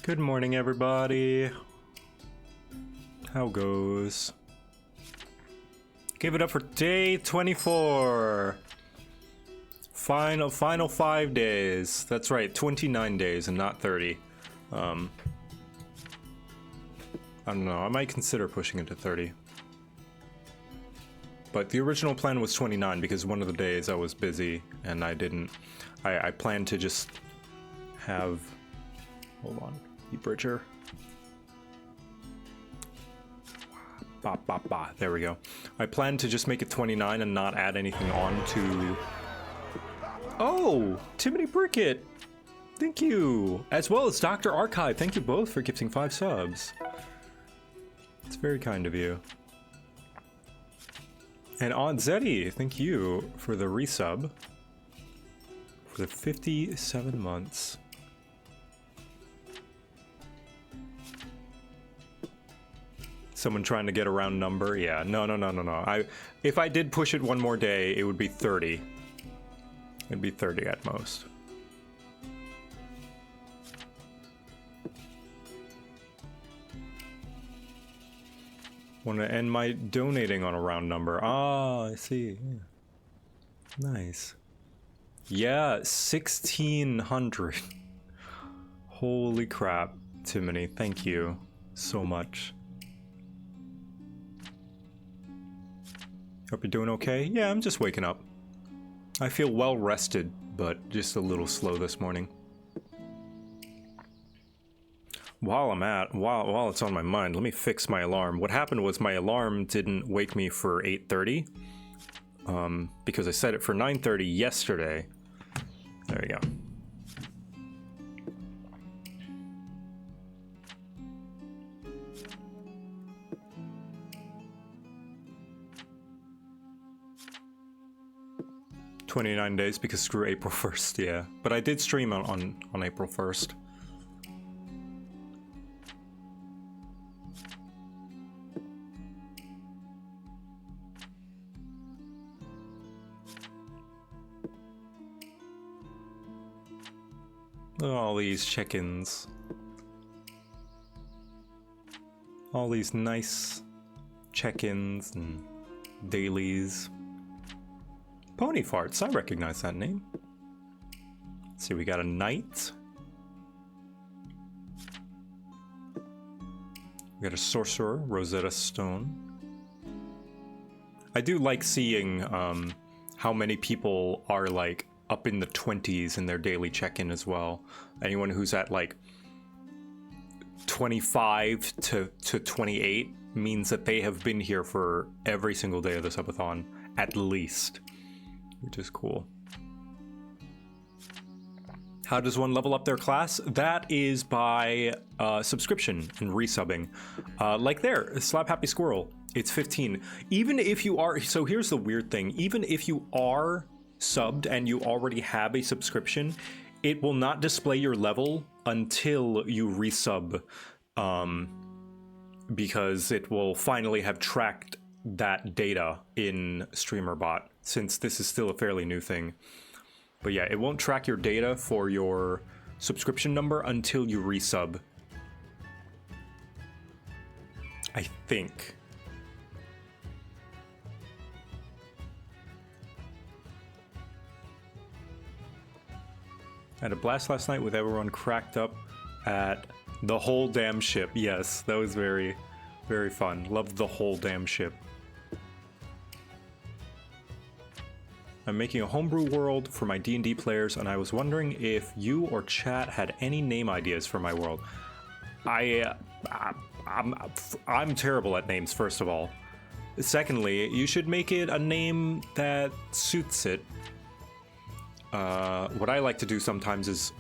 Good morning, everybody. How goes? Give it up for day 24. Final 5 days. That's right, 29 days and not 30. I don't know, I might consider pushing it to 30. But the original plan was 29 because one of the days I was busy and I planned to just have, hold on, bridger. There we go. I planned to just make it 29 and not add anything on to... Oh! Timothy Brickett! Thank you! As well as Dr. Archive. Thank you both for gifting 5 subs. It's very kind of you. And Aunt Zeddy, thank you for the resub. For the 57 months. Someone trying to get a round number? Yeah, no. If I did push it one more day, it would be 30. It'd be 30 at most. Want to end my donating on a round number. Ah, I see. Yeah. Nice. Yeah, 1,600. Holy crap, Timony. Thank you so much. Hope you're doing okay. Yeah, I'm just waking up. I feel well rested, but just a little slow this morning. While it's on my mind, let me fix my alarm. What happened was my alarm didn't wake me for 8:30, because I set it for 9:30 yesterday. There we go. $29 days because screw April 1st, yeah. But I did stream on April 1st. Look at all these check-ins. All these nice check-ins and dailies. Pony Farts, I recognize that name. Let's see, we got a knight. We got a sorcerer, Rosetta Stone. I do like seeing how many people are like up in the 20s in their daily check-in as well. Anyone who's at like 25 to 28 means that they have been here for every single day of the subathon, at least, which is cool. How does one level up their class? That is by subscription and resubbing. Like there, Slap Happy Squirrel, it's 15. Even if you are, so here's the weird thing, even if you are subbed and you already have a subscription, it will not display your level until you resub, because it will finally have tracked that data in StreamerBot, since this is still a fairly new thing. But yeah, it won't track your data for your subscription number until you resub, I think. I had a blast last night with everyone cracked up at the whole damn ship. Yes, that was very, very fun. Loved the whole damn ship. I'm making a homebrew world for my D&D players, and I was wondering if you or chat had any name ideas for my world. I'm terrible at names, first of all. Secondly, you should make it a name that suits it. What I like to do sometimes is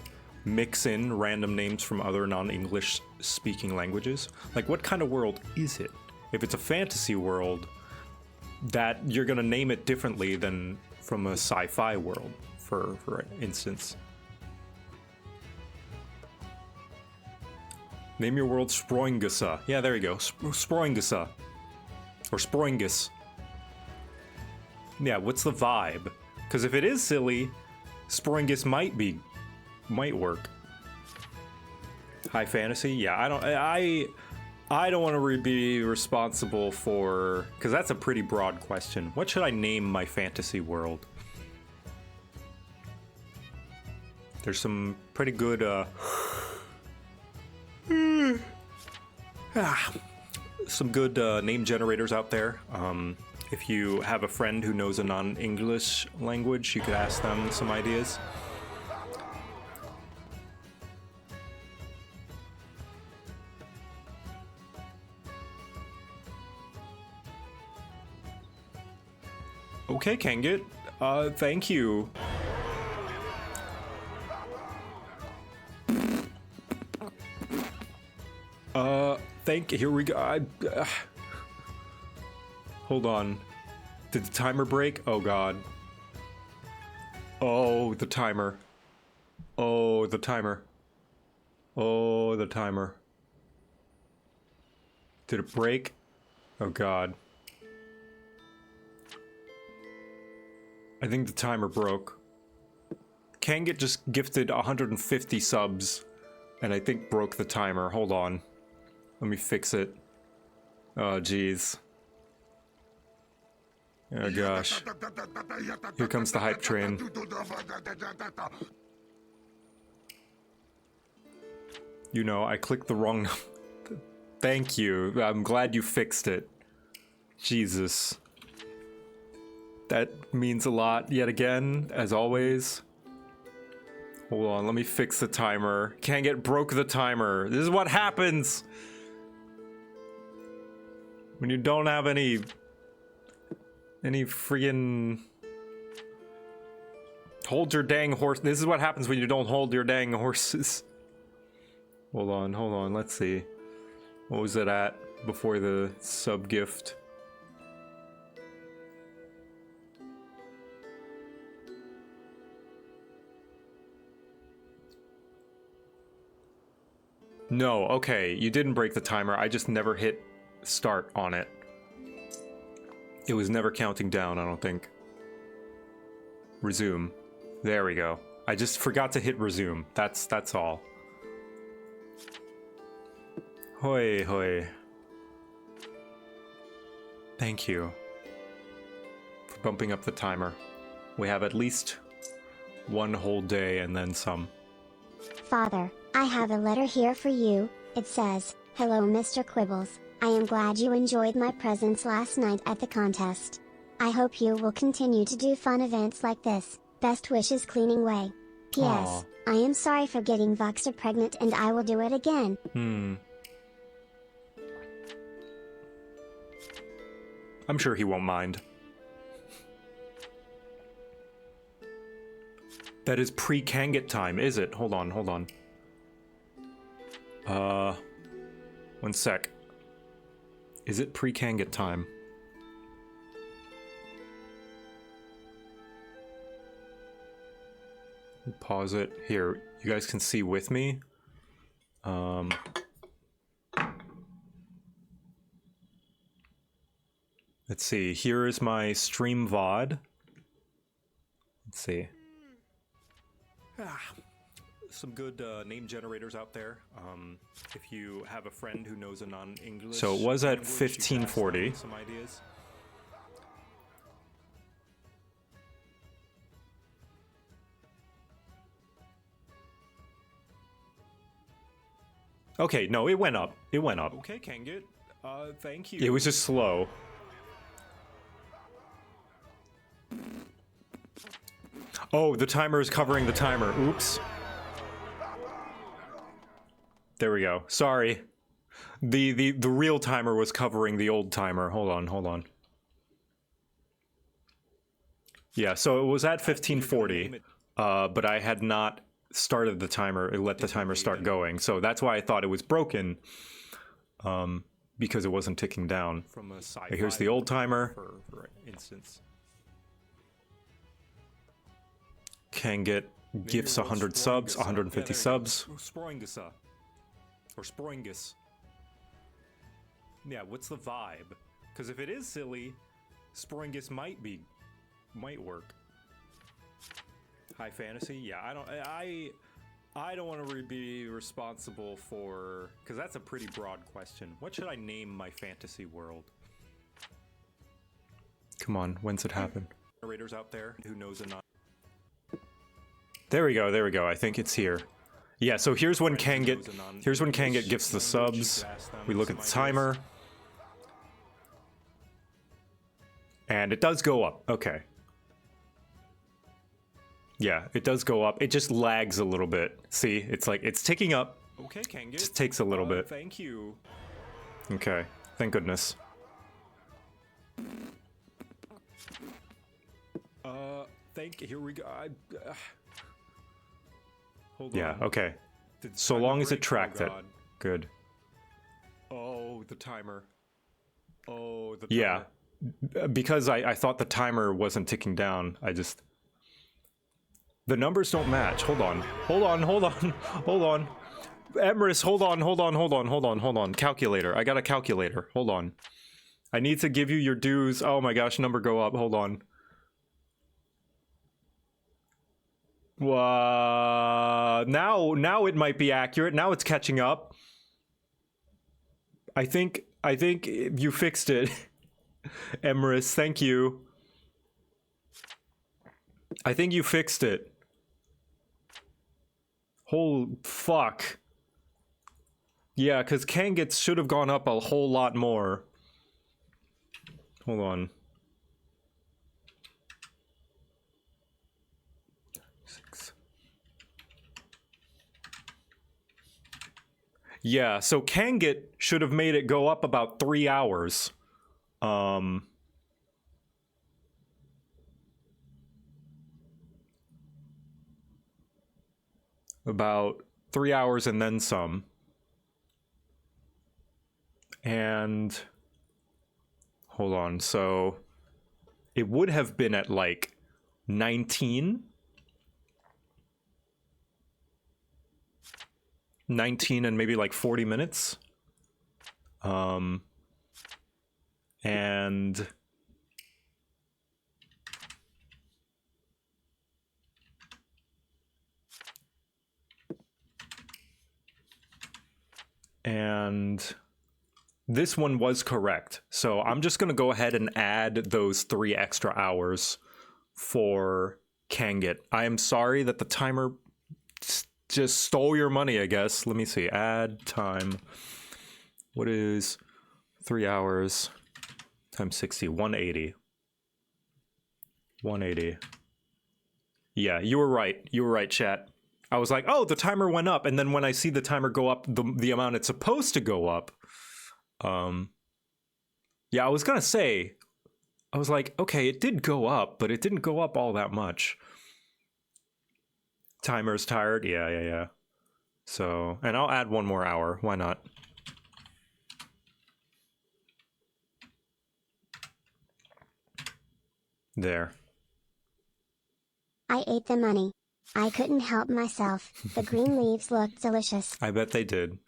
mix in random names from other non-English speaking languages. Like, what kind of world is it? If it's a fantasy world, that you're gonna name it differently than from a sci-fi world, for instance. Name your world Sproingasa. Yeah, there you go. Sproingasa. Or Sproingus. Yeah, what's the vibe? Because if it is silly, Sproingus might work. High fantasy? Yeah, I don't want to be responsible for, because that's a pretty broad question. What should I name my fantasy world? There's some pretty good some good name generators out there. If you have a friend who knows a non-English language, you could ask them some ideas. Okay, Kangit. Thank you. Here we go. Hold on. Did the timer break? Oh god. Oh, the timer. Oh, the timer. Oh, the timer. Did it break? Oh god. I think the timer broke. Kangit just gifted 150 subs, and I think broke the timer. Hold on. Let me fix it. Oh, jeez. Oh, gosh. Here comes the hype train. You know, I clicked the wrong... Thank you. I'm glad you fixed it. Jesus. That means a lot yet again, as always. Hold on, let me fix the timer. Kangit broke the timer. This is what happens when you don't have any friggin' hold your dang horse. This is what happens when you don't hold your dang horses. Hold on, let's see. What was it at before the sub gift? No, okay, you didn't break the timer. I just never hit start on it. It was never counting down, I don't think. Resume. There we go. I just forgot to hit resume. That's all. Hoi hoi. Thank you for bumping up the timer. We have at least 1 whole day and then some. Father, I have a letter here for you. It says, "Hello Mr. Quibbles, I am glad you enjoyed my presence last night at the contest. I hope you will continue to do fun events like this. Best wishes, Cleaning Way. P.S. I am sorry for getting Voxer pregnant and I will do it again." I'm sure he won't mind. That is pre-Kanget time, is it? Hold on, hold on. 1 sec. Is it pre-Kanget time? Pause it. Here, you guys can see with me. Let's see. Here is my stream VOD. Let's see. Some good name generators out there. If you have a friend who knows a non-English, so it was at 1540. Some ideas. Okay, no, it went up. It went up. Okay, Kanget. Thank you. It was just slow. Oh, the timer is covering the timer. Oops. There we go. Sorry. The real timer was covering the old timer. Hold on, hold on. Yeah, so it was at 1540, but I had not started the timer, it let the timer start going, so that's why I thought it was broken, because it wasn't ticking down. Here's the old timer. For instance, can get gifts 100 subs, 150 subs. Sporingus. Or Sporingus. Yeah, what's the vibe? Because if it is silly, Sporingus might work. High fantasy? Yeah, I don't want to be responsible for, because that's a pretty broad question. What should I name my fantasy world? Come on, when's it happen? Narrators out there who knows a non. There we go, there we go. I think it's here. Yeah, so here's when Kanget gifts the subs. We look at the timer. And it does go up. Okay. Yeah, it does go up. It just lags a little bit. See, it's like, it's ticking up. Okay, Kanget. Just takes a little bit. Thank you. Okay, thank goodness. Here we go. Hold on. Yeah, okay. So long as it tracked it. Good. Oh, the timer. Oh, the timer. Yeah, because I thought the timer wasn't ticking down, I just... The numbers don't match. Hold on. Hold on, hold on, hold on. Emrys, hold on. Calculator. I got a calculator. Hold on. I need to give you your dues. Oh my gosh, number go up. Hold on. Now it might be accurate. Now it's catching up. I think you fixed it. Emrys, thank you. I think you fixed it. Holy fuck. Yeah, because Kanget should have gone up a whole lot more. Hold on. 6. Yeah, so Kanget should have made it go up about 3 hours. About 3 hours and then some. And hold on, so it would have been at like 19 and maybe like 40 minutes. And this one was correct. So I'm just going to go ahead and add those 3 extra hours for can get. I am sorry that the timer just stole your money, I guess. Let me see. Add time. What is 3 hours times 60? 180. 180. Yeah, you were right. You were right, chat. I was like, oh, the timer went up. And then when I see the timer go up, the amount it's supposed to go up. Yeah, I was going to say, I was like, okay, it did go up, but it didn't go up all that much. Timer's tired. Yeah. So, and I'll add 1 more hour. Why not? There. I ate the money. I couldn't help myself. The green leaves looked delicious. I bet they did.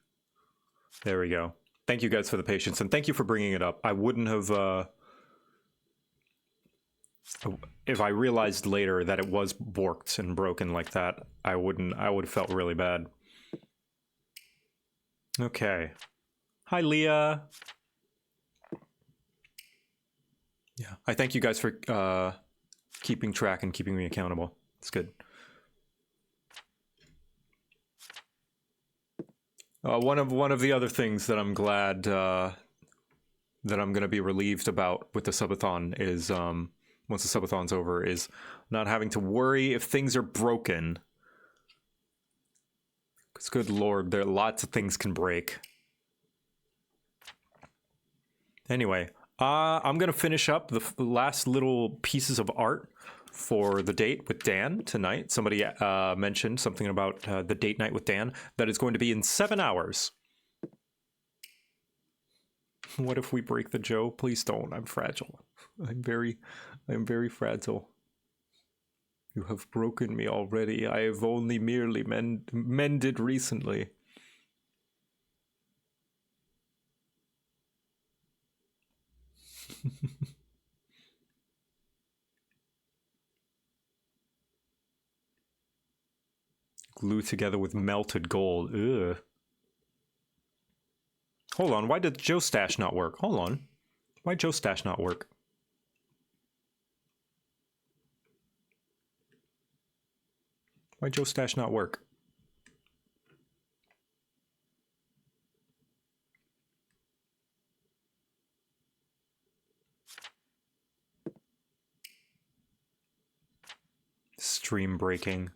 There we go. Thank you guys for the patience, and thank you for bringing it up. I wouldn't have, if I realized later that it was borked and broken like that, I would have felt really bad. Okay. Hi, Leah. Yeah, I thank you guys for keeping track and keeping me accountable. It's good. One of the other things that I'm glad that I'm going to be relieved about with the subathon is once the subathon's over is not having to worry if things are broken. Because good lord, there are lots of things can break. Anyway, I'm going to finish up the last little pieces of art for the date with Dan tonight. Somebody mentioned something about the date night with Dan. That is going to be in 7 hours. What if we break the Joe? Please don't. I'm fragile. I'm very fragile. You have broken me already. I have only merely mended recently. Glue together with melted gold. Ugh. Hold on, why did Joe Stash not work? Hold on. Why Joe Stash not work? Why Joe Stash not work? Stream breaking.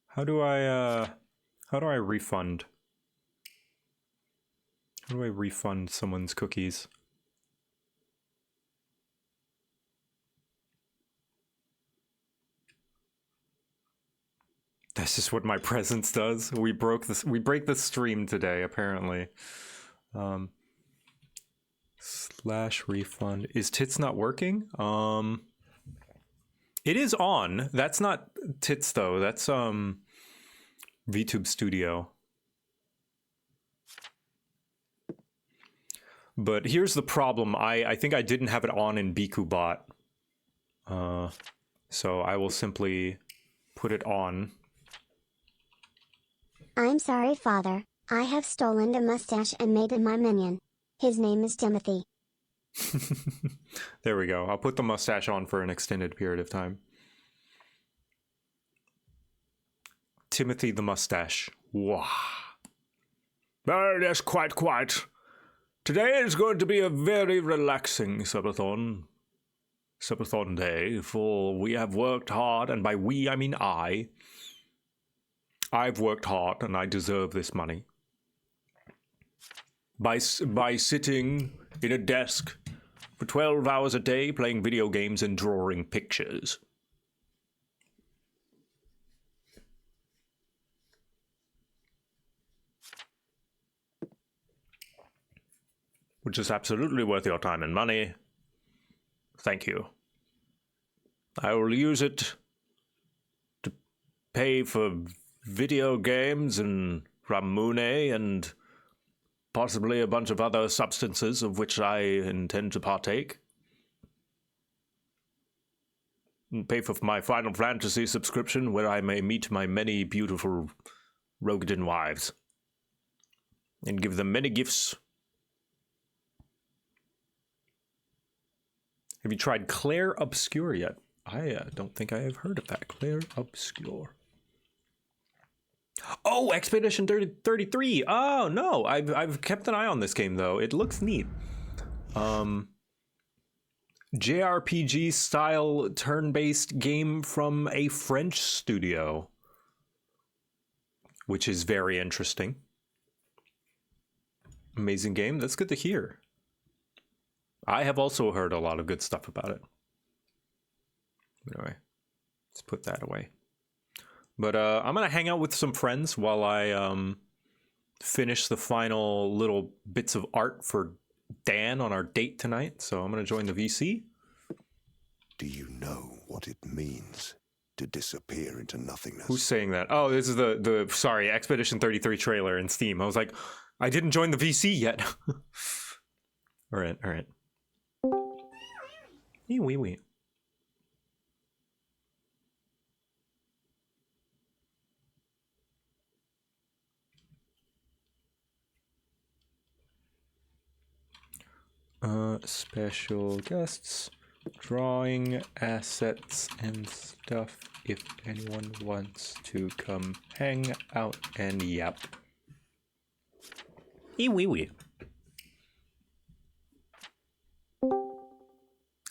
How do I refund? How do I refund someone's cookies? That's just what my presence does. We break the stream today, apparently. Slash refund. Is Tits not working? It is on. That's not Tits though. That's VTube Studio. But here's the problem. I think I didn't have it on in BikuBot. So I will simply put it on. I'm sorry, Father. I have stolen a mustache and made him my minion. His name is Timothy. There we go. I'll put the mustache on for an extended period of time. Timothy the mustache. Wow. Yes, quite. Today is going to be a very relaxing subathon day, for we have worked hard, and by we I mean I. I've worked hard, and I deserve this money. By sitting in a desk for 12 hours a day playing video games and drawing pictures. Which is absolutely worth your time and money. Thank you. I will use it to pay for video games and Ramune and possibly a bunch of other substances of which I intend to partake. And pay for my Final Fantasy subscription where I may meet my many beautiful Rogadin wives. And give them many gifts. Have you tried Clair Obscure yet? I don't think I have heard of that. Clair Obscure. Oh, Expedition 33. Oh no, I've kept an eye on this game though. It looks neat. JRPG style turn-based game from a French studio, which is very interesting. Amazing game. That's good to hear. I have also heard a lot of good stuff about it. Anyway, let's put that away. But I'm gonna hang out with some friends while I finish the final little bits of art for Dan on our date tonight. So I'm gonna join the VC. Do you know what it means to disappear into nothingness? Who's saying that? Oh, this is the sorry, Expedition 33 trailer in Steam. I was like, I didn't join the VC yet. All right. Wee. Special guests, drawing assets and stuff if anyone wants to come hang out and yap. Wee.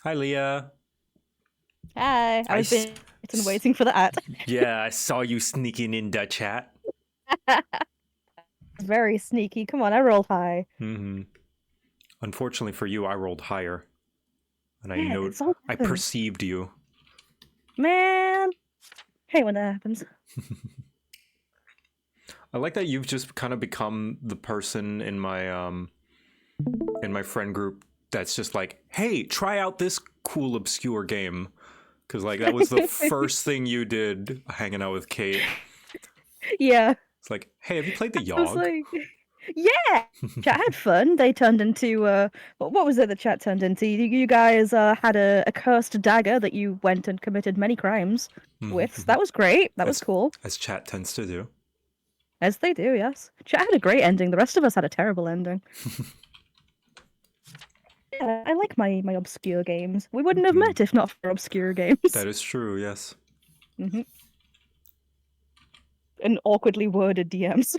Hi, Leah. Hi, I was been waiting for the ad. Yeah, I saw you sneaking in the chat. Very sneaky. Come on, I roll high. Mm-hmm. Unfortunately for you, I rolled higher. And Yeah, I perceived you. Man, hate when that happens. I like that you've just kind of become the person in my friend group that's just like, hey, try out this cool obscure game. Because like that was the first thing you did hanging out with Kate. Yeah. It's like, hey, have you played the Yogg? I was like, yeah, chat had fun. They turned into what was it the chat turned into? You guys had a cursed dagger that you went and committed many crimes with. So that was great. That was cool. As chat tends to do. As they do, yes. Chat had a great ending. The rest of us had a terrible ending. Yeah, I like my obscure games. We wouldn't have met if not for obscure games. That is true, yes. Mm-hmm. And awkwardly worded DMs.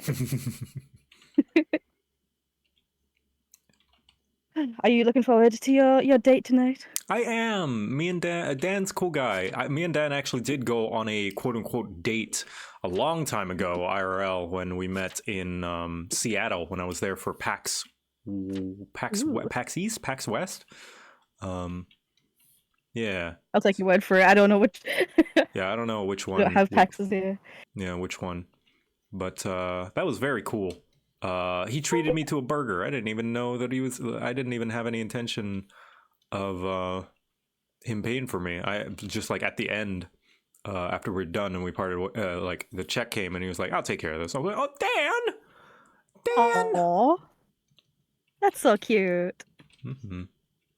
Are you looking forward to your date tonight? I am. Me and Dan, Dan's a cool guy. Me and Dan actually did go on a quote-unquote date a long time ago, IRL, when we met in Seattle when I was there for PAX East, PAX West. Yeah. I'll take your word for it. I don't know which. Yeah, I don't know which one. We don't have PAXs here. Yeah, which one? But that was very cool. He treated me to a burger. I didn't even know that I didn't even have any intention of him paying for me. I just like at the end, after we're done and we parted, like the check came and he was like, "I'll take care of this." I was like, "Oh, Dan!" Aww. That's so cute. Mm-hmm.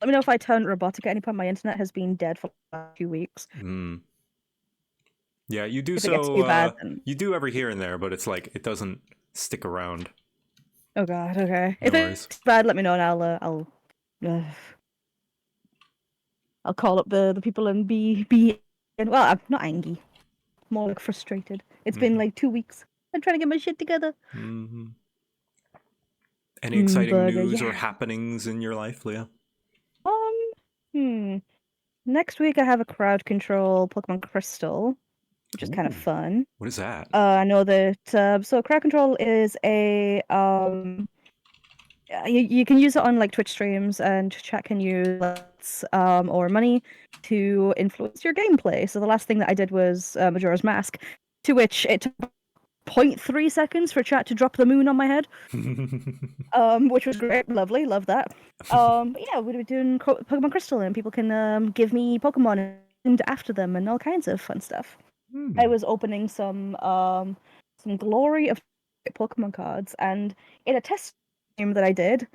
Let me know if I turn robotic at any point. My internet has been dead for a few weeks. Yeah, you do. If it gets too bad, then... you do every here and there, but it's like it doesn't stick around. Oh god, okay. No if worries. It's bad, let me know and I'll call up the people and be well, I'm not angry. More like frustrated. It's been like 2 weeks. I'm trying to get my shit together. Mm-hmm. Any exciting news or yeah. happenings in your life, Leah? Next week I have a crowd control Pokemon Crystal, which is kind of fun. What is that? I know that so crowd control is a you can use it on like Twitch streams, and chat can use or money to influence your gameplay. So the last thing that I did was Majora's Mask, to which it took 0.3 seconds for chat to drop the moon on my head, which was great, lovely, love that. But yeah, we were doing Pokemon Crystal, and people can give me Pokemon named after them and all kinds of fun stuff. I was opening some Glory of Pokemon cards, and in a test game that I did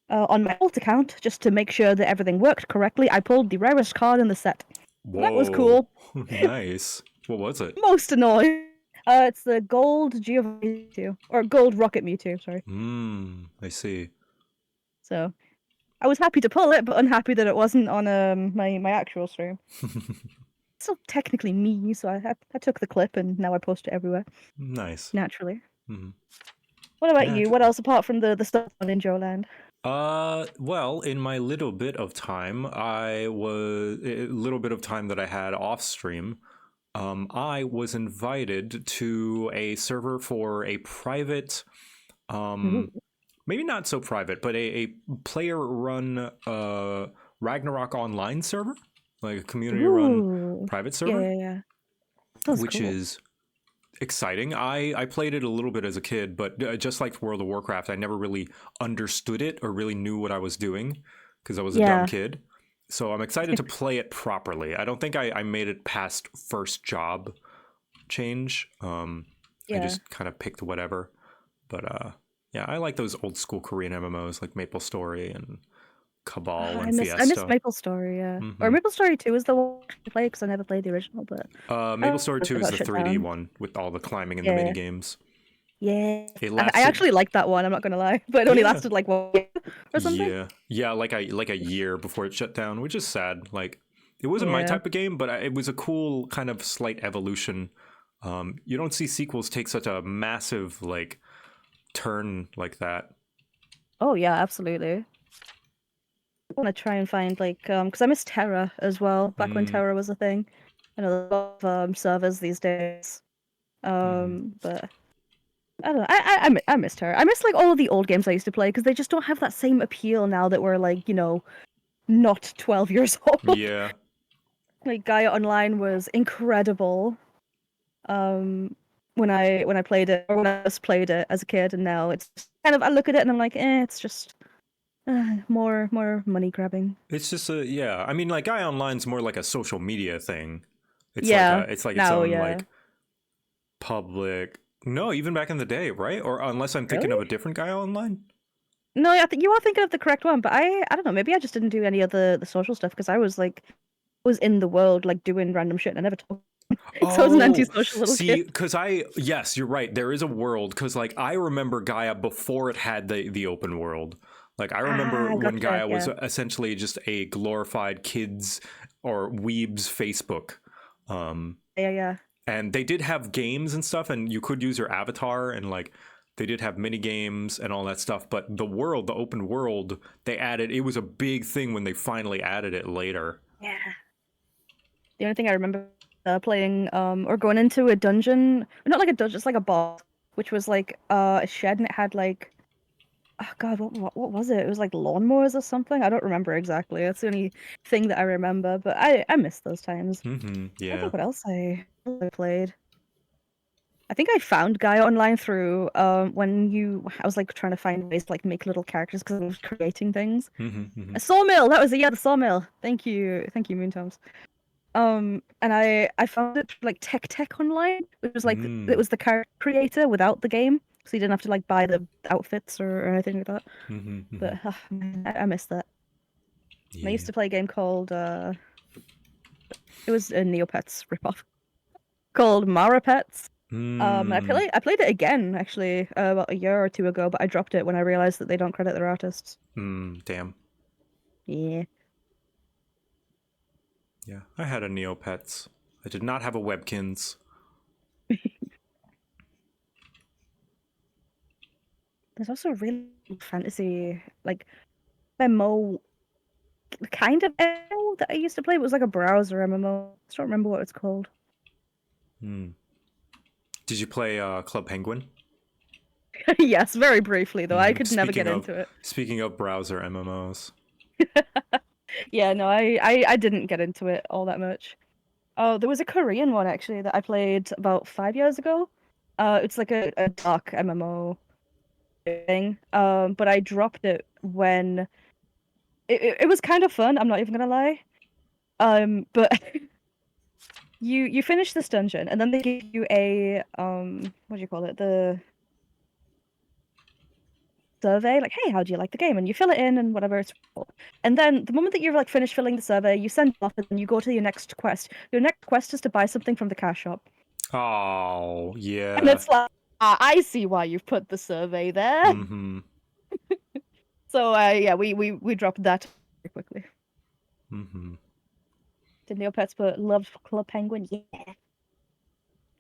on my alt account, just to make sure that everything worked correctly, I pulled the rarest card in the set. That was cool. Nice. What was it? Most annoying. It's the Gold Giovanni Mewtwo, or Gold Rocket Mewtwo, sorry. I see. So, I was happy to pull it, but unhappy that it wasn't on my actual stream. Still technically me, so I took the clip and now I post it everywhere Nice. naturally. Mm-hmm. What about Yeah, you? What else apart from the stuff on in Joland? well, in my little bit of time, a little bit of time that I had off stream, I was invited to a server for a private, Ooh. maybe not so private, but a player-run Ragnarok Online server, like a community-run Ooh. private Yeah, server, yeah, yeah. That's which cool. is exciting. I played it a little bit as a kid, but just like World of Warcraft, I never really understood it or really knew what I was doing because I was a dumb Yeah. kid. So I'm excited to play it properly. I don't think I made it past first job change. I Yeah. just kind of picked whatever. But yeah, I like those old school Korean MMOs like Maple Story and Cabal and I miss Fiesta. MapleStory, yeah. Or Hmm. MapleStory 2 is the one I play because I never played the original, but Maple Story they 2 is got the shut 3D down. one with all the climbing and the mini Yeah. games. Yeah. It I lasted. actually liked that one, I'm not gonna lie. But it only Yeah. lasted like 1 year or something. Yeah, like a year before it shut down, which is sad. Like, it wasn't my Yeah. type of game, but it was a cool kind of slight evolution. You don't see sequels take such a massive like turn like that. Oh yeah, absolutely. I want to try and find like because I miss Terra as well, back when Mm, Terra was a thing. I know there's a lot of servers these days. hmm. But I don't know. I missed her. I miss like all of the old games I used to play because they just don't have that same appeal now that we're like, not 12 years old. Yeah, Like Gaia Online was incredible. When I played it or when I first played it as a kid, and now it's just kind of I look at it and I'm like, it's just more money grabbing. it's just a yeah. I mean, like Guy Online's more like a social media thing. Yeah. It's like its Now, own yeah. like public. No, even back in the day, right? Or unless I'm thinking of a Really? different Guy Online. No, I think you are thinking of the correct one, but I don't know. Maybe I just didn't do any of the social stuff because I was in the world like doing random shit and I never talked. So I was an Oh, antisocial little see, kid. because yes, you're right. There is a world because, like, I remember Gaia before it had the open world. Like, I remember Ah, when gotcha. Gaia was Yeah. essentially just a glorified kids or weebs Facebook. Um, Yeah, yeah. and they did have games and stuff, and you could use your avatar, and like, they did have mini games and all that stuff. But the world, the open world, they added. It was a big thing when they finally added it later. Yeah. The only thing I remember playing or going into a dungeon, not like a dungeon, it's like a boss, which was like a shed and it had like oh god, what was it? It was like lawnmowers or something. I don't remember exactly. That's the only thing that I remember, but I miss those times. I Yeah. think what else I played. I think I found Gaia Online through I was like trying to find ways to like make little characters because I was creating things. Hmm. A sawmill, that was it, yeah, the sawmill. Thank you, Moontoms. And I found it through, like Tech Online, which was like it Mm. was the character creator without the game, so you didn't have to like buy the outfits or anything like that. Hmm. Hmm. But man, I miss that. And I used Yeah. to play a game called it was a Neopets ripoff called Mara Pets. Mm. I played it again actually about a year or two ago, but I dropped it when I realized that they don't credit their artists. Damn. Yeah. Yeah, I had a Neopets. I did not have a Webkins. There's also a really fantasy like MMO kind of MMO that I used to play. It was like a browser MMO. I just don't remember what it's called. Hmm. Did you play Club Penguin? Yes, very briefly though. I Hmm. could never get into it. Speaking of browser MMOs. Yeah, no, I didn't get into it all that much. Oh, there was a Korean one actually that I played about 5 years ago. It's like a dark MMO thing. But I dropped it when it was kind of fun. I'm not even gonna lie. But you finish this dungeon and then they give you a what do you call it? The survey, like, hey, how do you like the game? And you fill it in and whatever it's for. And then the moment that you're like finished filling the survey, you send it off and then you go to your next quest. Your next quest is to buy something from the cash shop. Oh, And yeah. it's like, I see why you've put the survey there. Mm-hmm. So yeah, we dropped that very quickly. Mm-hmm. Did Neopets but loved Club Penguin? Yeah.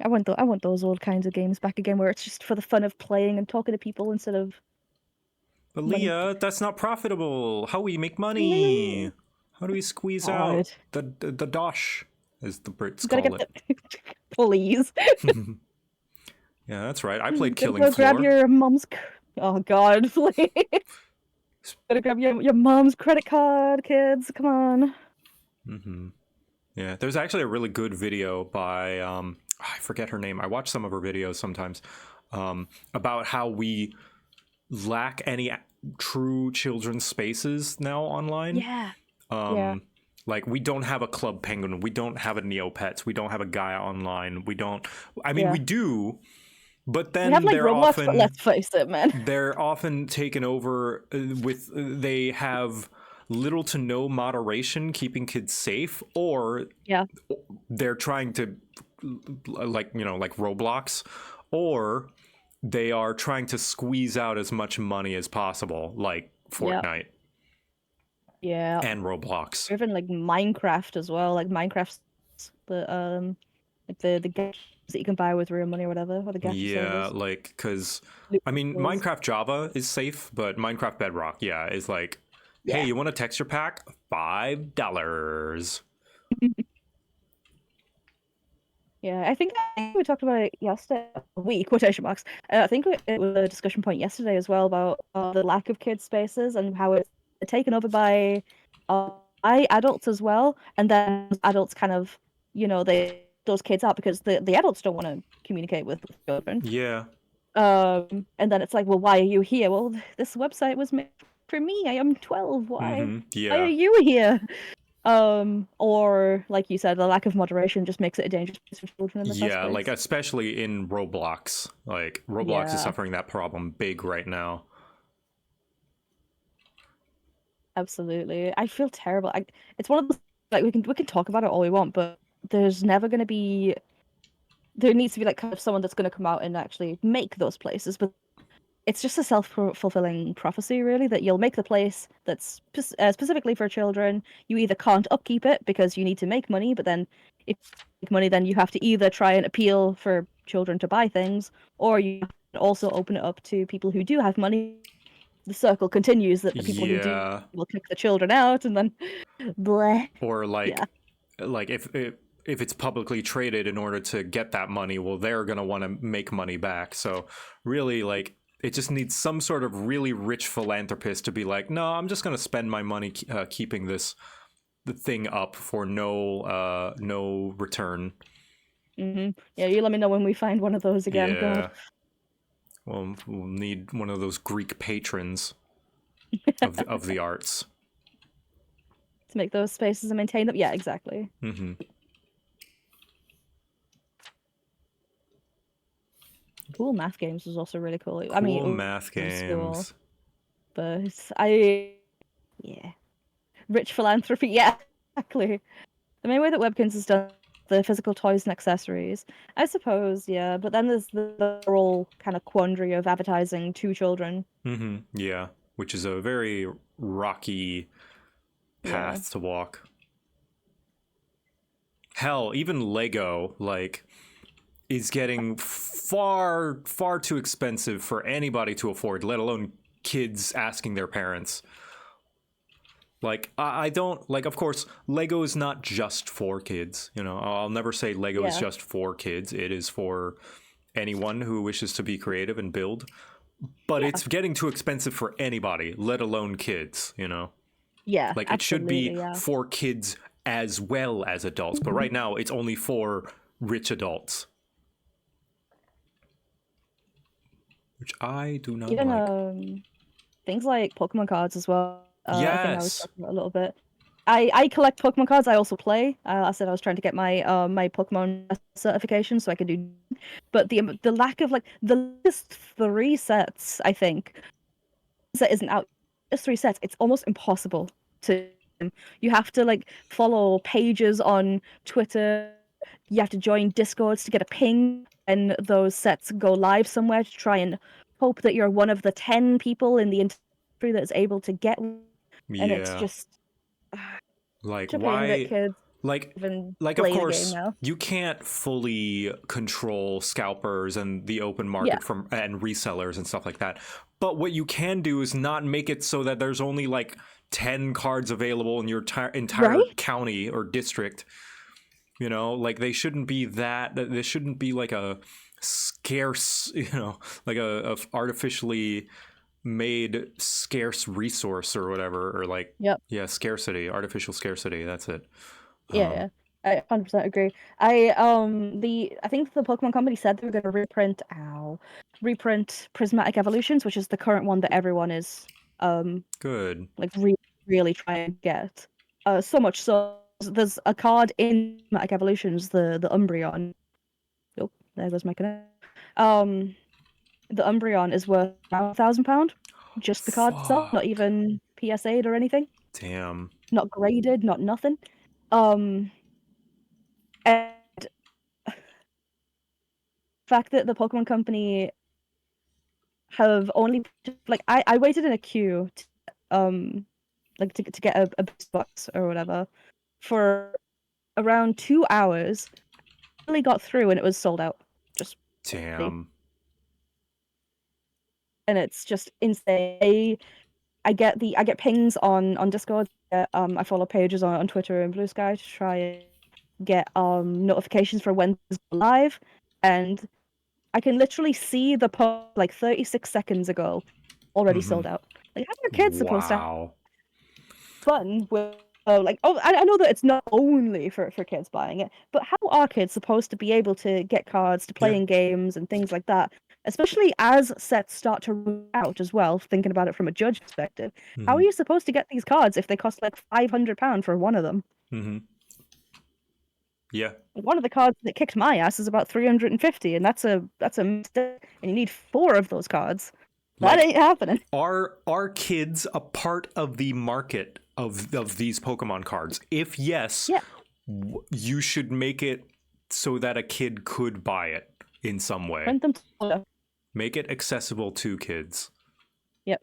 I want those old kinds of games back again where it's just for the fun of playing and talking to people instead of But money. Leah, that's not profitable. How we make money? How do we squeeze out God. the dosh, as the Brits Gotta call get it? the please. Yeah, that's right. I played Gotta Killing go grab Floor. your mom's oh god, please. Gotta grab your mom's credit card, kids. Come on. Mm-hmm. Yeah, there's actually a really good video by I forget her name. I watch some of her videos sometimes about how we lack any true children's spaces now online. Yeah. Yeah. Like we don't have a Club Penguin, we don't have a Neopets, we don't have a Gaia Online, we don't. I mean, Yeah. we do, but We have then like Roblox, but let's face it, man. they're often taken over with they have little to no moderation keeping kids safe, or Yeah. they're trying to like Roblox, or they are trying to squeeze out as much money as possible, like Fortnite Yeah. and Roblox. Even like Minecraft as well. Like Minecraft's the games that you can buy with real money or whatever, or the gacha Yeah, servers. like because Loot I mean, bills. Minecraft Java is safe, but Minecraft Bedrock, yeah, is like, hey, Yeah. you want a texture pack? $5. Yeah, I think we talked about it yesterday. We quotation marks. I think it was a discussion point yesterday as well about the lack of kids spaces and how it's taken over by adults as well, and then adults kind of they those kids out because the adults don't want to communicate with children. Yeah. And then it's like, well, why are you here? Well, this website was made for me. I am 12. Why? Mm-hmm. Why are Yeah. you here? Or like you said, the lack of moderation just makes it a dangerous place for children in the first Yeah, like place. especially in Roblox. Like Roblox is Yeah, suffering that problem big right now. absolutely. I feel terrible. It's one of those like we can talk about it all we want, but there's never going to be. There needs to be like kind of someone that's going to come out and actually make those places, but it's just a self-fulfilling prophecy, really, that you'll make the place that's specifically for children. You either can't upkeep it because you need to make money, but then if you make money, then you have to either try and appeal for children to buy things, or you also open it up to people who do have money. The circle continues that the people who do Yeah. will kick the children out, and then bleh. Or Yeah, like if it's publicly traded in order to get that money, well, they're going to want to make money back. So really, like, it just needs some sort of really rich philanthropist to be like, no, I'm just going to spend my money keeping the thing up for no return. Yeah. You let me know when we find one of those again. Yeah. God. Well, we'll need one of those Greek patrons of the arts. To make those spaces and maintain them. Yeah, exactly. Mm-hmm. Cool math games was also really cool. Cool I mean, math old school, games. but yeah, rich philanthropy. Yeah, exactly. The main way that Webkins has done the physical toys and accessories, I suppose. Yeah, but then there's the whole kind of quandary of advertising to children. Mm-hmm. Yeah, which is a very rocky path Yeah. to walk. Hell, even Lego, like, is getting far too expensive for anybody to afford, let alone kids asking their parents. Like, I don't, like, of course, Lego is not just for kids. You know, I'll never say Lego is Yeah. just for kids. It is for anyone who wishes to be creative and build. But it's getting too expensive for anybody, let alone kids, you know? Yeah, Like, it should be absolutely, yeah. for kids as well as adults. But right now, it's only for rich adults. Which I do not Even like. things like Pokemon cards as well. I think I was Yes. talking about a little bit. I collect Pokemon cards. I also play. I said I was trying to get my my Pokemon certification so I could do. But the lack of like the last 3 sets, I think, set isn't out. Just 3 sets. It's almost impossible to. You have to like follow pages on Twitter. You have to join Discords to get a ping, and those sets go live somewhere to try and hope that you're one of the 10 people in the country that is able to get, and it's Yeah. just Like, such a pain that why? kids Like, even of play the game course, now. you can't fully control scalpers and the open market Yeah. and resellers and stuff like that. But what you can do is not make it so that there's only like 10 cards available in your entire Right? county or district. You know, like they shouldn't be that. There shouldn't be like a scarce, like a artificially made scarce resource or whatever, or like, Yep. yeah, scarcity, artificial scarcity. That's it. Yeah. I 100% agree. I think the Pokemon Company said they were going to reprint Prismatic Evolutions, which is the current one that everyone is Good. like really trying to get. So much so there's a card in Prismatic Evolutions, the Umbreon. Oh, there goes my connection. The Umbreon is worth about £1,000. Just the card itself, not Fuck. even PSA'd or anything. Damn. Not graded, not nothing. And the fact that the Pokemon Company have only like I waited in a queue to, to get a boost box or whatever for around 2 hours. Really got through and it was sold out. Just Damn. and it's just insane. I get pings on Discord. I follow pages on Twitter and Blue Sky to try and get notifications for when it's live, and I can literally see the post like 36 seconds ago, already sold out. Like, how are your kids supposed to have Wow. fun with? I know that it's not only for kids buying it, but how are kids supposed to be able to get cards to play Yeah. in games and things like that? Especially as sets start to run out as well, thinking about it from a judge perspective. How are you supposed to get these cards if they cost like £500 for one of them? Yeah. One of the cards that kicked my ass is about 350, and that's a mistake, and you need 4 of those cards. That Like, ain't happening. are kids a part of the market of these Pokemon cards? If yes, Yeah. you should make it so that a kid could buy it in some way. Print them to Make it accessible to kids. Yep.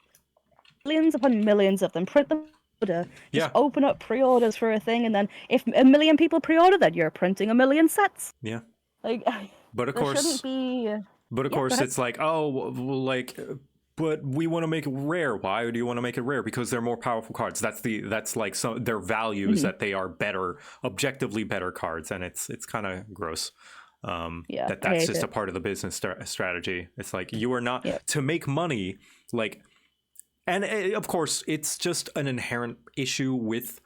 Millions upon millions of them. Print them order. Just Yeah. open up pre-orders for a thing, and then if a million people pre-order, then you're printing a million sets. Yeah. Like, But of there course, shouldn't be. But of Yeah, go course, ahead. it's like, oh, like, but we want to make it rare. Why do you want to make it rare? Because they're more powerful cards. That's like some their values that they are better, objectively better cards, and it's kind of gross. Yeah, I That's hate just it. a part of the business strategy. It's like you are not Yep. to make money, like, and of course, it's just an inherent issue with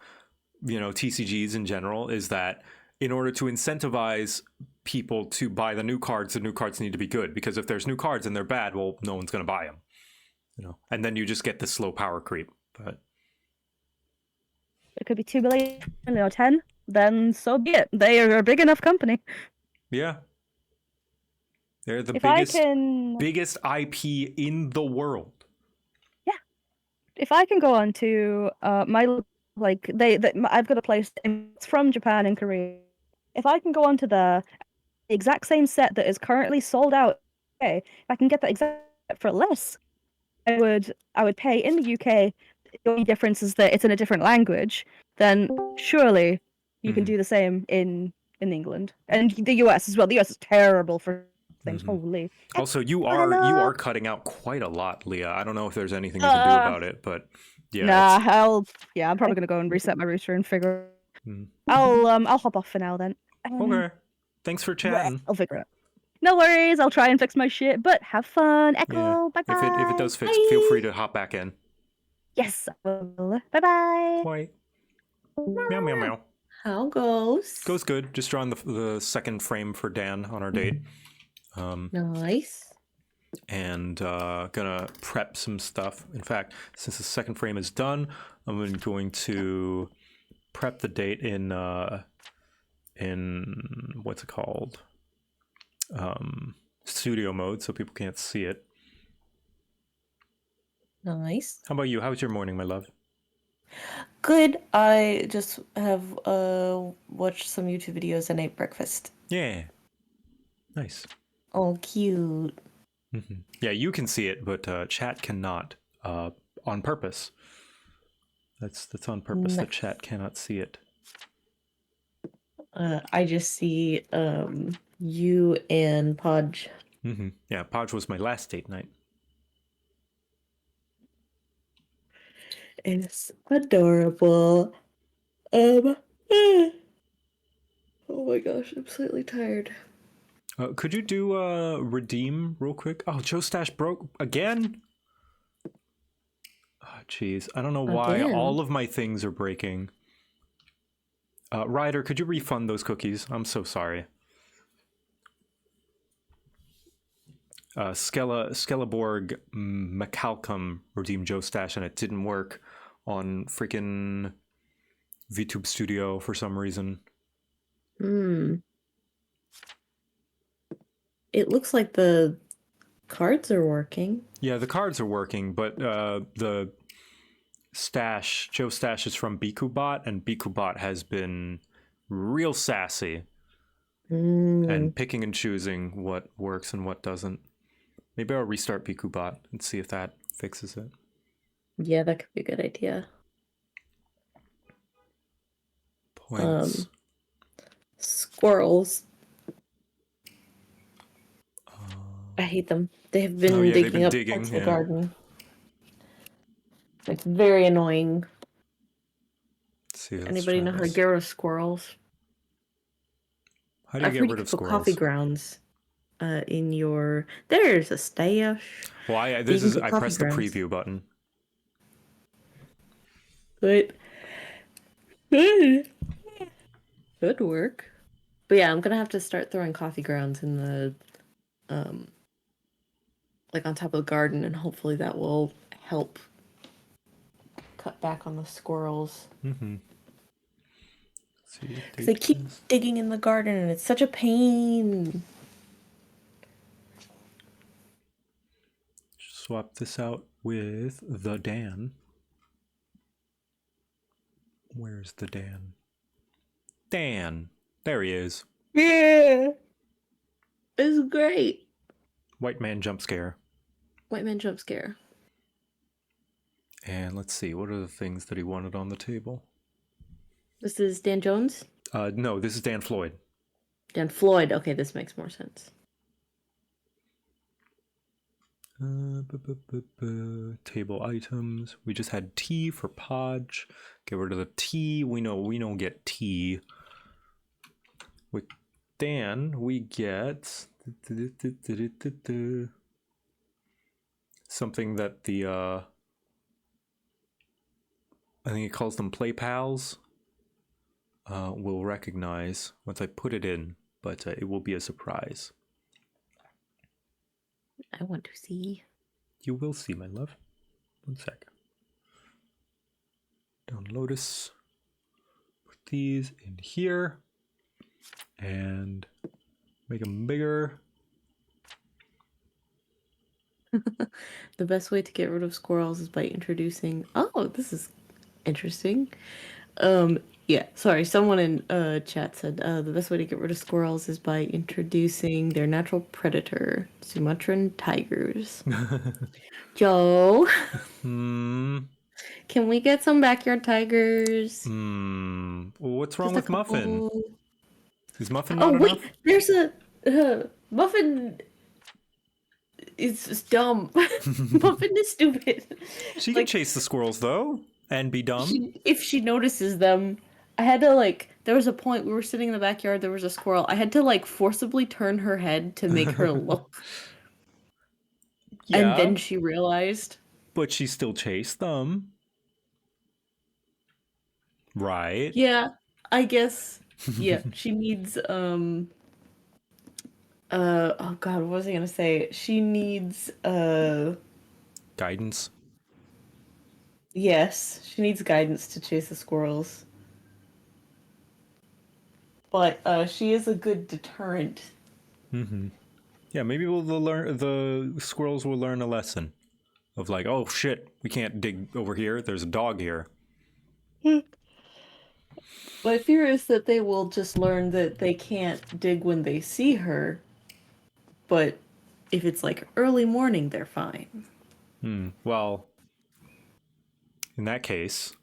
TCGs in general is that in order to incentivize people to buy the new cards need to be good, because if there's new cards and they're bad, well, no one's going to buy them, and then you just get the slow power creep. But It could be 2 billion or 10, then so be it. They are a big enough company. yeah, they're the If I biggest can, biggest IP in the world. if I can go on to I've got a place it's from Japan and Korea. If I can go on to the exact same set that is currently sold out, okay, if I can get that exact set for less, I would pay in the UK. The only difference is that it's in a different language. Then surely you can do the same in England and the US as well. The US is terrible for things. Holy. Also, you Hello. are cutting out quite a lot, Leah. I don't know if there's anything you can do about it, but yeah, Nah, I'm probably gonna go and reset my router and figure. I'll hop off for now then. okay. Thanks for chatting. I'll figure it out. No worries, I'll try and fix my shit, but have fun. Yeah. Echo, bye bye. If it does fix, feel free to hop back in. Yes, I will. Bye bye. Bye. Meow meow meow. How goes? Goes good. Just drawing the second frame for Dan on our date. Nice. And gonna prep some stuff. In fact, since the second frame is done, I'm going to prep the date in what's it called? Studio mode, so people can't see it. Nice. How about you? How's your morning, my love? Good. I just have watched some YouTube videos and ate breakfast. Yeah. Nice. Oh, cute. Yeah, you can see it, but chat cannot. on purpose. That's on purpose. The chat cannot see it. I just see you and Podge. Yeah, Podge was my last date night. It's adorable. Oh my gosh, I'm slightly tired. Could you do redeem real quick? Oh, Joe Stash broke again? Oh, jeez. I don't know why all of my things are breaking. Ryder, could you refund those cookies? I'm so sorry. Skeleborg McCalcum redeemed Joe Stash and it didn't work on freaking VTube Studio for some reason. It looks like the cards are working. Yeah, the cards are working, but the Stash, Joe Stash is from BikuBot, and BikuBot has been real sassy and picking and choosing what works and what doesn't. Maybe I'll restart BikuBot and see if that fixes it. Yeah, that could be a good idea. Points. Squirrels. I hate them. They have been digging up parts of the garden. It's very annoying. Let's see, Anybody know how to get rid of squirrels? How do you get rid of squirrels? Coffee grounds in your... There's a stash. Well, I pressed the preview button. Good work. But yeah, I'm gonna have to start throwing coffee grounds in the like on top of the garden, and hopefully that will help cut back on the squirrels. Because they keep digging in the garden and it's such a pain. Swap this out with the Dan. Where's the Dan? Dan! There he is. Yeah! It's great. White man jump scare. White man jump scare. And let's see, what are the things that he wanted on the table? This is Dan Jones? No, this is Dan Floyd. Dan Floyd. Okay, this makes more sense. Table items. We just had tea for Podge. Get rid of the tea. We know we don't get tea. With Dan, we get something that the I think it calls them play pals. Will recognize once I put it in, but it will be a surprise. I want to see. You will see, my love. 1 sec. Down Lotus. Put these in here. And make them bigger. The best way to get rid of squirrels is by introducing... Oh, this is interesting. Yeah, sorry, someone in chat said the best way to get rid of squirrels is by introducing their natural predator, Sumatran tigers. Joe, can we get some backyard tigers? Well, what's wrong with Muffin? Is Muffin not enough? Oh, wait, there's a... Muffin is dumb. Muffin is stupid. She can chase the squirrels, though, and be dumb. If she notices them... I had to, there was a point, we were sitting in the backyard, there was a squirrel. I had to, forcibly turn her head to make her look. Yeah. And then she realized. But she still chased them. Right? Yeah, I guess. Yeah, she needs, oh God, what was I gonna say? She needs, guidance? Yes, she needs guidance to chase the squirrels. But she is a good deterrent. Yeah, maybe the squirrels will learn a lesson of oh shit, we can't dig over here. There's a dog here. My fear is that they will just learn that they can't dig when they see her. But if it's early morning, they're fine. Well, In that case,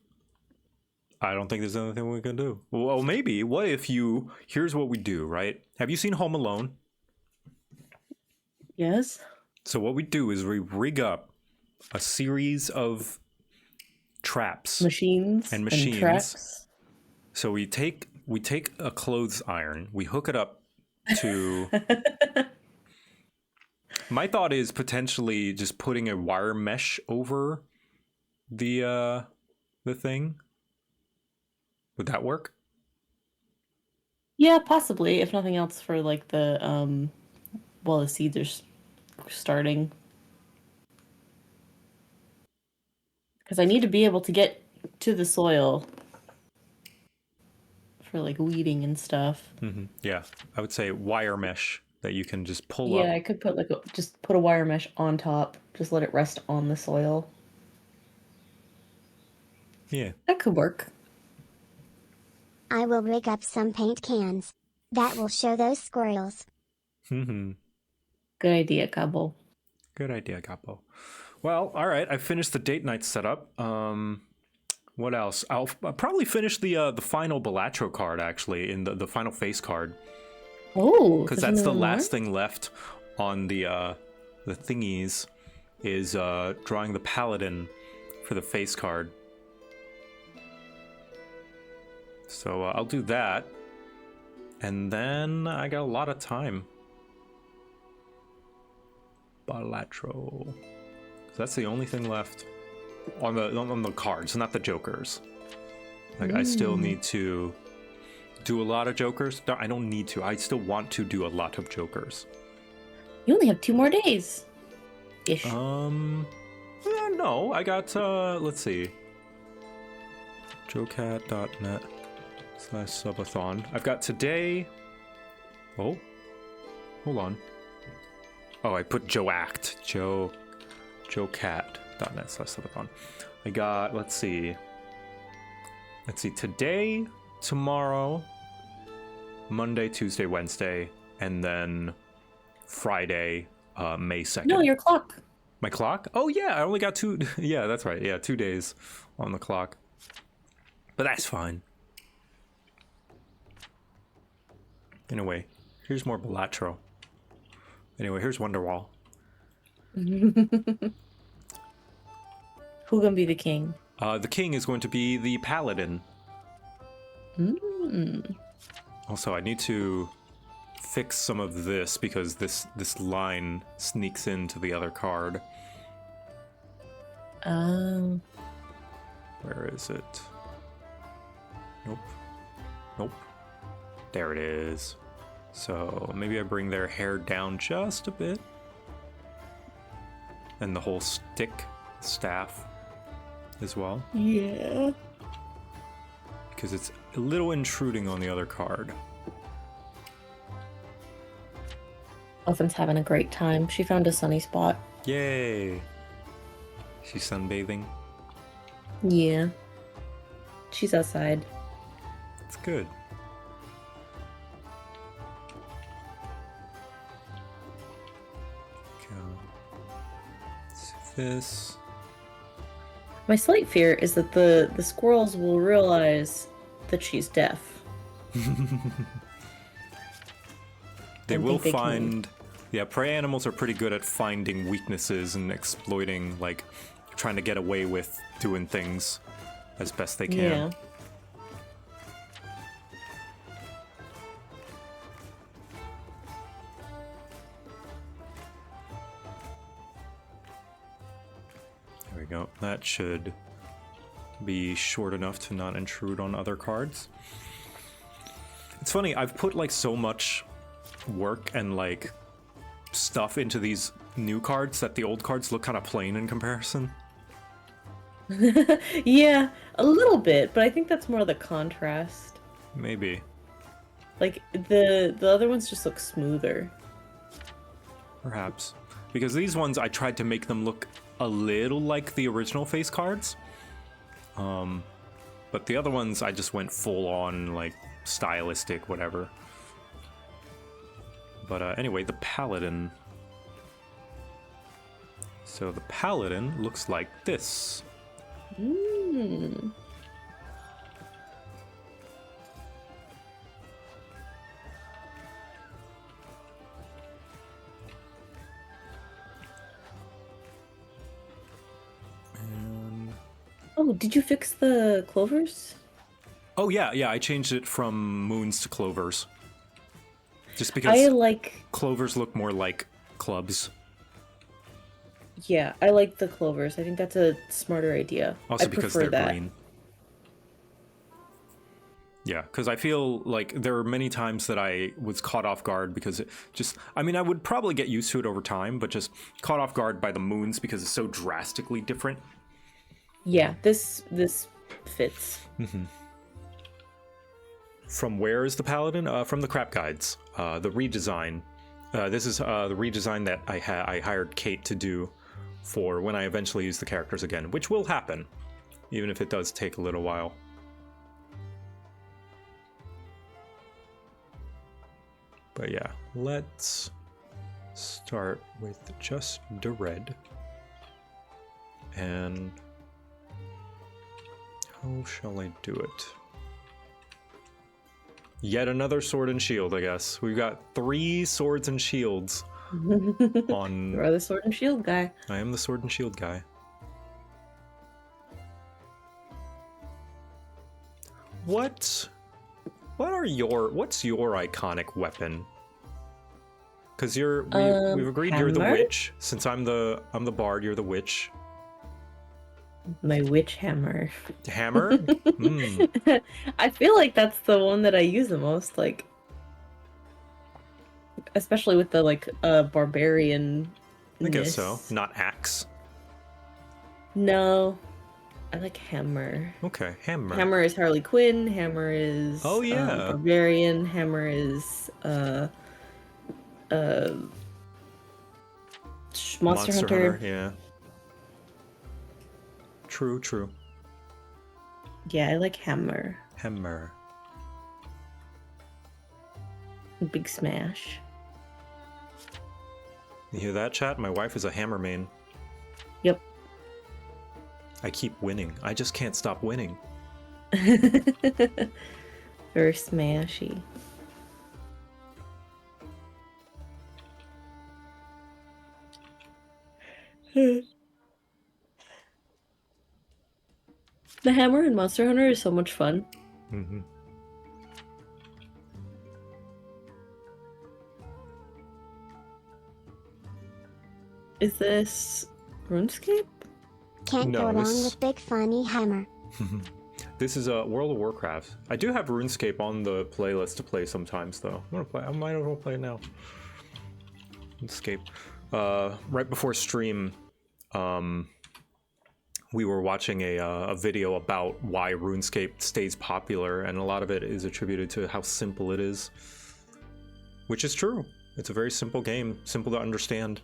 I don't think there's anything we can do. Well, maybe. What if you... Here's what we do, right? Have you seen Home Alone? Yes. So what we do is we rig up a series of traps Machines and machines. traps. So we take a clothes iron, we hook it up to... My thought is potentially just putting a wire mesh over the thing. Would that work? Yeah, possibly. If nothing else, for like the while the seeds are starting, because I need to be able to get to the soil for like weeding and stuff. Yeah, I would say wire mesh that you can just pull Yeah, up. I could put like just put a wire mesh on top, just let it rest on the soil. Yeah. That could work. I will rig up some paint cans. That will show those squirrels. Good idea, Cabo. Good idea, Capo. Well, all right. I finished the date night setup. What else? I'll probably finish the final Balatro card, actually, in the final face card. Oh, Because there's that's the another last one? thing left on the thingies, is drawing the paladin for the face card. So I'll do that, and then I got a lot of time. Balatro. So that's the only thing left on the cards, not the jokers. Like I still need to do a lot of jokers. No, I don't need to. I still want to do a lot of jokers. You only have 2 more days. Ish. No, I got let's see. JoCat.net/subathon. I've got today. Oh, hold on. Oh, I put JoAct. JoCat.net/subathon. I got, let's see, today, tomorrow, Monday, Tuesday, Wednesday, and then Friday, May 2nd. No, your clock. My clock? Oh yeah, I only got 2. Yeah, that's right. Yeah, 2 days on the clock. But that's fine. Anyway, here's more Balatro. Anyway, here's Wonderwall. Who gonna be the king? The king is going to be the paladin. Also, I need to fix some of this because this line sneaks into the other card. Where is it? Nope. Nope. There it is. So maybe I bring their hair down just a bit. And the whole staff as well. Yeah. Because it's a little intruding on the other card. Elfin's having a great time. She found a sunny spot. Yay! She's sunbathing. Yeah. She's outside. It's good. Okay. This. My slight fear is that the squirrels will realize that she's deaf. They And will think they can- find. Yeah, prey animals are pretty good at finding weaknesses and exploiting, like, trying to get away with doing things as best they can. Yeah. There we go. That should be short enough to not intrude on other cards. It's funny, I've put like so much work and like stuff into these new cards that the old cards look kind of plain in comparison. Yeah, a little bit, but I think that's more the contrast. Maybe. Like the other ones just look smoother. Perhaps. Because these ones, I tried to make them look a little like the original face cards. But the other ones, I just went full on, like, stylistic, whatever. But anyway, the paladin. So the paladin looks like this. Hmm. And... Oh, did you fix the clovers? Oh yeah, I changed it from moons to clovers. Just I because like, clovers look more like clubs. yeah, I like the clovers. I think that's a smarter idea. Also I because prefer they're that. green. Yeah, because I feel like there were many times that I was caught off guard because it just, I mean, I would probably get used to it over time, but just caught off guard by the moons because it's so drastically different. Yeah, this fits. From where is the paladin? From the crap guides. The redesign. This is the redesign that I hired Kate to do for when I eventually use the characters again, which will happen, even if it does take a little while. But yeah, let's start with just the red. And how shall I do it? Yet another sword and shield, I guess. We've got 3 swords and shields on... You are the sword and shield guy. I am the sword and shield guy. What's your iconic weapon? Because we've agreed you're the hammer? witch. Since I'm the bard, you're the witch. My witch hammer. Hammer? Mm. I feel like that's the one that I use the most, like, especially with the barbarian. I guess so. Not axe. No, I like hammer. Okay, hammer. Hammer is Harley Quinn. Hammer is Oh, yeah. barbarian. Hammer is Monster Hunter. Yeah. True. Yeah, I like hammer. Hammer. Big smash. You hear that, chat? My wife is a hammer main. Yep. I keep winning. I just can't stop winning. Very smashy. The hammer in Monster Hunter is so much fun. Mm-hmm. Is this RuneScape? Can't No, go wrong this- with big funny hammer. This is World of Warcraft. I do have RuneScape on the playlist to play sometimes, though. I might as well play it now. RuneScape. Right before stream, we were watching a video about why RuneScape stays popular, and a lot of it is attributed to how simple it is. Which is true. It's a very simple game, simple to understand.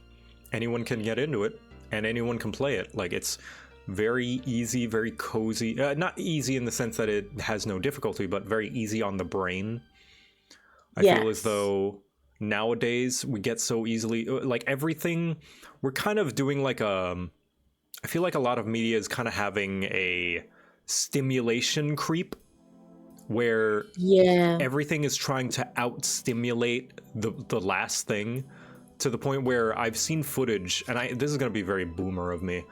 Anyone can get into it, and anyone can play it. Like, it's very easy, very cozy. Not easy in the sense that it has no difficulty, but very easy on the brain. I feel as though nowadays we get so easily, like, everything, we're kind of doing like I feel like a lot of media is kind of having a stimulation creep where everything is trying to out-stimulate the last thing, to the point where I've seen footage, and this is going to be very boomer of me,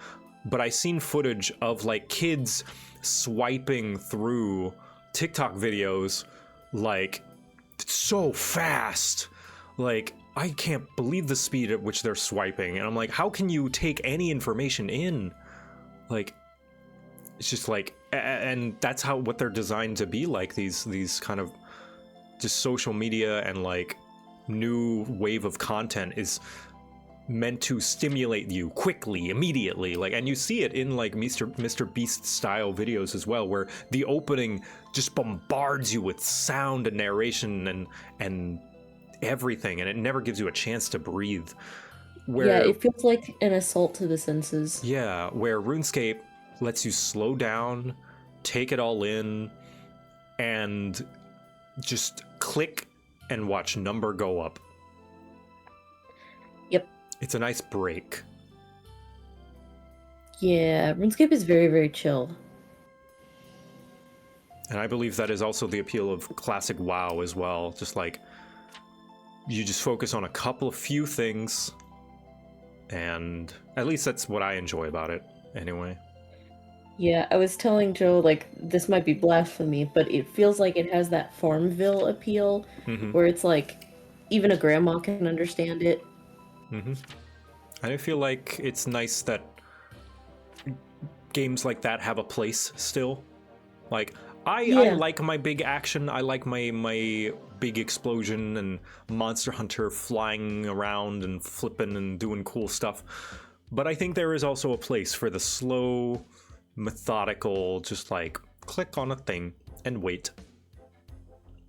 but I've seen footage of like kids swiping through TikTok videos like so fast. Like, I can't believe the speed at which they're swiping. And I'm like, how can you take any information in? Like, it's just like, and that's what they're designed to be like, these kind of just social media and like new wave of content is meant to stimulate you quickly, immediately. Like, and you see it in like Mr. Beast style videos as well, where the opening just bombards you with sound and narration and everything, and it never gives you a chance to breathe. Yeah, it feels like an assault to the senses. Yeah, where RuneScape lets you slow down, take it all in, and just click and watch number go up. Yep. It's a nice break. Yeah, RuneScape is very, very chill. And I believe that is also the appeal of classic WoW as well. Just like, you just focus on a couple of few things, and at least that's what I enjoy about it, anyway. Yeah, I was telling Joe, like, this might be blasphemy, but it feels like it has that Farmville appeal, where it's like, even a grandma can understand it. I feel like it's nice that games like that have a place still. Like, I Yeah. like my big action, I like my big explosion and Monster Hunter flying around and flipping and doing cool stuff. But I think there is also a place for the slow, methodical, just like click on a thing and wait.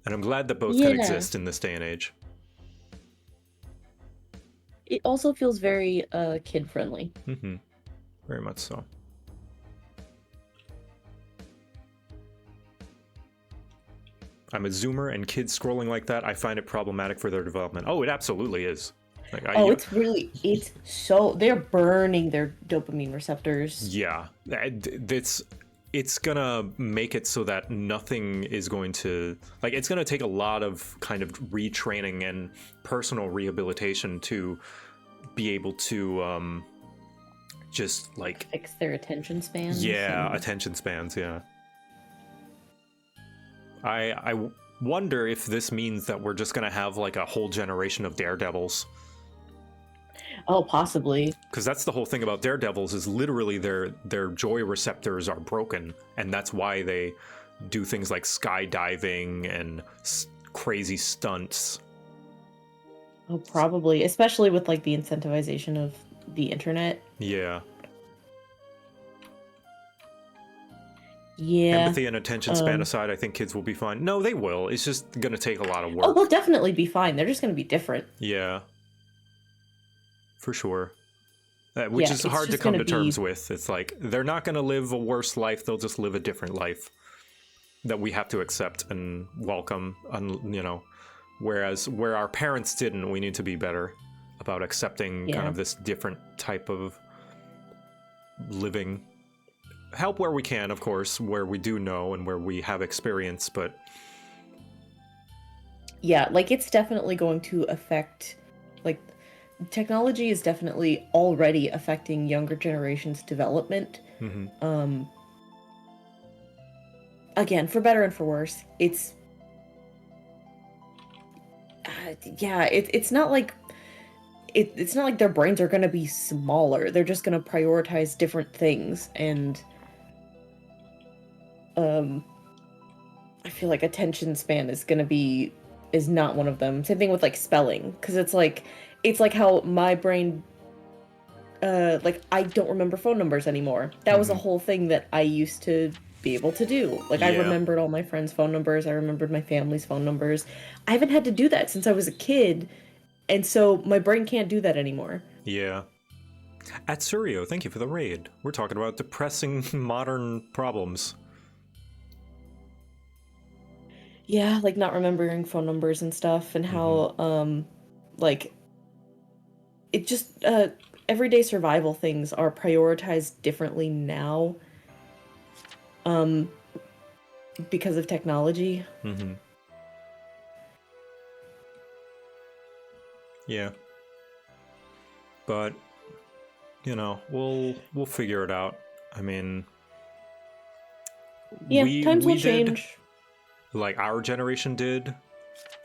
And I'm glad that both can Yeah. exist in this day and age. It also feels very kid-friendly. Very much so. I'm a zoomer, and kids scrolling like that, I find it problematic for their development. Oh, it absolutely is. Like, It's so, they're burning their dopamine receptors. Yeah, it's gonna make it so that nothing is going to, like, it's gonna take a lot of kind of retraining and personal rehabilitation to be able to just like Fix their attention spans. yeah, attention spans. Yeah, I wonder if this means that we're just gonna have like a whole generation of daredevils. Oh, possibly. Because that's the whole thing about daredevils, is literally their joy receptors are broken, and that's why they do things like skydiving and crazy stunts. Oh, probably. Especially with like the incentivization of the internet. Yeah. Yeah. Empathy and attention span aside, I think kids will be fine. No, they will. It's just going to take a lot of work. Oh, they'll definitely be fine. They're just going to be different. Yeah. For sure. Which is hard to come to terms with. It's like, they're not going to live a worse life. They'll just live a different life that we have to accept and welcome, you know. Whereas where our parents didn't, we need to be better about accepting kind of this different type of living. Help where we can, of course, where we do know and where we have experience, but... Yeah, like, it's definitely going to affect, like, technology is definitely already affecting younger generations' development. Again, for better and for worse. It's... it's not like... It's not like their brains are going to be smaller. They're just going to prioritize different things, and... I feel like attention span is not one of them. Same thing with like spelling, because it's like how my brain, like, I don't remember phone numbers anymore. That was a whole thing that I used to be able to do. Like, I remembered all my friends' phone numbers. I remembered my family's phone numbers. I haven't had to do that since I was a kid, and so my brain can't do that anymore. Yeah. At Surio, thank you for the raid. We're talking about depressing modern problems. Yeah, like not remembering phone numbers and stuff, and how, like, it just, everyday survival things are prioritized differently now, because of technology. Yeah. But, you know, we'll figure it out. I mean... Yeah, times will change. Like our generation did,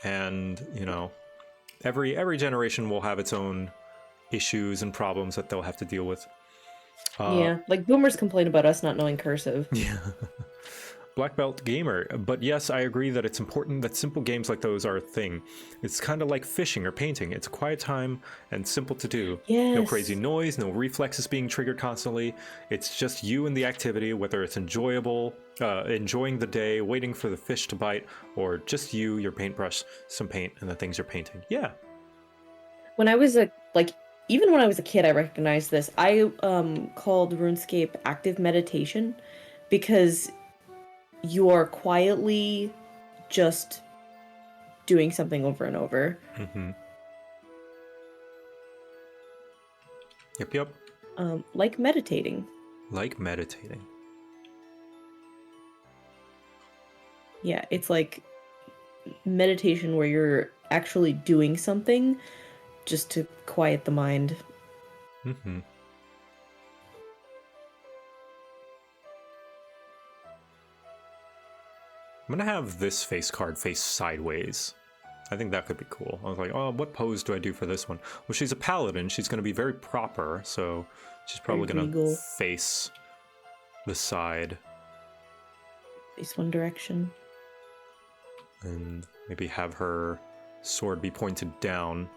and you know, every generation will have its own issues and problems that they'll have to deal with. Yeah, like boomers complain about us not knowing cursive. Yeah. Black belt gamer, but yes, I agree that it's important that simple games like those are a thing. It's kind of like fishing or painting. It's a quiet time and simple to do. Yes. No crazy noise, no reflexes being triggered constantly. It's just you and the activity, whether it's enjoyable, enjoying the day, waiting for the fish to bite, or just you, your paintbrush, some paint, and the things you're painting. Yeah. When I was even when I was a kid, I recognized this. I called RuneScape active meditation, because you are quietly just doing something over and over. Yep. Like meditating. Like meditating. Yeah, it's like meditation where you're actually doing something just to quiet the mind. Mm-hmm. I'm gonna have this face card face sideways. I think that could be cool. I was like, oh, what pose do I do for this one? Well, she's a paladin. She's gonna be very proper, so she's probably Very gonna regal. face the side Face one direction. and maybe have her sword be pointed down.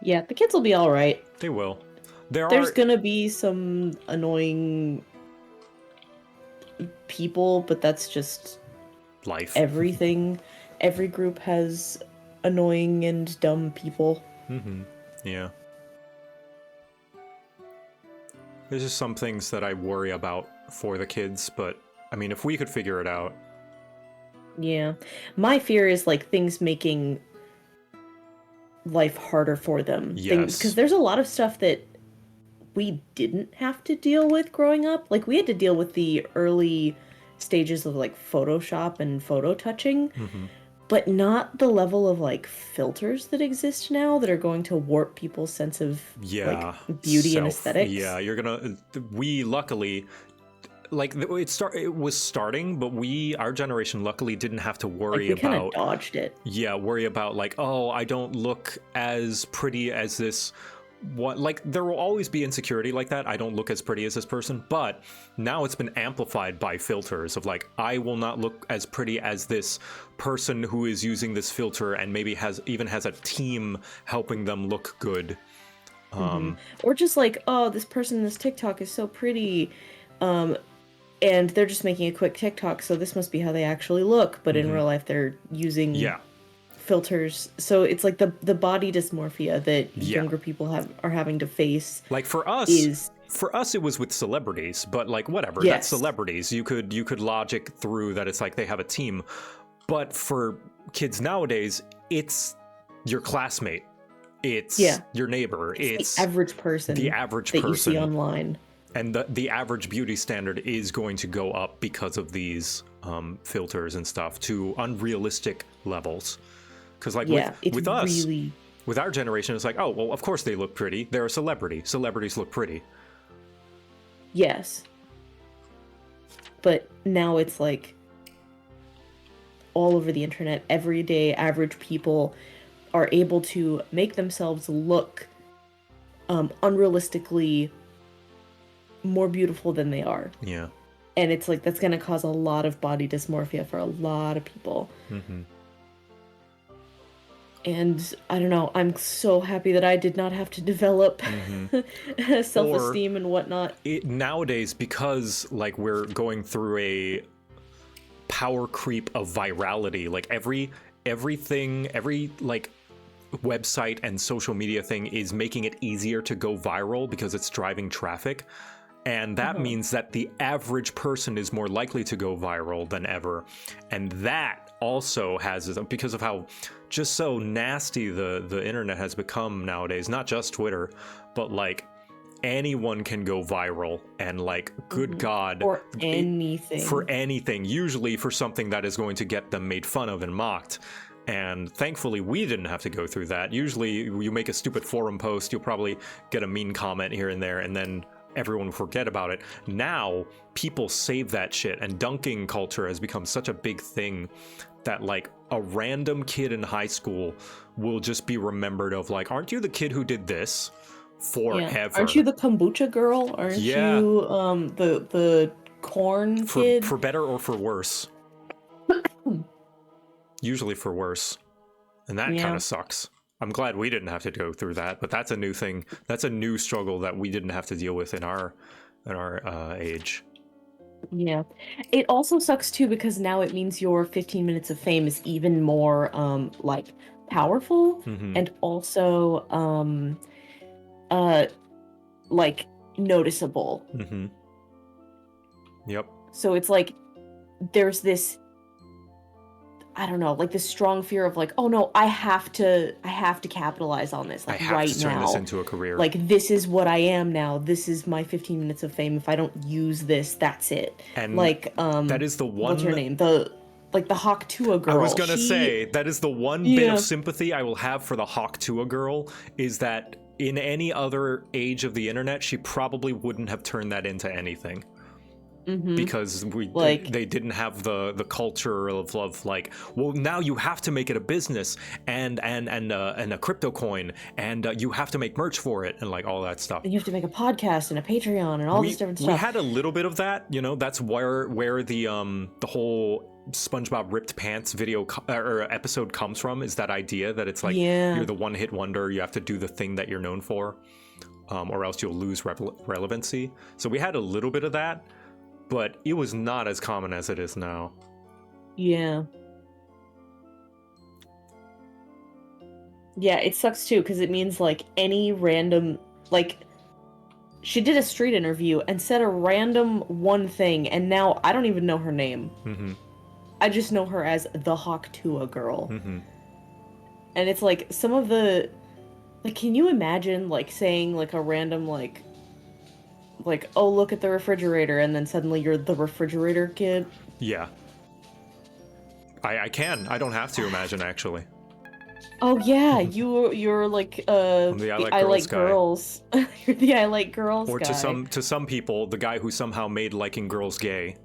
Yeah, the kids will be all right. They will. There's gonna be some annoying people, but that's just life. everything. Every group has annoying and dumb people. Mm-hmm. Yeah. There's just some things that I worry about for the kids, but I mean, if we could figure it out. Yeah. My fear is like things making life harder for them. Yes. Because there's a lot of stuff that we didn't have to deal with growing up. Like, we had to deal with the early stages of like Photoshop and photo touching, but not the level of like filters that exist now that are going to warp people's sense of like beauty and aesthetics. Yeah, you're gonna. We luckily, like it was starting, but our generation luckily didn't have to worry Like, we kind of about. dodged it. Yeah, worry about like, oh, I don't look as pretty as this. What, like, there will always be insecurity like that. I don't look as pretty as this person, but now it's been amplified by filters of like, I will not look as pretty as this person who is using this filter and maybe has a team helping them look good. Or just like, oh, this person in this TikTok is so pretty, and they're just making a quick TikTok, so this must be how they actually look. But in real life, they're using filters, so it's like the body dysmorphia that younger people are having to face. Like for us it was with celebrities, but like whatever, that's celebrities. You could logic through that it's like they have a team. But for kids nowadays, it's your classmate, it's your neighbor, it's the average person that you see online. And the average beauty standard is going to go up because of these filters and stuff to unrealistic levels. Because like with us, with our generation, it's like, oh, well, of course they look pretty. They're a celebrity. Celebrities look pretty. Yes. But now it's like all over the internet, everyday average people are able to make themselves look unrealistically more beautiful than they are. Yeah. And it's like, that's going to cause a lot of body dysmorphia for a lot of people. And I don't know, I'm so happy that I did not have to develop self-esteem and whatnot. Nowadays, because like we're going through a power creep of virality, like everything, every like website and social media thing is making it easier to go viral because it's driving traffic. And that means that the average person is more likely to go viral than ever. And that also has, because of how just so nasty the internet has become nowadays, not just Twitter, but like anyone can go viral and like, good God. For anything. For anything, usually for something that is going to get them made fun of and mocked. And thankfully, we didn't have to go through that. Usually you make a stupid forum post, you'll probably get a mean comment here and there, and then everyone will forget about it. Now, people save that shit, and dunking culture has become such a big thing that, like, a random kid in high school will just be remembered of, like, aren't you the kid who did this? Forever. Yeah. Aren't you the kombucha girl? Aren't you the corn kid? For better or for worse. Usually for worse. And that kind of sucks. I'm glad we didn't have to go through that, but that's a new thing. That's a new struggle that we didn't have to deal with in our age. Yeah. It also sucks too because now it means your 15 minutes of fame is even more like powerful and also like noticeable. Yep. So it's like there's this I don't know, like this strong fear of like, oh no, I have to capitalize on this, I like have right to turn now. this into a career. Like this is what I am now. This is my 15 minutes of fame. If I don't use this, that's it. And like that is the one. What's her name? The Hawk Tuah girl. I was gonna say that is the one bit of sympathy I will have for the Hawk Tuah girl is that in any other age of the internet, she probably wouldn't have turned that into anything. Because they didn't have the culture of like, well, now you have to make it a business and a crypto coin and you have to make merch for it and like all that stuff. And you have to make a podcast and a Patreon and all this different stuff. We had a little bit of that, you know. That's where the whole SpongeBob ripped pants video or episode comes from, is that idea that it's like you're the one hit wonder, you have to do the thing that you're known for, or else you'll lose relevancy. So we had a little bit of that. But it was not as common as it is now. Yeah. Yeah, it sucks too, because it means like any random, like, she did a street interview and said a random one thing, and now I don't even know her name. I just know her as the Hawk Tuah girl. And it's like some of the, like, can you imagine like saying like a random like, oh, look at the refrigerator, and then suddenly you're the refrigerator kid? Yeah. I can. I don't have to imagine, actually. Oh, yeah, you're like, the I like girls. You're the I like girls or guy. to some people, the guy who somehow made liking girls gay.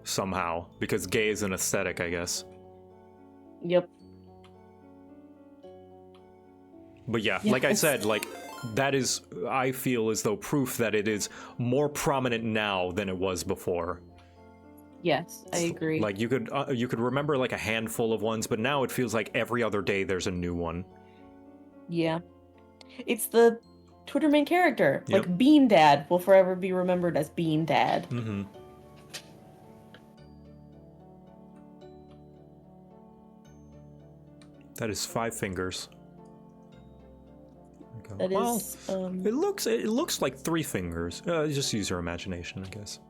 Somehow. Because gay is an aesthetic, I guess. Yep. But yeah, like I said, like, that is, I feel as though proof that it is more prominent now than it was before. Yes, I agree. Like you could remember like a handful of ones, but now it feels like every other day there's a new one. Yeah. It's the Twitter main character. Yep. Like Bean Dad will forever be remembered as Bean Dad. That is 5 fingers. That is, it looks like 3 fingers. Just use your imagination, I guess.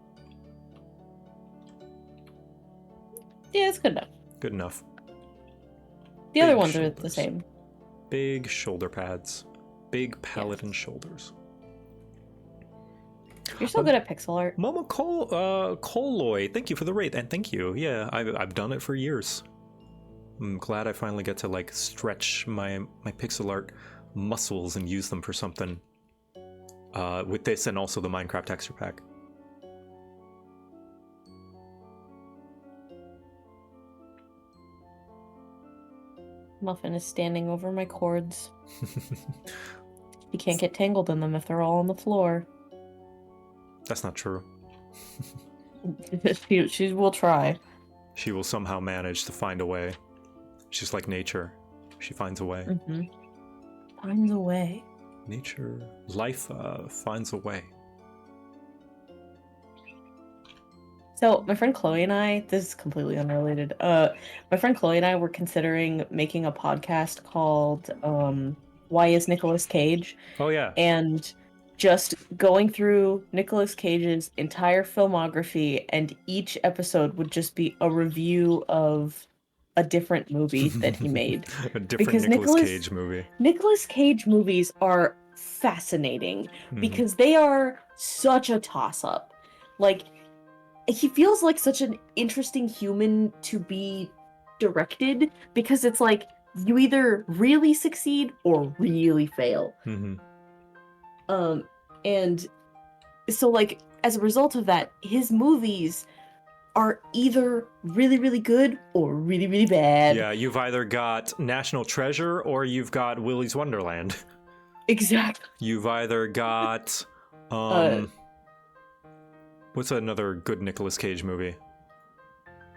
Yeah, it's good enough. Good enough. The other ones are the same. Big shoulder pads. Big paladin shoulders. You're so good at pixel art. Momo Coloy, thank you for the rate, and thank you. Yeah, I've done it for years. I'm glad I finally get to like stretch my pixel art muscles and use them for something with this and also the Minecraft texture pack. Muffin is standing over my cords. He can't get tangled in them if they're all on the floor. That's not true. She will try. She will somehow manage to find a way. She's like nature. She finds a way. Finds a way. Nature, life finds a way. So my friend Chloe and I, this is completely unrelated. My friend Chloe and I were considering making a podcast called Why is Nicolas Cage? Oh yeah. And just going through Nicolas Cage's entire filmography, and each episode would just be a review of a different movie that he made. A different Nicolas Cage movie. Nicolas Cage movies are fascinating because they are such a toss-up. Like, he feels like such an interesting human to be directed because it's like you either really succeed or really fail. And so like as a result of that, his movies are either really, really good or really, really bad. Yeah, you've either got National Treasure or you've got Willy's Wonderland. Exactly. You've either got what's another good Nicolas Cage movie?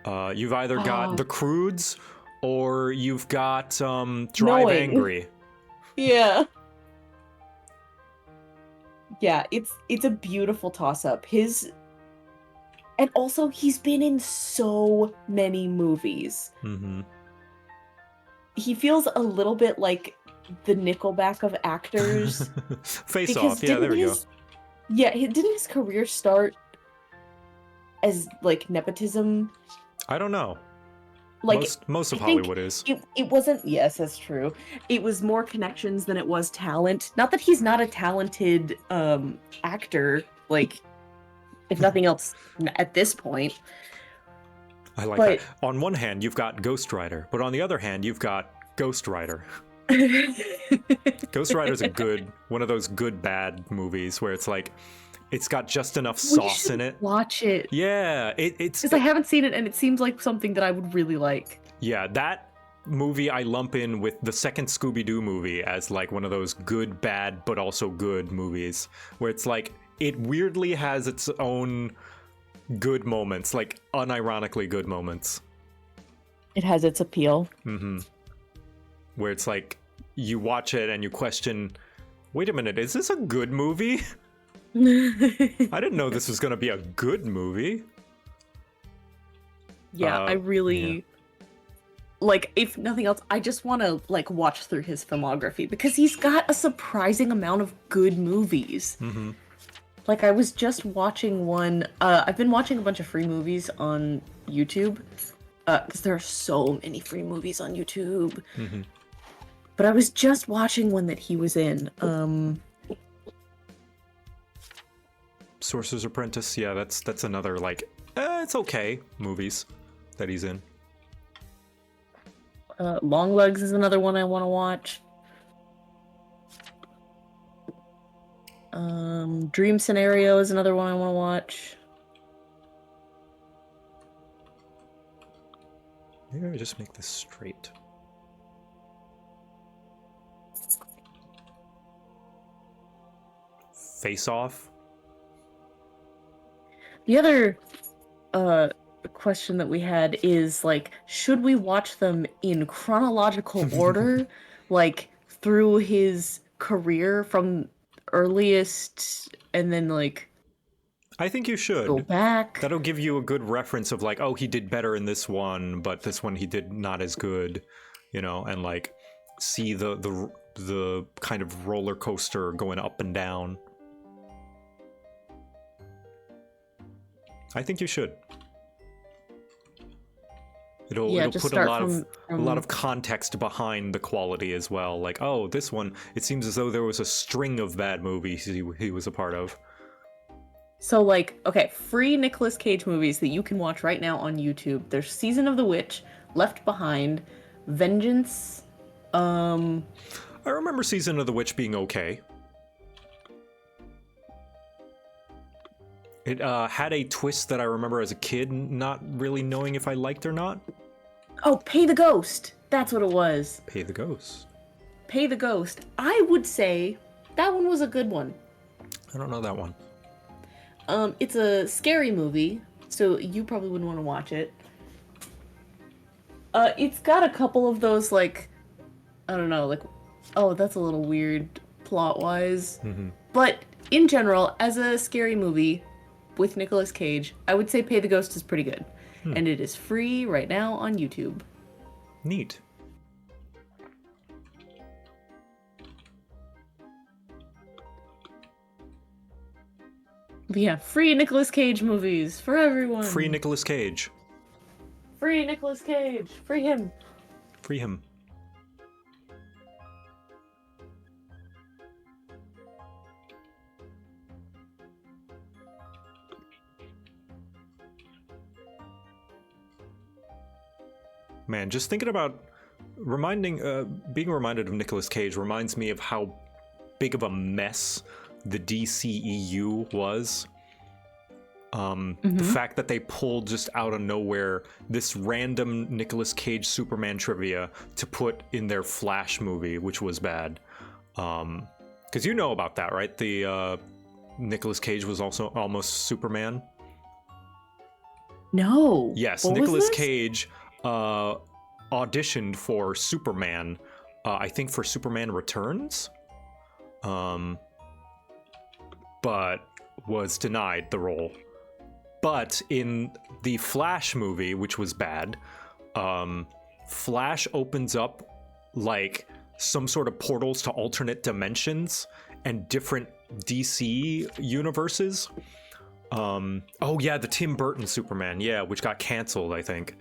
You've either got The Croods or you've got Drive Angry. Yeah. Yeah, it's a beautiful toss-up. And also, he's been in so many movies. He feels a little bit like the Nickelback of actors. Face Off, yeah, there we go. Yeah, didn't his career start as, like, nepotism? I don't know. like Most of I think Hollywood is. it wasn't. Yes, that's true. It was more connections than it was talent. Not that he's not a talented actor. Like, if nothing else, at this point. I like But that. On one hand, you've got Ghost Rider, but on the other hand, you've got Ghost Rider. Ghost Rider's one of those good bad movies where it's like, it's got just enough sauce in it. Watch it. Yeah, Because I haven't seen it, and it seems like something that I would really like. Yeah, that movie I lump in with the second Scooby-Doo movie as like one of those good, bad, but also good movies, where it's like, it weirdly has its own good moments, like unironically good moments. It has its appeal. Mm-hmm. Where it's like, you watch it and you question, wait a minute, is this a good movie? I didn't know this was going to be a good movie. Yeah, I really like, if nothing else, I just want to like watch through his filmography because he's got a surprising amount of good movies. Mm-hmm. Like, I was just watching one. I've been watching a bunch of free movies on YouTube because there are so many free movies on YouTube. Mm-hmm. But I was just watching one that he was in. Sorcerer's Apprentice, yeah, that's another like, it's okay movies that he's in. Long Legs is another one I want to watch. Dream Scenario is another one I want to watch. Maybe I just make this straight. Face Off. The other question that we had is like, should we watch them in chronological order, like through his career from earliest and then like I think you should go back? That'll give you a good reference of like, oh, he did better in this one, but this one he did not as good, you know, and like see the kind of roller coaster going up and down. I think you should. It'll put a lot of context behind the quality as well. Like, oh, this one, it seems as though there was a string of bad movies he was a part of. So like, okay, free Nicolas Cage movies that you can watch right now on YouTube. There's Season of the Witch, Left Behind, Vengeance. I remember Season of the Witch being okay. It had a twist that I remember as a kid not really knowing if I liked or not. Oh, Pay the Ghost. That's what it was. Pay the Ghost. Pay the Ghost. I would say that one was a good one. I don't know that one. It's a scary movie, so you probably wouldn't want to watch it. It's got a couple of those, like, I don't know, like, oh, that's a little weird plot-wise. Mm-hmm. But in general, as a scary movie with Nicolas Cage, I would say Pay the Ghost is pretty good. And it is free right now on YouTube. Neat. But yeah, free Nicolas Cage movies for everyone. Free Nicolas Cage. Free Nicolas Cage. Free him. Free him. Man, just thinking about being reminded of Nicolas Cage reminds me of how big of a mess the DCEU was. The fact that they pulled just out of nowhere this random Nicolas Cage Superman trivia to put in their Flash movie, which was bad. Because you know about that, right? The Nicolas Cage was also almost Superman. No. Yes, What was Nicolas this? Cage auditioned for Superman, I think for Superman Returns, but was denied the role. But in the Flash movie, which was bad, Flash opens up like some sort of portals to alternate dimensions and different DC universes. Oh yeah, the Tim Burton Superman, yeah, which got canceled, I think.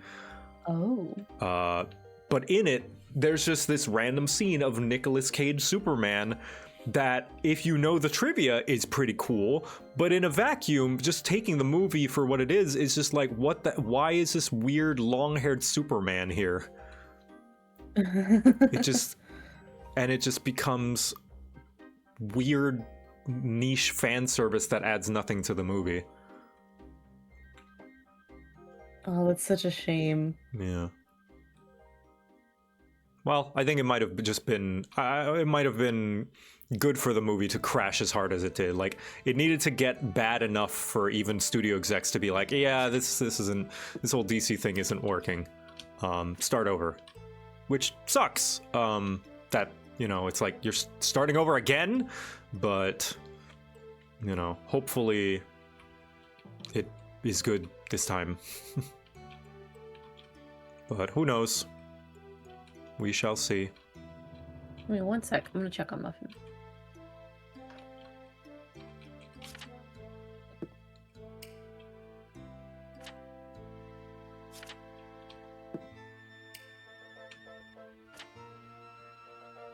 Oh. But in it, there's just this random scene of Nicolas Cage Superman that, if you know the trivia, is pretty cool. But in a vacuum, just taking the movie for what it is just like, what the? Why is this weird long-haired Superman here? It just becomes weird niche fan service that adds nothing to the movie. Oh, it's such a shame. Yeah. Well, I think it might have just been, it might have been good for the movie to crash as hard as it did. Like, it needed to get bad enough for even studio execs to be like, yeah, this whole DC thing isn't working. Start over. Which sucks. That, you know, it's like you're starting over again, but, you know, hopefully it is good this time. But who knows? We shall see. Wait 1 sec. I'm gonna check on Muffin.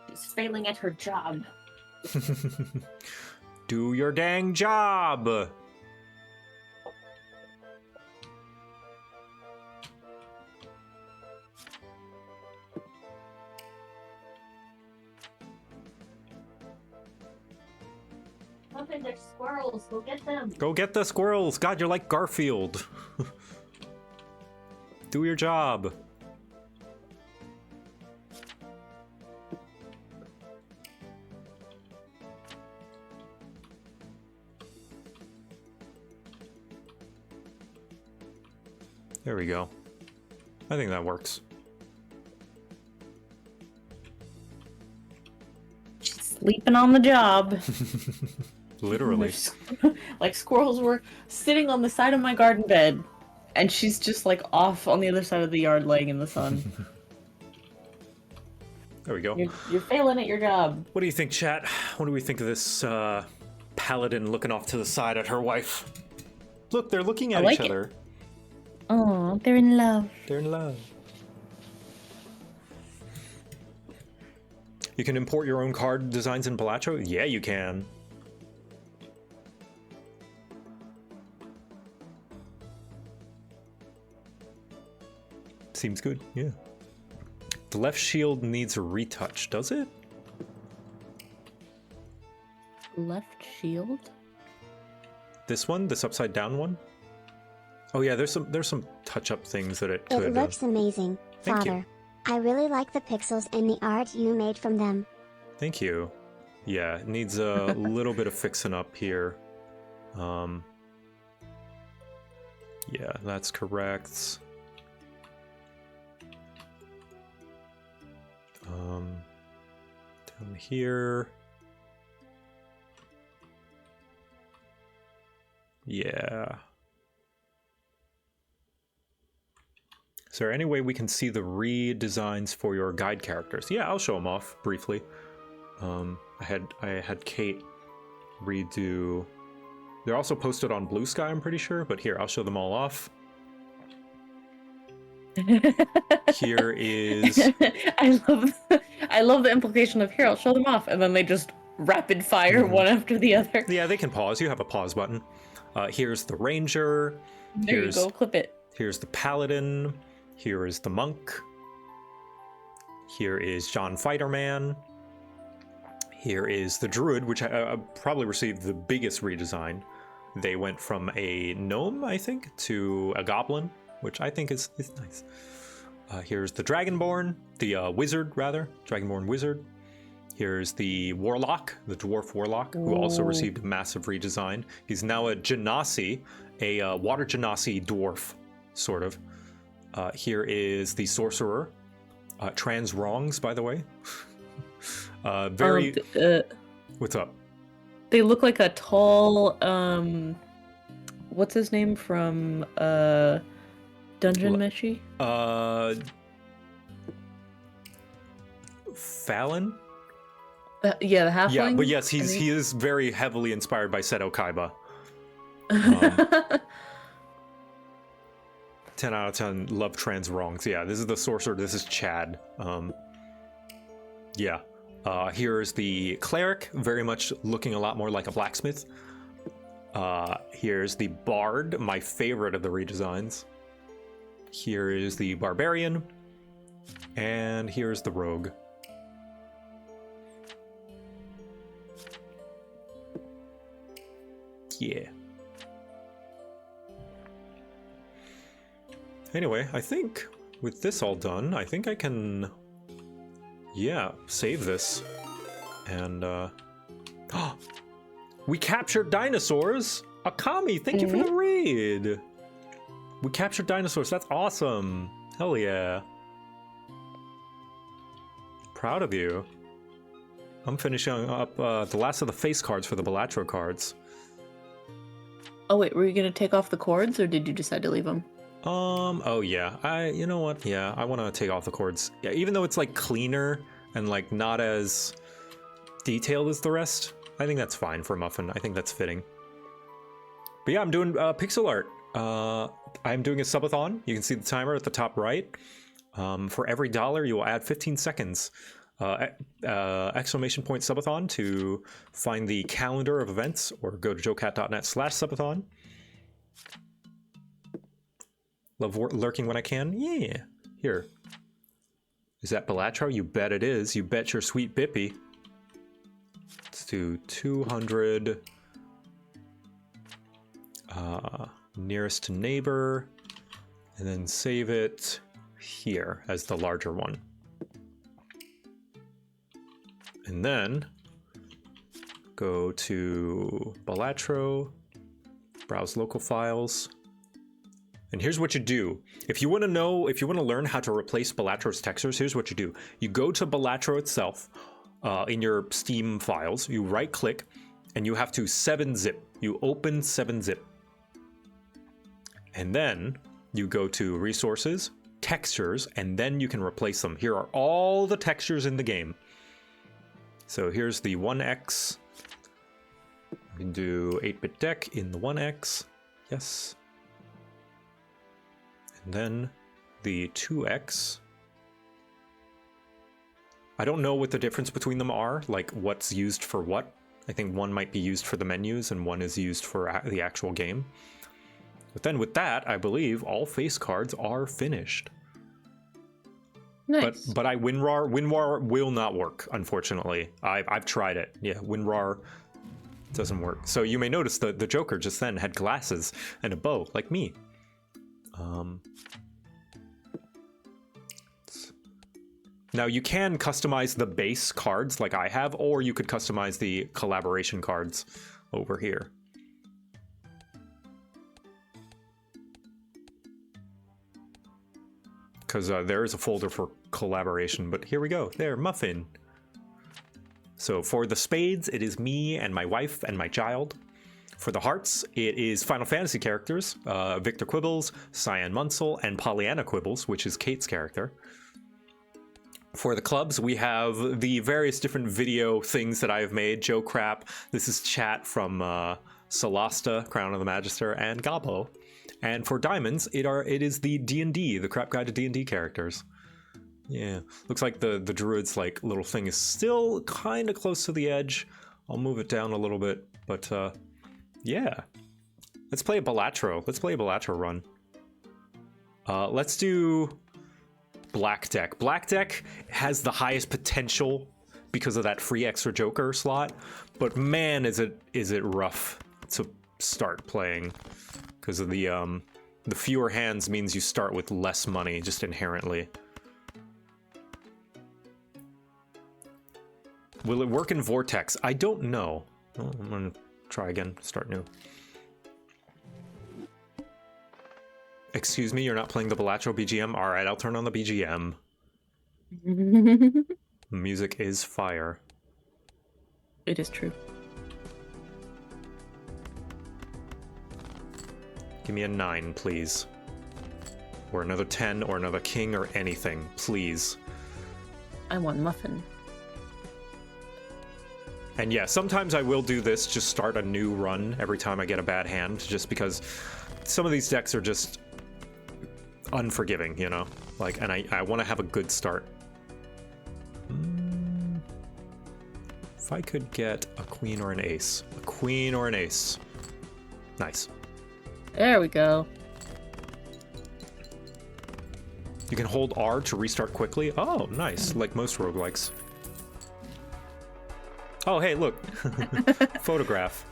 She's failing at her job. Do your dang job! Muffin, there's squirrels. Go get them. Go get the squirrels! God, you're like Garfield. Do your job. There we go. I think that works. She's sleeping on the job. Literally. Like squirrels were sitting on the side of my garden bed, and she's just like off on the other side of the yard laying in the sun. There we go. You're failing at your job. What do you think, chat? What do we think of this paladin looking off to the side at her wife? Look, they're looking at each other. Oh, they're in love. They're in love. You can import your own card designs in Balatro? Yeah, you can. Seems good, yeah. The left shield needs a retouch, does it? Left shield? This one? This upside down one? Oh yeah, there's some touch-up things that it could... It looks amazing, Thank Father. you. I really like the pixels and the art you made from them. Thank you. Yeah, it needs a little bit of fixing up here. Yeah, that's correct. Down here. Yeah. Is there any way we can see the redesigns for your guide characters? Yeah, I'll show them off briefly. I had Kate redo. They're also posted on Blue Sky, I'm pretty sure, but here, I'll show them all off. Here is... I love the implication of here, I'll show them off, and then they just rapid fire one after the other. Yeah, they can pause. You have a pause button. Here's the Ranger. There you go, clip it. Here's the Paladin. Here is the Monk. Here is John Fighterman. Here is the Druid, which I probably received the biggest redesign. They went from a gnome, I think, to a goblin, which I think is nice. Here's the Dragonborn, the Wizard, rather. Dragonborn Wizard. Here's the Warlock, the Dwarf Warlock, who also received a massive redesign. He's now a Genasi, a Water Genasi dwarf, sort of. Here is the Sorcerer. Trans Wrongs, by the way. What's up? They look like a tall, what's his name from Dungeon Meshi? Fallon? Yeah, the halfling. Yeah, but yes, he is very heavily inspired by Seto Kaiba. 10 out of 10 love trans wrongs. Yeah, this is the sorcerer. This is Chad. Yeah. Here's the cleric, very much looking a lot more like a blacksmith. Here's the bard, my favorite of the redesigns. Here is the barbarian. And here's the rogue. Yeah. Anyway, I think with this all done, I think I can, yeah, save this. And, we captured dinosaurs! Akami, thank you for the raid! We captured dinosaurs, that's awesome! Hell yeah. Proud of you. I'm finishing up the last of the face cards for the Balatro cards. Oh wait, were you gonna take off the cords, or did you decide to leave them? Oh yeah, you know what, yeah, I want to take off the cords. Yeah, even though it's like cleaner and like not as detailed as the rest, I think that's fine for Muffin. I think that's fitting. But yeah, I'm doing pixel art. I'm doing a subathon. You can see the timer at the top right. For every $1, you will add 15 seconds. Exclamation point subathon to find the calendar of events, or go to jocat.net/subathon. Love lurking when I can. Yeah. Here. Is that Balatro? You bet it is. You bet your sweet bippy. Let's do 200. Nearest to neighbor. And then save it here as the larger one. And then go to Balatro, browse local files. And here's what you do. If you want to learn how to replace Balatro's textures, here's what you do. You go to Balatro itself in your Steam files, you right click, and you have to 7-zip. You open 7-zip. And then you go to resources, textures, and then you can replace them. Here are all the textures in the game. So here's the 1x. You can do 8-bit deck in the 1x. Yes. And then the 2x. I don't know what the difference between them are, like what's used for what. I think one might be used for the menus and one is used for the actual game. But then with that, I believe all face cards are finished. Nice. But WinRAR will not work, unfortunately. I've tried it. Yeah, WinRAR doesn't work. So you may notice the Joker just then had glasses and a bow, like me. Now you can customize the base cards like I have, or you could customize the collaboration cards over here. Because there is a folder for collaboration, but here we go. There, Muffin. So for the spades, it is me and my wife and my child. For the hearts, it is Final Fantasy characters, Victor Quibbles, Cyan Munsell, and Pollyanna Quibbles, which is Kate's character. For the clubs, we have the various different video things that I have made. Joe Crap, this is chat from Solasta, Crown of the Magister, and Gabo. And for diamonds, it is the D&D, the Crap Guide to D&D characters. Yeah, looks like the druid's like little thing is still kind of close to the edge. I'll move it down a little bit, but yeah. Let's play a Balatro. Let's play a Balatro run. Let's do Black Deck. Black Deck has the highest potential because of that free extra Joker slot, but man, is it rough to start playing because of the fewer hands means you start with less money just inherently. Will it work in Vortex? I don't know. Oh, I'm gonna try again, start new. Excuse me, you're not playing the Balatro BGM? Alright, I'll turn on the BGM. Music is fire. It is true. Give me a 9, please. Or another 10, or another king, or anything, please. I want Muffin. And yeah, sometimes I will do this, just start a new run every time I get a bad hand, just because some of these decks are just unforgiving, you know? Like, and I want to have a good start. If I could get a queen or an ace. A queen or an ace. Nice. There we go. You can hold R to restart quickly. Oh, nice. Like most roguelikes. Oh, hey, look. Photograph.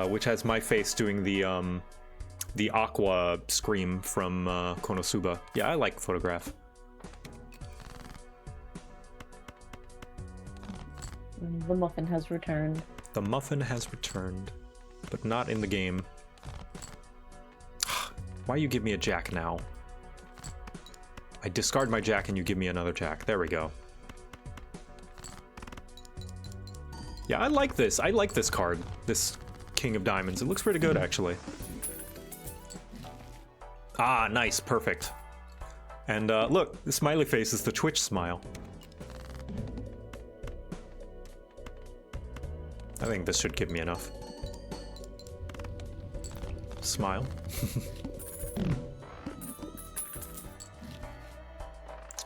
Which has my face doing the aqua scream from Konosuba. Yeah, I like Photograph. The muffin has returned. The muffin has returned, but not in the game. Why you give me a jack now? I discard my jack and you give me another jack. There we go. Yeah, I like this. I like this card. This King of Diamonds. It looks pretty good, actually. Ah, nice. Perfect. And look, the smiley face is the Twitch smile. I think this should give me enough. Smile.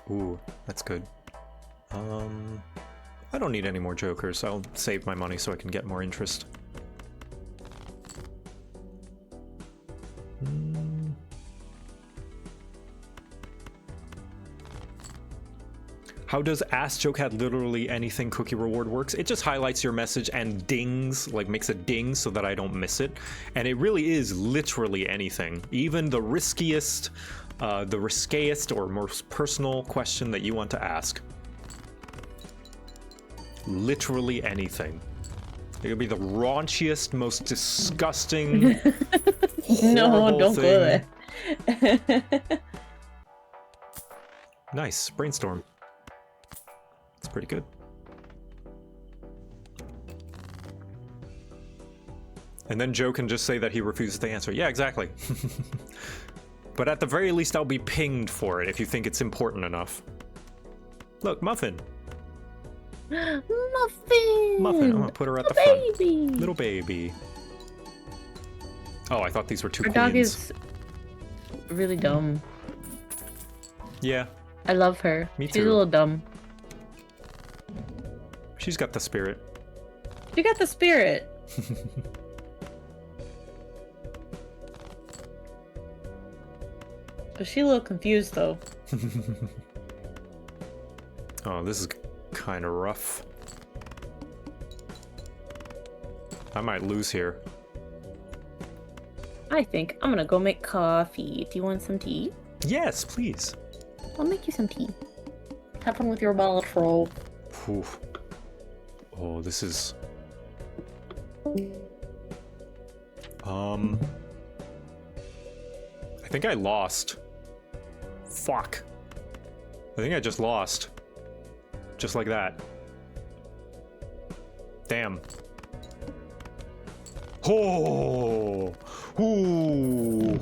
Ooh, that's good. I don't need any more jokers. I'll save my money so I can get more interest. How does Ask JoCat literally anything cookie reward works? It just highlights your message and dings, like makes a ding so that I don't miss it. And it really is literally anything. Even the riskiest or most personal question that you want to ask. Literally anything. It could be the raunchiest, most disgusting, No, don't thing. go there. Nice, brainstorm. It's pretty good. And then Joe can just say that he refuses to answer. Yeah, exactly. But at the very least, I'll be pinged for it if you think it's important enough. Look, Muffin. Muffin! Muffin. I'm gonna put her at the front. Little baby. Oh, I thought these were two Our queens. dog is really dumb. Yeah, I love her. Me She's too. a little dumb. she's got the spirit. She got the spirit. But she's a little confused though. Oh, this is kind of rough. I might lose here. I think I'm gonna go make coffee. Do you want some tea? Yes, please. I'll make you some tea. Have fun with your Balatro. Whew. Oh, this is... I think I lost. Fuck. I think I just lost. Just like that. Damn. Oh! Ooh.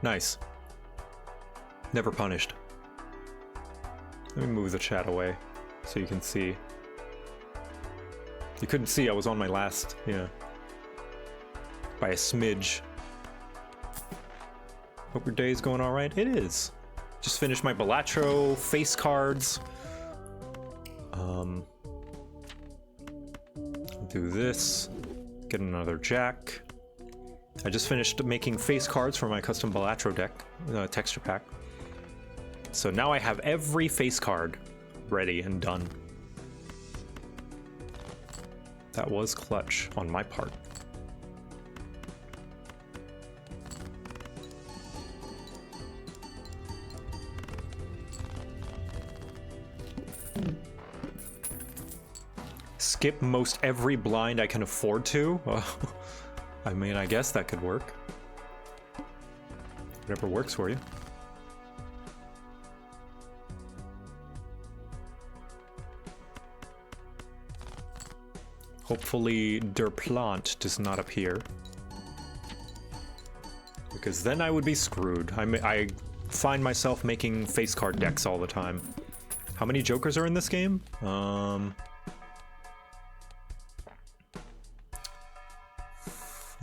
Nice. Never punished. Let me move the chat away so you can see. You couldn't see I was on my last, yeah. By a smidge. Hope your day's going alright. It is. Just finished my Balatro face cards. I'll do this. Get another jack. I just finished making face cards for my custom Balatro deck, texture pack. So now I have every face card ready and done. That was clutch on my part. Skip most every blind I can afford to? I mean, I guess that could work. Whatever works for you. Hopefully Der Plant does not appear. Because then I would be screwed. I find myself making face card decks all the time. How many jokers are in this game?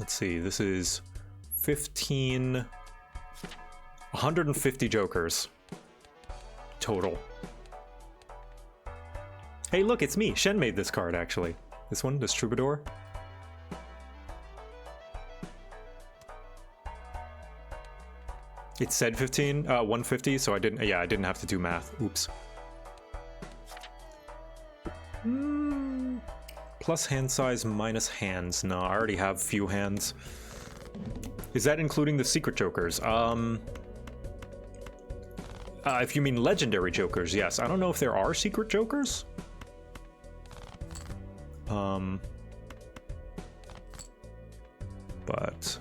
Let's see, this is 15... 150 jokers. Total. Hey, look, it's me. Shen made this card, actually. This one, this Troubadour. It said 150, so I didn't have to do math. Oops. Plus hand size, minus hands. No, I already have few hands. Is that including the secret jokers? If you mean legendary jokers, yes. I don't know if there are secret jokers. But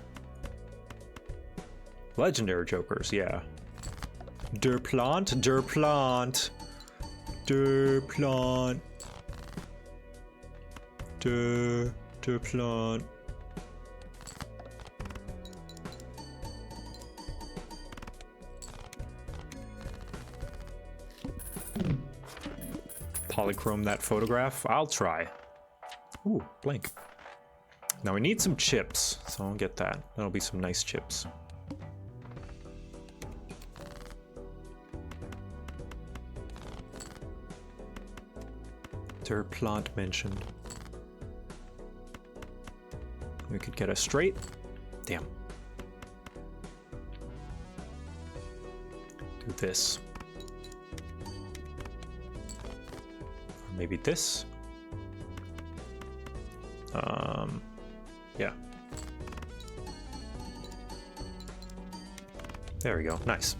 legendary jokers, yeah. Der Plant, Der Plant, Der Plant, Der Plant. Polychrome that photograph? I'll try. Ooh, blank. Now we need some chips, so I'll get that. That'll be some nice chips. Der Plant mentioned. We could get a straight. Damn. Do this. Or maybe this. Yeah. There we go. Nice.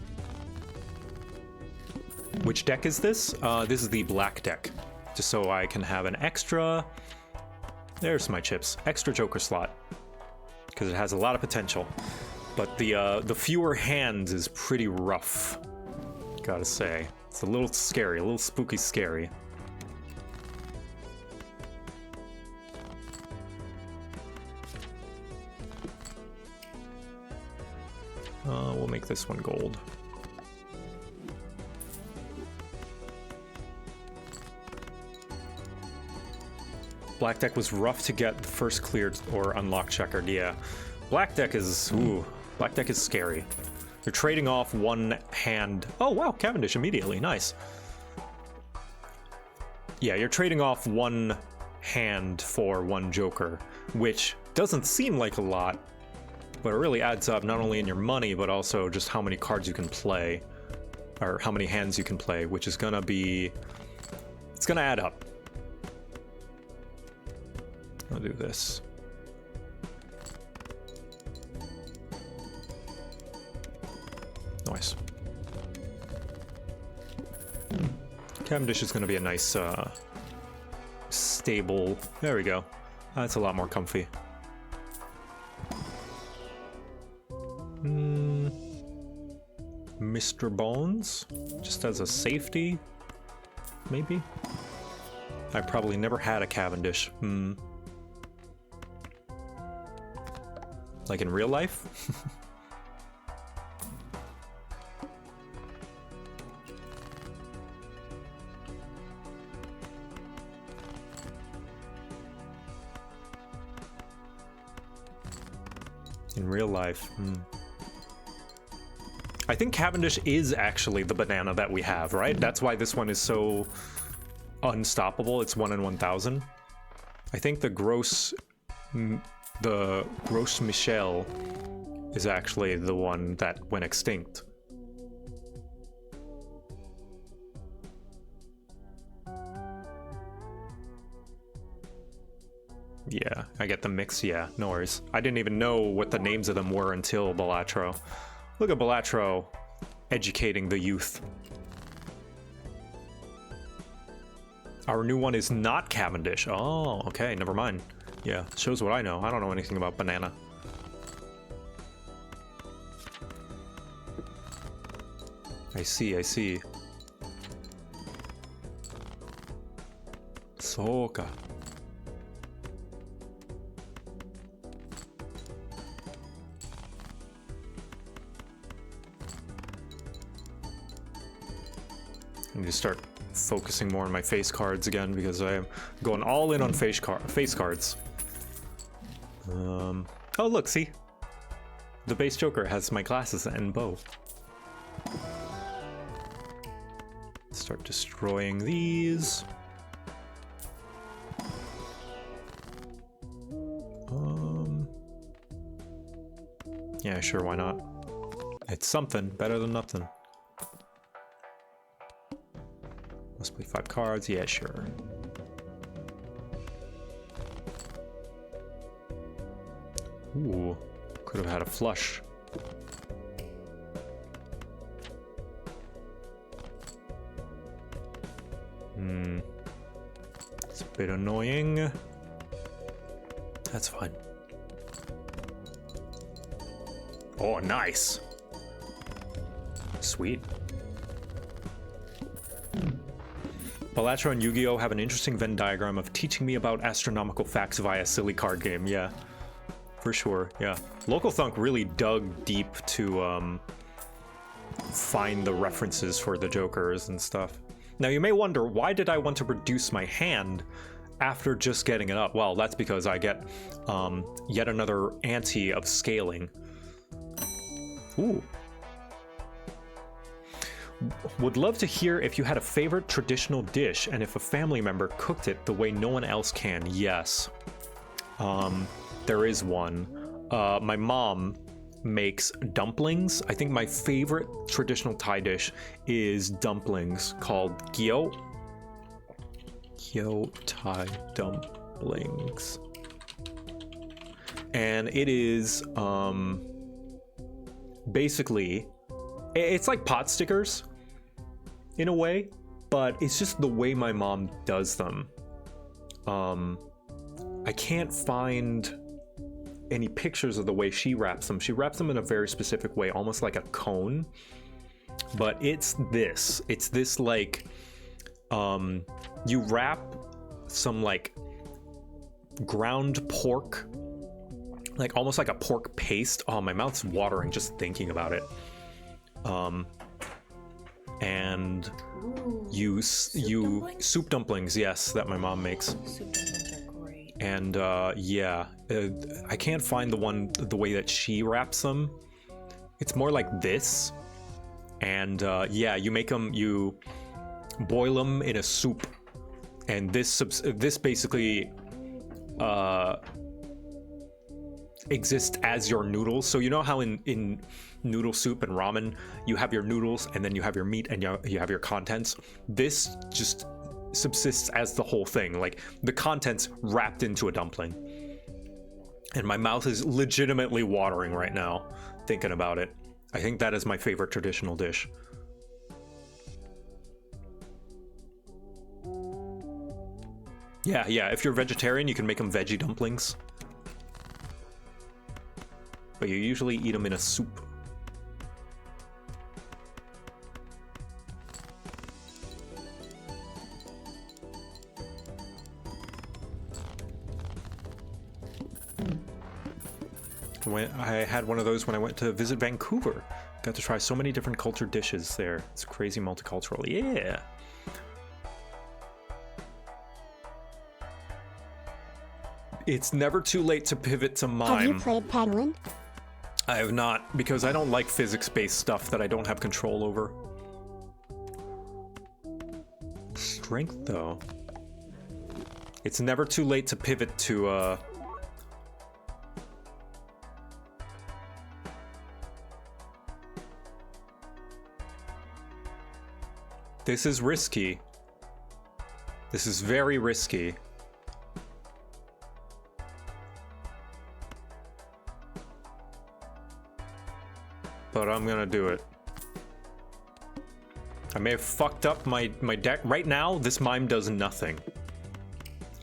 Which deck is this? This is the black deck. Just so I can have an extra... There's my chips. Extra Joker slot. Because it has a lot of potential. But the fewer hands is pretty rough. Gotta say. It's a little scary. A little spooky scary. We'll make this one gold. Black deck was rough to get the first cleared or unlocked checkered, yeah. Black deck is, ooh, black deck is scary. You're trading off one hand. Oh wow, Cavendish immediately, nice. Yeah, you're trading off one hand for one joker, which doesn't seem like a lot, but it really adds up not only in your money, but also just how many cards you can play, or how many hands you can play, which is gonna be, it's gonna add up. I'll do this. Nice. Cavendish is gonna be a nice, stable, there we go. That's a lot more comfy. Mr. Bones, just as a safety, maybe? I probably never had a Cavendish. Like in real life? In real life, I think Cavendish is actually the banana that we have, right? That's why this one is so unstoppable. It's 1 in 1,000. I think the gross Michelle is actually the one that went extinct. Yeah, I get the mix, yeah, no worries. I didn't even know what the names of them were until Balatro. Look at Balatro educating the youth. Our new one is not Cavendish. Oh, okay, never mind. Yeah, shows what I know. I don't know anything about banana. I see, I see. Soka. I need to start focusing more on my face cards again because I am going all in on face cards. Oh, look, see? The base Joker has my glasses and bow. Start destroying these. Yeah, sure, why not? It's something better than nothing. Must play 5 cards, yeah, sure. Ooh, could have had a flush. It's a bit annoying. That's fine. Oh, nice. Sweet. Balatro and Yu-Gi-Oh! Have an interesting Venn diagram of teaching me about astronomical facts via silly card game. Yeah, for sure. Yeah. Local Thunk really dug deep to find the references for the Jokers and stuff. Now you may wonder, why did I want to reduce my hand after just getting it up? Well, that's because I get yet another ante of scaling. Ooh. Would love to hear if you had a favorite traditional dish and if a family member cooked it the way no one else can. Yes. There is one. My mom makes dumplings. I think my favorite traditional Thai dish is dumplings called gyo. Gyo Thai dumplings. And it is basically, it's like pot stickers in a way, but it's just the way my mom does them. I can't find any pictures of the way she wraps them. She wraps them in a very specific way, almost like a cone, but it's this like, you wrap some like ground pork, like almost like a pork paste. Oh, my mouth's watering just thinking about it. And soup dumplings, yes, that my mom makes. Soup dumplings are great. And yeah, I can't find the way that she wraps them. It's more like this. And yeah, you make them, you boil them in a soup, and this basically exist as your noodles. So you know how in noodle soup and ramen you have your noodles and then you have your meat and you have your contents? This just subsists as the whole thing, like the contents wrapped into a dumpling. And my mouth is legitimately watering right now thinking about it. I think that is my favorite traditional dish. Yeah, if you're vegetarian you can make them veggie dumplings, but you usually eat them in a soup. I had one of those when I went to visit Vancouver. Got to try so many different culture dishes there. It's crazy multicultural. Yeah. It's never too late to pivot to mime. Have you played Peglin? I have not, because I don't like physics-based stuff that I don't have control over. Strength, though. It's never too late to pivot to, This is risky. This is very risky. But I'm gonna do it. I may have fucked up my deck. Right now, this mime does nothing.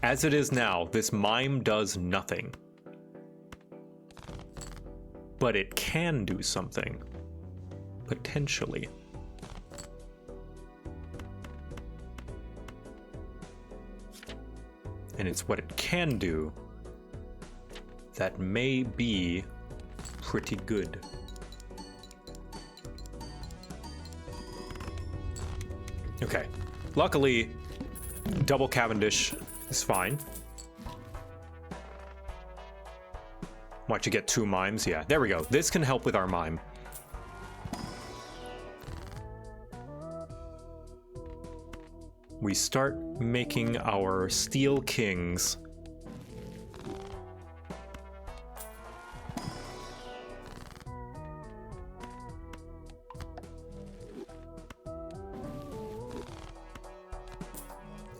As it is now, this mime does nothing. But it can do something. Potentially. And it's what it can do that may be pretty good. Okay, luckily, double Cavendish is fine. Watch you get 2 mimes. Yeah, there we go. This can help with our mime. We start making our steel kings.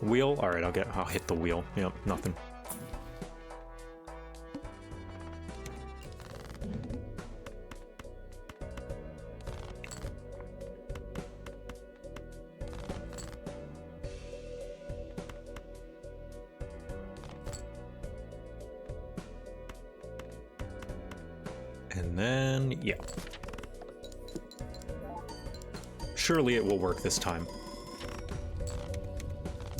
Wheel? Alright, I'll hit the wheel. Yep, nothing. And then, yeah. Surely it will work this time.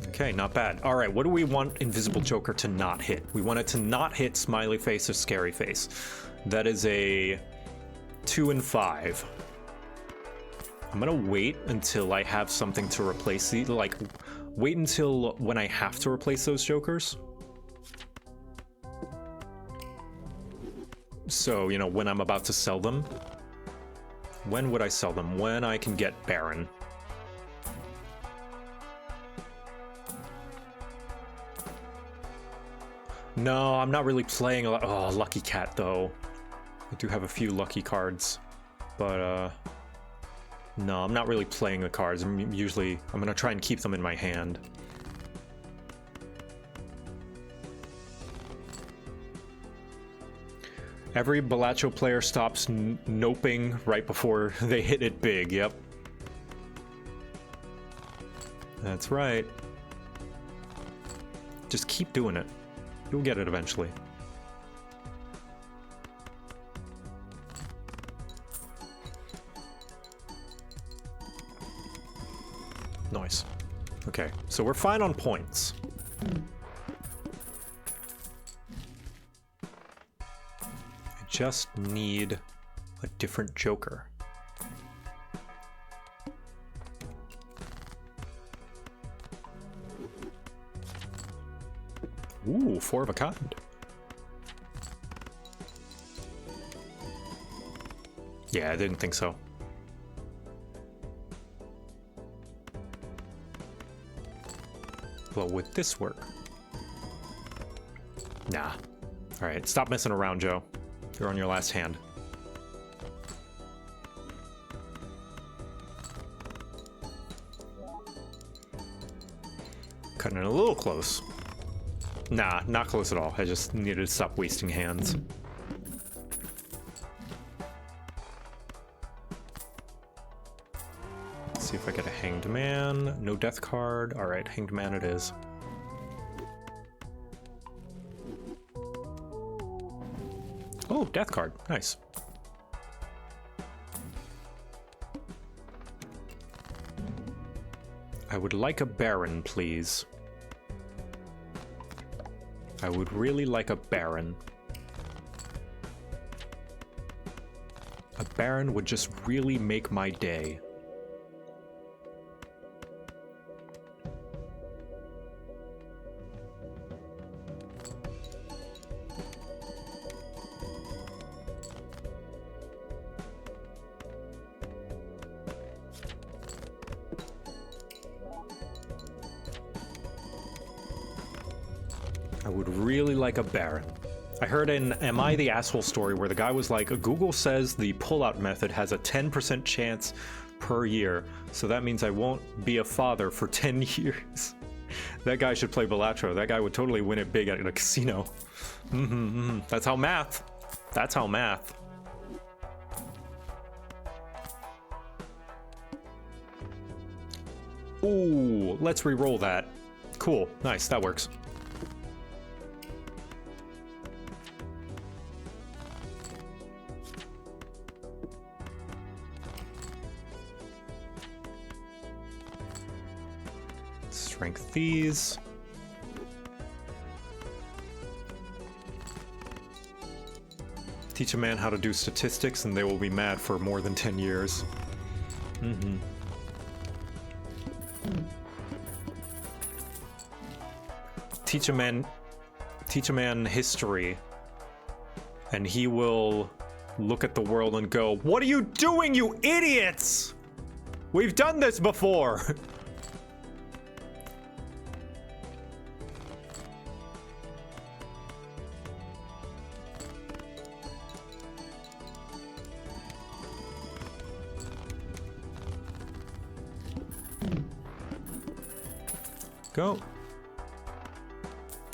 Okay, not bad. All right, what do we want Invisible Joker to not hit? We want it to not hit Smiley Face or Scary Face. That is a 2 and 5. I'm gonna wait until I have something to replace the, like, wait until when I have to replace those Jokers. So, you know, when I'm about to sell them. When would I sell them? When I can get Baron. No, I'm not really playing a lot. Oh, Lucky Cat, though. I do have a few lucky cards. But, no, I'm not really playing the cards. I'm gonna try and keep them in my hand. Every Balatro player stops noping right before they hit it big, yep. That's right. Just keep doing it. You'll get it eventually. Nice. Okay, so we're fine on points. I just need a different Joker. Ooh, 4 of a kind. Yeah, I didn't think so. Well, would this work? Nah. Alright, stop messing around, Joe. You're on your last hand. Cutting it a little close. Nah, not close at all. I just needed to stop wasting hands. Let's see if I get a Hanged Man. No death card. Alright, Hanged Man it is. Oh, death card. Nice. I would like a Baron, please. I would really like a Baron. A Baron would just really make my day. I would really like a Baron. I heard an Am I the Asshole story where the guy was like, Google says the pullout method has a 10% chance per year, so that means I won't be a father for 10 years. That guy should play Balatro. That guy would totally win it big at a casino. That's how math. That's how math. Ooh, let's re-roll that. Cool, nice, that works. Strength these. Teach a man how to do statistics and they will be mad for more than 10 years. Teach a man history And he will look at the world and go, "What are you doing, you idiots? We've done this before." Go.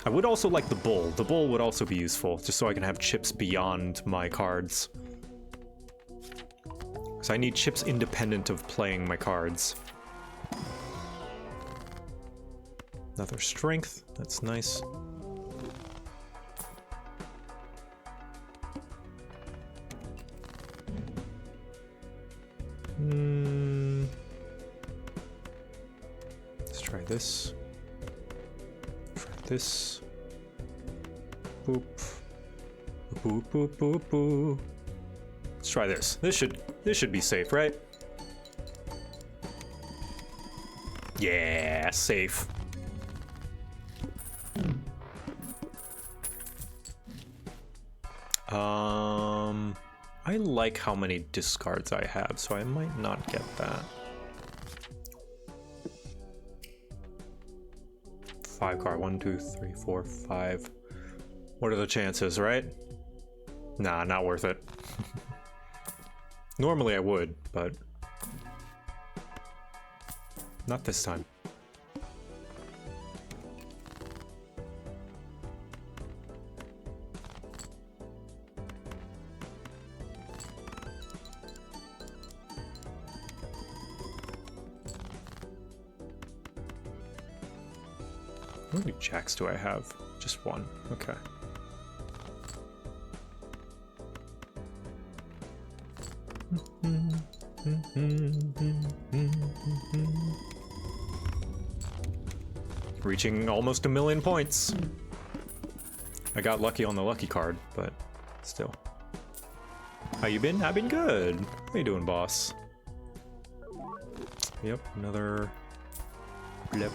I would also like the bull. The bull would also be useful, just so I can have chips beyond my cards. So I need chips independent of playing my cards. Another strength. That's nice. Let's try this. This. Boop. Boop, boop, boop, boop. Let's try this. This should be safe, right? Yeah, safe. I like how many discards I have, so I might not get that. 5 card. 1, 2, 3, 4, 5. What are the chances, right? Nah, not worth it. Normally I would, but not this time. How many jacks do I have? Just one. Okay. Reaching almost 1,000,000 points. I got lucky on the lucky card, but still. How you been? I've been good. How you doing, boss? Yep, another blip.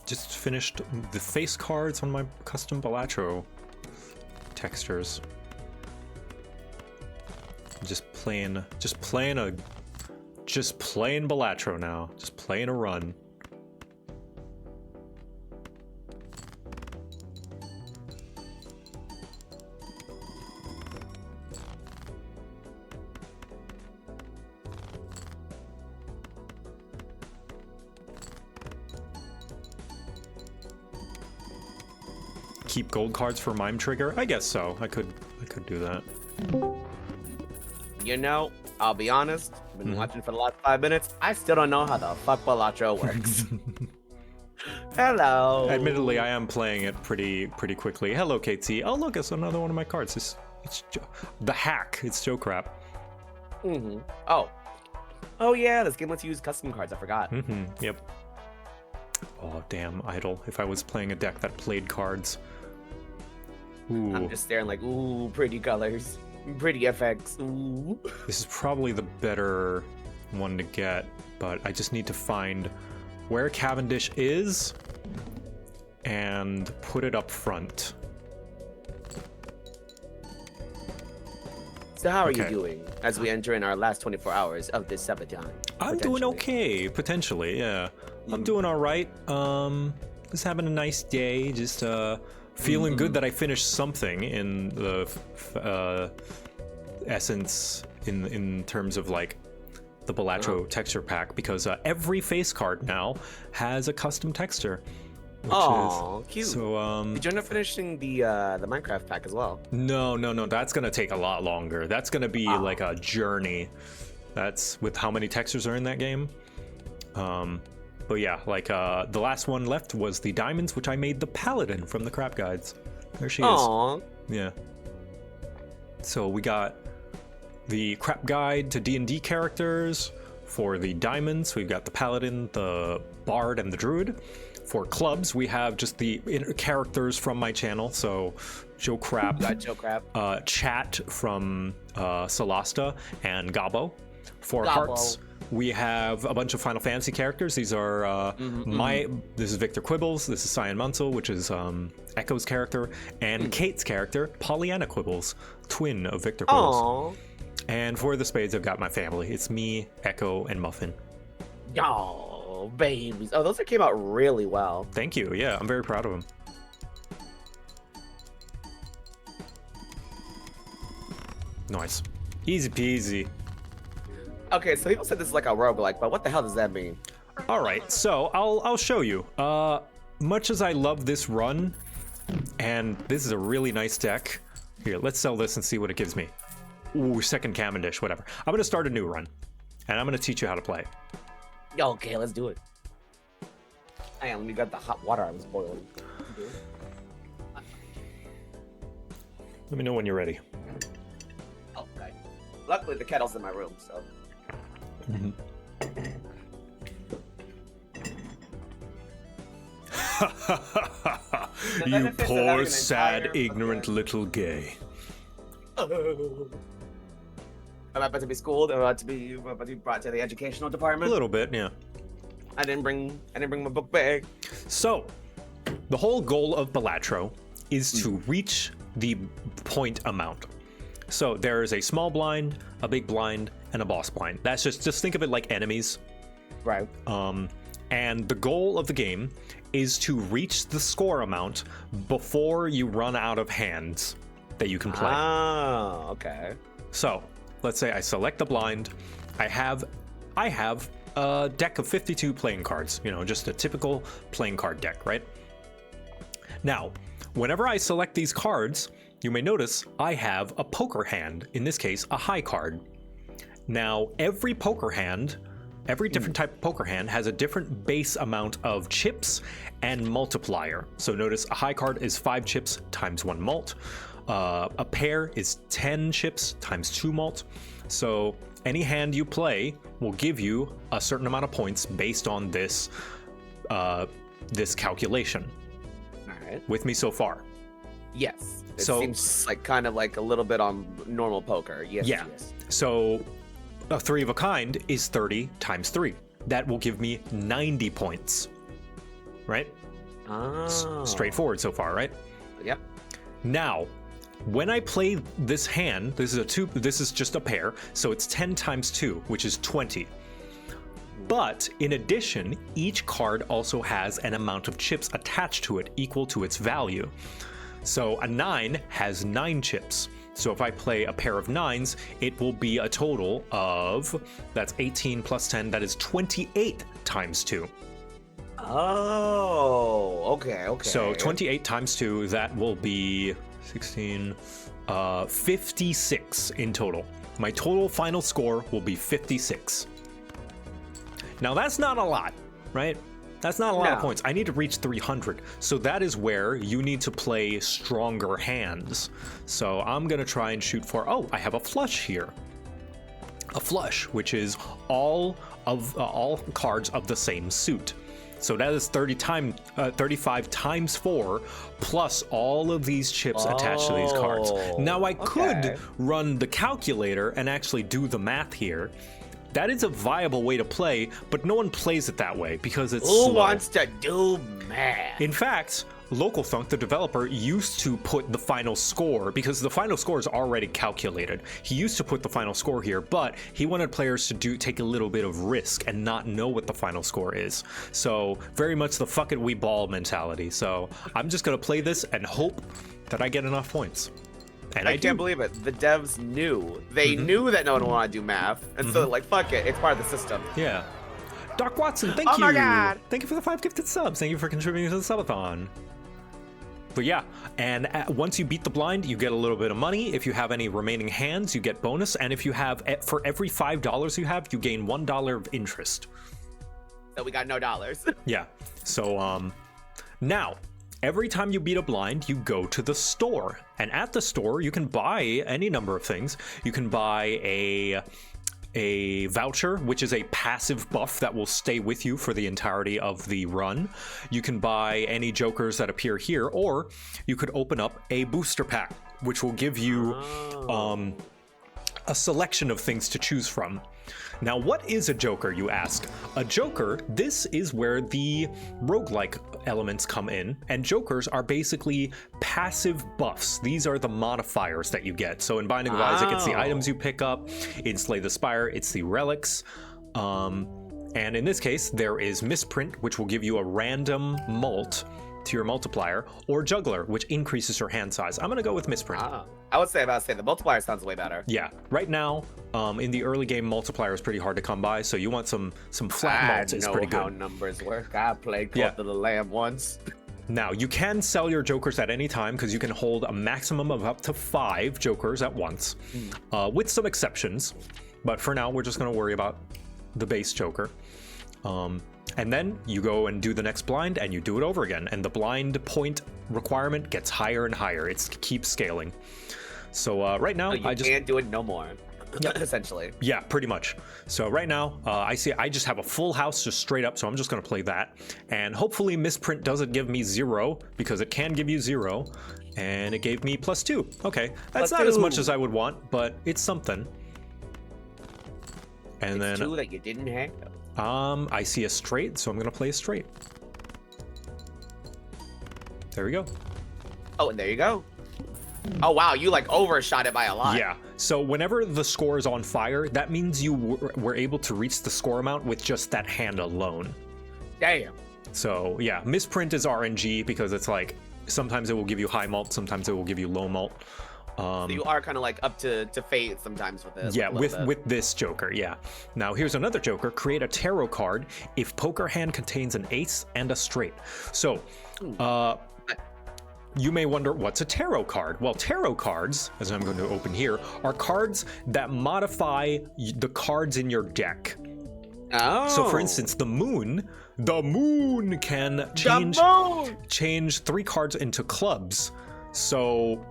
Just finished the face cards on my custom Balatro textures. Just playing Balatro now. Just playing a run. Keep gold cards for Mime Trigger? I guess so. I could do that. You know, I'll be honest, I've been watching for the last 5 minutes. I still don't know how the fuck Balatro works. Hello. Admittedly, I am playing it pretty quickly. Hello, KT. Oh, look, it's another one of my cards. It's the hack. It's JoCat. Oh yeah, this game lets you use custom cards. I forgot. Yep. Oh, damn, idle. If I was playing a deck that played cards. Ooh. I'm just staring like, ooh, pretty colors, pretty effects. Ooh. This is probably the better one to get, but I just need to find where Cavendish is and put it up front. So how are you doing as we enter in our last 24 hours of this Subathon? I'm doing okay, potentially, yeah. I'm doing all right. Just having a nice day, just feeling good that I finished something in the essence in terms of like the Balatro texture pack, because every face card now has a custom texture. Oh, cute. So did you end up finishing the Minecraft pack as well? No, that's gonna take a lot longer. That's gonna be like a journey. That's with how many textures are in that game. But yeah, like the last one left was the diamonds, which I made the paladin from the crap guides. There she is. Yeah. So we got the crap guide to D&D characters. For the diamonds, we've got the paladin, the bard, and the druid. For clubs, we have just the characters from my channel. So JoCat, Got JoCat. Chat from Solasta, and Gabo. For Gobble. hearts, we have a bunch of Final Fantasy characters. These are this is Victor Quibbles, this is Cyan Munsell, which is Echo's character, and Kate's character, Pollyanna Quibbles, twin of Victor Quibbles. Aww. And for the spades, I've got my family. It's me, Echo, and Muffin. Oh, babies. Oh, those came out really well. Thank you. Yeah, I'm very proud of them. Nice. Easy peasy. Okay, so people said this is like a roguelike, but what the hell does that mean? All right, so I'll show you. Much as I love this run, and this is a really nice deck. Here, let's sell this and see what it gives me. Ooh, second Cavendish, whatever. I'm gonna start a new run, and I'm gonna teach you how to play. Okay, let's do it. Hang on, let me get the hot water I was boiling. Let me know when you're ready. Okay. Luckily, the kettle's in my room, so. You benefits of having poor, an sad, entire- ignorant little gay. Am I about to be schooled? Am I about to be brought to the educational A department? little bit, yeah. I didn't bring my book bag. So, the whole goal of Balatro is to reach the point amount. So there is a small blind, a big blind, and a boss blind. That's just think of it like enemies. Right. And the goal of the game is to reach the score amount before you run out of hands that you can play. Oh, okay. So let's say I select the blind. I have a deck of 52 playing cards, just a typical playing card deck, right? Now, whenever I select these cards, you may notice I have a poker hand, in this case, a high card. Now, every poker hand, every different type of poker hand has a different base amount of chips and multiplier. So notice a high card is 5 chips times 1 malt. A pair is 10 chips times 2 malt. So any hand you play will give you a certain amount of points based on this this calculation. All right. With me so far? Yes. It So- seems like kind of like a little bit on normal poker. Yes. Yeah. Yes. So a 3 of a kind is 30 times 3. That will give me 90 points. Right? Oh. Straightforward so far, right? Yep. Now, when I play this hand, this is just a pair, so it's 10 times 2, which is 20. But in addition, each card also has an amount of chips attached to it equal to its value. So a 9 has 9 chips. So if I play a pair of 9s, it will be a total of, that's 18 plus 10, that is 28 times 2. Oh, okay. So 28 times 2, that will be 16, 56 in total. My total final score will be 56. Now that's not a lot, right? That's not a lot of No. points. I need to reach 300. So that is where you need to play stronger hands. So I'm going to try and shoot for, I have a flush here. A flush, which is all cards of the same suit. So that is 35 times 4 plus all of these chips attached to these cards. Now I could run the calculator and actually do the math here. That is a viable way to play, but no one plays it that way because it's Who slow. wants to do math? In fact, LocalThunk, the developer, used to put the final score, because the final score is already calculated. He used to put the final score here, but he wanted players to take a little bit of risk and not know what the final score is. So very much the fuck it, we ball mentality. So I'm just gonna play this and hope that I get enough points. And I can't believe it. The devs knew. They knew that no one wanted to do math. And so they're like, fuck it. It's part of the system. Yeah. Doc Watson, thank you. Oh my God. Thank you for the 5 gifted subs. Thank you for contributing to the subathon. But yeah, and once you beat the blind, you get a little bit of money. If you have any remaining hands, you get bonus. And if you have, for every $5 you have, you gain $1 of interest. So we got no dollars. Yeah. So, now, every time you beat a blind, you go to the store. And at the store, you can buy any number of things. You can buy a voucher, which is a passive buff that will stay with you for the entirety of the run. You can buy any jokers that appear here, or you could open up a booster pack, which will give you a selection of things to choose from. Now, what is a joker, you ask? A joker, this is where the roguelike elements come in, and jokers are basically passive buffs. These are the modifiers that you get. So in Binding of Isaac, it's the items you pick up. In Slay the Spire, it's the relics. And in this case, there is Misprint, which will give you a random mult to your multiplier, or Juggler, which increases your hand size. I'm gonna go with Misprint. I would say the multiplier sounds way better. Yeah, right now, in the early game, multiplier is pretty hard to come by, so you want some flat mults. It's pretty good. I know how numbers work. I played Cult of the Lamb once. Now, you can sell your jokers at any time because you can hold a maximum of up to 5 jokers at once, with some exceptions. But for now, we're just gonna worry about the base joker. And then you go and do the next blind and you do it over again. And the blind point requirement gets higher and higher. It keeps scaling. So right now, I just can't do it no more. Essentially. Yeah, pretty much. So right now, I just have a full house just straight up. So I'm just going to play that. And hopefully Misprint doesn't give me 0 because it can give you 0. And it gave me +2. Okay, that's not as much as I would want, but it's something. And it's then 2 that you didn't have. I see a straight, so I'm gonna play a straight. There we go. Oh, and there you go. Oh wow, you like overshot it by a lot. Yeah, so whenever the score is on fire, that means you were able to reach the score amount with just that hand alone. Damn. So yeah, Misprint is RNG because it's like, sometimes it will give you high mult, sometimes it will give you low mult. So you are kind of like up to fate sometimes with this. Yeah, with this joker, yeah. Now here's another joker. Create a tarot card if poker hand contains an ace and a straight. So, you may wonder, what's a tarot card? Well, tarot cards, as I'm going to open here, are cards that modify the cards in your deck. Oh. So for instance, the moon can change 3 cards into clubs. So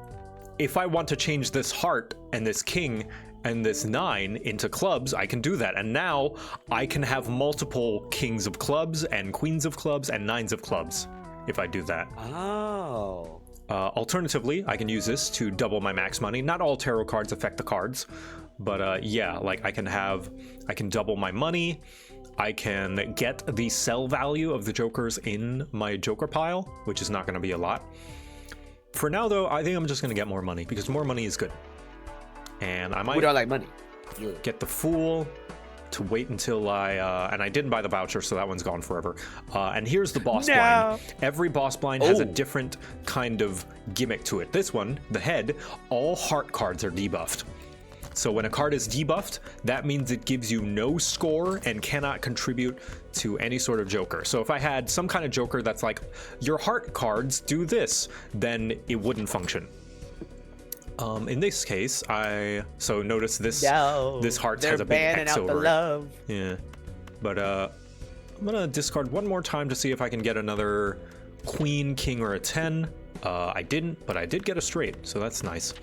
if I want to change this heart and this king and this 9 into clubs, I can do that. And now I can have multiple kings of clubs and queens of clubs and 9s of clubs if I do that. Oh. Alternatively, I can use this to double my max money. Not all tarot cards affect the cards, but yeah, like I can double my money. I can get the sell value of the jokers in my joker pile, which is not going to be a lot. For now, though, I think I'm just going to get more money because more money is good. And I might like money. Get the Fool to wait until and I didn't buy the voucher, so that one's gone forever. And here's the boss blind. Every boss blind has a different kind of gimmick to it. This one, the head, all heart cards are debuffed. So when a card is debuffed, that means it gives you no score and cannot contribute to any sort of joker. So if I had some kind of joker that's like, your heart cards do this, then it wouldn't function. In this case, so notice this heart has a big X over it. Yeah, but I'm gonna discard one more time to see if I can get another queen, king, or a 10. I didn't, but I did get a straight, so that's nice.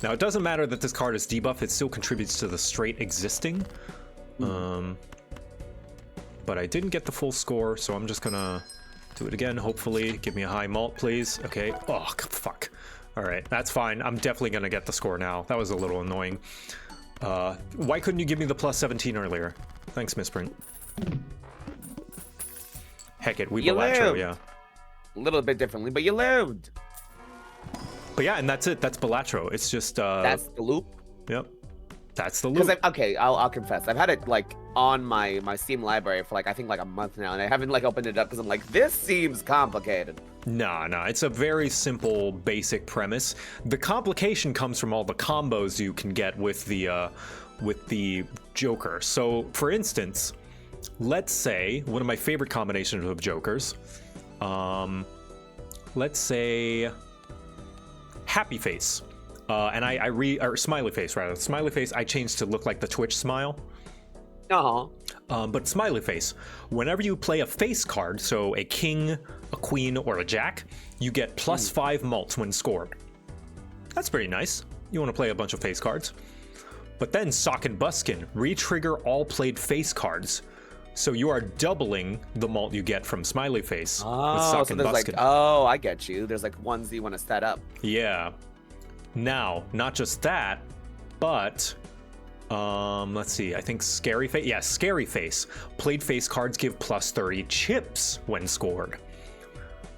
Now, it doesn't matter that this card is debuffed, it still contributes to the straight existing. But I didn't get the full score, so I'm just gonna do it again, hopefully. Give me a high mult, please. Okay. Oh, fuck. All right, that's fine. I'm definitely gonna get the score now. That was a little annoying. Why couldn't you give me the +17 earlier? Thanks, Misprint. Heck it, we Balatro, yeah. A little bit differently, but you lived. But yeah, and that's it. That's Balatro. It's just that's the loop. Yep, that's the loop. Okay, I'll confess, I've had it like on my Steam library for like I think like a month now, and I haven't like opened it up because I'm like, this seems complicated. Nah, it's a very simple, basic premise. The complication comes from all the combos you can get with the Joker. So, for instance, let's say one of my favorite combinations of Jokers. Let's say Happy Face, or Smiley Face rather. Smiley Face I changed to look like the Twitch smile. But Smiley Face, whenever you play a face card, so a king, a queen, or a jack, you get +5 mults when scored. That's pretty nice. You want to play a bunch of face cards. But then Sock and Buskin, re-trigger all played face cards. So you are doubling the mult you get from Smiley Face with Sock and Buskin. I get you. There's like ones that you want to set up. Yeah. Now, not just that, but Let's see. I think Scary Face. Yeah, Scary Face. Played face cards give plus 30 chips when scored.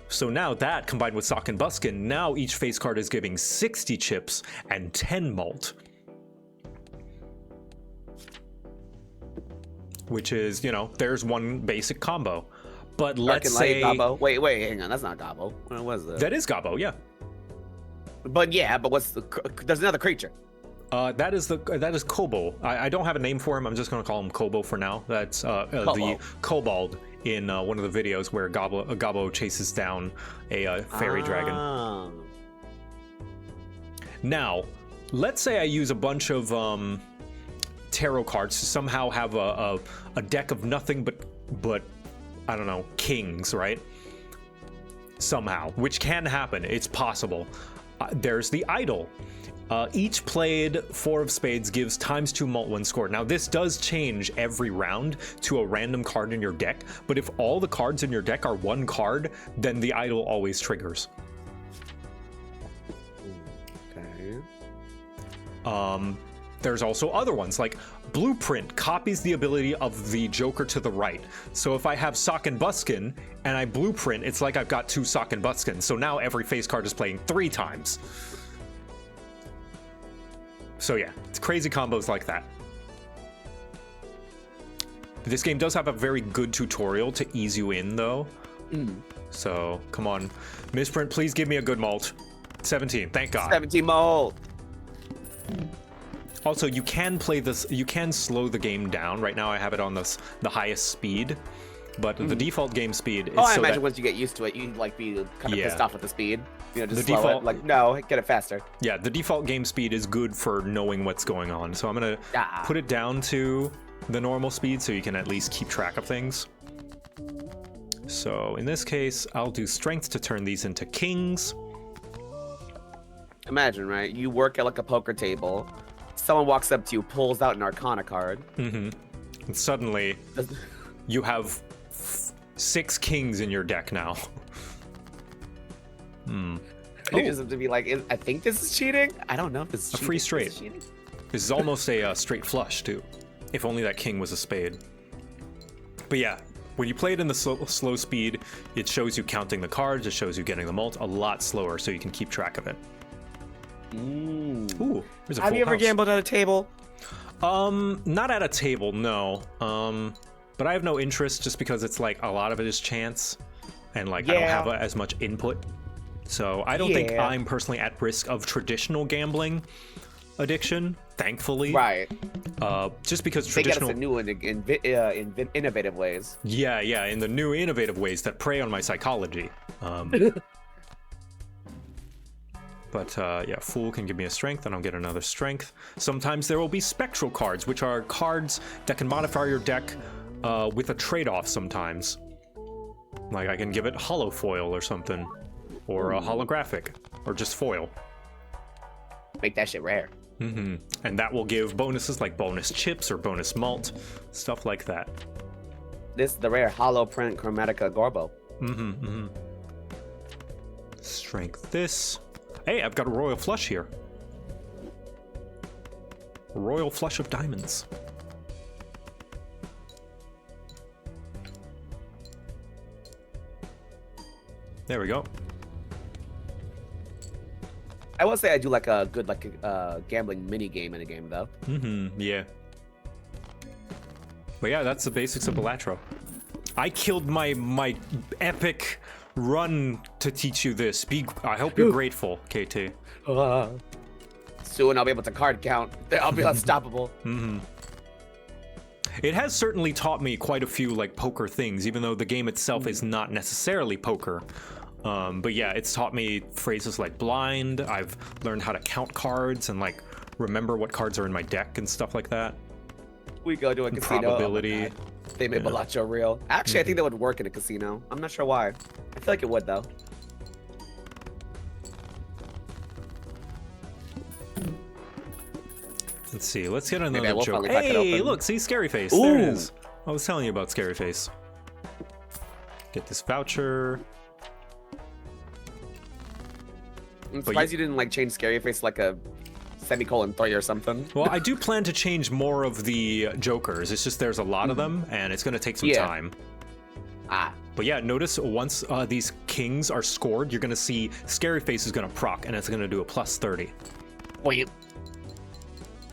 So now that, combined with Sock and Buskin, now each face card is giving 60 chips and 10 malt. Which is, you know, there's one basic combo. But let's say... Gobbo. Wait, hang on. That's not Gobbo. What was that? That is Gobbo, yeah. But yeah, but what's the... There's another creature. That is Kobo. I don't have a name for him. I'm just going to call him Kobo for now. That's the kobold in one of the videos where Gobbo chases down a fairy dragon. Now, let's say I use a bunch of tarot cards to somehow have a deck of nothing but I don't know, kings, right? Somehow, which can happen. It's possible. There's the idol. Each played 4 of spades gives ×2 malt when scored. Now this does change every round to a random card in your deck, but if all the cards in your deck are 1 card, then the idol always triggers. Okay. There's also other ones, like Blueprint copies the ability of the Joker to the right. So if I have Sock and Buskin and I Blueprint, it's like I've got 2 Sock and Buskin. So now every face card is playing 3 times. So yeah, it's crazy combos like that. This game does have a very good tutorial to ease you in, though. So come on, Misprint, please give me a good malt. 17, thank God. 17 malt. Also, you can play this. You can slow the game down. Right now, I have it on the highest speed, but the default game speed is. Oh, I imagine once you get used to it, you'd like be kind of pissed off with the speed. You know, just the slow default, it. Like, no, get it faster. Yeah, the default game speed is good for knowing what's going on. So I'm gonna put it down to the normal speed so you can at least keep track of things. So in this case, I'll do strength to turn these into kings. Imagine, right? You work at like a poker table. Someone walks up to you, pulls out an Arcana card. And suddenly, you have 6 kings in your deck now. You just have to be like, I think this is cheating. I don't know if this is cheating. A free straight. This is almost a straight flush, too. If only that king was a spade. But yeah, when you play it in the slow speed, it shows you counting the cards, it shows you getting the malt a lot slower so you can keep track of it. Ooh, there's a Have you ever gambled at a table? Not at a table, no. But I have no interest just because it's like a lot of it is chance, and like I don't have as much input. So I don't think I'm personally at risk of traditional gambling addiction, thankfully. Right. Just because they traditional. They get us in new innovative ways. Yeah, in the new innovative ways that prey on my psychology. But yeah, Fool can give me a strength, and I'll get another strength. Sometimes there will be spectral cards, which are cards that can modify your deck with a trade-off sometimes. Like I can give it holo foil or something, or a holographic, or just foil. Make that shit rare. And that will give bonuses like bonus chips or bonus malt, stuff like that. This is the rare holo print Chromatica Gorbo. Strength this. Hey, I've got a royal flush here. A royal flush of diamonds. There we go. I will say I do like a good gambling mini game in a game though. Yeah. But yeah, that's the basics of Balatro. I killed my epic run to teach you this. I hope you're grateful, KT. Soon I'll be able to card count. I'll be unstoppable. It has certainly taught me quite a few like poker things, even though the game itself is not necessarily poker. But yeah, it's taught me phrases like blind. I've learned how to count cards and like remember what cards are in my deck and stuff like that. We go to a casino. Probability. Oh, they made Balatro real. Actually, I think that would work in a casino. I'm not sure why. I feel like it would though. Let's see. Let's get another we'll joke. finally Hey, look, see Scary Face. There it is. I was telling you about Scary Face. Get this voucher. I'm surprised you didn't like change Scary Face like a semicolon 3 or something. Well, I do plan to change more of the Jokers. It's just there's a lot of them, and it's going to take some time. But yeah, notice once these kings are scored, you're going to see Scary Face is going to proc, and it's going to do a plus 30. Wait.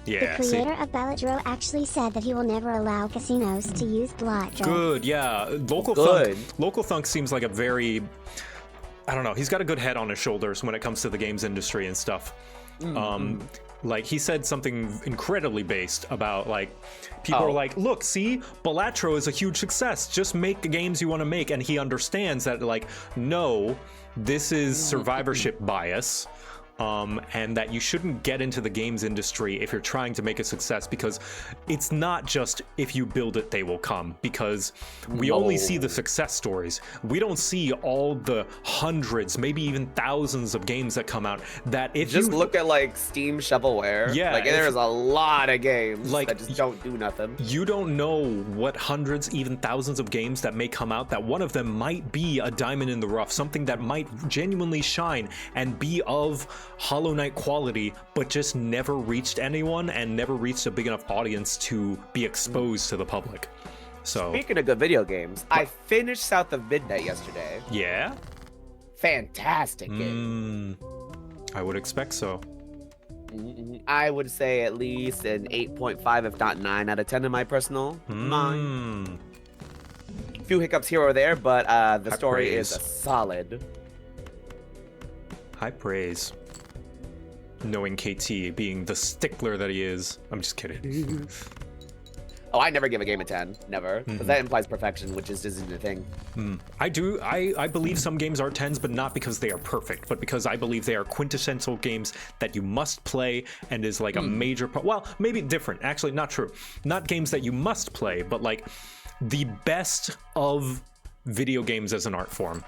Yeah, the creator of Balatro actually said that he will never allow casinos to use Balatro. Good, yeah. Good. Local Thunk seems like a very, I don't know, he's got a good head on his shoulders when it comes to the games industry and stuff. Like, he said something incredibly based about, like, people are like, look, see, Balatro is a huge success. Just make the games you want to make. And he understands that, like, no, this is survivorship bias. And that you shouldn't get into the games industry if you're trying to make a success, because it's not just if you build it, they will come, because we only see the success stories. We don't see all the hundreds, maybe even thousands of games that come out that if Just you look at like Steam shovelware. Yeah, like there's a lot of games like, that just don't do nothing. you don't know what hundreds, even thousands of games that may come out, that one of them might be a diamond in the rough, something that might genuinely shine and be of Hollow Knight quality, but just never reached anyone and never reached a big enough audience to be exposed to the public. So Speaking of good video games, I finished South of Midnight yesterday. yeah, Fantastic game. I would expect so. I would say at least an 8.5, if not 9 out of 10 in my personal mind. Few hiccups here or there, but the High story praise. is solid. High praise. Knowing KT being the stickler that he is. I'm just kidding. Oh, I never give a game a 10. Never. Because that implies perfection, which just isn't a thing. I believe some games are 10s, but not because they are perfect, but because I believe they are quintessential games that you must play and is like a major part. Well, maybe different. Actually, not true. Not games that you must play, but like the best of video games as an art form.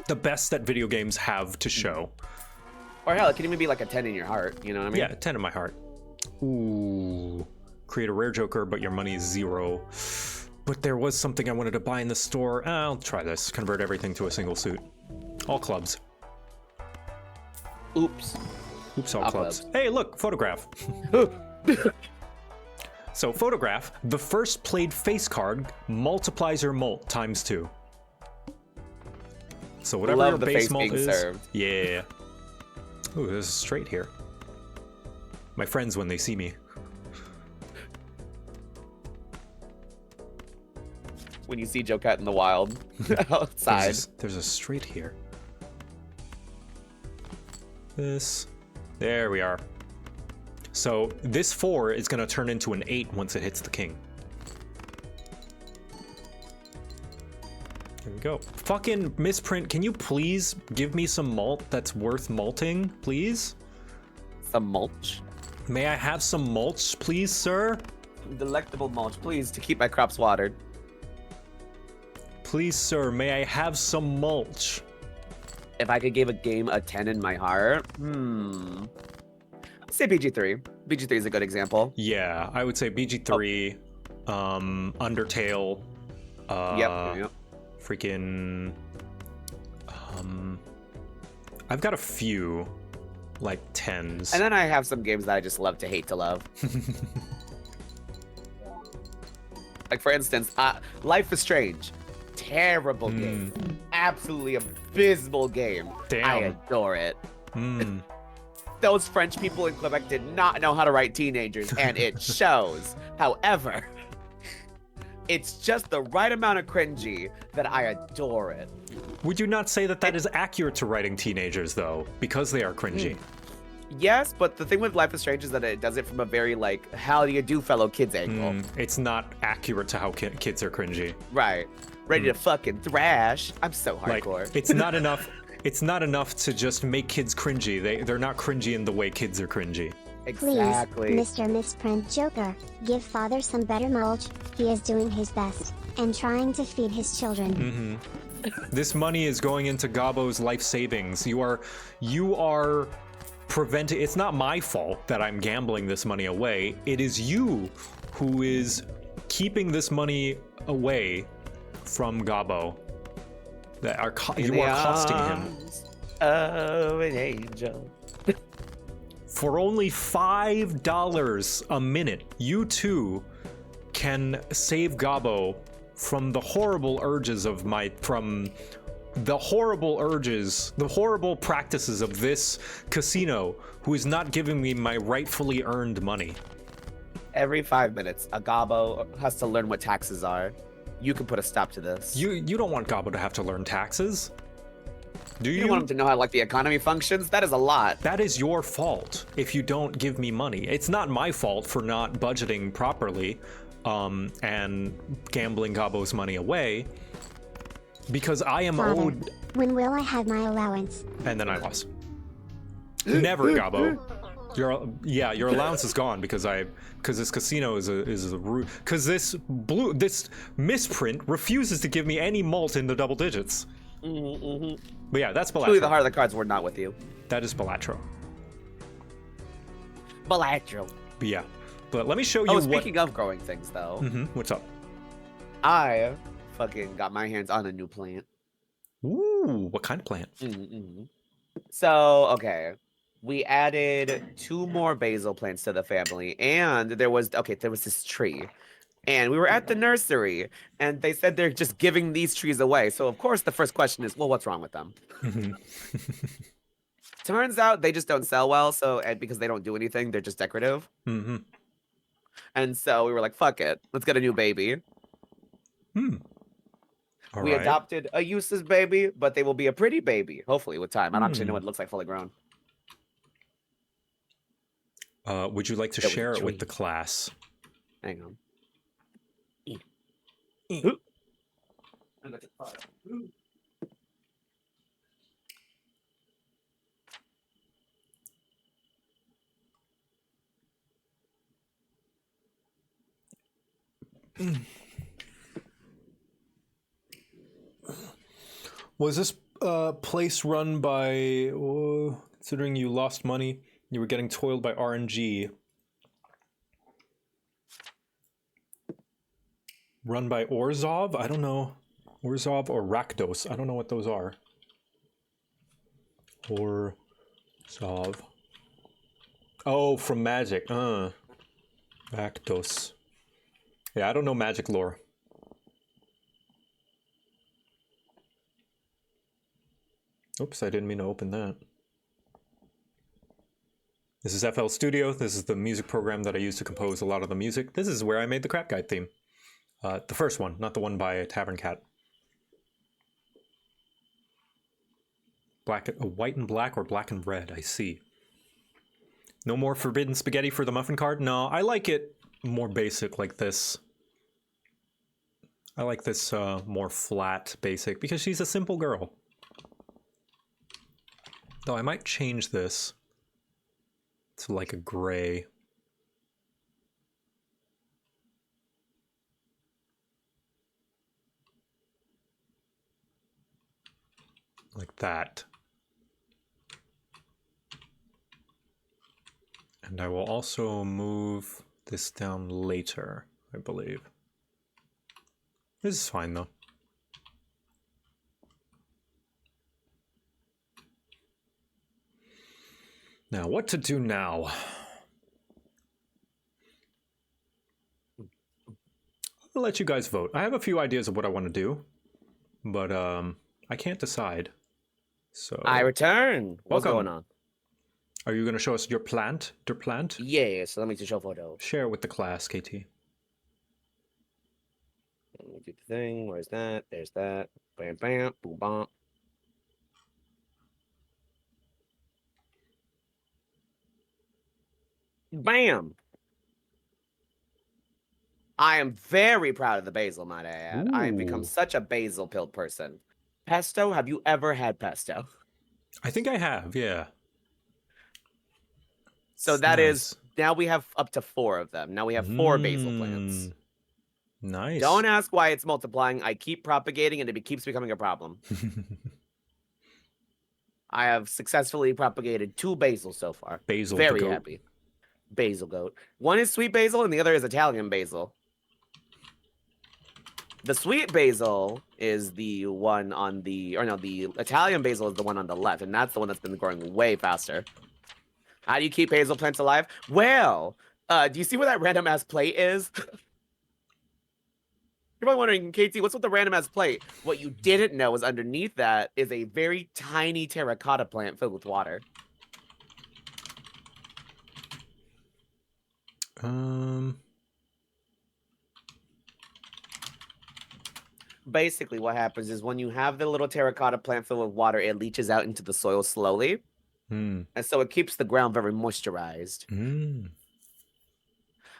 The best that video games have to show. Or hell, it can even be like a 10 in your heart. You know what I mean? Yeah, 10 in my heart. Ooh. Create a rare Joker, but your money is 0. But there was something I wanted to buy in the store. I'll try this. Convert everything to a single suit. All clubs. Oops. Oops, all clubs. Hey, look, photograph. So, photograph, the first played face card multiplies your mult times 2. So whatever Love your the base face mult being is. served. Yeah. Ooh, there's a straight here. My friends when they see me. When you see JoCat in the wild outside. There's a straight here. This. There we are. So this 4 is going to turn into an 8 once it hits the king. There we go. Fucking misprint, can you please give me some malt that's worth malting, please? Some mulch. May I have some mulch, please, sir? Delectable mulch, please, to keep my crops watered. Please, sir, may I have some mulch? If I could give a game a 10 in my heart, I'd say BG3. BG3 is a good example. Yeah, I would say BG3, Undertale, Yep. freaking, I've got a few, like 10s. And then I have some games that I just love to hate to love. Like, for instance, Life is Strange. Terrible game. Absolutely abysmal game. Damn. I adore it. Those French people in Quebec did not know how to write teenagers, and it shows. However, it's just the right amount of cringy that I adore it. Would you not say that that is accurate to writing teenagers, though, because they are cringy? Yes, but the thing with Life is Strange is that it does it from a very, like, how do you do, fellow kids angle. It's not accurate to how kids are cringy. Right. Ready to fucking thrash. I'm so Like, hardcore. it's not enough. It's not enough to just make kids cringy. They're not cringy in the way kids are cringy. Exactly. Please, Mr. Misprint Joker, give father some better mulch. He is doing his best and trying to feed his children. This money is going into Gabbo's life savings. You are preventing. It's not my fault that I'm gambling this money away. It is you who is keeping this money away from Gabbo. That are you are costing him. Oh, an angel. For only $5 a minute, you too can save Gabo from the horrible urges of the horrible practices of this casino, who is not giving me my rightfully earned money. Every 5 minutes, a Gabo has to learn what taxes are. You can put a stop to this. You don't want Gabo to have to learn taxes. Do you? You want him to know how like the economy functions? That is a lot. That is your fault if you don't give me money. It's not my fault for not budgeting properly and gambling Gabo's money away, because I am Father, owed. when will I have my allowance? And then I lost. Never, Gabo. Your allowance is gone because this casino is a because this misprint refuses to give me any mult in the double digits. But yeah, that's Balatro. Truly, the heart of the cards were not with you. That is Balatro. Balatro. But yeah, but let me show you. Oh, speaking of growing things, though, What's up? I fucking got my hands on a new plant. Ooh, what kind of plant? So, okay, we added 2 more basil plants to the family, and there was this tree. And we were at the nursery, and they said they're just giving these trees away. So, of course, the first question is, well, what's wrong with them? Turns out they just don't sell well, and because they don't do anything, they're just decorative. And so we were like, fuck it, let's get a new baby. We adopted a useless baby, but they will be a pretty baby, hopefully, with time. I don't actually know what it looks like fully grown. Would you like to share it with the class? Hang on. Was this place run by, considering you lost money, you were getting toiled by RNG, run by Orzhov? I don't know. Orzhov or Rakdos. I don't know what those are. Orzhov. Oh, from Magic. Rakdos. Yeah, I don't know Magic lore. Oops, I didn't mean to open that. This is FL Studio. This is the music program that I use to compose a lot of the music. This is where I made the Crap Guide theme. The first one, not the one by Tavern Cat. White and black or black and red, I see. No more forbidden spaghetti for the muffin card? No, I like it more basic like this. I like this more flat basic because she's a simple girl. Though I might change this to like a gray. Like that. And I will also move this down later, I believe. This is fine though. Now, what to do now? I'll let you guys vote. I have a few ideas of what I want to do, but I can't decide. So I return. What's Welcome. going on? Are you going to show us your plant? Your plant? Yeah, so let me just show photos. Share with the class, KT. Let me do the thing. Where's that? There's that. Bam, bam, boom, bam. Bam! I am very proud of the basil, might I add. I have become Ooh. such a basil-pilled person. Pesto? Have you ever had pesto? I think I have, yeah. So It's that is nice. now we have up to 4 of them. Now we have 4 basil plants. Nice. Don't ask why it's multiplying. I keep propagating and it keeps becoming a problem. I have successfully propagated 2 basil so far. Basil the Very goat. happy. Basil goat. One is sweet basil and the other is Italian basil. The sweet basil is the one on the, or no, the Italian basil is the one on the left, and that's the one that's been growing way faster. How do you keep hazel plants alive? Well, do you see where that random ass plate is? You're probably wondering, KT, what's with the random ass plate? What you didn't know is underneath that is a very tiny terracotta plant filled with water. Basically, what happens is when you have the little terracotta plant filled with water, it leaches out into the soil slowly. And so it keeps the ground very moisturized.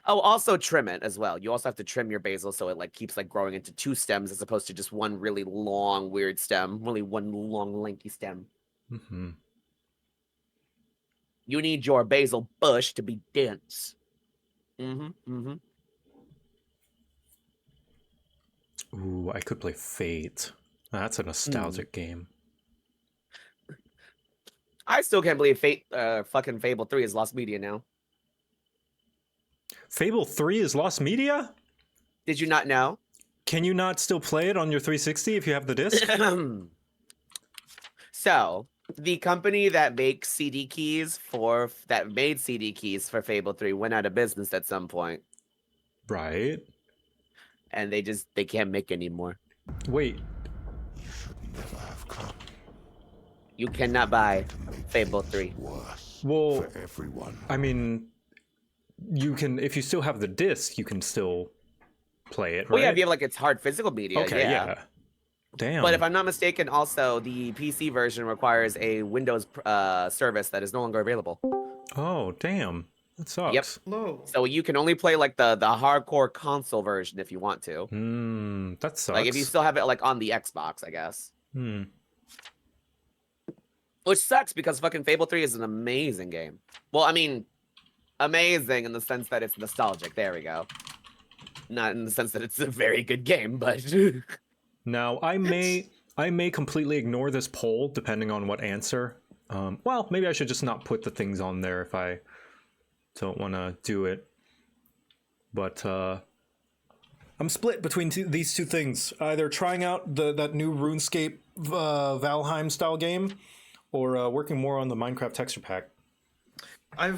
Oh, also trim it as well. You also have to trim your basil so it like keeps like growing into 2 stems as opposed to just one really long, weird stem. Really one long, lanky stem. You need your basil bush to be dense. Ooh, I could play Fate. That's a nostalgic game. I still can't believe fucking Fable 3 is lost media now. Fable 3 is lost media? Did you not know? Can you not still play it on your 360 if you have the disc? So, the company that makes CD keys that made CD keys for Fable 3 went out of business at some point. Right. And they can't make anymore. Wait. Never have come. You cannot buy Fable 3. Well, For everyone. I mean, you can, if you still have the disc, you can still play it, right? Well, yeah, if you have like its hard physical media, okay, yeah. Damn. But if I'm not mistaken, also the PC version requires a Windows service that is no longer available. Oh, damn. That sucks. Yep. Hello. So you can only play like the hardcore console version if you want to. That sucks. Like if you still have it like on the Xbox, I guess. Which sucks because fucking Fable 3 is an amazing game. Well, I mean, amazing in the sense that it's nostalgic. There we go. Not in the sense that it's a very good game, but Now, I may completely ignore this poll depending on what answer. Well, maybe I should just not put the things on there if I don't want to do it. But I'm split between these two things. Either trying out that new RuneScape Valheim style game, or working more on the Minecraft texture pack. I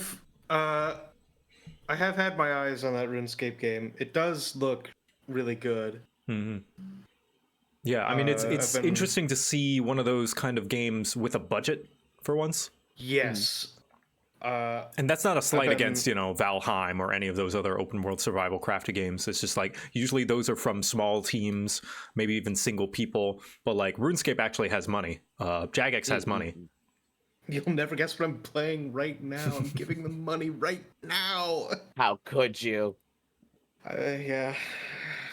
have had my eyes on that RuneScape game. It does look really good. Yeah, I mean, it's I've been- interesting to see one of those kind of games with a budget for once. Yes. And that's not a slight been- against, Valheim or any of those other open world survival crafty games. It's just like, usually those are from small teams, maybe even single people. But like RuneScape actually has money. Jagex has money. You'll never guess what I'm playing right now. I'm giving them money right now. how could you? Yeah.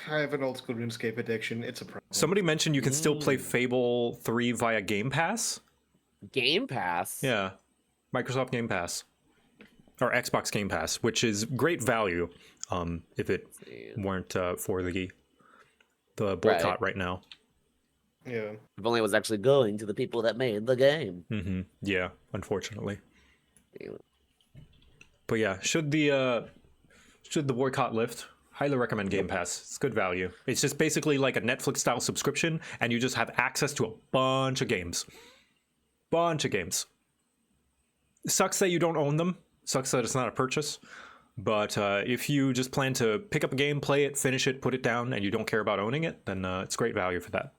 I have an old school RuneScape addiction. It's a problem. Somebody mentioned you can still play Fable 3 via Game Pass. Game Pass? Yeah. Microsoft Game Pass. Or Xbox Game Pass, which is great value if it weren't for the boycott right now. Yeah. If only it was actually going to the people that made the game. Yeah, unfortunately. But yeah, should the boycott lift, highly recommend Game Pass. It's good value. It's just basically like a Netflix style subscription, and you just have access to a bunch of games. Sucks that you don't own them. Sucks that it's not a purchase. But if you just plan to pick up a game, play it, finish it, put it down, and you don't care about owning it, then it's great value for that.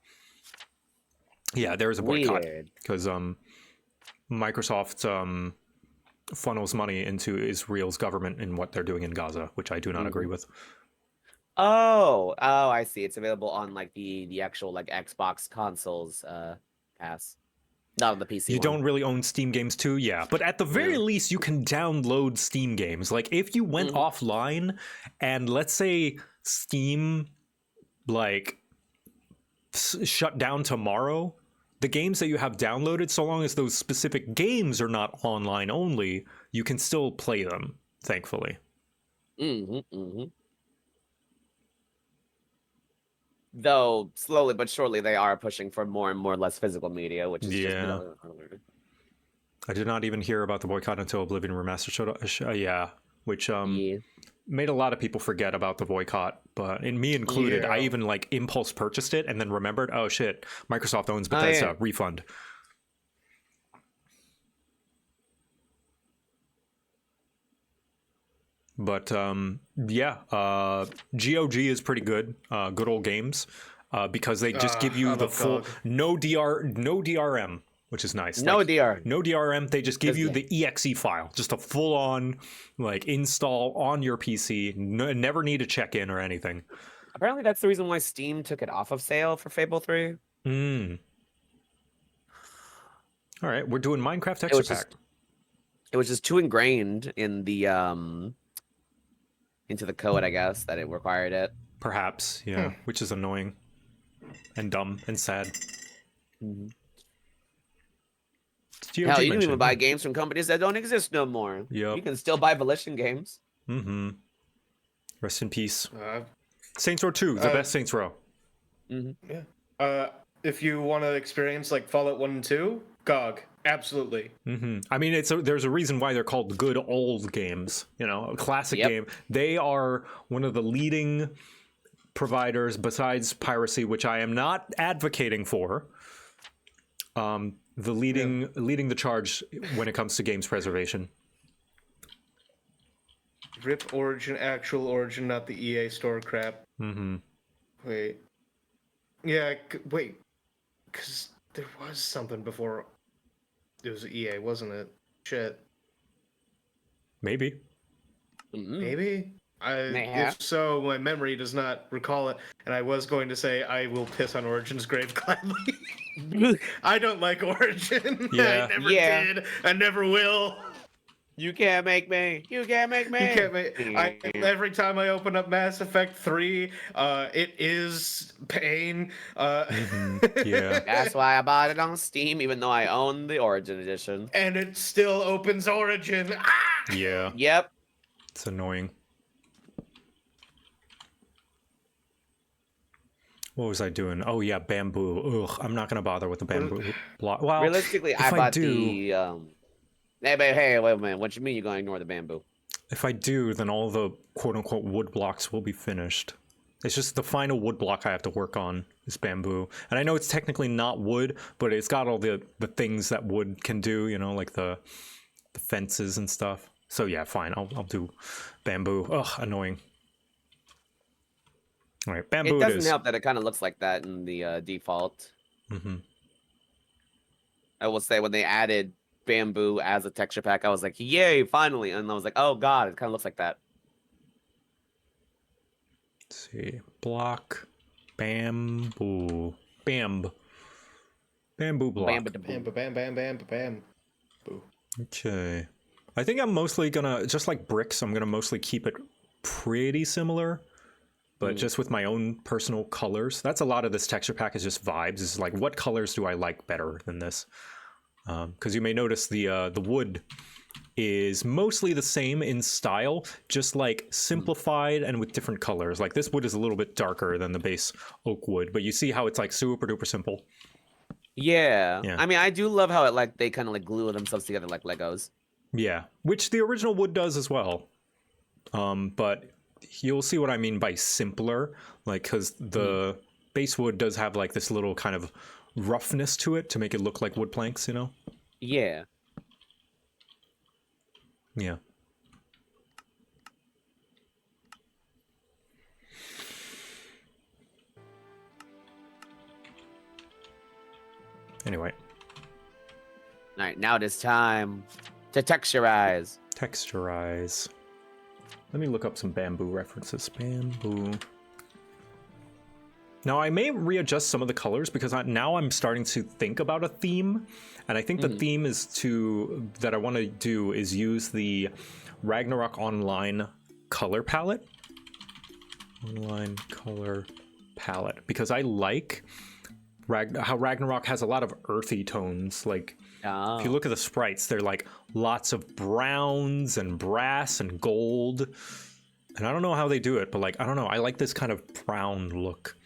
Yeah, there is a boycott because Microsoft funnels money into Israel's government in what they're doing in Gaza, which I do not agree with. Oh, I see. It's available on like the actual like Xbox consoles pass. Not on the PC. You don't really own Steam games too, yeah. But at the very least, you can download Steam games. Like if you went offline and let's say Steam like shut down tomorrow, the games that you have downloaded, so long as those specific games are not online only, you can still play them, thankfully. Though slowly but surely they are pushing for more and more less physical media, which is just I did not even hear about the boycott until Oblivion Remastered showed up. Which made a lot of people forget about the boycott, but in me included. I even like impulse purchased it and then remembered, oh shit, Microsoft owns Bethesda, refund. But yeah, GOG is pretty good. Good old games, because they just give you I the love full GOG. no DRM, which is nice. No DR. No DRM. They just give Just you the exe file, just a full on like install on your PC. Never need to check in or anything. Apparently, that's the reason why Steam took it off of sale for Fable 3. All right, we're doing Minecraft It texture was pack. just it was just too ingrained in the into the code, I guess, that it required it. Perhaps, yeah, which is annoying and dumb and sad. Mhm. GOG Hell, you can mentioned, even buy games from companies that don't exist no more. Yep. You can still buy Volition games. Rest in peace. Uh, Saints Row 2, the best Saints Row. yeah. If you want to experience like Fallout 1 and 2, GOG, absolutely. I mean, there's a reason why they're called good old games. You know, a classic Yep. game. They are one of the leading providers, besides piracy, which I am not advocating for. Leading the charge when it comes to games preservation. RIP Origin, actual Origin, not the EA store crap. Wait. Yeah, wait. Because there was something before it was EA, wasn't it? Shit. Maybe. Maybe? Mayhap. If so, my memory does not recall it, and I was going to say I will piss on Origin's grave gladly. I don't like Origin. Yeah. I never Yeah. did. I never will. You can't make me. You can't make me. You can't make. Every time I open up Mass Effect 3, it is pain. Yeah. That's why I bought it on Steam, even though I own the Origin edition. And it still opens Origin. Ah! Yeah. Yep. It's annoying. What was I doing? Oh yeah, bamboo. Ugh, I'm not gonna bother with the bamboo block. Well, Realistically, if I bought do, the. Hey, babe, hey, wait a minute. What you mean you're going to ignore the bamboo? If I do, then all the quote-unquote wood blocks will be finished. It's just the final wood block I have to work on is bamboo. And I know it's technically not wood, but it's got all the things that wood can do, you know, like the fences and stuff. So yeah, fine, I'll do bamboo. Ugh, annoying. All right, bamboo It doesn't is. help that it kind of looks like that in the default. I will say when they added bamboo as a texture pack, I was like, yay, finally. And I was like, oh god, it kind of looks like that. Let's see. Block. Bamboo. Bamboo block. Bam, bam, bam, bam, bam, bam. Boo. Okay. I think I'm mostly gonna, just like bricks, I'm gonna mostly keep it pretty similar, but just with my own personal colors. That's a lot of this texture pack is just vibes. It's like, what colors do I like better than this? Because you may notice the wood is mostly the same in style, just like simplified and with different colors. Like this wood is a little bit darker than the base oak wood, but you see how it's like super duper simple. Yeah. Yeah. I mean, I do love how it like they kind of like glue themselves together like Legos. Yeah, which the original wood does as well. But you'll see what I mean by simpler, like because the base wood does have like this little kind of roughness to it to make it look like wood planks, you know? Yeah. Yeah. Anyway, All right, now it is time to texturize. texturize. Let me look up some bamboo references. Bamboo. Now, I may readjust some of the colors because now I'm starting to think about a theme. And I think the theme is that I want to do is use the Ragnarok Online color palette. Online color palette. Because I like how Ragnarok has a lot of earthy tones. Like, if you look at the sprites, they're like lots of browns and brass and gold. And I don't know how they do it, but like, I don't know. I like this kind of brown look.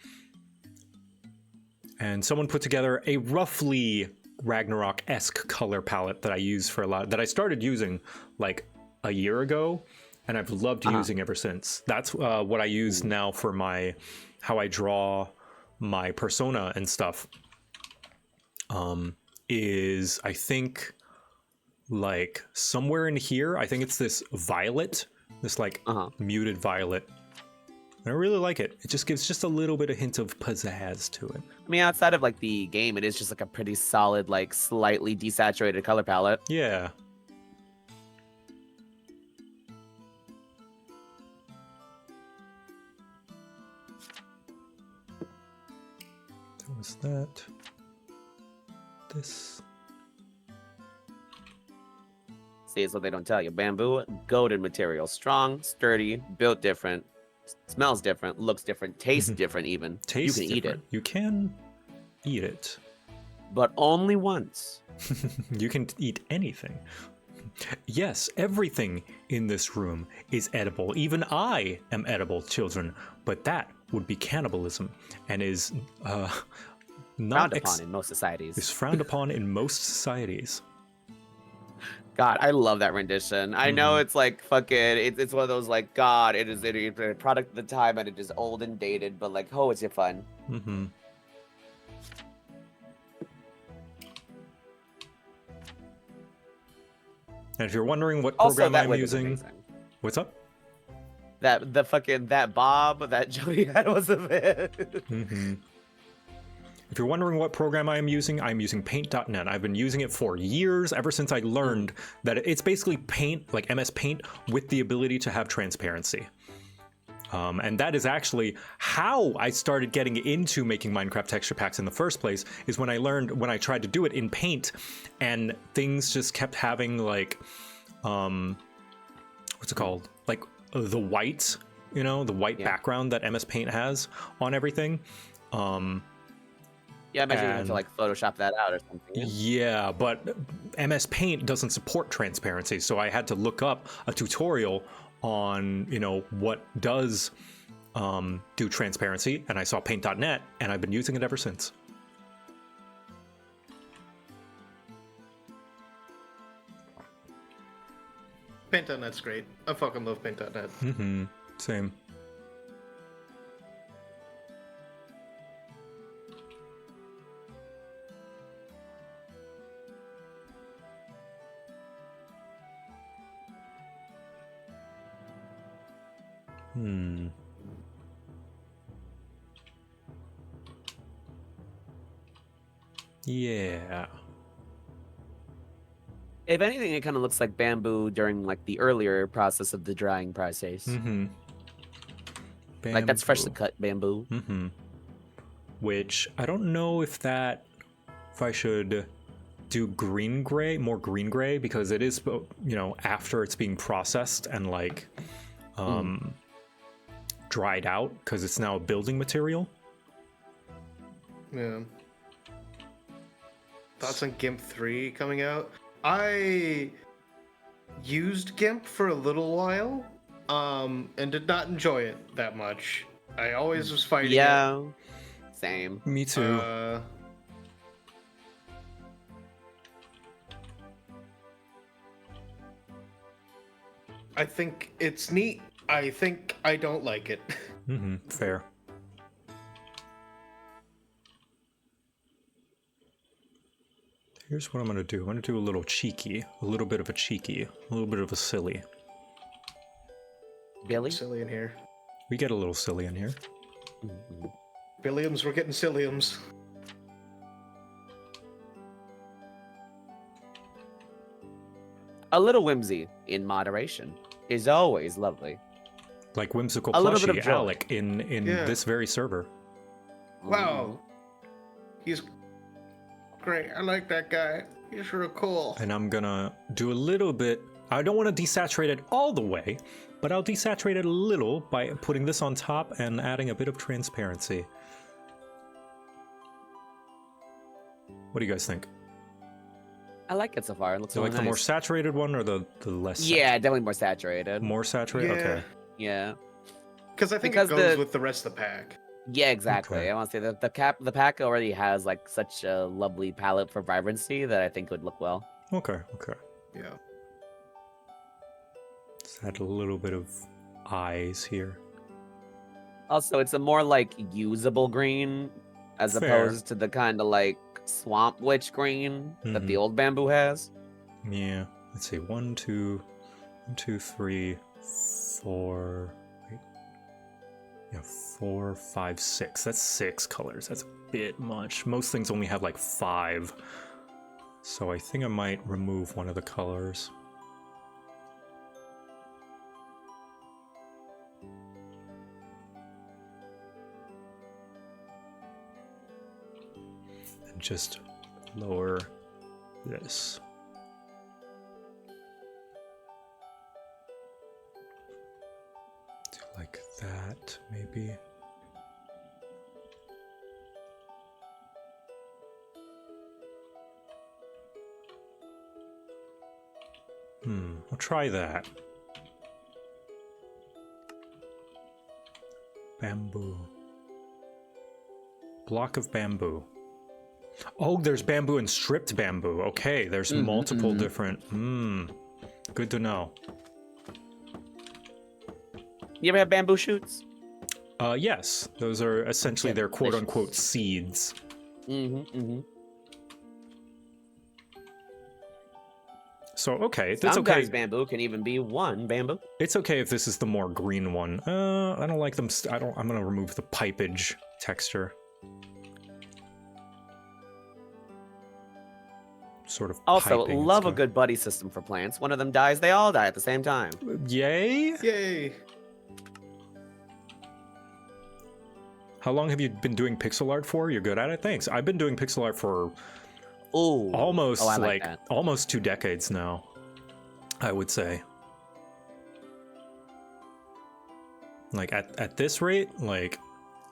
And someone put together a roughly Ragnarok-esque color palette that I use for that I started using like a year ago, and I've loved using ever since. That's what I use now for how I draw my persona and stuff. Is I think like somewhere in here, I think it's this violet This like Uh-huh. muted violet. And I really like it. It just gives just a little bit of hint of pizzazz to it. I mean, outside of like the game, it is just like a pretty solid, like slightly desaturated color palette. Yeah. That was that. This. See, it's what they don't tell you. Bamboo, golden material, strong, sturdy, built different, smells different, looks different, tastes different. Even Tastes you can eat it, You can eat it. but only once. You can eat anything. Yes, everything in this room is edible. Even I am edible, children. But that would be cannibalism, and is not Frowned upon in most societies. is frowned upon in most societies. God, I love that rendition. I know it's like fucking. It's one of those like God. It is a product of the time, and it is old and dated. But like, oh, it's fun. Mm-hmm. And if you're wondering what Also, program that I'm wig was using, amazing. what's up? That bob that Jody had was a bit. Mm-hmm. If you're wondering what program I am using, I'm using Paint.net. I've been using it for years, ever since I learned that it's basically Paint, like MS Paint, with the ability to have transparency. And that is actually how I started getting into making Minecraft texture packs in the first place, is when I tried to do it in Paint, and things just kept having like, what's it called? Like the white, the white background that MS Paint has on everything. Yeah, I imagine you have to like Photoshop that out or something. Yeah, but MS Paint doesn't support transparency, so I had to look up a tutorial on, what does do transparency, and I saw Paint.net, and I've been using it ever since. Paint.net's great. I fucking love Paint.net. Mm-hmm. Same. Yeah. If anything, it kind of looks like bamboo during like the earlier process of the drying process. Mm-hmm. Like that's freshly cut bamboo. Mm-hmm. Which I don't know if I should do more green gray, because it is, after it's being processed and like dried out, because it's now a building material. Yeah. Thoughts on GIMP 3 coming out? I used GIMP for a little while, and did not enjoy it that much. I always was fighting it. Yeah, same. Me too. I think it's neat. I think I don't like it. Mm-hmm. Fair. Here's what I'm gonna do. I'm gonna do a little cheeky, a little bit of a cheeky, a little bit of a silly. Billy? Silly in here. We get a little silly in here. Billiams, we're getting silliums. A little whimsy in moderation is always lovely. Like whimsical A little bit plushie of joy. Alec in this very server. Wow. He's great. I like that guy. He's real cool. And I'm gonna do a little bit. I don't want to desaturate it all the way, but I'll desaturate it a little by putting this on top and adding a bit of transparency. What do you guys think? I like it so far. It looks Do you really like the more nice. saturated one or the less? Yeah, definitely more saturated. More saturated? Yeah. Okay. Yeah. Because I think Because it goes the- with the rest of the pack. Yeah, exactly. Okay. I want to say that the pack already has like such a lovely palette for vibrancy that I think would look well. Okay. Yeah. Let's add a little bit of eyes here. Also, it's a more like usable green as Fair. opposed to the kind of like swamp witch green that the Mhm. old bamboo has. Yeah. Let's see. 1, 2, 3, 4, wait. Yeah, 4, 5, 6. That's 6 colors. That's a bit much. Most things only have like 5. So I think I might remove one of the colors. And just lower this. Do like that, maybe. I'll try that. Bamboo. Block of bamboo. Oh, there's bamboo and stripped bamboo. Okay, there's multiple different. Good to know. You ever have bamboo shoots? Yes, those are essentially their quote-unquote seeds. So okay, that's okay. Sometimes bamboo can even be one bamboo. It's okay if this is the more green one. I don't like them. I'm gonna remove the pipage texture. Sort of. Also, piping love a stuff. good buddy system for plants. One of them dies, they all die at the same time. Yay! Yay! How long have you been doing pixel art for? You're good at it? Thanks. I've been doing pixel art for almost almost 2 decades now, I would say. Like at this rate, like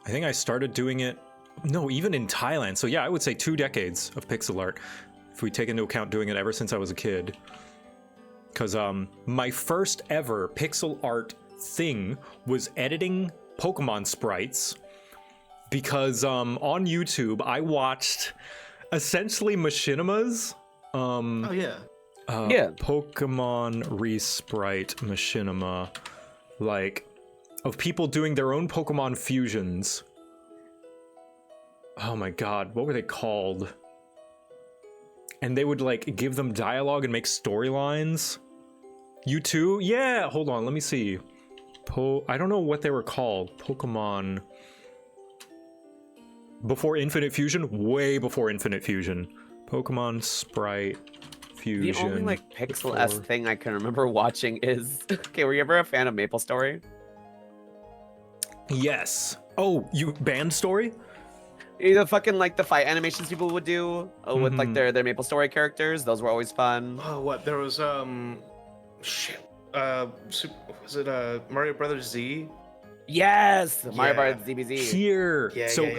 I think I started doing it, no, even in Thailand. So yeah, I would say 2 decades of pixel art, if we take into account doing it ever since I was a kid. Because my first ever pixel art thing was editing Pokemon sprites. Because on YouTube, I watched essentially machinimas. Oh yeah. Pokemon Resprite machinima, like of people doing their own Pokemon fusions. Oh my god, what were they called? And they would like give them dialogue and make storylines. You too? Yeah, hold on, let me see. I don't know what they were called. Pokemon. Before Infinite Fusion? Way before Infinite Fusion. Pokemon Sprite Fusion. The only like pixel-esque thing I can remember watching is... Okay, were you ever a fan of Maple Story? Yes. Oh, you band story? The fucking like the fight animations people would do with like their Maple Story characters. Those were always fun. Oh, what? There was shit. Was it Mario Brothers Z? Yes, Mario Bros. DBZ. Here.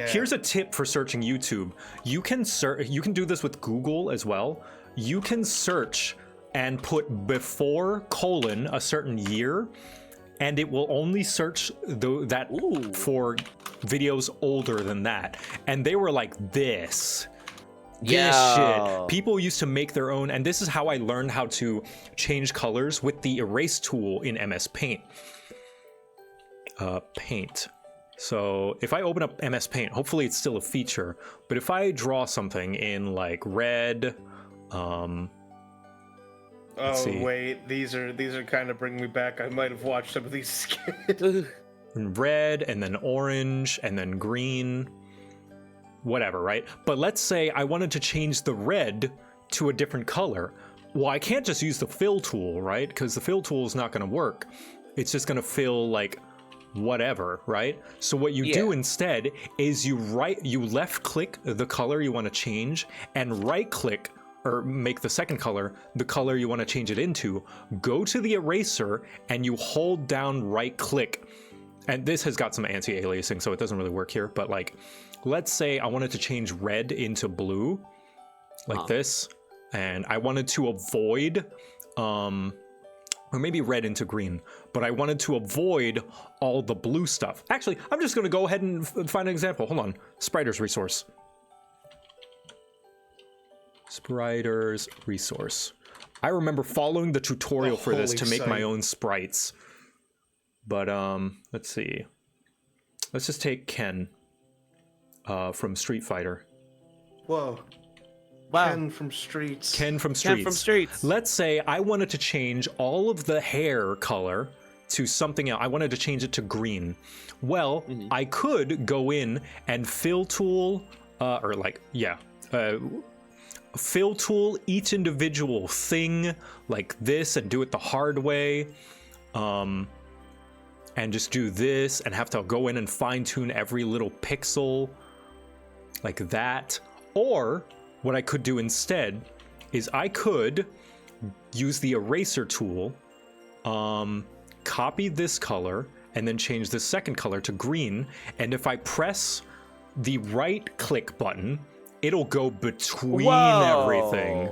Here's a tip for searching YouTube. You can search. You can do this with Google as well. You can search and put before : a certain year, and it will only search that for videos older than that. And they were like this. This shit. People used to make their own, and this is how I learned how to change colors with the erase tool in MS Paint. Paint. So if I open up MS Paint, hopefully it's still a feature, but if I draw something in like red, wait, these are kind of bringing me back. I might have watched some of these skits. Red and then orange and then green, whatever, right? But let's say I wanted to change the red to a different color. Well, I can't just use the fill tool, right? Because the fill tool is not going to work. It's just going to fill like whatever, right? So what you do instead is you left click the color you want to change and right click or make the second color the color you want to change it into. Go to the eraser and you hold down right click. And this has got some anti-aliasing, so it doesn't really work here, but like let's say I wanted to change red into blue like this, and I wanted to avoid or maybe red into green, but I wanted to avoid all the blue stuff. Actually, I'm just going to go ahead and find an example. Hold on. Spriters resource. Spriters resource. I remember following the tutorial for this to make my own sprites. But let's see. Let's just take Ken from Street Fighter. Whoa. Wow. Ken from Streets. Ken from Streets. Let's say I wanted to change all of the hair color to something else. I wanted to change it to green. Well, I could go in and fill tool, fill tool each individual thing like this and do it the hard way. And just do this and have to go in and fine tune every little pixel like that. Or what I could do instead is I could use the eraser tool, copy this color, and then change the second color to green. And if I press the right click button, it'll go between everything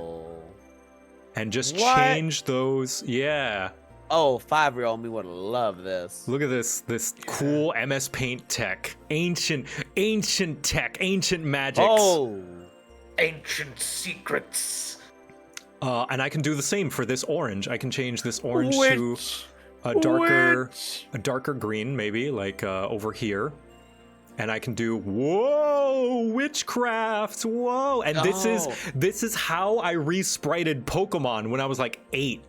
and just change those. Yeah. Oh, 5-year-old me would love this. Look at this cool MS Paint tech. Ancient tech, ancient magics. Oh, Ancient secrets. And I can do the same for this orange. I can change this orange to a darker green, maybe, like over here. And I can do, whoa, witchcraft, whoa. And this is how I resprited Pokemon when I was like 8.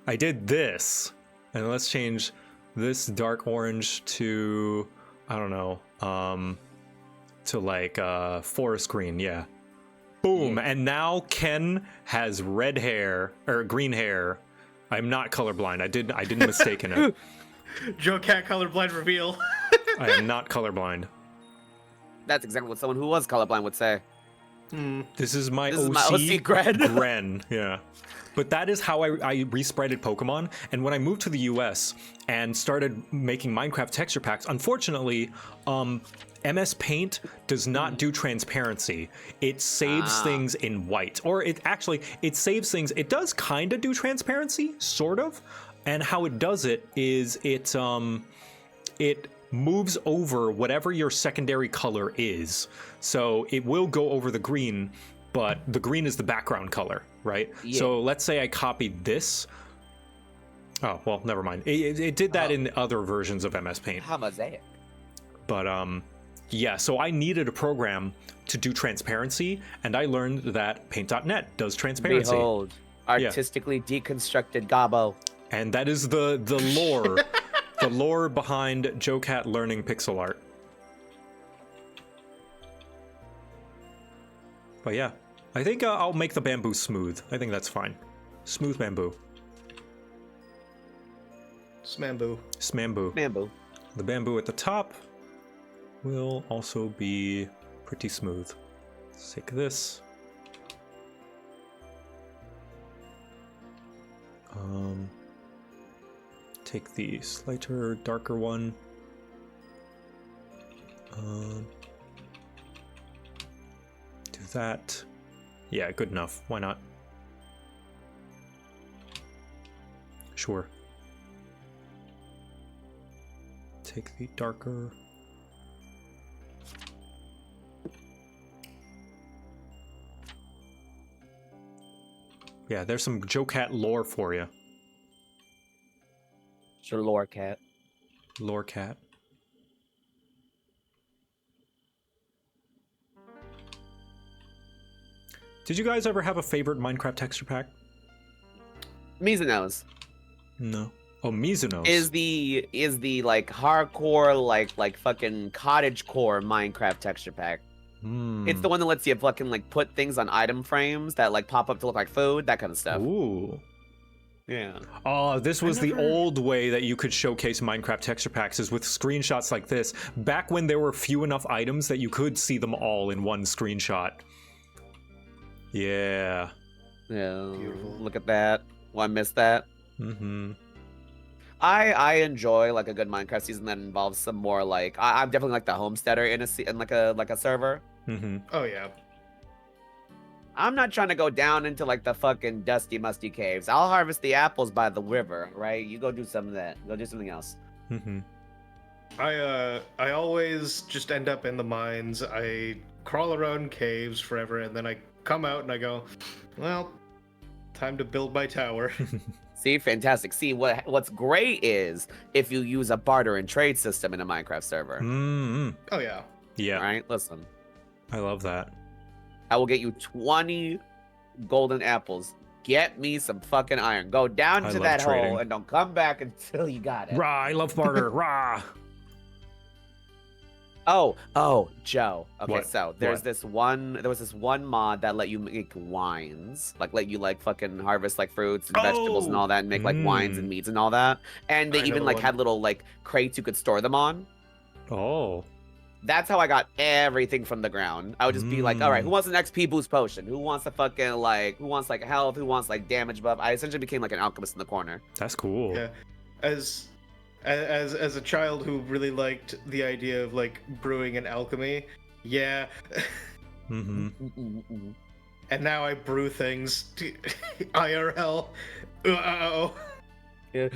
I did this, and let's change this dark orange to, I don't know, to like forest green, yeah. Boom, and now Ken has red hair, or green hair. I'm not colorblind, I didn't mistake it. JoCat colorblind reveal. I am not colorblind. That's exactly what someone who was colorblind would say. This is my OC Gren, yeah. But that is how I resprited Pokemon. And when I moved to the US and started making Minecraft texture packs, unfortunately, MS Paint does not do transparency. It saves things in white. Or it saves things. It does kind of do transparency, sort of. And how it does it is it moves over whatever your secondary color is. So it will go over the green, but the green is the background color, right? Yeah. So let's say I copied this. Oh, well, never mind. It did that in other versions of MS Paint. How mosaic. But yeah, so I needed a program to do transparency, and I learned that Paint.net does transparency. Behold, artistically deconstructed Gobbo. And that is the lore, the lore behind JoCat learning pixel art. But yeah, I think I'll make the bamboo smooth. I think that's fine. Smooth bamboo. Smamboo. Smamboo. Bamboo. The bamboo at the top will also be pretty smooth. Let's take this. Take the slighter, darker one. Do that. Yeah, good enough. Why not? Sure. Take the darker. Yeah, there's some JoCat lore for you. Sure, lore cat. Lore cat. Did you guys ever have a favorite Minecraft texture pack? Mizuno's. No. Oh, Mizuno's. Is the like hardcore like fucking cottagecore Minecraft texture pack. It's the one that lets you fucking like put things on item frames that like pop up to look like food, that kind of stuff. Ooh. Yeah. Oh, this was the old way that you could showcase Minecraft texture packs, is with screenshots like this. Back when there were few enough items that you could see them all in one screenshot. Yeah. Yeah. Beautiful. Look at that. Oh, I missed that. Mm-hmm. I enjoy like a good Minecraft season that involves some more like I'm definitely like the homesteader in like a server. Mm-hmm. Oh yeah. I'm not trying to go down into like the fucking dusty musty caves. I'll harvest the apples by the river, right? You go do some of that. Go do something else. Mm-hmm. I always just end up in the mines. I crawl around caves forever, and then I come out and I go, well, time to build my tower. See, fantastic. See, what's great is if you use a barter and trade system in a Minecraft server. Mm-hmm. Oh yeah. Yeah. Right? Listen. I love that. I will get you 20 golden apples get me some fucking iron. Go down I to love that trading. hole and don't come back until you got it. Rah, I love barter. Rah. Oh, Joe. Okay, What? so there was What? this one mod that let you make wines, like let you like fucking harvest like fruits and vegetables and all that, and make like wines and meats and all that. And they I know even the like one. had little like crates you could store them on. Oh. That's how I got everything from the ground. I would just be like, all right, who wants an XP boost potion? Who wants who wants like health? Who wants like damage buff? I essentially became like an alchemist in the corner. That's cool. Yeah, as a child who really liked the idea of like brewing and alchemy, yeah. Mm-hmm. And now I brew things IRL. Uh-oh. Yeah.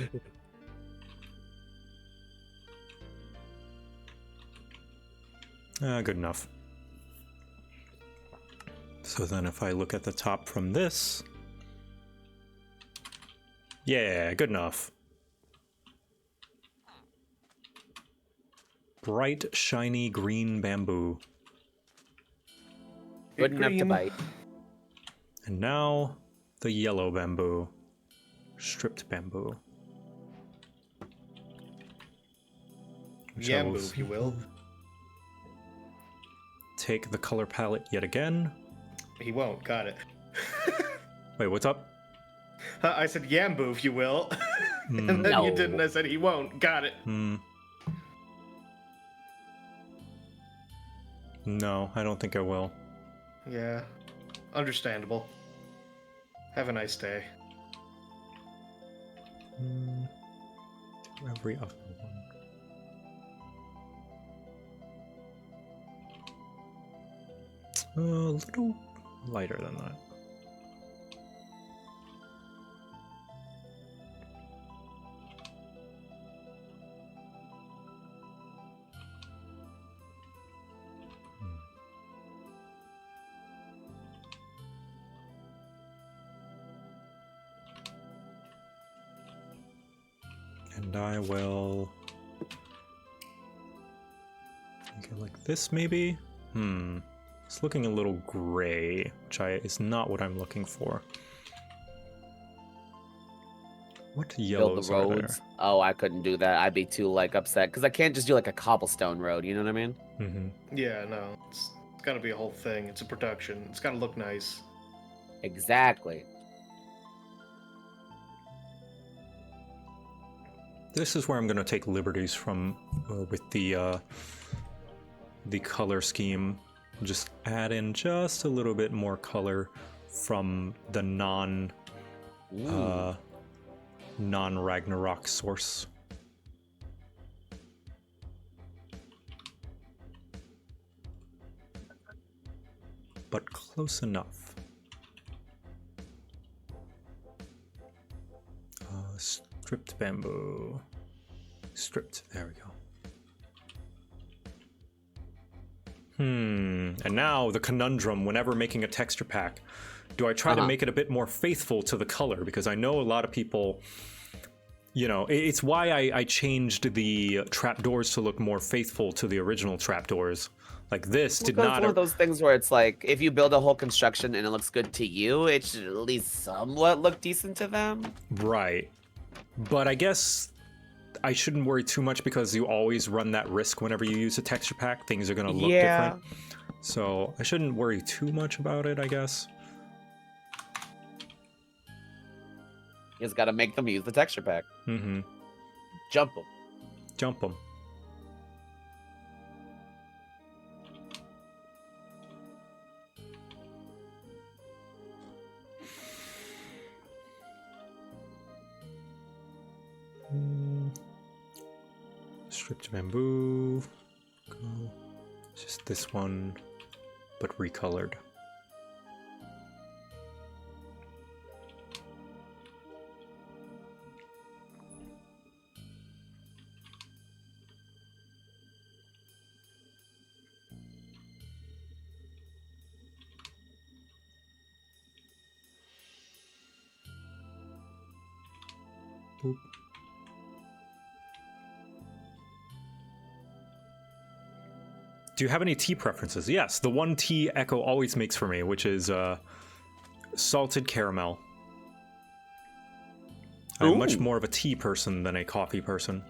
Good enough. So then if I look at the top from this... Yeah, good enough. Bright, shiny green bamboo. Good enough to Green. bite. And now, the yellow bamboo. Stripped bamboo. Which I will Yambu, if you will. Take the color palette yet again. He won't. Got it. Wait, what's up? I said Yambu, if you will. And then you No. didn't. I said he won't. Got it. No, I don't think I will. Yeah. Understandable. Have a nice day. Every other one. A little lighter than that. And I will make it like this, maybe? It's looking a little gray, which is not what I'm looking for. What Build yellows the are there? roads. Oh, I couldn't do that. I'd be too like upset because I can't just do like a cobblestone road. You know what I mean? Mm-hmm. Yeah, no. It's gotta be a whole thing. It's a production. It's gotta look nice. Exactly. This is where I'm going to take liberties from with the color scheme. Just add in just a little bit more color from the non-Ragnarok source. But close enough. Stripped bamboo. Stripped. There we go. And now the conundrum whenever making a texture pack. Do I try to make it a bit more faithful to the color? Because I know a lot of people, you know, it's why I changed the trapdoors to look more faithful to the original trapdoors. Like this did It's not. one of those things where it's like, if you build a whole construction and it looks good to you, it should at least somewhat look decent to them. Right. But I guess I shouldn't worry too much because you always run that risk whenever you use a texture pack. Things are going to look different. So I shouldn't worry too much about it, I guess. You just gotta make them use the texture pack. Mm-hmm. Jump them. Jump them. Stripped bamboo. Go. Just this one, but recolored. Boop. Do you have any tea preferences? Yes, the one tea Echo always makes for me, which is salted caramel. I'm much Ooh. more of a tea person than a coffee person.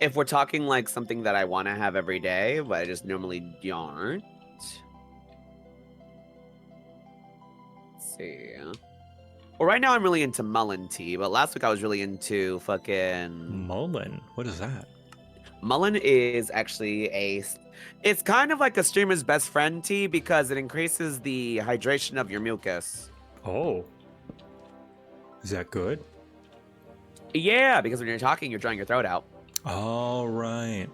If we're talking like something that I want to have every day, but I just normally don't. Let's see. Well, right now I'm really into mullein tea, but last week I was really into fucking... Mullein? What is that? Mullein is actually it's kind of like a streamer's best friend tea because it increases the hydration of your mucus. Oh. Is that good? Yeah, because when you're talking, you're drying your throat out. All right.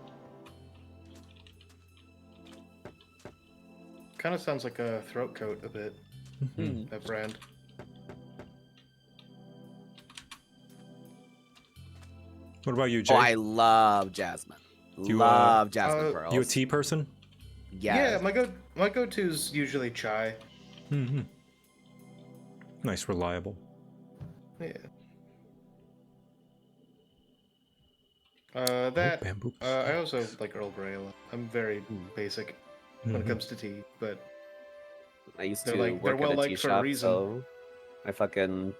Kind of sounds like a throat coat a bit. That brand. What about you, Jay? Oh, I love jasmine. You, love jasmine pearls. You a tea person? Yes. Yeah, my go-to's usually chai. Nice, reliable. Yeah. Bamboo. I also like Earl Grey a lot. I'm very basic when it comes to tea, but I used to they're work well at a tea liked for a shop, reason. so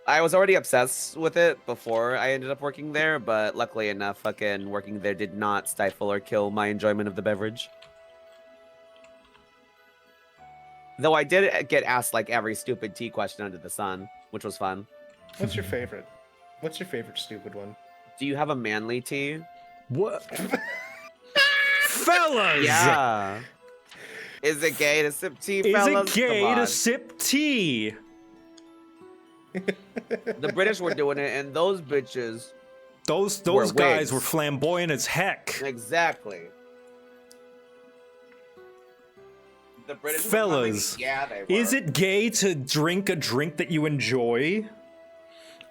I was already obsessed with it before I ended up working there, but luckily enough, fucking working there did not stifle or kill my enjoyment of the beverage. Though I did get asked like every stupid tea question under the sun, which was fun. What's your favorite? What's your favorite stupid one? Do you have a manly tea? What? Fellas! Yeah. Is it gay to sip tea, Is fellas? it gay Come to on. sip tea? The British were doing it, and those bitches. Those Were guys wigs. were flamboyant as heck. Exactly. The British were Fellas, coming. Yeah, they were. is it gay to drink a drink that you enjoy?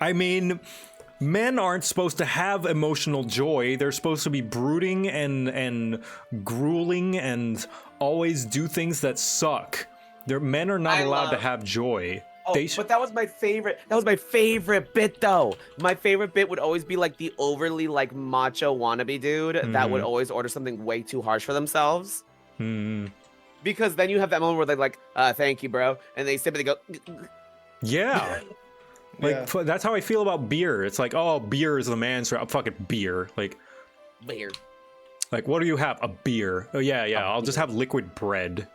I mean, men aren't supposed to have emotional joy. They're supposed to be brooding and grueling and always do things that suck. Men are not allowed to have joy. Oh, but that was my favorite. That was my favorite bit, though. My favorite bit would always be like the overly like macho wannabe dude that would always order something way too harsh for themselves. Because then you have that moment where they're like, "Thank you, bro," and they sip it. They go, Yeah. Like, that's how I feel about beer. It's like, oh, beer is the man's fucking beer. Like, "Beer." Like, what do you have? A beer. Oh, yeah, I'll just have liquid bread.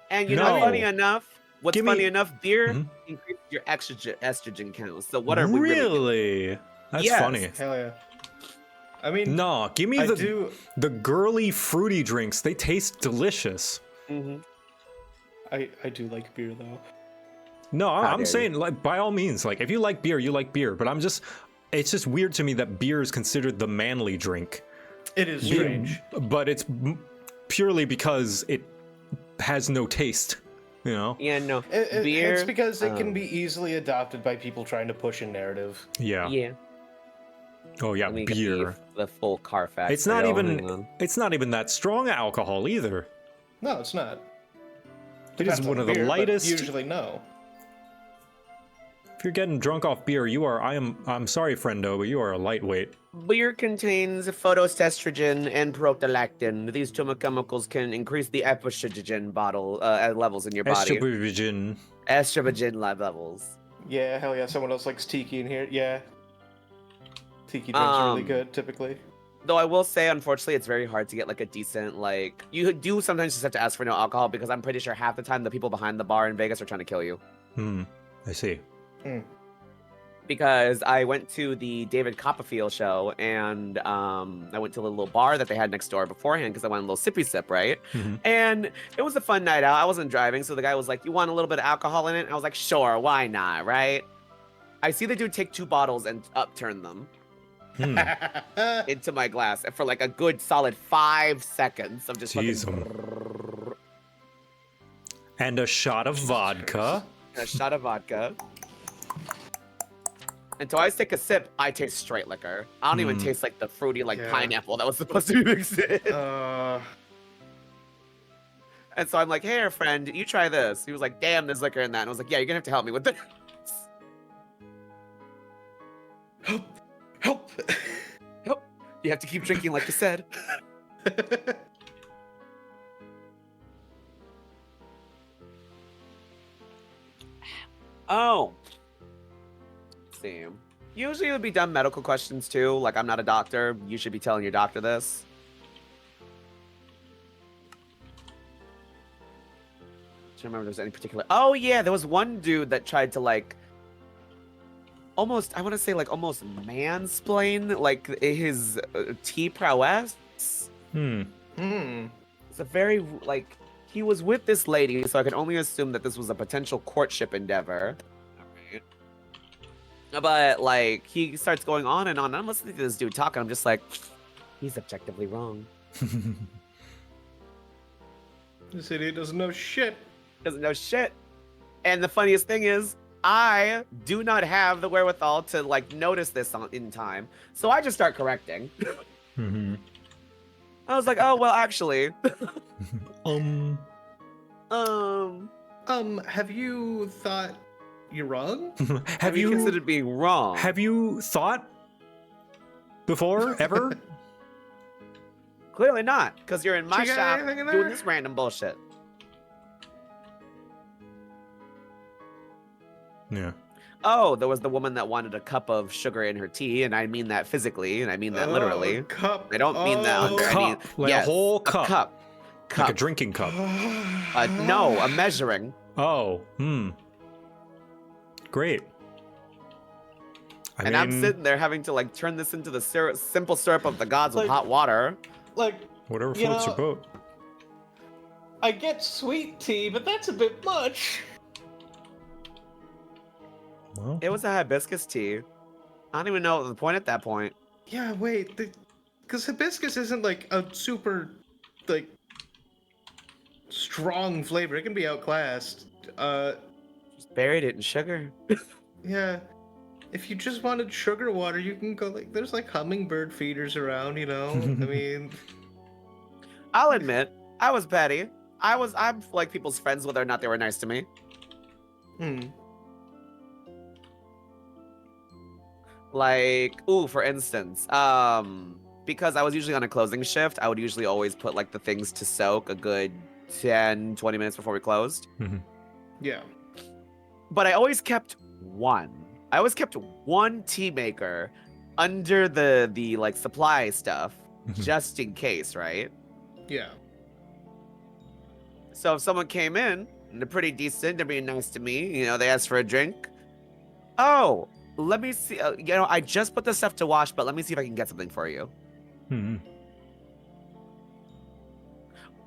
And you know, funny enough, what's funny enough, beer increases your estrogen count. So what are we really? That's funny. Hell yeah. I mean, no, give me the girly fruity drinks. They taste delicious. I do like beer though. No, I'm saying, like, by all means, like, if you like beer, you like beer. But it's just weird to me that beer is considered the manly drink. It is strange. But it's purely because it has no taste, you know? Yeah, no. Beer. It's because it can be easily adopted by people trying to push a narrative. Yeah. Yeah. Oh yeah, beer. The full Carfax. It's not even that strong alcohol either. No, it's not. It is one of the lightest. Usually no. If you're getting drunk off beer, I'm sorry, friendo, but you are a lightweight. Beer contains phytoestrogen and prolactin. These two chemicals can increase the estrogen levels in your body. Estrogen levels. Yeah, hell yeah. Someone else likes tiki in here. Yeah. Tiki drinks are really good, typically. Though I will say, unfortunately, it's very hard to get like a decent, like, you do sometimes just have to ask for no alcohol because I'm pretty sure half the time the people behind the bar in Vegas are trying to kill you. I see. Because I went to the David Copperfield show and I went to a little bar that they had next door beforehand because I wanted a little sippy sip, right? And it was a fun night out. I wasn't driving, so the guy was like, "You want a little bit of alcohol in it?" And I was like, "Sure, why not?" Right? I see the dude take 2 bottles and upturn them into my glass for like a good solid 5 seconds of just fucking... And a shot of vodka. A shot of vodka. Until I take a sip, I taste straight liquor. I don't even taste like the fruity pineapple that was supposed to be mixed in. And so I'm like, "Hey, friend, you try this." He was like, "Damn, there's liquor in that." And I was like, "Yeah, you're gonna have to help me with this." Help! You have to keep drinking like you said. Oh. Let's see. Usually it would be dumb medical questions too. Like, I'm not a doctor. You should be telling your doctor this. I don't remember if there was any particular. Oh yeah, there was one dude that tried to like almost, I want to say like almost mansplain like his tea prowess. It's a very like he was with this lady, so I can only assume that this was a potential courtship endeavor. Alright. But like he starts going on and on. I'm listening to this dude talk, and I'm just like, he's objectively wrong. This idiot doesn't know shit. Doesn't know shit. And the funniest thing is, I do not have the wherewithal to like notice this in time, so I just start correcting. I was like, oh well, actually. Have you thought you're wrong? Have you considered being wrong? Have you thought before ever? Clearly not, because you're in my You got shop anything in doing there? this random bullshit. Yeah. Oh, there was the woman that wanted a cup of sugar in her tea, and I mean that physically, and I mean that literally. Cup. I don't mean that under cup, any. like yes, a whole cup. A cup. Like a drinking cup. No, a measuring. Oh, Great. I'm sitting there having to like turn this into the simple syrup of the gods with hot water. Like, whatever floats your boat. I get sweet tea, but that's a bit much. Well, It was a hibiscus tea. I don't even know the point at that point. Yeah, wait, because hibiscus isn't like a super, like, strong flavor. It can be outclassed. Just buried it in sugar. Yeah. If you just wanted sugar water, you can go like, there's like hummingbird feeders around, you know? I mean, I'll admit, I was petty. I'm like people's friends whether or not they were nice to me. Like, for instance, because I was usually on a closing shift, I would usually always put like the things to soak a good 10, 20 minutes before we closed. yeah. But I always kept one. I always kept one tea maker under the like supply stuff, just in case, right? Yeah. So if someone came in and they're pretty decent, they're being nice to me, you know, they asked for a drink. Oh, let me see. You know, I just put the stuff to wash, but let me see if I can get something for you.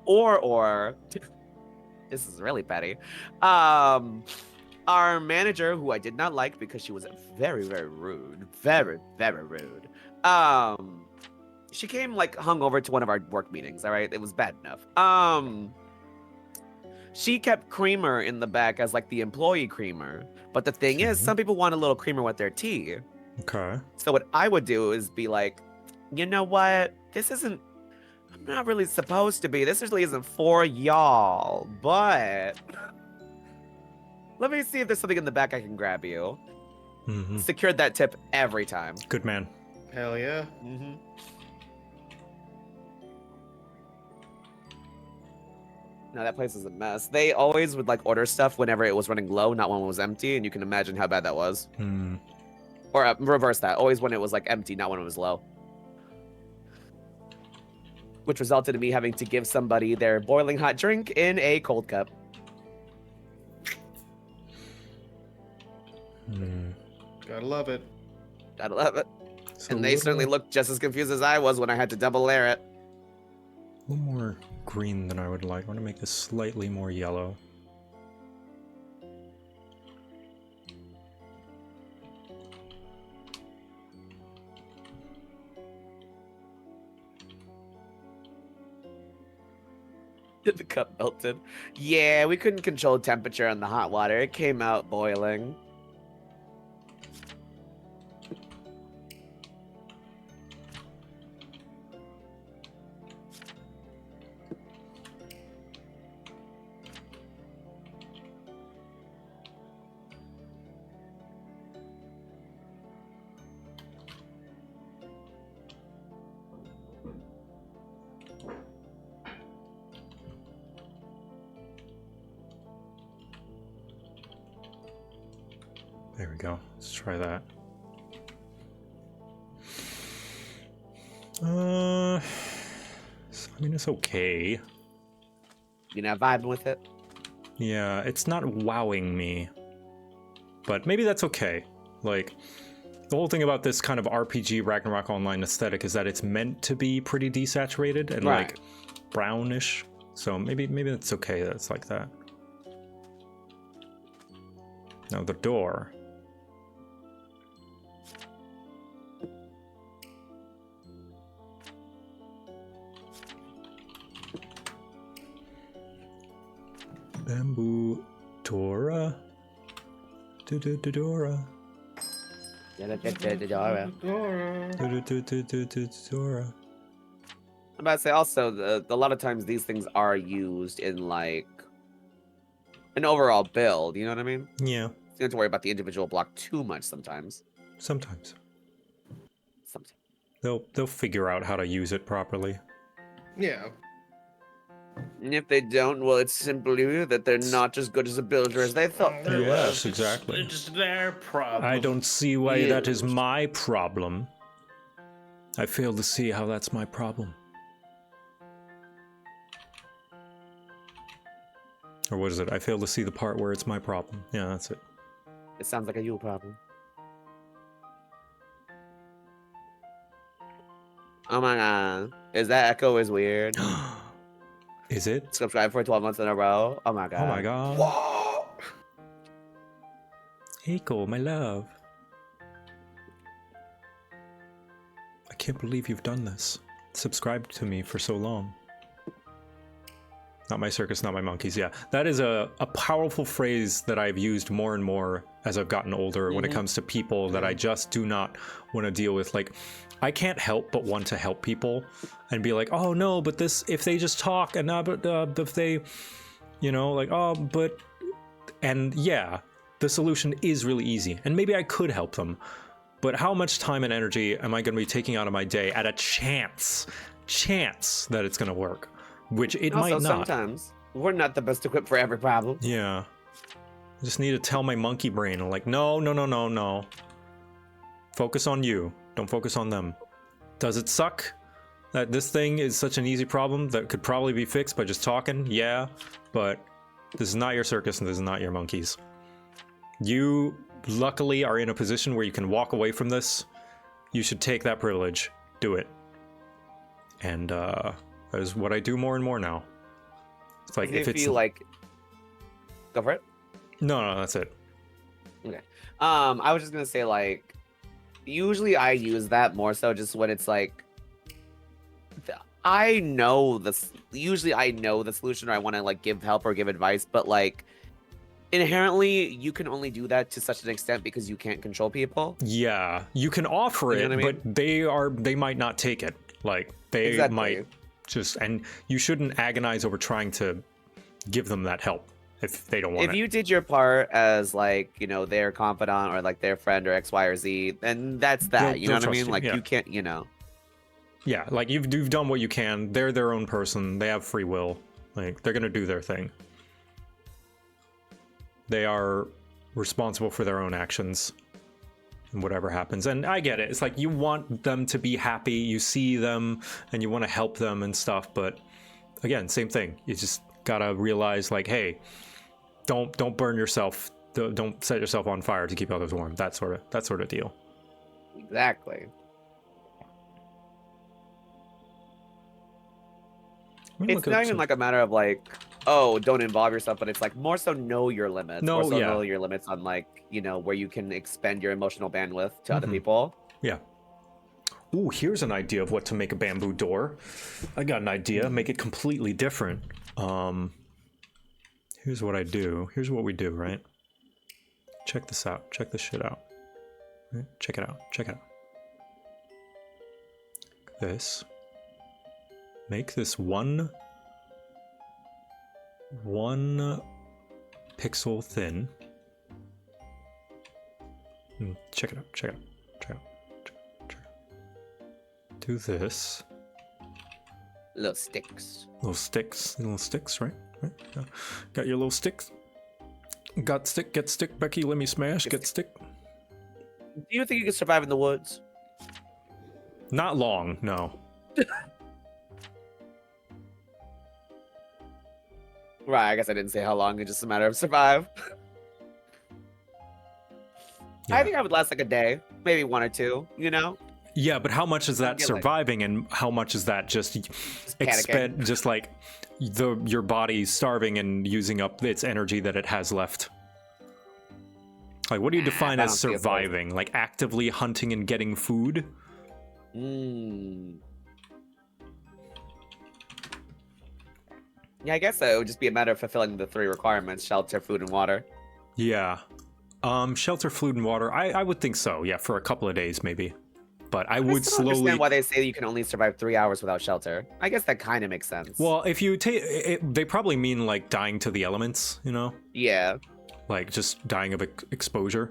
Or, this is really petty. Our manager, who I did not like because she was very, very rude, very, very rude. She came like hungover to one of our work meetings. All right, it was bad enough. She kept creamer in the back as like the employee creamer. But the thing is, some people want a little creamer with their tea. Okay. So what I would do is be like, you know what? This isn't, I'm not really supposed to be. This really isn't for y'all. But let me see if there's something in the back I can grab you. Secured that tip every time. Good man. Hell yeah. No, that place is a mess. They always would like order stuff whenever it was running low, not when it was empty, and you can imagine how bad that was. Or reverse that, always when it was like empty, not when it was low. Which resulted in me having to give somebody their boiling hot drink in a cold cup. Gotta love it. Gotta love it. So And they certainly looked just as confused as I was when I had to double layer it. A little more green than I would like. I want to make this slightly more yellow. The cup melted. Yeah, we couldn't control temperature on the hot water. It came out boiling. There we go. Let's try that. I mean, it's okay. You not vibing with it? Yeah, it's not wowing me. But maybe that's okay. Like, the whole thing about this kind of RPG Ragnarok Online aesthetic is that it's meant to be pretty desaturated and Right. like brownish. So maybe it's okay that it's like that. Now the door. Bamboo Dora. Dora. Dora. Dora. I'm about to say also, a lot of times these things are used in like an overall build, you know what I mean? Yeah, You don't have to worry about the individual block too much sometimes. sometimes. Sometimes. They'll figure out how to use it properly. Yeah. And if they don't, well, it's simply that they're not as good as a builder as they thought they were. Yes, exactly. It's their problem. I don't see why that is Used. my problem. I fail to see how that's my problem. Or what is it? I fail to see the part where it's my problem. Yeah, that's it. It sounds like a you problem. Oh my god. Is that echo is weird? Is it? Subscribe for 12 months in a row? Oh my god. Oh my god. Whoa! Eiko, my love. I can't believe you've done this. Subscribed to me for so long. Not my circus, not my monkeys. Yeah, that is a powerful phrase that I've used more and more as I've gotten older when it comes to people that I just do not want to deal with. Like, I can't help but want to help people and be like, oh no, but this, if they just talk and but if they, you know, like, oh, but, and yeah, the solution is really easy. And maybe I could help them, but how much time and energy am I going to be taking out of my day at a chance that it's going to work? Which it Also, might not. sometimes we're not the best equipped for every problem. Yeah. I just need to tell my monkey brain, like, no. Focus on you. Don't focus on them. Does it suck that this thing is such an easy problem that could probably be fixed by just talking? Yeah, but this is not your circus and this is not your monkeys. You luckily are in a position where you can walk away from this. You should take that privilege. Do it. And that is what I do more and more now. It's like if it's like, go for it. no, that's it. Okay. I was just gonna say, like, usually I use that more so just when it's like, I know this. Usually I know the solution, or I want to like give help or give advice, but like inherently you can only do that to such an extent because you can't control people. Yeah, you can offer You it, know what I mean? but they might not take it. Like they Exactly. might just, and you shouldn't agonize over trying to give them that help if they don't want If it. you did your part as like, you know, their confidant or like their friend or X, Y, or Z, then that's that. They'll You know what I trust mean? you, Like yeah. you can't, you know. Yeah, like you've done what you can. They're their own person. They have free will. Like they're gonna do their thing. They are responsible for their own actions and whatever happens. And I get it. It's like you want them to be happy. You see them and you want to help them and stuff. But again, same thing. You just gotta realize, like, hey, don't burn yourself. Don't set yourself on fire to keep others warm. That sort of deal. Exactly. Let me It's look not up even some- like a matter of like, oh, don't involve yourself, but it's like more so know your limits. No, more so yeah. know your limits on like, you know, where you can expend your emotional bandwidth to other Mhm. people. Yeah. Ooh, here's an idea of what to make a bamboo door. I got an idea. Make it completely different. Here's what I do. Here's what we do, right? Check this out. Check this shit out. Right? Check it out. Check it out. This. Make this one pixel thin. Check it out. Check it out. Check it out. Check it out. Do this. Little sticks. Little sticks, right? Right? Yeah. Got your little sticks. Got stick, get stick, Becky, let me smash, get stick. Do you think you can survive in the woods? Not long, no. Right, I guess I didn't say how long. It's just a matter of survive. Yeah. I think I would last like a day, maybe 1 or 2. You know? Yeah, but how much is that get, like- surviving, and how much is that just panicking. just like your body starving and using up its energy that it has left? Like, what do you define I as don't see it both. surviving? Like actively hunting and getting food? Mm. Yeah, I guess it would just be a matter of fulfilling the 3 requirements: shelter, food, and water. Yeah. Shelter, food, and water. I would think so. Yeah, for a couple of days maybe. But I would still don't slowly. understand why they say you can only survive 3 hours without shelter. I guess that kind of makes sense. Well, if you take, they probably mean like dying to the elements, you know, yeah. like just dying of exposure.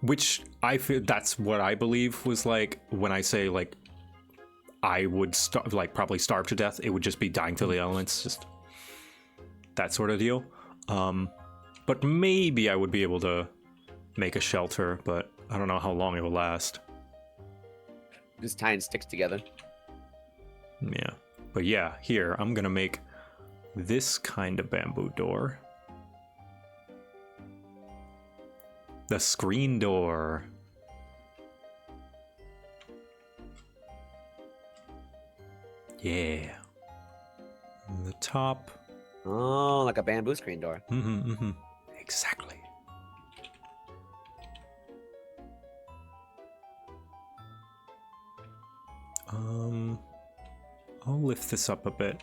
Which I feel that's what I believe was like when I say like I would probably starve to death. It would just be dying to the elements, just that sort of deal. But maybe I would be able to make a shelter, but I don't know how long it will last. Just tying sticks together. Yeah, but yeah, here I'm gonna make this kind of bamboo door. The screen door. Yeah. And the top. Oh, like a bamboo screen door. Exactly. I'll lift this up a bit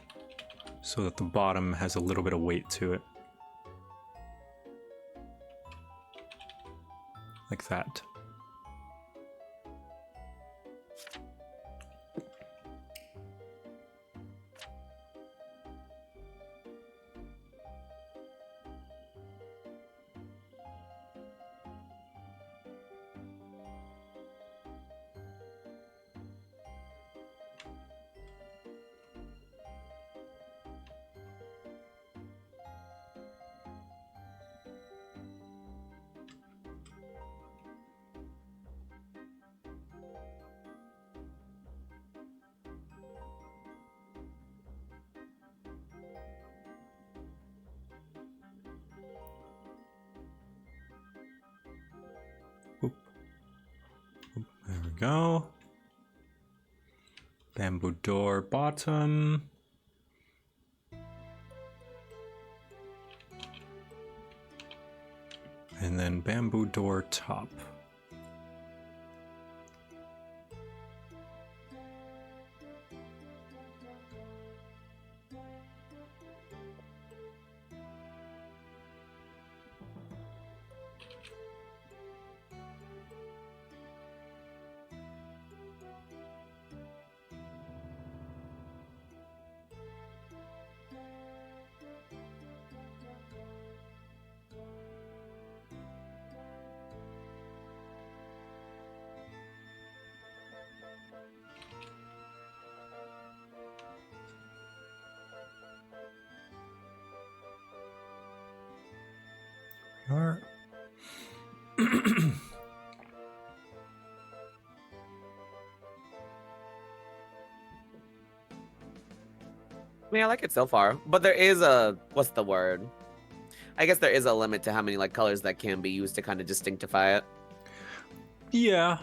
so that the bottom has a little bit of weight to it. Like that. There we go. Bamboo door bottom. And then bamboo door top. Alright. I mean, I like it so far, but there is a, what's the word? I guess there is a limit to how many like colors that can be used to kind of distinctify it. Yeah,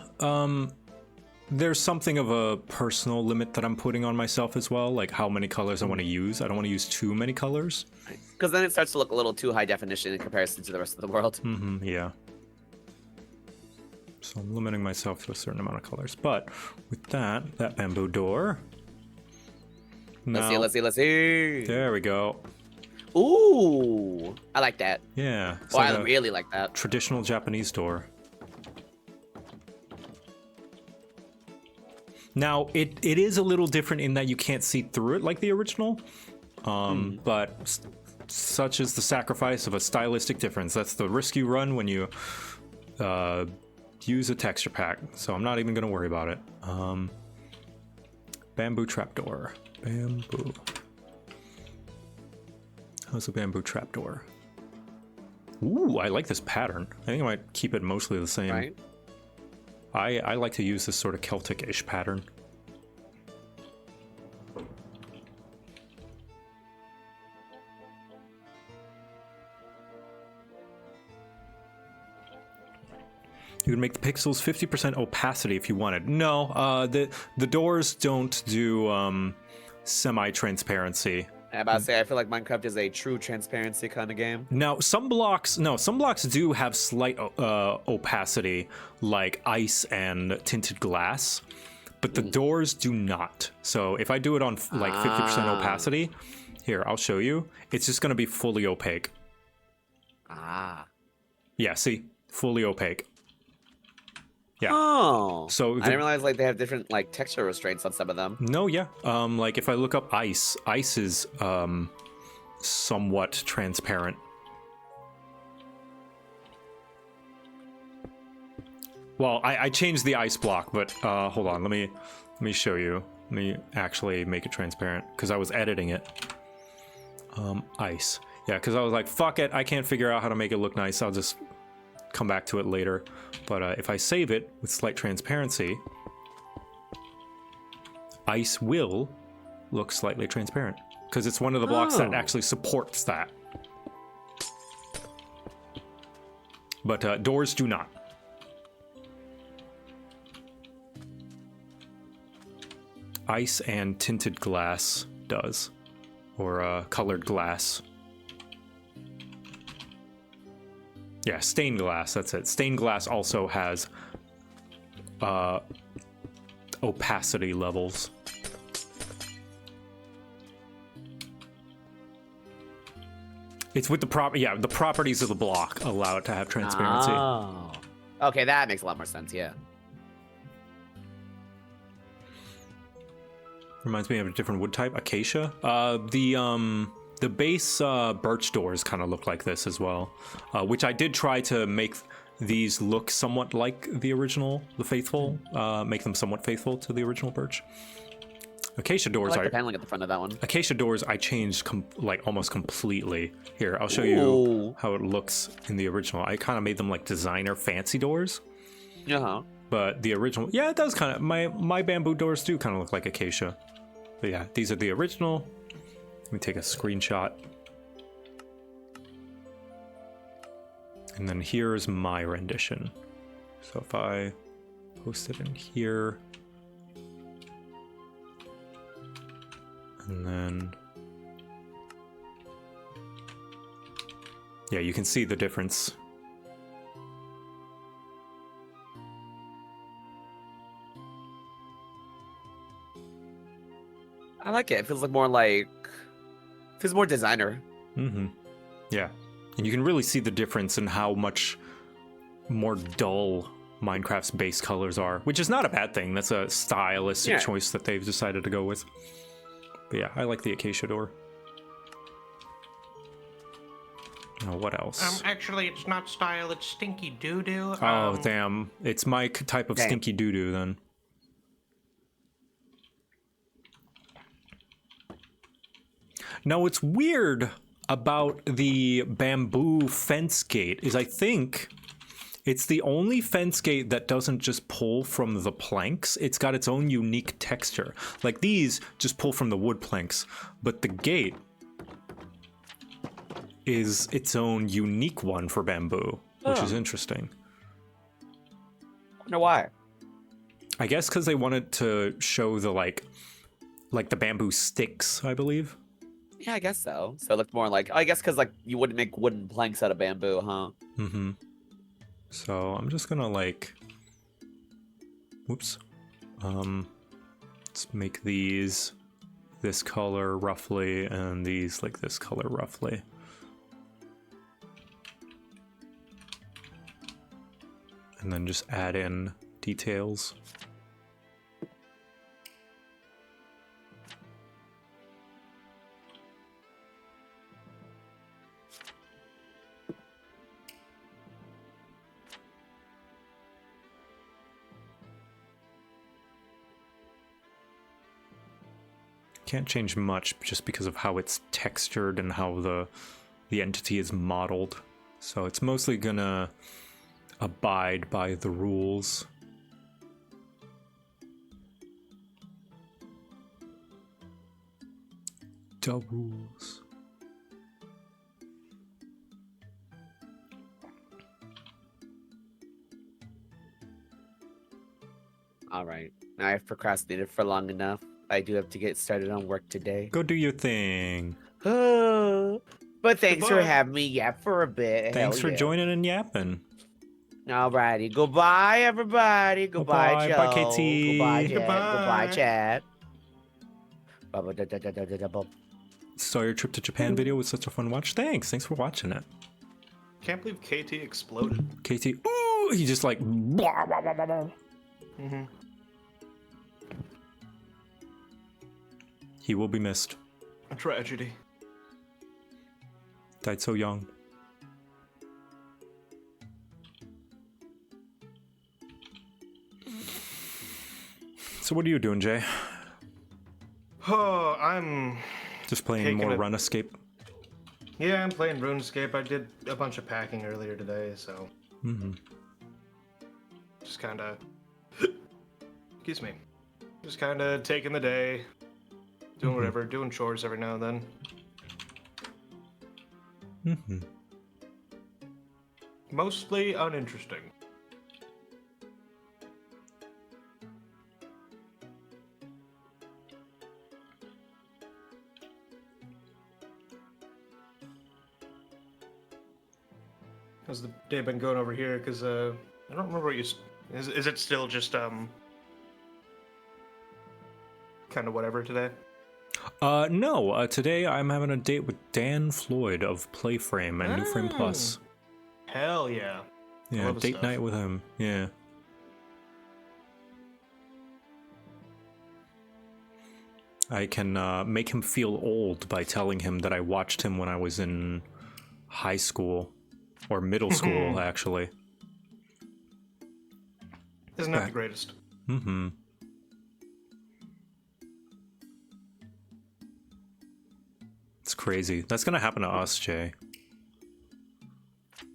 there's something of a personal limit that I'm putting on myself as well, like how many colors I want to use. I don't want to use too many colors. Because then it starts to look a little too high definition in comparison to the rest of the world. Yeah. So I'm limiting myself to a certain amount of colors. But with that bamboo door. Now, Let's see. There we go. Ooh, I like that. Yeah. Oh, like I a really like that. traditional Japanese door. Now, it is a little different in that you can't see through it like the original. But such is the sacrifice of a stylistic difference. That's the risk you run when you use a texture pack. So I'm not even going to worry about it. Bamboo trapdoor. Bamboo. How's a bamboo trapdoor? Ooh, I like this pattern. I think I might keep it mostly the same. Right? I like to use this sort of Celtic-ish pattern. You can make the pixels 50% opacity if you wanted. No, the doors don't do semi-transparency. I'm about to say, I feel like Minecraft is a true transparency kind of game. Now, some blocks do have slight opacity, like ice and tinted glass, but the doors do not. So if I do it on like 50% opacity, here, I'll show you. It's just going to be fully opaque. Ah. Yeah, see? Fully opaque. Yeah. Oh. So I didn't realize like they have different like texture restraints on some of them. No, yeah. Like if I look up ice is somewhat transparent. Well, I changed the ice block, but hold on, let me show you. Let me actually make it transparent because I was editing it. Ice. Yeah, because I was like, fuck it, I can't figure out how to make it look nice. I'll just come back to it later. But if I save it with slight transparency, ice will look slightly transparent because it's one of the blocks that actually supports that. But doors do not. Ice and tinted glass does, or colored glass. Yeah, stained glass, that's it. Stained glass also has opacity levels. It's with the the properties of the block allow it to have transparency. Oh. Okay, that makes a lot more sense, yeah. Reminds me of a different wood type, acacia. The base birch doors kind of look like this as well, which I did try to make these look somewhat like the original, the faithful, make them somewhat faithful to the original birch. Acacia doors, I like the paneling at the front of that one. Acacia doors I changed like almost completely. Here, I'll show you how it looks in the original. I kind of made them like designer fancy doors. Uh-huh. But the original, yeah, it does kind of, my bamboo doors do kind of look like acacia. But yeah, these are the original. Let me take a screenshot. And then here's my rendition. So if I post it in here, and then, yeah, you can see the difference. I like it. It feels more designer. Mm-hmm. Yeah. And you can really see the difference in how much more dull Minecraft's base colors are, which is not a bad thing. That's a stylistic choice that they've decided to go with. But yeah, I like the acacia door. Now, what else? Actually, it's not style, it's stinky doo-doo. Oh, damn. It's my type of stinky doo-doo, then. Now, what's weird about the bamboo fence gate is I think it's the only fence gate that doesn't just pull from the planks. It's got its own unique texture. Like these just pull from the wood planks, but the gate is its own unique one for bamboo, which is interesting. I wonder why. I guess because they wanted to show the like the bamboo sticks, I believe. Yeah, I guess so. So it looked more like, I guess because like you wouldn't make wooden planks out of bamboo, huh? Mm-hmm. So I'm just gonna like, whoops. Let's make these this color roughly, and these like this color roughly. And then just add in details. Can't change much just because of how it's textured and how the entity is modeled. So it's mostly gonna abide by the rules. The rules. All right. Now I've procrastinated for long enough. I do have to get started on work today. Go do your thing. But thanks for Goodbye. having me yap for a bit. Thanks for Hell yeah. joining and yapping. Alrighty. Goodbye, everybody. Goodbye, Goodbye. Joe. Bye, KT. Goodbye, Jet. Goodbye. Goodbye, Chad. Ba-ba-da-da-da-da-da-da. Saw your trip to Japan video was such a fun watch. Thanks for watching it. Can't believe KT exploded. KT, ooh, he just like blah, blah, blah, blah, blah. Mm-hmm. He will be missed. A tragedy. Died so young. So what are you doing, Jay? Oh, I'm... Just playing Taking more a- Run Escape? Yeah, I'm playing RuneScape. I did a bunch of packing earlier today, so... Mm-hmm. Just kinda... Excuse me. Just kinda taking the day. Doing whatever, doing chores every now and then. Mm-hmm. Mostly uninteresting. How's the day been going over here? Because, I don't remember what you... Is it still just, kind of whatever today? No. Today I'm having a date with Dan Floyd of Playframe and New Frame Plus. Hell yeah. Yeah, love his date stuff. night with him. Yeah. I can make him feel old by telling him that I watched him when I was in high school. Or middle school, actually. Isn't that the greatest? Mm-hmm. It's crazy. That's gonna happen to us, Jay.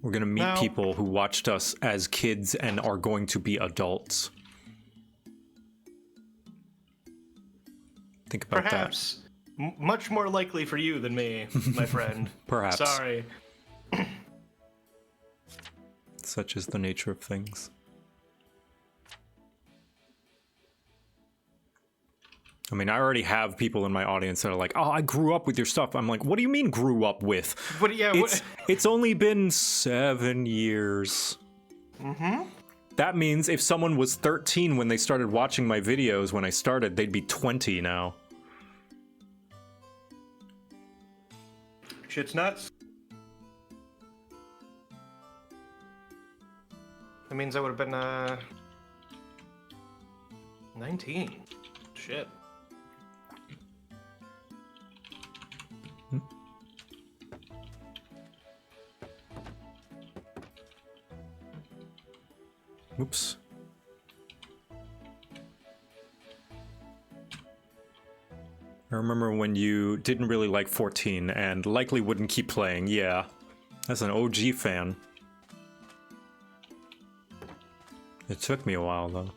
We're gonna meet No. people who watched us as kids and are going to be adults. Think about Perhaps. Much more likely for you than me, my friend. Perhaps. Sorry. that. Such is the nature of things. I mean, I already have people in my audience that are like, "Oh, I grew up with your stuff." I'm like, "What do you mean grew up with?" But yeah, It's only been 7 years. Mm-hmm. That means if someone was 13 when they started watching my videos when I started, they'd be 20 now. Shit's nuts. That means I would have been, 19. Shit. Oops. I remember when you didn't really like 14 and likely wouldn't keep playing. Yeah. As an OG fan. It took me a while, though.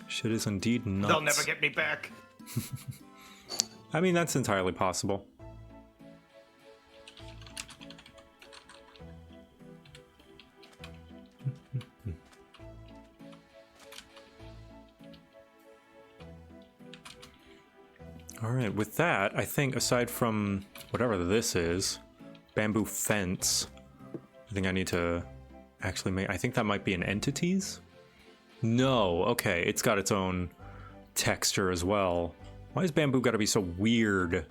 Shit is indeed nuts. They'll never get me back. I mean, that's entirely possible. Alright, with that, I think aside from whatever this is, bamboo fence, I think I need to actually make... I think that might be an entities? No, okay, it's got its own texture as well. Why is bamboo gotta be so weird?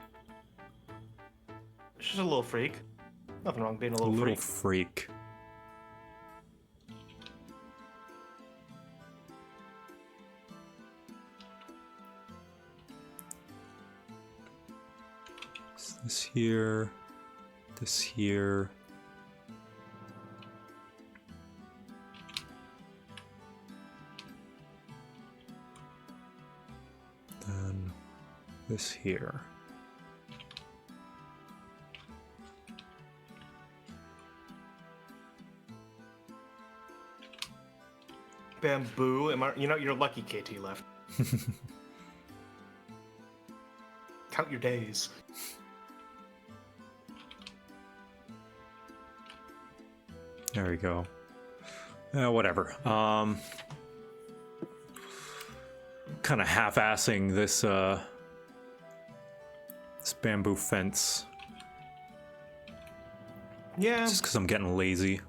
It's just a little freak. Nothing wrong being a A little, little freak. freak. This here, this here. Then this here. bamboo. You're lucky KT left. Count your days. There we go. Whatever. Kind of half-assing this this bamboo fence. Yeah. Just because I'm getting lazy.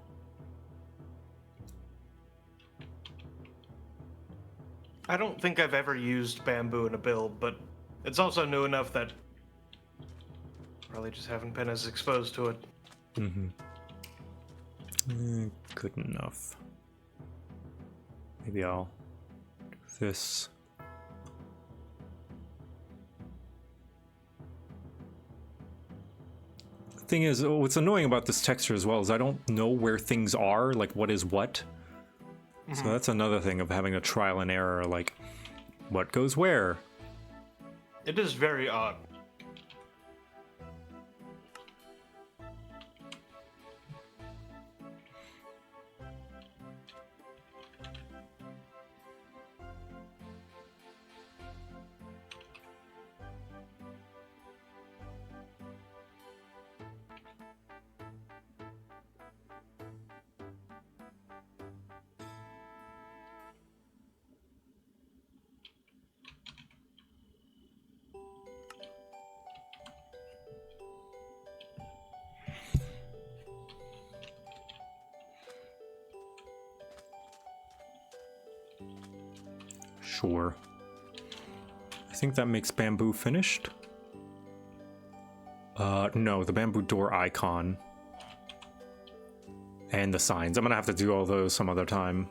I don't think I've ever used bamboo in a build, but it's also new enough that probably just haven't been as exposed to it. Mm-hmm. Good enough. Maybe I'll do this. The thing is, what's annoying about this texture as well is I don't know where things are, like what is what. So that's another thing of having a trial and error, like what goes where. It is very odd. Sure. I think that makes bamboo finished. No, the bamboo door icon. And the signs. I'm gonna have to do all those some other time.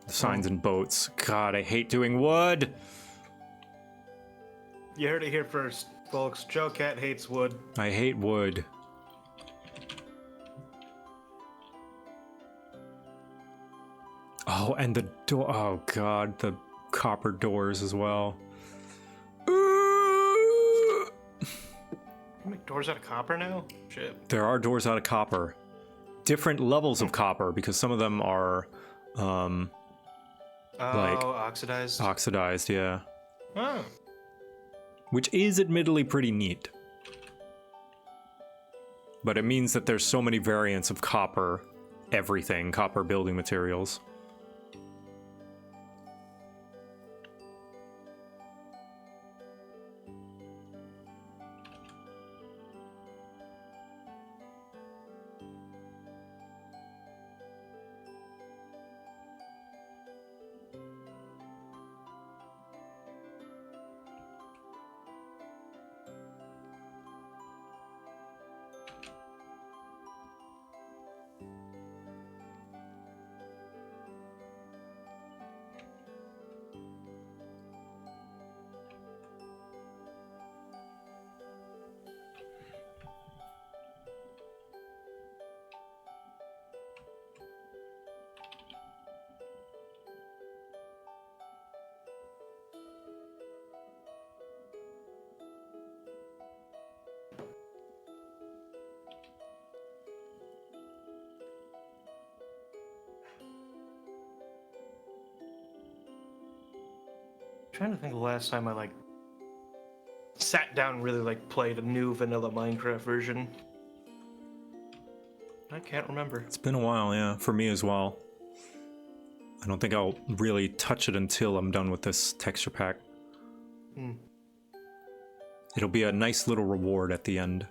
The signs and boats. God, I hate doing wood! You heard it here first, folks. JoCat hates wood. I hate wood. Oh, and the door. Oh, God, the copper doors as well. You make doors out of copper now? Shit. There are doors out of copper. Different levels of copper, because some of them are, like oxidized. Oxidized, yeah. Oh. Which is admittedly pretty neat. But it means that there's so many variants of copper, everything, copper building materials. Trying to think of the last time I sat down and really played a new vanilla Minecraft version. I can't remember. It's been a while, yeah, for me as well. I don't think I'll really touch it until I'm done with this texture pack. It'll be a nice little reward at the end.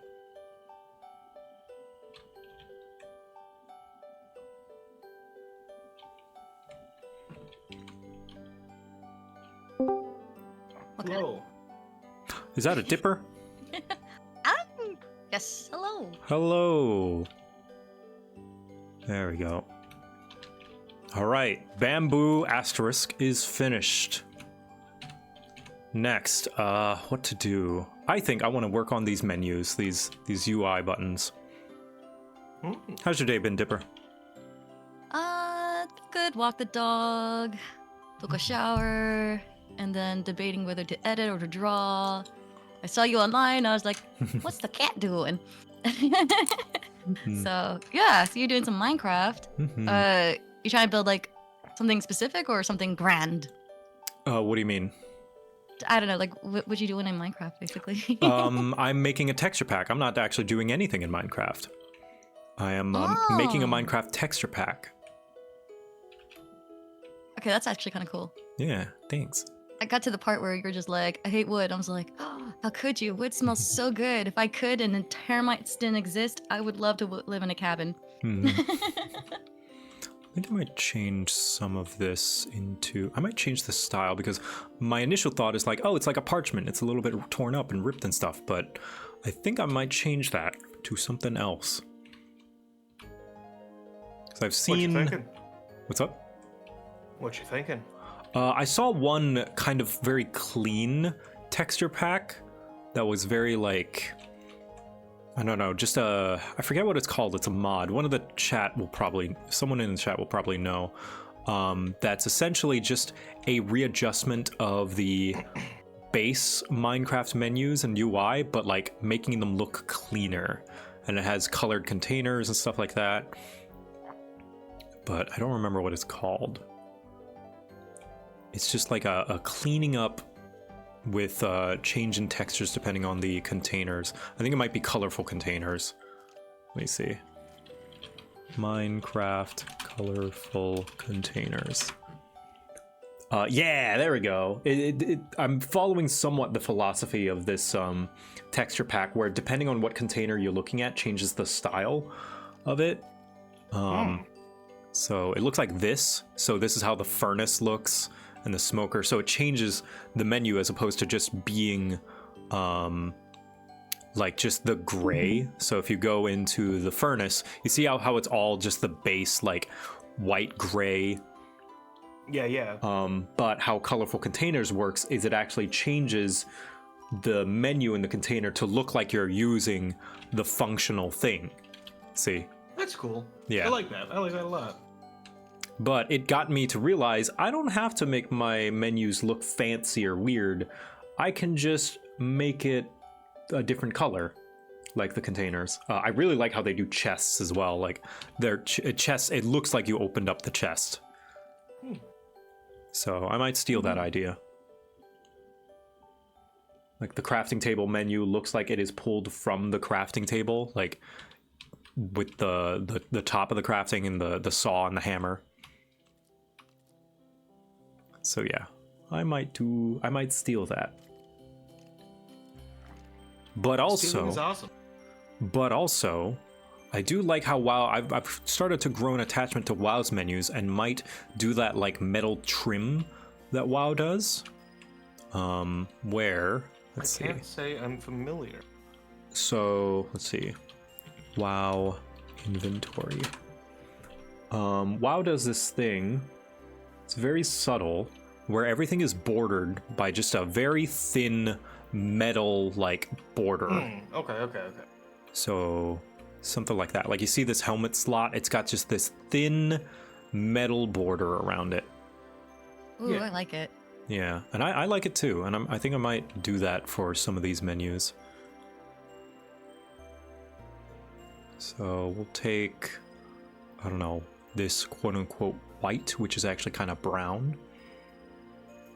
Hello. Is that a dipper? Yes, hello. Hello. There we go. All right, bamboo asterisk is finished. Next, what to do? I think I want to work on these menus, these UI buttons. How's your day been, Dipper? Good. Walk the dog, took a shower, and then debating whether to edit or to draw. I saw you online. I was like, "What's the cat doing?" So yeah, so you're doing some Minecraft. You trying to build Something specific or something grand? What do you mean? I don't know, like what you doing in Minecraft, basically. I'm making a texture pack. I'm not actually doing anything in Minecraft. I am making a Minecraft texture pack. Okay, that's actually kind of cool. Yeah, thanks. I got to the part where you're just like, I hate wood. I was like, oh, how could you? Wood smells so good. If I could and the termites didn't exist, I would love to live in a cabin. I think I might change some of this into... I might change the style because my initial thought is like, oh, it's like a parchment. It's a little bit torn up and ripped and stuff, but I think I might change that to something else. Because I've seen... What you thinking? What's up? What you thinking? I saw one kind of very clean texture pack that was very like... I don't know, just I forget what it's called. It's a mod. One of the chat will probably, someone in the chat will probably know. That's essentially just a readjustment of the base Minecraft menus and UI, but like making them look cleaner. And it has colored containers and stuff like that. But I don't remember what it's called. It's just like a cleaning up with change in textures depending on the containers. I think it might be colorful containers. Let me see. Minecraft colorful containers. Yeah, there we go. I'm following somewhat the philosophy of this texture pack where depending on what container you're looking at changes the style of it. So it looks like this. So this is how the furnace looks. And the smoker, so it changes the menu as opposed to just being like just the gray. So if you go into the furnace, you see how it's all just the base like white gray. Yeah. But how colorful containers works is it actually changes the menu in the container to look like you're using the functional thing. See? That's cool. Yeah. I like that. I like that a lot. But it got me to realize I don't have to make my menus look fancy or weird. I can just make it a different color, like the containers. I really like how they do chests as well. Like their chests, it looks like you opened up the chest. So I might steal that idea. Like the crafting table menu looks like it is pulled from the crafting table, like with the top of the crafting and the saw and the hammer. So yeah, I might steal that. But Stealing is awesome. I do like how WoW, I've started to grow an attachment to WoW's menus and might do that like metal trim that WoW does. Where, let's see. I can't say I'm familiar. So, let's see. WoW inventory. WoW does this thing. It's very subtle, where everything is bordered by just a very thin metal like border. Okay. So something like that. Like you see this helmet slot, it's got just this thin metal border around it. Ooh, Yeah. I like it. Yeah, and I like it too, and I think I might do that for some of these menus. So we'll take, I don't know, this quote-unquote white, which is actually kind of brown,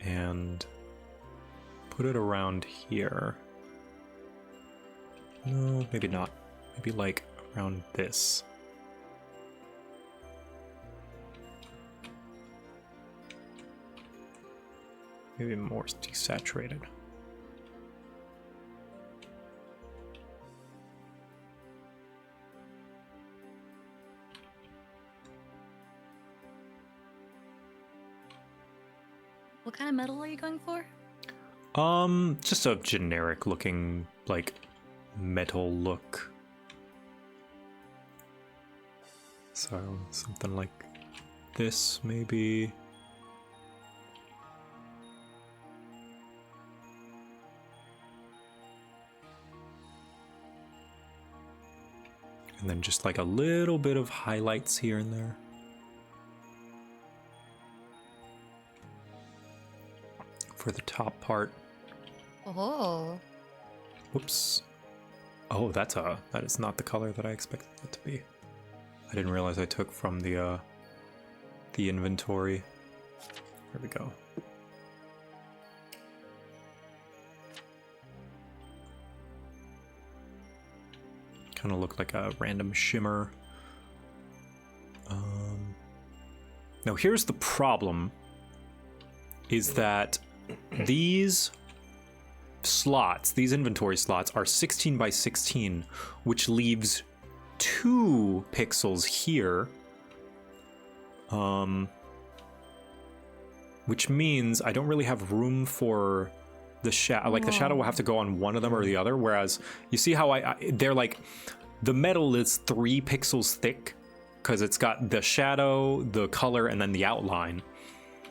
and put it around here. No, maybe not. Maybe like around this. Maybe more desaturated. What kind of metal are you going for? Just a generic looking, like, metal look. So, something like this, maybe. And then just like a little bit of highlights here and there. For the top part. Oh. Whoops. Oh, that is not the color that I expected it to be. I didn't realize I took from the the inventory. There we go. Kind of look like a random shimmer. Now here's the problem, is that these slots, these inventory slots, are 16 by 16, which leaves 2 pixels here. Which means I don't really have room for the shadow. Like, the shadow will have to go on one of them or the other, whereas you see how they're like, the metal is 3 pixels thick, because it's got the shadow, the color, and then the outline.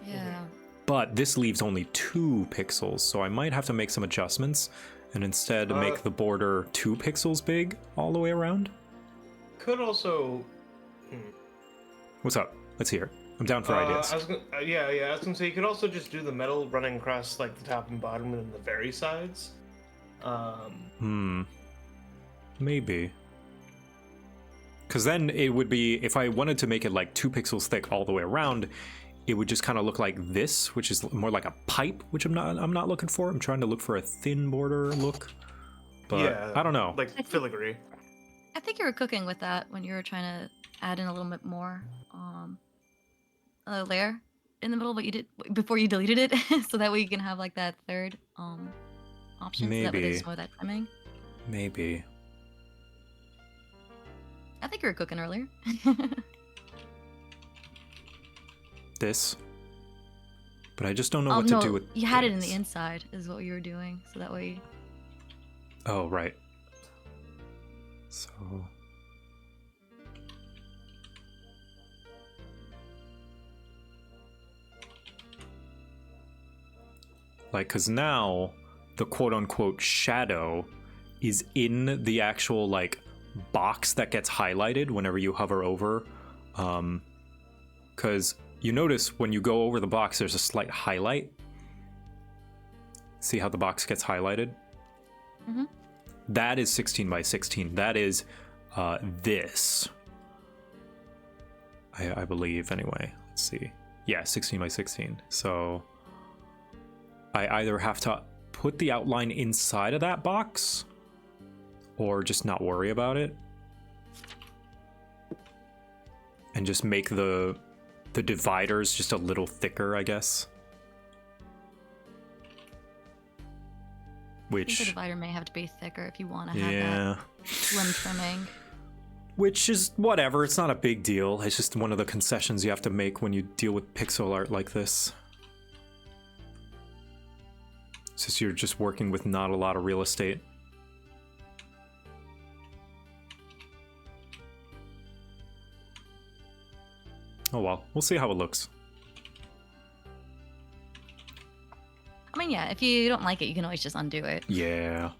Yeah. But this leaves only 2 pixels, so I might have to make some adjustments and instead make the border 2 pixels big all the way around. Could also... What's up? Let's hear. I'm down for ideas. I was gonna say, you could also just do the metal running across, like, the top and bottom and then the very sides. Maybe. Because then it would be, if I wanted to make it like 2 pixels thick all the way around, it would just kind of look like this, which is more like a pipe, which I'm not looking for. I'm trying to look for a thin border look. But yeah, I don't know. Like filigree. I think you were cooking with that when you were trying to add in a little bit more layer in the middle, but you did before you deleted it, so that way you can have like that third option. Maybe. So that way there's more of that trimming. Maybe. I think you were cooking earlier. This. But I just don't know what to do with you had it in this. the inside is what you were doing, so that way. Oh, right. So. Like, because now the quote-unquote shadow is in the actual, like, box that gets highlighted whenever you hover over. Because you notice when you go over the box, there's a slight highlight. See how the box gets highlighted? Mm-hmm. That is 16 by 16. That is this. I believe, anyway. Let's see. Yeah, 16 by 16. So I either have to put the outline inside of that box or just not worry about it and just make the dividers just a little thicker, I guess. I think the Which, divider may have to be thicker if you want to have that slim trimming. which is whatever, it's not a big deal. It's just one of the concessions you have to make when you deal with pixel art like this. Since you're just working with not a lot of real estate. Oh well, we'll see how it looks. I mean, yeah, if you don't like it, you can always just undo it. Yeah.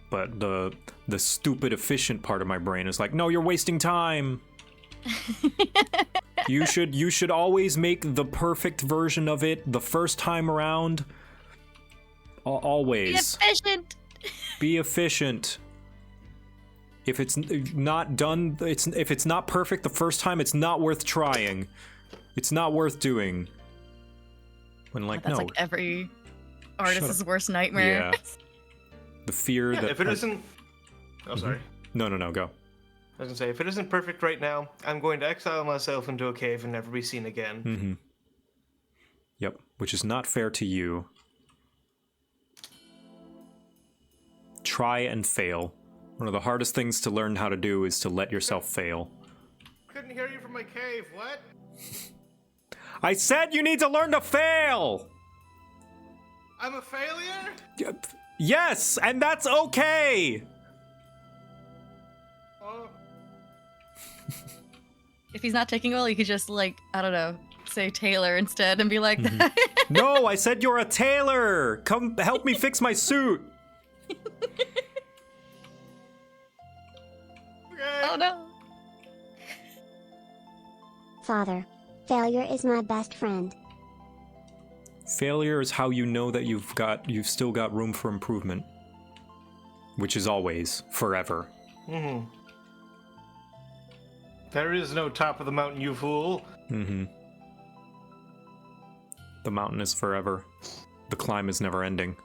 But the stupid efficient part of my brain is like, no, you're wasting time. You should always make the perfect version of it the first time around. Always. Be efficient. Be efficient. If it's not done, if it's not perfect the first time, it's not worth trying. It's not worth doing. When like, That's no. like every artist's worst nightmare. Yeah. The fear that... If it isn't... Oh, sorry. No, go. I was gonna say, if it isn't perfect right now, I'm going to exile myself into a cave and never be seen again. Mm-hmm. Yep, which is not fair to you. Try and fail. One of the hardest things to learn how to do is to let yourself fail. Couldn't hear you from my cave, what? I said you need to learn to fail! I'm a failure? Yes, and that's okay! Oh. If he's not taking well, you could just like, I don't know, say Taylor instead and be like that. No, I said you're a tailor! Come help me fix my suit! Oh no. Father, failure is my best friend. Failure is how you know that you've still got room for improvement. Which is always, forever. There is no top of the mountain, you fool. The mountain is forever. The climb is never ending.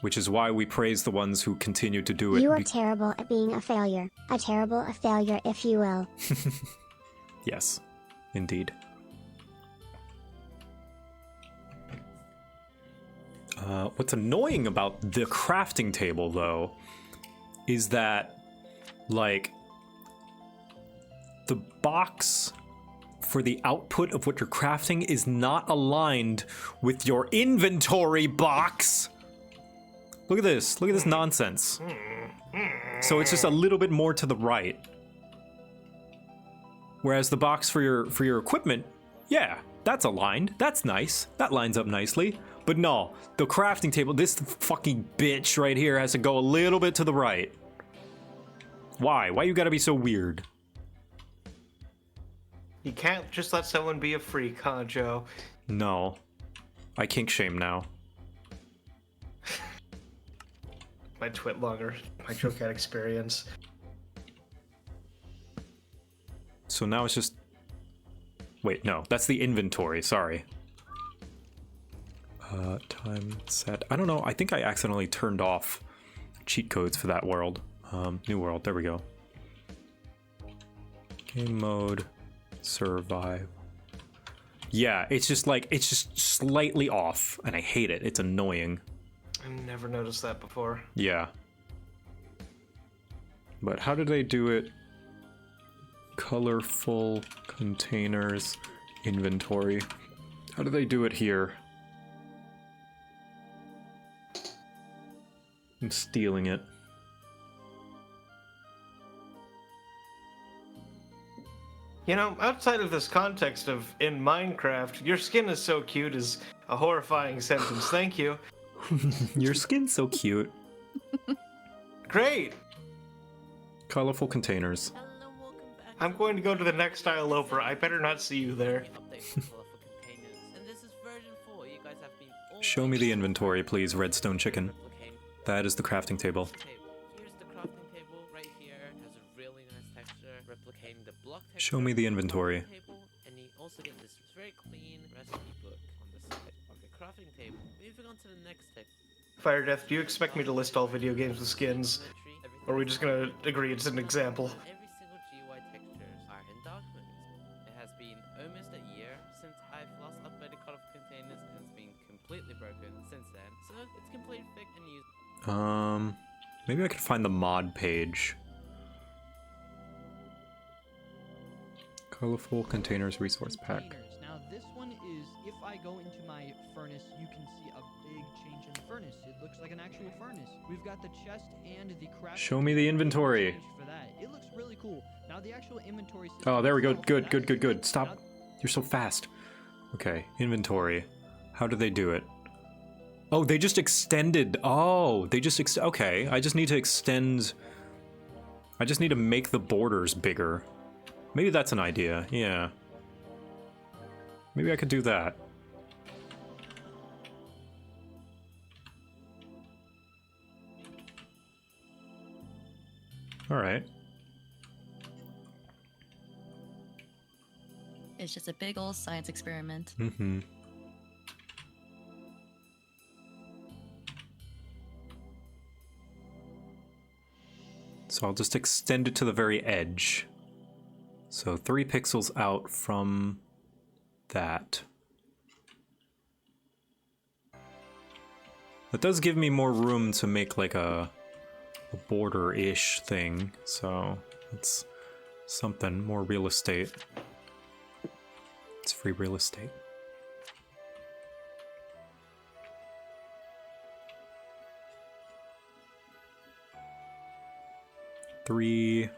Which is why we praise the ones who continue to do it. You are terrible at being a failure. A terrible failure, if you will. Yes, indeed. What's annoying about the crafting table, though, is that, like, the box for the output of what you're crafting is not aligned with your inventory box. Look at this. Look at this nonsense. So it's just a little bit more to the right. Whereas the box for your equipment, yeah, that's aligned. That's nice. That lines up nicely. But no, the crafting table, this fucking bitch right here has to go a little bit to the right. Why? Why you gotta be so weird? You can't just let someone be a freak, huh, Joe? No. I kink shame now. My Twitlonger, my JoCat experience. So now it's just... Wait, no, that's the inventory, sorry. Time set. I don't know, I think I accidentally turned off cheat codes for that world. New world, there we go. Game mode, survive. Yeah, it's just like, it's just slightly off, and I hate it. It's annoying. I've never noticed that before. Yeah. But how did they do it? Colorful containers, inventory. How do they do it here? I'm stealing it. You know, outside of this context of in Minecraft, your skin is so cute is a horrifying sentence. Thank you. Your skin's so cute. Great. Colorful containers. I'm going to go to the next aisle over. I better not see you there. Show me the inventory, please, Redstone Chicken. That is the crafting table. Show me the inventory. And you also get this very clean recipe book on the side of the crafting table. Moving on to the next tip. Fire Death, do you expect me to list all video games with skins? Or are we just gonna agree it's an example? Every single GUI textures are in dark mode. It has been almost a year since I've last uploaded colorful containers and it's been completely broken since then. So it's completely fixed and used. Maybe I could find the mod page. Colorful containers resource pack. Now this one is, if I go into my furnace, you can see a big change in the furnace. It looks like an actual furnace. We've got the chest and the craft. Show me the inventory. For that. It looks really cool. Now the actual inventory system. Oh, there we go. Good. Stop. You're so fast. Okay, inventory. How do they do it? Oh, they just extended. Oh, they just okay. I just need to extend. I just need to make the borders bigger. Maybe that's an idea, yeah. Maybe I could do that. Alright. It's just a big old science experiment. Mm-hmm. So I'll just extend it to the very edge. So 3 pixels out from that. That does give me more room to make like a border-ish thing, so it's something more real estate. It's free real estate. Three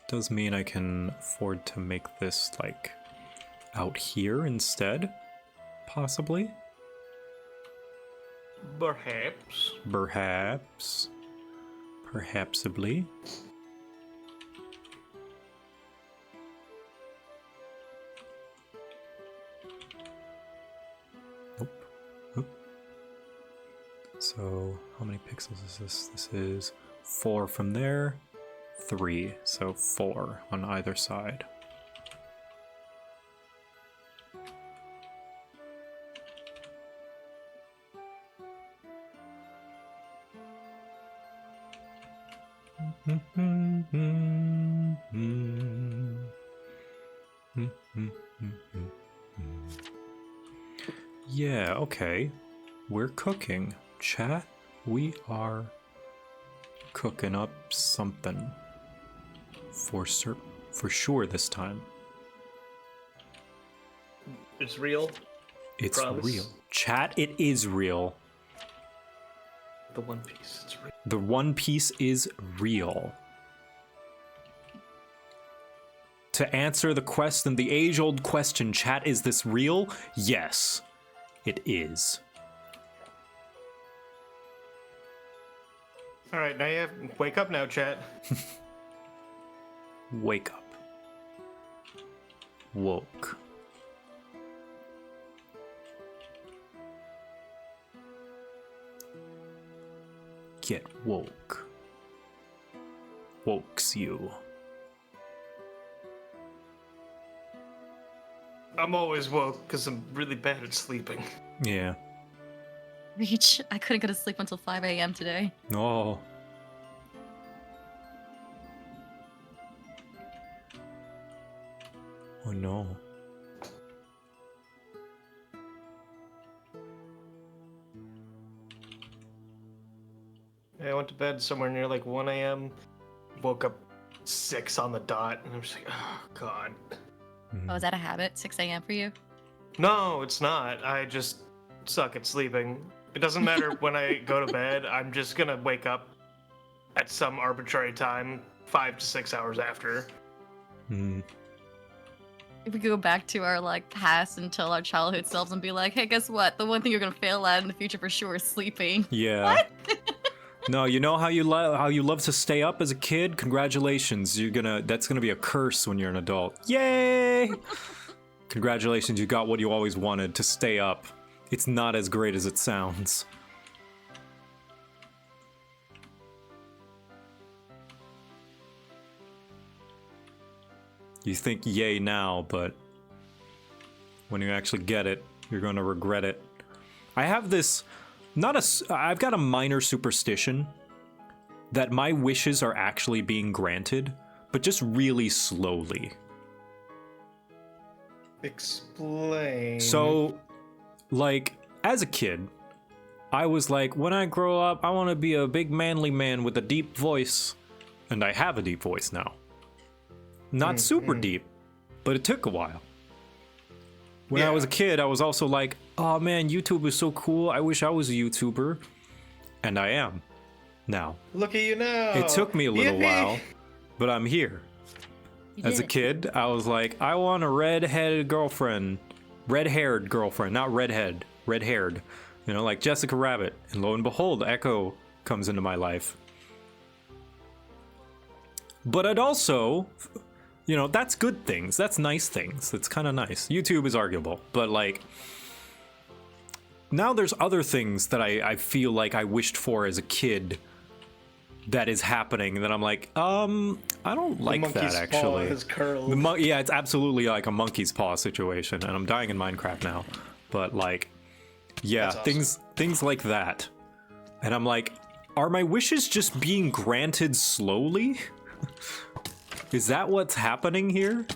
does mean I can afford to make this like out here instead, possibly. Perhaps. Perhaps. Perhapsably. Nope. Oop. So, how many pixels is this? This is 4 from there, 3, so 4 on either side. Yeah, okay. We're cooking. Chat, we are cooking up something. For sure this time. It's real. It's Promise. real. Chat, it is real. The One Piece, it's real. The One Piece is real. To answer the age-old question, chat, is this real? Yes, it is. All right, now you have wake up now, chat. Wake up. Woke. Get woke. Wokes you. I'm always woke because I'm really bad at sleeping. Yeah. Reach. I couldn't go to sleep until 5 a.m. today. Oh. Oh no. I went to bed somewhere near like 1 a.m. Woke up 6 on the dot, and I'm just like, oh god. Oh, is that a habit? 6 a.m. for you? No, it's not. I just suck at sleeping. It doesn't matter when I go to bed. I'm just gonna wake up at some arbitrary time, 5 to 6 hours after. Hmm. If we go back to our like past and tell our childhood selves and be like, hey, guess what? The one thing you're gonna fail at in the future for sure is sleeping. Yeah. What? No, you know how you love to stay up as a kid? Congratulations. That's gonna be a curse when you're an adult. Yay! Congratulations, you got what you always wanted, to stay up. It's not as great as it sounds. You think yay now, but when you actually get it, you're gonna regret it. I have this, I've got a minor superstition that my wishes are actually being granted, but just really slowly. Explain. So, like, as a kid, I was like, when I grow up, I want to be a big manly man with a deep voice. And I have a deep voice now. Not super deep, but it took a while. When I was a kid, I was also like, oh man, YouTube is so cool. I wish I was a YouTuber. And I am now. Look at you now. It took me a little while, but I'm here. You As a did. kid, I was like, I want a red-headed girlfriend. Red-haired girlfriend, not redhead. Red-haired. You know, like Jessica Rabbit. And lo and behold, Echo comes into my life. But I'd also, you know, that's good things. That's nice things. That's kind of nice. YouTube is arguable, but like, now there's other things that I feel like I wished for as a kid that is happening that I'm like, I don't like that monkey's actually. paw is curled. Yeah, it's absolutely like a monkey's paw situation, and I'm dying in Minecraft now. But like, yeah, That's awesome. things like that. And I'm like, are my wishes just being granted slowly? Is that what's happening here?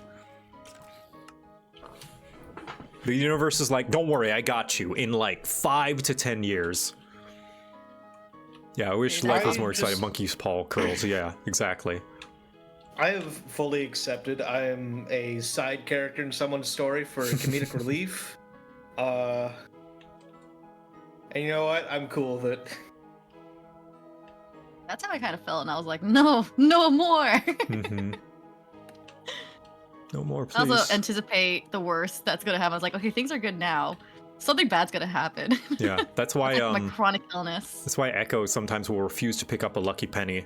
The universe is like, don't worry, I got you in like 5 to 10 years. Yeah, I wish life was more exciting. Monkey's paw curls. Yeah, exactly. I have fully accepted I am a side character in someone's story for comedic relief. And you know what? I'm cool with it. That's how I kind of felt, and I was like, no more. Mm-hmm. No more, I please. also anticipate the worst that's gonna happen. I was like, okay, things are good now. Something bad's gonna happen. Yeah, that's why like my chronic illness. that's why Echo sometimes will refuse to pick up a lucky penny,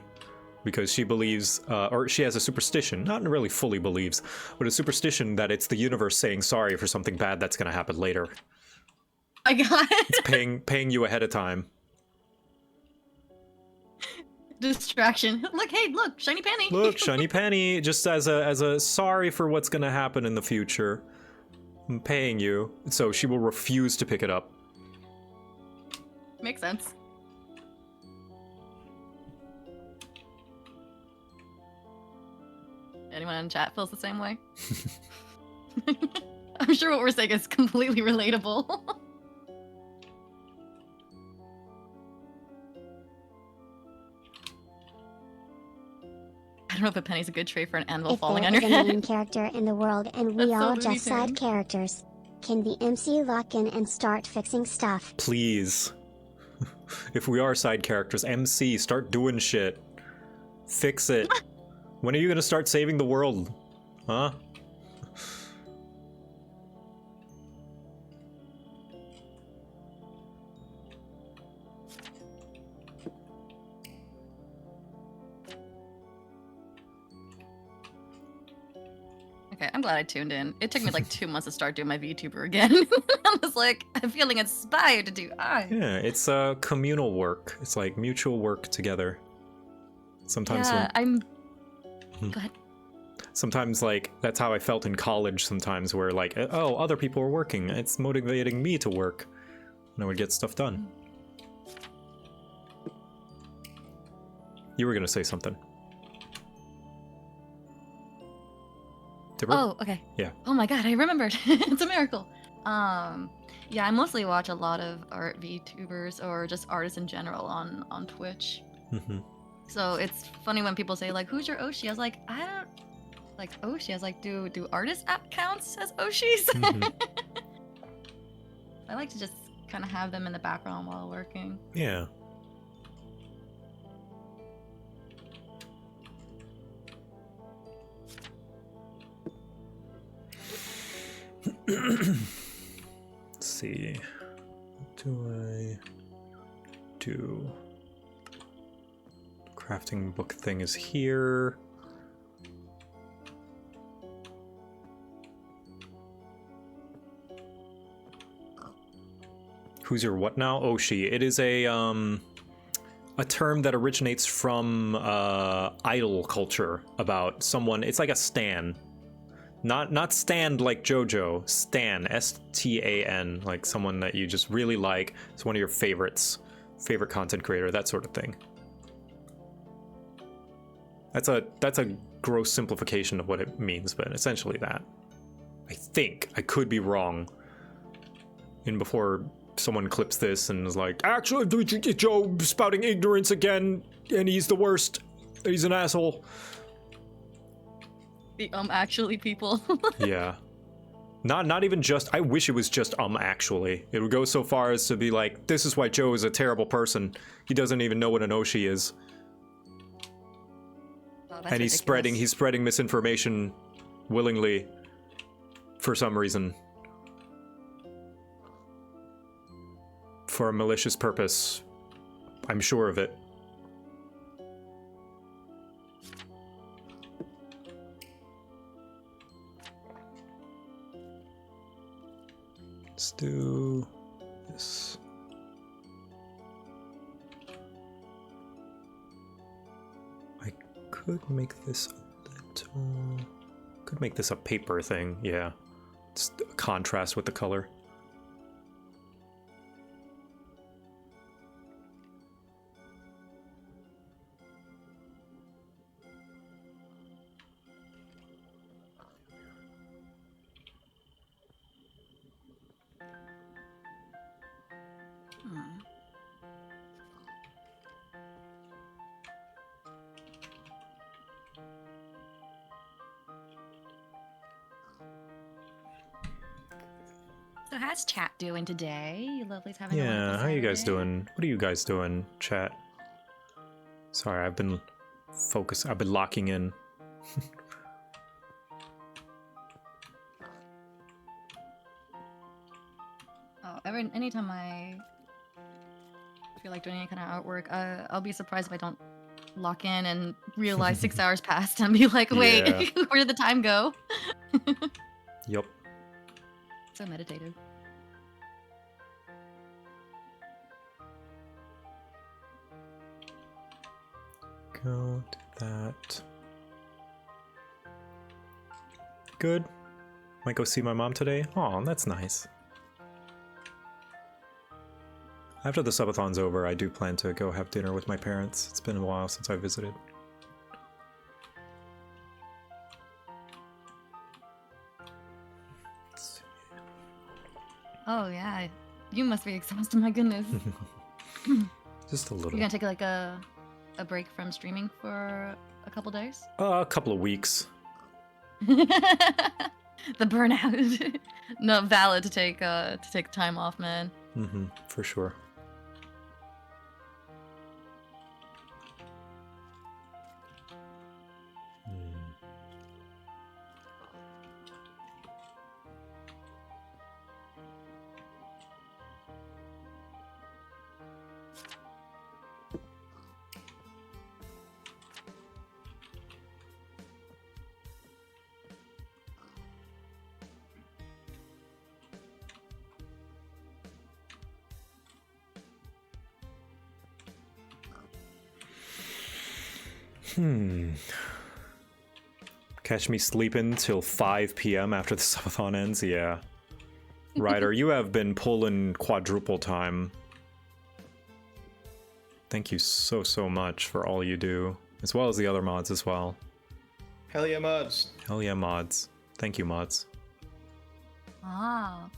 because she believes, or she has a superstition, not really fully believes, but a superstition that it's the universe saying sorry for something bad that's gonna happen later. I got it. It's paying you ahead of time. Distraction. Look, hey, look, shiny penny. Look, shiny penny, just as a sorry for what's gonna happen in the future. I'm paying you, so she will refuse to pick it up. Makes sense. Anyone in chat feels the same way? I'm sure what we're saying is completely relatable. I don't know if a penny's a good trade for an anvil If falling there on is your a head. main character in the world and we That's so all Looney just side Tunes. characters, can the MC lock in and start fixing stuff? Please. If we are side characters, MC, start doing shit. Fix it. When are you gonna start saving the world? Huh? Okay, I'm glad I tuned in. It took me like 2 months to start doing my VTuber again. I was like, I'm feeling inspired to do art. Yeah, it's communal work. It's like mutual work together. Sometimes Yeah, when... Go ahead. Sometimes, like, that's how I felt in college sometimes, where, like, oh, other people are working. It's motivating me to work. And I would get stuff done. You were gonna say something. Dipper? Oh, okay. Yeah. Oh my god, I remembered. It's a miracle. Yeah, I mostly watch a lot of art VTubers or just artists in general on Twitch. Mm-hmm. So it's funny when people say like, "Who's your Oshi?" I was like, I don't like Oshi. I was like, do artist app counts as Oshis? Mm-hmm. I like to just kind of have them in the background while working. Yeah. Let's see. What do I do? Crafting book thing is here. Who's your what now? Oshi. It is a term that originates from idol culture about someone. It's like a stan. Not stand like JoJo. Stan. S-T-A-N. Like someone that you just really like. It's one of your favorites. Favorite content creator. That sort of thing. That's a gross simplification of what it means, but essentially that. I think. I could be wrong. And before someone clips this and is like, actually, Joe spouting ignorance again, and he's the worst. He's an asshole. The actually people. Yeah. Not even just, I wish it was just actually. It would go so far as to be like, this is why Joe is a terrible person. He doesn't even know what an Oshi is. Oh, And he's spreading misinformation willingly for some reason. For a malicious purpose. I'm sure of it. Let's do this. I could make this a little... Could make this a paper thing, yeah. It's a contrast with the color. So how's chat doing today? You lovelies having a Yeah, wonderful how you guys Saturday? doing? What are you guys doing, chat? Sorry, I've been focused. I've been locking in. Oh, anytime I feel like doing any kind of artwork, I'll be surprised if I don't lock in and realize 6 hours passed and be like, wait, Yeah. where did the time go? Yup. So meditative. Go to that. Good. Might go see my mom today. Aw, that's nice. After the subathon's over, I do plan to go have dinner with my parents. It's been a while since I visited. Oh yeah, you must be exhausted. My goodness. Just a little. You're gonna take like a break from streaming for a couple days? A couple of weeks. The burnout. No, valid to take time off, man. Mm-hmm, for sure. Catch me sleeping till 5 p.m. after the subathon ends? Yeah. Ryder, you have been pulling quadruple time. Thank you so much for all you do, as well as the other mods as well. Hell yeah, mods. Hell yeah, mods. Thank you, mods. Ah.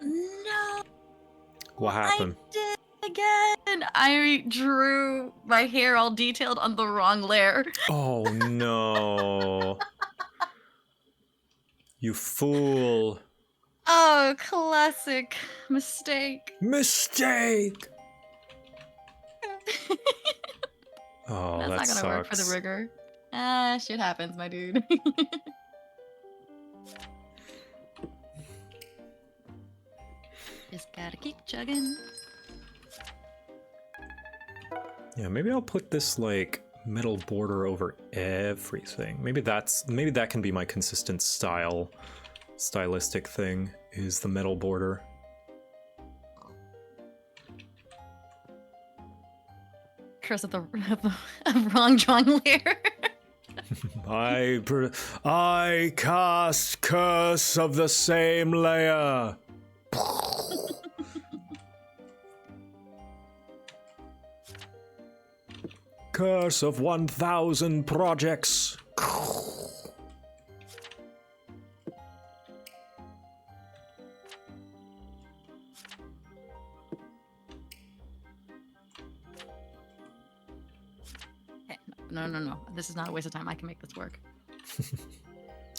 No. What happened? I did again. I drew my hair all detailed on the wrong layer. Oh no. You fool. Oh, classic mistake. Mistake! Oh, That's that not sucks. gonna work for the rigger. Ah, shit happens, my dude. Just gotta keep chugging. Yeah, maybe I'll put this like middle border over everything. Maybe that can be my consistent stylistic thing, is the middle border. Curse of the wrong drawing layer. I cast curse of the same layer. Curse of 1,000 projects. No. This is not a waste of time. I can make this work.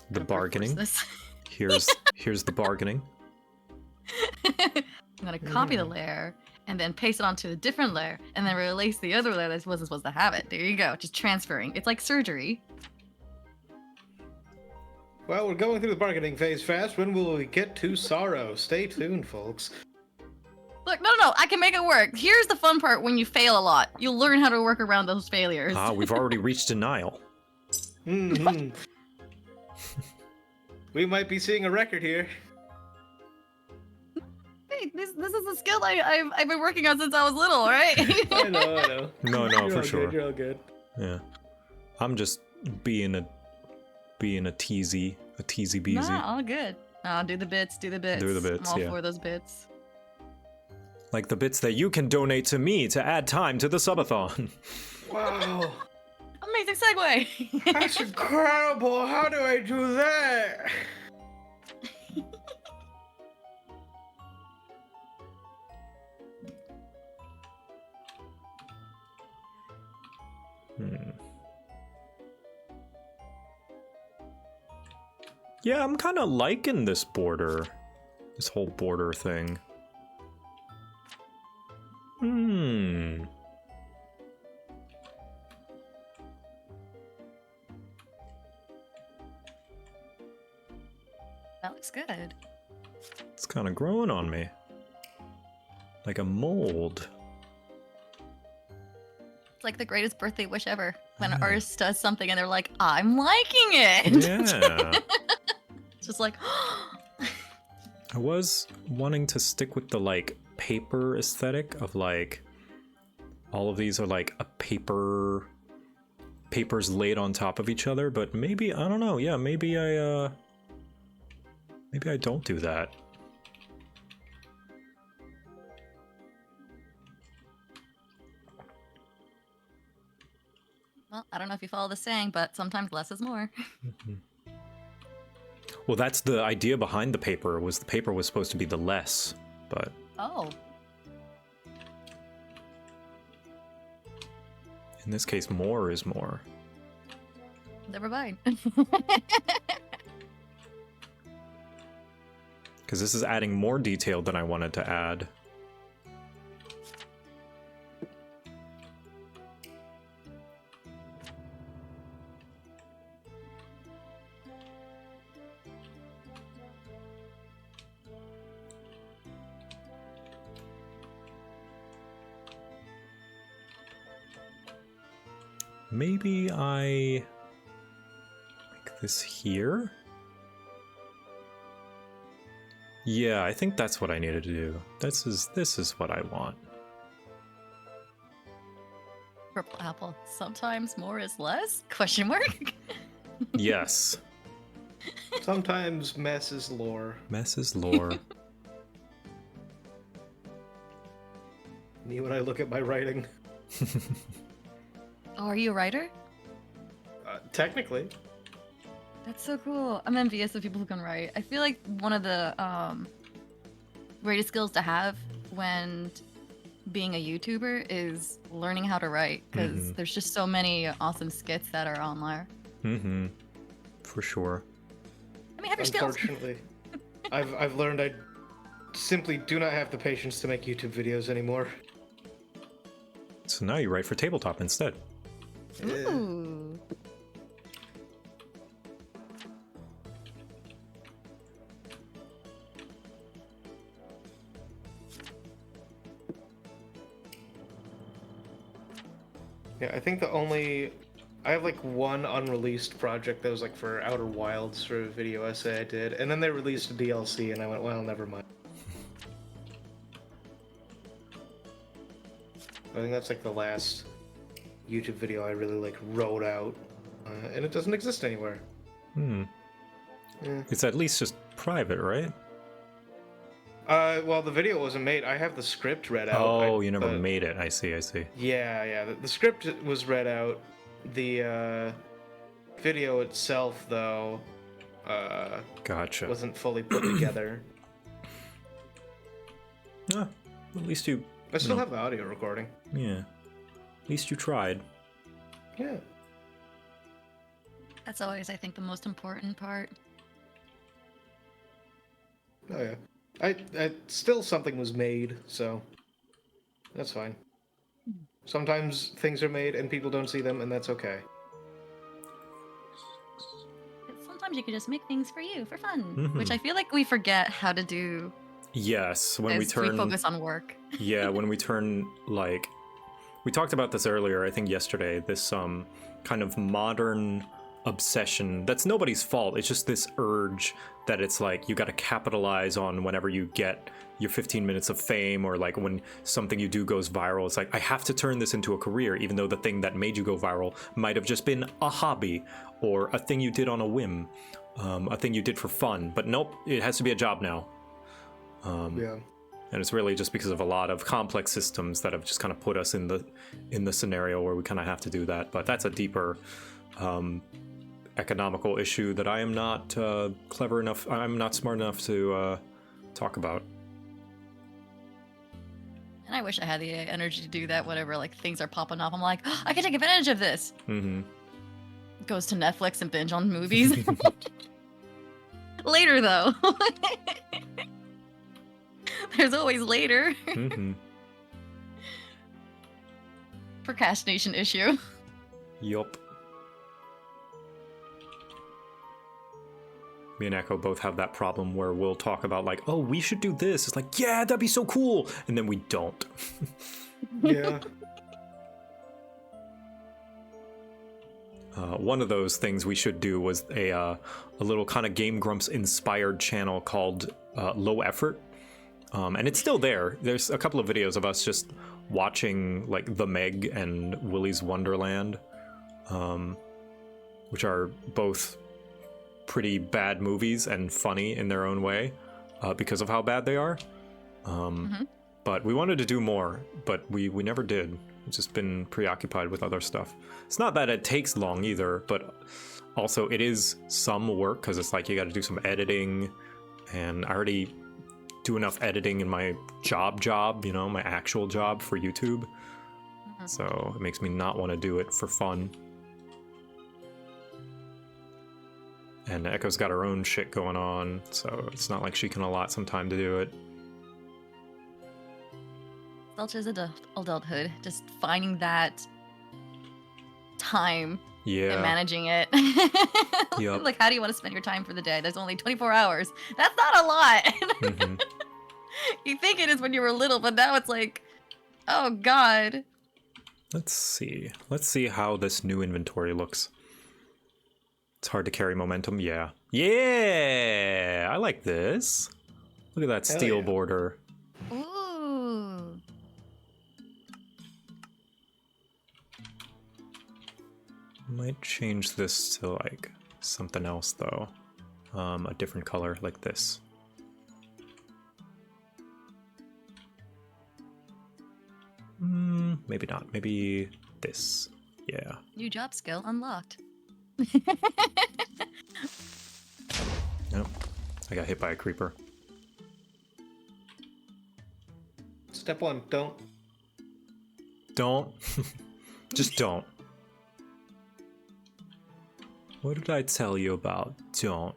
The bargaining. This. Here's the bargaining. I'm gonna copy the layer and then paste it onto a different layer and then release the other layer that wasn't supposed to have it. There you go. Just transferring. It's like surgery. Well, we're going through the bargaining phase fast. When will we get to sorrow? Stay tuned, folks. Look, no. I can make it work. Here's the fun part: when you fail a lot, you'll learn how to work around those failures. We've already reached denial. Mm-hmm. We might be seeing a record here. Hey, this is a skill I've been working on since I was little, right? I know. No, You're for all sure. Good, you're all good. Yeah, I'm just being a teasy beezy. Nah, all good. Nah, do the bits. Do the bits, I'm all yeah. for those bits. Like the bits that you can donate to me to add time to the subathon. Wow. Amazing segue. That's incredible. How do I do that? Yeah, I'm kind of liking this border. This whole border thing. That looks good. It's kind of growing on me. Like a mold. It's like the greatest birthday wish ever. When an artist does something and they're like, I'm liking it. Yeah. It's just like, I was wanting to stick with the like paper aesthetic of like all of these are like a papers laid on top of each other, but maybe I don't know. Yeah, maybe I don't do that. well, I don't know if you follow the saying, but sometimes less is more. Well, that's the idea behind the paper was supposed to be the less, but Oh. in this case, more is more. Never mind. Because this is adding more detail than I wanted to add. Maybe I make this here? Yeah, I think that's what I needed to do. This is what I want. Purple apple. Sometimes more is less? Question mark? Yes. Sometimes mess is lore. Mess is lore. Me when I look at my writing. Oh, are you a writer? Technically. That's so cool. I'm envious of people who can write. I feel like one of the greatest skills to have when being a YouTuber is learning how to write, because there's just so many awesome skits that are on there. Mm-hmm. For sure. I mean, have your skills. Unfortunately, I've learned I simply do not have the patience to make YouTube videos anymore. So now you write for tabletop instead. Ooh. Yeah, I think I have like one unreleased project that was like for Outer Wilds for a video essay I did, and then they released a DLC, and I went, well, never mind. I think that's like the last YouTube video I really like wrote out, and it doesn't exist anywhere. Hmm. Yeah. It's at least just private, right? Well, the video wasn't made. I have the script read out. Oh, you never made it. I see. Yeah. The script was read out. The video itself, though, Gotcha. wasn't fully put together. Ah, at least you... I still have the audio recording. Yeah. At least you tried. Yeah. That's always, I think, the most important part. Oh, yeah. I still something was made, so that's fine. Sometimes things are made and people don't see them, and that's okay. Sometimes you can just make things for you, for fun, which I feel like we forget how to do. Yes, when we as turn... we focus on work. Yeah, when we turn, like... We talked about this earlier, I think yesterday, this kind of modern obsession that's nobody's fault. It's just this urge that it's like you got to capitalize on whenever you get your 15 minutes of fame, or like when something you do goes viral. It's like, I have to turn this into a career, even though the thing that made you go viral might have just been a hobby or a thing you did on a whim, a thing you did for fun. But nope, it has to be a job now. Yeah. And it's really just because of a lot of complex systems that have just kind of put us in the scenario where we kind of have to do that. But that's a deeper economical issue that I am not clever enough, I'm not smart enough to talk about. And I wish I had the energy to do that whenever like things are popping up. I'm like, oh, I can take advantage of this. Goes to Netflix and binge on movies. Later though. There's always later. Procrastination issue. Yup. Me and Echo both have that problem where we'll talk about like, oh, we should do this. It's like, yeah, that'd be so cool. And then we don't. Yeah. One of those things we should do was a little kind of Game Grumps inspired channel called Low Effort. And it's still there. There's a couple of videos of us just watching like The Meg and Willy's Wonderland, which are both pretty bad movies and funny in their own way because of how bad they are. But we wanted to do more, but we never did. We've just been preoccupied with other stuff. It's not that it takes long either, but also it is some work because it's like you got to do some editing, and I already do enough editing in my job, you know, my actual job for YouTube. So it makes me not want to do it for fun. And Echo's got her own shit going on, so it's not like she can allot some time to do it. Such as adulthood, just finding that time Yeah. and managing it. Yep. Like, how do you want to spend your time for the day? There's only 24 hours. That's not a lot. Mm-hmm. You think it is when you were little, but now it's like, oh god. Let's see. Let's see how this new inventory looks. It's hard to carry momentum. Yeah. Yeah! I like this. Look at that Hell steel yeah. border. Ooh. Might change this to like something else though. A different color like this. Maybe not. Maybe this. Yeah. New job skill unlocked. Nope. I got hit by a creeper. Step 1, don't. Don't. Just don't. What did I tell you about don't?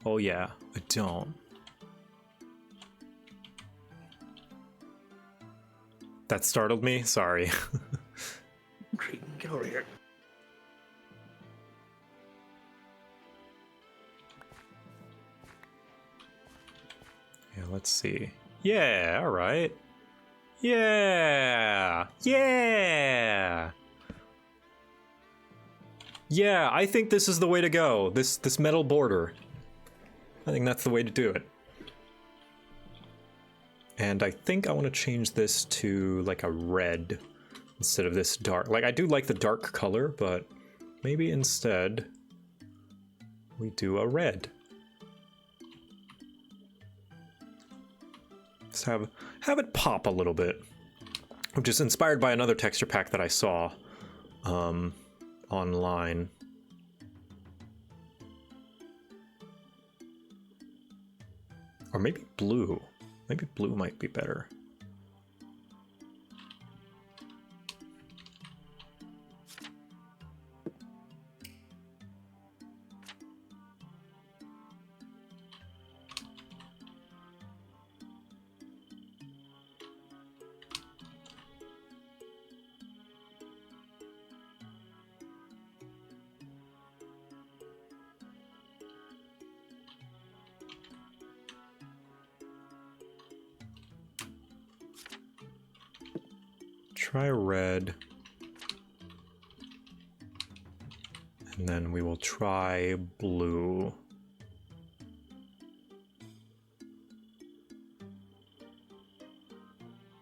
Oh yeah, don't. That startled me? Sorry. Cretan, get over here. Yeah, let's see. Yeah, alright. Yeah! Yeah! Yeah, I think this is the way to go. This metal border. I think that's the way to do it. And I think I want to change this to like a red instead of this dark. Like I do like the dark color, but maybe instead we do a red. Just have it pop a little bit, which is inspired by another texture pack that I saw online. Or maybe blue. Maybe blue might be better. Try red. And then we will try blue.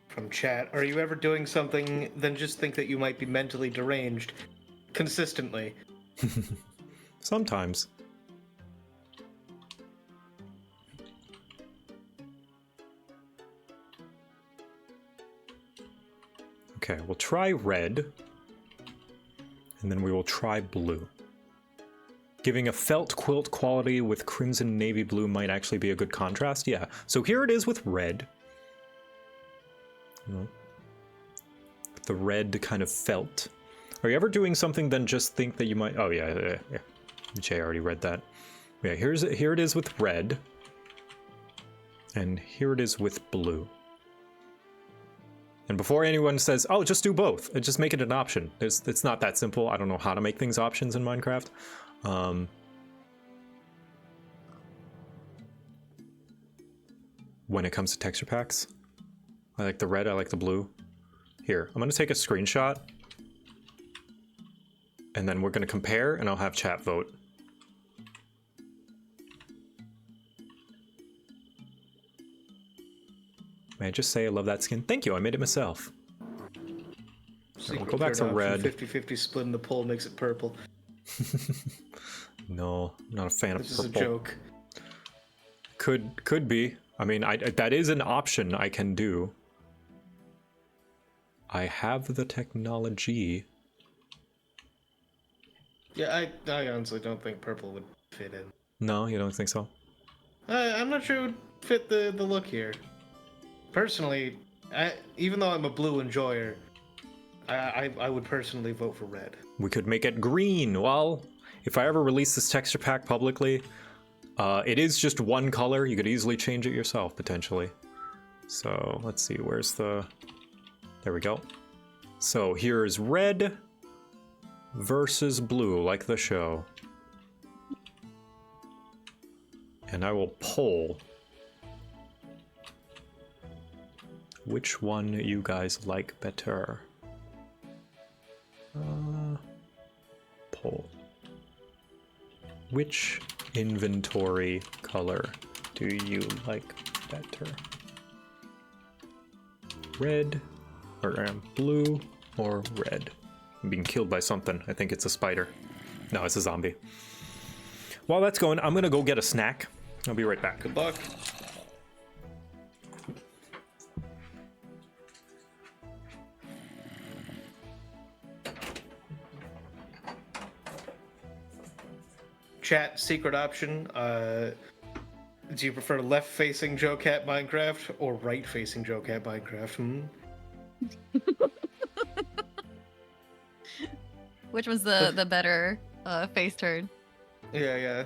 From chat, are you ever doing something, then just think that you might be mentally deranged? Consistently. Sometimes. Okay, we'll try red. And then we will try blue. Giving a felt quilt quality with crimson navy blue might actually be a good contrast. Yeah, so here it is with red. You know, the red kind of felt. Are you ever doing something then just think that you might... Oh, yeah. Jay already read that. Yeah, here it is with red. And here it is with blue. And before anyone says, oh, just do both, just make it an option. It's not that simple. I don't know how to make things options in Minecraft. when it comes to texture packs. I like the red, I like the blue. Here, I'm gonna take a screenshot. And then we're gonna compare, and I'll have chat vote. May I just say I love that skin? Thank you, I made it myself. We'll go back to red. 50-50 split in the poll makes it purple. No, I'm not a fan of This purple. is a joke. Could be. I mean, that is an option I can do. I have the technology. Yeah, I honestly don't think purple would fit in. No, you don't think so? I'm not sure it would fit the look here. Personally, even though I'm a blue enjoyer, I would personally vote for red. We could make it green. Well, if I ever release this texture pack publicly, it is just one color. You could easily change it yourself, potentially. So, let's see, where's the... There we go. So, here's red versus blue, like the show. And I will poll which one you guys like better. Poll. Which inventory color do you like better? Red, or blue, or red? I'm being killed by something. I think it's a spider. No, it's a zombie. While that's going, I'm gonna go get a snack. I'll be right back. Good luck. Chat secret option. Do you prefer left-facing JoCat Minecraft or right-facing JoCat Minecraft? Which was the better face turn? Yeah.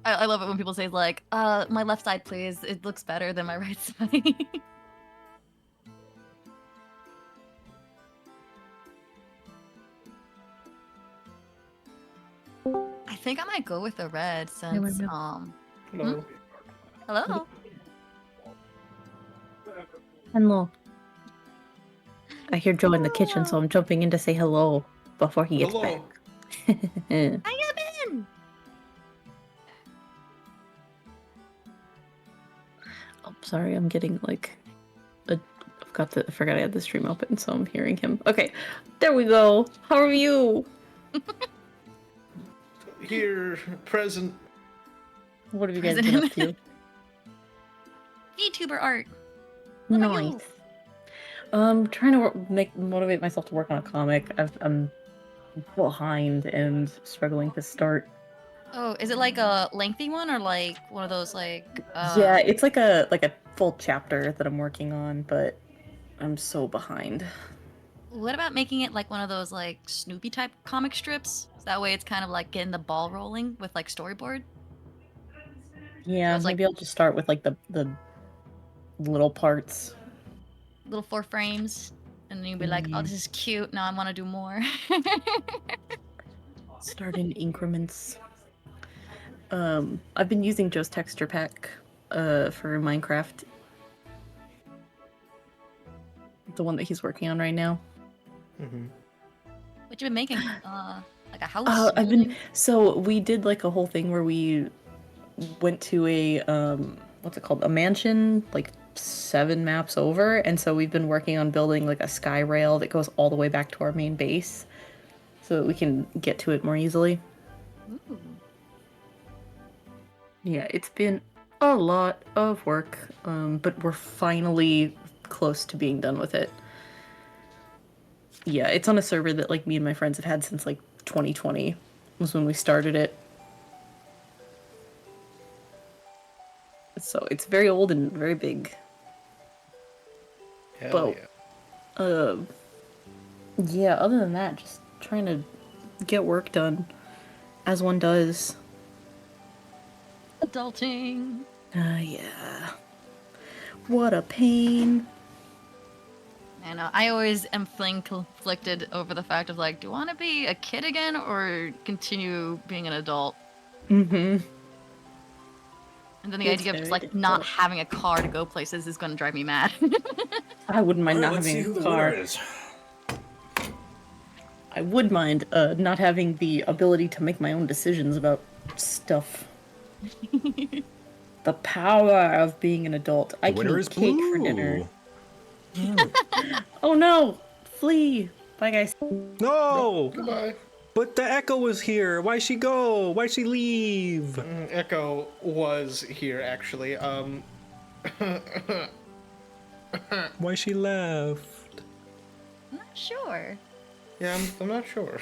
I love it when people say like, my left side please, it looks better than my right side. I think I might go with the red since Hello. Hello. Hello. I hear Joe in the kitchen, so I'm jumping in to say hello before he gets back. I am in. Oh, sorry, I'm getting like I forgot I had the stream open, so I'm hearing him. Okay, there we go. How are you? Here, present. What have you guys been up to? VTuber art. What about you? Nice. Trying to motivate myself to work on a comic. I'm behind and struggling to start. Oh, is it like a lengthy one or like one of those like? Yeah, it's like a full chapter that I'm working on, but I'm so behind. What about making it like one of those like Snoopy type comic strips? So that way it's kind of like getting the ball rolling with like storyboard. Yeah, so maybe I'll just start with like the little parts. Little 4 frames. And then you'll be like, oh, this is cute. Now I want to do more. Start in increments. I've been using Joe's texture pack for Minecraft. The one that he's working on right now. Mm-hmm. What you been making? Like a house? So we did like a whole thing where we went to a what's it called? A mansion, like 7 maps over, and so we've been working on building like a sky rail that goes all the way back to our main base so that we can get to it more easily. Ooh. Yeah, it's been a lot of work, but we're finally close to being done with it. Yeah, it's on a server that like me and my friends have had since like 2020 was when we started it. So it's very old and very big. Hell yeah. Yeah, other than that, just trying to get work done as one does. Adulting. Yeah. What a pain. And I always am feeling conflicted over the fact of like, do I want to be a kid again or continue being an adult? Mm-hmm. And then the It's idea of just very like not difficult. having a car to go places is gonna drive me mad. I wouldn't mind Alright, not let's see having who a the winner car. is. I would mind not having the ability to make my own decisions about stuff. The power of being an adult. I The can winner eat is cake blue. for dinner. Oh no! Flee! Bye guys. No! Goodbye. But the Echo was here. Why'd she go? Why'd she leave? Echo was here actually. Why she left? I'm not sure. Yeah, I'm not sure.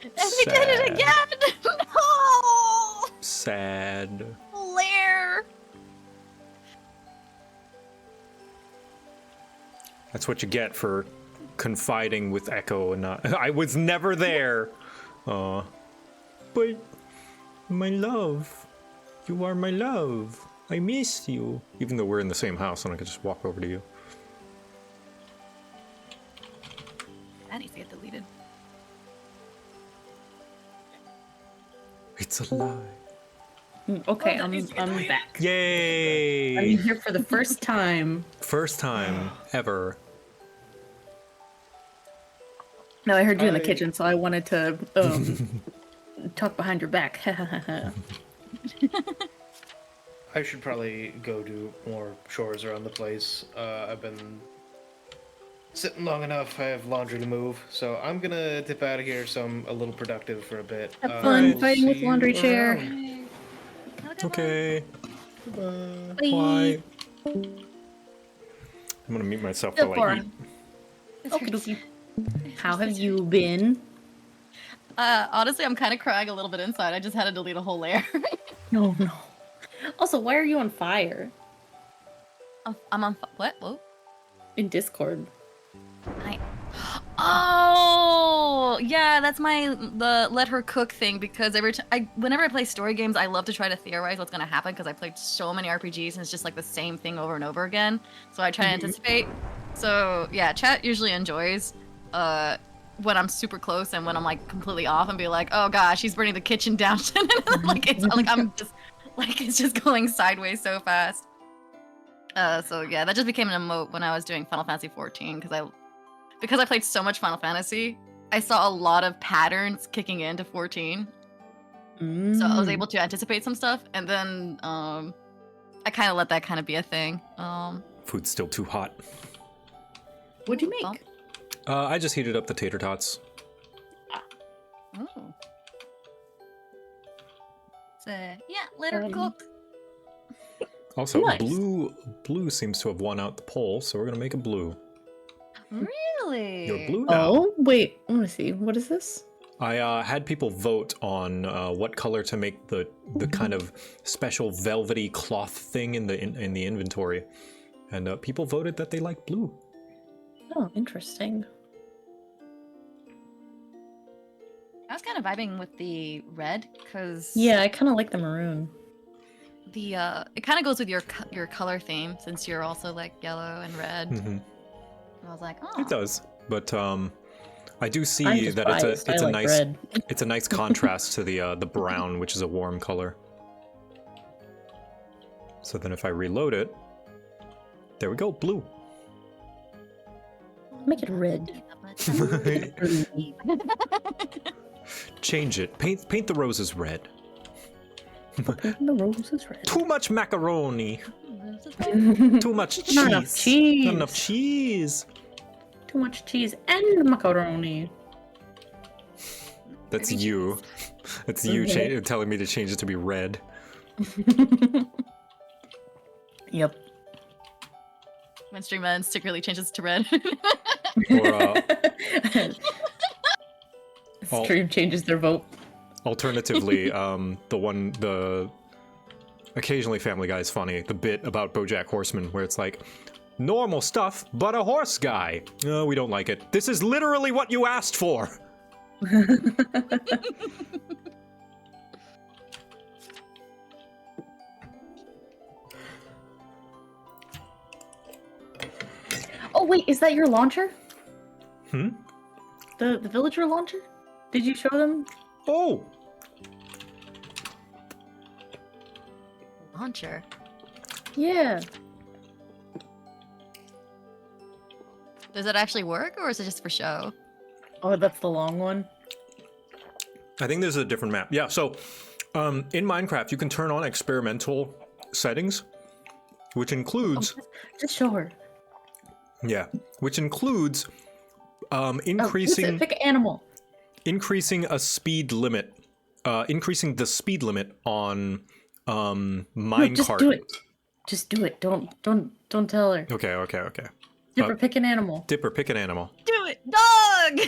And we did it again! No! Sad. Blair! That's what you get for confiding with Echo and not. I was never there. But my love, you are my love. I miss you. Even though we're in the same house and I could just walk over to you. That needs to get deleted. It's a lie. Okay, I'm back. Yay! I'm here for the first time. First time ever. No, I heard you in the kitchen, so I wanted to talk behind your back. I should probably go do more chores around the place. I've been sitting long enough. I have laundry to move, so I'm gonna dip out of here so I'm a little productive for a bit. Have fun I'll fighting with see you laundry chair. around. Okay. Goodbye. Bye. I'm gonna mute myself while I eat. Okie dokie. How have you been? Honestly, I'm kind of crying a little bit inside. I just had to delete a whole layer. No. Also, why are you on fire? I'm on what? Whoa. In Discord. Oh, yeah, that's the let her cook thing, because whenever I play story games, I love to try to theorize what's gonna happen because I played so many RPGs and it's just like the same thing over and over again. So I try to anticipate. So yeah, chat usually enjoys when I'm super close and when I'm like completely off and be like, oh gosh, she's burning the kitchen down. It's just going sideways so fast. So yeah, that just became an emote when I was doing Final Fantasy 14 because I played so much Final Fantasy. I saw a lot of patterns kicking into 14. So I was able to anticipate some stuff, and then I kind of let that kind of be a thing. Food's still too hot. What'd you make? I just heated up the tater tots. Oh. So yeah, let her cook. Also, Nice. blue seems to have won out the poll, so we're gonna make it blue. Really? You're blue now. Oh, wait. I want to see. What is this? I had people vote on what color to make the kind of special velvety cloth thing in the inventory, and people voted that they like blue. Oh, interesting. I was kind of vibing with the red because Yeah, I kind of like the maroon. it kind of goes with your color theme since you're also like yellow and red. Mm-hmm. I was like, oh. It does, but I do I'm see just that biased. it's I a like nice red. it's a nice contrast to the brown, which is a warm color. So then if I reload it, there we go, blue. Make it red. Change it. Paint the roses red. The rose is red. Too much macaroni. Too much cheese. Not enough cheese. Not enough cheese. Too much cheese and macaroni. That's you. That's you telling me to change it to be red. Yep. When Streamman secretly changes to red. Or Stream changes their vote. alternatively, the occasionally Family Guy is funny. The bit about BoJack Horseman where it's like, normal stuff, but a horse guy. No, we don't like it. This is literally what you asked for. Oh wait, is that your launcher? Hmm? The villager launcher? Did you show them? Oh! launcher. Yeah. Does it actually work, or is it just for show? Oh, that's the long one. I think this is a different map. Yeah, so in Minecraft, you can turn on experimental settings, which includes... Just show her. Yeah, which includes increasing... Pick animal. Increasing a speed limit. Increasing the speed limit on minecart. Just do it. Just do it. Don't tell her. Okay. Dipper, pick an animal. Dipper, pick an animal. Do it! Dog!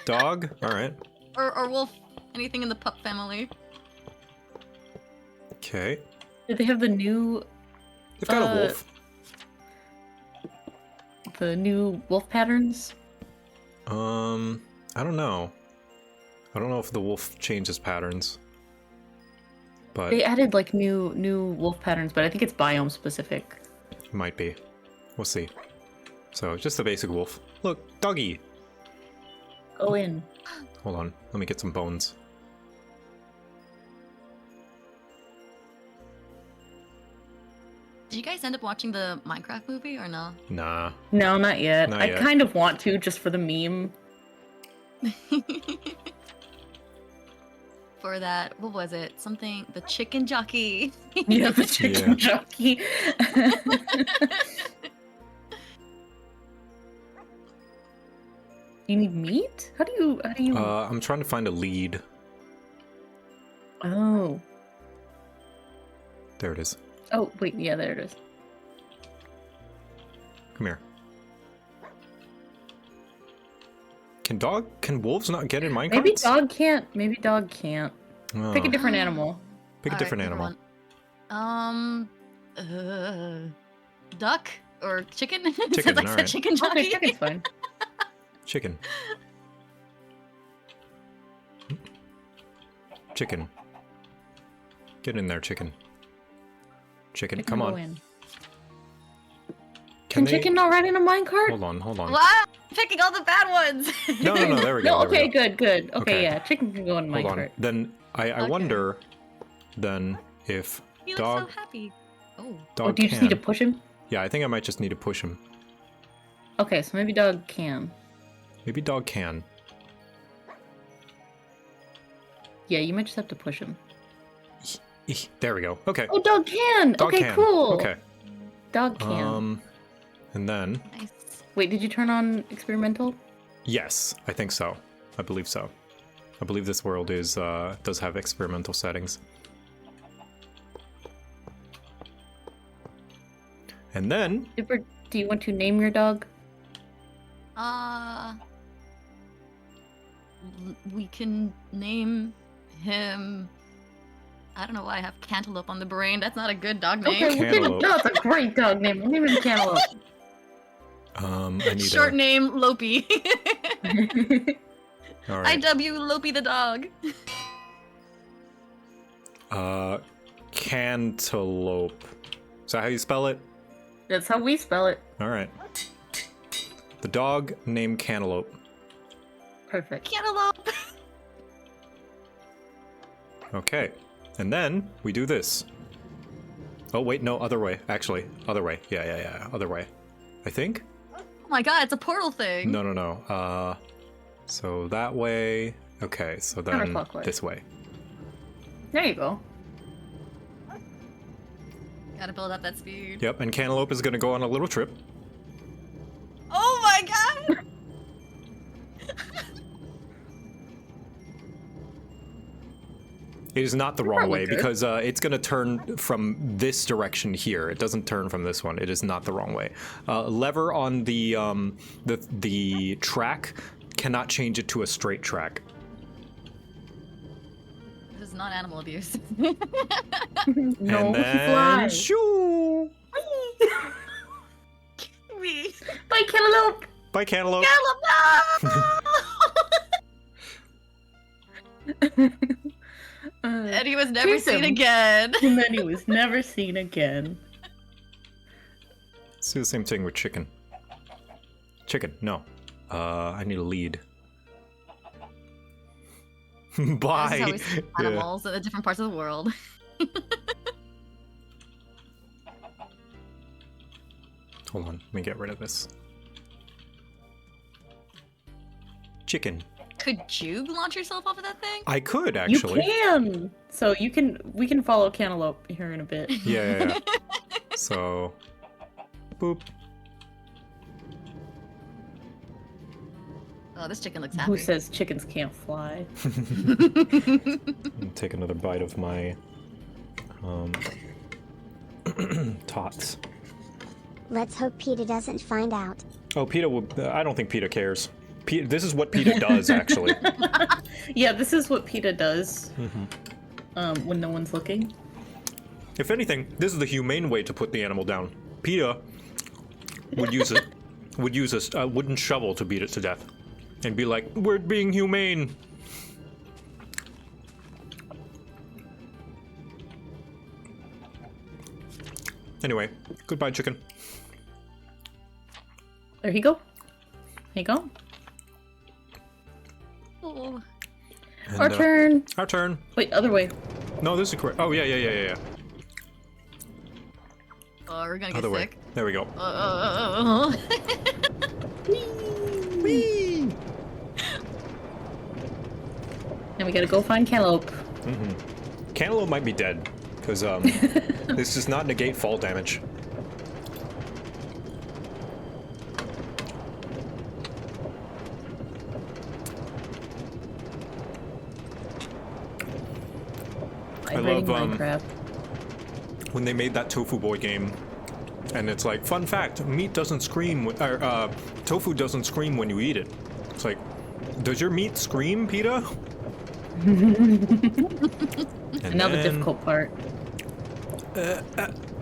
Dog? Alright. Or wolf. Anything in the pup family. Okay. Did they have the new... They've got a wolf. The new wolf patterns? I don't know. I don't know if the wolf changes patterns. But They added like new wolf patterns, but I think it's biome specific. it might be. We'll see. So, just the basic wolf. Look, doggy! Go in. Hold on, let me get some bones. Did you guys end up watching the Minecraft movie or no? Nah. No, not yet. Not I yet. kind of want to, just for the meme. For that, what was it? Something, the chicken jockey. Yeah, the chicken jockey. You need meat? How do you... I'm trying to find a lead. Oh. There it is. Oh, wait, yeah, there it is. Come here. Can wolves not get in Minecraft? Maybe dog can't. Maybe dog can't. Oh. Pick a different animal. Pick a different Alright, animal. Duck or chicken? Chicken, Since I said alright. chicken jockey. Okay, chicken's fine. Chicken. Chicken. Get in there, chicken. Chicken, come Go on. in. Can chicken not ride in a minecart? Hold on. Wow, I'm picking all the bad ones. No, there we go. No, there we okay, go. good. Okay, Okay. yeah, chicken can go in Hold on. minecart. Then I Okay. wonder then if He looks dog so happy. Oh. dog Do you can. just need to push him? Yeah, I think I might just need to push him. Okay, so maybe dog can. Maybe dog can. Yeah, you might just have to push him. There we go. Okay. Oh, dog can! Dog Okay, can. cool. Okay. Dog can. And then Nice. Wait, did you turn on experimental? yes, I think so. I believe so. I believe this world is does have experimental settings. And then Dipper, do you want to name your dog? We can name him. I don't know why I have Cantaloupe on the brain. That's not a good dog name. Okay, Cantaloupe. no, that's a great dog name. We'll name him Cantaloupe. I need Short name, Lopey. All right. IW Lopey the dog. Cantaloupe. Is that how you spell it? That's how we spell it. All right. The dog named Cantaloupe. Perfect. Cantaloupe. Okay. And then we do this. Oh, wait, no, other way. Actually, other way. Yeah, other way. I think? Oh my god, it's a portal thing. No. So that way. Okay, so then Counterclockwise. this way. There you go. Gotta build up that speed. Yep, and Cantaloupe is gonna go on a little trip. Oh my god! It is not the wrong probably way good. because it's going to turn from this direction here. It doesn't turn from this one. It is not the wrong way. Lever on the track cannot change it to a straight track. This is not animal abuse. No, And then fly. shoo! Me. Bye, Cantaloupe. Bye, Cantaloupe. And he was never Chase seen him. again. And then he was never seen again. Let's do the same thing with chicken. Chicken, no. I need a lead. This is how Bye. we see Yeah. animals in the different parts of the world. Hold on, let me get rid of this. Chicken. Could you launch yourself off of that thing? I could actually. You can. So we can follow Cantaloupe here in a bit. Yeah. So, boop. Oh, this chicken looks happy. Who says chickens can't fly? Take another bite of my tots. Let's hope PETA doesn't find out. Oh, PETA will. I don't think PETA cares. This is what PETA does, actually. Yeah, this is what PETA does when no one's looking. If anything, this is the humane way to put the animal down. PETA would use a wooden shovel to beat it to death, and be like, "We're being humane." Anyway, goodbye, chicken. There you go. There you go. Oh. And, Our turn. Our turn. Wait, other way. No, this is correct. Oh, yeah. Oh, we're gonna get Other way. sick. There we go. Whee! Now we gotta go find Cantaloupe. Cantaloupe might be dead, because this does not negate fall damage. I love when they made that Tofu Boy game, and it's like, fun fact, meat doesn't scream, tofu doesn't scream when you eat it. It's like, does your meat scream, PETA? And now then, the difficult part.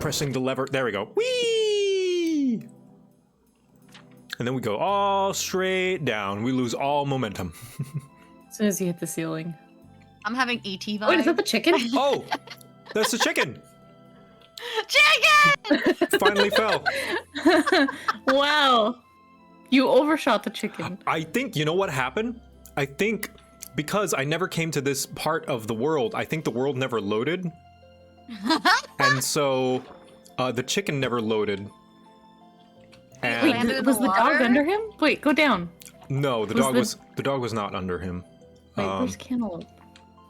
pressing the lever, there we go. Whee! And then we go all straight down. We lose all momentum. As soon as you hit the ceiling. I'm having ET vibes. Wait, is that the chicken? Oh, that's the chicken. Chicken! Finally fell. Wow. You overshot the chicken. I think, you know what happened? I think because I never came to this part of the world, I think the world never loaded. And so the chicken never loaded. And Wait, was the dog under him? Wait, go down. no, the dog was not under him. Wait, where's Cantaloupe?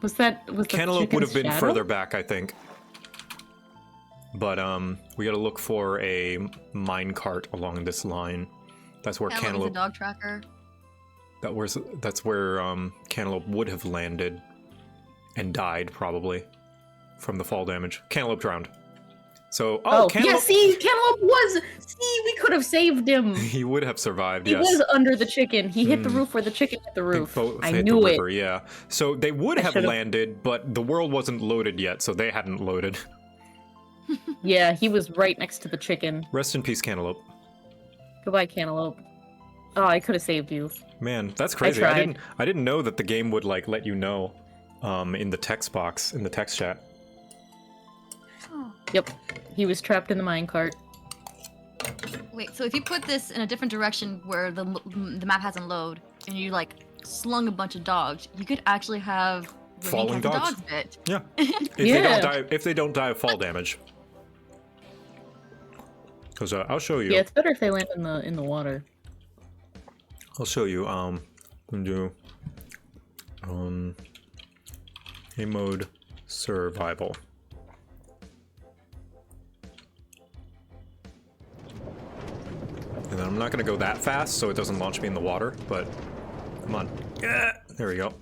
Was the Cantaloupe would have been chicken's further shadow? back, I think. But we gotta look for a minecart along this line. That's where Cantaloupe's a Cantaloupe. dog tracker. That's where Cantaloupe would have landed and died probably from the fall damage. Cantaloupe drowned. So Oh, Cantaloupe. yeah, see, Cantaloupe was... See, we could have saved him. He would have survived. He Yes. was under the chicken. He hit the roof where the chicken hit the roof. I hit knew the it. river, yeah. So they would I have should've- landed, but the world wasn't loaded yet, so they hadn't loaded. Yeah, he was right next to the chicken. Rest in peace, Cantaloupe. Goodbye, Cantaloupe. Oh, I could have saved you. Man, that's crazy. tried. I didn't know that the game would like let you know in the text box, in the text chat. Oh. Yep. He was trapped in the minecart. Wait, so if you put this in a different direction where the map hasn't load, and you like slung a bunch of dogs, you could actually have Falling cats and dogs. dogs bit. Yeah. Yeah. If they don't die of fall damage. Because I'll show you. Yeah, it's better if they land in the water. I'll show you. Do a mode survival. And then I'm not gonna go that fast so it doesn't launch me in the water, but come on. Yeah, there we go.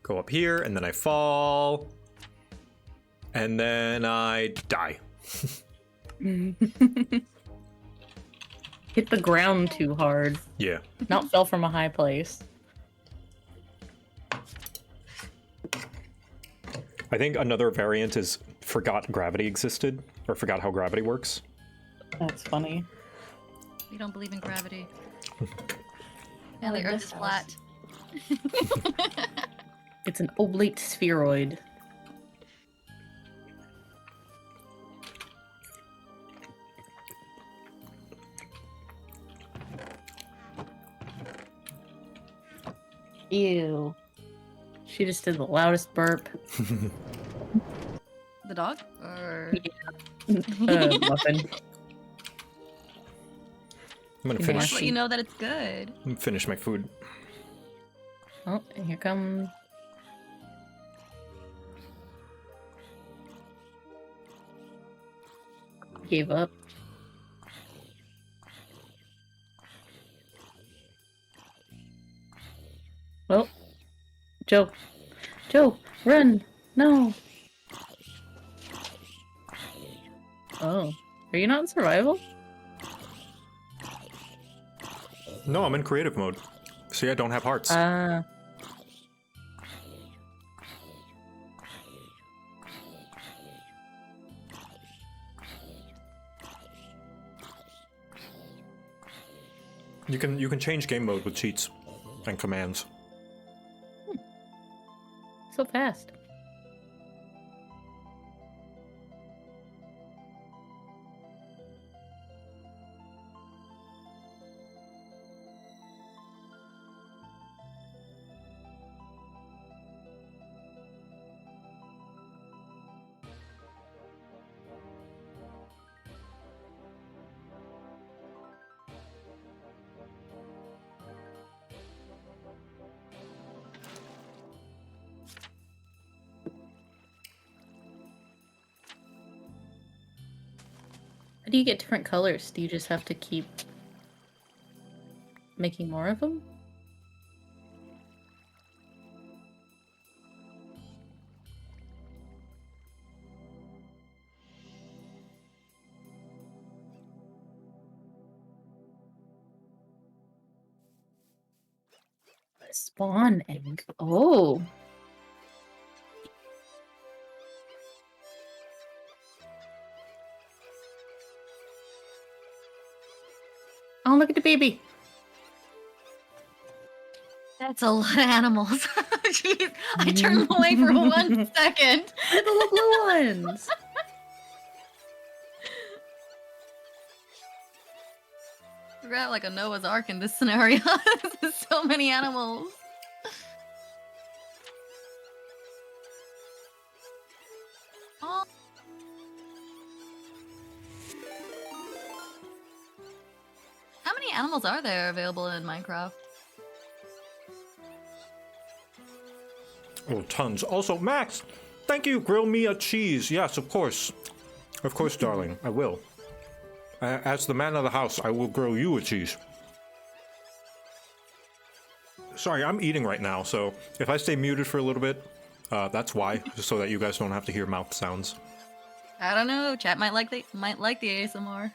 Go up here and then I fall. And then I die. Hit the ground too hard. Yeah. Not fell from a high place. I think another variant is forgot gravity existed, or forgot how gravity works. That's funny. We don't believe in gravity. And the Earth is flat. It's an oblate spheroid. Ew. She just did the loudest burp. The dog? Or Muffin. I'm gonna Just finish. let you know that it's good. I'm gonna finish my food. Oh, and here comes. Gave up. Well, Joe, run! No. Oh, are you not in survival? No, I'm in creative mode. See, I don't have hearts. You can change game mode with cheats and commands. So fast. How do you get different colors? Do you just have to keep making more of them? Spawn egg. Oh. Oh, look at the baby. That's a lot of animals. Jeez, I turned away for 1 second. The little blue ones. We're at like a Noah's Ark in this scenario. There's so many animals. Oh. How many animals are there available in Minecraft? Oh, tons. Also, Max, thank you. Grill me a cheese. Yes, of course. Of course, darling. I will. As the man of the house, I will grill you a cheese. Sorry, I'm eating right now, so if I stay muted for a little bit, that's why, just so that you guys don't have to hear mouth sounds. I don't know. Chat might like the ASMR.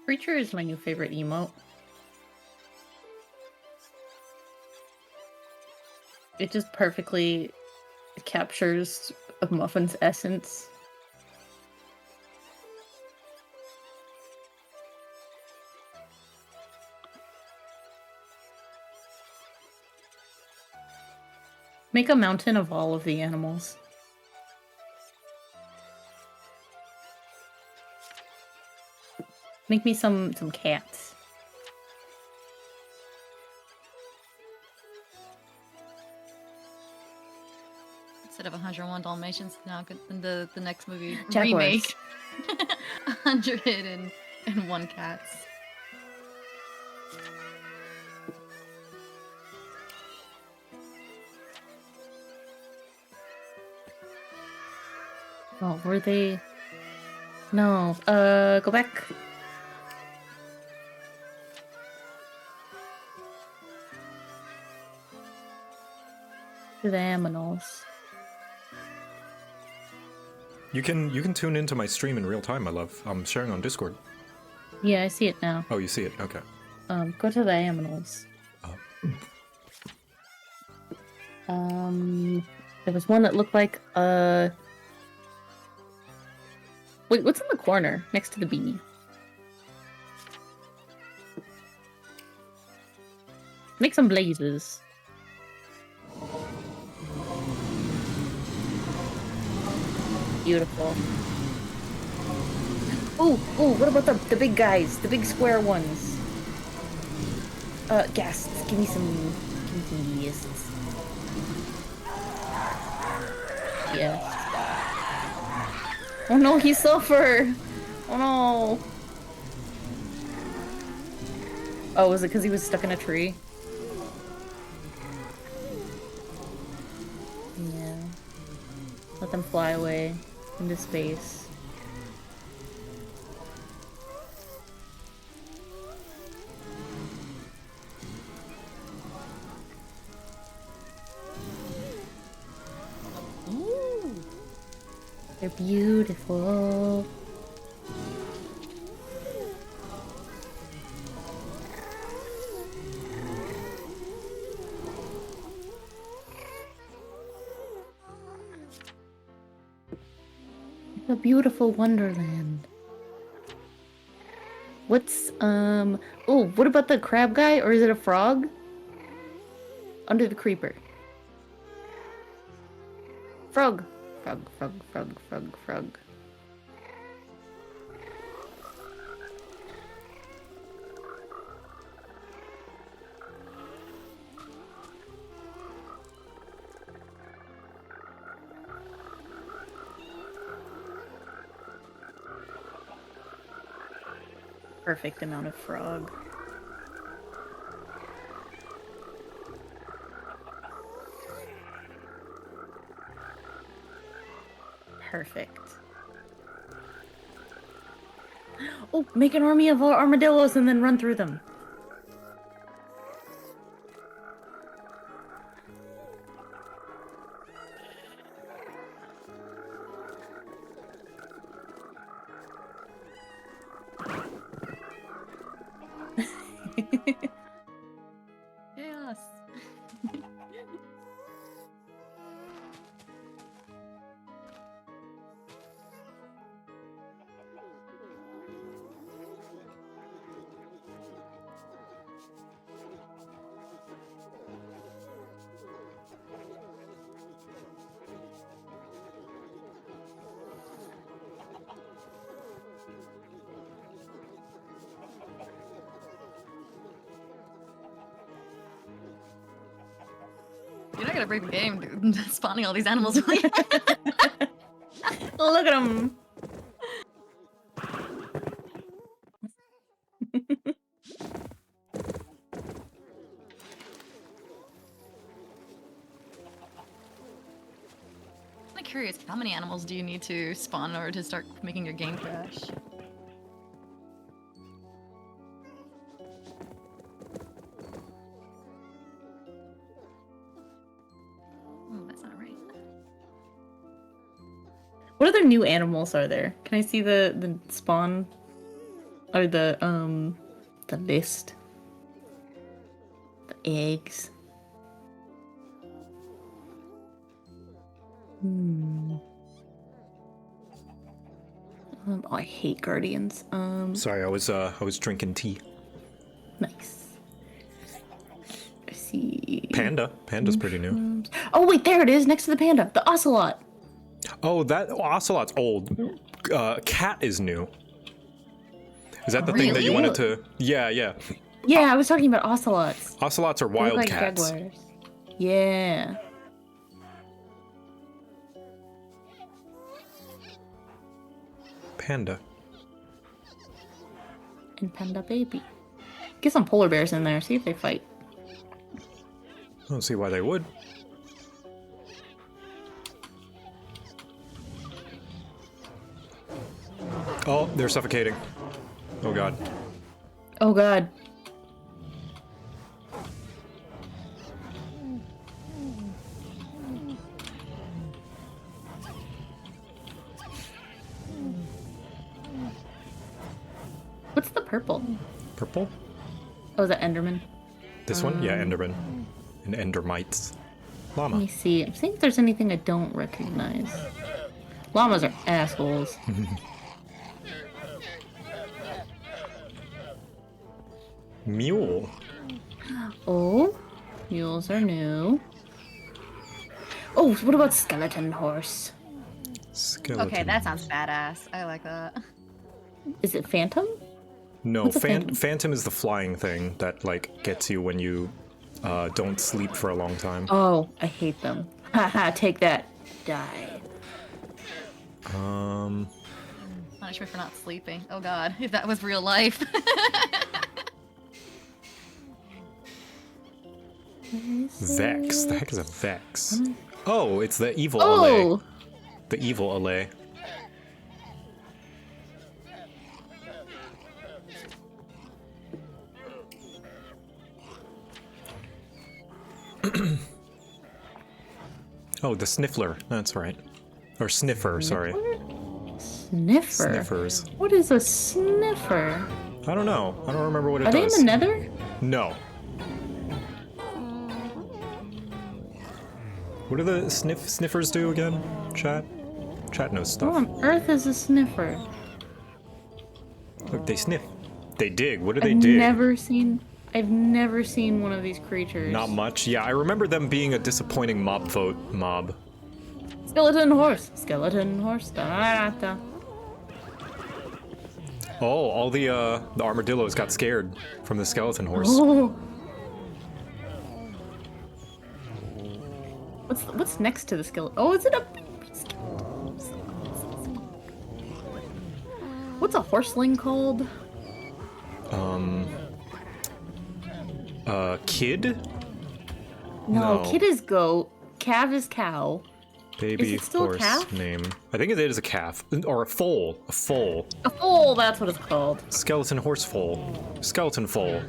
Preacher is my new favorite emote. It just perfectly captures a muffin's essence. Make a mountain of all of the animals. Make me some cats. Instead of 101 Dalmatians, now in the next movie Jaguars. remake, 101 cats. Oh, were they? No. Go back. To the aminals. You can tune into my stream in real time, my love. I'm sharing on Discord. Yeah, I see it now. Oh, you see it? Okay. Go to the aminals. There was one that looked like wait, what's in the corner next to the bee? Make some blazes. Beautiful. Oh, what about the big guys? The big square ones? Ghasts. Give me some ghasts. Yes. Oh no, he suffered! Oh no! Oh, was it because he was stuck in a tree? Yeah. Let them fly away into space. Ooh. They're beautiful. A beautiful wonderland. What's, oh, what about the crab guy, or is it a frog? Under the creeper. Frog. Frog, frog, frog, frog, frog. Perfect amount of frog. Perfect. Oh, make an army of armadillos and then run through them. Chaos. You're not gonna break the game, dude. Spawning all these animals. Look at them. I'm curious, how many animals do you need to spawn in order to start making your game crash? Oh, that's not right. What other new animals are there? Can I see the spawn or the list? The eggs. Oh, I hate guardians. Sorry, I was drinking tea. Nice. I see. Panda's pretty new. Oh wait, there it is, next to the panda, the ocelot. Oh, that ocelot's old. Cat is new. Is that the thing that you wanted to? Yeah, yeah. Yeah, I was talking about ocelots. Ocelots are They look wild like cats. jaguars. Yeah. Panda. And panda baby. Get some polar bears in there, see if they fight. I don't see why they would. Oh, they're suffocating. Oh god. Oh god. What's the purple? Purple? Oh, is that Enderman? This one? Yeah, Enderman. And Endermites. Let Llama. me see. I'm seeing if there's anything I don't recognize. Llamas are assholes. Mule. Oh, mules are new. Oh, what about skeleton horse? Skeleton. Okay, that sounds badass. I like that. Is it phantom? No, What's a phantom? Phantom is the flying thing that, like, gets you when you don't sleep for a long time. Oh, I hate them. Haha, take that. Die. Punishment for not sleeping. Oh god, if that was real life. Vex. The heck is a Vex? Oh, it's the evil Oh! Allay. The evil Allay. Oh, the Sniffler. That's right. Or Sniffer, sorry. Sniffer? Sniffers. What is a sniffer? I don't know. I don't remember what it Are they in does. the nether? No. What do the sniffers do again? Chat? Chat knows stuff. What on earth is a sniffer? Look, they sniff. They dig. What do they dig? I've never seen one of these creatures. Not much. Yeah, I remember them being a disappointing mob. Skeleton horse. Skeleton horse. Da, da, da. Oh, all the armadillos got scared from the skeleton horse. Oh. What's next to the skeleton? Oh, is it a baby skeleton? What's a horseling called? Kid? No, kid is goat. Calf is cow. Baby Is it still a horse calf? name. I think it is a calf. Or a foal. A foal. A foal, that's what it's called. Skeleton horse foal. Skeleton foal.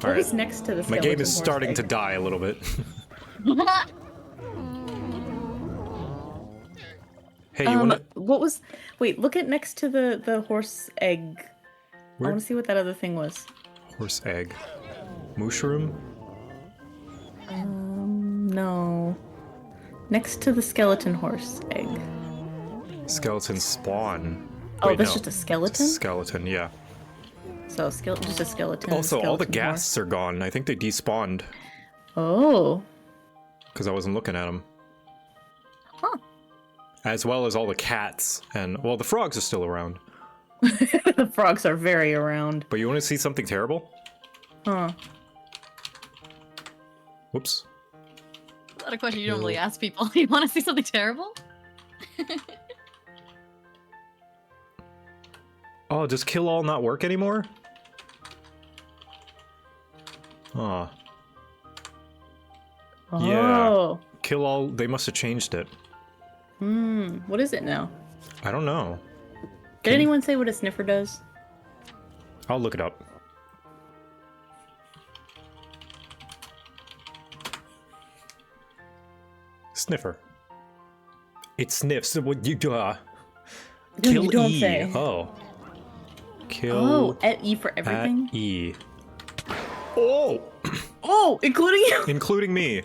What was next to the skeleton My game is horse starting egg? to die a little bit. Hey, you wanna... What was... Wait, look at next to the horse egg. Where? I want to see what that other thing was. Horse egg. Mushroom? No. Next to the skeleton horse egg. Skeleton spawn. Oh, Wait, that's no. just a skeleton? Skeleton, yeah. So, just a skeleton. Also, all the skeleton ghasts are gone. I think they despawned. Oh. Because I wasn't looking at them. Huh. As well as all the cats. And, well, the frogs are still around. The frogs are very around. But you want to see something terrible? Huh. Whoops. Is that a question you don't really ask people? You want to see something terrible? Oh, does kill all not work anymore? Aw. Oh. Yeah. Kill all, they must have changed it. What is it now? I don't know. Did anyone say what a sniffer does? I'll look it up. Sniffer. It sniffs. What you do? Kill you don't E. say. Oh. Kill. Oh, at E for everything? At E. Oh! Oh, including you? Including me.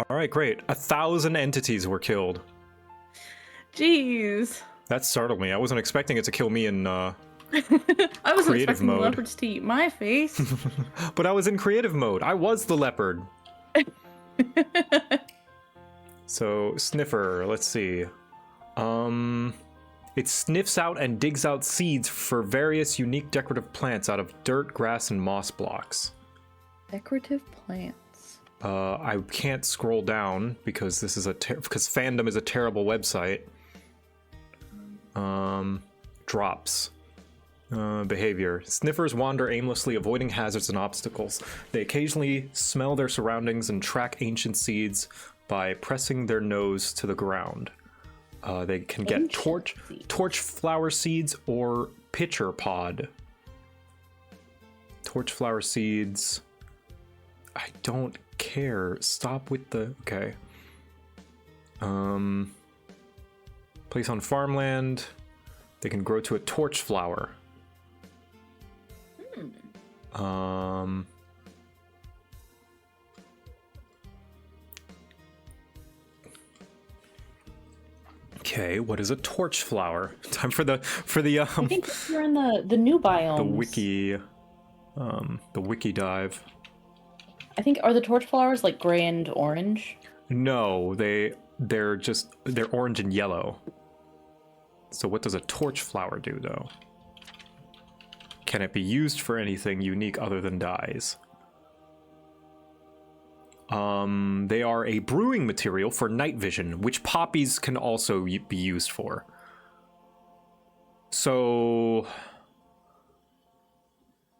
Alright, great. 1,000 entities were killed. Jeez. That startled me. I wasn't expecting it to kill me in I was creative expecting mode. the leopards to eat my face. But I was in creative mode. I was the leopard. So, sniffer, let's see. It sniffs out and digs out seeds for various unique decorative plants out of dirt, grass, and moss blocks. Decorative plants. I can't scroll down because this is because fandom is a terrible website. Drops. Behavior. Sniffers wander aimlessly, avoiding hazards and obstacles. They occasionally smell their surroundings and track ancient seeds by pressing their nose to the ground. They can get torch flower seeds or pitcher pod. Torch flower seeds. I don't care. Stop with the... Okay. Place on farmland. They can grow to a torch flower. Okay, what is a torch flower? Time for the I think you're in the new biome. The wiki dive. I think, are the torch flowers like gray and orange? No, they're orange and yellow. So what does a torch flower do though? Can it be used for anything unique other than dyes? They are a brewing material for night vision, which poppies can also be used for. So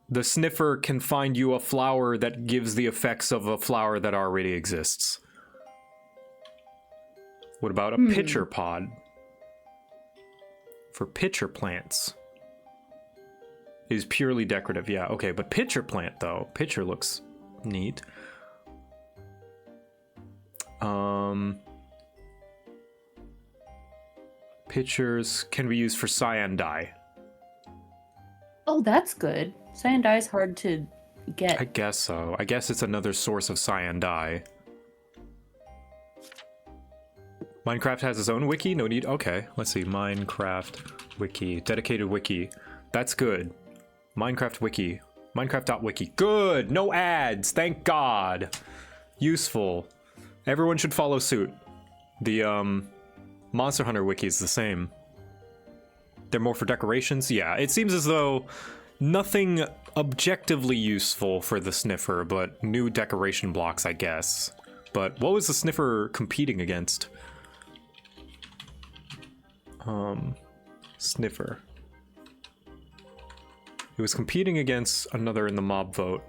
the sniffer can find you a flower that gives the effects of a flower that already exists. What about a pitcher pod? For pitcher plants. Is purely decorative, yeah, okay, but pitcher plant though. Pitcher looks neat. Pitchers can be used for cyan dye. Oh, that's good. Cyan dye is hard to get. I guess so. I guess it's another source of cyan dye. Minecraft has its own wiki? No need. Okay, let's see. Minecraft wiki. Dedicated wiki. That's good. Minecraft wiki. Minecraft.wiki. Good! No ads! Thank God! Useful. Everyone should follow suit. The, Monster Hunter wiki is the same. They're more for decorations? Yeah, it seems as though nothing objectively useful for the sniffer, but new decoration blocks, I guess. But what was the sniffer competing against? Sniffer. It was competing against another in the mob vote.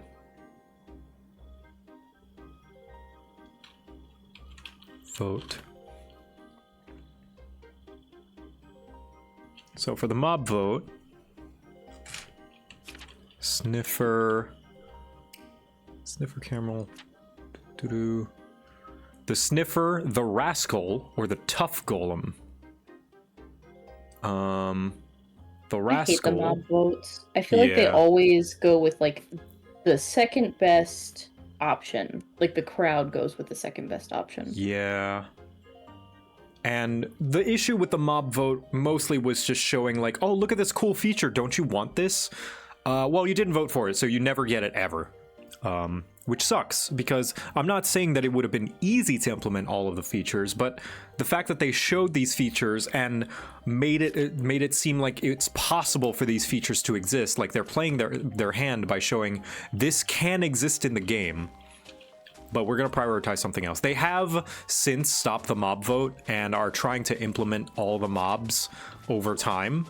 Vote. So for the mob vote, Sniffer Camel, doo-doo. The Sniffer, the Rascal, or the Tough Golem. The Rascal. I hate the mob votes. I feel like they always go with like the second best option. Like the crowd goes with the second best option. Yeah. And the issue with the mob vote mostly was just showing like, oh, look at this cool feature. Don't you want this? Well, you didn't vote for it, so you never get it ever. Which sucks, because I'm not saying that it would have been easy to implement all of the features, but the fact that they showed these features and made it seem like it's possible for these features to exist, like they're playing their hand by showing this can exist in the game, but we're going to prioritize something else. They have since stopped the mob vote and are trying to implement all the mobs over time.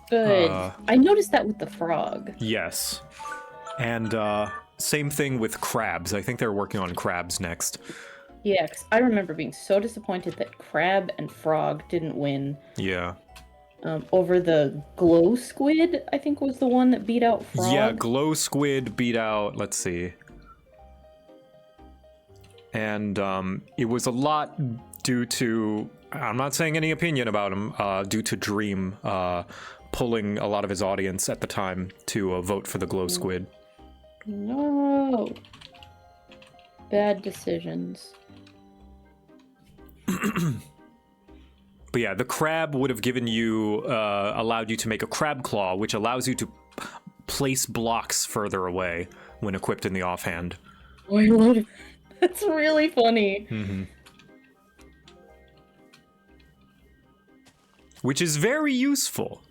Good. I noticed that with the frog. Yes. And same thing with crabs. I think they're working on crabs next. Yeah, 'cause I remember being so disappointed that crab and frog didn't win. Yeah. Over the glow squid, I think was the one that beat out frog. Yeah, glow squid beat out, let's see. And it was a lot due to, I'm not saying any opinion about him, due to Dream pulling a lot of his audience at the time to vote for the glow squid. No. Bad decisions. But yeah, the crab would have given you, allowed you to make a crab claw, which allows you to place blocks further away when equipped in the offhand. Oh, I love it. That's really funny. Mm-hmm. Which is very useful.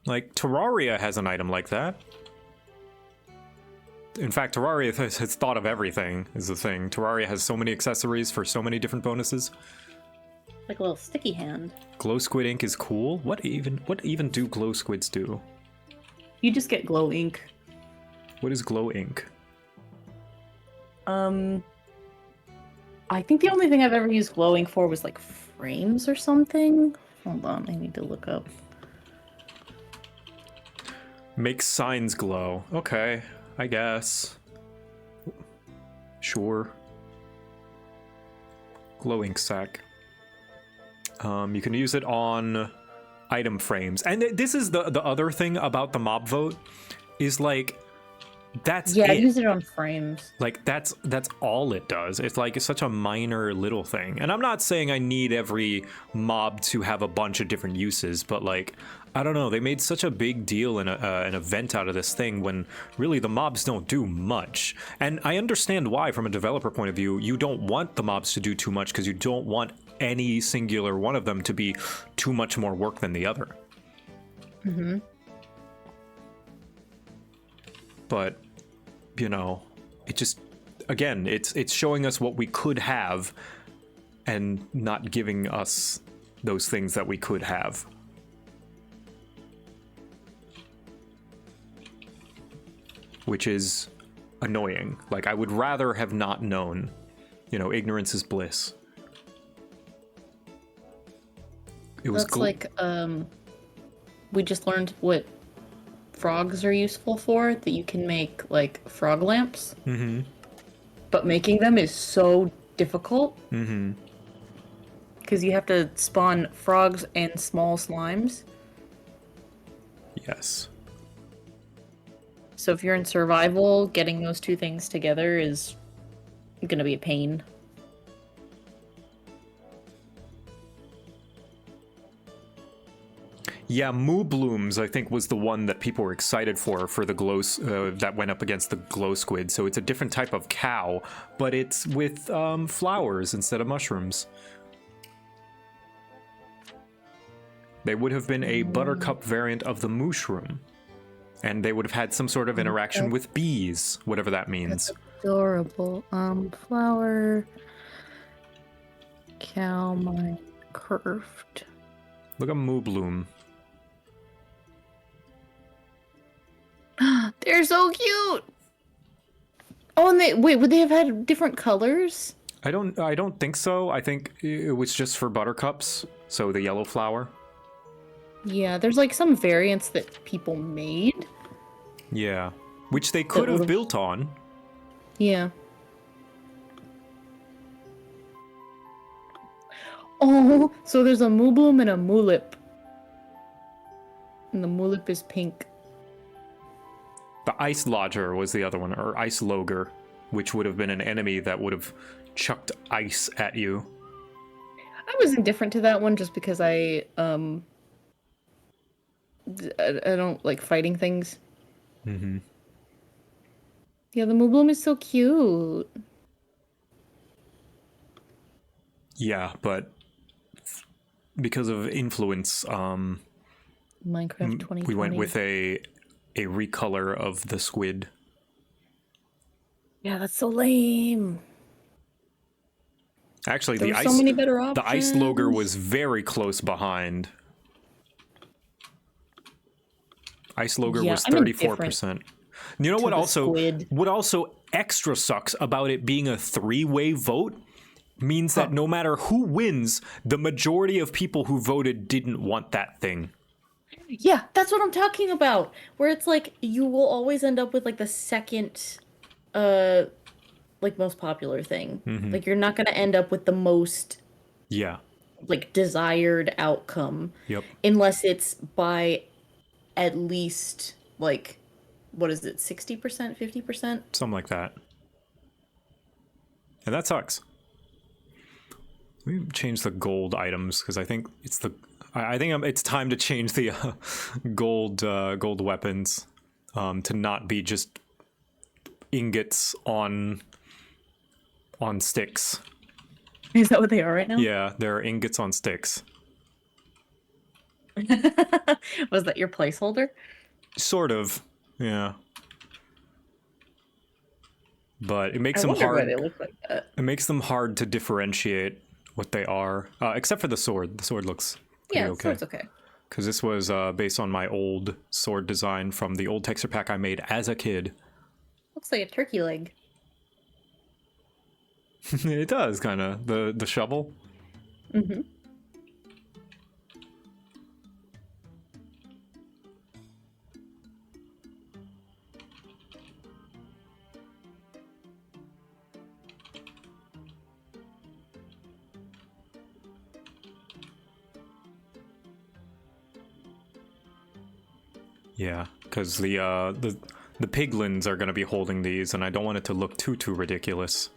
Like, Terraria has an item like that. In fact, Terraria has thought of everything, is the thing. Terraria has so many accessories for so many different bonuses. Like a little sticky hand. Glow squid ink is cool. What even do glow squids do? You just get glow ink. What is glow ink? I think the only thing I've ever used glow ink for was like frames or something. Hold on, I need to look up. Makes signs glow. Okay, I guess. Sure. Glow ink sack. You can use it on item frames. And this is the other thing about the mob vote, is like, that's yeah, it. I use it on frames. Like, that's all it does. It's like, it's such a minor little thing. And I'm not saying I need every mob to have a bunch of different uses, but like, I don't know, they made such a big deal in an event out of this thing when really the mobs don't do much. And I understand why, from a developer point of view, you don't want the mobs to do too much, because you don't want any singular one of them to be too much more work than the other. Mm-hmm. But you know, it just, again, it's showing us what we could have and not giving us those things that we could have. Which is annoying. Like, I would rather have not known. You know, ignorance is bliss. It was That's like, we just learned what frogs are useful for, that you can make, like, frog lamps. Mm-hmm. But making them is so difficult. Mm-hmm. Because you have to spawn frogs and small slimes. Yes. So if you're in survival, getting those two things together is gonna be a pain. Yeah, Moo Blooms, I think, was the one that people were excited for the glow, that went up against the glow squid. So it's a different type of cow, but it's with flowers instead of mushrooms. They would have been a buttercup variant of the mushroom. And they would have had some sort of interaction with bees, whatever that means. That's adorable. Flower... Cow mine curved. Look at Moo Bloom. They're so cute! Oh, and would they have had different colors? I don't think so. I think it was just for buttercups, so the yellow flower. Yeah, there's like some variants that people made. Yeah, which they could have built on. Yeah. Oh, so there's a Moo Bloom and a Moolip. And the Moolip is pink. The Ice Lodger was the other one, or Ice Loger, which would have been an enemy that would have chucked ice at you. I was indifferent to that one just because I don't like fighting things. Mm-hmm. Yeah, the Moo Bloom is so cute. Yeah, but because of influence, Minecraft 2020. we went with a recolor of the squid. Yeah, that's so lame. Actually, There were so many better the Ice options. Loger was very close behind. Ice Loger Yeah, was I'm 34%. You know to what the also squid. what also extra sucks about it being a three-way vote means that no matter who wins, the majority of people who voted didn't want that thing. Yeah, that's what I'm talking about. Where it's like you will always end up with like the second like most popular thing. Mhm. Like you're not going to end up with the most Yeah. like desired outcome Yep. unless it's by at least like what is it, 60%, 50%? Something like that. And that sucks. We change the gold items because I think it's it's time to change the gold weapons to not be just ingots on sticks. Is that what they are right now? Yeah, they're ingots on sticks. Was that your placeholder? Sort of, yeah. But it makes I them wonder why hard. they look like that. It makes them hard to differentiate what they are, except for the sword. The sword looks pretty Yeah, okay. sword's okay. Because this was based on my old sword design from the old texture pack I made as a kid. Looks like a turkey leg. It does, kind of. The shovel. Mm-hmm. Yeah, because the piglins are going to be holding these, and I don't want it to look too ridiculous.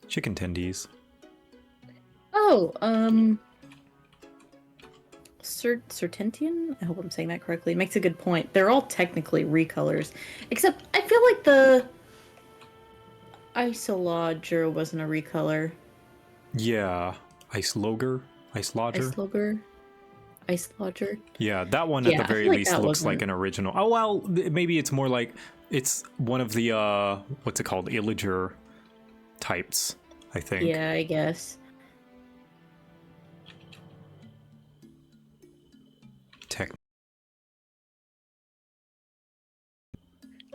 Chicken tendies. Oh, Sertentian? I hope I'm saying that correctly. Makes a good point. They're all technically recolors, except I feel like the Isolodger wasn't a recolor. Yeah, Ice Loger, Ice Lodger. Ice Logger. Ice Lodger. Yeah, that one Yeah, at the I very feel like least that looks like wasn't- an original. Oh well, maybe it's more like it's one of the what's it called, Illager types, I think. Yeah, I guess. Tech.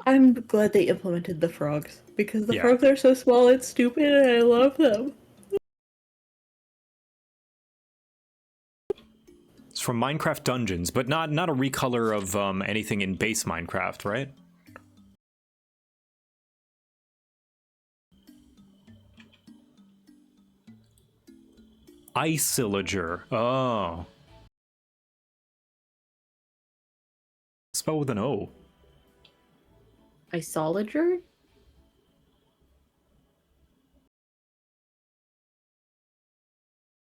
I'm glad they implemented the frogs because the Yeah. frogs are so small and stupid, and I love them. It's from Minecraft Dungeons, but not a recolor of anything in base Minecraft, right? Ice-illager. Oh. Spelled with an O. Isolager?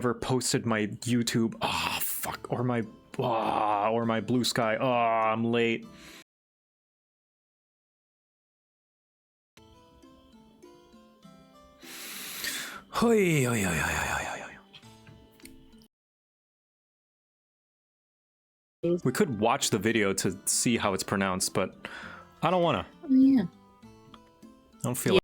Ever posted my YouTube. Ah, fuck. Or my Blue Sky. Oh, I'm late. Hoi, hoi, hoi, hoi, hoi, hoi. We could watch the video to see how it's pronounced, but I don't wanna. Oh, yeah. I don't feel like.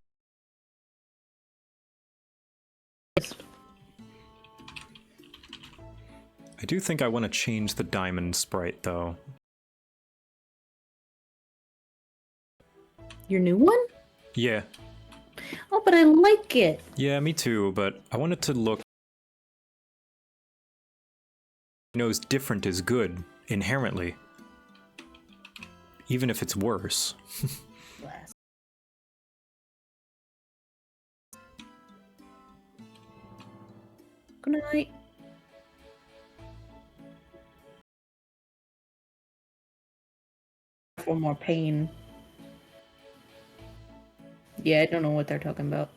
I do think I want to change the diamond sprite, though. Your new one? Yeah. Oh, but I like it. Yeah, me too, but I want it to look... knows different is good, inherently. Even if it's worse. Good night. For more pain. Yeah, I don't know what they're talking about.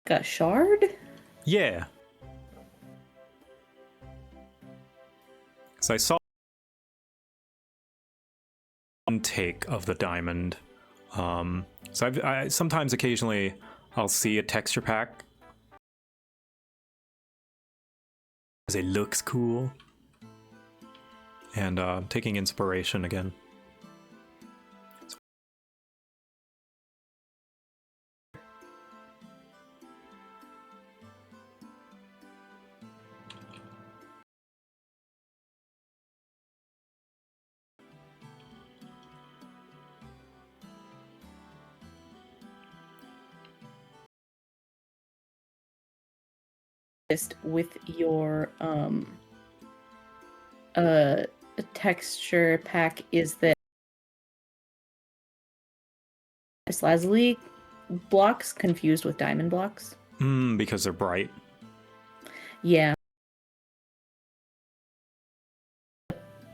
Got shard? Yeah. So I saw one take of the diamond. So I sometimes occasionally I'll see a texture pack. Because it looks cool. And taking inspiration again. With your texture pack is that lazuli blocks confused with diamond blocks. Because they're bright. Yeah.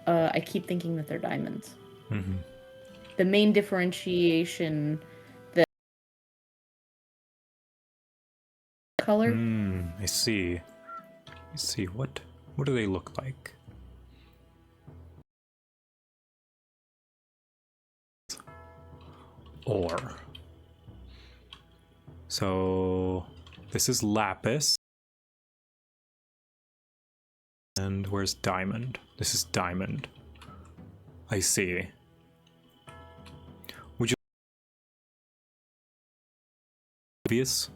I keep thinking that they're diamonds. Mm-hmm. The main differentiation that color. I see. I see. What do they look like? Ore. So this is lapis. And where's diamond? This is diamond. I see. Would you obvious?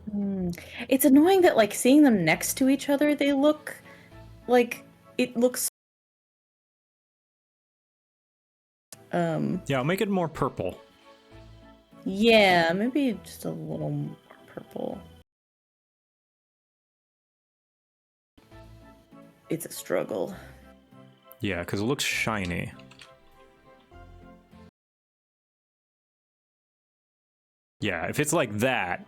It's annoying that like seeing them next to each other, they look like it looks Yeah, I'll make it more purple. yeah, maybe just a little more purple. It's a struggle. Yeah, because it looks shiny. Yeah, if it's like that,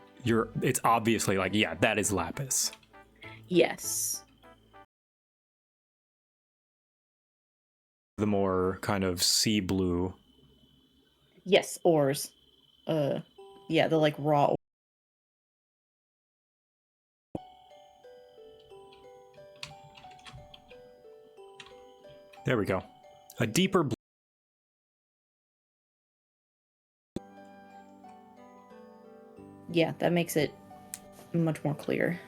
it's obviously like, yeah, that is lapis. Yes. The more kind of sea blue. Yes, ores. Yeah, the like raw. There we go. A deeper blue. Yeah, that makes it much more clear.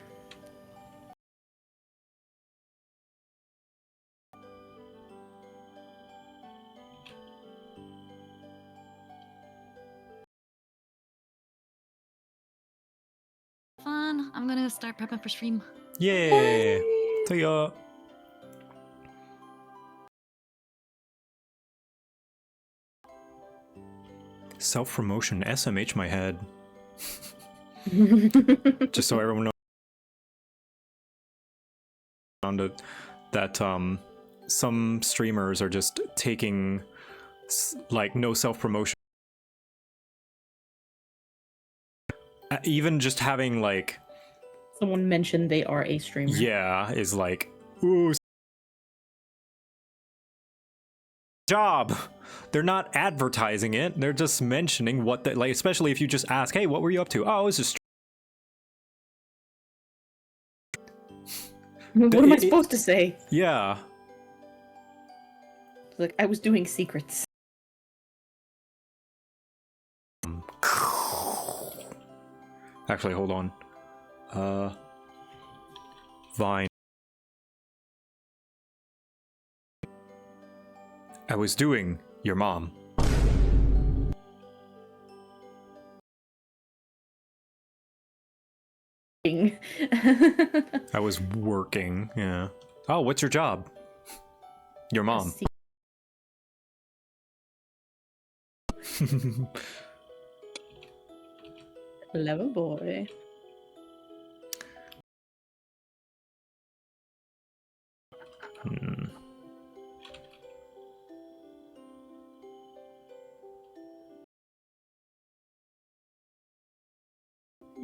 fun. I'm gonna start prepping for stream. Yeah. See ya. Self-promotion, SMH my head. Just so everyone knows that some streamers are just taking like no self-promotion. Even just having like Someone mentioned they are a streamer. yeah is like ooh job. They're not advertising it. They're just mentioning what they like, especially if you just ask, hey, what were you up to? Oh, I was just What am I supposed to say? yeah. Like, I was doing secrets. Actually, hold on. Vine. I was doing your mom. I was working, yeah. Oh, what's your job? Your mom. Clever boy.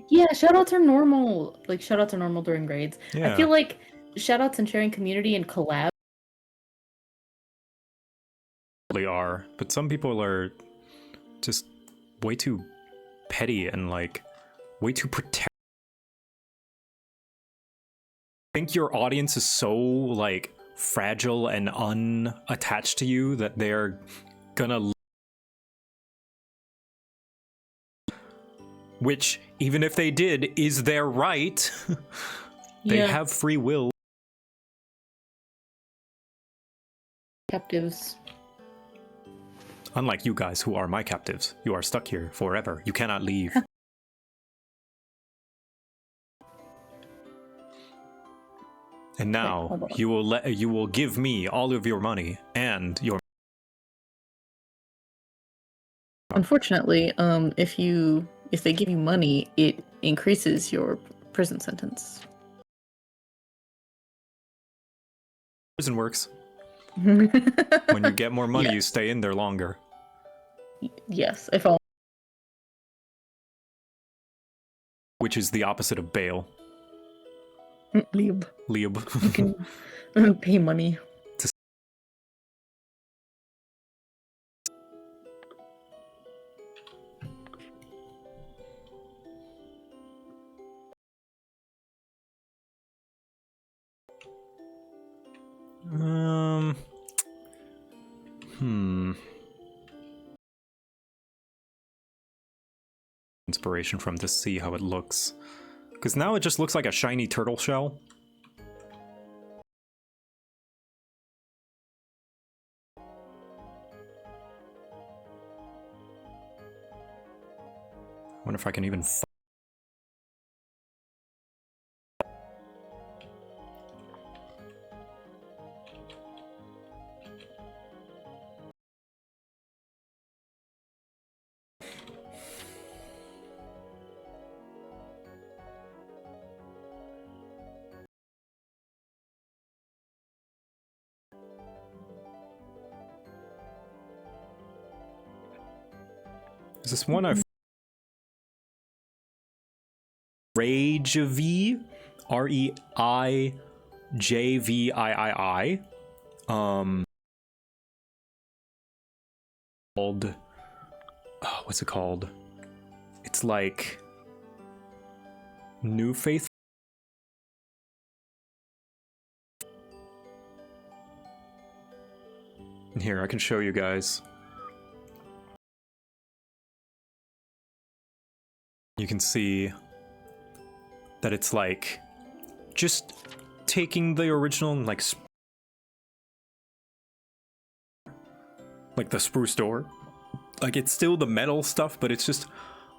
Yeah, shoutouts are normal. Like, shoutouts are normal during grades. Yeah. I feel like shoutouts and sharing community and collab. They are, but some people are just way too petty and like way too protect. I think your audience is so like fragile and unattached to you that they're gonna, which even if they did is their right. They have free will. Captives. Unlike you guys who are my captives, you are stuck here forever. You cannot leave. And now you will give me all of your money and your. Unfortunately, if they give you money, it increases your prison sentence. Prison works. When you get more money, you stay in there longer. Yes, if all. Which is the opposite of bail. Lieb. Lieb. You can pay money. Inspiration from to see how it looks. Because now it just looks like a shiny turtle shell. I wonder if I can even Is this one I've Reijvii, Reijvii, called what's it called? It's like New Faith. And here, I can show you guys. You can see that it's like just taking the original and like the spruce door. Like it's still the metal stuff, but it's just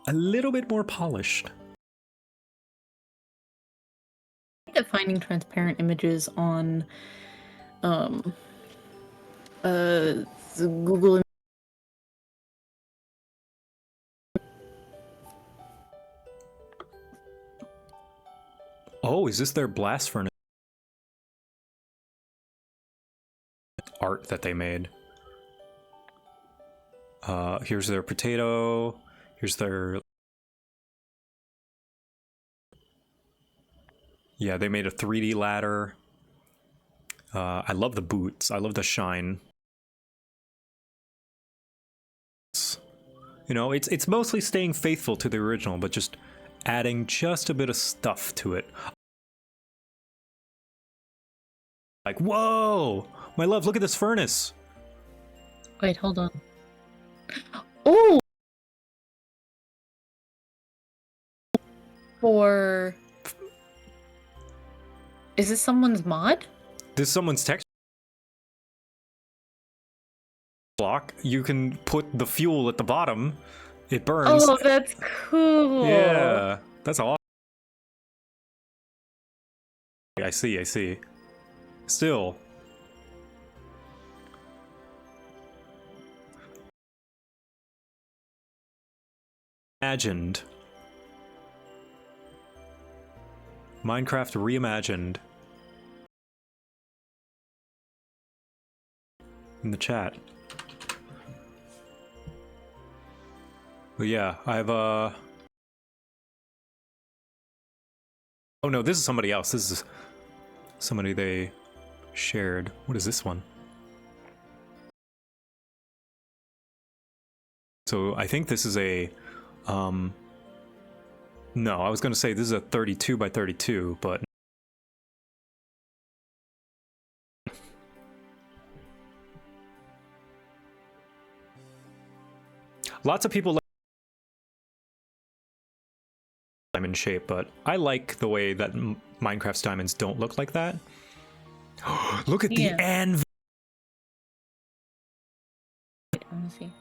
a little bit more polished. at finding transparent images on Google. Oh, is this their blast furnace art that they made? Here's their potato. Here's their... Yeah, they made a 3D ladder. I love the boots. I love the shine. You know, it's mostly staying faithful to the original, but just adding just a bit of stuff to it. Like, whoa! My love, look at this furnace! Wait, hold on. Oh! For... Is this someone's mod? This is someone's text block. You can put the fuel at the bottom. It burns. Oh, that's cool. Yeah, that's awesome. I see. Still. Imagined. Minecraft reimagined. In the chat. But yeah, I've oh no, this is somebody else. This is somebody they shared. What is this one? So I think this is a no, I was gonna say this is a 32 by 32, but lots of people like diamond shape, but I like the way that Minecraft's diamonds don't look like that. Look at the anvil. Let me see.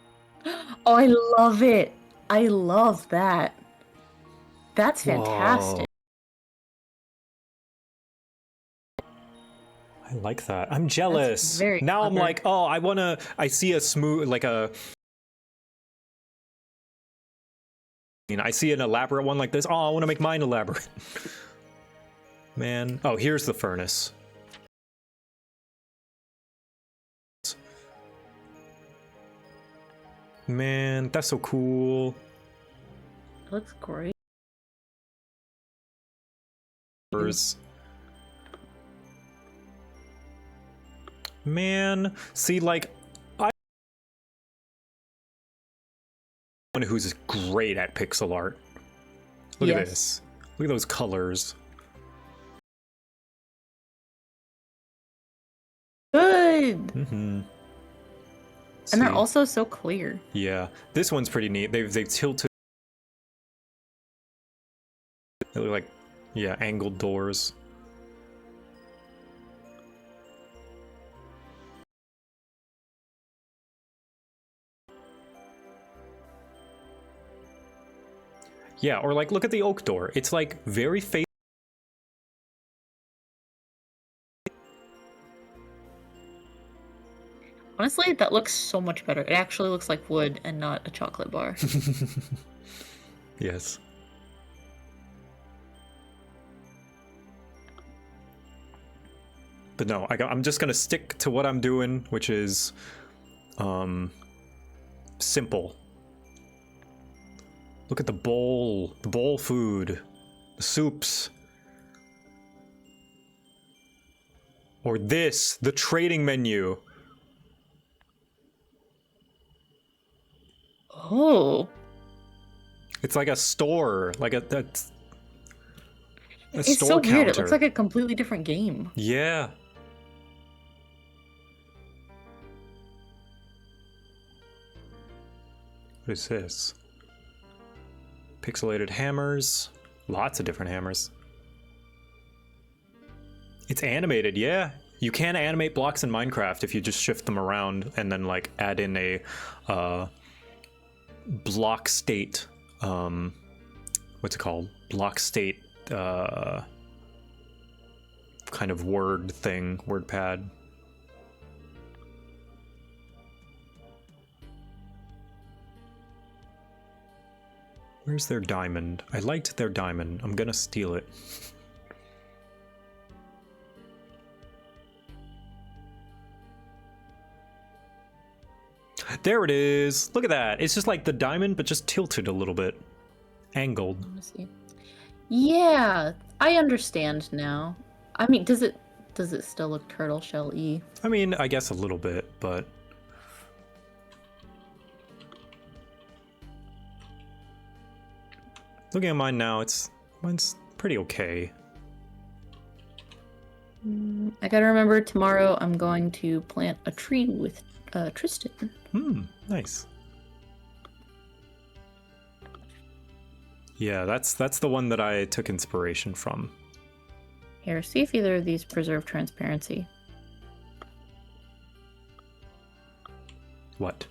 Oh, I love it. I love that. That's fantastic. I like that. I'm jealous. Very now clever. I'm like, oh, I see a smooth, like a... I see an elaborate one like this. Oh, I want to make mine elaborate. Man. Oh, here's the furnace. Man, that's so cool. It looks great. Man, see, like, who's great at pixel art. Look at this. Look at those colors. Good. Mm-hmm. And they're also so clear. Yeah, this one's pretty neat. They've tilted. They look like, yeah, angled doors. Yeah, or like, look at the oak door. It's like very Honestly, that looks so much better. It actually looks like wood and not a chocolate bar. Yes. But no, I'm just gonna stick to what I'm doing, which is simple. Look at the bowl food, the soups. Or this, the trading menu. Oh. It's like a store, like a It's store so weird. counter. It looks like a completely different game. Yeah. What is this? Pixelated hammers. Lots of different hammers. It's animated, yeah. You can animate blocks in Minecraft if you just shift them around and then like add in a block state, what's it called? Block state kind of word thing, word pad. Where's their diamond? I liked their diamond. I'm gonna steal it. There it is! Look at that! It's just like the diamond, but just tilted a little bit. Angled. Let me see. Yeah, I understand now. I mean, does it still look turtle shell-y? I mean, I guess a little bit, but... Looking at mine now, mine's pretty okay. I gotta remember tomorrow I'm going to plant a tree with Tristan. Nice. Yeah, that's the one that I took inspiration from. Here, see if either of these preserve transparency. What?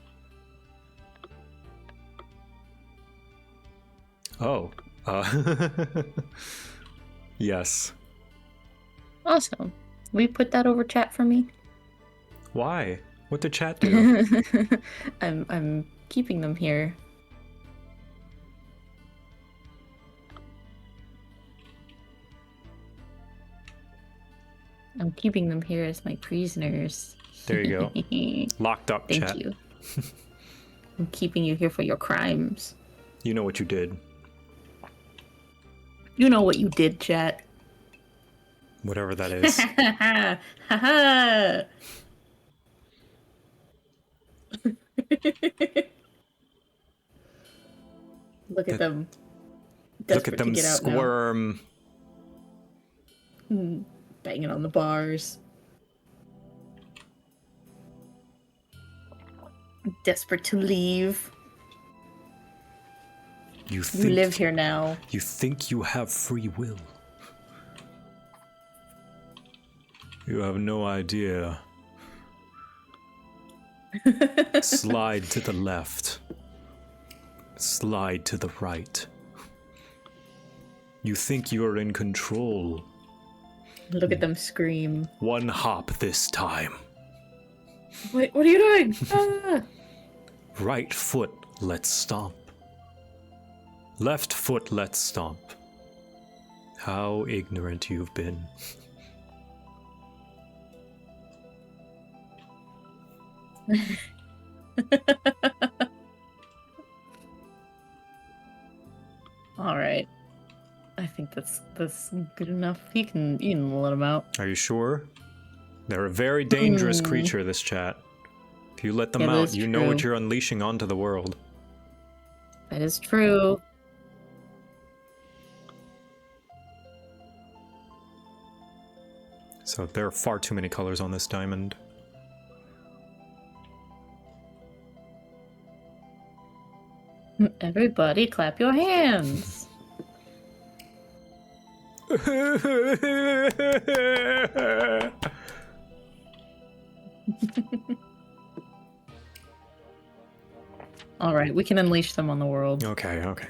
Oh. Yes. Awesome. Will you put that over chat for me? Why? What did chat do? I'm keeping them here. I'm keeping them here as my prisoners. There you go. Locked up, Thank chat. you. I'm keeping you here for your crimes. You know what you did. You know what you did, chat. Whatever that is. Look at them. Look at Desperate to them get out now. squirm. Banging on the bars. Desperate to leave. You You live here now. You think you have free will. You have no idea. Slide to the left. Slide to the right. You think you're in control. Look at them scream. One hop this time. Wait, what are you doing? Ah! Right foot, let's stomp. Left foot, let's stomp. How ignorant you've been. All right. I think that's good enough. You can let them out. Are you sure? They're a very dangerous creature, this chat. If you let them Yeah, that out, is you know what true. you're unleashing onto the world. That is true. So there are far too many colors on this diamond. Everybody clap your hands. All right, we can unleash them on the world. Okay, okay.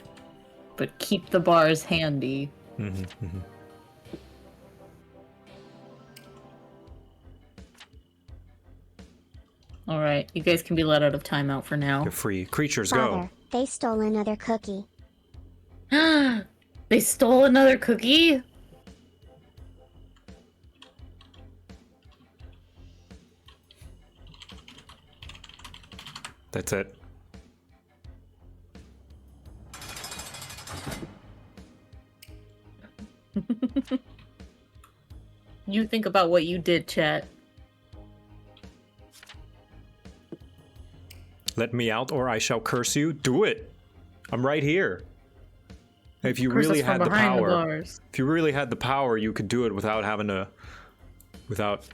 But keep the bars handy. All right, you guys can be let out of timeout for now. You're free. Creatures, Father, they stole another cookie. They stole another cookie? That's it. You think about what you did, chat. Let me out or I shall curse you. Do it. I'm right here. If you Curse really us from had the behind the power, bars. if you really had the power, you could do it without having to, without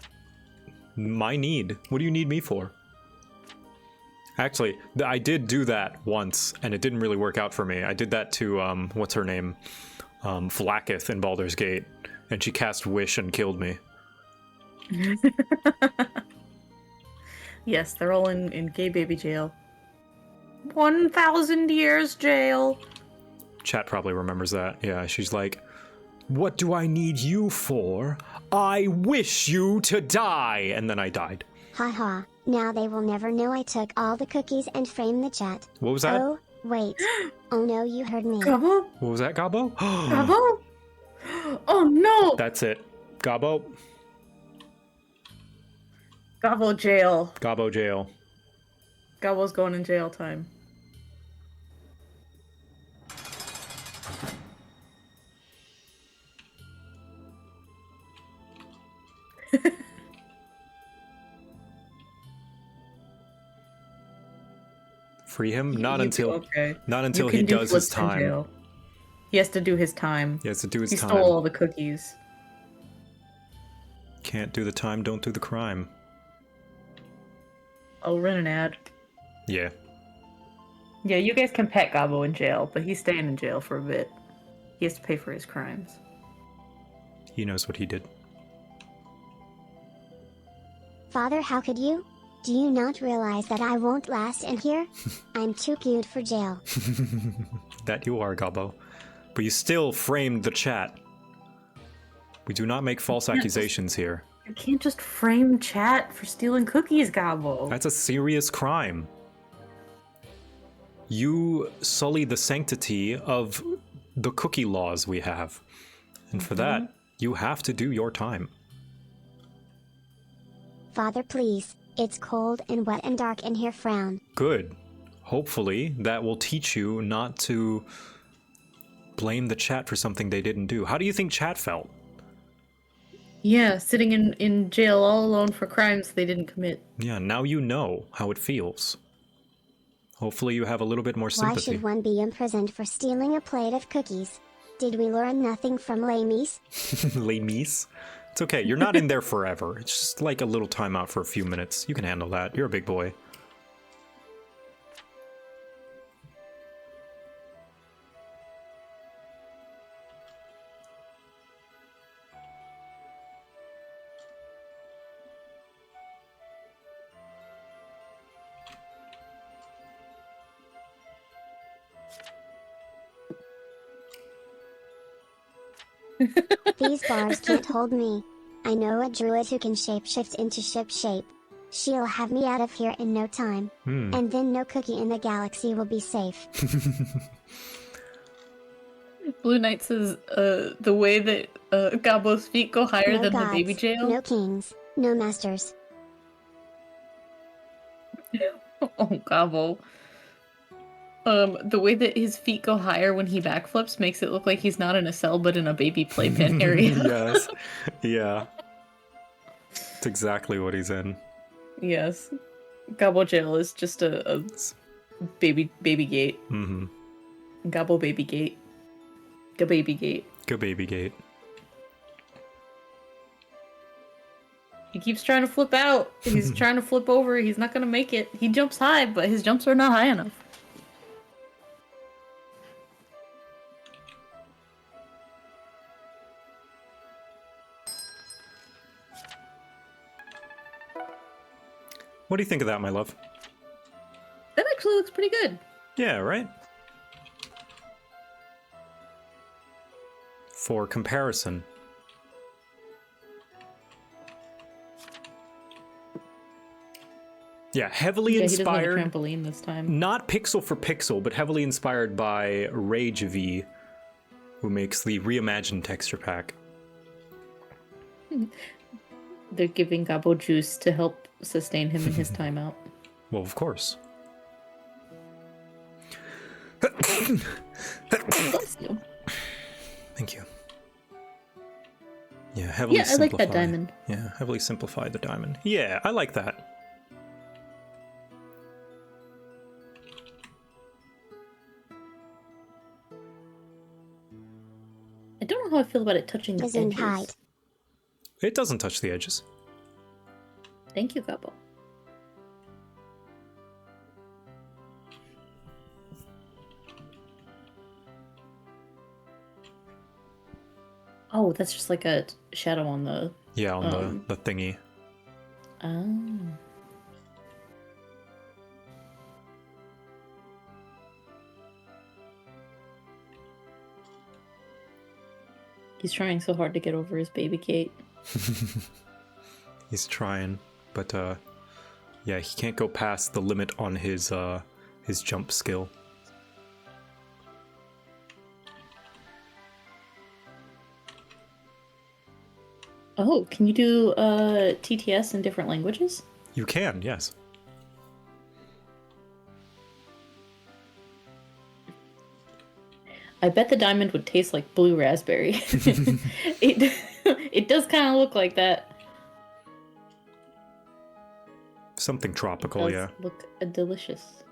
my need. What do you need me for? Actually, I did do that once, and it didn't really work out for me. I did that to, what's her name? Flacketh in Baldur's Gate, and she cast Wish and killed me. Yes, they're all in gay baby jail. 1,000 years jail. Chat probably remembers that. Yeah, she's like, what do I need you for? I wish you to die! And then I died. Haha, now they will never know I took all the cookies and framed the chat. What was that? Oh, wait. Oh no, you heard me. Gobbo? What was that, Gobbo? Gobbo? Oh no! That's it. Gobbo. Gobbo jail. Gobbo jail. Gobbo's going in jail time. Free him? Not until okay. not until You can he do does his flips in time. jail. He has to do his time. He has to do his he time. stole all the cookies. Can't do the time, don't do the crime. I'll run an ad. Yeah. Yeah, you guys can pet Gobbo in jail, but he's staying in jail for a bit. He has to pay for his crimes. He knows what he did. Father, how could you? Do you not realize that I won't last in here? I'm too cute for jail. That you are, Gobbo. But you still framed the chat. We do not make false accusations here. You can't just frame chat for stealing cookies, Gobbo. That's a serious crime. You sully the sanctity of the cookie laws we have. And for that, you have to do your time. Father, please. It's cold and wet and dark in here, frown. Good. Hopefully, that will teach you not to blame the chat for something they didn't do. How do you think chat felt? Yeah, sitting in jail all alone for crimes they didn't commit. Yeah, now you know how it feels. Hopefully you have a little bit more Why sympathy. should one be imprisoned for stealing a plate of cookies? Did we learn nothing from Lamies? Les Mis? It's okay, you're not in there forever. It's just like a little timeout for a few minutes. You can handle that. You're a big boy. These bars can't hold me. I know a druid who can shapeshift into ship shape. She'll have me out of here in no time. And then no cookie in the galaxy will be safe. Blue Knight says, the way that Gobbo's feet go higher No than gods, the baby jail. no kings, no masters. Oh, Gobbo. The way that his feet go higher when he backflips makes it look like he's not in a cell but in a baby playpen area. Yes. Yeah. It's exactly what he's in. Yes. Gobbo jail is just a baby gate. Mm-hmm. Gobbo baby gate. The baby gate. Go baby gate. He keeps trying to flip out. He's trying to flip over. He's not gonna make it. He jumps high, but his jumps are not high enough. What do you think of that, my love? That actually looks pretty good. Yeah, right? For comparison. Yeah, heavily inspired. He doesn't have a trampoline this time. Not pixel for pixel, but heavily inspired by Rage V, who makes the reimagined texture pack. They're giving Gobbo juice to help sustain him in his timeout. Well, of course. Bless you. Thank you. Yeah, heavily Yeah, I like that diamond. Yeah, heavily simplify the diamond. Yeah, I like that. I don't know how I feel about it touching the Isn't edges. height. It doesn't touch the edges. Thank you, Gobbo. Oh, that's just like a shadow on the... Yeah, on the thingy. Oh. He's trying so hard to get over his baby gate. He's trying, but yeah, he can't go past the limit on his jump skill. Oh, can you do TTS in different languages? You can, yes. I bet the diamond would taste like blue raspberry. It does kind of look like that. Something tropical, It yeah. does look delicious.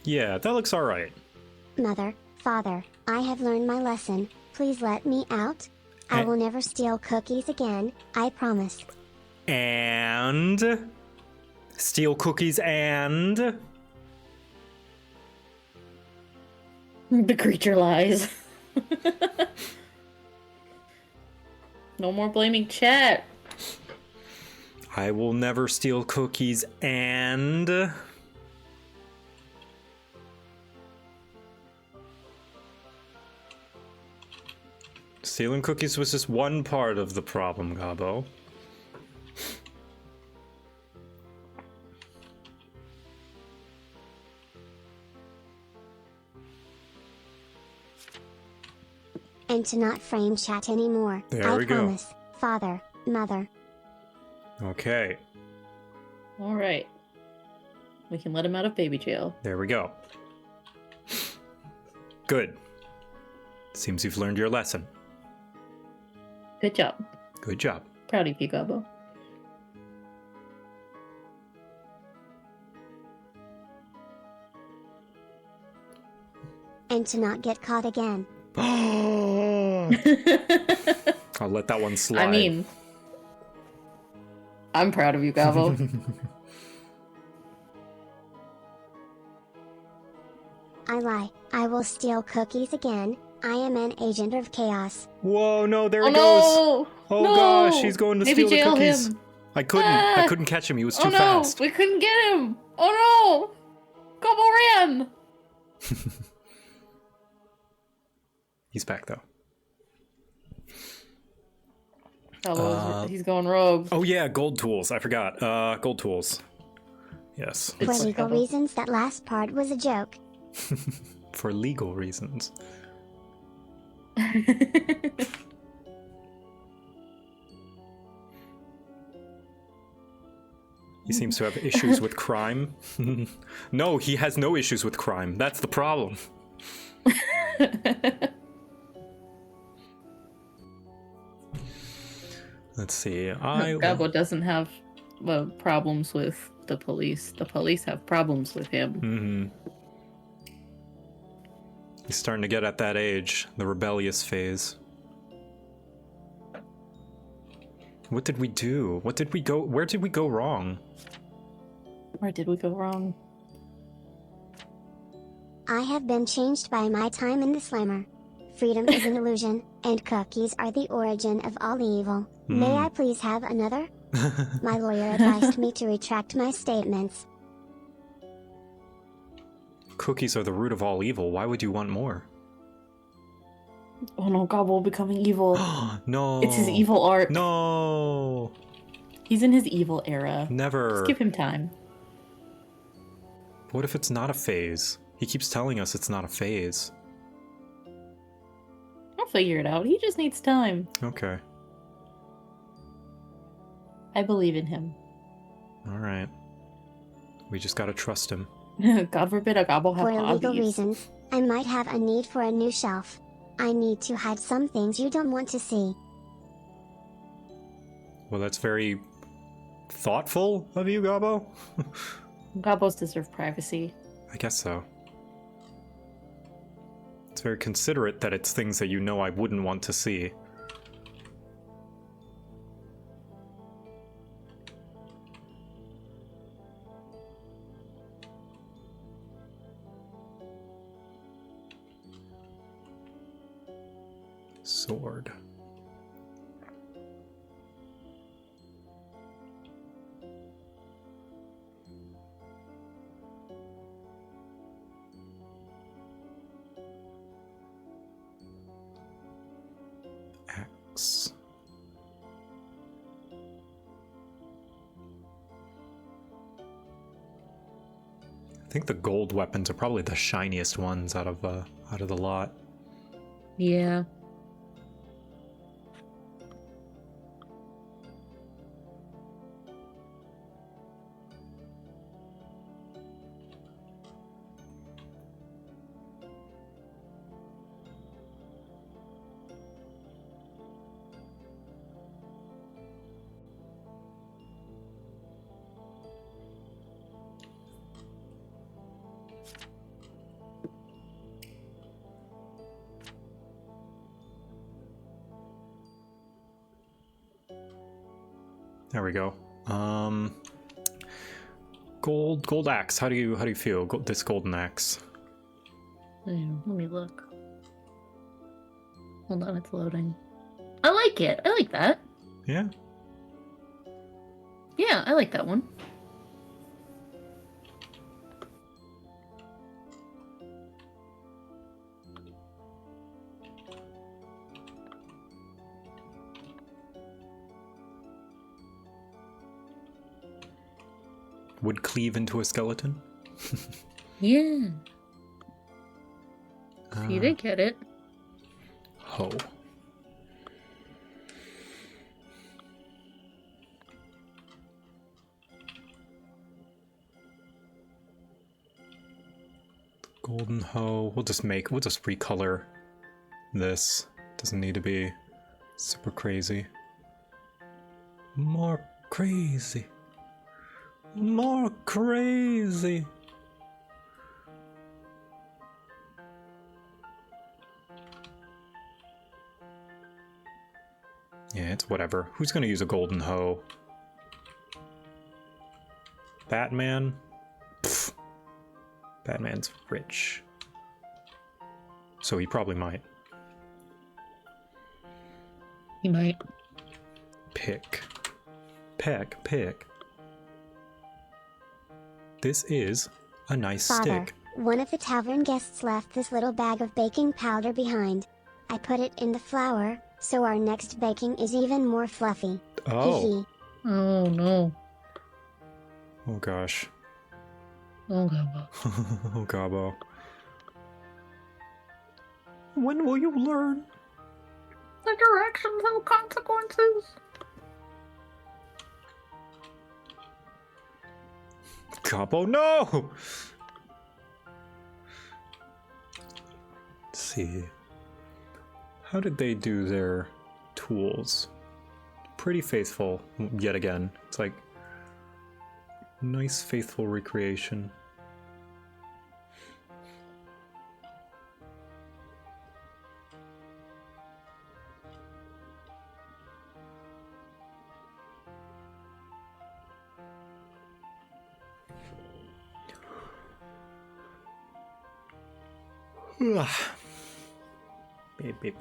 Yeah, that looks alright. Mother, Father, I have learned my lesson. Please let me out. I will never steal cookies again, I promise. And steal cookies and The creature lies. No more blaming chat. I will never steal cookies and stealing cookies was just one part of the problem, Gabo. And to not frame chat anymore. There we I go. promise. Father, Mother. Okay, All right. We can let him out of baby jail. there we go. Good. Seems you've learned your lesson. Good job. Good job. Proud of you, Gabo. And to not get caught again. I'll let that one slide. I mean, I'm proud of you, Gabo. I lie. I will steal cookies again. I am an agent of chaos. Whoa, no, there Oh, he goes. no! Oh No! gosh, he's going to Maybe steal the jail cookies. him. I couldn't catch him. He was too Oh no! fast. We couldn't get him! Oh no! Gabo ran! He's back though. He's going rogue. Oh yeah, gold tools. I forgot. Gold tools. Yes. For legal reasons, that last part was a joke. For legal reasons. He seems to have issues with crime. No, he has no issues with crime. That's the problem. Let's see. Gabo doesn't have problems with the police. The police have problems with him. Mm-hmm. He's starting to get at that age, the rebellious phase. What did we do? What did we go? Where did we go wrong? Where did we go wrong? I have been changed by my time in the slammer. Freedom is an illusion, and cookies are the origin of all evil. May I please have another? My lawyer advised me to retract my statements. Cookies are the root of all evil. Why would you want more? Oh no, Gabo becoming evil. No. It's his evil arc. No. He's in his evil era. Never. Just give him time. What if it's not a phase? He keeps telling us it's not a phase. I'll figure it out. He just needs time. Okay. I believe in him. All right. We just gotta trust him. God forbid a Gabo have For hobbies. legal reasons, I might have a need for a new shelf. I need to hide some things you don't want to see. Well, that's very thoughtful of you, Gabo. Gabos deserve privacy. I guess so. It's very considerate that it's things that you know I wouldn't want to see. Sword. I think the gold weapons are probably the shiniest ones out of the lot. Yeah. There we go. Gold axe. How do you feel? This golden axe. Let me look. Hold on, it's loading. I like it. I like that. Yeah. Yeah, I like that one. Would cleave into a skeleton? Yeah. See, they get it. Hoe. Golden hoe. We'll just recolor this. Doesn't need to be super crazy. More crazy. More crazy. Yeah, it's whatever. Who's gonna use a golden hoe? Batman? Pfft. Batman's rich. So he probably might. He might. Pick. This is a nice Father, stick. one of the tavern guests left this little bag of baking powder behind. I put it in the flour, so our next baking is even more fluffy. Oh. Hee hee. Oh no. Oh gosh. Oh Gabo. Oh Gabo. When will you learn? The directions have consequences. Gabo, no! Let's see. How did they do their tools? Pretty faithful, yet again. It's like nice, faithful recreation. Beep.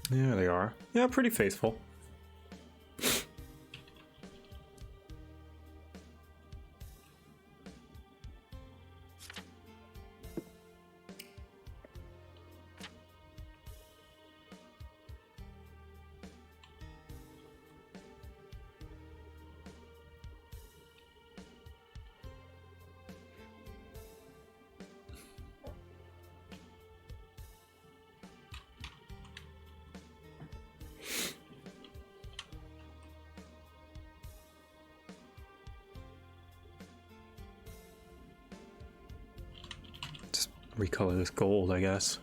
There they are. Yeah, pretty faithful. Recolor this gold, I guess.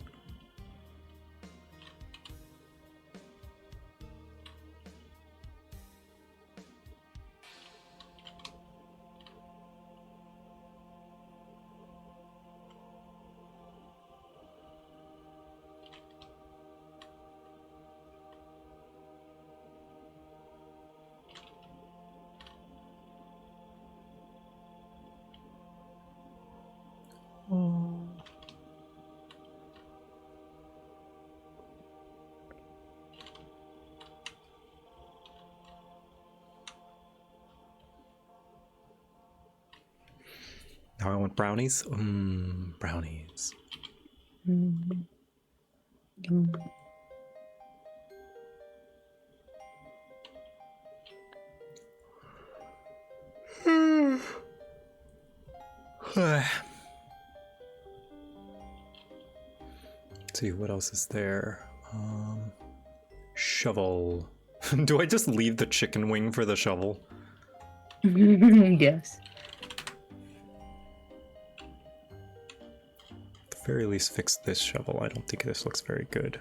Now I want brownies. Brownies. Let's see, what else is there? Shovel. Do I just leave the chicken wing for the shovel? Yes. At the very least, fix this shovel. I don't think this looks very good.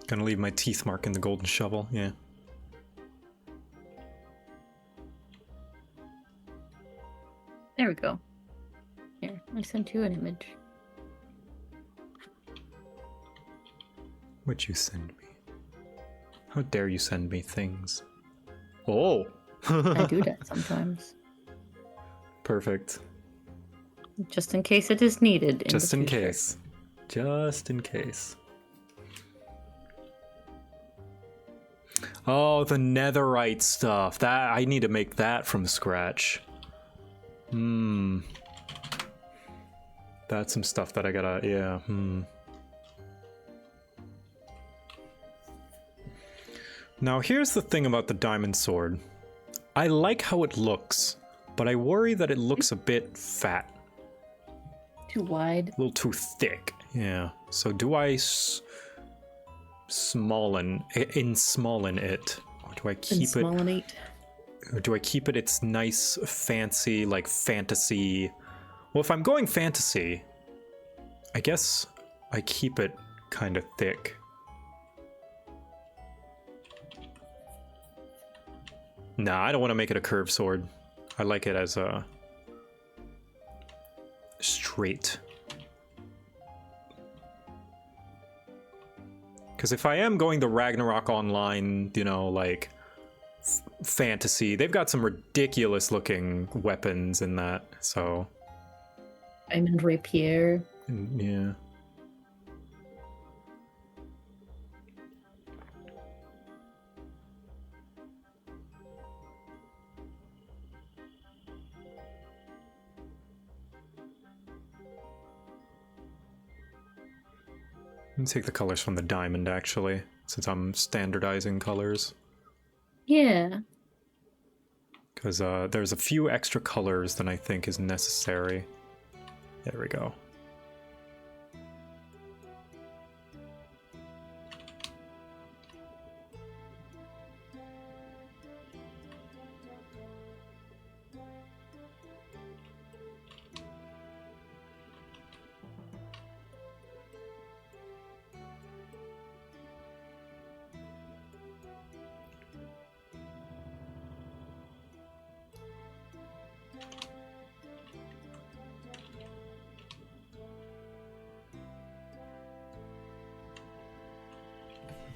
Gonna leave my teeth mark in the golden shovel, yeah. There we go. Here, I sent you an image. What'd you send me? How dare you send me things? Oh! I do that sometimes. Perfect. Just in case it is needed. Just in case. Just in case. Oh, the netherite stuff. That I need to make that from scratch. That's some stuff that I gotta, yeah, Now, here's the thing about the diamond sword. I like how it looks, but I worry that it looks a bit fat. Too wide. A little too thick, yeah. So do I smollen it, or do I keep it? Or do I keep it its nice, fancy, like fantasy? Well, if I'm going fantasy, I guess I keep it kind of thick. Nah, I don't want to make it a curved sword. I like it as a straight. Because if I am going the Ragnarok Online, you know, like fantasy, they've got some ridiculous looking weapons in that, so. Diamond rapier. Yeah. Let me take the colors from the diamond, actually, since I'm standardizing colors. Yeah. Because there's a few extra colors than I think is necessary. There we go.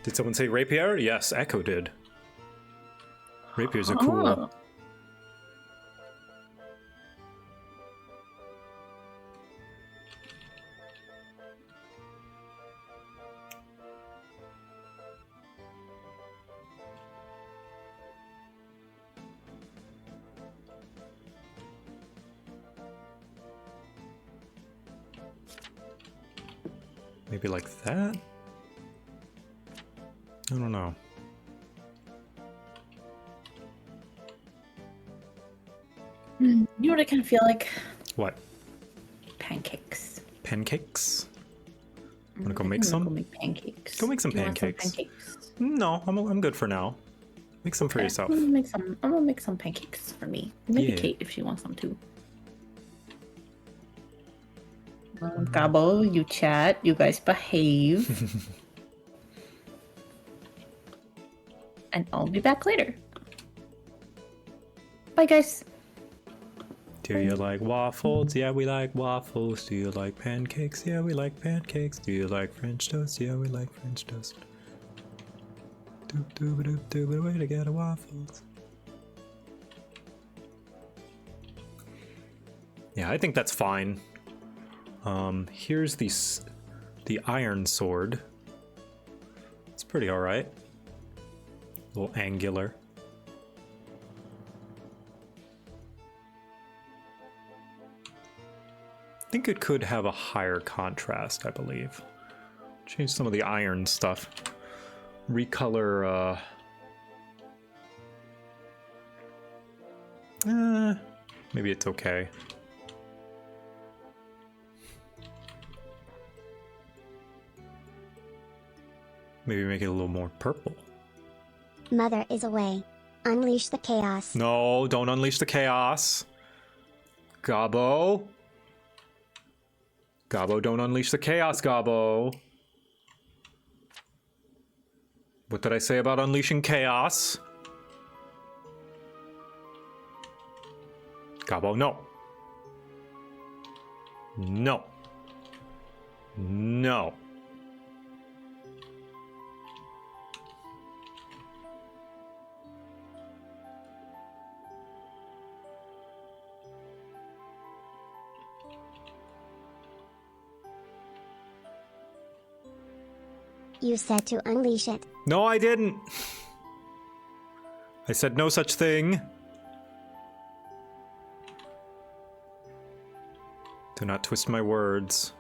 Did someone say rapier? Yes, Echo did. Rapiers are cool. Oh. Maybe like that? I don't know. You know what I kind of feel like? What? Pancakes. Pancakes? Wanna go make some? Go make pancakes. Go make some You want pancakes. pancakes? No, I'm good for now. Make some for Okay, yourself. I'm gonna make some pancakes for me. Maybe Yeah. Kate if she wants some too. Gabo, you chat. You guys behave. And I'll be back later. Bye, guys. Do you like waffles? Yeah, we like waffles. Do you like pancakes? Yeah, we like pancakes. Do you like French toast? Yeah, we like French toast. Doop doop doop doop, way to get a waffles. Yeah, I think that's fine. Here's the iron sword. It's pretty alright. A little angular. I think it could have a higher contrast, I believe. Change some of the iron stuff. Recolor, maybe it's okay. Maybe make it a little more purple. Mother is away. Unleash the chaos. No, don't unleash the chaos. Gobbo. Gobbo, don't unleash the chaos, Gobbo. What did I say about unleashing chaos? Gobbo, no. No. No. You said to unleash it. No, I didn't. I said no such thing. Do not twist my words.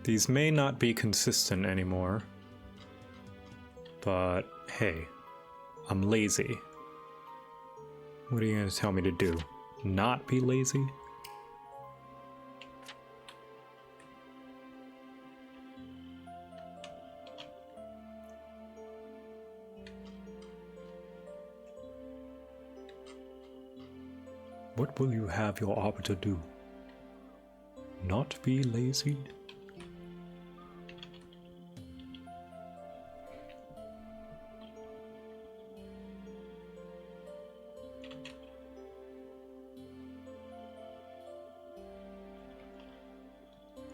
These may not be consistent anymore, but hey, I'm lazy. What are you going to tell me to do? Not be lazy? What will you have your arbiter do? Not be lazy?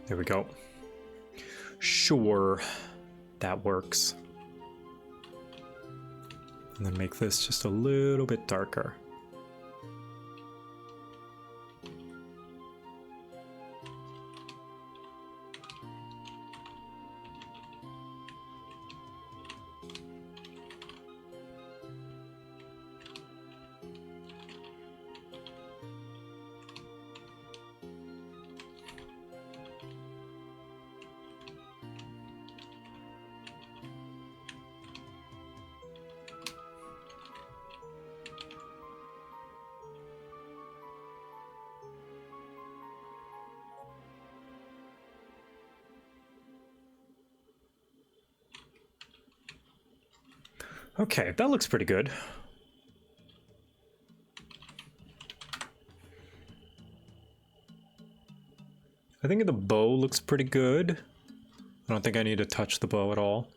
There we go. Sure, that works. And then make this just a little bit darker. Okay, that looks pretty good. I think the bow looks pretty good. I don't think I need to touch the bow at all.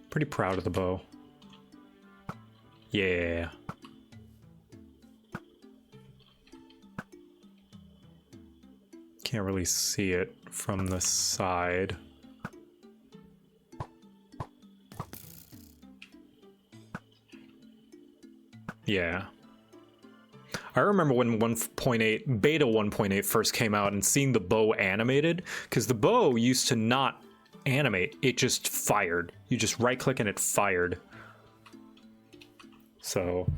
Pretty proud of the bow. Yeah. Can't really see it from the side. Yeah. I remember when 1.8, beta 1.8 first came out and seeing the bow animated, because the bow used to not animate, it just fired. You just right click and it fired. So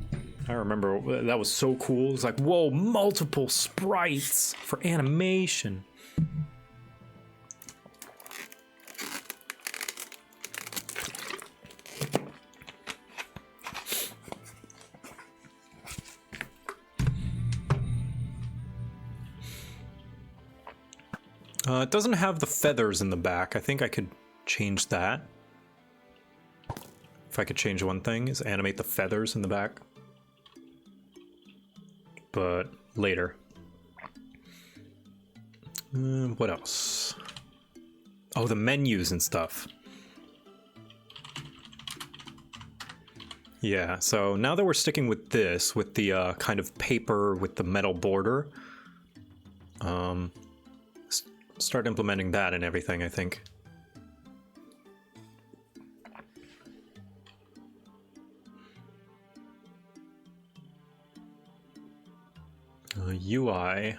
I remember that was so cool. It was like, whoa, multiple sprites for animation. It doesn't have the feathers in the back. I think I could change that. If I could change one thing, is animate the feathers in the back. But later. What else? Oh, the menus and stuff. Yeah, so now that we're sticking with this, with the kind of paper with the metal border, start implementing that and everything, I think. UI.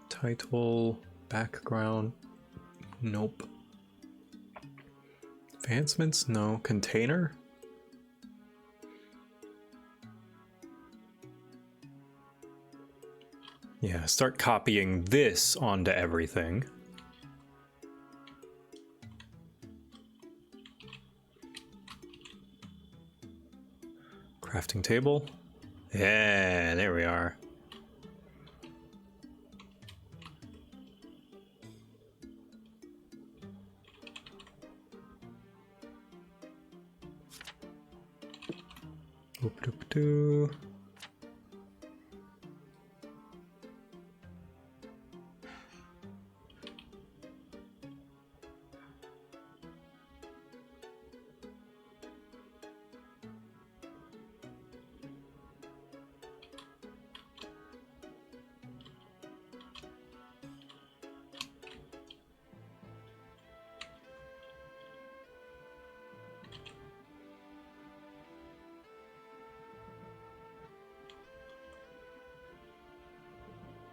Title, background, nope. Advancements, no. Container? Yeah, start copying this onto everything. Crafting table. Yeah, there we are. Oop-doop-doo.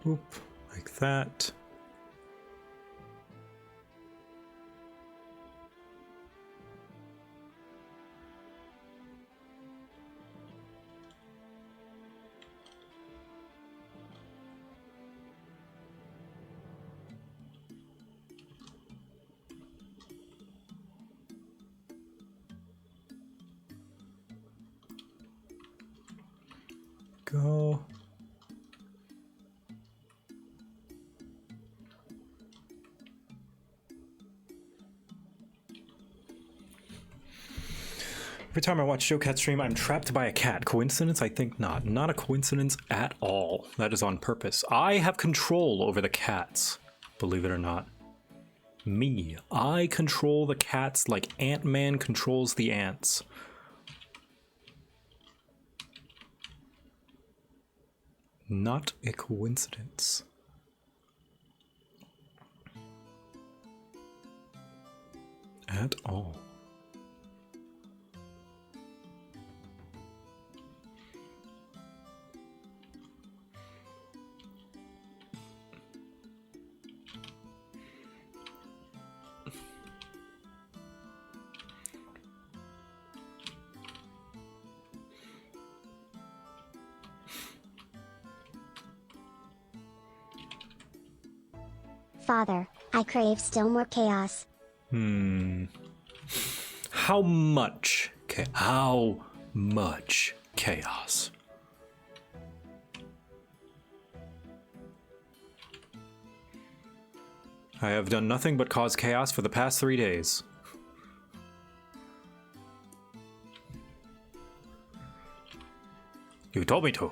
Boop, like that. Go. Every time I watch JoCat stream, I'm trapped by a cat. Coincidence? I think not. Not a coincidence at all. That is on purpose. I have control over the cats, believe it or not. Me. I control the cats like Ant-Man controls the ants. Not a coincidence. At all. Father, I crave still more chaos. How much? How much chaos? I have done nothing but cause chaos for the past 3 days. You told me to.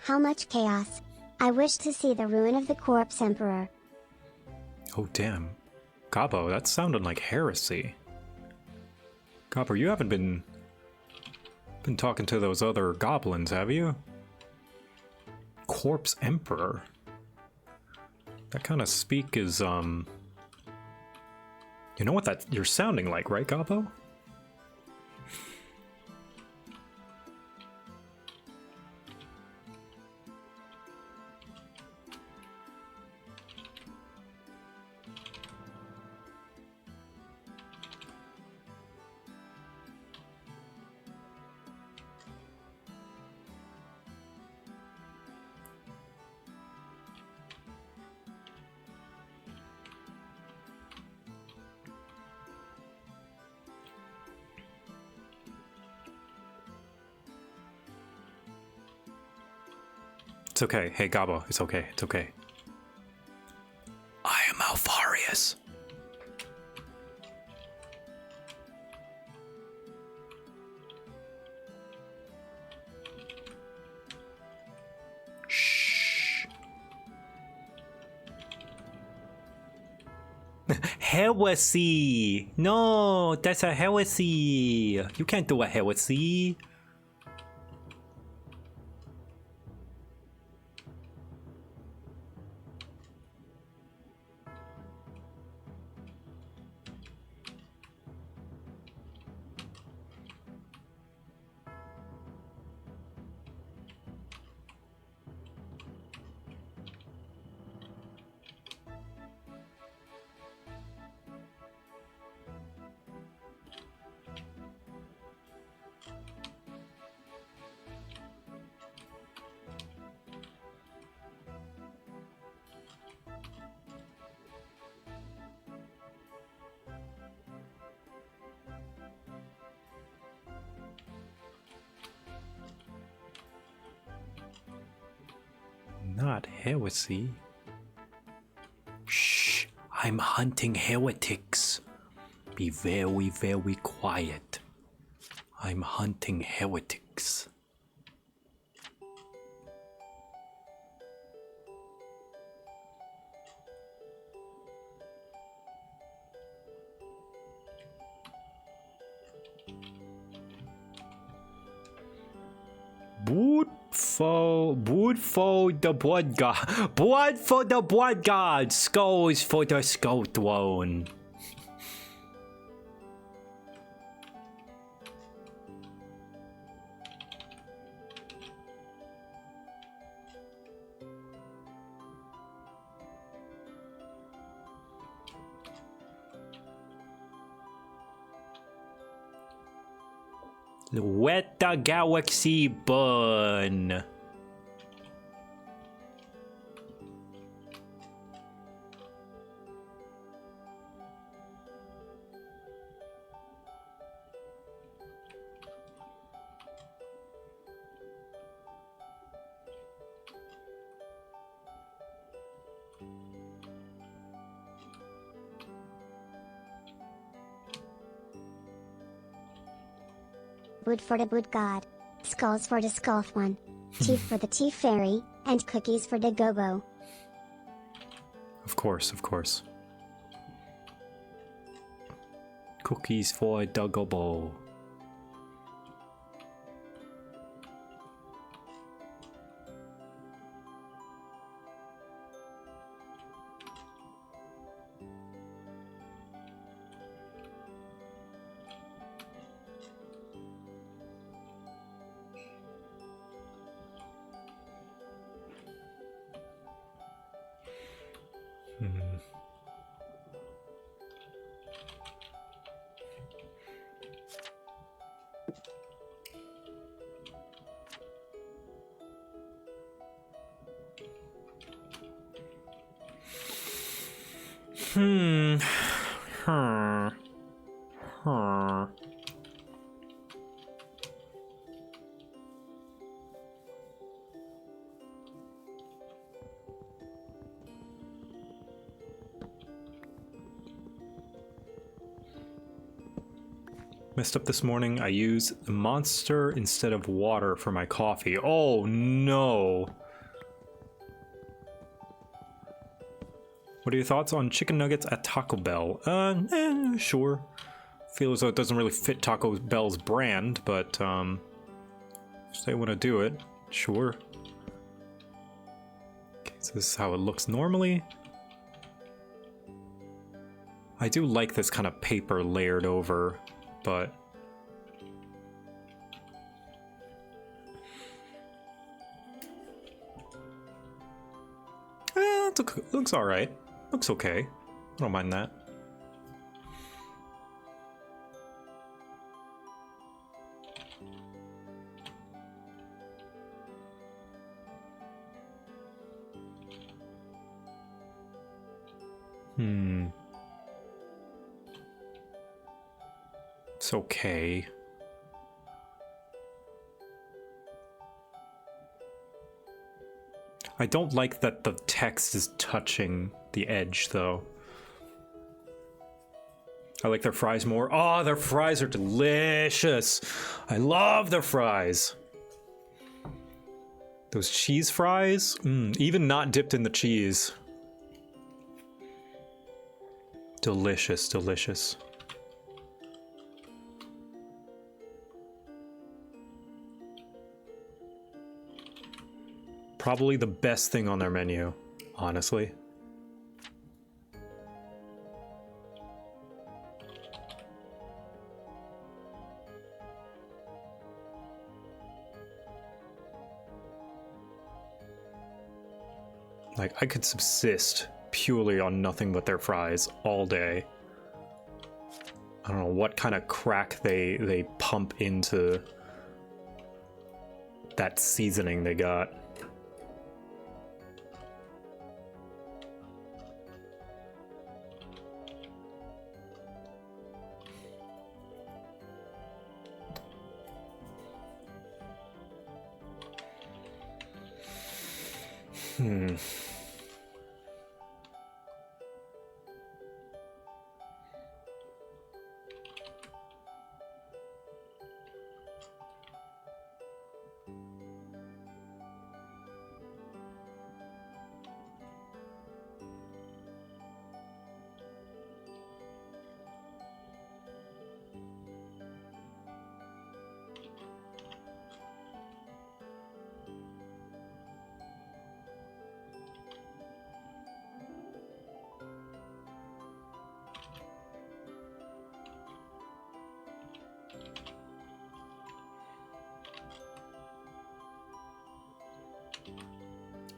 How much chaos? I wish to see the ruin of the corpse emperor. Oh damn. Gabo, that sounded like heresy. Gabo, you haven't been talking to those other goblins, have you? Corpse Emperor? That kind of speak is, you know what that you're sounding like, right, Gabo? It's okay. Hey, Gabo, it's okay. It's okay. I am Alfarius. Shh. Heresy! No, that's a heresy. You can't do a heresy. Not heresy. Shh, I'm hunting heretics. Be very, very quiet. I'm hunting heretics. Blood for the blood god. Blood for the blood god. Skulls for the skull throne. Let the galaxy burn. Wood for the wood god. Skulls for the skull one. Teeth for the tea fairy, and cookies for the gobo. Of course, of course. Cookies for the gobo. Messed up this morning. I use Monster instead of water for my coffee. Oh no. What are your thoughts on chicken nuggets at Taco Bell? Sure. Feel as though it doesn't really fit Taco Bell's brand, but if they want to do it, sure. Okay, so this is how it looks normally. I do like this kind of paper layered over, but it looks all right. Looks okay. I don't mind that. It's okay. I don't like that the text is touching the edge, though. I like their fries more. Oh, their fries are delicious. I love their fries. Those cheese fries, even not dipped in the cheese. Delicious, delicious. Probably the best thing on their menu, honestly. Like, I could subsist purely on nothing but their fries all day. I don't know what kind of crack they pump into that seasoning they got.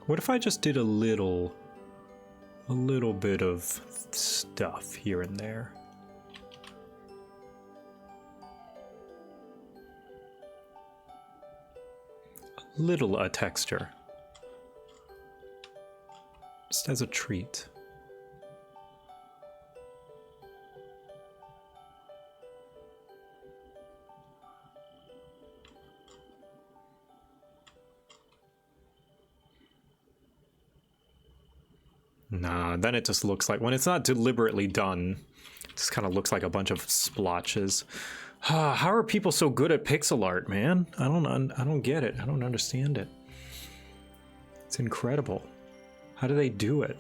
What if I just did a little bit of stuff here and there? A little texture. Just as a treat. Nah, then it just looks like, when it's not deliberately done, it just kind of looks like a bunch of splotches. How are people so good at pixel art, man? I don't get it. I don't understand it. It's incredible. How do they do it?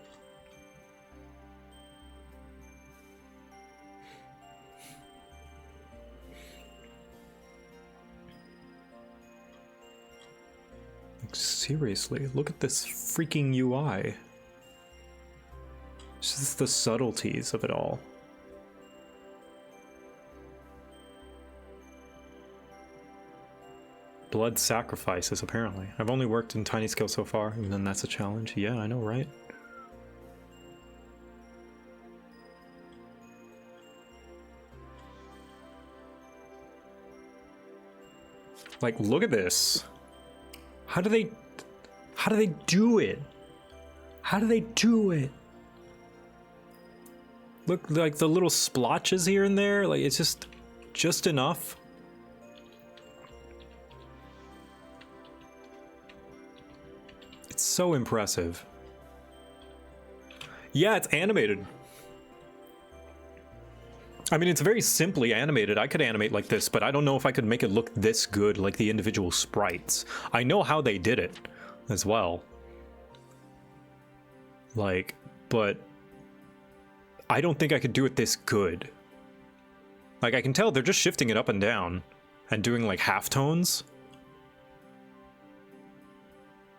Like, seriously, look at this freaking UI. It's just the subtleties of it all. Blood sacrifices, apparently. I've only worked in tiny scale so far, and then that's a challenge. Yeah, I know, right? Like, look at this. How do they do it? How do they do it? Look, like the little splotches here and there, like it's just enough. It's so impressive. Yeah, it's animated. I mean, it's very simply animated. I could animate like this, but I don't know if I could make it look this good, like the individual sprites. I know how they did it as well. Like, but I don't think I could do it this good. Like, I can tell they're just shifting it up and down and doing like halftones.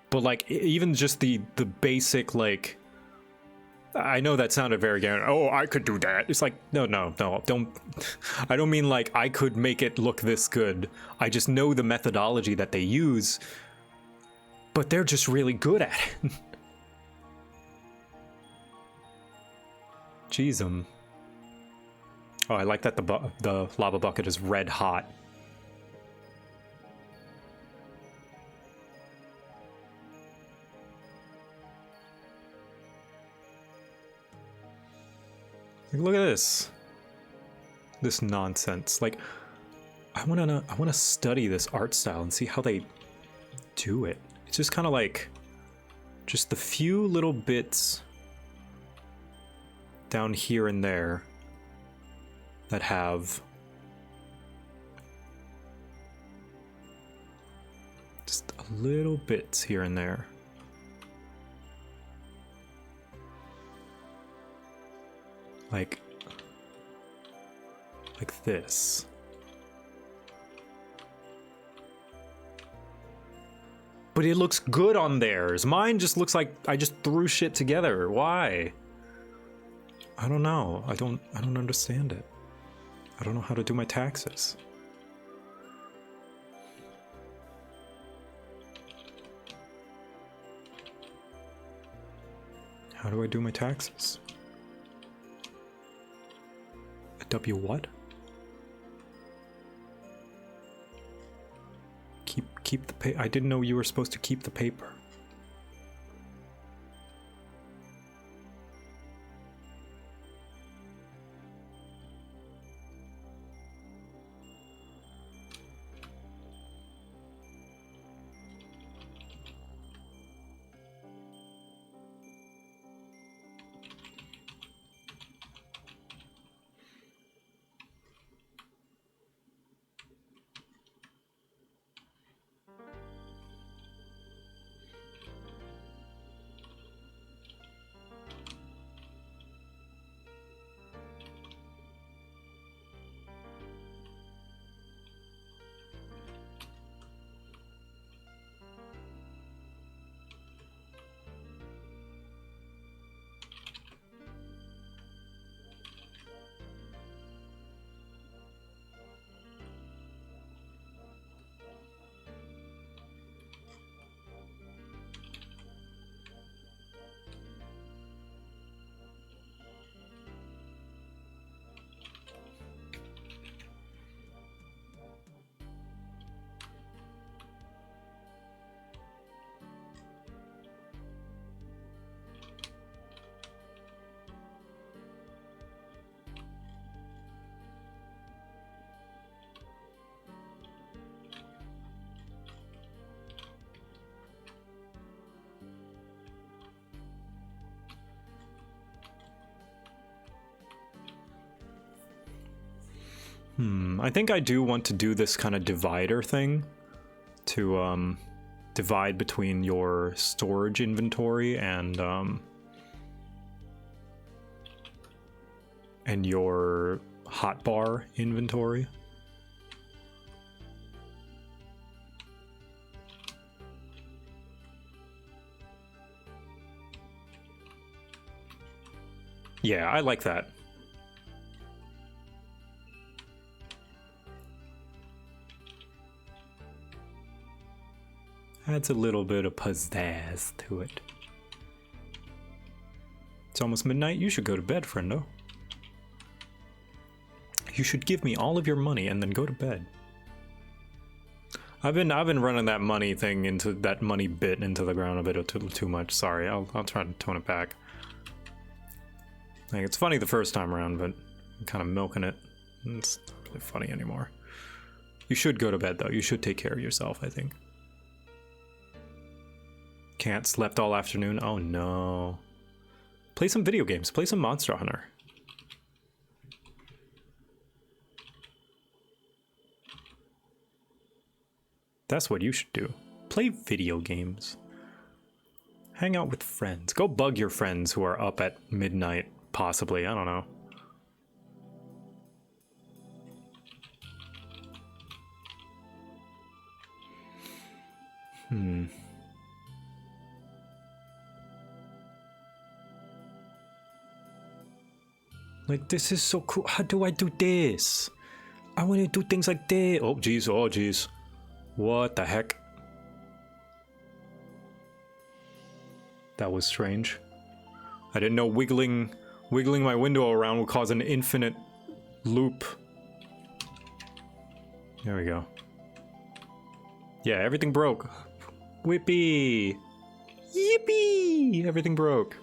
But like, even just the basic, like, I know that sounded very, oh, I could do that. It's like, no, don't. I don't mean like I could make it look this good. I just know the methodology that they use, but they're just really good at it. Jeez, oh, I like that the lava bucket is red hot. Like, look at this nonsense. Like, I wanna study this art style and see how they do it. It's just kind of like Just the few little bits down here and there that have just a little bits here and there. Like this. But it looks good on theirs. Mine just looks like I just threw shit together. Why? I don't know. I don't understand it. I don't know how to do my taxes. How do I do my taxes? A W what? Keep the paper. I didn't know you were supposed to keep the paper. I think I do want to do this kind of divider thing to divide between your storage inventory and your hotbar inventory. Yeah, I like that. Adds a little bit of pizzazz to it. It's almost midnight. You should go to bed, friendo. You should give me all of your money and then go to bed. I've been running that money thing into that money bit into the ground a bit too much. Sorry, I'll try to tone it back. Like, it's funny the first time around, but I'm kind of milking it. It's not really funny anymore. You should go to bed though. You should take care of yourself, I think. Can't slept all afternoon. Oh no. Play some video games. Play some Monster Hunter. That's what you should do. Play video games. Hang out with friends. Go bug your friends who are up at midnight, possibly. I don't know. Like, this is so cool. How do I do this? I want to do things like this. Oh, jeez. Oh, jeez. What the heck? That was strange. I didn't know wiggling my window around would cause an infinite loop. There we go. Yeah, everything broke. Whippy! Yippee! Everything broke.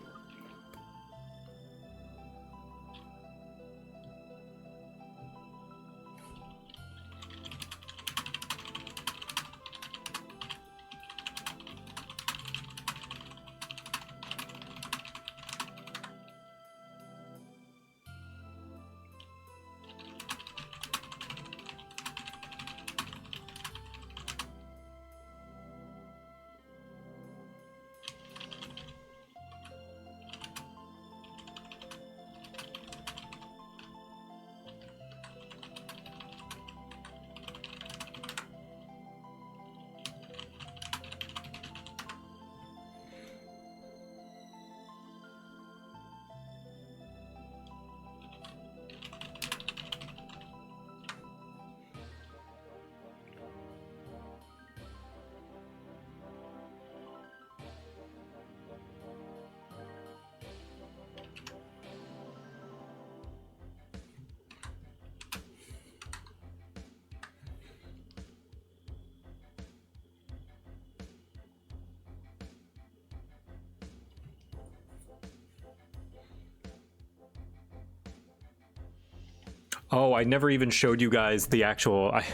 Oh, I never even showed you guys the actual... I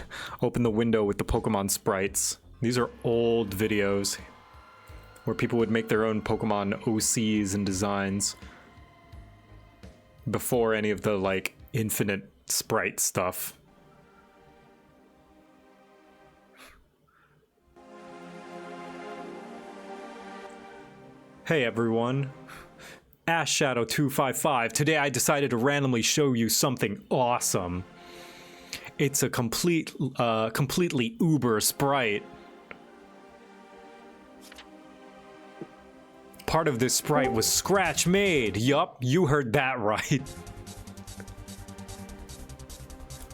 opened the window with the Pokemon sprites. These are old videos where people would make their own Pokemon OCs and designs before any of the, like, infinite sprite stuff. Hey everyone, Ash Shadow 255. Today I decided to randomly show you something awesome. It's a completely uber sprite. Part of this sprite was scratch made. Yup, you heard that right.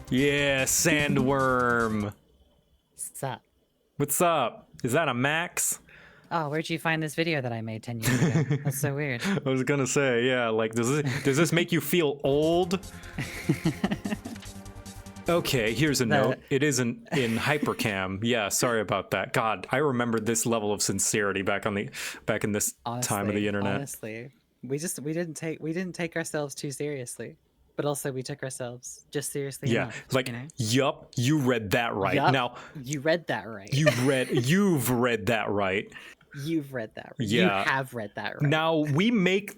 Yeah, Sandworm. What's up? What's up? Is that a Max? Oh, where'd you find this video that I made 10 years ago? That's so weird. I was gonna say, yeah, like, does this make you feel old? Okay, here's a note. It isn't in Hypercam. Yeah, sorry about that. God, I remember this level of sincerity back in this time of the internet. Honestly, we didn't take ourselves too seriously, but also we took ourselves just seriously. Yeah, enough, like, you know? yup, you read that right. Yup, Now you read that right. you've read that right. You've read that right. Yeah. You have read that right. Now we make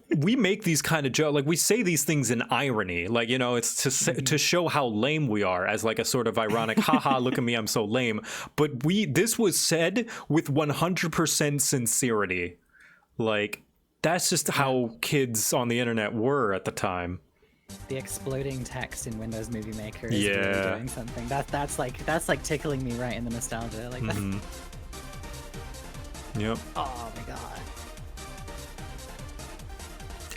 these kind of jokes, like we say these things in irony, like, you know, it's to show how lame we are as like a sort of ironic, haha, look at me, I'm so lame. But this was said with 100% sincerity. Like, that's just how kids on the internet were at the time. The exploding text in Windows Movie Maker is Yeah. really doing something. That's like tickling me right in the nostalgia. Like that. Yep. Oh my god.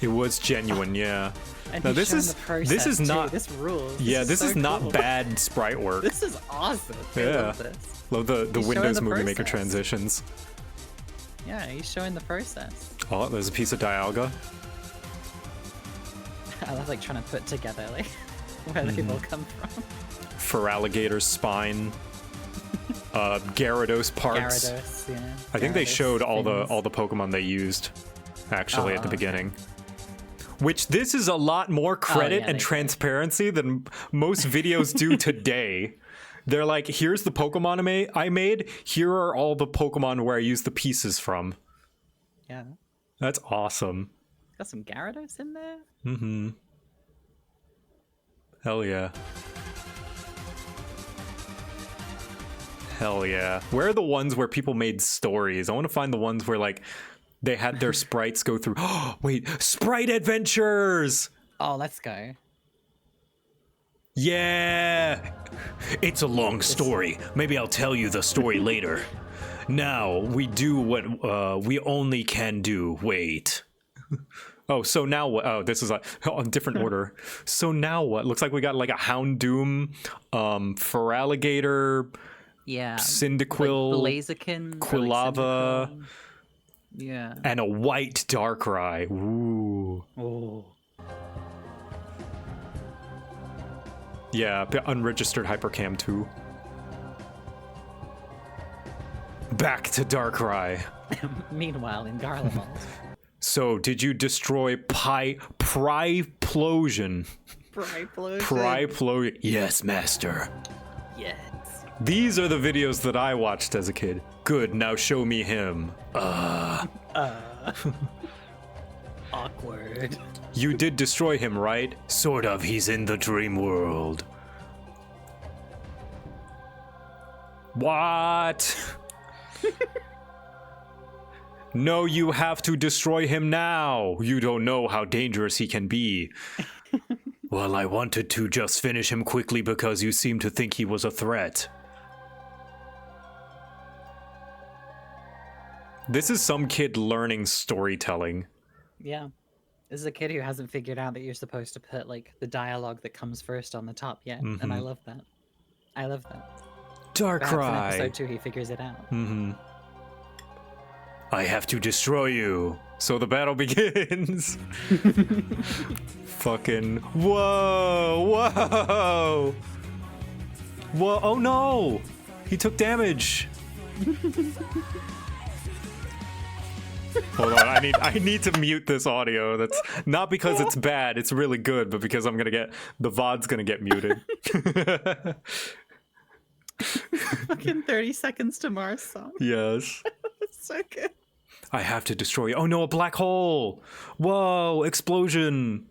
It was genuine, yeah. And Now he's this shown is the process, this is too. not This rules. Yeah, this is so not cool. bad sprite work. This is awesome. I love this. Love the He's Windows showing the Movie Maker process. transitions. Yeah, he's showing the process. Oh, there's a piece of Dialga. I love like trying to put together like where they all come from. Feraligator's spine. Gyarados parts. Gyarados, yeah. I think they Gyarados showed all things. the Pokemon they used actually at the okay. beginning. Which this is a lot more credit yeah, and they transparency than most videos do today. They're like, here's the Pokemon I made. Here are all the Pokemon where I used the pieces from. Yeah. That's awesome. Got some Gyarados in there. Mm-hmm. Hell yeah. Hell yeah. Where are the ones where people made stories? I want to find the ones where, like, they had their sprites go through... Oh, wait. Sprite Adventures! Oh, let's go. Yeah! It's a long story. Maybe I'll tell you the story later. Now, we do what we only can do. Wait. Oh, so now what? Oh, this is a different order. So now what? Looks like we got like a Houndoom, Feraligator... Yeah. Cyndaquil, like Blaziken, Quilava, like yeah, and a white Darkrai. Ooh. Oh. Yeah, the unregistered Hypercam 2. Back to Darkrai. Meanwhile, in Garlemald. So, did you destroy Pryplosion? Pryplosion. Yes, master. Yes. These are the videos that I watched as a kid. Good, now show me him. Awkward. You did destroy him, right? Sort of, he's in the dream world. What? No, you have to destroy him now. You don't know how dangerous he can be. Well, I wanted to just finish him quickly because you seem to think he was a threat. This is some kid learning storytelling. Yeah. This is a kid who hasn't figured out that you're supposed to put, like, the dialogue that comes first on the top yet. And I love that. I love that. Perhaps in Darkrai. episode 2 he figures it out. Mm-hmm. I have to destroy you. So the battle begins. Fucking... Whoa! Whoa! Whoa! Oh no! He took damage. Hold on, I need to mute this audio. That's not because it's bad, it's really good, but because I'm gonna get the VOD's gonna get muted. Fucking 30 Seconds to Mars song. Yes. That's so good. I have to destroy you. Oh no, a black hole! Whoa, explosion!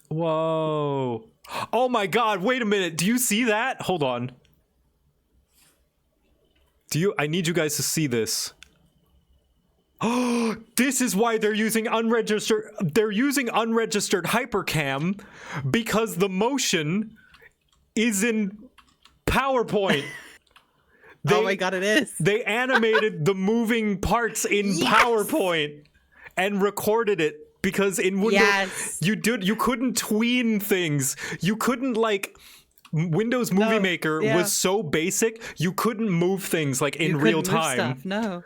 Whoa. Oh my god, wait a minute. Do you see that? Hold on. I need you guys to see this. Oh, this is why they're using unregistered hypercam, because the motion is in PowerPoint. Oh my god, it is. They animated the moving parts in PowerPoint and recorded it. Because in Windows, you couldn't tween things. You couldn't Windows Movie Maker was so basic, you couldn't move things in real time. No.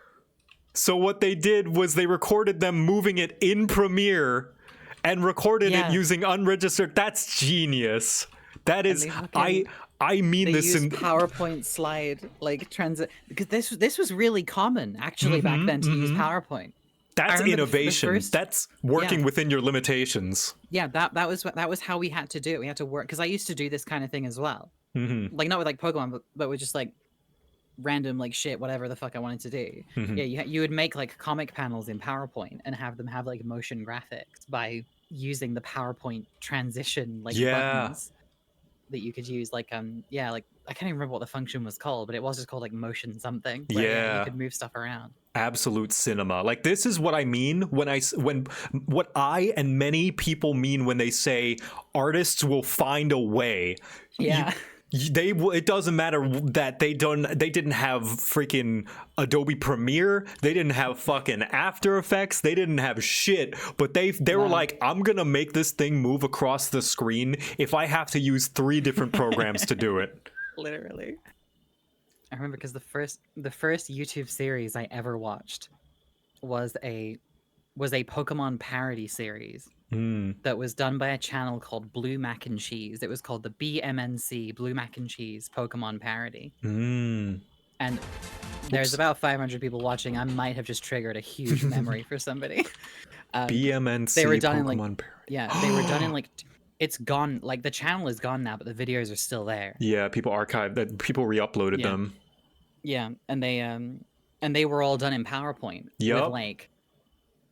So what they did was they recorded them moving it in Premiere and recorded it using unregistered. That's genius. That is, I mean they this used in PowerPoint slide transit, because this was really common actually back then to use PowerPoint. That's innovation. That's working within your limitations. Yeah, that was how we had to do it. We had to work, because I used to do this kind of thing as well. Not with Pokemon, but with just random shit, whatever the fuck I wanted to do. Yeah, you would make comic panels in PowerPoint and have them have motion graphics by using the PowerPoint transition buttons that you could use. I can't even remember what the function was called, but it was just called motion something. Where, you could move stuff around. Absolute cinema. This is what I mean when what I and many people mean when they say artists will find a way. Yeah. It doesn't matter that they didn't have freaking Adobe Premiere, they didn't have fucking After Effects, they didn't have shit, but they were like, I'm gonna make this thing move across the screen if I have to use 3 different programs to do it. Literally. I remember because the first YouTube series I ever watched was a Pokemon parody series that was done by a channel called Blue Mac and Cheese. It was called the BMNC, Blue Mac and Cheese Pokemon Parody. And there's about 500 people watching. I might have just triggered a huge memory for somebody. BMNC they were done Pokemon in parody. Yeah, they were done in it's gone. The channel is gone now, but the videos are still there. Yeah, people archived that. People re-uploaded them. Yeah, and they were all done in PowerPoint. Yep.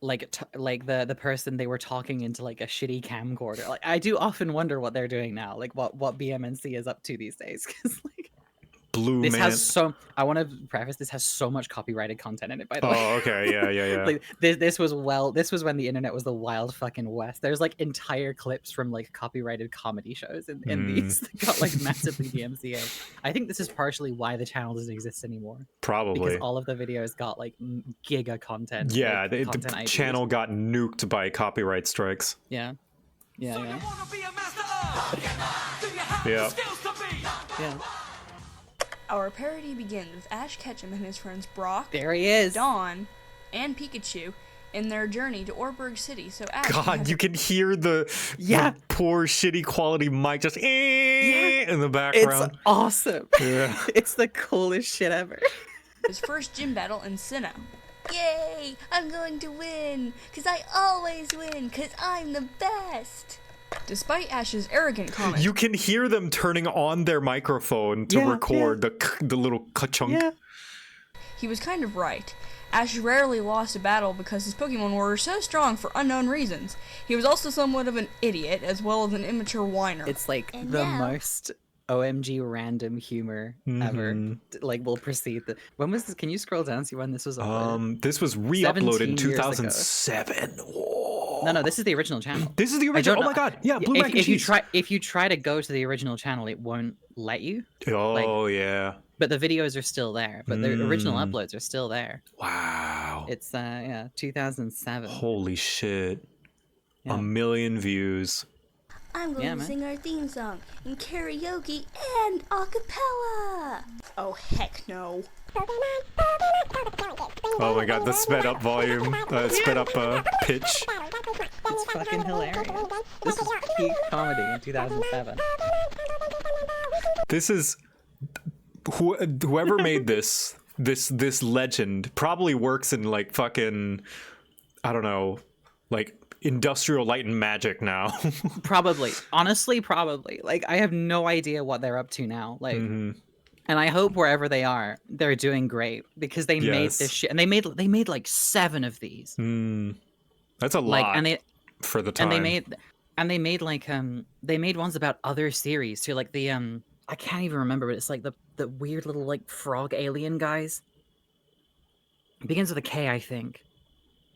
With the person, they were talking into a shitty camcorder. I do often wonder what they're doing now, what BMNC is up to these days, because Blue this Man. has so. I want to preface, this has so much copyrighted content in it. By the way. Oh, okay, yeah. This was when the internet was the wild fucking west. There's entire clips from copyrighted comedy shows in these that got massively DMCA. I think this is partially why the channel doesn't exist anymore. Probably because all of the videos got giga content. Yeah, the channel got nuked by copyright strikes. Yeah. Yeah. Our parody begins with Ash Ketchum and his friends Brock, there he is, Dawn, and Pikachu in their journey to Orberg City. So Ash you can hear the poor shitty quality mic just in the background. It's awesome. Yeah. It's the coolest shit ever. His first gym battle in Sinnoh. Yay! I'm going to win! Cause I always win! Cause I'm the best! Despite Ash's arrogant comments, you can hear them turning on their microphone to record the little ka-chunk. Yeah. He was kind of right. Ash rarely lost a battle because his Pokemon were so strong for unknown reasons. He was also somewhat of an idiot, as well as an immature whiner. It's most OMG random humor ever. We'll proceed. When was this? Can you scroll down and see when this was uploaded? This was re-uploaded in 2007. No, this is the original channel. This is the original. Oh my god! Yeah, Blue Mac and Cheese. If you try to go to the original channel, it won't let you. Oh yeah. But the videos are still there. But the original uploads are still there. Wow. It's 2007. Holy shit! Yeah. 1 million views. I'm going to sing our theme song in karaoke and a cappella. Oh heck no. Oh my god, the sped up volume, sped up pitch. It's fucking hilarious. This is peak comedy in 2007. This is whoever made this this legend probably works in like fucking, I don't know, like Industrial Light and Magic now. Probably. Honestly, probably. Like, I have no idea what they're up to now. Like, and I hope wherever they are, they're doing great because they made this shit, and they made like 7 of these. That's a lot. And they for the time. And they made like they made ones about other series too, like the I can't even remember, but it's like the weird little like frog alien guys. It begins with a K, I think.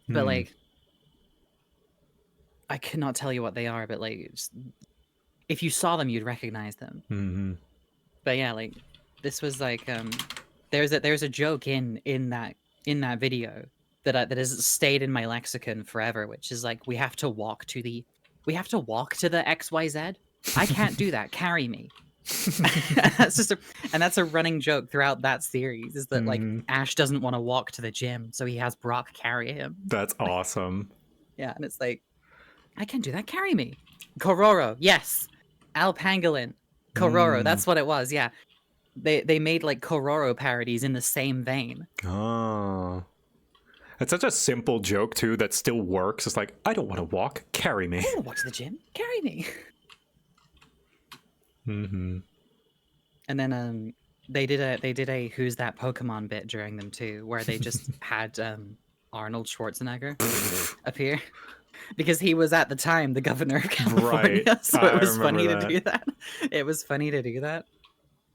But like, I could not tell you what they are, but like, just, if you saw them, you'd recognize them. But yeah, like, this was like there's a joke in that video that has stayed in my lexicon forever, which is like, we have to walk to the XYZ. I can't do that. Carry me. That's a running joke throughout that series, is that like Ash doesn't want to walk to the gym, so he has Brock carry him. That's awesome. Yeah, and it's like, I can do that. Carry me. Kororo, yes. Al Pangolin. Kororo, that's what it was. Yeah, they made like Kororo parodies in the same vein. Oh. It's such a simple joke too that still works. It's like, I don't want to walk, carry me. I don't want to walk to the gym, carry me. And then they did a Who's That Pokemon bit during them too, where they just had Arnold Schwarzenegger appear because he was at the time the governor of California. Right. So it was funny to do that. It was funny to do that.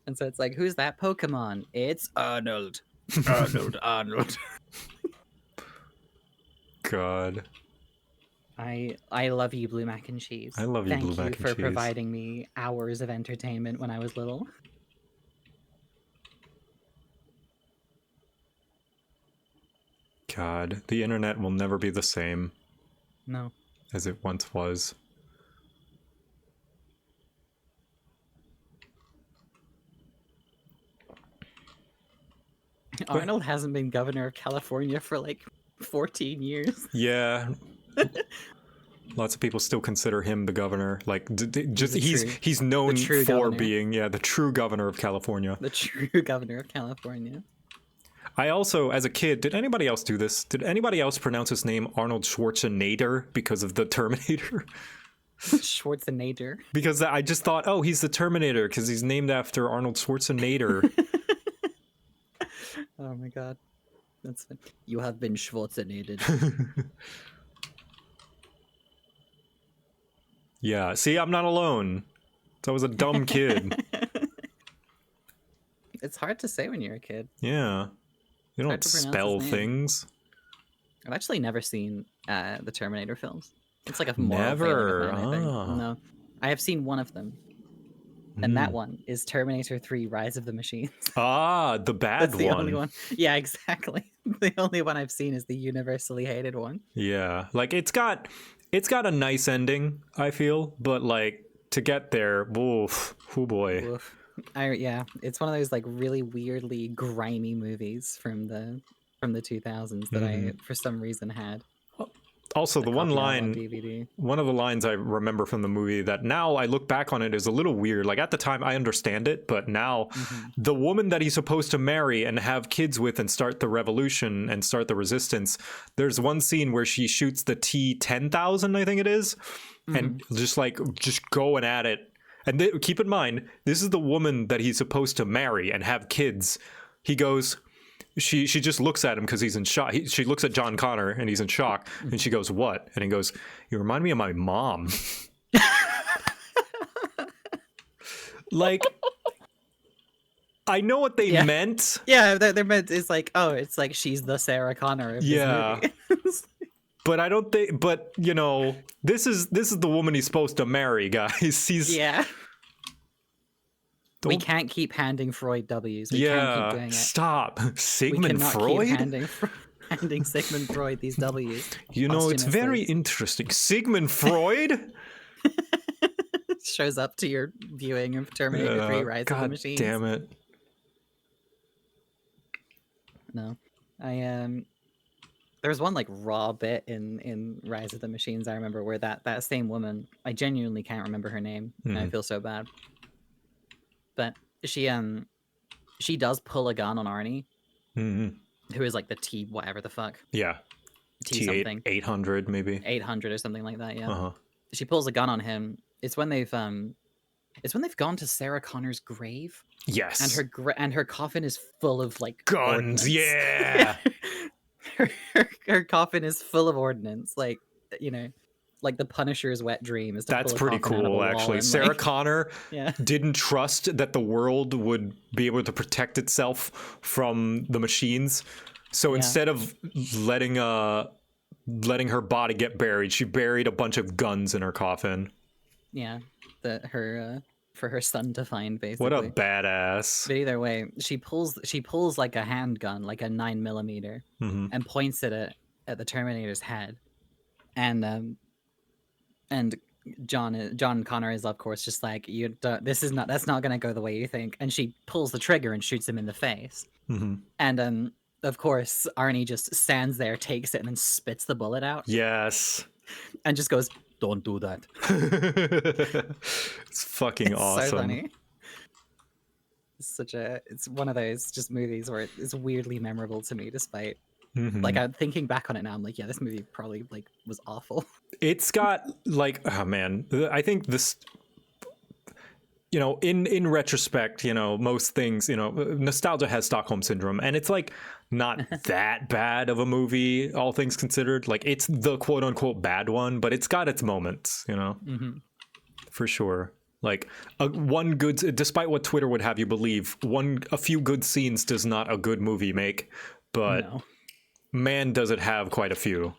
And so it's like, who's that Pokemon? It's Arnold. Arnold. God. I love you, Blue Mac and Cheese. I love you, Blue Mac and Cheese. Thank you for providing me hours of entertainment when I was little. God, the internet will never be the same. No. As it once was. Arnold hasn't been governor of California for like 14 years. Yeah. Lots of people still consider him the governor. Like, he's known for governor. being, the true governor of California. The true governor of California. I also, as a kid, did anybody else do this? Did anybody else pronounce his name Arnold Schwarzenegger because of the Terminator? Schwarzenegger. Because I just thought, oh, he's the Terminator because he's named after Arnold Schwarzenegger. Oh my god. That's fun. You have been Schwarzenegger. Yeah, see, I'm not alone. I was a dumb kid. It's hard to say when you're a kid. Yeah. You don't spell things. I've actually never seen the Terminator films. It's like a moral failing of mine, I think. No. I have seen one of them. And that one is Terminator 3 Rise of the Machines. Ah, the bad That's the only one. Yeah, exactly. The only one I've seen is the universally hated one. Yeah, like it's got a nice ending, I feel, but like to get there, oof, oh boy. Oof. Yeah, it's one of those like really weirdly grimy movies from the 2000s that I for some reason had. Also, the one line, DVD. one of the lines I remember from the movie that now I look back on it is a little weird. Like at the time I understand it, but now the woman that he's supposed to marry and have kids with and start the revolution and start the resistance, there's one scene where she shoots the T-10,000, I think it is, and just going at it. And keep in mind, this is the woman that he's supposed to marry and have kids. He goes... She just looks at him because he's in shock. She looks at John Connor and he's in shock. And she goes, "What?" And he goes, "You remind me of my mom." Like, I know what they meant. Yeah, they're meant. It's like, oh, it's like she's the Sarah Connor of this movie. But I don't think. But you know, this is the woman he's supposed to marry, guys. He's We can't keep handing Freud W's. We can't keep doing it. Stop. Sigmund Freud? Keep handing Sigmund Freud these W's. You know, it's very interesting. Sigmund Freud? Shows up to your viewing of Terminator 3 Rise of the Machines. God damn it. No. There was one like raw bit in Rise of the Machines I remember where that same woman, I genuinely can't remember her name, and I feel so bad. But she does pull a gun on Arnie, who is like the T whatever the fuck. Yeah. T something. 800 maybe. 800 or something like that, yeah. Uh-huh. She pulls a gun on him. It's when they've gone to Sarah Connor's grave. Yes. And her coffin is full of like guns. Ordnance. Yeah. her coffin is full of ordnance, like, you know, like the Punisher's wet dream is to That's pull a pretty coffin out of a cool, wall actually. and, Sarah like, Connor yeah. didn't trust that the world would be able to protect itself from the machines. So instead of letting her body get buried, she buried a bunch of guns in her coffin. Yeah, for her son to find, basically. What a badass! But either way, she pulls like a handgun, like a 9mm, and points it at the Terminator's head, and John Connor is of course just like, that's not gonna go the way you think, and she pulls the trigger and shoots him in the face, and of course Arnie just stands there, takes it, and then spits the bullet out. Yes, and just goes, "Don't do that." It's fucking awesome. So funny. It's one of those just movies where it's weirdly memorable to me, despite like I'm thinking back on it now, I'm like, yeah, this movie probably like was awful. It's got like, oh man, I think this, you know, in retrospect, you know, most things, you know, nostalgia has Stockholm syndrome, and it's like not that bad of a movie, all things considered. Like, it's the quote unquote bad one, but it's got its moments, you know, for sure. Like one good, despite what Twitter would have you believe, a few good scenes does not a good movie make, but man, does it have quite a few.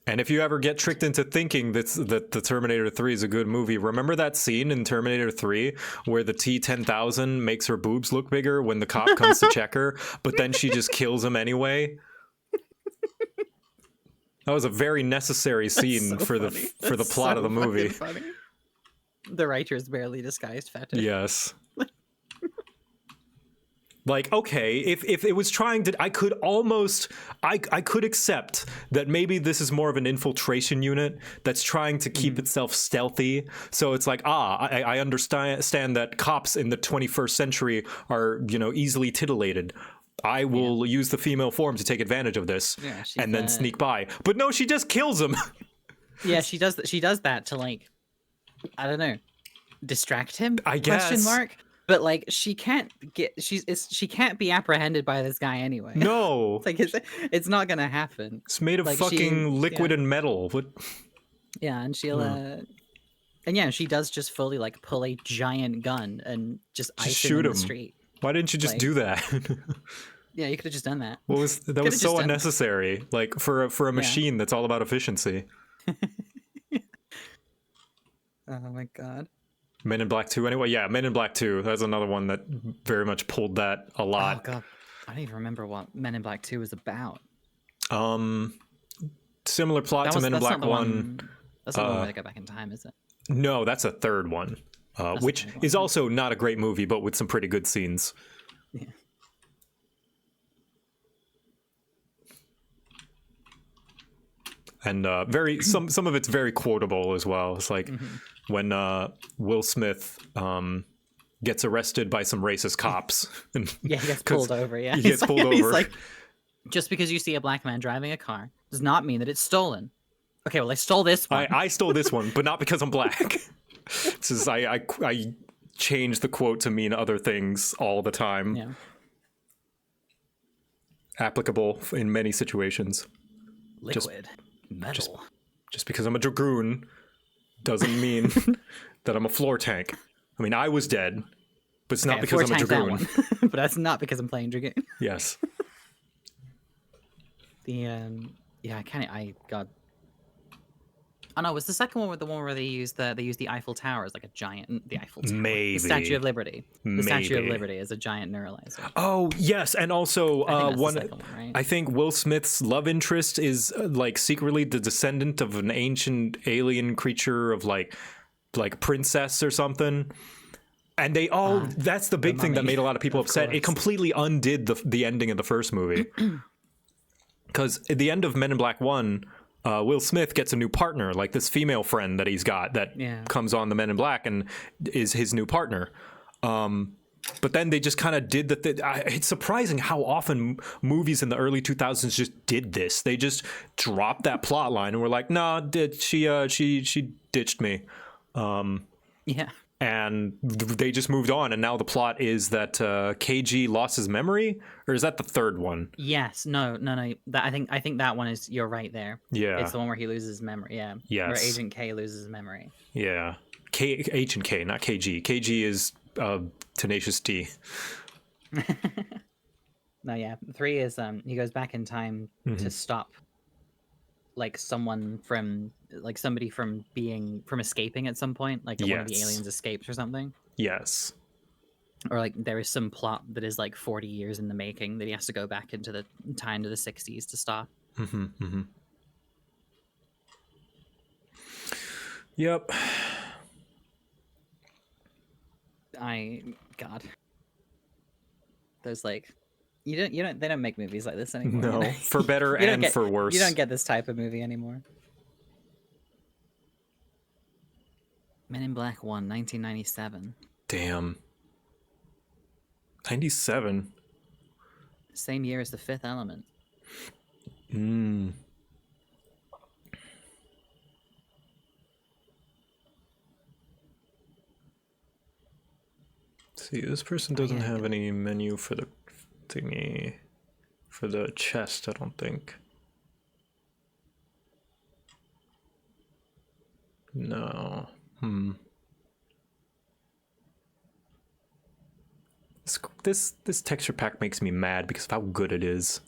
And if you ever get tricked into thinking that the Terminator 3 is a good movie, remember that scene in Terminator 3 where the T-1000 makes her boobs look bigger when the cop comes to check her, but then she just kills him anyway? That was a very necessary scene for the plot of the movie. Funny. The writer's barely disguised fetish. Yes. Like, okay, if it was trying to, I could accept that maybe this is more of an infiltration unit that's trying to keep itself stealthy. So it's like, I understand that cops in the 21st century are, you know, easily titillated. I will use the female form to take advantage of this and then sneak by. But no, she just kills him. Yeah, she does that to, like, I don't know, distract him? I guess. Question mark. But like, she can't be apprehended by this guy anyway. No, it's not gonna happen. It's made of like fucking liquid and metal. What? Yeah, and she'll and yeah, she does just fully like pull a giant gun and just ice him in the street. Why didn't you just do that? Yeah, you could have just done that. What was that? Was so unnecessary. Like for a machine that's all about efficiency. Oh my god. Men in Black 2 anyway? Yeah, Men in Black 2. That's another one that very much pulled that a lot. Oh god. I don't even remember what Men in Black 2 was about. Similar plot to Men in Black 1. That's not the one where they go back in time, is it? No, that's a third one. Which is also not a great movie, but with some pretty good scenes. Yeah. And some of it's very quotable as well. It's like when Will Smith gets arrested by some racist cops. And, yeah, he gets pulled over. Yeah, he gets pulled over. He's like, just because you see a black man driving a car does not mean that it's stolen. Okay, well, I stole this one. I stole this one, but not because I'm black. This is I change the quote to mean other things all the time. Yeah. Applicable in many situations. Liquid. Metal. Just because I'm a dragoon doesn't mean that I'm a floor tank. I mean, I was dead, but it's not because I'm a dragoon. But that's not because I'm playing dragoon. Yes. Oh no, was the second one the one where they used the Eiffel Tower as like a giant, the Eiffel Tower. Maybe. The Statue of Liberty. Maybe. The Statue of Liberty is a giant neuralizer. Oh yes, and also one, right? I think Will Smith's love interest is like secretly the descendant of an ancient alien creature of like princess or something. And they all that's the big thing that made a lot of people upset. It completely undid the ending of the first movie. Because at the end of Men in Black 1, Will Smith gets a new partner, like this female friend that he's got that comes on the Men in Black and is his new partner. But then they just kind of did the thing. It's surprising how often movies in the early 2000s just did this. They just dropped that plot line and were like, "Nah, she ditched me." Yeah. And they just moved on, and now the plot is that KG lost his memory, or is that the third one? Yes. No. That I think that one is. You're right there. Yeah. It's the one where he loses memory. Yeah. Yes. Where Agent K loses memory. Yeah. H and K, not KG. KG is Tenacious D. No, yeah. 3 is he goes back in time to stop like somebody from escaping at some point, like one of the aliens escapes or something. Yes. Or like there is some plot that is like 40 years in the making that he has to go back into the time to the 60s to stop. Yep. God. There's like they don't make movies like this anymore. No, for better and for worse. You don't get this type of movie anymore. Men in Black 1, 1997. Damn. 97. Same year as The Fifth Element. See, this person doesn't have any menu for the thingy, for the chest, I don't think. No. This texture pack makes me mad because of how good it is.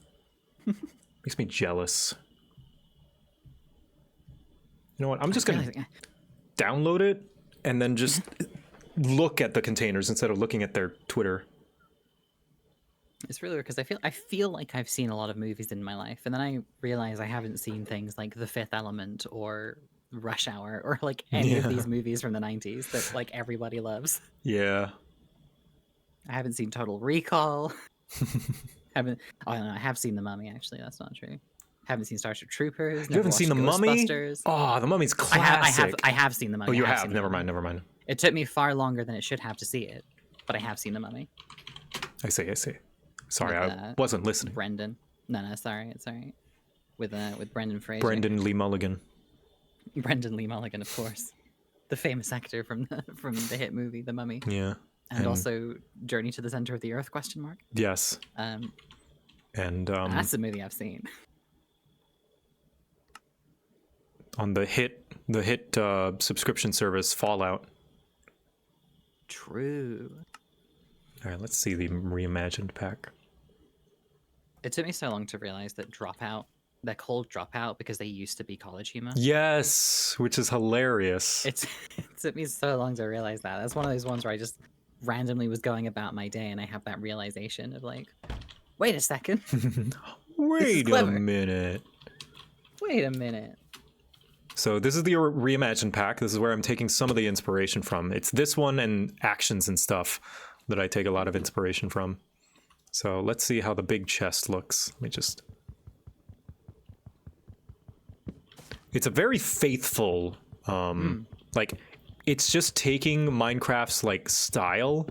Makes me jealous. You know what? I'm just gonna download it and then just look at the containers instead of looking at their Twitter. It's really weird because I feel like I've seen a lot of movies in my life, and then I realize I haven't seen things like The Fifth Element or Rush Hour or like any of these movies from the 90s that like everybody loves. Yeah. I haven't seen Total Recall. I have seen The Mummy, actually. That's not true. Haven't seen Starship Troopers. You haven't seen The Mummy? Oh, The Mummy's classic. I have seen The Mummy. Oh, you have? Never mind. It took me far longer than it should have to see it, but I have seen The Mummy. I see. Sorry, I wasn't listening. Brendan. No, it's all right. It's all right. With Brendan Fraser. Brendan Lee Mulligan. Brendan Lee Mulligan, of course. The famous actor from the hit movie The Mummy. Yeah. And also Journey to the Center of the Earth, ? Yes. And that's the movie I've seen. On the hit subscription service Fallout. True. All right, let's see the reimagined pack. It took me so long to realize that they're called Dropout because they used to be College Humor. Yes, which is hilarious. It took me so long to realize that. That's one of those ones where I just randomly was going about my day and I have that realization of like, wait a second. Wait a minute. Wait a minute. So this is the reimagined pack. This is where I'm taking some of the inspiration from. It's this one and actions and stuff that I take a lot of inspiration from. So let's see how the big chest looks. Let me just... It's a very faithful, like, it's just taking Minecraft's, like, style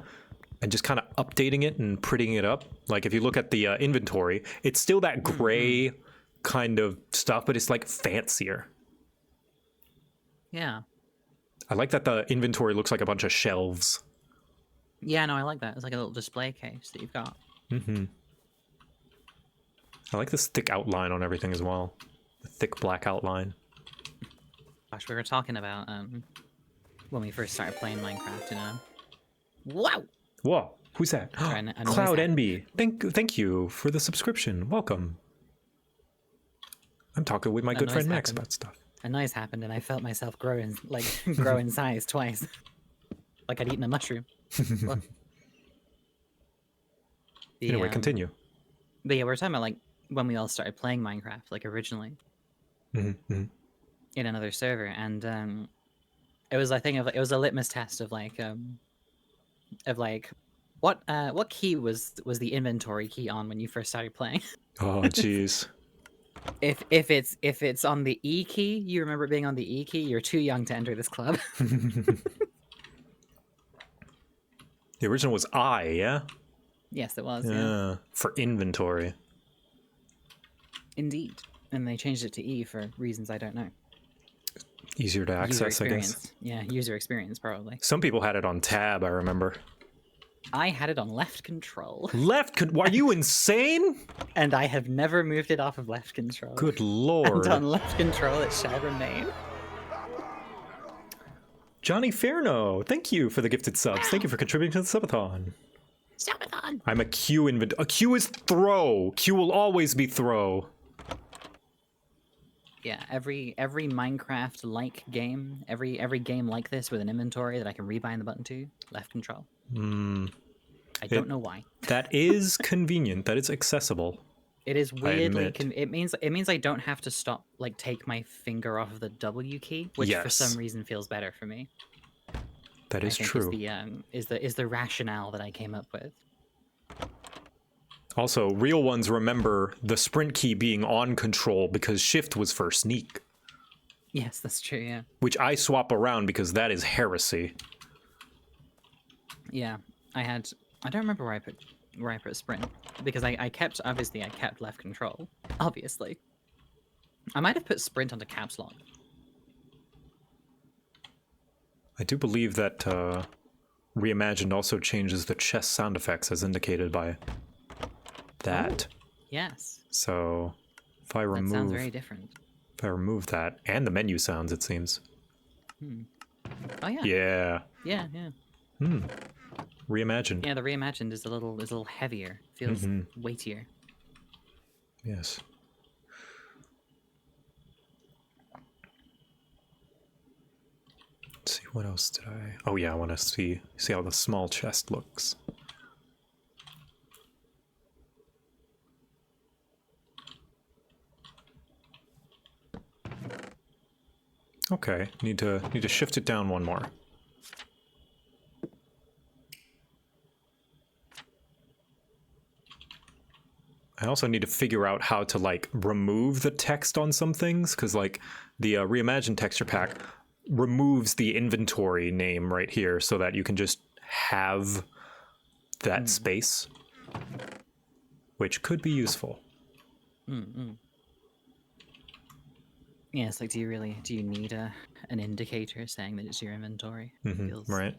and just kind of updating it and prettying it up. Like, if you look at the inventory, it's still that gray kind of stuff, but it's, like, fancier. Yeah. I like that the inventory looks like a bunch of shelves. Yeah, no, I like that. It's like a little display case that you've got. I like this thick outline on everything as well. The thick black outline. Gosh, we were talking about when we first started playing Minecraft, you know. Wow! Whoa, who's that? Cloud NB. Thank you for the subscription. Welcome. I'm talking with my good friend Max about stuff. A noise happened and I felt myself grow in size twice. Like I'd eaten a mushroom. Anyway, continue. But yeah, we were talking about like when we all started playing Minecraft, like originally. In another server, and it was a thing of it was a litmus test of like what key was the inventory key on when you first started playing. Oh jeez. If it's on the E key, you remember it being on the E key, you're too young to enter this club. The original was I, yeah? Yes, it was. Yeah, for inventory. Indeed. And they changed it to E for reasons I don't know. Easier to User access, I experience. guess. Yeah, user experience, probably. Some people had it on tab, I remember. I had it on left control. Are you insane? And I have never moved it off of left control. Good lord. And on left control, it shall remain. Johnny Fairno, thank you for the gifted subs. Thank you for contributing to the Subathon. Subathon! I'm a Q A Q is throw. Q will always be throw. Yeah, every Minecraft-like game, every game like this with an inventory that I can rebind the button to, left control. I don't know why. That is convenient. That is accessible. It is weirdly. admit. It means I don't have to stop, like, take my finger off of the W key, which for some reason feels better for me. That is true. Is the rationale that I came up with. Also, real ones remember the sprint key being on control because shift was for sneak. Yes, that's true. Yeah. Which I swap around because that is heresy. Yeah, I don't remember where I put sprint because I kept left control. Obviously, I might have put sprint onto caps lock. I do believe that Reimagined also changes the chest sound effects as indicated by that. Oh, yes. So if I remove, that sounds very different. If I remove that and the menu sounds, it seems. Oh yeah. Yeah. Yeah, yeah. Reimagined. Yeah, the Reimagined is a little heavier. Feels weightier. Yes. Let's see, what else did I... Oh yeah, I want to see how the small chest looks. Okay, need to shift it down one more. I also need to figure out how to, like, remove the text on some things, because, like, the Reimagined texture pack removes the inventory name right here so that you can just have that space, which could be useful. Yeah, it's like, do you need an indicator saying that it's your inventory? Feels... Right.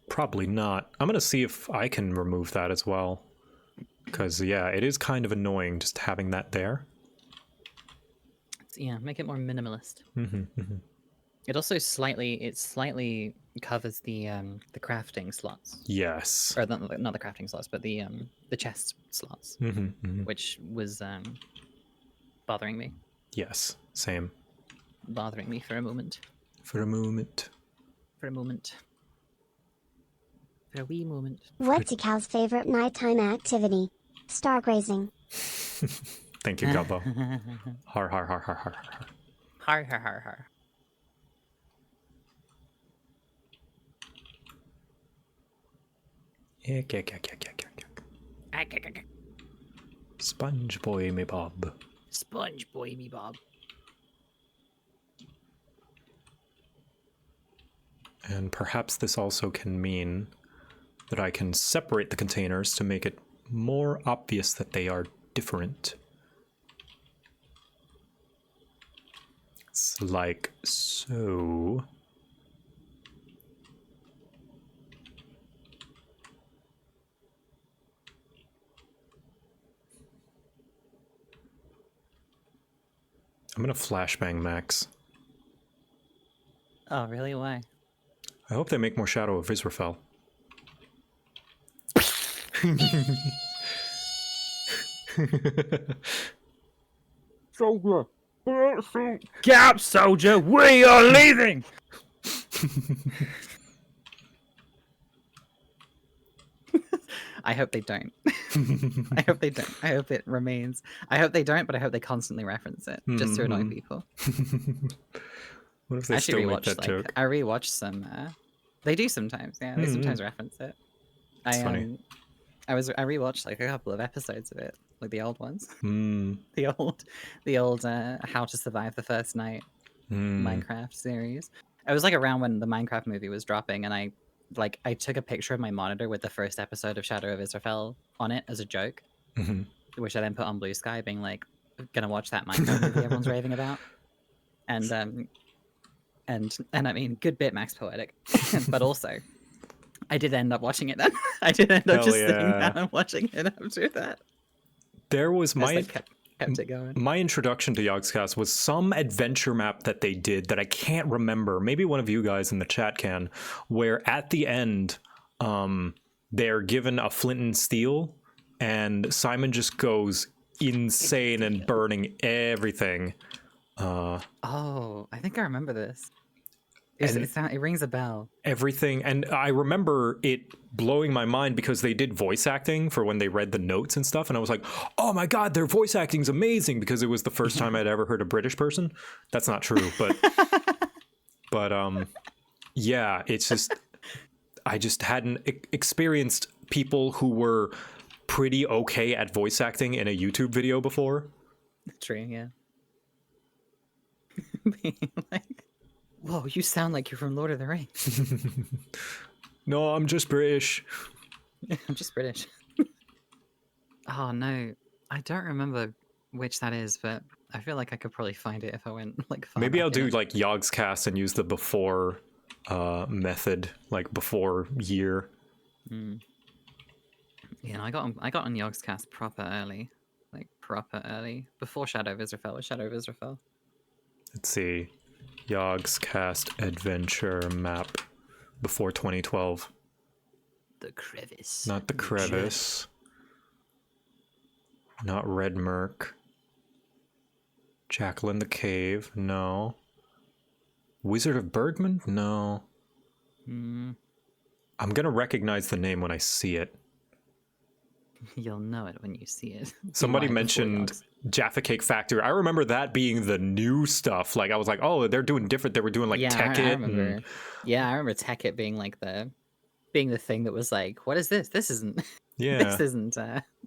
Probably not. I'm gonna see if I can remove that as well. Because, yeah, it is kind of annoying just having that there. Yeah, make it more minimalist. It also slightly covers the crafting slots. Yes. Or not the crafting slots, but the chest slots, which was bothering me. Yes, same. Bothering me for a moment. For a moment. For a moment. For a wee moment. What's Cal's favorite nighttime activity? Stargazing. Thank you, Gubbo. Har har har har har har. Har har har har. Yeah. Sponge boy me bob. Sponge boy me bob. And perhaps this also can mean that I can separate the containers to make it more obvious that they are different. It's like so. I'm gonna flashbang Max. Oh, really? Why? I hope they make more Shadow of Israfel. Soldier! Gap, soldier! We are leaving! I hope they don't. I hope they don't. I hope it remains. I hope they don't, but I hope they constantly reference it just to annoy people. What if they still make that joke? I rewatched some. They do sometimes. Yeah, they sometimes reference it. That's funny. I rewatched like a couple of episodes of it, like the old ones. Mm. The old How to Survive the First Night Minecraft series. It was like around when the Minecraft movie was dropping, and I took a picture of my monitor with the first episode of Shadow of Israfel on it as a joke, which I then put on Blue Sky, being like, "Gonna watch that Minecraft movie everyone's raving about," and I mean, good bit, Max Poetic, but also, I did end up watching it then. I did end up just sitting down and watching it after that. There was kept it going. My introduction to Yogscast was some adventure map that they did that I can't remember. Maybe one of you guys in the chat can, where at the end, they're given a flint and steel, and Simon just goes insane and burning everything. Oh, I think I remember this. It rings a bell. Everything, and I remember it blowing my mind because they did voice acting for when they read the notes and stuff, and I was like, "Oh my god, their voice acting's amazing!" Because it was the first time I'd ever heard a British person. That's not true, but yeah, it's just I just hadn't experienced people who were pretty okay at voice acting in a YouTube video before. True, yeah. Like, whoa, you sound like you're from Lord of the Rings. No, I'm just British. I'm just British. Oh no, I don't remember which that is, but I feel like I could probably find it if I went like far Maybe back I'll do in. like Yogscast and use the before method, like before year. Yeah, I got on Yogscast proper early, before Shadow of Israfel was Shadow of Israfel. Let's see, Yogscast adventure map before 2012. The crevice. Not the crevice. Not Red Merc. Jackal in the Cave. No. Wizard of Bergman? No. I'm gonna recognize the name when I see it. You'll know it when you see it. Somebody mentioned Jaffa Cake Factory. I remember that being the new stuff. Like, I was like, oh, they're doing different. They were doing like Tekkit. I remember. Yeah, I remember Tekkit being like the thing that was like, what is this? This isn't. Yeah. This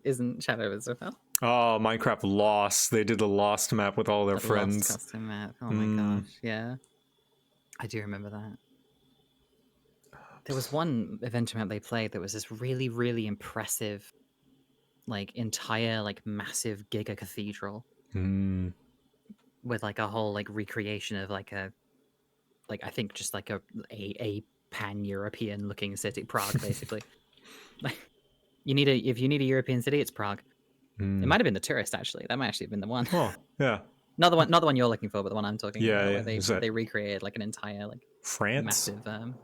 isn't Shadow of Israfel. Oh, Minecraft Lost. They did the Lost map with all their The friends. Lost custom map. Oh my gosh, yeah. I do remember that. There was one adventure map they played that was this really, really impressive, like entire like massive giga cathedral with like a whole like recreation of like a I think just like a pan-European looking city, Prague basically. Like if you need a European city, it's Prague. It might have been the Tourist actually. That might actually have been the one. Oh yeah. Not the one you're looking for, but the one I'm talking about. Yeah. Where they recreated like an entire like France massive.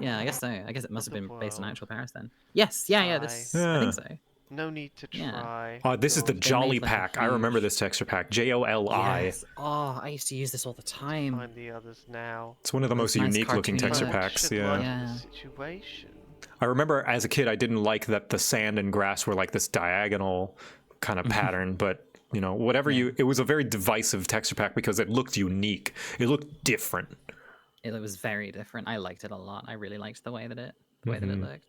Yeah, I guess so. I guess it must have been based on actual Paris then. Yes, yeah. I think so. No need to try. This is the Jolly made, like, Pack. I remember this texture pack. JOLI. Yes. Oh, I used to use this all the time. Find the others now. It's one of the most nice unique looking texture cartoony. packs. Like Yeah. the situation. I remember as a kid, I didn't like that the sand and grass were like this diagonal kind of pattern, but you know, whatever it was a very divisive texture pack because it looked unique. It looked different. It was very different. I liked it a lot. I really liked the way that it looked.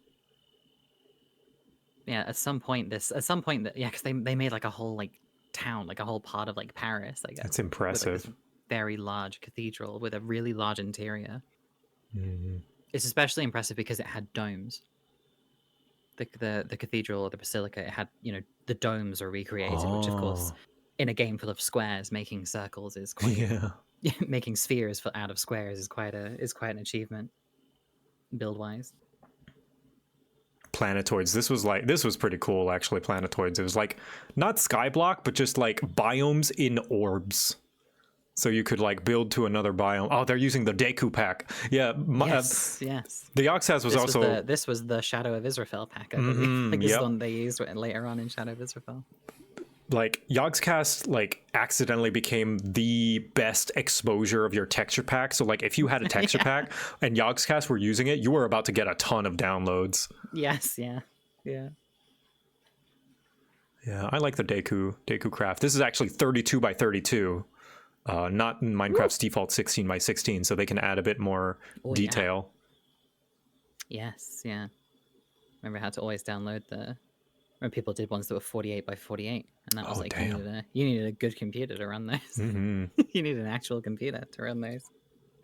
Yeah, at some point, because they made like a whole like town, like a whole part of like Paris. Like that's impressive. With, like, this very large cathedral with a really large interior. It's especially impressive because it had domes. The cathedral or the basilica, it had, you know, the domes are recreated, which of course, in a game full of squares, making circles is quite making spheres out of squares is quite an achievement, build wise. Planetoids. This was pretty cool actually. Planetoids. It was like not skyblock, but just like biomes in orbs. So you could like build to another biome. Oh, they're using the Deku pack. Yeah. Yes. The Yogscast was this was the Shadow of Israfel pack. I believe. Like this is one they used later on in Shadow of Israfel. Like Yogscast like accidentally became the best exposure of your texture pack. So like if you had a texture pack and Yogscast were using it, you were about to get a ton of downloads. Yes. Yeah. I like the Deku craft. This is actually 32 by 32. Not in Minecraft's default 16 by 16, so they can add a bit more detail. Yes, yeah. Remember how to always download when people did ones that were 48 by 48, and that was like damn. you needed a good computer to run those. Mm-hmm. You needed an actual computer to run those,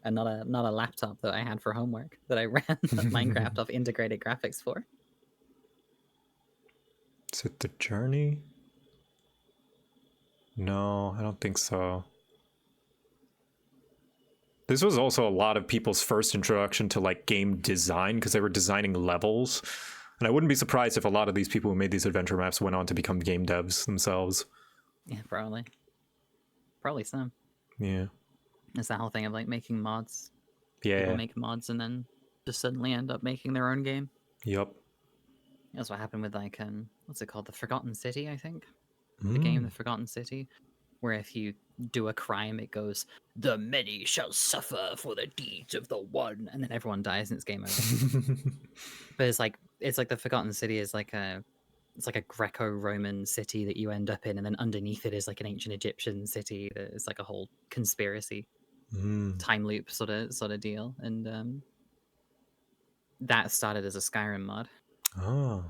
and not a laptop that I had for homework that I ran Minecraft off integrated graphics for. Is it the journey? No, I don't think so. This was also a lot of people's first introduction to like game design because they were designing levels. And I wouldn't be surprised if a lot of these people who made these adventure maps went on to become game devs themselves. Yeah, probably. Probably some. Yeah. It's that whole thing of like making mods. Yeah. People make mods and then just suddenly end up making their own game. Yep. That's what happened with like what's it called? The Forgotten City, I think. The game The Forgotten City. Where if you do a crime, it goes, "The many shall suffer for the deeds of the one," and then everyone dies and it's game over. But it's like the Forgotten City is like a Greco-Roman city that you end up in, and then underneath it is like an ancient Egyptian city that is like a whole conspiracy time loop sort of deal. And that started as a Skyrim mod. Oh.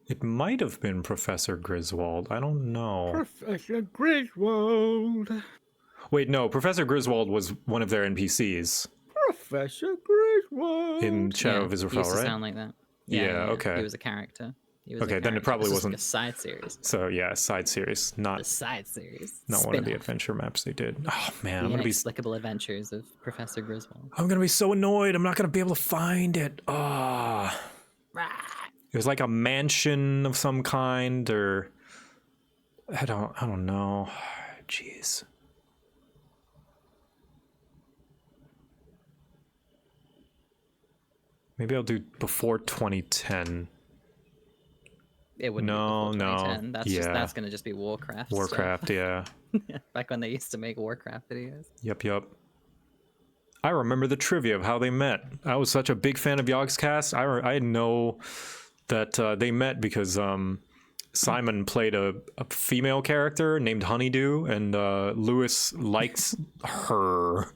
It might have been Professor Griswold. I don't know. Professor Griswold. Wait, no. Professor Griswold was one of their NPCs. Professor Griswold. In Shadow of Israel, He used to right? sound like that. Yeah, okay. He was a character. Okay, then it probably This wasn't like a side series. So yeah, side series, not The side series. not one of the adventure maps they did. Oh man, I'm gonna be Inexplicable Adventures of Professor Griswold. I'm gonna be so annoyed. I'm not gonna be able to find it. Ah. It was like a mansion of some kind, or I don't know. Jeez. Maybe I'll do before 2010. It wouldn't no, be before 2010. no. That's gonna just be Warcraft. Warcraft, yeah. Back when they used to make Warcraft videos. Yep. I remember the trivia of how they met. I was such a big fan of Yogscast. I know that they met because Simon played a female character named Honeydew, and Lewis likes her.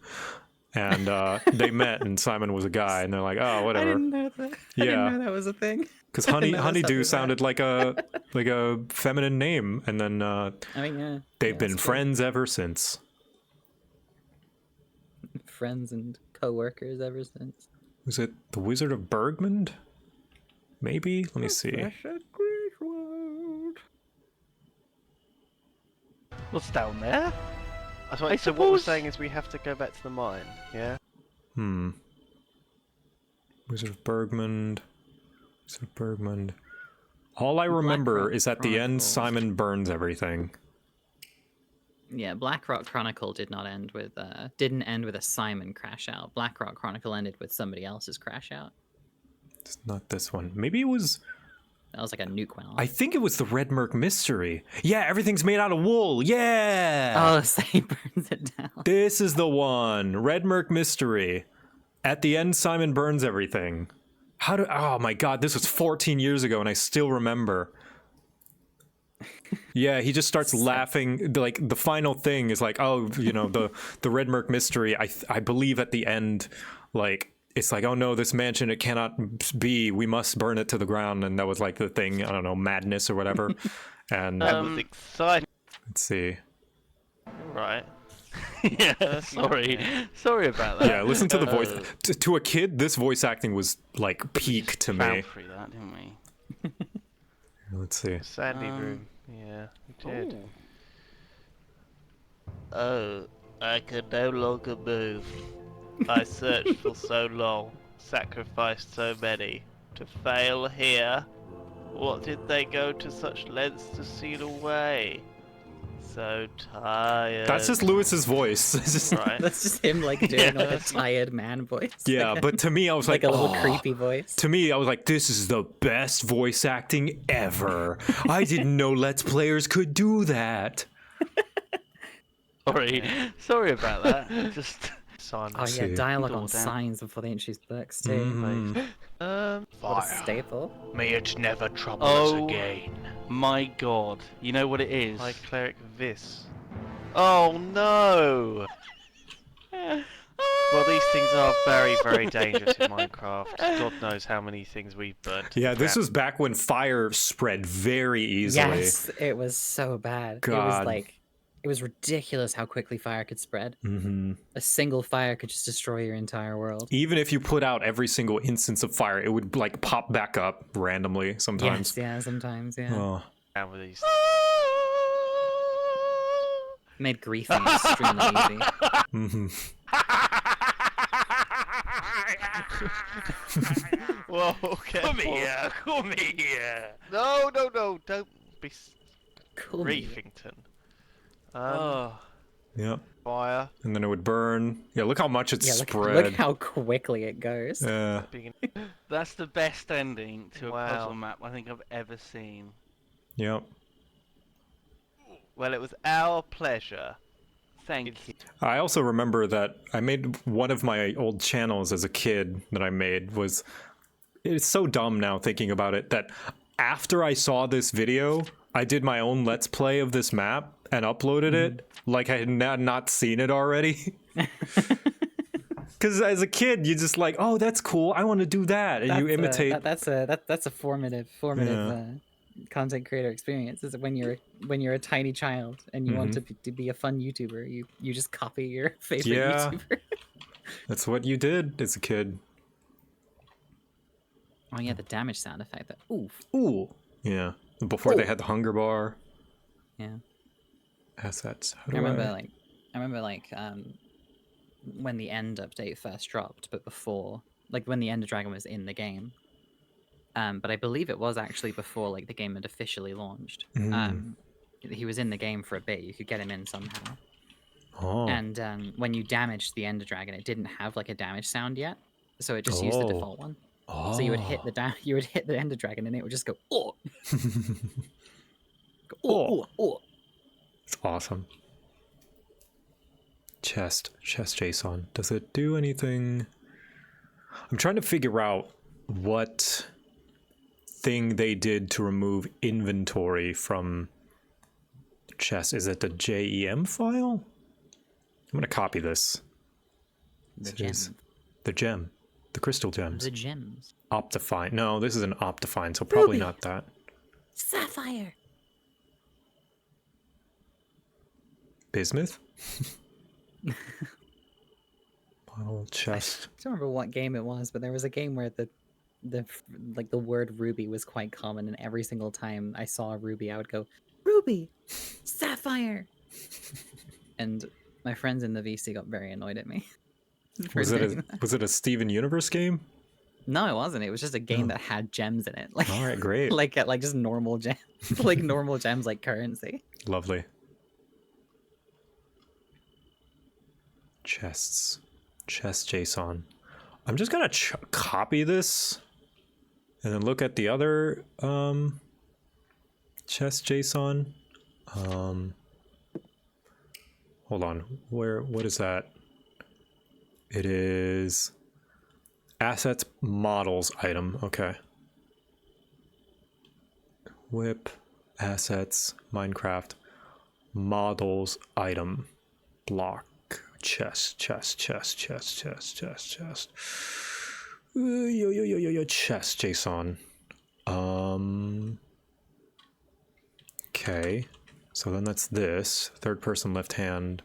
And they met, and Simon was a guy, and they're like, "Oh, whatever." I didn't know that. Yeah. I didn't know that was a thing. Because Honeydew sounded like a feminine name, and then they've been friends ever since. Friends and co-workers ever since. Was it the Wizard of Bergmund? Maybe. Let me see. What's down there? So what we're saying is we have to go back to the mine, yeah? Wizard of Bergmund. All I remember is at the end, Simon burns everything. Yeah, Blackrock Chronicle didn't end with a Simon crash out. Blackrock Chronicle ended with somebody else's crash out. It's not this one. Maybe it was... That was like a nuke went off. I think it was the Red Merc Mystery. Yeah, everything's made out of wool. Yeah! Oh, so he burns it down. This is the one. Red Merc Mystery. At the end, Simon burns everything. Oh my god, this was 14 years ago and I still remember. Yeah, he just starts laughing. Like, the final thing is like, oh, the Red Merc Mystery. I believe at the end, like, it's like, oh no, this mansion, it cannot be. We must burn it to the ground. And that was like the thing, I don't know, madness or whatever. And that was exciting. Let's see. Right. Yeah, sorry about that. Yeah, listen to the voice. To a kid, this voice acting was like peak to me. Through that, didn't we? Let's see. Sandy room. Yeah, we did. Oh, I can no longer move. I searched for so long, sacrificed so many, to fail here. What did they go to such lengths to seal away? So tired. That's just Lewis's voice. Right. That's just him like doing like a tired man voice. Yeah, like but to me, I was like a little creepy voice. To me, I was like, this is the best voice acting ever. I didn't know Let's Players could do that. Sorry about that. Just Oh yeah, dialogue on signs before they introduced books too. What a staple. May it never trouble us again. My god, you know what it is? High Cleric Vis. Oh no! Well, these things are very, very dangerous in Minecraft. God knows how many things we've burnt. Yeah, this was back when fire spread very easily. Yes, it was so bad. God. It was ridiculous how quickly fire could spread. Mm-hmm. A single fire could just destroy your entire world. Even if you put out every single instance of fire, it would like pop back up randomly sometimes. Yes, yeah, sometimes, yeah. Oh. Down with these. Made griefing extremely easy. Mm-hmm. Whoa, careful. Come here. No, don't be Cool. Griefington. Yep. Fire. And then it would burn. Yeah, look how much it spread. Look how quickly it goes. Yeah. That's the best ending to a Wow. puzzle map I think I've ever seen. Yep. Well, it was our pleasure. Thank you. I also remember that I made one of my old channels as a kid that I made was, it's so dumb now thinking about it, that after I saw this video, I did my own Let's Play of this map and uploaded it like I had not seen it already. Because as a kid, you're just like, oh, that's cool. I want to do that. And you imitate. That's a formative content creator experience. Is when you're a tiny child and you want to be a fun YouTuber, you just copy your favorite YouTuber. That's what you did as a kid. Oh yeah, the damage sound effect. That oof. Ooh. Yeah. Before they had the hunger bar. Yeah. Assets. I remember when the end update first dropped, but before, like when the Ender Dragon was in the game. But I believe it was actually before like the game had officially launched. He was in the game for a bit. You could get him in somehow. Oh. And when you damaged the Ender Dragon, it didn't have like a damage sound yet, so it just used the default one. Oh. So you would hit the Ender Dragon, and it would just go oh. Oh. It's awesome. Chest JSON. Does it do anything? I'm trying to figure out what thing they did to remove inventory from chest. Is it the JEM file? I'm gonna copy this. The gem. The gem. The crystal gems. The gems. Optifine. No, this is an Optifine, so probably Ruby. not that. Sapphire. Bismuth? Bottle chest. I don't remember what game it was, but there was a game where the word ruby was quite common, and every single time I saw a ruby, I would go, Ruby! Sapphire! And my friends in the VC got very annoyed at me. Was it a Steven Universe game? No, it wasn't. It was just a game that had gems in it. Like, all right, great. like just normal gems. Like normal gems like currency. Lovely. Chests. Chest JSON. I'm just gonna copy this and then look at the other chest JSON. Hold on. What is that? It is assets models item. Okay. Whip assets Minecraft models item block chest chest JSON. Okay, so then that's this third person left hand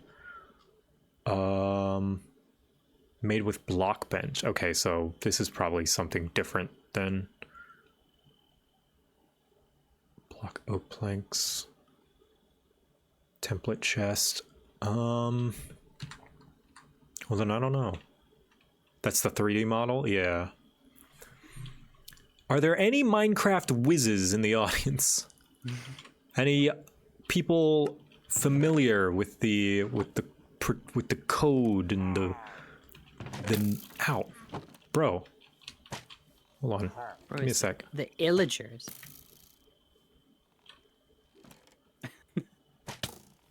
made with block bench. Okay, so this is probably something different than block oak planks template chest. Well, then I don't know. That's the 3D model? Yeah. Are there any Minecraft whizzes in the audience? Any people familiar with the code and the ow, bro. Hold on. Bro, Give me a sec. The illagers.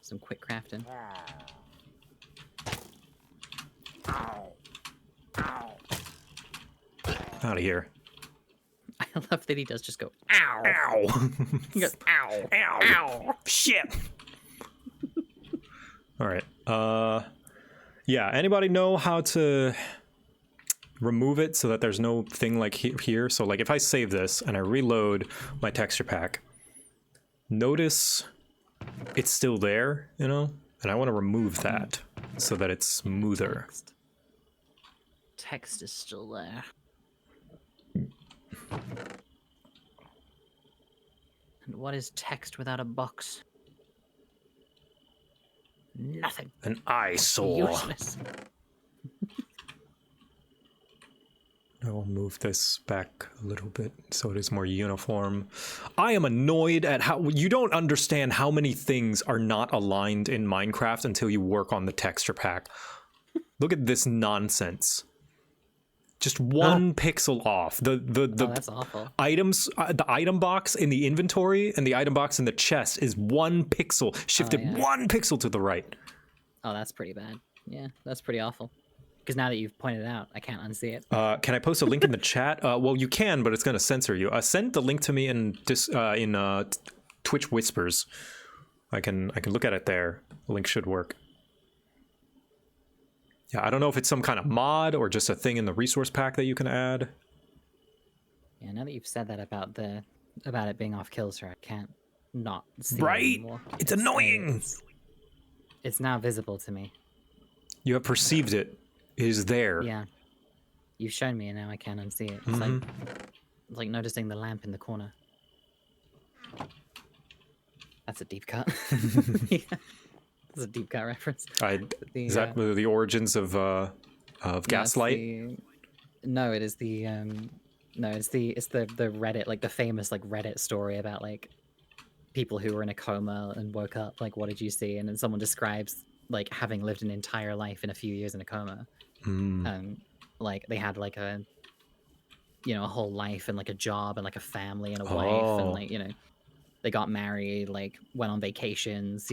Some quick crafting. Out of here. I love that he does just go, ow. Ow. He goes, ow. Ow. Ow. Shit. All right. Yeah, anybody know how to remove it so that there's no thing like here? So like if I save this and I reload my texture pack, notice it's still there, you know? And I want to remove that so that it's smoother. Text is still there. And what is text without a box? Nothing. An eyesore. Useless. I will move this back a little bit so it is more uniform. I am annoyed at how you don't understand how many things are not aligned in Minecraft until you work on the texture pack. Look at this nonsense. Just one pixel off. The that's awful. Items, the item box in the inventory and the item box in the chest is 1 pixel shifted 1 pixel to the right. Oh, that's pretty bad. Yeah, that's pretty awful. Because now that you've pointed it out, I can't unsee it. Can I post a link in the chat? Well, you can, but it's going to censor you. Send the link to me in Twitch Whispers. I can look at it there. The link should work. Yeah, I don't know if it's some kind of mod or just a thing in the resource pack that you can add. Yeah, now that you've said that about it being off kilter, I can't not see it right? anymore. It's annoying. It's now visible to me. You have perceived it. It is there. Yeah. You've shown me and now I can't unsee it. It's like noticing the lamp in the corner. That's a deep cut. Yeah. That's a deep cut reference. Is that the origins of Gaslight? No, it is the it's the Reddit, like the famous like Reddit story about like people who were in a coma and woke up, like what did you see? And then someone describes like having lived an entire life in a few years in a coma. Like they had like a whole life and like a job and like a family and a wife and like they got married, like went on vacations,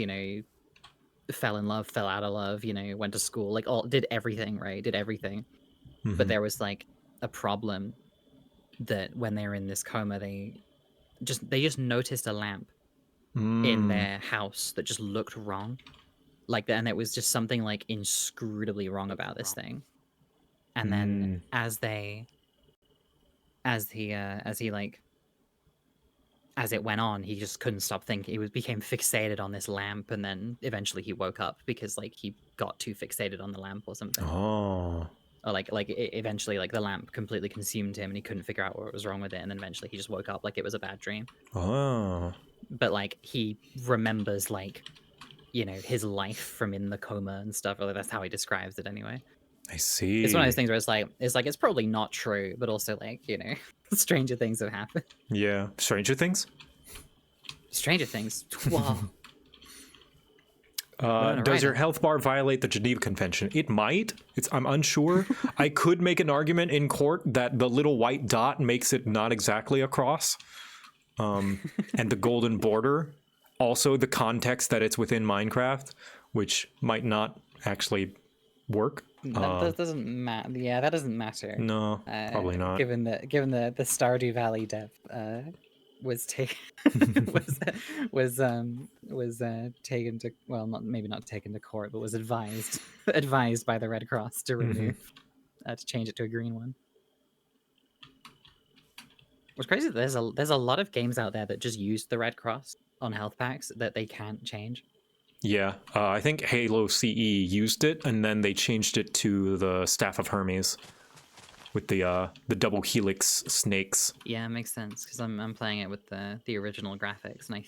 fell in love, fell out of love, went to school, like did everything, right? Did everything. But there was like a problem that when they were in this coma, they just noticed a lamp in their house that just looked wrong. Like that, and it was just something like inscrutably wrong about this thing. And then as it went on, he just couldn't stop thinking. He became fixated on this lamp, and then eventually he woke up because like he got too fixated on the lamp or something. Oh. Or eventually like the lamp completely consumed him, and he couldn't figure out what was wrong with it. And then eventually he just woke up like it was a bad dream. Oh. But like he remembers like his life from in the coma and stuff. Or that's how he describes it anyway. I see. It's one of those things where it's probably not true, but also like stranger things have happened. Yeah, Stranger Things. Stranger Things. Wow. Does your health bar violate the Geneva Convention? It might. I'm unsure. I could make an argument in court that the little white dot makes it not exactly a cross, and the golden border. Also, the context that it's within Minecraft, which might not actually work. That doesn't matter. Yeah, that doesn't matter. No, probably not. Given the Stardew Valley dev was taken was taken to maybe not taken to court, but was advised by the Red Cross to remove to change it to a green one. What's crazy? There's a lot of games out there that just use the Red Cross on health packs that they can't change. Yeah, I think Halo CE used it, and then they changed it to the Staff of Hermes with the double helix snakes. Yeah, it makes sense because I'm playing it with the original graphics, and I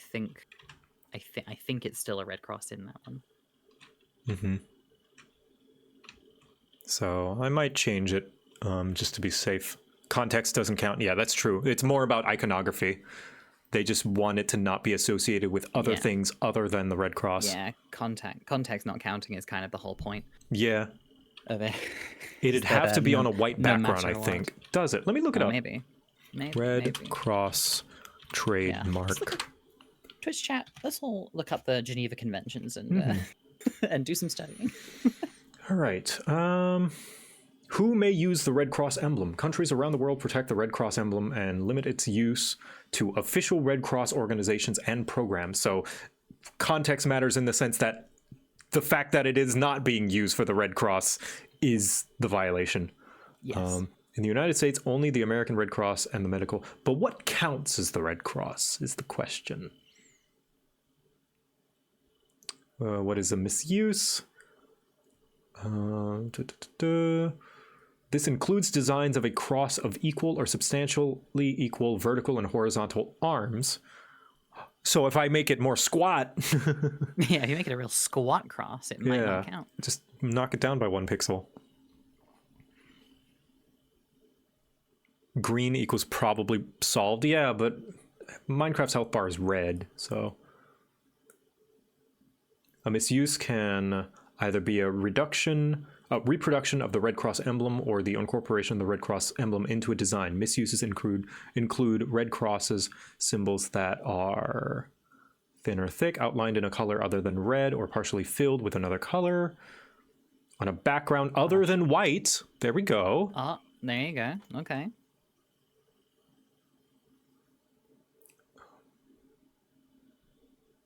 think it's still a Red Cross in that one. So I might change it just to be safe. Context doesn't count. Yeah, that's true. It's more about iconography. They just want it to not be associated with other things other than the Red Cross. Yeah, context not counting is kind of the whole point. Yeah. It'd have to be on a white background, I think. Does it? Let me look it up. Maybe. Red Cross trademark. Twitch chat, let's all look up the Geneva Conventions and and do some studying. All right. Who may use the Red Cross emblem? Countries around the world protect the Red Cross emblem and limit its use to official Red Cross organizations and programs. So context matters in the sense that the fact that it is not being used for the Red Cross is the violation. Yes. In the United States, only the American Red Cross and the medical. But what counts as the Red Cross is the question. What is a misuse? This includes designs of a cross of equal or substantially equal vertical and horizontal arms. So if I make it more squat... Yeah, if you make it a real squat cross, it might not count. Just knock it down by 1 pixel. Green equals probably solved. Yeah, but Minecraft's health bar is red, so... A misuse can either be a reproduction of the Red Cross emblem or the incorporation of the Red Cross emblem into a design. Misuses include Red Crosses symbols that are thin or thick, outlined in a color other than red, or partially filled with another color, on a background other than white. There we go. Oh, there you go. Okay.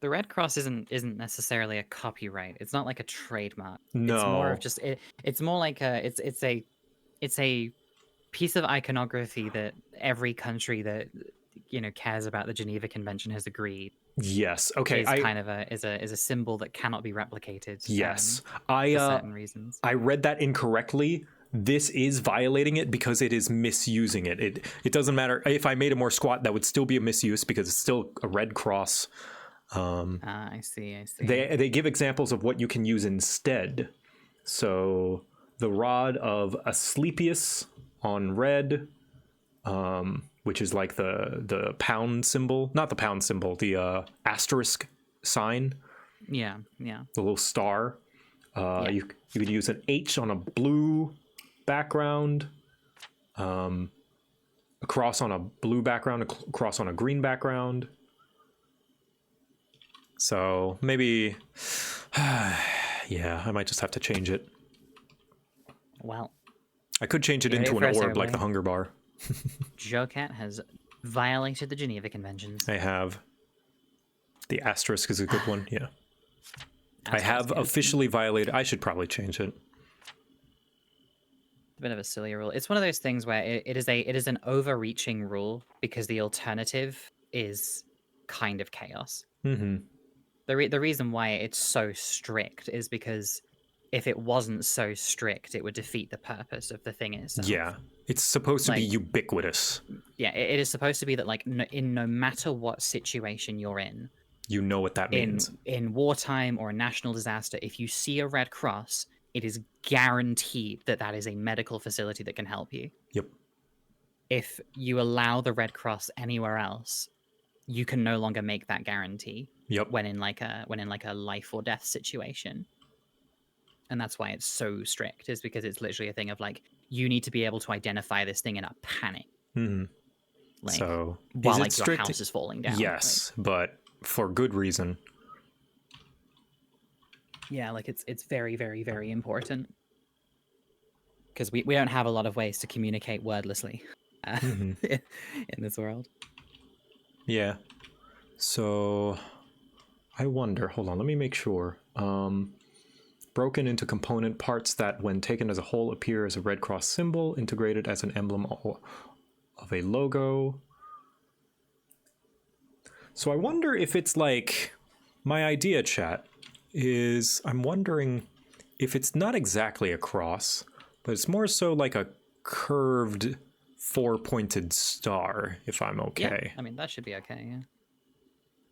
The Red Cross isn't necessarily a copyright. It's not like a trademark. No. It's more of just it's more like it's a piece of iconography that every country that cares about the Geneva Convention has agreed. Yes. Okay. Is a symbol that cannot be replicated. Yes. For certain reasons. I read that incorrectly. This is violating it because it is misusing it. It doesn't matter if I made it more squat, that would still be a misuse because it's still a Red Cross. I see. They give examples of what you can use instead. So the rod of Asclepius on red, which is like the pound symbol, not the pound symbol, the asterisk sign. Yeah. The little star. You could use an H on a blue background, a cross on a blue background, a cross on a green background. So maybe, yeah, I might just have to change it. Well, I could change it into an orb like the hunger bar. JoCat has violated the Geneva Conventions. I have. The asterisk is a good one, yeah. I have officially violated. I should probably change it. A bit of a silly rule. It's one of those things where it is an overreaching rule because the alternative is kind of chaos. Mm-hmm. The reason why it's so strict is because if it wasn't so strict, it would defeat the purpose of the thing itself. Yeah, it's supposed to be ubiquitous. Yeah, it is supposed to be that, like, in no matter what situation you're in, you know what that means. In wartime or a national disaster, if you see a Red Cross, it is guaranteed that that is a medical facility that can help you. Yep. If you allow the Red Cross anywhere else, you can no longer make that guarantee. Yep. When in like a life or death situation. And that's why it's so strict, is because it's literally a thing of like, you need to be able to identify this thing in a panic. Mm-hmm. Like, so while like your house is falling down. Yes, but for good reason. Yeah, like it's very, very, very important. Because we don't have a lot of ways to communicate wordlessly in this world. Yeah. So I wonder, hold on, let me make sure. Broken into component parts that, when taken as a whole, appear as a Red Cross symbol, integrated as an emblem of a logo. So I wonder if it's like, my idea, chat, is I'm wondering if it's not exactly a cross, but it's more so like a curved 4-pointed star, if I'm okay. Yeah, I mean, that should be okay, yeah.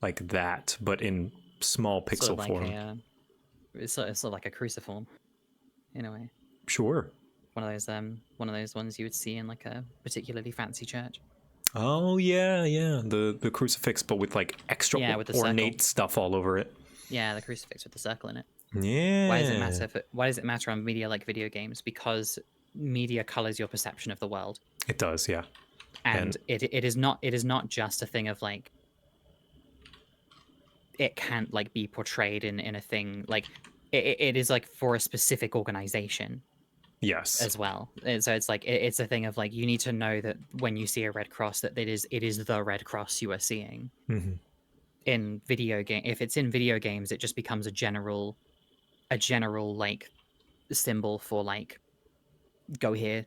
Like that, but in small pixel sort of like form. It's sort of like a cruciform, in a way. Sure. One of those ones you would see in like a particularly fancy church. Oh yeah, the crucifix, but with like extra with the ornate stuff all over it. Yeah, the crucifix with the circle in it. Yeah. Why does it matter on media like video games? Because media colors your perception of the world. It does, yeah. And it is not just a thing of like, it can't like be portrayed in a thing like it is like for a specific organization. Yes. As well. And so it's like it's a thing of like, you need to know that when you see a Red Cross, that it is the Red Cross you are seeing. Mm-hmm. In video game, if it's in video games, it just becomes a general a general like symbol for like go here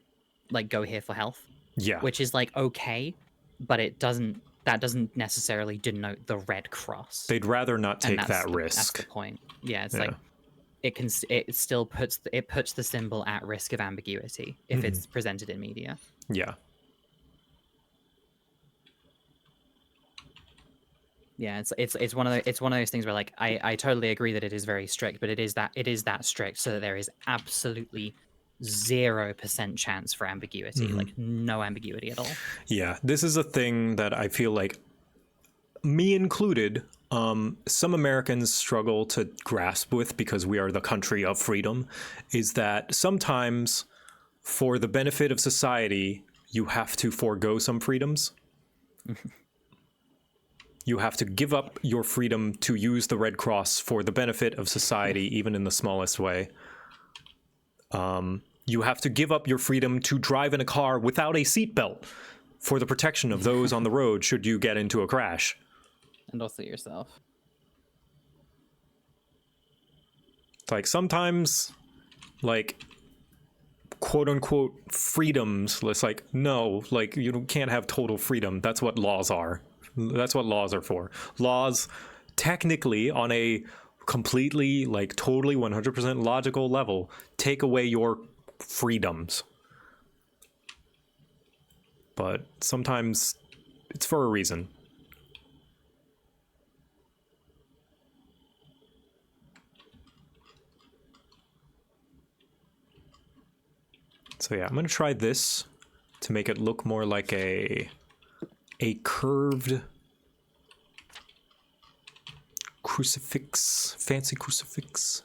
for health. Yeah. Which is like okay, but that doesn't necessarily denote the Red Cross. They'd rather not take that That's risk. the point. Yeah, it's like it still puts the symbol at risk of ambiguity if it's presented in media. Yeah. Yeah, it's one of those things where like I totally agree that it is very strict, but it is that strict so that there is absolutely 0% chance for ambiguity, like no ambiguity at all. Yeah, this is a thing that I feel like, me included, some Americans struggle to grasp with because we are the country of freedom, is that sometimes for the benefit of society, you have to forego some freedoms. You have to give up your freedom to use the Red Cross for the benefit of society, even in the smallest way. You have to give up your freedom to drive in a car without a seatbelt for the protection of those on the road should you get into a crash. And also yourself. It's like sometimes, like, quote unquote freedoms, it's like, no, like you can't have total freedom. That's what laws are. That's what laws are for. Laws, technically, on a completely, like, totally 100% logical level, take away your freedoms. But sometimes it's for a reason. So yeah, I'm gonna try this to make it look more like a curved crucifix, fancy crucifix.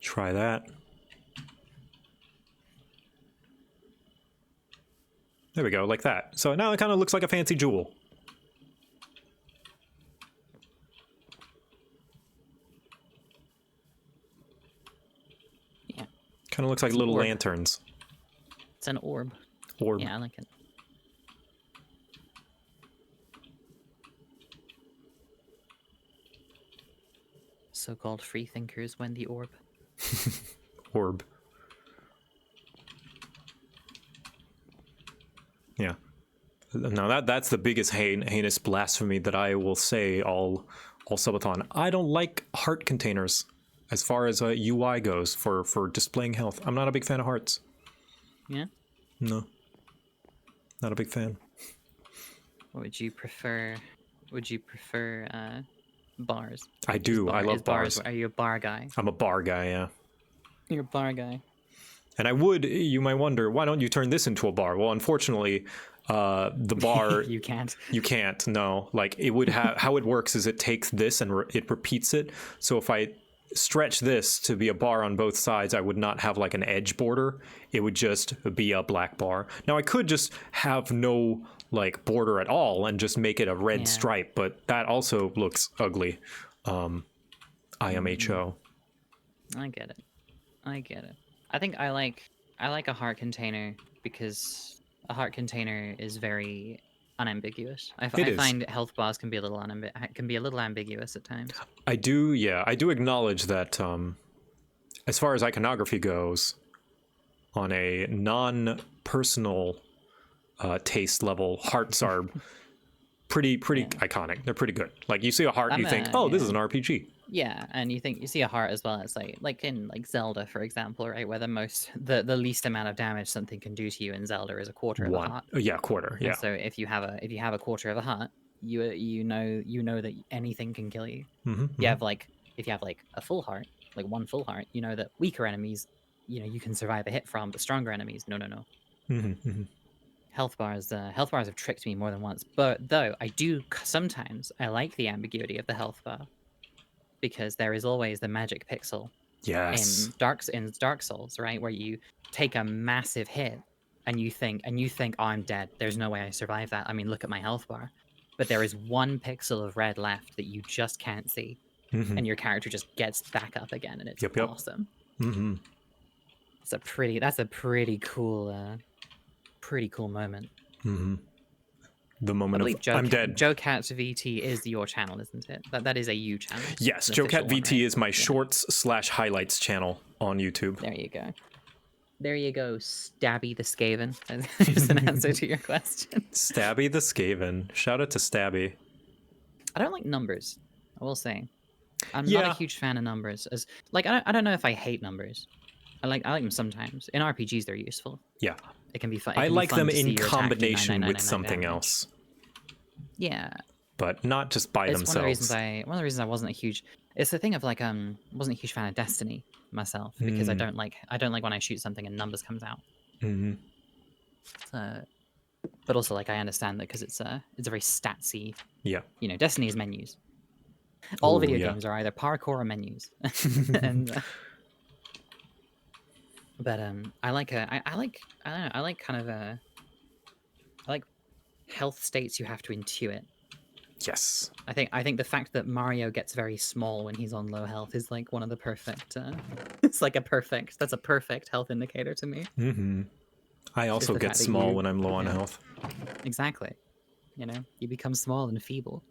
Try that. There we go, like that. So now it kind of looks like a fancy jewel. Yeah. Kind of looks like little lanterns. It's an orb. Orb. Yeah, I like it. So-called free thinkers when the orb. Orb. Yeah. Now that's the biggest heinous blasphemy that I will say all Subathon. I don't like heart containers as far as UI goes for displaying health. I'm not a big fan of hearts. Yeah? No. Not a big fan. What would you prefer? Would you prefer bars? I do. I love bars. Are you a bar guy? I'm a bar guy, yeah. You're a bar guy. And you might wonder, why don't you turn this into a bar? Well, unfortunately, the bar... You can't. You can't, no. Like, it would have... How it works is it takes this and it repeats it. So if I stretch this to be a bar on both sides, I would not have, like, an edge border. It would just be a black bar. Now, I could just have no, like, border at all and just make it a red stripe, but that also looks ugly. IMHO. I get it. I think I like a heart container because a heart container is very unambiguous. I find health bars can be a little ambiguous at times. I do acknowledge that as far as iconography goes, on a non-personal taste level, hearts are pretty iconic. They're pretty good. Like, you see a heart, you think, oh, this is an RPG. Yeah, and you see a heart as well as like in Zelda, for example, right, where the least amount of damage something can do to you in Zelda is a quarter of a heart. Yeah, quarter. Yeah. And so if you have a quarter of a heart, you know that anything can kill you. If you have a full heart, like one full heart, you know that weaker enemies, you can survive a hit from, but stronger enemies, no. Health bars have tricked me more than once, but though I like the ambiguity of the health bar. Because there is always the magic pixel in Dark Souls, right, where you take a massive hit and you think, oh, I'm dead. There's no way I survive that. I mean, look at my health bar. But there is one pixel of red left that you just can't see, and your character just gets back up again, and it's awesome. That's a pretty cool moment. the I moment believe of I'm dead. JoCat VT is your channel, isn't it? That is a you channel. Yes, an JoCat official one, VT right? is my shorts/highlights channel on YouTube. There you go. There you go, Stabby the Skaven. There's an answer to your question. Stabby the Skaven. Shout out to Stabby. I don't like numbers, I will say. I'm not Yeah. a huge fan of numbers. As like, I don't know if I hate numbers. I like them sometimes. In RPGs, they're useful. Yeah. It can be fun. I like them in combination with something damage. else. Yeah. But not just by It's themselves. one of the reasons I wasn't a huge. It's the thing of like wasn't a huge fan of Destiny myself because I don't like when I shoot something and numbers comes out. Mm-hmm. But also like I understand that because it's a very statsy. Yeah. You know, Destiny's menus. All Ooh, video yeah. games are either parkour or menus. And but I like health states you have to intuit. Yes. I think the fact that Mario gets very small when he's on low health is like one of the perfect it's like that's a perfect health indicator to me. Mm-hmm. I also the get fact that small you- when I'm low on yeah. health. Exactly. You know, you become small and feeble.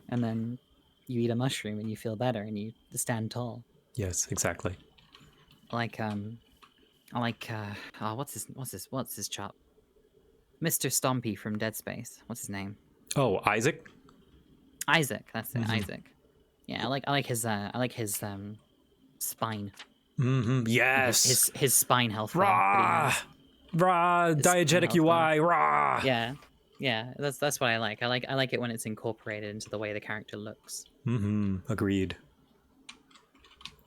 And then you eat a mushroom and you feel better and you stand tall. Yes, exactly. What's his chop? Mr. Stompy from Dead Space. What's his name? Oh, Isaac? Isaac, that's it, Mhm. Isaac. Yeah, I like his spine. Mm-hmm. Yes. His spine health bar Rah! that he has. Rah! His Diegetic spine health bar. UI! Rah! Yeah, that's what I like. I like it when it's incorporated into the way the character looks. Mm-hmm. Agreed.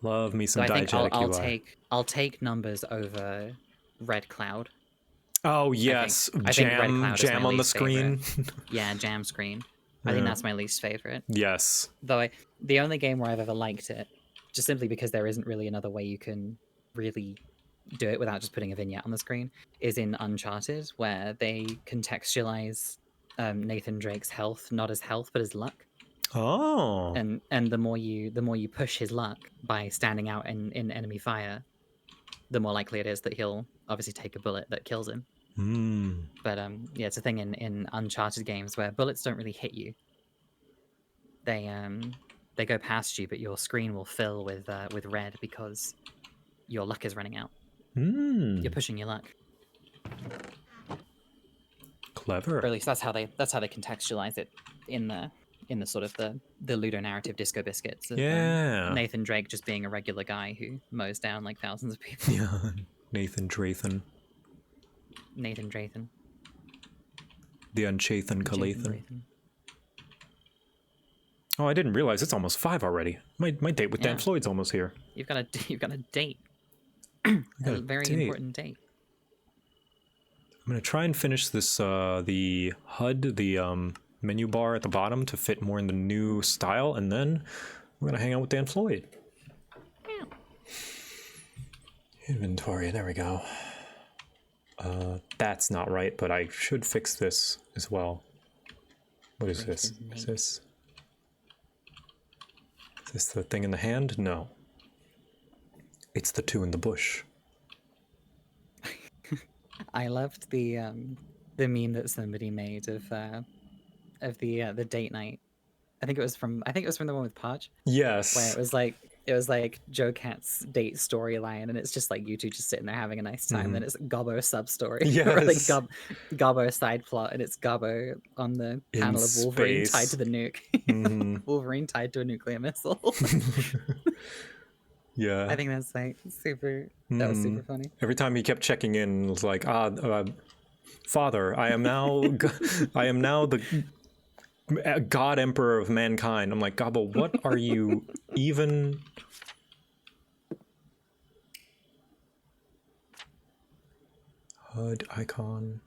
Love me So some I think diegetic UI. I'll take numbers over Red Cloud. Oh yes, I think Red jam Cloud is my on the least screen. favorite. Yeah, jam screen. I think that's my least favorite. Yes. Though the only game where I've ever liked it, just simply because there isn't really another way you can really do it without just putting a vignette on the screen, is in Uncharted, where they contextualize Nathan Drake's health not as health but as luck. Oh. And the more you push his luck by standing out in enemy fire, the more likely it is that he'll obviously take a bullet that kills him. Mm. But yeah, it's a thing in Uncharted games where bullets don't really hit you. They go past you, but your screen will fill with red because your luck is running out. Mm. You're pushing your luck. Clever. Or at least that's how they contextualize it in the sort of the Ludo narrative Disco Biscuits. Of, Yeah. Nathan Drake just being a regular guy who mows down like thousands of people. Yeah. Nathan Drathan. Nathan Drathan. The Unchathan Calathan. Oh, I didn't realize it's almost 5 already. My date with Dan Yeah. Floyd's almost here. You've got a date. got A a very date. important date. I'm gonna try and finish this the HUD, the menu bar at the bottom to fit more in the new style, and then we're gonna hang out with Dan Floyd. Inventory, there we go. That's not right, but I should fix this as well. What is this? Is this the thing in the hand? No. It's the 2 in the bush. I loved the meme that somebody made of the date night. I think it was from the one with Podge. Yes. Where it was like JoCat's date storyline, and it's just like you two just sitting there having a nice time. Mhm. Then it's Gobbo sub story, Yes. or like Gobbo side plot, and it's Gobbo on the In panel of Wolverine space. tied to the nuke. Mhm. Wolverine tied to a nuclear missile. Yeah. I think that's like super. That was super funny. Every time he kept checking in, it was like, Father, I am now, I am now the God Emperor of mankind. I'm like, Gobbo, what are you even? HUD icon.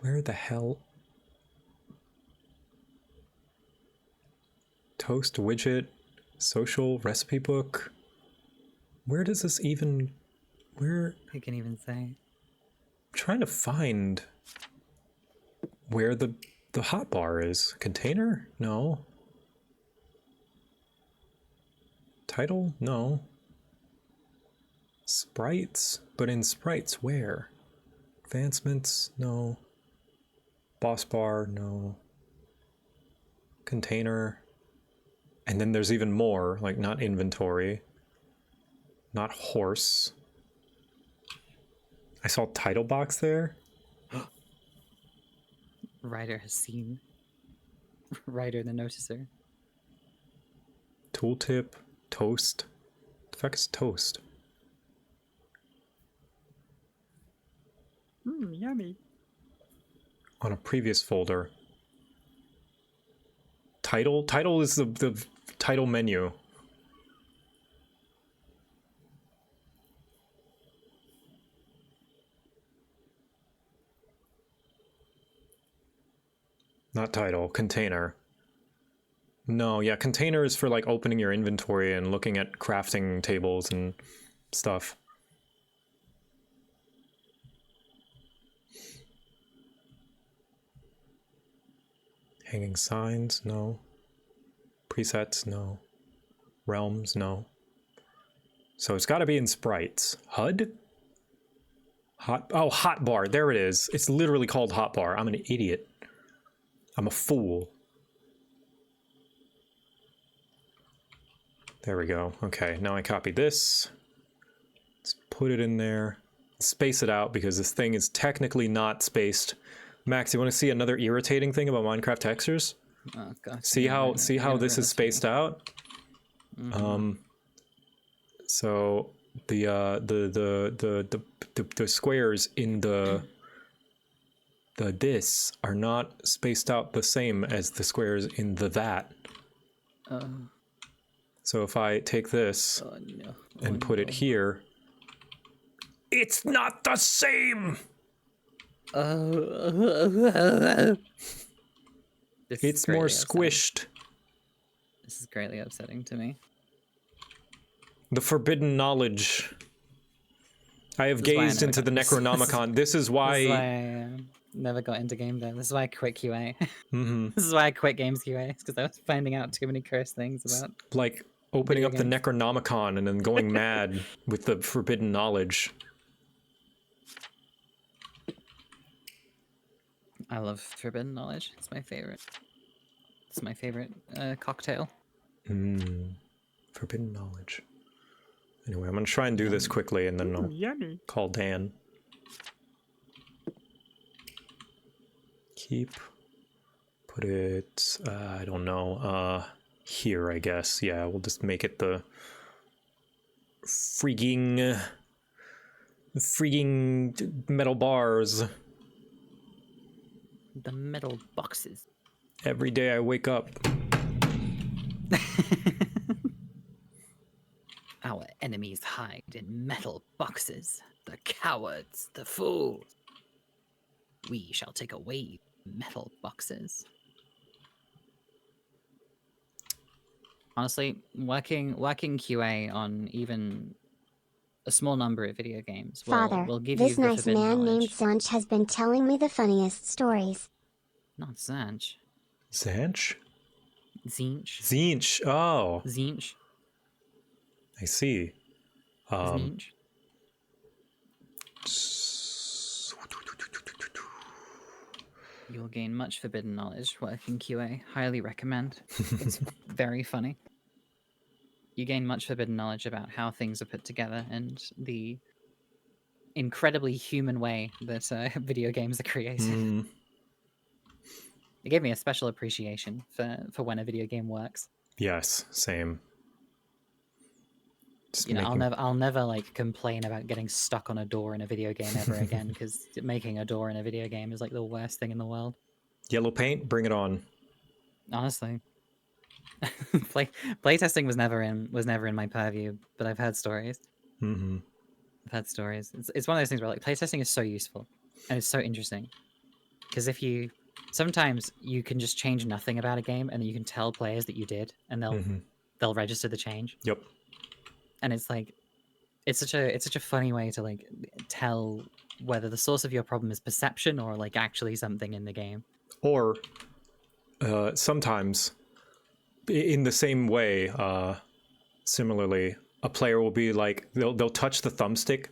Where the hell? Toast widget, social recipe book. Where does this even? Where? I can even say. I'm trying to find where the hotbar is. Container? No. Title? No. Sprites? But in sprites, where? Advancements? No. Boss bar, no. Container. And then there's even more, like not inventory. Not horse. I saw title box there. Ryder has seen. Ryder the noticer. Tooltip. Toast. The fuck is toast? Yummy. On a previous folder. Title? Title is the title menu. Not title, container. No, yeah, container is for like opening your inventory and looking at crafting tables and stuff. Hanging signs, no. Presets, no. Realms, no. So it's got to be in sprites. HUD? Hotbar, there it is. It's literally called hotbar. I'm an idiot. I'm a fool. There we go. Okay, now I copy this. Let's put it in there. Space it out because this thing is technically not spaced. Max, you want to see another irritating thing about Minecraft textures? Oh god. See how this is spaced out? So the squares in the this are not spaced out the same as the squares in the that. So if I take this and put it here, it's not the same. It's more squished. This is greatly upsetting to me. The forbidden knowledge. I have gazed into the Necronomicon. This is why I never got into game dev. This is why I quit QA. This is why I quit games QA. Because I was finding out too many cursed things about. Like opening up the Necronomicon and then going mad with the forbidden knowledge. I love forbidden knowledge. It's my favorite. It's my favorite cocktail. Forbidden knowledge. Anyway, I'm gonna try and do this quickly and then I'll call Dan. Keep. Put it, I don't know, here, I guess. Yeah, we'll just make it the freaking metal bars. The metal boxes. Every day I wake up. Our enemies hide in metal boxes. The cowards, the fools. We shall take away metal boxes. Honestly, working QA on even a small number of video games will give you this nice forbidden man named knowledge. Zanch has been telling me the funniest stories. Not Zanch. Zanch? Zinch. Zinch, oh. Zinch. I see. Zinch. You'll gain much forbidden knowledge working QA. Highly recommend. It's very funny. You gain much forbidden knowledge about how things are put together and the incredibly human way that video games are created. It gave me a special appreciation for when a video game works. Yes, same. Just You know, I'll never like complain about getting stuck on a door in a video game ever again because making a door in a video game is like the worst thing in the world. Yellow paint, bring it on. Honestly, playtesting was never in my purview, but I've heard stories. I've heard stories. It's one of those things where like playtesting is so useful and it's so interesting because sometimes you can just change nothing about a game and you can tell players that you did and they'll register the change. Yep. And it's like it's such a funny way to like tell whether the source of your problem is perception or like actually something in the game. Or sometimes in the same way, similarly, a player will be like they'll touch the thumbstick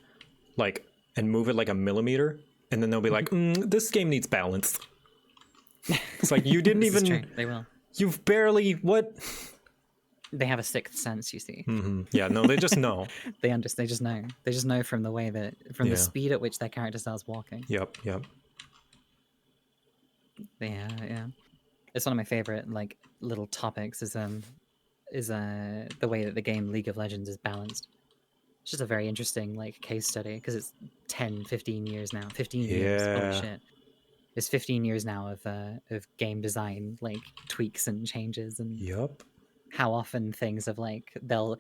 like and move it like a millimeter, and then they'll be like, this game needs balance. It's like you didn't This is even. true. They will. You've barely what? They have a sixth sense, you see. Yeah, no, they just know. They understand. They just know. They just know from the way that, from Yeah. the speed at which their character starts walking. Yep. Yeah. It's one of my favorite like little topics. Is the way that the game League of Legends is balanced. It's just a very interesting like case study because it's 10, 15 years now. 15 years. Holy Yeah. shit. It's 15 years now of game design like tweaks and changes and Yep. how often things have like they'll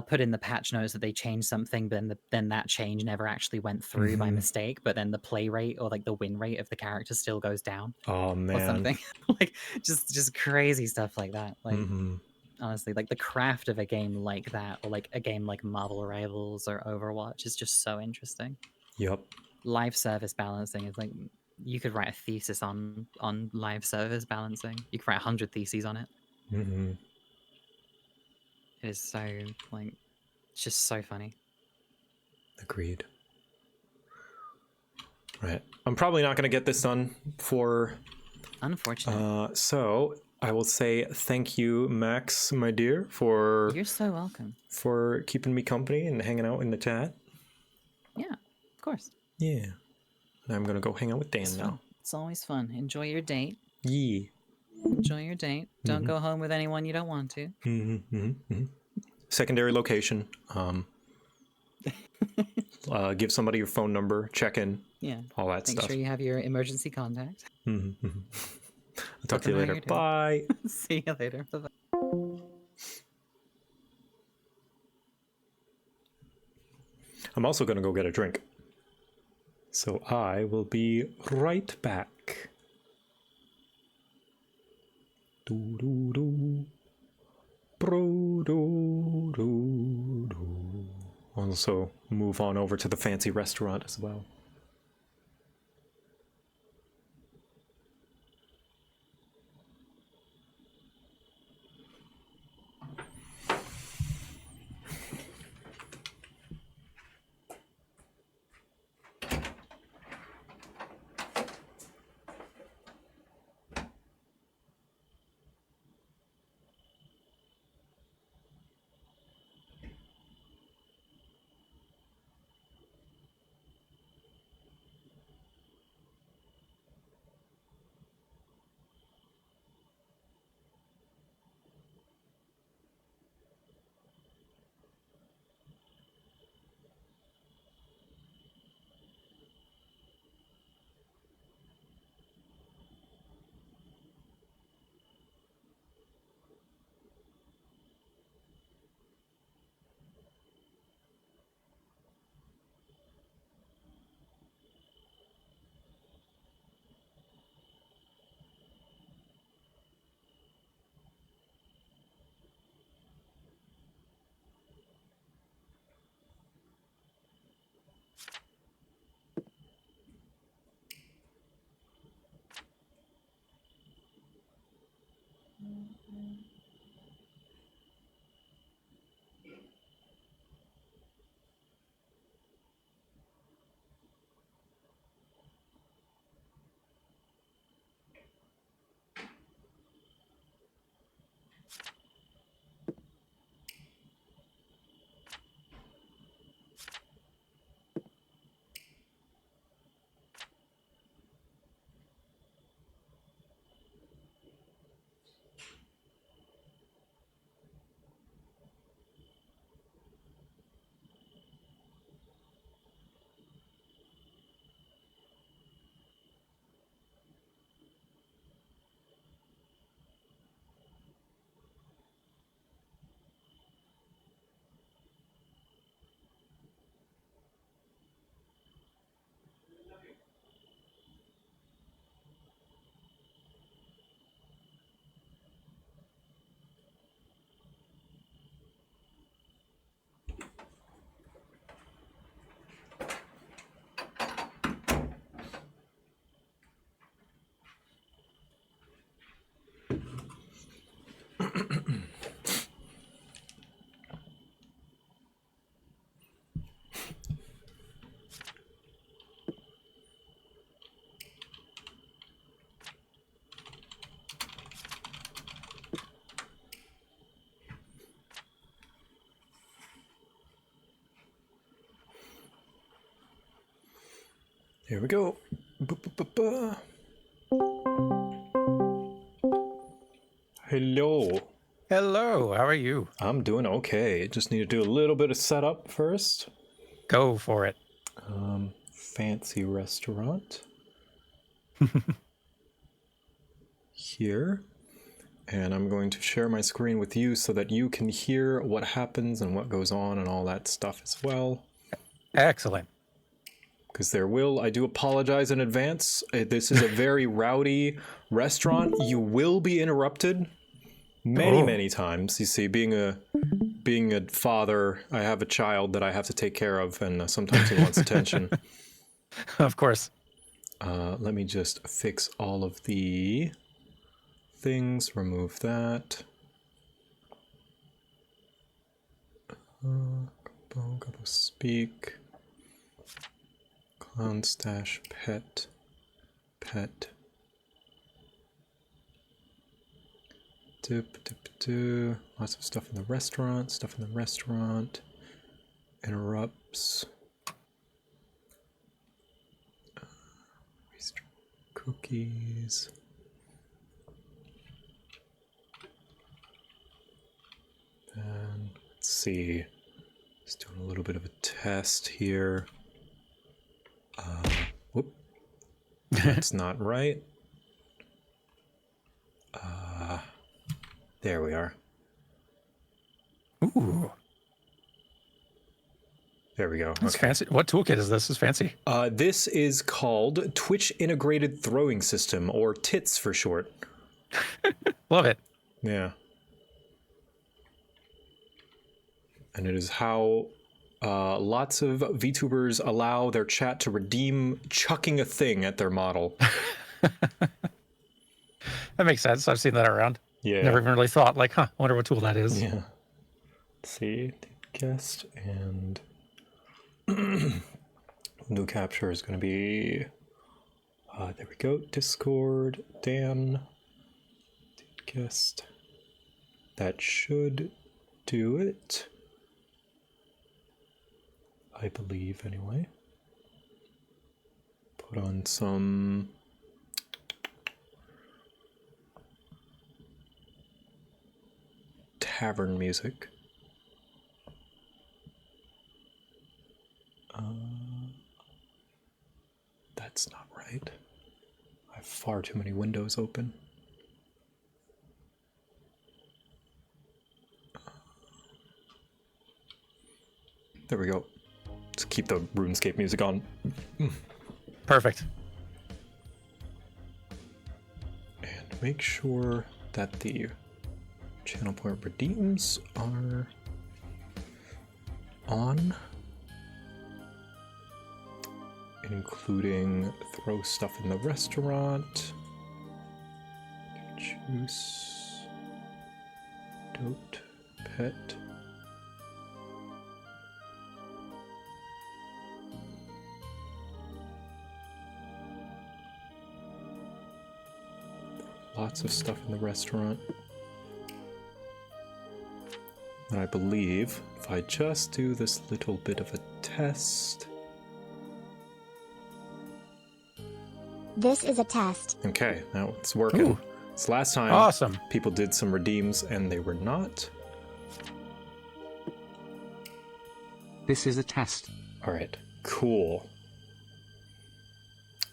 put in the patch notes that they changed something, but then that change never actually went through by mistake, but then the play rate or like the win rate of the character still goes down. Oh man. Or something. Like just crazy stuff like that. Like honestly, like the craft of a game like that, or like a game like Marvel Rivals or Overwatch is just so interesting. Yep. Live service balancing is like you could write a thesis on live service balancing. You could write 100 theses on it. It is so like it's just so funny. Agreed. Right. I'm probably not going to get this done for. Unfortunate. So I will say thank you, Max, my dear, for. You're so welcome. For keeping me company and hanging out in the chat. Yeah, of course. Yeah. I'm going to go hang out with Dan It's now. fun. It's always fun. Enjoy your date. Yeah. Enjoy your date. Don't go home with anyone you don't want to. Secondary location. Give somebody your phone number. Check in. Yeah. All that Make stuff. sure you have your emergency contact. I'll talk to you later. Bye. See you later. Bye-bye. I'm also going to go get a drink. So I will be right back. Do do do. Bro do do do. Also move on over to the fancy restaurant as well. Here we go. Hello. Hello, how are you? I'm doing okay. Just need to do a little bit of setup first. Go for it. Fancy restaurant. Here. And I'm going to share my screen with you so that you can hear what happens and what goes on and all that stuff as well. Excellent. Because I do apologize in advance. This is a very rowdy restaurant. You will be interrupted many times. You see, being a father, I have a child that I have to take care of, and sometimes he wants attention. Of course. Let me just fix all of the things. Remove that. Go speak. Clown stash, pet. Lots of stuff in the restaurant. Interrupts. Cookies. And let's see. Just doing a little bit of a test here. Whoop. That's not right. There we are. Ooh. There we go. That's fancy. What toolkit is this? This is fancy. This is called Twitch Integrated Throwing System, or TITS for short. Love it. Yeah. And it is how lots of VTubers allow their chat to redeem chucking a thing at their model. That makes sense. I've seen that around. Yeah. Never even really thought, like, I wonder what tool that is. Yeah. Let's see. Guest and new capture is going to be, there we go. Discord, Dan, guest. That should do it. I believe, anyway. Put on some tavern music. That's not right. I have far too many windows open. There we go. Just keep the RuneScape music on. Perfect. And make sure that the channel point redeems are on. Including throw stuff in the restaurant. Juice. Dote. Pet. Lots of stuff in the restaurant. And I believe if I just do this little bit of a test. This is a test. Okay, now it's working. Ooh. This last time, awesome. People did some redeems and they were not. This is a test. All right, cool.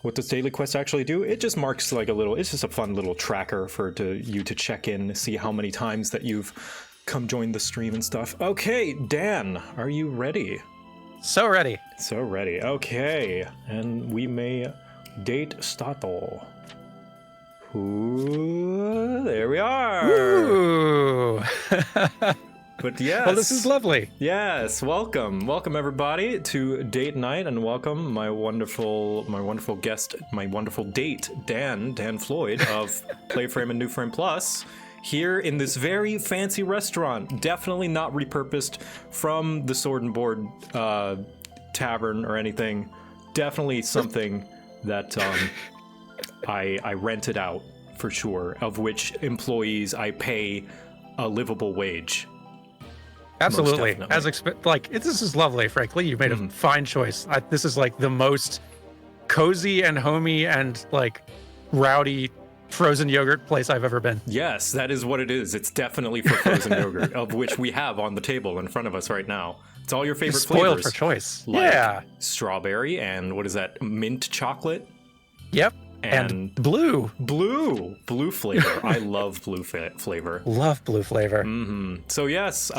What does Daily Quest actually do? It just marks like a little, it's just a fun little tracker for you to check in, see how many times that you've come join the stream and stuff. Okay, Dan, are you ready? So ready. So ready. Okay, and we may date startle. Ooh, there we are. Ooh. But yes. Well, this is lovely. Yes, welcome everybody to date night, and welcome my wonderful guest, my wonderful date, Dan Floyd of Playframe and New Frame Plus, here in this very fancy restaurant. Definitely not repurposed from the Sword and Board tavern or anything. Definitely something that I rented out for sure, of which employees I pay a livable wage. Absolutely. This is lovely, frankly. You made a fine choice. This is like the most cozy and homey and like rowdy frozen yogurt place I've ever been. Yes, that is what it is. It's definitely for frozen yogurt, of which we have on the table in front of us right now. It's all your favorite Spoiled flavors. for choice. Like yeah. Strawberry and what is that? Mint chocolate? Yep. And blue. Blue flavor. I love blue flavor. Love blue flavor. Mm-hmm. So yes,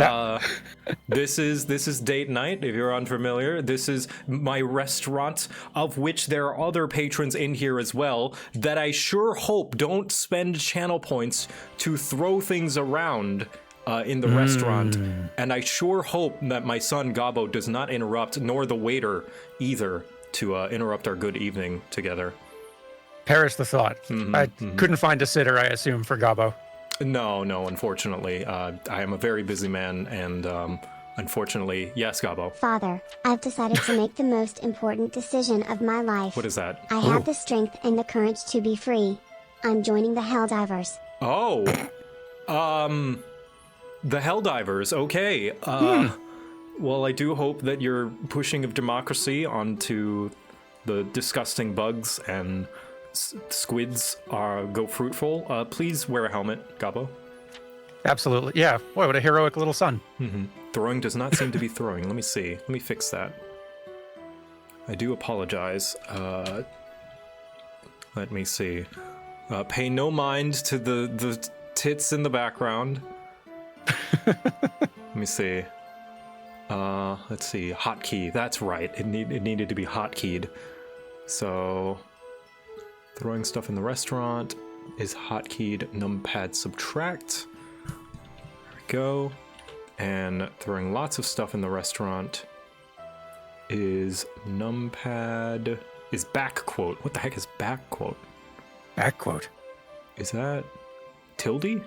this is date night. If you're unfamiliar, this is my restaurant, of which there are other patrons in here as well that I sure hope don't spend channel points to throw things around in the restaurant. And I sure hope that my son Gabo does not interrupt, nor the waiter either, to interrupt our good evening together. Perish the thought. I couldn't find a sitter, I assume, for Gabo. No, unfortunately. I am a very busy man, and unfortunately, yes, Gabo. Father, I've decided to make the most important decision of my life. What is that? I have the strength and the courage to be free. I'm joining the Helldivers. Oh, the Helldivers. Okay. Well, I do hope that your pushing of democracy onto the disgusting bugs and squids go fruitful. Please wear a helmet, Gabo. Absolutely. Yeah. Boy, what a heroic little son. Throwing does not seem to be throwing. Let me see. Let me fix that. I do apologize. Let me see. Pay no mind to the tits in the background. Let me see. Let's see. Hotkey. That's right. It needed to be hotkeyed. So, throwing stuff in the restaurant is hotkeyed numpad subtract. There we go. And throwing lots of stuff in the restaurant is numpad is back quote. What the heck is back quote? Back quote. Is that tilde?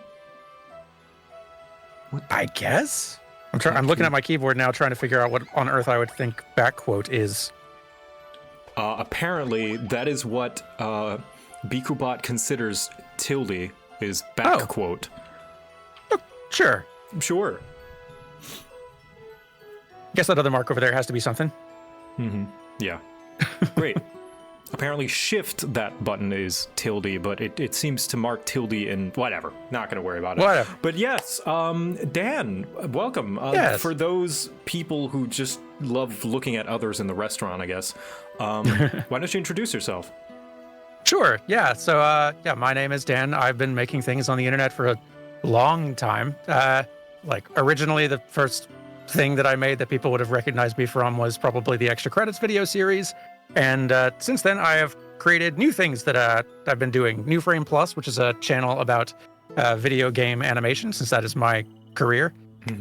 What? I guess. I'm looking at my keyboard now, trying to figure out what on earth I would think back quote is. Apparently, that is what Bikubot considers tilde is back quote. Sure. Sure. Guess that other mark over there has to be something. Yeah. Great. Apparently shift that button is tilde, but it seems to mark tilde in whatever. Not going to worry about it. Whatever. But yes, Dan, welcome. Yes. For those people who just love looking at others in the restaurant, I guess, why don't you introduce yourself? Sure. Yeah. So, my name is Dan. I've been making things on the internet for a long time. Originally, the first thing that I made that people would have recognized me from was probably the Extra Credits video series. And since then, I have created new things that I've been doing. New Frame Plus, which is a channel about video game animation, since that is my career.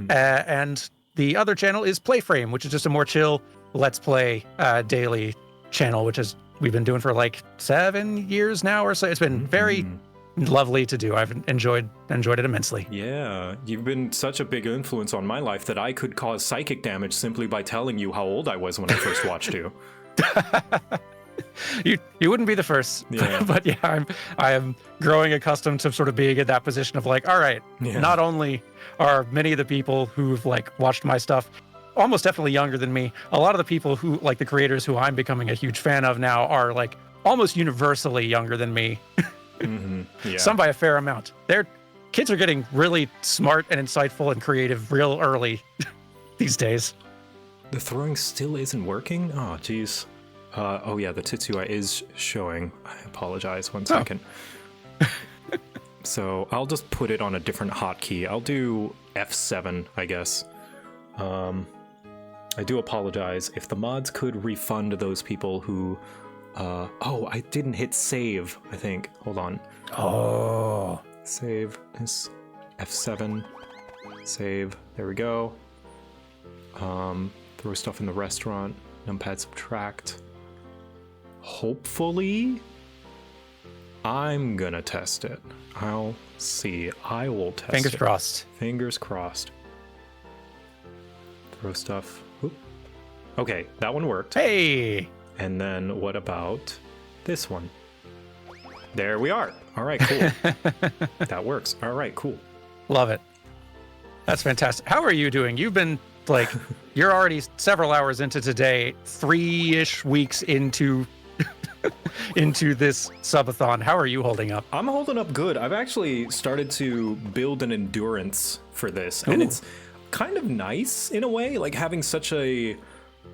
And the other channel is Playframe, which is just a more chill Let's Play daily channel, which is we've been doing for like 7 years now or so. It's been very lovely to do. I've enjoyed it immensely. Yeah, you've been such a big influence on my life that I could cause psychic damage simply by telling you how old I was when I first watched you. You wouldn't be the first, but yeah, I am growing accustomed to sort of being in that position of like, all right, not only are many of the people who've like watched my stuff almost definitely younger than me, a lot of the people who like the creators who I'm becoming a huge fan of now are like almost universally younger than me. Some by a fair amount. Their kids are getting really smart and insightful and creative real early these days. The throwing still isn't working? Oh, geez. Oh, yeah, the Titsui is showing. I apologize. 1 second. So I'll just put it on a different hotkey. I'll do F7, I guess. I do apologize. If the mods could refund those people who... oh, I didn't hit save, I think. Hold on. Oh. Save is F7. Save. There we go. Throw stuff in the restaurant. Numpad subtract. Hopefully, I'm gonna test it. I'll see. I will test it. Fingers crossed. Fingers crossed. Throw stuff. Oop. Okay, that one worked. Hey! And then what about this one? There we are. All right, cool. That works. All right, cool. Love it. That's fantastic. How are you doing? You've been like, you're already several hours into today, 3-ish weeks into into this subathon. How are you holding up? I'm holding up good. I've actually started to build an endurance for this, and it's kind of nice in a way, like having such a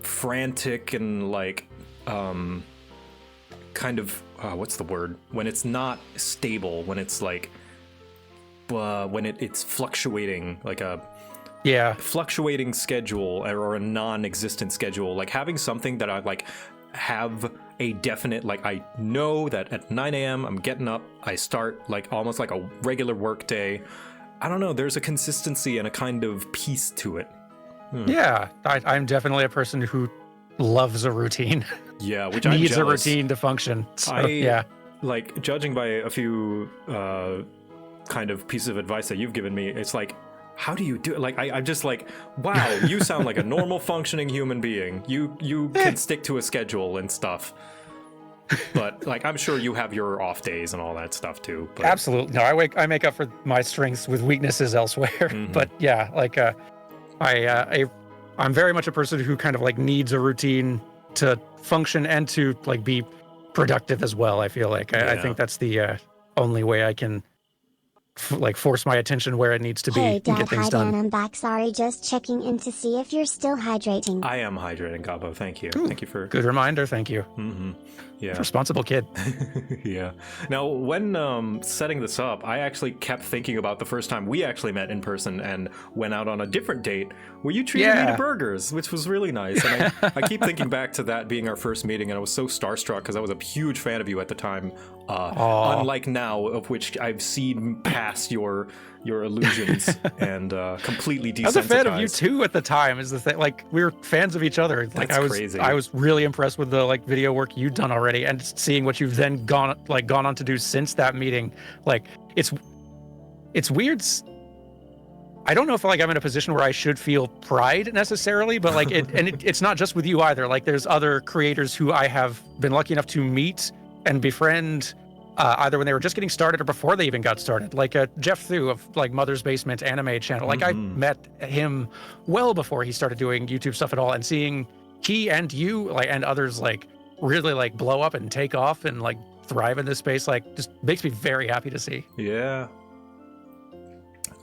frantic and like kind of what's the word, when it's not stable, when it's like when it's fluctuating, like a fluctuating schedule or a non-existent schedule, like having something that I like have a definite, like I know that at 9 a.m. I'm getting up, I start like almost like a regular work day. I don't know, there's a consistency and a kind of peace to it. Yeah, I'm definitely a person who loves a routine. Yeah, which needs I'm a routine to function. So, like judging by a few kind of pieces of advice that you've given me, it's like, how do you do it? Like I'm just like, wow, you sound like a normal functioning human being. You can stick to a schedule and stuff. But like I'm sure you have your off days and all that stuff too. But... Absolutely. No, I make up for my strengths with weaknesses elsewhere. But yeah, like I'm very much a person who kind of like needs a routine to function and to like be productive as well. I feel like I think that's the only way I can like force my attention where it needs to be Hey and Dad, get things hi done. Dan, I'm back. Sorry, just checking in to see if you're still hydrating. I am hydrating, Gabo. Thank you. Thank you for good reminder. Thank you. Yeah. Responsible kid. Yeah. Now, when setting this up, I actually kept thinking about the first time we actually met in person and went out on a different date where you treated me to burgers, which was really nice. And I keep thinking back to that being our first meeting, and I was so starstruck because I was a huge fan of you at the time. Unlike now, of which I've seen past your illusions and completely desensitized. I was a fan of you too at the time. Is the thing, like we were fans of each other. Like That's crazy. I was really impressed with the like video work you'd done already, and seeing what you've then gone on to do since that meeting. Like it's weird. I don't know if like I'm in a position where I should feel pride necessarily, but like it's not just with you either. Like there's other creators who I have been lucky enough to meet and befriend. Either when they were just getting started or before they even got started, like Jeff Thu of like Mother's Basement Anime Channel. Like I met him well before he started doing YouTube stuff at all, and seeing he and you like and others like really like blow up and take off and like thrive in this space, like just makes me very happy to see. Yeah.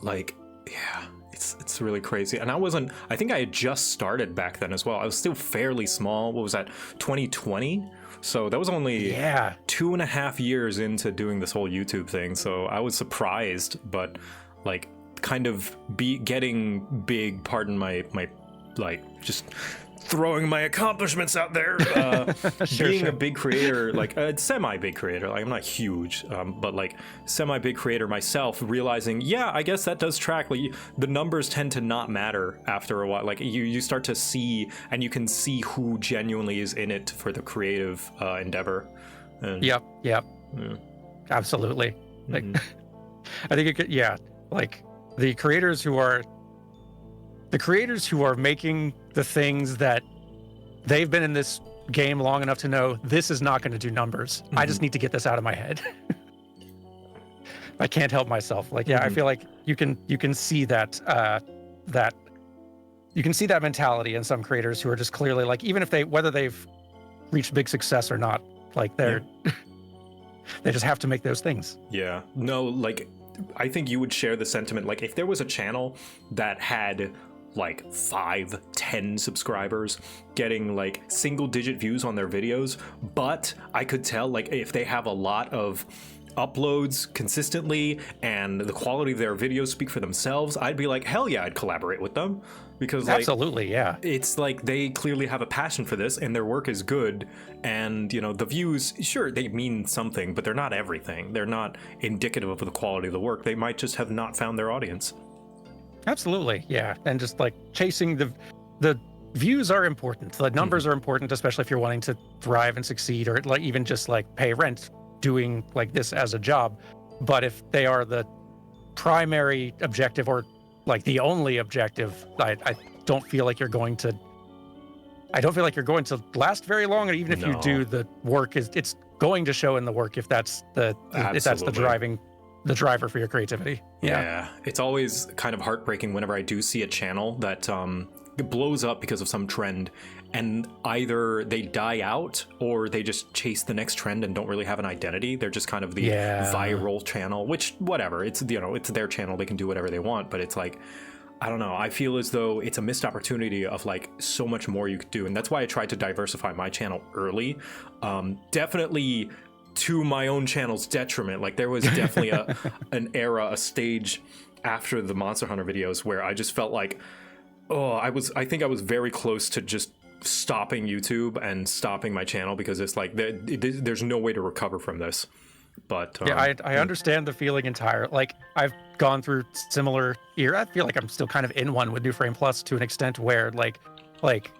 Like, yeah, it's really crazy. And I think I had just started back then as well. I was still fairly small. What was that, 2020? So that was only 2.5 years into doing this whole YouTube thing. So I was surprised, but like kind of getting big, pardon my like just throwing my accomplishments out there, being a big creator, like a semi-big creator, like I'm not huge, but like semi-big creator myself, realizing, yeah, I guess that does track. Like the numbers tend to not matter after a while. Like you start to see, and you can see who genuinely is in it for the creative endeavor. And, Yep. Absolutely. Like, I think it could, like the creators who are making the things that they've been in this game long enough to know this is not going to do numbers. I just need to get this out of my head. I can't help myself. Like, I feel like you can see that you can see that mentality in some creators who are just clearly like, even if whether they've reached big success or not, like they just have to make those things. Yeah. No, like I think you would share the sentiment. Like if there was a channel that had like 5-10 subscribers getting like single-digit views on their videos, but I could tell like if they have a lot of uploads consistently and the quality of their videos speak for themselves, I'd be like, hell yeah, I'd collaborate with them, because like, absolutely, yeah, it's like they clearly have a passion for this and their work is good, and you know the views, sure, they mean something, but they're not everything. They're not indicative of the quality of the work. They might just have not found their audience. Absolutely, yeah. And just like chasing the views are important. The numbers are important, especially if you're wanting to thrive and succeed, or like even just like pay rent doing like this as a job. But if they are the primary objective or like the only objective, I don't feel like you're going to last very long. And even if you do, the work it's going to show in the work if that's the driving the driver for your creativity. Yeah, it's always kind of heartbreaking whenever I do see a channel that blows up because of some trend, and either they die out or they just chase the next trend and don't really have an identity. They're just kind of the viral channel, which whatever, it's, you know, it's their channel, they can do whatever they want, but it's like, I don't know, I feel as though it's a missed opportunity of like so much more you could do, and that's why I tried to diversify my channel early. Definitely to my own channel's detriment. Like there was definitely a stage after the Monster Hunter videos where I just felt like, I think I was very close to just stopping YouTube and stopping my channel, because it's like there's no way to recover from this. But yeah, I understand the feeling entirely. Like I've gone through similar era. I feel like I'm still kind of in one with New Frame Plus to an extent where like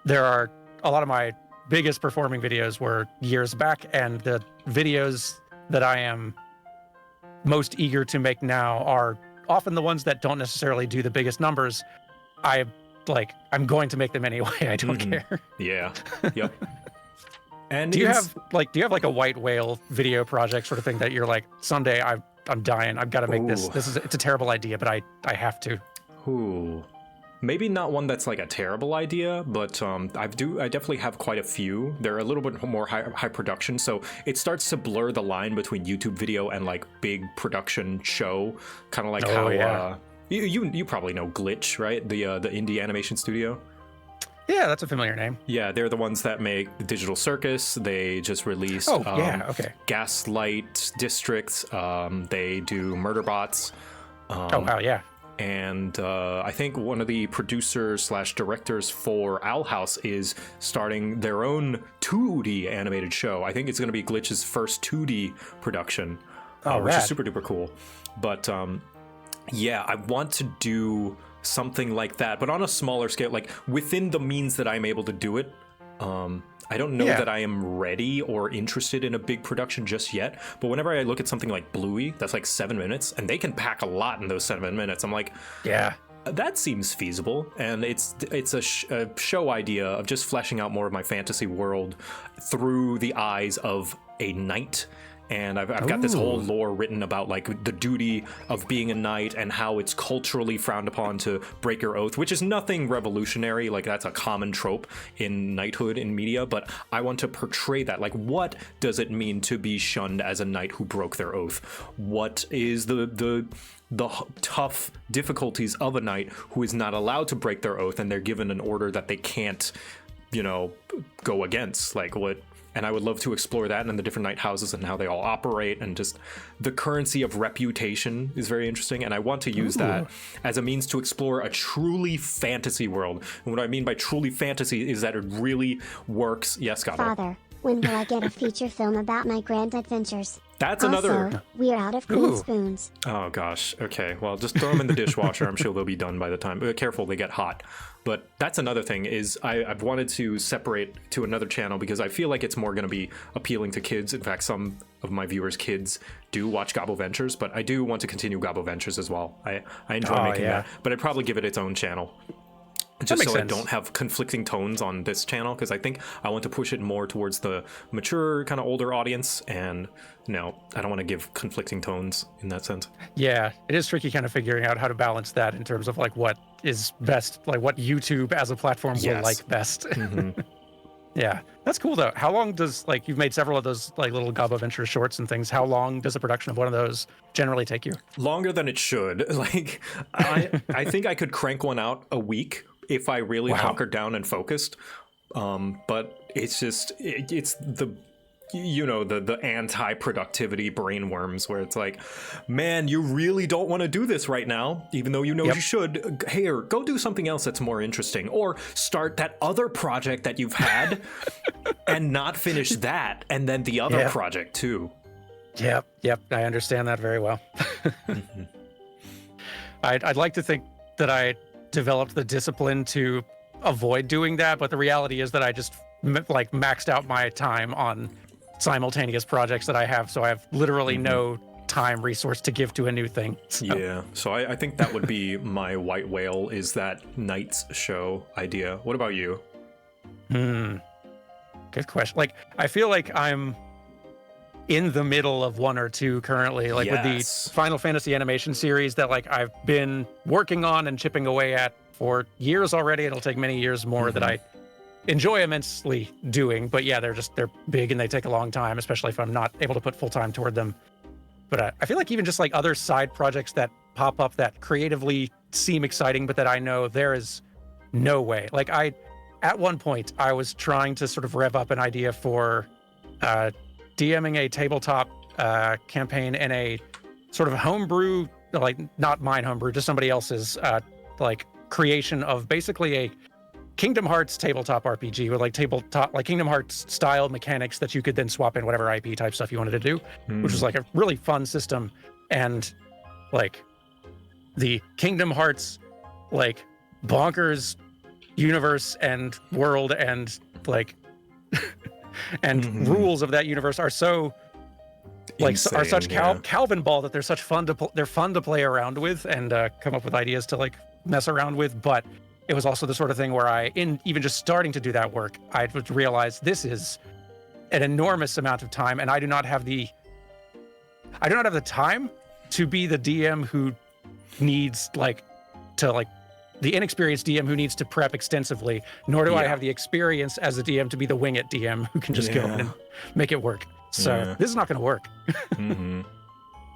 there are a lot of my biggest performing videos were years back, and the videos that I am most eager to make now are often the ones that don't necessarily do the biggest numbers. I'm going to make them anyway. I don't care. Yeah. Yep. And do you have like a white whale video project sort of thing that you're like, someday I'm dying, I've got to make this. It's a terrible idea, but I have to. Ooh. Maybe not one that's like a terrible idea, but I definitely have quite a few. They're a little bit more high production, so it starts to blur the line between YouTube video and like big production show, kind of like you probably know Glitch, right? The indie animation studio. Yeah, that's a familiar name. Yeah, they're the ones that make the Digital Circus. They just released Gaslight District. They do Murderbots. Oh wow, yeah. And I think one of the producers / directors for Owl House is starting their own 2D animated show. I think it's going to be Glitch's first 2D production, which is super duper cool. But yeah, I want to do something like that, but on a smaller scale, like within the means that I'm able to do it. I don't know that I am ready or interested in a big production just yet, but whenever I look at something like Bluey, that's like 7 minutes, and they can pack a lot in those 7 minutes, I'm like, yeah, that seems feasible. And it's a show idea of just fleshing out more of my fantasy world through the eyes of a knight. And I've got this whole lore written about like the duty of being a knight and how it's culturally frowned upon to break your oath, which is nothing revolutionary. Like that's a common trope in knighthood in media, but I want to portray that. Like, what does it mean to be shunned as a knight who broke their oath? What is the tough difficulties of a knight who is not allowed to break their oath, and they're given an order that they can't, go against? Like what? And I would love to explore that and the different knight houses and how they all operate, and just the currency of reputation is very interesting. And I want to use that as a means to explore a truly fantasy world. And what I mean by truly fantasy is that it really works. Yes, Gabo. Father, when will I get a feature film about my grand adventures? That's another. We're out of clean spoons. Oh gosh. Okay. Well, just throw them in the dishwasher. I'm sure they'll be done by the time. Careful, they get hot. But that's another thing is I've wanted to separate to another channel because I feel like it's more going to be appealing to kids. In fact, some of my viewers' kids do watch Gabo Ventures, but I do want to continue Gabo Ventures as well. I enjoy making that, but I'd probably give it its own channel. Just so I don't have conflicting tones on this channel, because I think I want to push it more towards the mature, kind of older audience, and no, I don't want to give conflicting tones in that sense. Yeah, it is tricky kind of figuring out how to balance that in terms of like what is best, like what YouTube as a platform will like best. Mm-hmm. Yeah, that's cool though. How long does, like, you've made several of those like little Gabo Ventures shorts and things. How long does the production of one of those generally take you? Longer than it should. Like, I think I could crank one out a week if I really hunkered down and focused. But it's just, it's the anti-productivity brainworms where it's like, man, you really don't want to do this right now, even though you know you should. Here, go do something else that's more interesting, or start that other project that you've had and not finish that, and then the other project too. Yep, I understand that very well. I'd like to think that I developed the discipline to avoid doing that, but the reality is that I just like maxed out my time on simultaneous projects that I have, so I have literally no time resource to give to a new thing. So. Yeah, so I think that would be my white whale, is that Knights show idea. What about you? Good question. Like, I feel like I'm in the middle of 1 or 2 currently, like with the Final Fantasy animation series that like I've been working on and chipping away at for years already. It'll take many years more that I enjoy immensely doing, but yeah, they're big and they take a long time, especially if I'm not able to put full time toward them. But I feel like even just like other side projects that pop up that creatively seem exciting, but that I know there is no way. Like at one point, I was trying to sort of rev up an idea for DMing a tabletop campaign in a sort of homebrew, like not mine homebrew, just somebody else's like creation of basically a Kingdom Hearts tabletop RPG with like Kingdom Hearts style mechanics that you could then swap in whatever IP type stuff you wanted to do, which was like a really fun system. And like the Kingdom Hearts like bonkers universe and world and like and rules of that universe are so like Insane, are such yeah. Calvin ball that they're such fun to they're fun to play around with and come up with ideas to like mess around with. But it was also the sort of thing where even just starting to do that work, I would realize this is an enormous amount of time, and I do not have the time to be the DM who needs the inexperienced DM who needs to prep extensively, nor do I have the experience as a DM to be the wing it DM who can just go in and make it work. So this is not going to work.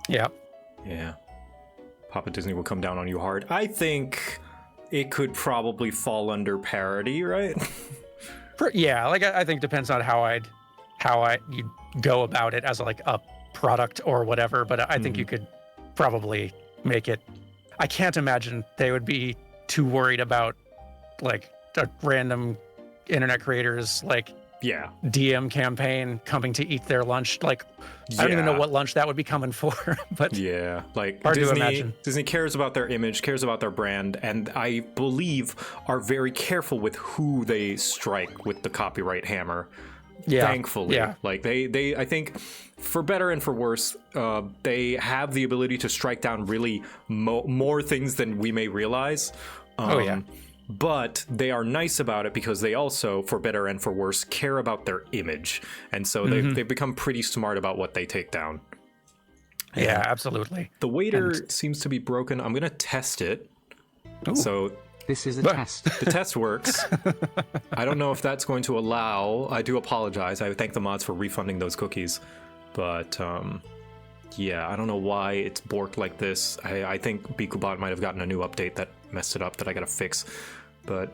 Yeah. Yeah. Papa Disney will come down on you hard. I think it could probably fall under parody, right? Yeah, like I think it depends on how you go about it as like a product or whatever, but I think you could probably make it. I can't imagine they would be too worried about like a random internet creators like DM campaign coming to eat their lunch. Like I don't even know what lunch that would be coming for, but yeah, like hard to imagine. Disney cares about their image, cares about their brand, and I believe are very careful with who they strike with the copyright hammer. Yeah. Thankfully, like they I think for better and for worse, they have the ability to strike down really more things than we may realize. But they are nice about it because they also, for better and for worse, care about their image. And so they've become pretty smart about what they take down. Yeah, absolutely. The waiter seems to be broken. I'm going to test it. Ooh. So this is a test. The test works. I don't know if that's going to allow. I do apologize. I thank the mods for refunding those cookies. But yeah, I don't know why it's borked like this. I think Bikubot might have gotten a new update that messed it up that I got to fix. But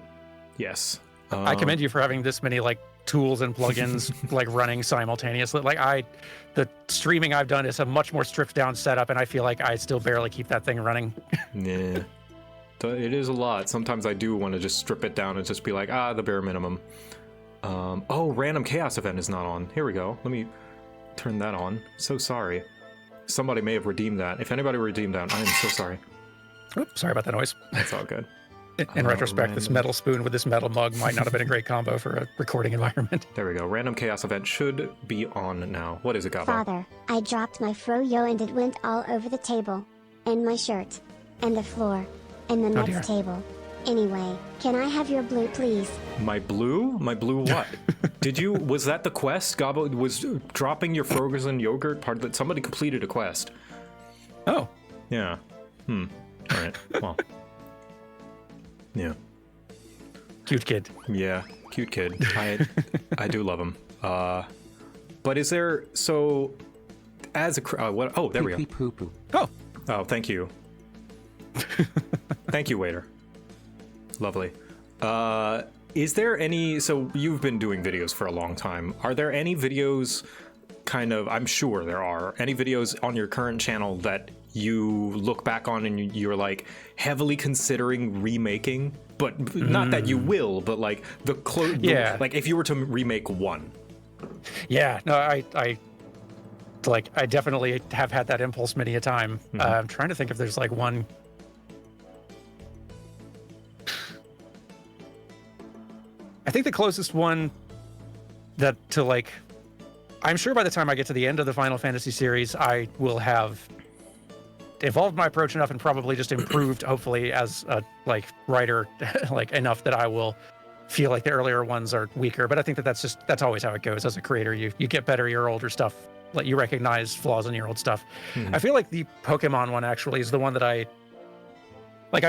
yes. I commend you for having this many like tools and plugins like running simultaneously. Like the streaming I've done is a much more stripped down setup, and I feel like I still barely keep that thing running. Yeah. It is a lot. Sometimes I do want to just strip it down and just be like, the bare minimum. Oh, random chaos event is not on. Here we go. Let me turn that on. So sorry. Somebody may have redeemed that. If anybody redeemed that, I am so sorry. Oops, sorry about that noise. That's all good. In retrospect, this metal spoon with this metal mug might not have been a great combo for a recording environment. There we go. Random chaos event should be on now. What is it, Gabo? Father, I dropped my froyo and it went all over the table, and my shirt, and the floor, and the next table. Anyway, can I have your blue, please? My blue? My blue what? Was that the quest? Gabo was dropping your frozen yogurt part of it. Somebody completed a quest. Oh. Yeah. All right. Well. Yeah. Cute kid. Yeah, cute kid. I do love him. But is there as a what? Oh, there we go. Oh, thank you. Thank you, waiter. Lovely. Is there any? So you've been doing videos for a long time. Are there any videos? I'm sure there are any videos on your current channel that you look back on and you're like heavily considering remaking, but not that you will, but like like if you were to remake one. Yeah, no, I definitely have had that impulse many a time. I'm trying to think if there's like one. I think the closest one I'm sure by the time I get to the end of the Final Fantasy series, I will have evolved my approach enough and probably just improved, hopefully, as a writer, enough that I will feel like the earlier ones are weaker. But I think that's always how it goes as a creator. You get better your older stuff let you recognize flaws in your old stuff. I feel like the Pokemon one actually is the one that I'm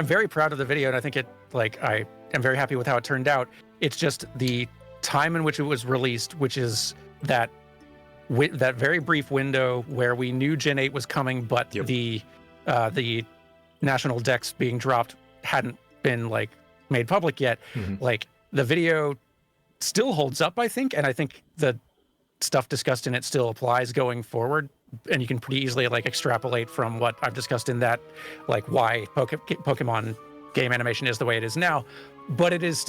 very proud of the video, and I think I am very happy with how it turned out. It's just the time in which it was released, which is that very brief window where we knew Gen 8 was coming, but the national dex being dropped hadn't been made public yet. The video still holds up, I think, and I think the stuff discussed in it still applies going forward, and you can pretty easily extrapolate from what I've discussed in that why Pokemon game animation is the way it is now. But it does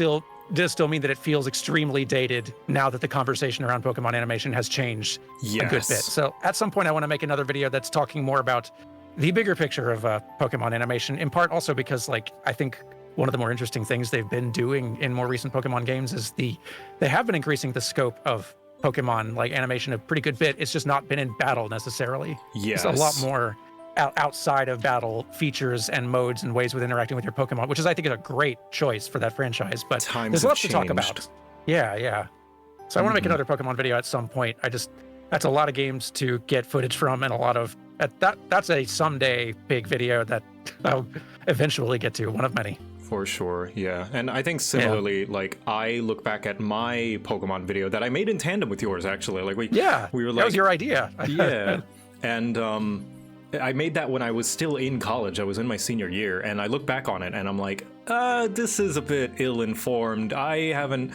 still mean that it feels extremely dated now that the conversation around Pokemon animation has changed a good bit. So at some point I want to make another video that's talking more about the bigger picture of Pokemon animation, in part also because I think one of the more interesting things they've been doing in more recent Pokemon games is they have been increasing the scope of Pokemon animation a pretty good bit. It's just not been in battle necessarily. Yes. It's a lot more outside of battle features and modes and ways with interacting with your Pokemon, which is, I think, is a great choice for that franchise. But there's lots to talk about. Yeah. So I want to make another Pokemon video at some point. That's a lot of games to get footage from, and a lot of that's a someday big video that I'll eventually get to, one of many. For sure, yeah. And I think similarly, I look back at my Pokemon video that I made in tandem with yours, actually. We were that was your idea. Yeah. And I made that when I was still in college. I was in my senior year, and I look back on it and I'm like, this is a bit ill-informed. I haven't,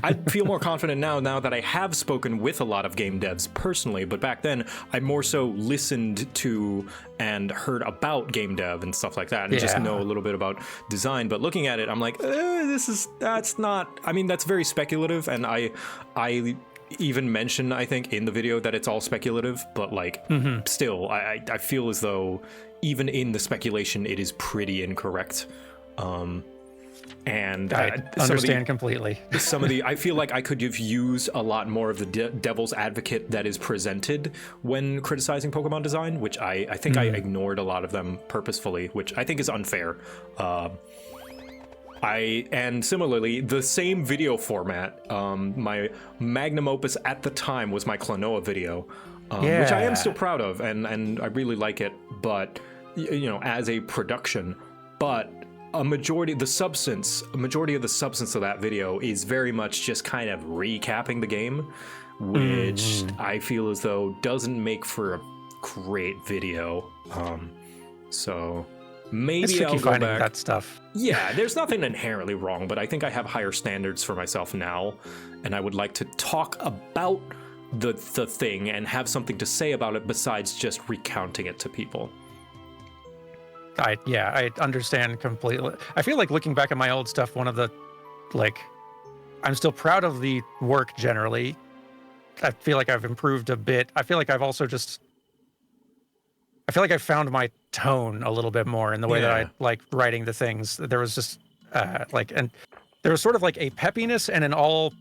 I feel more confident now that I have spoken with a lot of game devs personally, but back then I more so listened to and heard about game dev and stuff like that, and just know a little bit about design. But looking at it, I'm like, that's not, I mean, that's very speculative, and I even mention, I think, in the video that it's all speculative, but still, I feel as though even in the speculation, it is pretty incorrect. And I understand completely. I feel like I could have used a lot more of the devil's advocate that is presented when criticizing Pokemon design, which I think I ignored a lot of them purposefully, which I think is unfair. And similarly, the same video format, my magnum opus at the time was my Klonoa video, which I am still proud of, and I really like it, but, as a production, but a majority of the substance of that video is very much just kind of recapping the game, which I feel as though doesn't make for a great video. So maybe I'll go back. That stuff. Yeah, there's nothing inherently wrong, but I think I have higher standards for myself now, and I would like to talk about the thing and have something to say about it besides just recounting it to people. I understand completely. I feel like looking back at my old stuff, one of the, I'm still proud of the work generally. I feel like I've improved a bit. I feel like I've also I feel like I found my tone a little bit more in the way that I like writing the things. There was just and there was sort of a peppiness and an all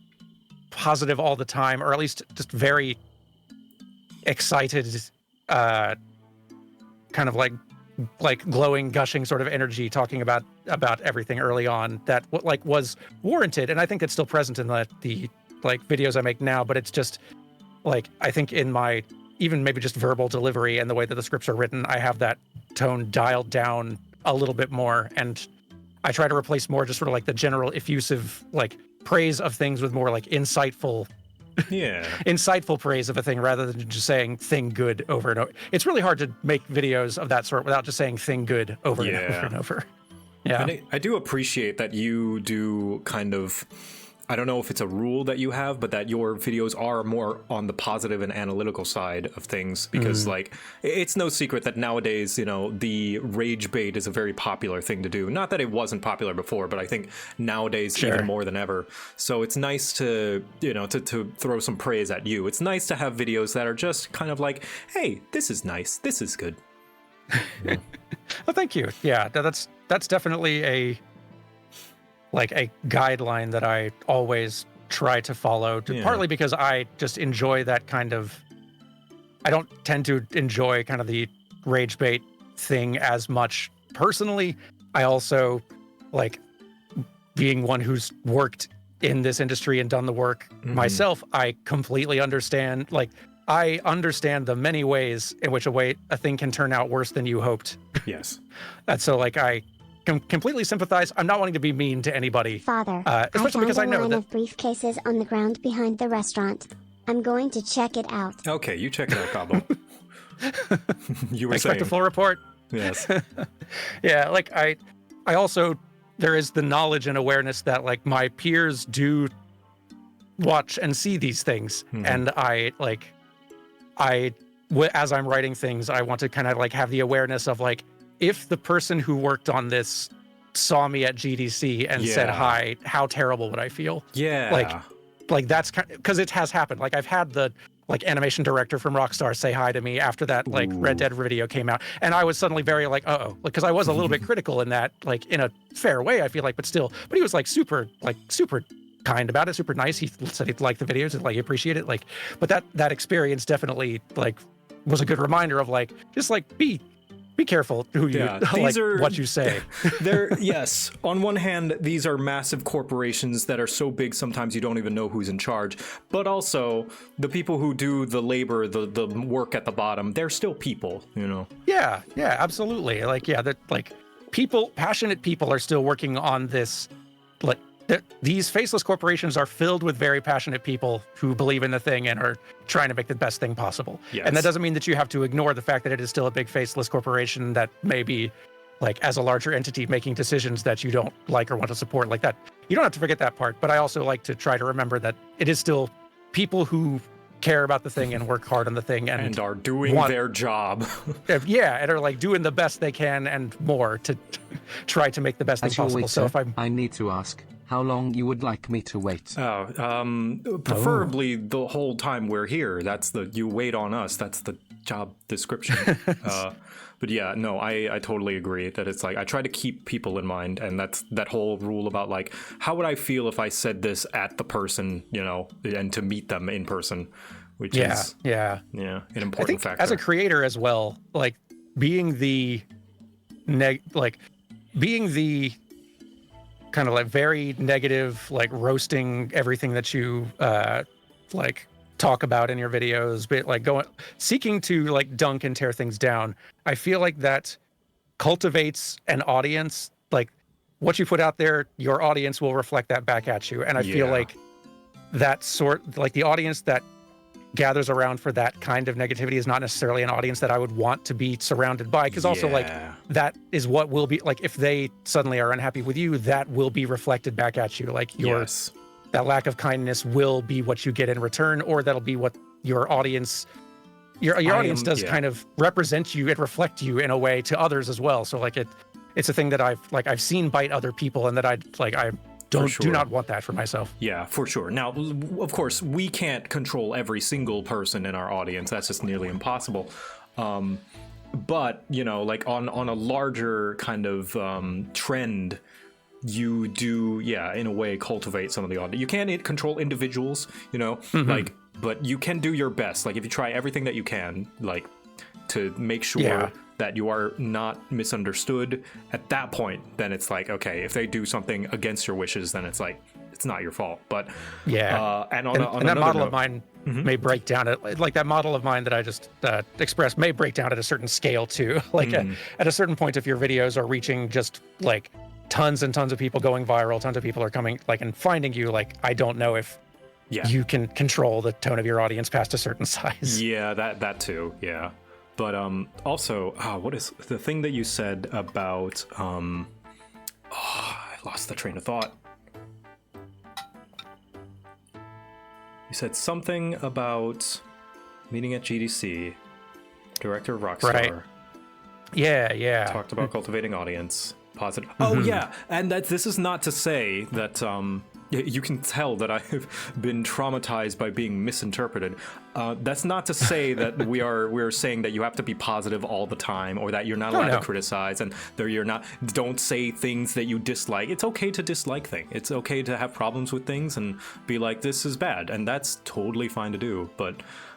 positive all the time, or at least just very excited, kind of like glowing, gushing sort of energy, talking about everything early on that was warranted, and I think it's still present in the videos I make now. But it's just I think in my even maybe just verbal delivery and the way that the scripts are written, I have that tone dialed down a little bit more, and I try to replace more just sort of the general effusive praise of things with more insightful praise of a thing, rather than just saying thing good over and over. It's really hard to make videos of that sort without just saying thing good over and over and over. Yeah. And I do appreciate that you do kind of, I don't know if it's a rule that you have, but that your videos are more on the positive and analytical side of things, because it's no secret that nowadays, the rage bait is a very popular thing to do. Not that it wasn't popular before, but I think nowadays even more than ever. So it's nice to, to throw some praise at you. It's nice to have videos that are just kind of hey, this is nice. This is good. Well, thank you. Yeah, that's definitely a guideline that I always try to follow, partly because I just enjoy that kind of, I don't tend to enjoy kind of the rage bait thing as much personally. I also being one who's worked in this industry and done the work myself. I completely understand I understand the many ways in which a thing can turn out worse than you hoped. Yes. And so, like, I completely sympathize. I'm not wanting to be mean to anybody. Father, especially because I know line that. of briefcases on the ground behind the restaurant. I'm going to check it out. Okay, you check it out, Cabo. You were Expect saying. a full report. Yes. Yeah, like I also, there is the knowledge and awareness that like my peers do watch and see these things, and as I'm writing things, I want to kind of like have the awareness of like, if the person who worked on this saw me at GDC and said hi, how terrible would I feel? Yeah. Like that's kind of, because it has happened. Like I've had the like animation director from Rockstar say hi to me after that like Red Dead video came out, and I was suddenly very like, because I was a little bit critical in that, like in a fair way, I feel like, but he was like super kind about it, super nice. He said he liked the videos and like he appreciated it, like, but that experience definitely like was a good reminder of like, just like be careful who you like what you say. Yes, on one hand, these are massive corporations that are so big sometimes you don't even know who's in charge, but also the people who do the labor, the work at the bottom, they're still people, you know. Yeah, absolutely. Like, that like passionate people are still working on this. Like, these faceless corporations are filled with very passionate people who believe in the thing and are trying to make the best thing possible. Yes. And that doesn't mean that you have to ignore the fact that it is still a big faceless corporation that may be, like, as a larger entity making decisions that you don't like or want to support like that. You don't have to forget that part, but I also like to try to remember that it is still people who care about the thing and work hard on the thing and are doing their job. And are like doing the best they can and more to try to make the best thing As your possible. waiter, So if I need to ask, how long you would like me to wait? Preferably the whole time we're here. You wait on us. That's the job description. But yeah, no, I totally agree that it's like, I try to keep people in mind, and that's that whole rule about like, how would I feel if I said this at the person, you know, and to meet them in person, which is an important factor. As a creator as well, like being the kind of like very negative, like roasting everything that you like talk about in your videos, but like seeking to like dunk and tear things down. I feel like that cultivates an audience. Like what you put out there, your audience will reflect that back at you. And I feel like the audience that gathers around for that kind of negativity is not necessarily an audience that I would want to be surrounded by, because also like that is what will be like, if they suddenly are unhappy with you, that will be reflected back at you. Like that lack of kindness will be what you get in return, or that'll be what your audience does kind of represent you and reflect you in a way to others as well. So like it's a thing that I've seen bite other people, and that I do not want that for myself. Yeah, for sure. Now, of course, we can't control every single person in our audience. That's just nearly impossible. But, you know, like on a larger kind of trend, you do, in a way, cultivate some of the audience. You can't control individuals, you know, like, but you can do your best. Like if you try everything that you can, like to make sure that you are not misunderstood at that point, then it's like, okay, if they do something against your wishes, then it's like, it's not your fault. But and that model of mine may break down at like that model of mine that I just expressed may break down at a certain scale too. Like at a certain point, if your videos are reaching just like tons and tons of people, going viral, tons of people are coming like and finding you, like I don't know if you can control the tone of your audience past a certain size. Yeah, that too. Yeah. But also, what is the thing that you said about? I lost the train of thought. You said something about meeting at GDC, director of Rockstar. Right. Yeah. Talked about cultivating audience, positive. Oh yeah, and this is not to say that you can tell that I've been traumatized by being misinterpreted. That's not to say that we're saying that you have to be positive all the time, or that you're not allowed to criticize, and that don't say things that you dislike. It's okay to dislike things. It's okay to have problems with things and be like, this is bad, and that's totally fine to do. But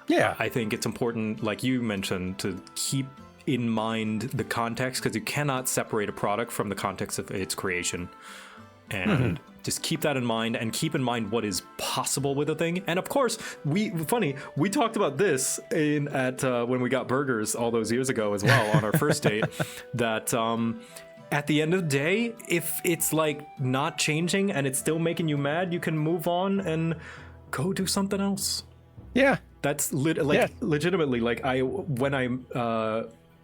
I think it's important, like you mentioned, to keep in mind the context, because you cannot separate a product from the context of its creation. And just keep that in mind, and keep in mind what is possible with a thing. And of course, we talked about this when we got burgers all those years ago as well on our first date, that at the end of the day, if it's like not changing and it's still making you mad, you can move on and go do something else. Yeah. That's legitimately, like, when I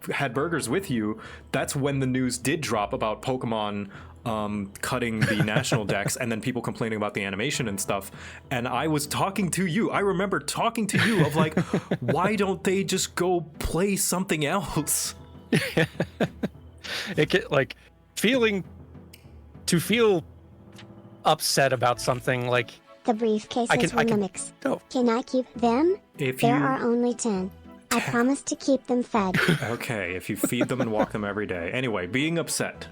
had burgers with you, that's when the news did drop about Pokemon cutting the national decks, and then people complaining about the animation and stuff. And I was talking to you. I remember talking to you of like, why don't they just go play something else? It get like feel upset about something like The briefcases were mimics. Can I keep them? There are only 10. I promise to keep them fed. Okay, if you feed them and walk them every day. Anyway, being upset.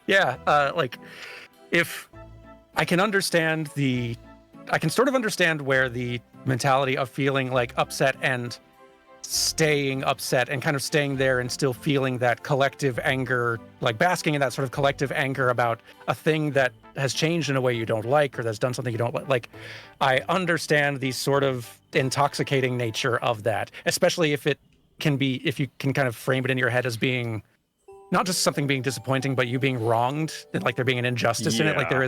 Yeah, like if I can sort of understand where the mentality of feeling like upset and staying upset and kind of staying there and still feeling that collective anger, like basking in that sort of collective anger about a thing that has changed in a way you don't like, or that's done something you don't like. Like, I understand the sort of intoxicating nature of that, especially if you can kind of frame it in your head as being not just something being disappointing, but you being wronged, and like there being an injustice in it. Like there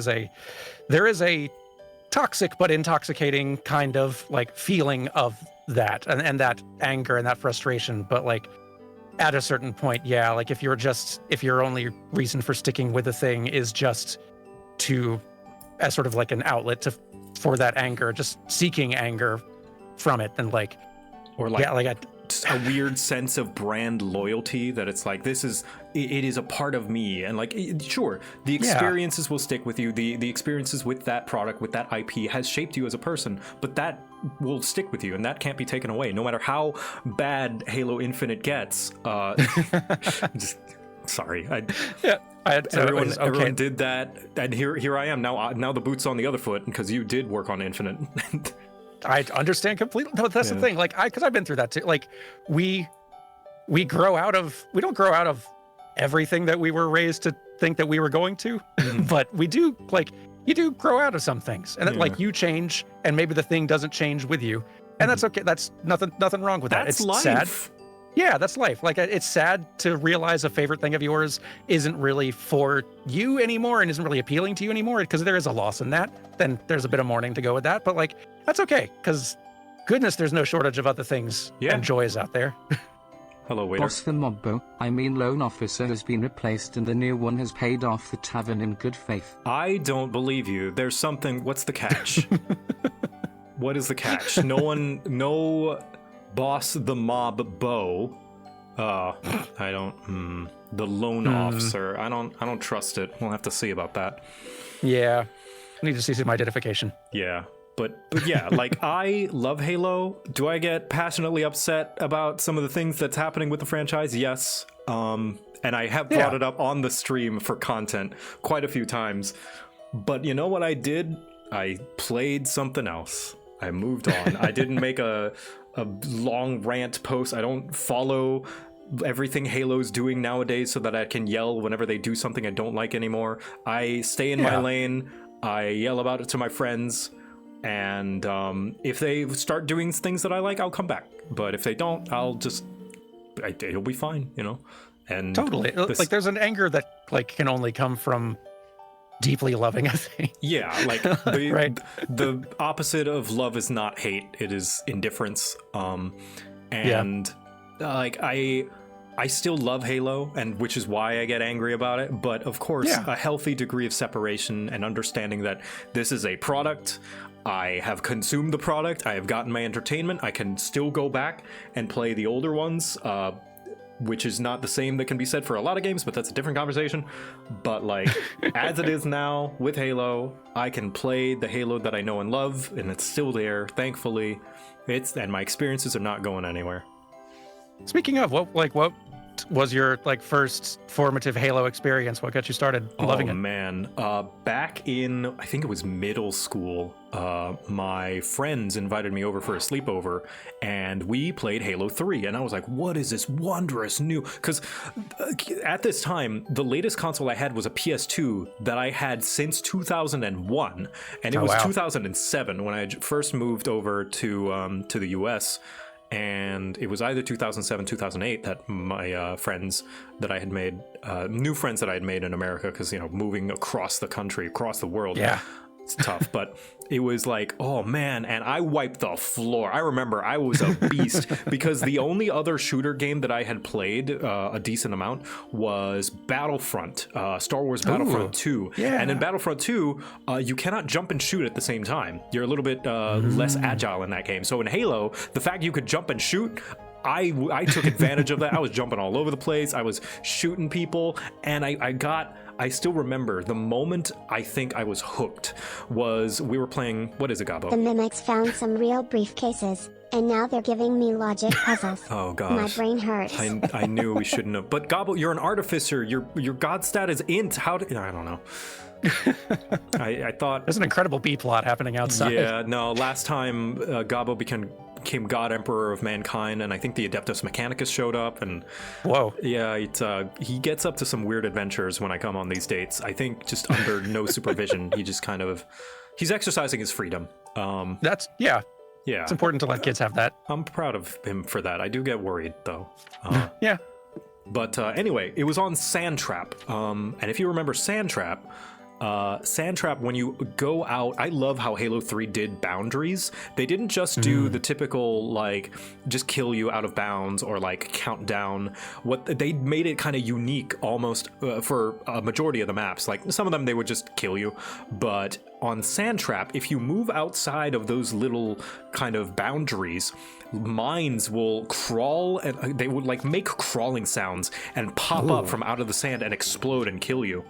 is a toxic but intoxicating kind of like feeling of that and that anger and that frustration. But like at a certain point, yeah, like if your only reason for sticking with a thing is just as sort of like an outlet for that anger, just seeking anger from it, then like, or like, yeah, a weird sense of brand loyalty that it's like, it is a part of me. And like, sure, the experiences will stick with you. The experiences with that product, with that IP has shaped you as a person, but that will stick with you and that can't be taken away no matter how bad Halo Infinite gets. Just sorry. Everyone did that, and here I am now the boot's on the other foot because you did work on Infinite. I understand completely. No, that's the thing. Like, because I've been through that too. Like, we don't grow out of everything that we were raised to think that we were going to, but we do. Like, you do grow out of some things, and then, like, you change, and maybe the thing doesn't change with you, and that's okay. That's nothing wrong with that. That's it's life. Sad. Yeah, that's life. Like, it's sad to realize a favorite thing of yours isn't really for you anymore and isn't really appealing to you anymore, because there is a loss in that. Then there's a bit of mourning to go with that, but like, that's okay, because goodness, there's no shortage of other things and joys out there. Hello, waiter. Boss, the loan officer has been replaced and the new one has paid off the tavern in good faith. I don't believe you. There's something. What's the catch? What is the catch? No boss the mob Bo. I don't. The loan officer. I don't trust it. We'll have to see about that. Yeah, I need to see some identification. Yeah. But yeah, like, I love Halo. Do I get passionately upset about some of the things that's happening with the franchise? Yes. And I have brought it up on the stream for content quite a few times. But you know what I did? I played something else. I moved on. I didn't make a long rant post. I don't follow everything Halo's doing nowadays so that I can yell whenever they do something I don't like anymore. I stay in my lane. I yell about it to my friends. And if they start doing things that I like, I'll come back. But if they don't, it'll be fine, you know? And totally. Like, there's an anger that like can only come from deeply loving a thing. Yeah, like the opposite of love is not hate, it is indifference. Like, I still love Halo, and which is why I get angry about it. But of course, a healthy degree of separation and understanding that this is a product. I have consumed the product. I have gotten my entertainment. I can still go back and play the older ones, which is not the same that can be said for a lot of games, but that's a different conversation. But like, as it is now with Halo, I can play the Halo that I know and love, and it's still there, thankfully. And my experiences are not going anywhere. Speaking of, what was your like first formative Halo experience? What got you started loving it? Oh man, back in I think it was middle school, my friends invited me over for a sleepover, and we played Halo 3, and I was like, "What is this wondrous new?" Because at this time, the latest console I had was a PS2 that I had since 2001, and it was 2007 when I first moved over to the US. And it was either 2007, 2008 that my friends that I had made, new friends that I had made in America, because, you know, moving across the country, across the world, it's tough. But it was like, oh man, and I wiped the floor. I remember I was a beast because the only other shooter game that I had played a decent amount was Battlefront, Star Wars Battlefront 2. Yeah. And in Battlefront 2, you cannot jump and shoot at the same time. You're a little bit less agile in that game. So in Halo, the fact you could jump and shoot, I took advantage of that. I was jumping all over the place. I was shooting people, and I still remember the moment I think I was hooked was we were playing, what is it, Gabo? The mimics found some real briefcases, and now they're giving me logic puzzles. Oh gosh. My brain hurts. I knew we shouldn't have. But Gabo, you're an artificer. Your god stat is int. How did, I don't know. I thought there's an incredible B plot happening outside. Yeah, no, last time Gabo became God Emperor of Mankind, and I think the Adeptus Mechanicus showed up, and yeah, he gets up to some weird adventures when I come on these dates. I think just under no supervision, he just he's exercising his freedom. That's it's important to let kids have that. I'm proud of him for that. I do get worried though. Yeah. But anyway, it was on Sandtrap, and if you remember Sandtrap, when you go out, I love how Halo 3 did boundaries. They didn't just do the typical, like, just kill you out of bounds or, like, count down. They made it kind of unique almost for a majority of the maps. Like, some of them, they would just kill you. But on Sandtrap, if you move outside of those little kind of boundaries, mines will crawl, and they would, like, make crawling sounds and pop up from out of the sand and explode and kill you.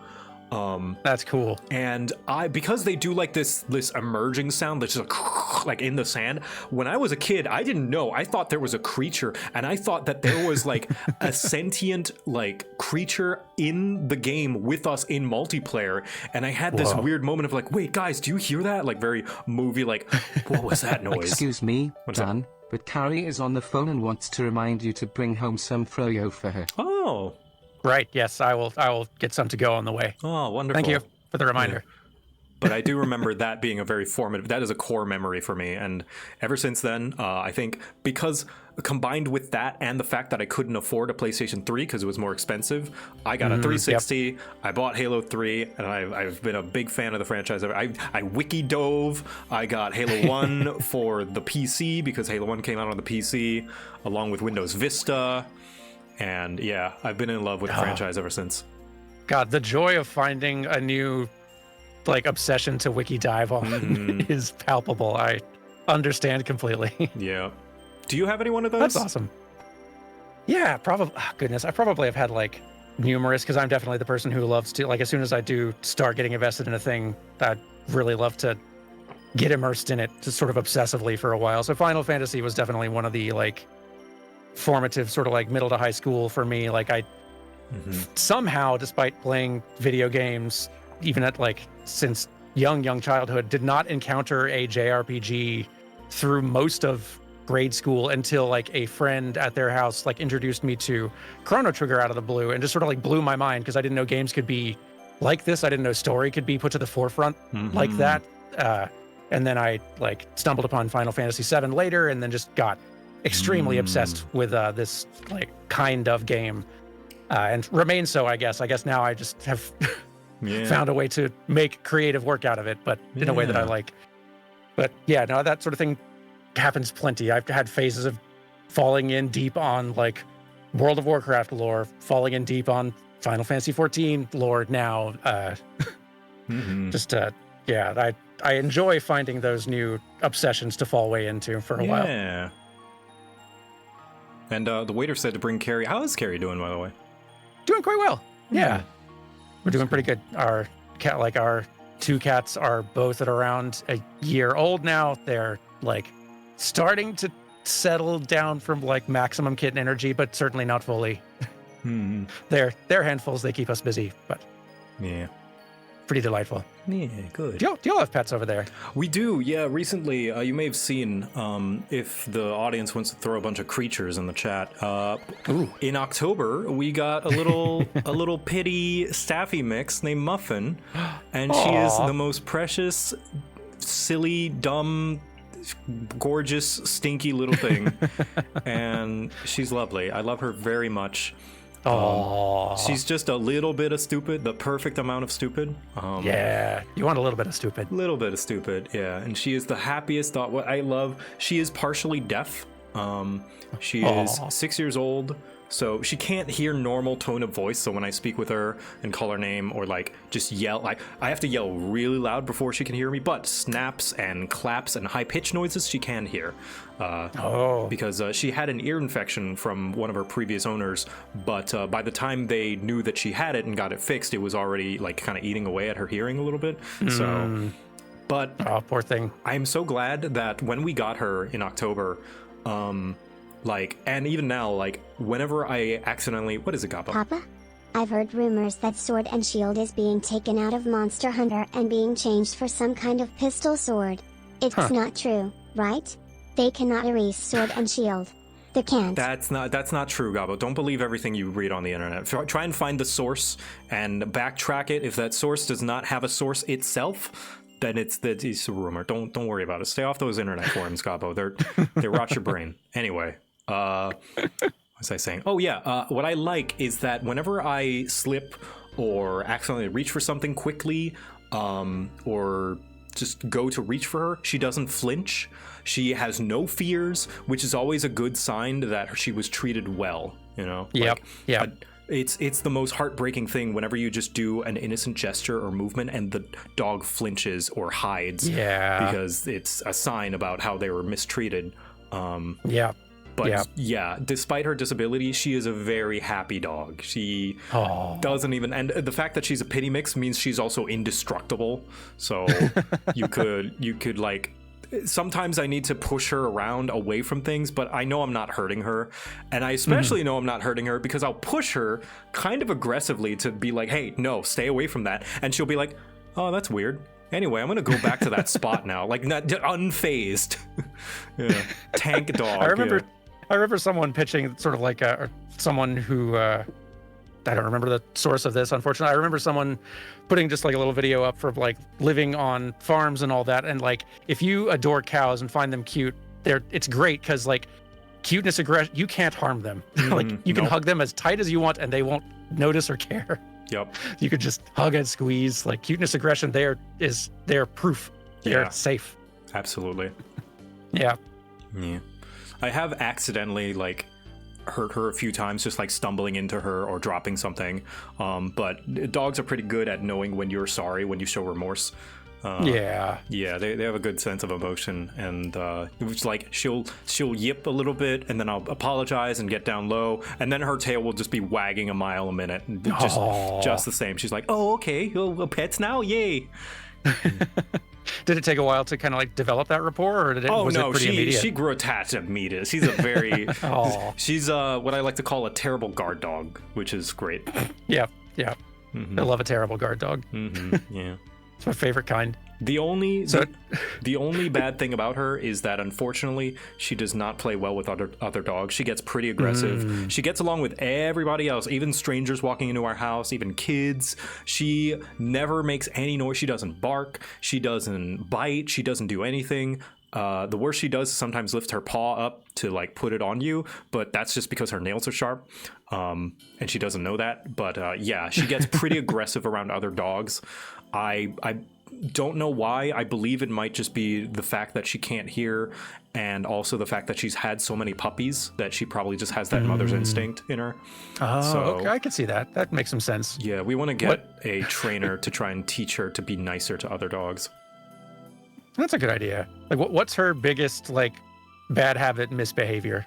That's cool. And because they do like this emerging sound that's just like in the sand. When I was a kid, I didn't know. I thought there was a creature, and I thought that there was like a sentient like creature in the game with us in multiplayer. And I had this weird moment of like, wait, guys, do you hear that? Like very movie, like, what was that noise? Excuse me, What's Dan, that? but Carrie is on the phone and wants to remind you to bring home some froyo for her. Oh. Right, yes, I will get some to go on the way. Oh, wonderful. Thank you for the reminder. Yeah. But I do remember that being a very formative, that is a core memory for me. And ever since then, I think because combined with that and the fact that I couldn't afford a PlayStation 3 because it was more expensive, I got a 360, yep. I bought Halo 3, and I've been a big fan of the franchise. I wiki dove, I got Halo 1 for the PC because Halo 1 came out on the PC, along with Windows Vista. And yeah, I've been in love with the franchise ever since. God, the joy of finding a new like obsession to wiki dive on is palpable. I understand completely. Yeah. Do you have any one of those? That's awesome. Yeah, probably. Oh, goodness, I probably have had like numerous because I'm definitely the person who loves to, like, as soon as I do start getting invested in a thing, I really love to get immersed in it just sort of obsessively for a while. So Final Fantasy was definitely one of the like formative sort of like middle to high school for me. Like I somehow, despite playing video games, even at like since young childhood, did not encounter a JRPG through most of grade school until like a friend at their house like introduced me to Chrono Trigger out of the blue and just sort of like blew my mind because I didn't know games could be like this. I didn't know story could be put to the forefront like that. And then I like stumbled upon Final Fantasy VII later and then just got extremely obsessed with this like kind of game and remain so, I guess. Now I just have found a way to make creative work out of it, but in a way that I like. But yeah, no, that sort of thing happens plenty. I've had phases of falling in deep on like World of Warcraft lore, falling in deep on Final Fantasy XIV lore now. I enjoy finding those new obsessions to fall way into for a while. Yeah. And the waiter said to bring Carrie. How is Carrie doing, by the way? Doing quite well. Yeah. We're doing pretty good. Our two cats are both at around a year old now. They're like starting to settle down from like maximum kitten energy, but certainly not fully. They're handfuls. They keep us busy, but yeah, pretty delightful. Yeah, good. Do y'all have pets over there? We do, yeah. Recently, you may have seen, if the audience wants to throw a bunch of creatures in the chat. In October, we got a little pitty staffy mix named Muffin, and she is the most precious, silly, dumb, gorgeous, stinky little thing, and she's lovely. I love her very much. She's just a little bit of stupid, the perfect amount of stupid. Yeah, you want a little bit of stupid. Little bit of stupid, yeah. And she is the happiest. What I love, she is partially deaf. She is 6 years old, so she can't hear normal tone of voice. So when I speak with her and call her name or like just yell, like I have to yell really loud before she can hear me. But snaps and claps and high pitch noises she can hear. Because she had an ear infection from one of her previous owners, but by the time they knew that she had it and got it fixed, it was already like kind of eating away at her hearing a little bit. So, but poor thing. I'm so glad that when we got her in October, and even now, like whenever I accidentally, what is it, Gabba? Papa? I've heard rumors that Sword and Shield is being taken out of Monster Hunter and being changed for some kind of pistol sword. It's not true, right? They cannot erase Sword and Shield. They can't. That's not true, Gabo. Don't believe everything you read on the internet. Try and find the source and backtrack it. If that source does not have a source itself, then it's a rumor. Don't worry about it. Stay off those internet forums, Gabo. They rot your brain. Anyway, what was I saying? Oh yeah, what I like is that whenever I slip or accidentally reach for something quickly, or just go to reach for her, she doesn't flinch. She has no fears, which is always a good sign that she was treated well, you know? Yep. It's the most heartbreaking thing whenever you just do an innocent gesture or movement and the dog flinches or hides. Yeah. Because it's a sign about how they were mistreated. But despite her disability, she is a very happy dog. She doesn't even, and the fact that she's a pity mix means she's also indestructible. So you could like, sometimes I need to push her around away from things, but I know I'm not hurting her. And I especially know I'm not hurting her because I'll push her kind of aggressively to be like, hey, no, stay away from that. And she'll be like, oh, that's weird. Anyway, I'm going to go back to that spot now. Like, not unfazed. Tank dog. I remember someone pitching sort of like someone who, I don't remember the source of this, unfortunately. I remember someone putting just like a little video up for like living on farms and all that. And like, if you adore cows and find them cute, it's great because like cuteness, aggression, you can't harm them. Like you can hug them as tight as you want and they won't notice or care. Yep. You could just hug and squeeze. Like cuteness, aggression, they're proof. They're safe. Absolutely. Yeah. I have accidentally like hurt her a few times, just like stumbling into her or dropping something. But dogs are pretty good at knowing when you're sorry, when you show remorse. Yeah, they have a good sense of emotion, and it's like she'll yip a little bit, and then I'll apologize and get down low, and then her tail will just be wagging a mile a minute, just the same. She's like, oh, okay, pets now, yay. Did it take a while to kind of like develop that rapport, or was it pretty immediate? She grew attached immediately. She's a very, she's what I like to call a terrible guard dog, which is great. Yeah. I love a terrible guard dog. Yeah. It's my favorite kind. The only bad thing about her is that unfortunately she does not play well with other dogs. She gets pretty aggressive. She gets along with everybody else, even strangers walking into our house, even kids. She never makes any noise. She doesn't bark. She doesn't bite. She doesn't do anything. The worst she does is sometimes lift her paw up to like put it on you, but that's just because her nails are sharp, and she doesn't know that. But she gets pretty aggressive around other dogs. I don't know why. I believe it might just be the fact that she can't hear, and also the fact that she's had so many puppies that she probably just has that mother's instinct in her. Okay, I can see that. That makes some sense. Yeah, we want to get a trainer to try and teach her to be nicer to other dogs. That's a good idea. Like, what's her biggest like bad habit, misbehavior?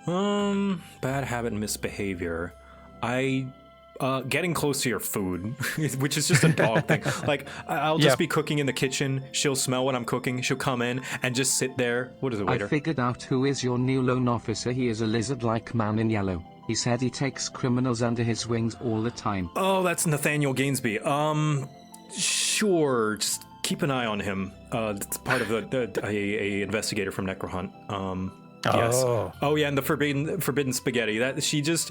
Bad habit, misbehavior. Getting close to your food, which is just a dog thing. Like, I'll just be cooking in the kitchen. She'll smell what I'm cooking. She'll come in and just sit there. What is it, waiter? I figured out who is your new loan officer. He is a lizard-like man in yellow. He said he takes criminals under his wings all the time. Oh, that's Nathaniel Gainsby. Sure. Just keep an eye on him. It's part of a investigator from Necrohunt. Yes. Oh yeah, and the forbidden spaghetti. That she just,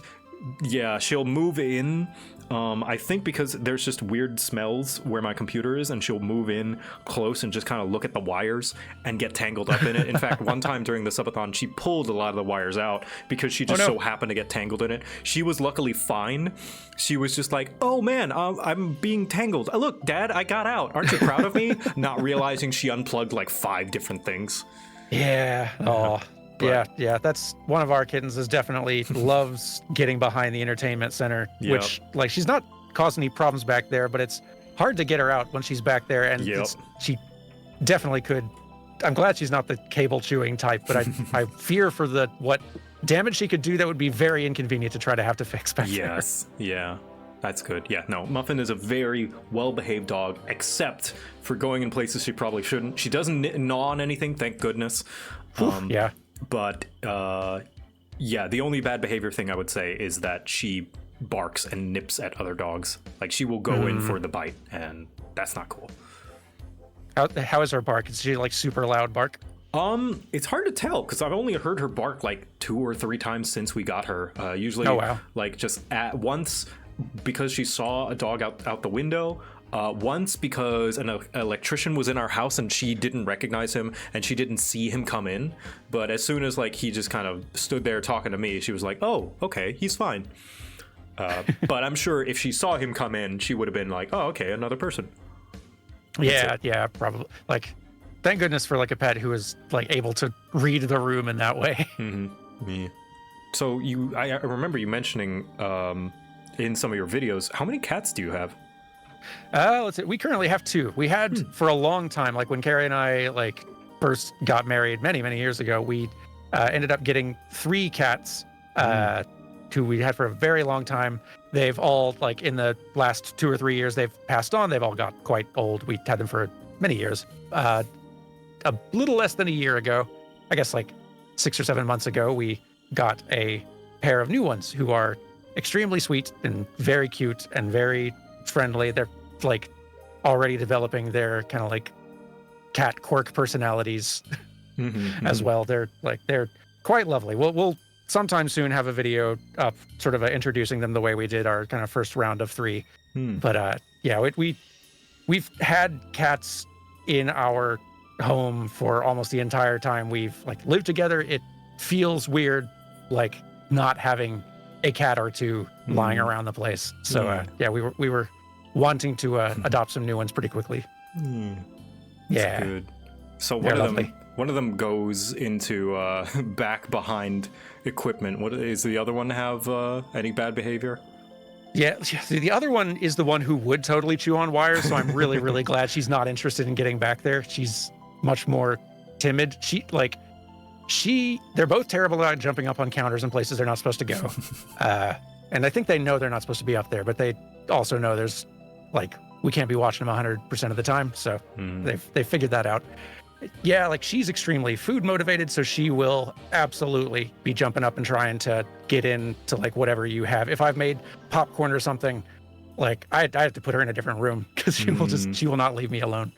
yeah, she'll move in. I think because there's just weird smells where my computer is, and she'll move in close and just kind of look at the wires and get tangled up in it. In fact, one time during the Subathon, she pulled a lot of the wires out because she just so happened to get tangled in it. She was luckily fine. She was just like, oh man, I'm being tangled. Look, Dad, I got out. Aren't you proud of me? Not realizing she unplugged like 5 different things. Yeah. Oh. Yeah, that's one of our kittens is definitely loves getting behind the entertainment center, which like she's not causing any problems back there, but it's hard to get her out when she's back there, and she definitely could. I'm glad she's not the cable chewing type, but I fear for what damage she could do that would be very inconvenient to try to have to fix back there. Yes, yeah. That's good. Yeah, no, Muffin is a very well-behaved dog, except for going in places she probably shouldn't. She doesn't gnaw on anything, thank goodness. Yeah. But, yeah, the only bad behavior thing I would say is that she barks and nips at other dogs. Like, she will go in for the bite, and that's not cool. How is her bark? Is she, like, super loud bark? It's hard to tell, because I've only heard her bark, like, 2 or 3 times since we got her. Usually, like, just at once, because she saw a dog out the window. Once because an electrician was in our house and she didn't recognize him and she didn't see him come in. But as soon as like he just kind of stood there talking to me, she was like, oh, okay, he's fine. But I'm sure if she saw him come in, she would have been like, oh, okay, another person. Yeah, probably. Like, thank goodness for like a pet who is like able to read the room in that way. Yeah. So I remember you mentioning in some of your videos, how many cats do you have? Let's see. We currently have 2. We had for a long time, like when Carrie and I like first got married many years ago, we ended up getting 3 cats who we had for a very long time. They've all, like in the last 2 or 3 years, they've passed on. They've all got quite old. We had them for many years. A little less than a year ago, I guess like 6 or 7 months ago, we got a pair of new ones who are extremely sweet and very cute and very friendly. They're like already developing their kind of like cat quirk personalities as well. They're quite lovely. We'll sometime soon have a video up sort of introducing them the way we did our kind of first round of 3. But yeah, we've had cats in our home for almost the entire time we've like lived together. It feels weird like not having a cat or 2 lying around the place. So yeah, we were wanting to adopt some new ones pretty quickly. That's good. So one of them goes into back behind equipment. What is the other one have any bad behavior? Yeah, the other one is the one who would totally chew on wires, so I'm really glad she's not interested in getting back there. She's much more timid. They're both terrible at jumping up on counters and places they're not supposed to go. And I think they know they're not supposed to be up there, but they also know there's like, we can't be watching them 100% of the time. So they've figured that out. Yeah, like she's extremely food motivated, so she will absolutely be jumping up and trying to get into like whatever you have. If I've made popcorn or something, like I have to put her in a different room because she will not leave me alone.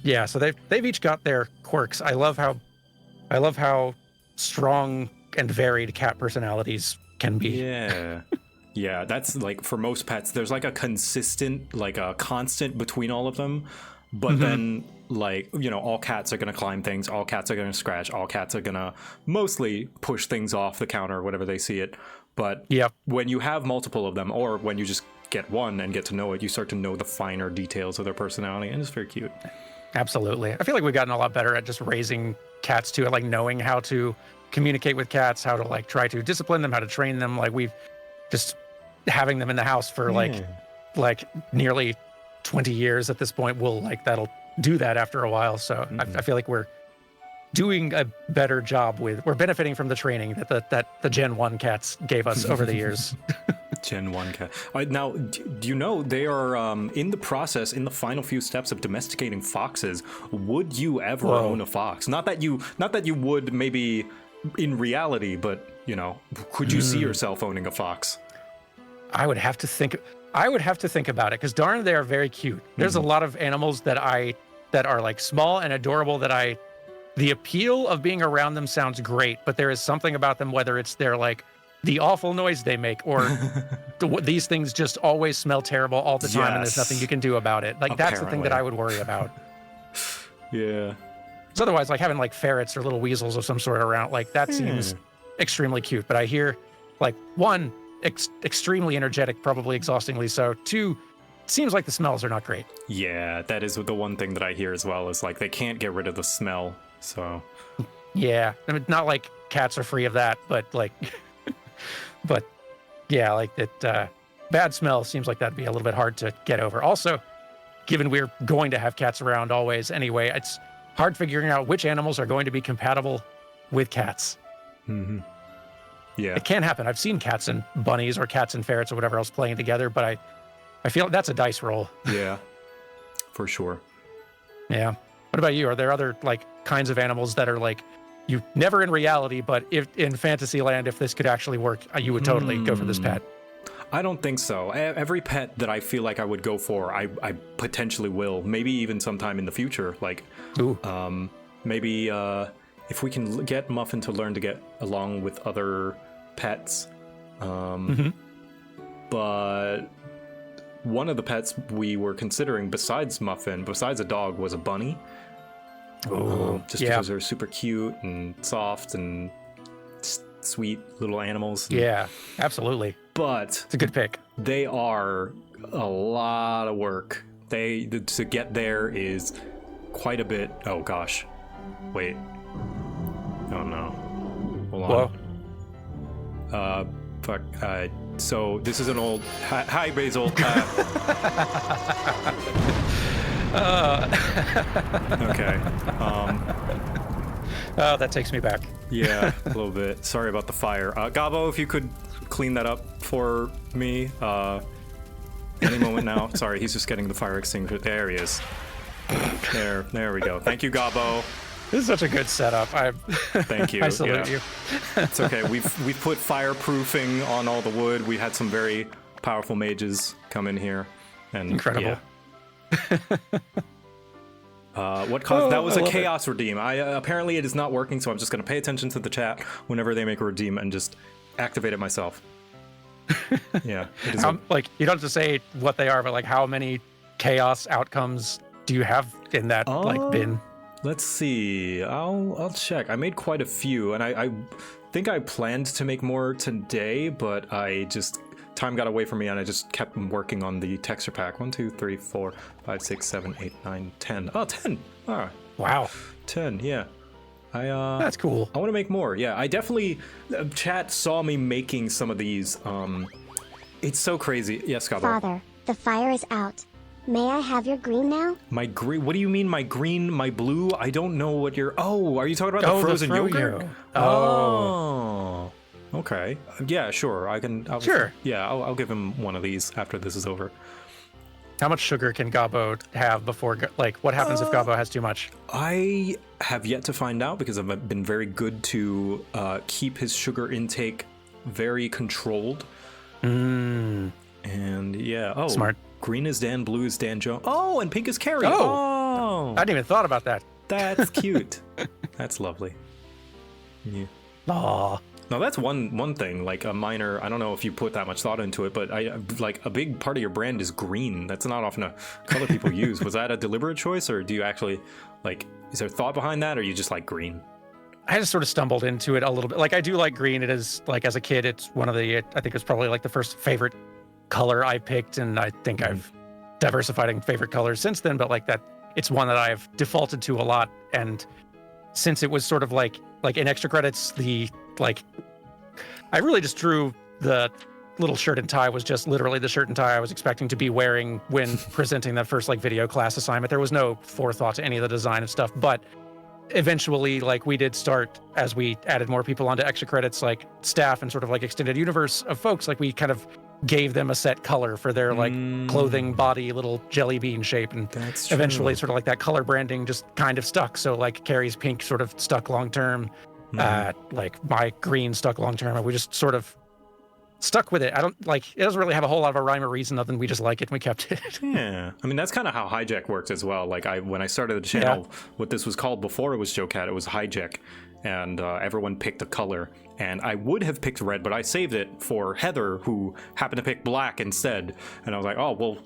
Yeah. So they've each got their quirks. I love how strong and varied cat personalities can be. Yeah, that's like for most pets, there's like a consistent, like a constant between all of them. But then, like, you know, all cats are going to climb things, all cats are going to scratch, all cats are going to mostly push things off the counter or whatever they see it. But when you have multiple of them, or when you just get one and get to know it, you start to know the finer details of their personality, and it's very cute. Absolutely. I feel like we've gotten a lot better at just raising cats too, like knowing how to communicate with cats, how to like try to discipline them, how to train them. Like we've just having them in the house for like nearly 20 years at this point, that'll do that after a while. So I feel like we're doing a better job we're benefiting from the training that the Gen 1 cats gave us over the years. Gen 1 cat. Now, do you know they are in the final few steps of domesticating foxes? Would you ever own a fox? Not that you would maybe in reality, but you know, could you see yourself owning a fox? I would have to think about it, because darn, they are very cute. There's a lot of animals that are like small and adorable that the appeal of being around them sounds great, but there is something about them, whether it's their like the awful noise they make, or these things just always smell terrible all the time, and there's nothing you can do about it. Like that's the thing that I would worry about. Yeah. So otherwise, like having like ferrets or little weasels of some sort around, like that seems extremely cute. But I hear, like, one, extremely energetic, probably exhaustingly so. Two, seems like the smells are not great. Yeah, that is the one thing that I hear as well, is like they can't get rid of the smell. So yeah, I mean, not like cats are free of that, but like, but yeah, like that bad smell seems like that'd be a little bit hard to get over. Also, given we're going to have cats around always anyway, it's hard figuring out which animals are going to be compatible with cats. Yeah, it can happen. I've seen cats and bunnies or cats and ferrets or whatever else playing together, but I feel like that's a dice roll. Yeah, for sure. Yeah. What about you? Are there other like kinds of animals that are like you never in reality, but if in fantasy land, if this could actually work, you would totally go for this pet? I don't think so. Every pet that I feel like I would go for, I potentially will. Maybe even sometime in the future. Like, maybe if we can get Muffin to learn to get along with other pets. But one of the pets we were considering besides Muffin, besides a dog, was a bunny. Just because they're super cute and soft and sweet little animals. Yeah, absolutely. But it's a good pick. They are a lot of work. To get there is quite a bit. Oh gosh, wait. Oh no. Hold on. Fuck. So this is an old. Hi, Basil. Okay. Oh, that takes me back. Yeah, a little bit. Sorry about the fire. Gabo, if you could clean that up for me any moment now. Sorry, he's just getting the fire extinguisher. There he is. There we go. Thank you, Gabo. This is such a good setup. Thank you. I salute you. It's okay. We've put fireproofing on all the wood. We had some very powerful mages come in here. And incredible. Yeah. What caused that was a chaos redeem. Apparently it is not working, so I'm just going to pay attention to the chat whenever they make a redeem and just activate it myself. Yeah. Like, you don't have to say what they are, but like how many chaos outcomes do you have in that like bin? Let's see. I'll check. I made quite a few, and I think I planned to make more today, but time got away from me, and I just kept working on the texture pack. 1, 2, 3, 4, 5, 6, 7, 8, 9, 10. Oh, 10. Ah, wow. 10. Yeah. That's cool. I want to make more. Yeah, I definitely. Chat saw me making some of these. It's so crazy. Yes, Gabo. Father, the fire is out. May I have your green now? My green? What do you mean, my green, my blue? I don't know what you're. Oh, are you talking about the frozen yogurt? Oh. Okay. Yeah, sure. Sure. Yeah, I'll give him one of these after this is over. How much sugar can Gabo have before? Like, what happens if Gabo has too much? I have yet to find out, because I've been very good to keep his sugar intake very controlled. And yeah. Smart. Green is Dan, blue is Dan Joe. Oh, and pink is Carrie. Oh. I hadn't even thought about that. That's cute. That's lovely. Yeah. Aw. Now that's one thing, like a minor. I don't know if you put that much thought into it, but like a big part of your brand is green. That's not often a color people use. Was that a deliberate choice, or do you actually like? Is there thought behind that, or you just like green? I just sort of stumbled into it a little bit. Like, I do like green. It is like, as a kid, it's one of the. I think it's probably like the first favorite color I picked, and I think I've diversified in favorite colors since then. But like that, it's one that I've defaulted to a lot. And since it was sort of like in extra credits, I really just drew the little shirt and tie was just literally the shirt and tie I was expecting to be wearing when presenting that first like video class assignment. There was no forethought to any of the design of stuff, but eventually, like, we did start, as we added more people onto extra credits, like staff and sort of like extended universe of folks, like we kind of gave them a set color for their like clothing body little jelly bean shape, and eventually sort of like that color branding just kind of stuck. So like Carrie's pink sort of stuck long term. Like my green stuck long term, and we just sort of stuck with it. I don't like, it doesn't really have a whole lot of a rhyme or reason other than we just like it and we kept it. Yeah, I mean, that's kind of how Hijack worked as well. Like when I started the channel, what this was called before it was JoCat, it was Hijack, and everyone picked a color. And I would have picked red, but I saved it for Heather, who happened to pick black instead. And I was like, oh, well,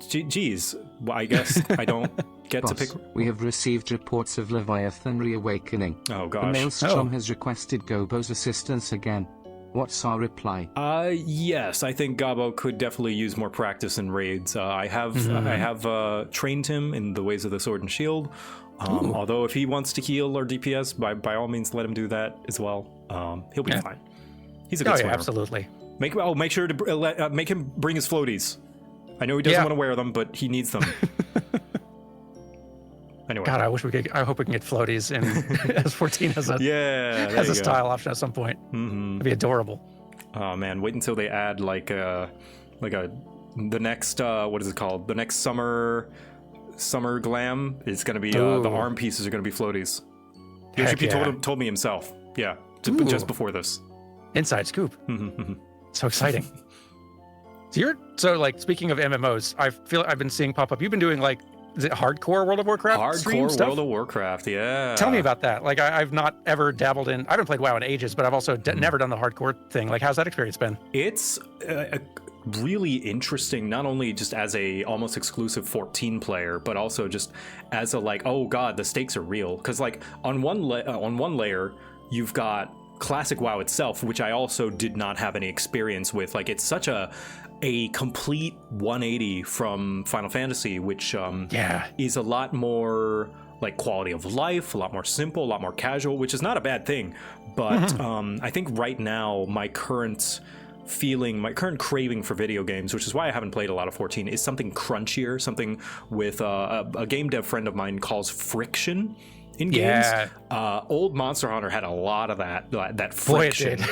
geez, well, I guess I don't get to pick. We have received reports of Leviathan reawakening. Oh, gosh. The Maelstrom has requested Gobo's assistance again. What's our reply? Yes, I think Gabo could definitely use more practice in raids. I have trained him in the ways of the Sword and Shield. Although if he wants to heal or DPS, by all means, let him do that as well. He'll be fine. He's a good swimmer. Absolutely. Make sure to make him bring his floaties. I know he doesn't want to wear them, but he needs them. Anyway. God, I hope we can get floaties in S14 as a style option at some point. It'd be adorable. Oh man, wait until they add the next what is it called? The next summer glam is going to be the arm pieces are going to be floaties. Yoshi told me himself. Yeah, just before this. Inside scoop. So exciting. So like speaking of MMOs, I feel I've been seeing pop up. You've been doing like, is it hardcore World of Warcraft? Hardcore World of Warcraft, yeah. Tell me about that. Like I've not ever dabbled in. I haven't played WoW in ages, but I've also never done the hardcore thing. Like, how's that experience been? It's really interesting, not only just as a almost exclusive 14 player, but also just as a like, oh god, the stakes are real. Because like on one layer, you've got classic WoW itself, which I also did not have any experience with. Like, it's such a complete 180 from Final Fantasy, which is a lot more like quality of life, a lot more simple, a lot more casual, which is not a bad thing. But I think right now my current craving for video games, which is why I haven't played a lot of 14, is something crunchier, something with a game dev friend of mine calls friction in games. Old Monster Hunter had a lot of that friction. Boy, it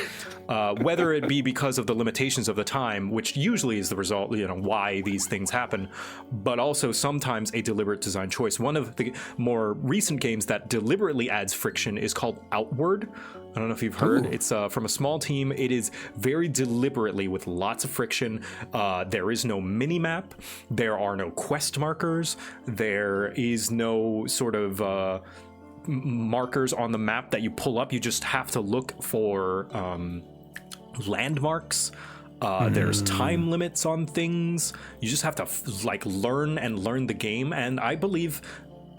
did. Whether it be because of the limitations of the time, which usually is the result, why these things happen, but also sometimes a deliberate design choice. One of the more recent games that deliberately adds friction is called Outward. I don't know if you've heard. It's from a small team. It is very deliberately with lots of friction. There is no mini-map. There are no quest markers. There is no sort of markers on the map that you pull up. You just have to look for landmarks. There's time limits on things. You just have to learn the game. And I believe,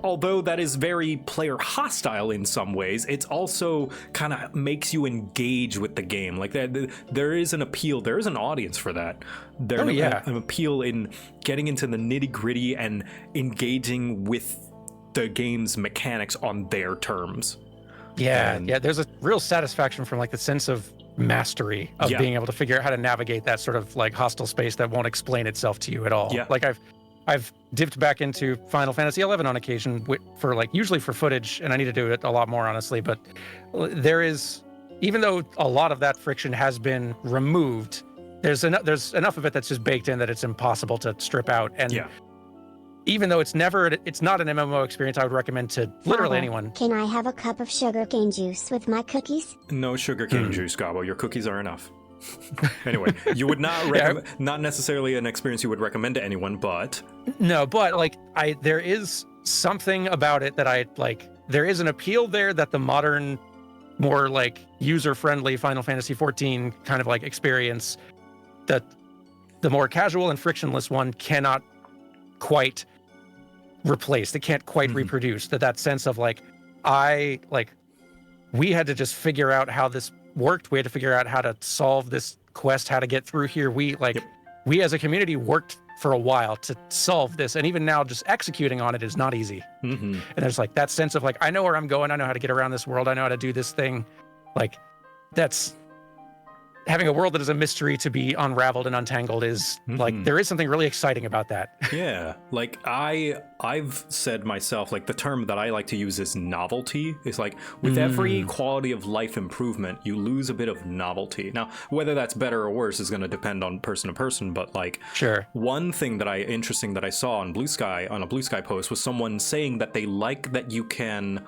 although that is very player hostile in some ways, it's also kind of makes you engage with the game. Like there is an appeal. There is an audience for that. There's an appeal in getting into the nitty gritty and engaging with the game's mechanics on their terms. There's a real satisfaction from like the sense of mastery of being able to figure out how to navigate that sort of like hostile space that won't explain itself to you at all. Like I've dipped back into Final Fantasy 11 on occasion for like usually for footage, and I need to do it a lot more honestly, but there is, even though a lot of that friction has been removed, there's enough of it that's just baked in that it's impossible to strip out. And even though it's not an MMO experience I would recommend to literally anyone. Can I have a cup of sugarcane juice with my cookies? No sugarcane juice, Gabo. Your cookies are enough. Anyway, you would not recommend, not necessarily an experience you would recommend to anyone, but no, but like there is something about it that I like. There is an appeal there that the modern, more like user-friendly Final Fantasy 14 kind of like experience, that the more casual and frictionless one cannot quite replace. They can't quite reproduce that sense of like, we had to just figure out how this worked. We had to figure out how to solve this quest, how to get through here. We as a community worked for a while to solve this, and even now just executing on it is not easy. And there's like that sense of like, I know where I'm going, I know how to get around this world, I know how to do this thing. Like, that's having a world that is a mystery to be unraveled and untangled is like, there is something really exciting about that. Like I've said myself, like the term that I like to use is novelty. It's like with every quality of life improvement, you lose a bit of novelty. Now, whether that's better or worse is going to depend on person to person, but like one thing interesting that I saw on Blue Sky, on a Blue Sky post, was someone saying that they like that you can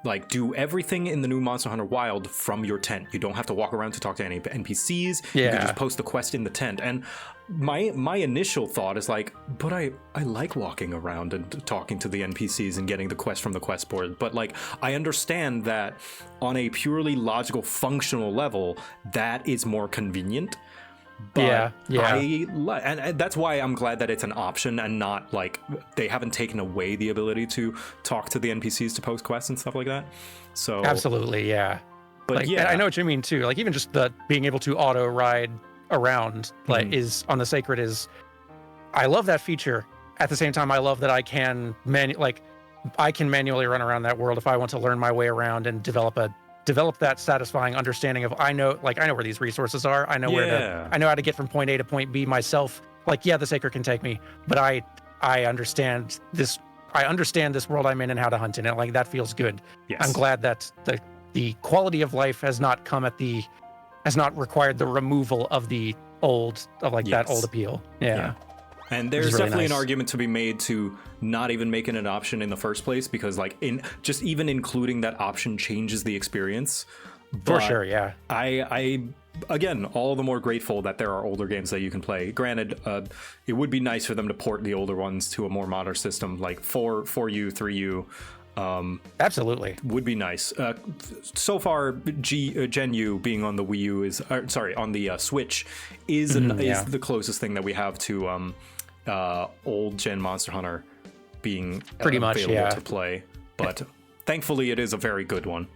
like do everything in the new Monster Hunter Wild from your tent. You don't have to walk around to talk to any NPCs. You can just post the quest in the tent. And my initial thought is like, but I like walking around and talking to the NPCs and getting the quest from the quest board. But like, I understand that on a purely logical, functional level, that is more convenient. But and that's why I'm glad that it's an option and not like they haven't taken away the ability to talk to the NPCs to post quests and stuff like that. So absolutely, yeah. But like, and I know what you mean too. Like even just the being able to auto ride around like is on the Sacred is, I love that feature. At the same time, I love that I can I can manually run around that world if I want to learn my way around and develop that satisfying understanding of I know where these resources are. I know I know how to get from point A to point B myself. Like, yeah, the Sacred can take me, but I understand this. I understand this world I'm in and how to hunt in it. Like that feels good. Yes. I'm glad that the quality of life has not required the removal of the old that old appeal. Yeah. And there's really definitely an argument to be made to not even make it an option in the first place, because like just even including that option changes the experience. For sure, yeah. I again, all the more grateful that there are older games that you can play. Granted, it would be nice for them to port the older ones to a more modern system, like 4U, 3U. Absolutely would be nice. So far, Gen U being on the Wii U on the Switch is the closest thing that we have to old Gen Monster Hunter being pretty much available to play. But thankfully, it is a very good one.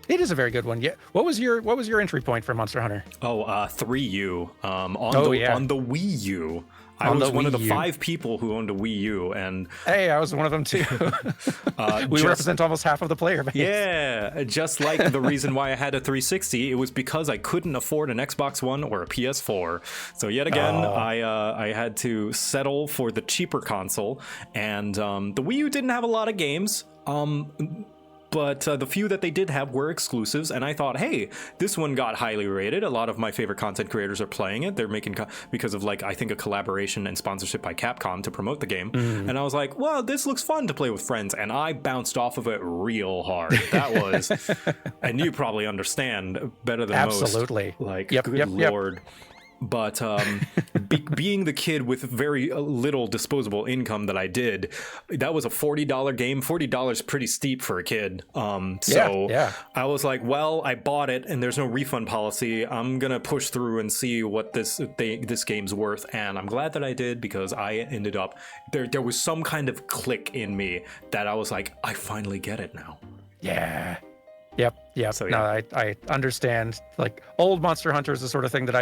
It is a very good one. Yeah. What was your entry point for Monster Hunter? 3U. On the Wii U. I was one of the 5 people who owned a Wii U, and hey, I was one of them too. We represent almost half of the player base. Yeah, just like the reason why I had a 360, it was because I couldn't afford an Xbox One or a PS4. So yet again, I had to settle for the cheaper console, and the Wii U didn't have a lot of games. But the few that they did have were exclusives, and I thought, hey, this one got highly rated. A lot of my favorite content creators are playing it. They're making because of I think a collaboration and sponsorship by Capcom to promote the game. And I was like, well, this looks fun to play with friends, and I bounced off of it real hard. That was, and you probably understand better than most. Absolutely. Good Lord. But being the kid with very little disposable income that I did, that was a $40 game. $40 pretty steep for a kid. I was like, well, I bought it and there's no refund policy. I'm gonna push through and see what this game's worth. And I'm glad that I did, because I ended up there was some kind of click in me that I was like, I finally get it now. Yeah. Yep. So, no, I understand. Like, old Monster Hunter is the sort of thing that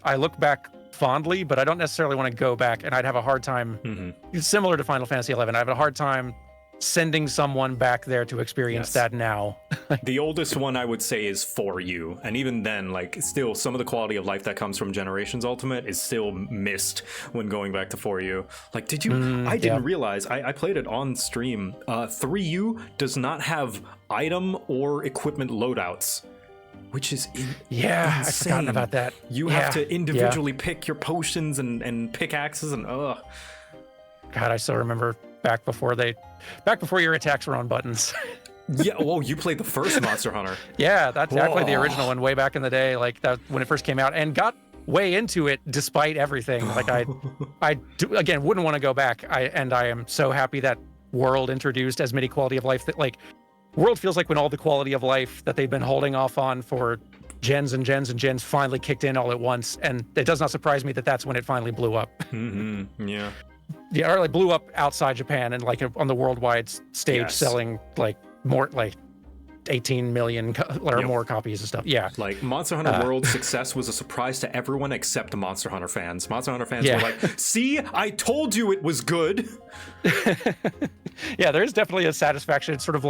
I look back fondly, but I don't necessarily want to go back, and I'd have a hard time, similar to Final Fantasy XI, I have a hard time sending someone back there to experience that now. The oldest one I would say is 4U, and even then, still some of the quality of life that comes from Generations Ultimate is still missed when going back to 4U. Did you? I didn't realize. I played it on stream. 3U does not have item or equipment loadouts, which is insane. I've forgotten about that. You have to individually pick your potions and pickaxes and God, I still remember back before your attacks were on buttons. You played the first Monster Hunter. Yeah, I played the original one way back in the day, that when it first came out, and got way into it despite everything. I wouldn't want to go back. I am so happy that World introduced as many quality of life that World feels like when all the quality of life that they've been holding off on for gens and gens and gens finally kicked in all at once, and it does not surprise me that that's when it finally blew up. Or blew up outside Japan and on the worldwide stage, selling more 18 million or more copies and stuff. Yeah. Monster Hunter World's success was a surprise to everyone except the Monster Hunter fans. Monster Hunter fans were like, see, I told you it was good. Yeah, there's definitely a satisfaction. It's sort of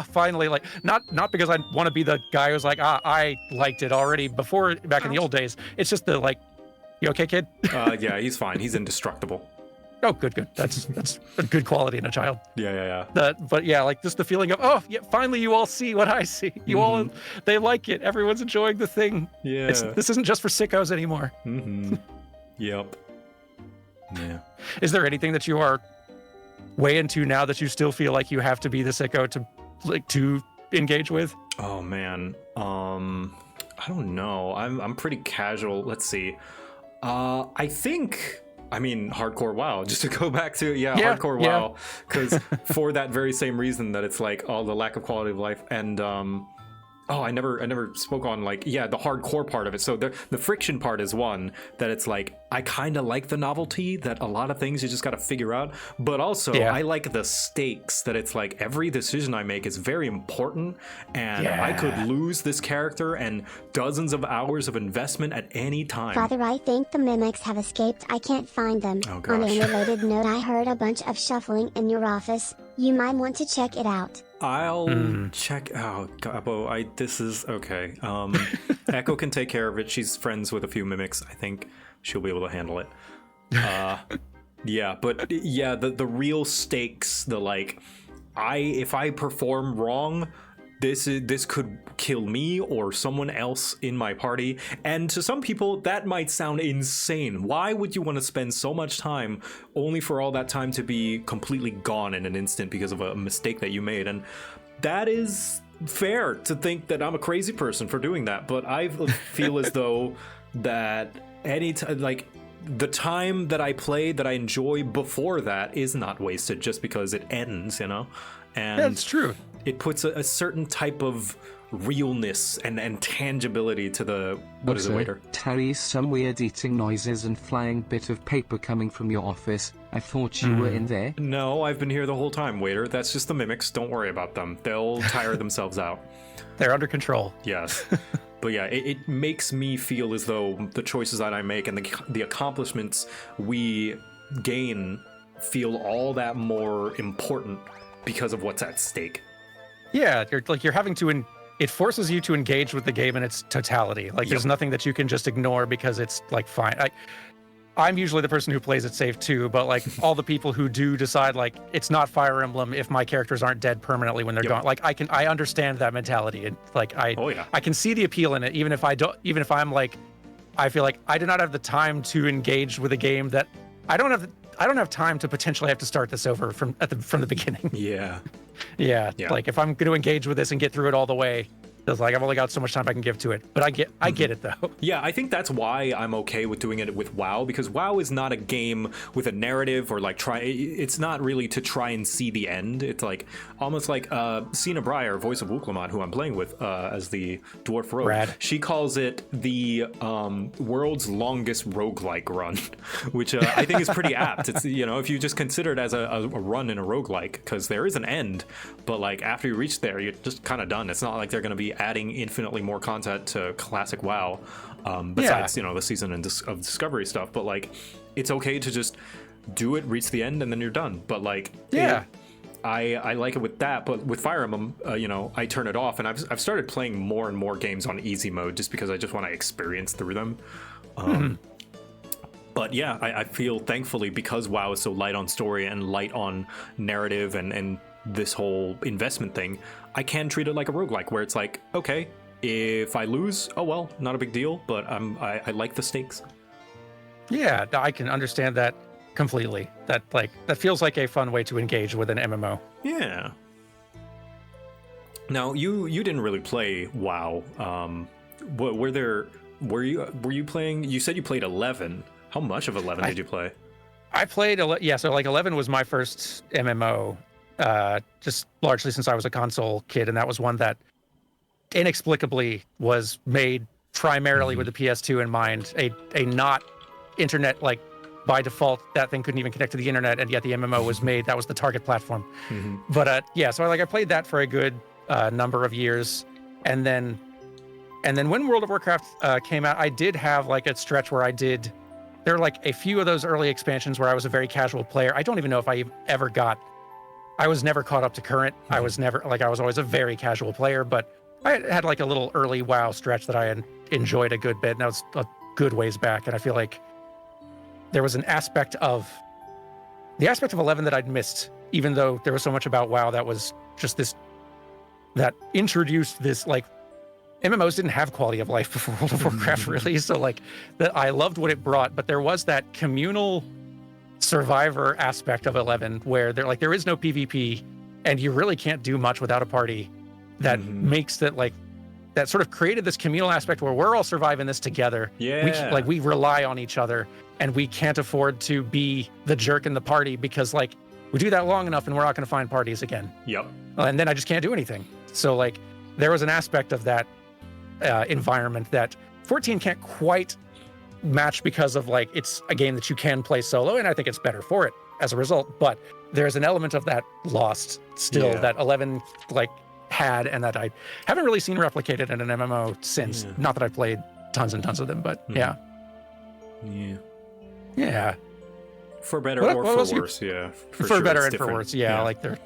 finally, not because I want to be the guy who's I liked it already before back in the old days. It's just you okay, kid? Yeah, he's fine. He's indestructible. Oh, good. That's a good quality in a child. Yeah. But just the feeling of, finally you all see what I see. You all, they like it. Everyone's enjoying the thing. Yeah. This isn't just for sickos anymore. Yep. Yeah. Is there anything that you are way into now that you still feel like you have to be the sicko like to engage with? Oh man, I don't know. I'm pretty casual. Let's see. I think. I mean, hardcore WoW. Just to go back to hardcore WoW, because for that very same reason that it's like the lack of quality of life and I never spoke on like the hardcore part of it. So the friction part is one that it's like I kind of like the novelty that a lot of things you just got to figure out, but also I like the stakes that it's like every decision I make is very important, and I could lose this character and dozens of hours of investment at any time. Father, I think the mimics have escaped. I can't find them. Oh, On gosh. a related note, I heard a bunch of shuffling in your office. You might want to check it out. I'll check out Gabo. This is okay. Echo can take care of it. She's friends with a few mimics. I think she'll be able to handle it. The real stakes, the like, if I perform wrong, this could kill me or someone else in my party. And to some people, that might sound insane. Why would you want to spend so much time only for all that time to be completely gone in an instant because of a mistake that you made? And that is fair to think that I'm a crazy person for doing that. But I feel as though that the time that I play that I enjoy before that is not wasted just because it ends, you know? And that's true. It puts a certain type of realness and tangibility to the what is it, waiter? Terry, some weird eating noises and flying bit of paper coming from your office. I thought you were in there. No, I've been here the whole time, waiter. That's just the mimics. Don't worry about them. They'll tire themselves out. They're under control. Yes. But yeah, it makes me feel as though the choices that I make and the accomplishments we gain feel all that more important because of what's at stake. Yeah, you're having to. It forces you to engage with the game in its totality. Like, there's nothing that you can just ignore because it's like fine. I'm usually the person who plays it safe too, but like all the people who do decide like it's not Fire Emblem if my characters aren't dead permanently when they're gone. Like I understand that mentality, and like I can see the appeal in it, even if I'm like, I feel like I do not have the time to engage with a game that I don't have time to potentially have to start this over from the beginning. Yeah. Like if I'm going to engage with this and get through it all the way, it's like I've only got so much time I can give to it. But I get it though. Yeah, I think that's why I'm okay with doing it with WoW, because WoW is not a game with a narrative or like it's not really to try and see the end. It's like almost like Sina Breyer, voice of Wuklamot, who I'm playing with as the Dwarf Rogue. Rad. She calls it the world's longest roguelike run, which I think is pretty apt. It's, you know, if you just consider it as a run in a roguelike, because there is an end, but like after you reach there, you're just kind of done. It's not like they're going to be adding infinitely more content to classic WoW, besides you know the season of discovery stuff. But like, it's okay to just do it, reach the end, and then you're done. But like, I like it with that. But with Fire Emblem, you know, I turn it off, and I've started playing more and more games on easy mode just because I just want to experience through them. But yeah, I feel thankfully because WoW is so light on story and light on narrative and this whole investment thing, I can treat it like a roguelike where it's like, okay, if I lose, oh well, not a big deal, but I like the stakes. Yeah, I can understand that completely. That feels like a fun way to engage with an MMO. Yeah. Now you didn't really play WoW. Were you playing? You said you played 11. How much of 11 did you play? I played so like 11 was my first MMO. Just largely since I was a console kid, and that was one that inexplicably was made primarily with the PS2 in mind. A not internet, like by default, that thing couldn't even connect to the internet, and yet the MMO was made. That was the target platform. But so I played that for a good number of years, and then when World of Warcraft came out, I did have like a stretch where there were like a few of those early expansions where I was a very casual player. I don't even know if I was never caught up to current. I was always a very casual player, but I had like a little early WoW stretch that I had enjoyed a good bit, and that was a good ways back. And I feel like there was an aspect of 11 that I'd missed, even though there was so much about WoW that was just that introduced this, like, MMOs didn't have quality of life before World of Warcraft really. So like that, I loved what it brought, but there was that communal survivor aspect of 11 where there is no PvP. and you really can't do much without a party that makes that like that sort of created this communal aspect where we're all surviving this together. Yeah. We rely on each other, and we can't afford to be the jerk in the party because like we do that long enough and we're not going to find parties again. Yep. And then I just can't do anything. So like there was an aspect of that environment that 14 can't quite match because of like it's a game that you can play solo, and I think it's better for it as a result. But there's an element of that lost still that 11 like had, and that I haven't really seen replicated in an MMO since. Not that I've played tons and tons of them, but yeah. For better or for worse, For sure, better it's and for different. worse, like they're.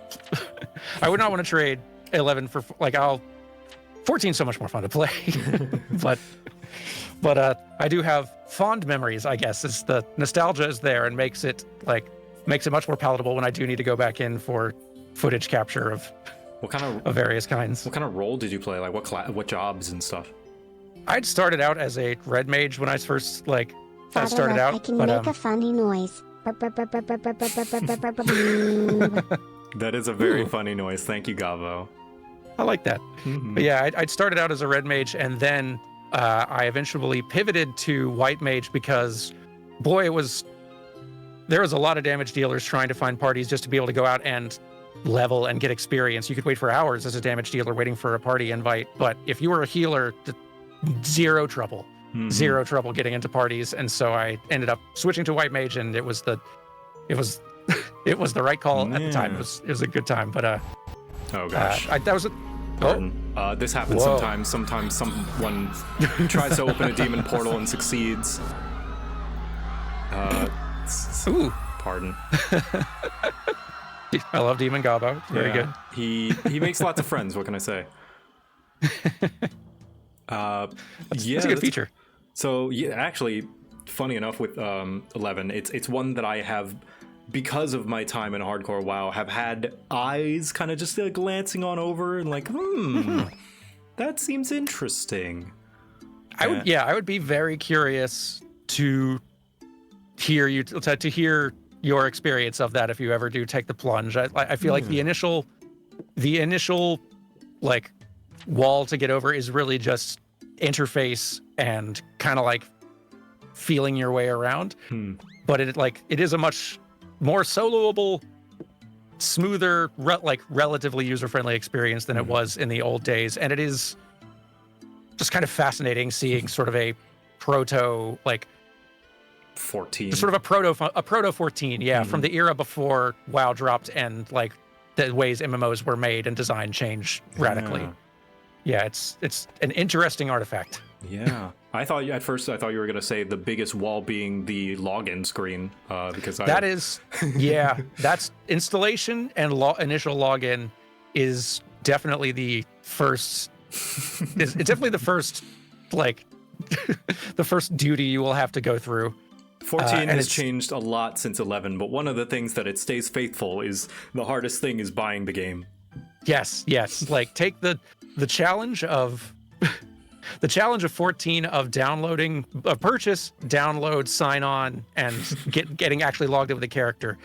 I would not want to trade 11 for like 14 so much more fun to play, but I do have fond memories. I guess it's the nostalgia is there and makes it much more palatable when I do need to go back in for footage capture of various kinds. What kind of role did you play? Like what jobs and stuff? I'd started out as a red mage when I first Father, started out. I can make a funny noise. That is a very funny noise. Thank you, Gavo. I like that. But yeah, I'd started out as a red mage, and then I eventually pivoted to white mage because, boy, there was a lot of damage dealers trying to find parties just to be able to go out and level and get experience. You could wait for hours as a damage dealer waiting for a party invite, but if you were a healer, zero trouble getting into parties. And so I ended up switching to white mage, and it was the right call at the time. It was a good time, but oh gosh, that was this happens sometimes. Sometimes someone tries to open a demon portal and succeeds. Pardon. I love Demon Gabo. Very good. He makes lots of friends. What can I say? That's a good feature. So yeah, actually, funny enough, with 11, it's one that I have, because of my time in hardcore WoW, have had eyes kind of just glancing on over and like, that seems interesting. I would be very curious to hear your experience of that if you ever do take the plunge. I feel like the initial like wall to get over is really just interface and kind of like feeling your way around. But it is a much more soloable, smoother, relatively user-friendly experience than it was in the old days. And it is just kind of fascinating seeing sort of a proto 14, sort of a proto 14, from the era before WoW dropped and like the ways MMOs were made and designed changed radically. It's an interesting artifact. Yeah, at first I thought you were gonna say the biggest wall being the login screen, because that's installation and initial login is definitely the first. It's definitely the first the first duty you will have to go through. 14 has changed a lot since 11, but one of the things that it stays faithful is the hardest thing is buying the game. Yes. Like take the challenge of 14 of downloading a purchase, download, sign on, and getting actually logged in with the character.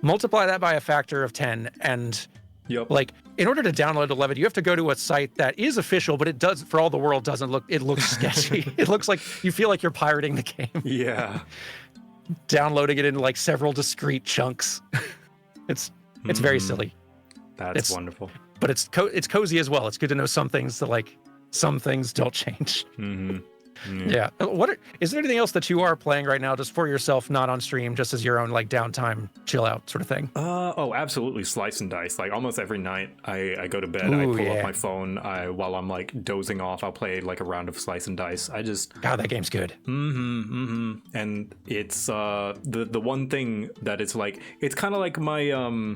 Multiply that by a factor of 10, and like in order to download 11, you have to go to a site that is official, but it does, for all the world, doesn't look. It looks sketchy. It looks like you feel like you're pirating the game. Yeah. Downloading it in like several discrete chunks. It's very silly. That's wonderful. But it's cozy as well. It's good to know some things don't change. Yeah. Is there anything else that you are playing right now, just for yourself, not on stream, just as your own like downtime, chill out sort of thing? Absolutely. Slice and dice. Like almost every night, I go to bed. I pull up my phone. While I'm like dozing off, I'll play like a round of slice and dice. God, that game's good. And it's the one thing that it's like, it's kind of like my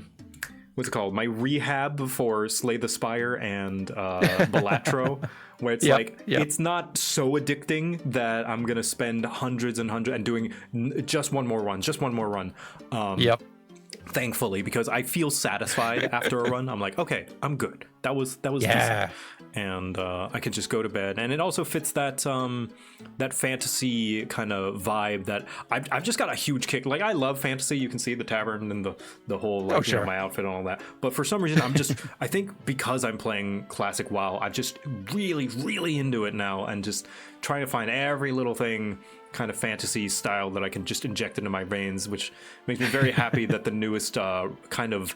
what's it called? My rehab for Slay the Spire and Balatro, where it's it's not so addicting that I'm gonna spend hundreds and hundreds and doing just one more run. Thankfully, because I feel satisfied after a run. I'm like, okay, I'm good. That was decent. and I can just go to bed. And it also fits that that fantasy kind of vibe that I've just got a huge kick. Like, I love fantasy. You can see the tavern and the whole, like, you know, my outfit and all that. But for some reason, I'm just, I think because I'm playing classic WoW, I'm just really into it now, and just trying to find every little thing kind of fantasy style that I can just inject into my veins, which makes me very happy that the newest kind of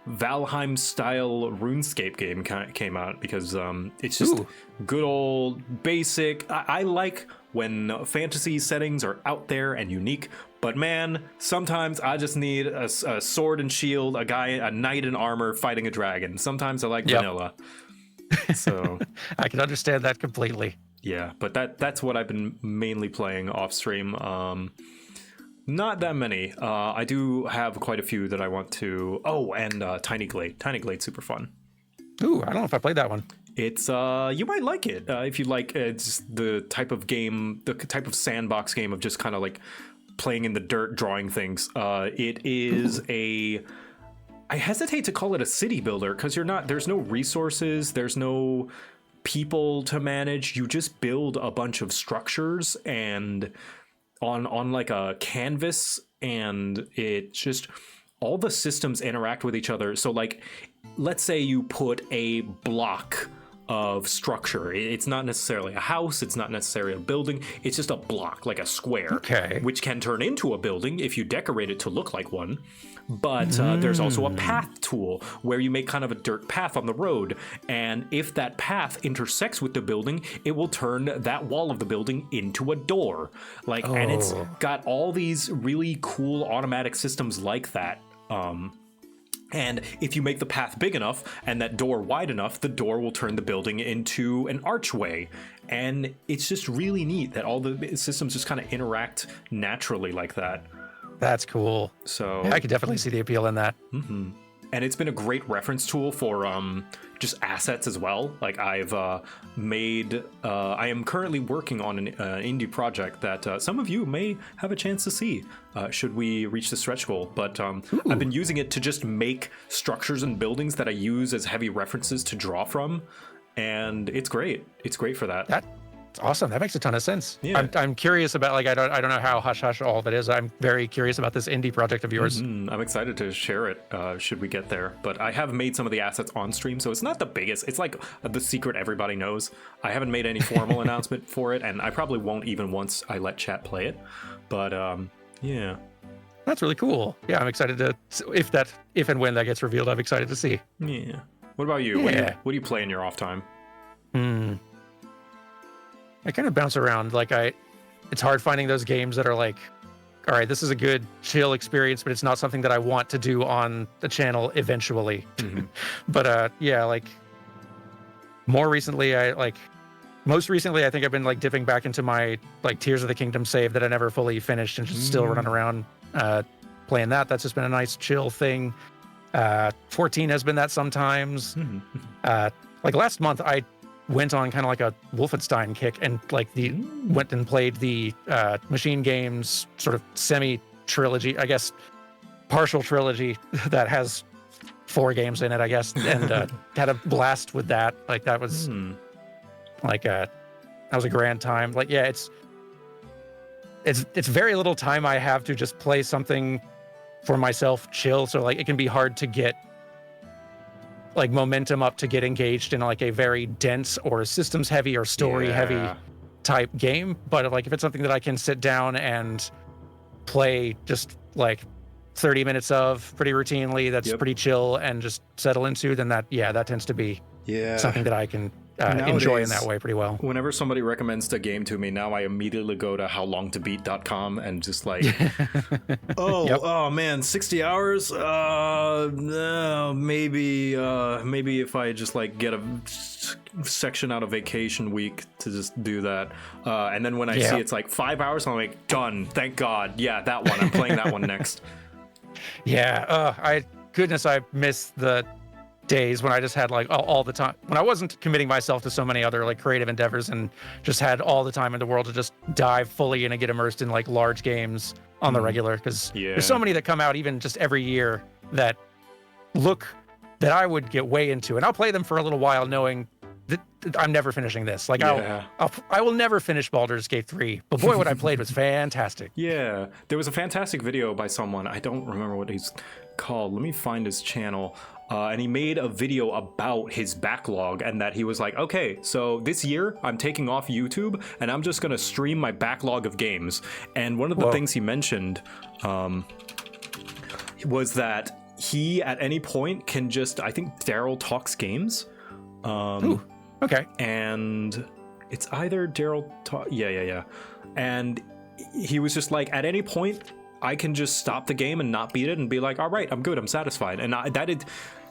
Valheim style RuneScape game came out, because it's just good old basic. I like when fantasy settings are out there and unique, but man, sometimes I just need a sword and shield, a knight in armor fighting a dragon. Sometimes I like vanilla. So I can understand that completely. Yeah, but that's what I've been mainly playing off stream. Not that many. I do have quite a few that I want to. Oh, and Tiny Glade. Tiny Glade's super fun. Ooh, I don't know if I played that one. It's you might like it if you like. It's the type of game, the type of sandbox game of just kind of like playing in the dirt, drawing things. It is I hesitate to call it a city builder, because there's no resources, there's no people to manage. You just build a bunch of structures and on like a canvas, and it just, all the systems interact with each other. So like, let's say you put a block of structure. It's not necessarily a house, it's not necessarily a building, it's just a block, like a square, which can turn into a building if you decorate it to look like one. But there's also a path tool where you make kind of a dirt path on the road, and if that path intersects with the building, it will turn that wall of the building into a door. Like, and it's got all these really cool automatic systems like that. And if you make the path big enough and that door wide enough, the door will turn the building into an archway. And it's just really neat that all the systems just kind of interact naturally like that. That's cool. So yeah, I could definitely see the appeal in that. Mm-hmm. And it's been a great reference tool for just assets as well. Like, I've made, I am currently working on an indie project that some of you may have a chance to see should we reach the stretch goal. But I've been using it to just make structures and buildings that I use as heavy references to draw from. And it's great. It's great for that. That's awesome. That makes a ton of sense. Yeah. I'm curious about, like, I don't know how hush all of it is. I'm very curious about this indie project of yours. I'm excited to share it should we get there. But I have made some of the assets on stream, so it's not the biggest. It's like the secret everybody knows. I haven't made any formal announcement for it, and I probably won't even once I let chat play it. But yeah. That's really cool. Yeah, I'm excited to, if and when that gets revealed, I'm excited to see. Yeah. What about you? Yeah. What do you play in your off time? I kind of bounce around. Like, it's hard finding those games that are like, all right, this is a good chill experience, but it's not something that I want to do on the channel eventually. But yeah, like, most recently, I think I've been like dipping back into my like Tears of the Kingdom save that I never fully finished, and just still running around playing that. That's just been a nice chill thing. 14 has been that sometimes. Like last month, I went on kind of like a Wolfenstein kick, and like went and played the Machine Games sort of semi-trilogy, I guess, partial trilogy that has 4 games in it, I guess, and had a blast with that. Like, that was like that was a grand time. Like, yeah, it's very little time I have to just play something for myself, chill. So like, it can be hard to get like momentum up to get engaged in like a very dense or systems heavy or story heavy type game. But like, if it's something that I can sit down and play just like 30 minutes of pretty routinely, that's pretty chill and just settle into, then that tends to be something that I can enjoy in that way pretty well. Whenever somebody recommends a game to me, now I immediately go to howlongtobeat.com and just like, oh man, 60 hours? No, maybe if I just like get a section out of vacation week to just do that. And then when I see it's like 5 hours, I'm like, done, thank God. Yeah, that one, I'm playing that one next. I miss the days when I just had like all the time, when I wasn't committing myself to so many other like creative endeavors, and just had all the time in the world to just dive fully in and get immersed in like large games on the regular. Because there's so many that come out even just every year that I would get way into, and I'll play them for a little while knowing that I'm never finishing this. Like, Yeah. I will never finish Baldur's Gate 3. But boy, what I played was fantastic. Yeah, there was a fantastic video by someone. I don't remember what he's called. Let me find his channel. And he made a video about his backlog and that he was like, okay, so this year I'm taking off YouTube and I'm just gonna stream my backlog of games. And one of the things he mentioned was that he at any point can just, I think Daryl Talks Games. Ooh, okay. And it's either Daryl Talk, yeah. And he was just like, at any point, I can just stop the game and not beat it and be like, all right, I'm good, I'm satisfied. And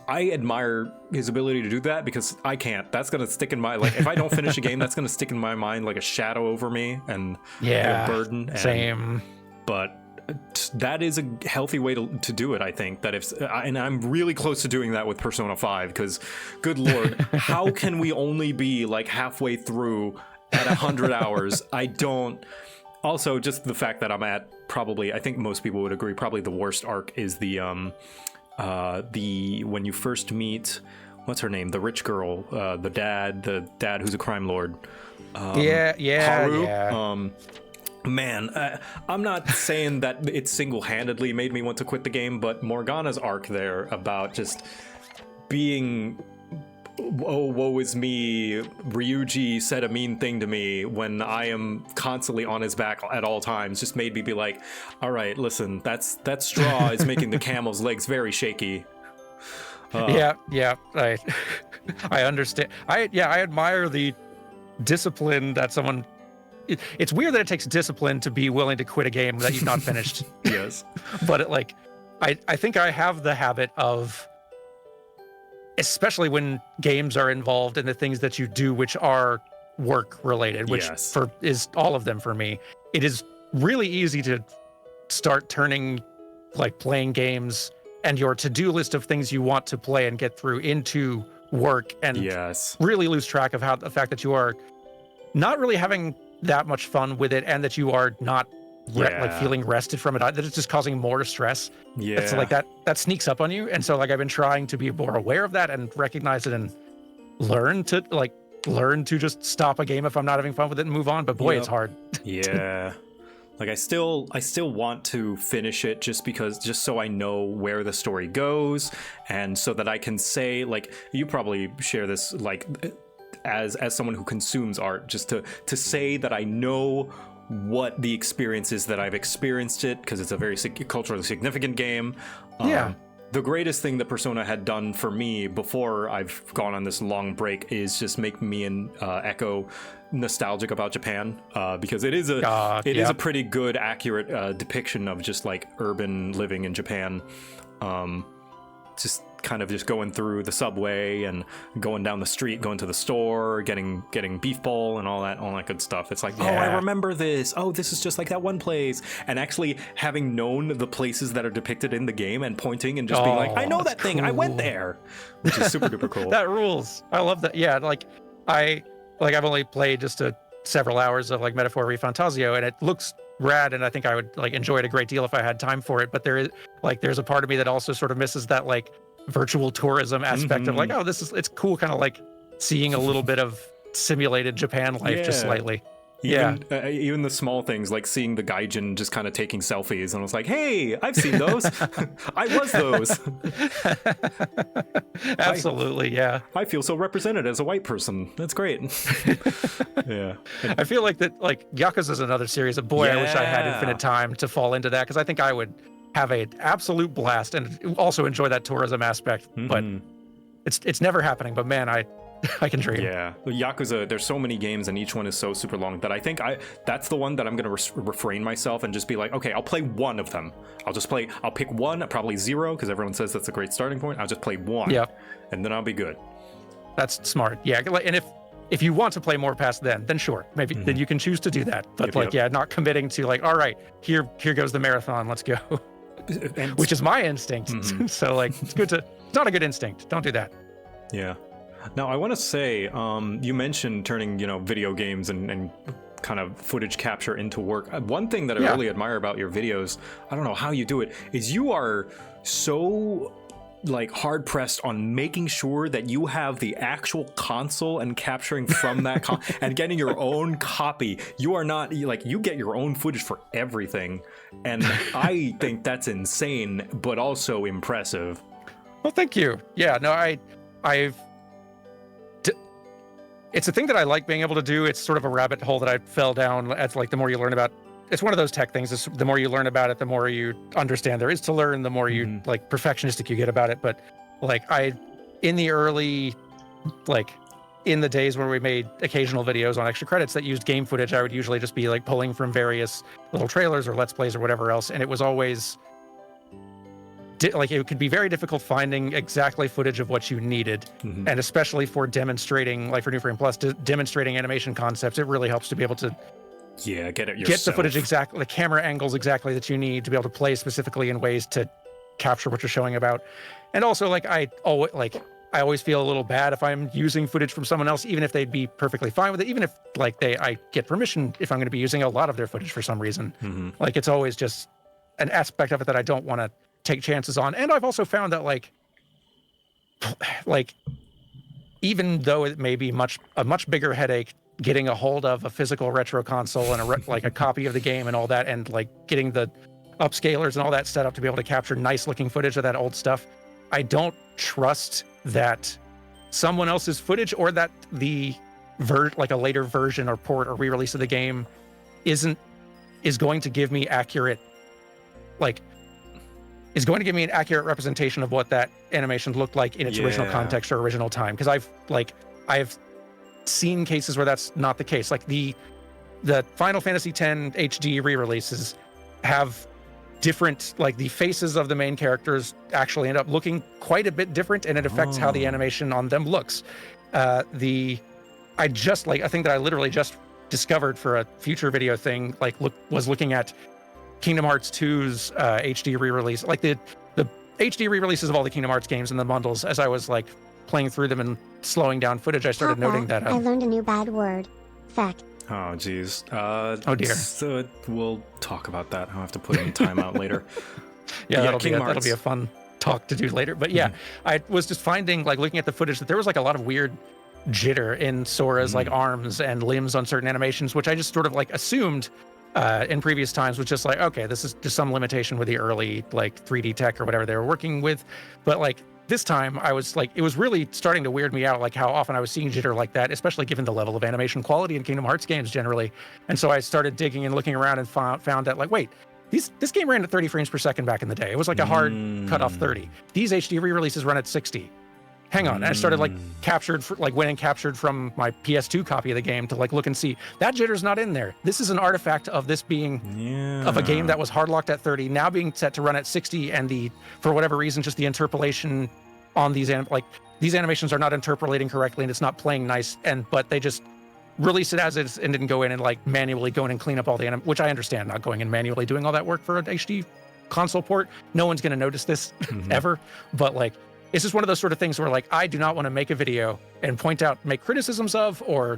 I admire his ability to do that because I can't. That's gonna stick in my, like, if I don't finish a game, that's gonna stick in my mind like a shadow over me and a burden. And, same. But that is a healthy way to do it, I think. That if, and I'm really close to doing that with Persona 5 because, good lord, how can we only be like halfway through at 100 hours? I don't. Also, just the fact that I'm at probably, I think most people would agree, probably the worst arc is the when you first meet, what's her name, the rich girl, the dad who's a crime lord. Haru. Yeah. Man, I'm not saying that it single-handedly made me want to quit the game, but Morgana's arc there about just being, oh, woe is me, Ryuji said a mean thing to me when I am constantly on his back at all times, just made me be like, all right, listen, that straw is making the camel's legs very shaky. Yeah, I understand. I admire the discipline that someone. It's weird that it takes discipline to be willing to quit a game that you've not finished. Yes, but I think I have the habit of, especially when games are involved in the things that you do, which are work related, which is all of them for me. It is really easy to start turning like playing games and your to-do list of things you want to play and get through into work and really lose track of how the fact that you are not really having that much fun with it and that you are not like feeling rested from it, that it's just causing more stress. It's like that sneaks up on you. And so like I've been trying to be more aware of that and recognize it and learn to just stop a game if I'm not having fun with it and move on. But boy, it's hard. Yeah. Like I still want to finish it just so I know where the story goes and so that I can say, like, you probably share this, like, as someone who consumes art, just to say that I know what the experience is that I've experienced it, because it's a very culturally significant game. The greatest thing that Persona had done for me before I've gone on this long break is just make me and Echo nostalgic about Japan, because it is a pretty good, accurate depiction of just like urban living in Japan. Just kind of just going through the subway and going down the street, going to the store, getting beef bowl and all that good stuff. It's like, oh, I remember this. Oh, this is just like that one place. And actually having known the places that are depicted in the game and pointing and just being like, I know that thing. Cool. I went there, which is super duper cool. That rules. I love that. Yeah, I've only played just several hours of like Metaphor Refantasio, and it looks rad, and I think I would like enjoy it a great deal if I had time for it. But there's a part of me that also sort of misses that like virtual tourism aspect of like, oh, it's cool, kind of like seeing a little bit of simulated Japan life just slightly. Even the small things like seeing the gaijin just kind of taking selfies, and I was like, hey, I've seen those. I was those. Absolutely. I feel so represented as a white person. That's great. I feel like that, like Yakuza is another series of I wish I had infinite time to fall into that, because I think I would have an absolute blast and also enjoy that tourism aspect. But it's never happening. But man, I can dream. Yeah, Yakuza, there's so many games and each one is so super long that I think that's the one that I'm going to refrain myself and just be like, okay, I'll play one of them. I'll pick one, probably 0, because everyone says that's a great starting point. I'll just play one, and then I'll be good. That's smart. Yeah, and if you want to play more past then sure, maybe then you can choose to do that. But not committing to like, all right, here goes the marathon, let's go. Which is my instinct. So like, it's not a good instinct. Don't do that. Yeah. Now, I want to say, you mentioned turning, video games and kind of footage capture into work. One thing that I really admire about your videos, I don't know how you do it, is you are so like hard pressed on making sure that you have the actual console and capturing from that and getting your own copy. You are not like, you get your own footage for everything, and I think that's insane, but also impressive. Well, thank you. Yeah, no, it's a thing that I like being able to do. It's sort of a rabbit hole that I fell down as, like, the more you learn about. It's one of those tech things. The more you learn about it, the more you understand there is to learn, the more you like perfectionistic you get about it. But like in the early, like in the days where we made occasional videos on extra credits that used game footage, I would usually just be like pulling from various little trailers or Let's Plays or whatever else. And it was always like, it could be very difficult finding exactly footage of what you needed. And especially for demonstrating, like for New Frame Plus, demonstrating animation concepts, it really helps to be able to get it yourself. Get the footage exactly, the camera angles exactly that you need to be able to play specifically in ways to capture what you're showing about. And also, like, I always feel a little bad if I'm using footage from someone else, even if they'd be perfectly fine with it, even if like I get permission if I'm going to be using a lot of their footage for some reason. Like, it's always just an aspect of it that I don't want to take chances on. And I've also found that like even though it may be a much bigger headache getting a hold of a physical retro console and like a copy of the game and all that, and like getting the upscalers and all that set up to be able to capture nice looking footage of that old stuff, I don't trust that someone else's footage or that the like a later version or port or re-release of the game is going to give me accurate, like, is going to give me an accurate representation of what that animation looked like in its original context or original time. Because I've seen cases where that's not the case. Like the Final Fantasy X HD re-releases have different, like the faces of the main characters actually end up looking quite a bit different, and it affects how the animation on them looks. A thing that I literally just discovered for a future video thing, like was looking at Kingdom Hearts 2's HD re-release, like the HD re-releases of all the Kingdom Hearts games and the bundles. As I was like playing through them and slowing down footage, I started noting that I learned a new bad word. Fact. Oh geez. Oh dear. So we'll talk about that. I'll have to put in timeout later. Yeah, that'll be a fun talk to do later. But yeah, I was just finding, like, looking at the footage, that there was like a lot of weird jitter in Sora's like arms and limbs on certain animations, which I just sort of like assumed in previous times was just like, okay, this is just some limitation with the early like 3D tech or whatever they were working with. But like this time I was like, it was really starting to weird me out, like how often I was seeing jitter like that, especially given the level of animation quality in Kingdom Hearts games generally. And so I started digging and looking around and found that, like, wait, this game ran at 30 frames per second back in the day. It was like a hard cut off 30. These HD re-releases run at 60. Hang on. And I started like went and captured from my PS2 copy of the game to like look and see that jitter's not in there. This is an artifact of this being of a game that was hard locked at 30, now being set to run at 60, and for whatever reason, just the interpolation on these animations are not interpolating correctly, and it's not playing nice. But they just released it as is and didn't go in and like manually go in and clean up all the which I understand, not going in manually doing all that work for an HD console port. No one's going to notice this ever, but like, it's just one of those sort of things where like, I do not want to make a video and make criticisms of or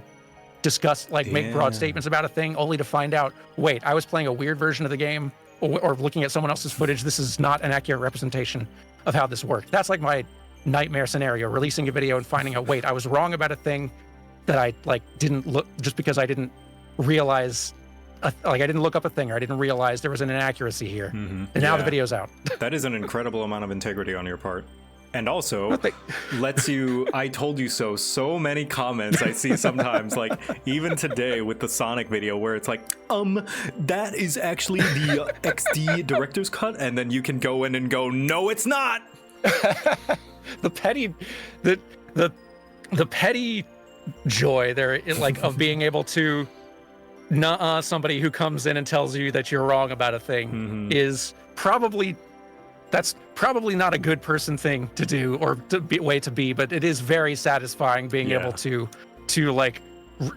discuss, like make broad statements about a thing only to find out, wait, I was playing a weird version of the game or looking at someone else's footage. This is not an accurate representation of how this worked. That's like my nightmare scenario, releasing a video and finding out, wait, I was wrong about a thing that I like didn't look, just because I didn't realize, I didn't look up a thing, or I didn't realize there was an inaccuracy here. And now the video's out. That is an incredible amount of integrity on your part. And also lets you, I told you so many comments I see sometimes, like even today with the Sonic video where it's like, that is actually the XD director's cut. And then you can go in and go, no, it's not. The petty joy there, like, of being able to somebody who comes in and tells you that you're wrong about a thing is that's probably not a good person thing to do or way to be, but it is very satisfying being able to like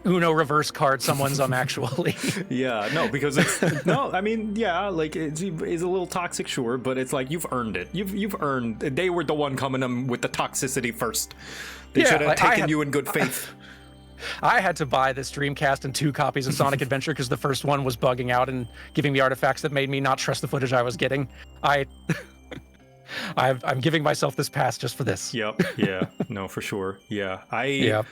Uno reverse card someone's actually. Because it's like it's a little toxic, sure, but it's like you've earned it. You've earned. They were the one coming with the toxicity first. They should have taken you in good faith. I had to buy this Dreamcast and 2 copies of Sonic Adventure because the first one was bugging out and giving me artifacts that made me not trust the footage I was getting. I'm giving myself this pass just for this. Yep. Yeah. No, for sure. Yeah.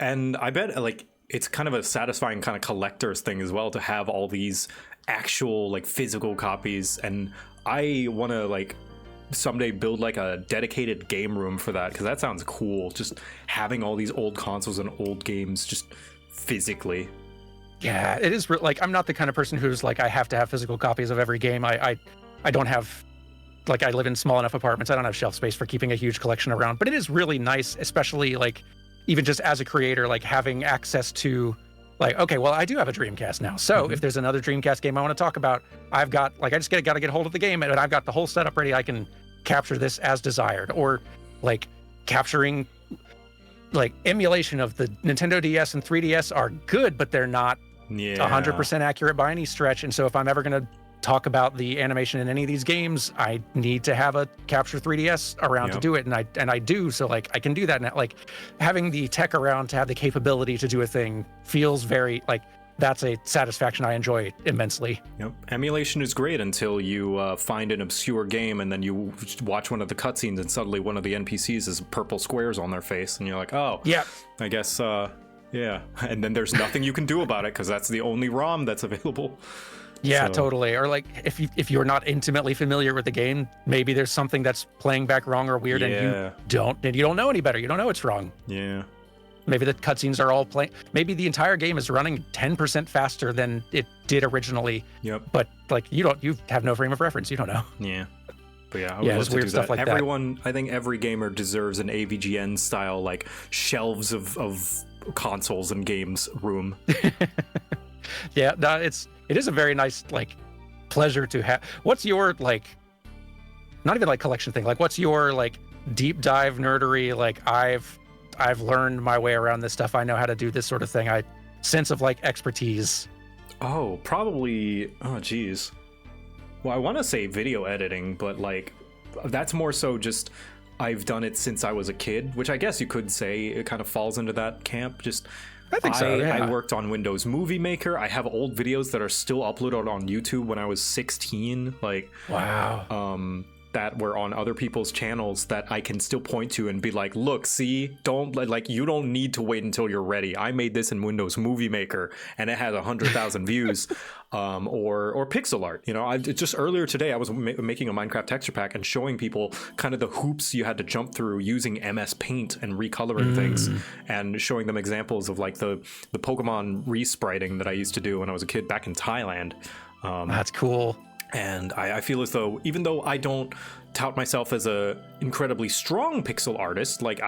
And I bet like it's kind of a satisfying kind of collector's thing as well to have all these actual like physical copies. And I want to like someday build like a dedicated game room for that, because that sounds cool. Just having all these old consoles and old games just physically. Yeah, it is like I'm not the kind of person who's like I have to have physical copies of every game. I don't have, like, I live in small enough apartments. I don't have shelf space for keeping a huge collection around. But it is really nice, especially like even just as a creator, like having access to like, okay, well, I do have a Dreamcast now. So if there's another Dreamcast game I want to talk about, I've got like I just got to get hold of the game and I've got the whole setup ready. I can capture this as desired, or like capturing like emulation of the Nintendo DS and 3DS are good, but they're not 100% accurate by any stretch. And so if I'm ever going to talk about the animation in any of these games, I need to have a capture 3DS around to do it. And I do. So like I can do that. And like having the tech around to have the capability to do a thing feels very like that's a satisfaction I enjoy immensely. Yep. Emulation is great until you find an obscure game and then you watch one of the cutscenes and suddenly one of the NPCs is purple squares on their face and you're like, oh, yeah, I guess, yeah. And then there's nothing you can do about it because that's the only ROM that's available. Yeah, totally. Or like if you're not intimately familiar with the game, maybe there's something that's playing back wrong or weird and you don't know any better. You don't know it's wrong. Yeah. Maybe the cutscenes are all playing. Maybe the entire game is running 10% faster than it did originally. Yep. But like you have no frame of reference. You don't know. Yeah. But yeah, I would love to do that. Everyone, I think every gamer deserves an AVGN style like shelves of consoles and games room. Yeah, no, it is a very nice like pleasure to have. What's your like, not even like collection thing. Like, what's your like deep dive nerdery? Like I've learned my way around this stuff. I know how to do this sort of thing. Sense of like expertise. Oh, probably. Oh, geez. Well, I want to say video editing, but like that's more so just I've done it since I was a kid, which I guess you could say it kind of falls into that camp. Just I think so. Yeah. I worked on Windows Movie Maker. I have old videos that are still uploaded on YouTube when I was 16. Like, wow. That were on other people's channels that I can still point to and be like, look, see, you don't need to wait until you're ready. I made this in Windows Movie Maker and it has 100,000 views, or pixel art. You know, just earlier today, I was making a Minecraft texture pack and showing people kind of the hoops you had to jump through using MS Paint and recoloring things, and showing them examples of like the Pokemon respriting that I used to do when I was a kid back in Thailand. That's cool. And I feel as though, even though I don't tout myself as a incredibly strong pixel artist, like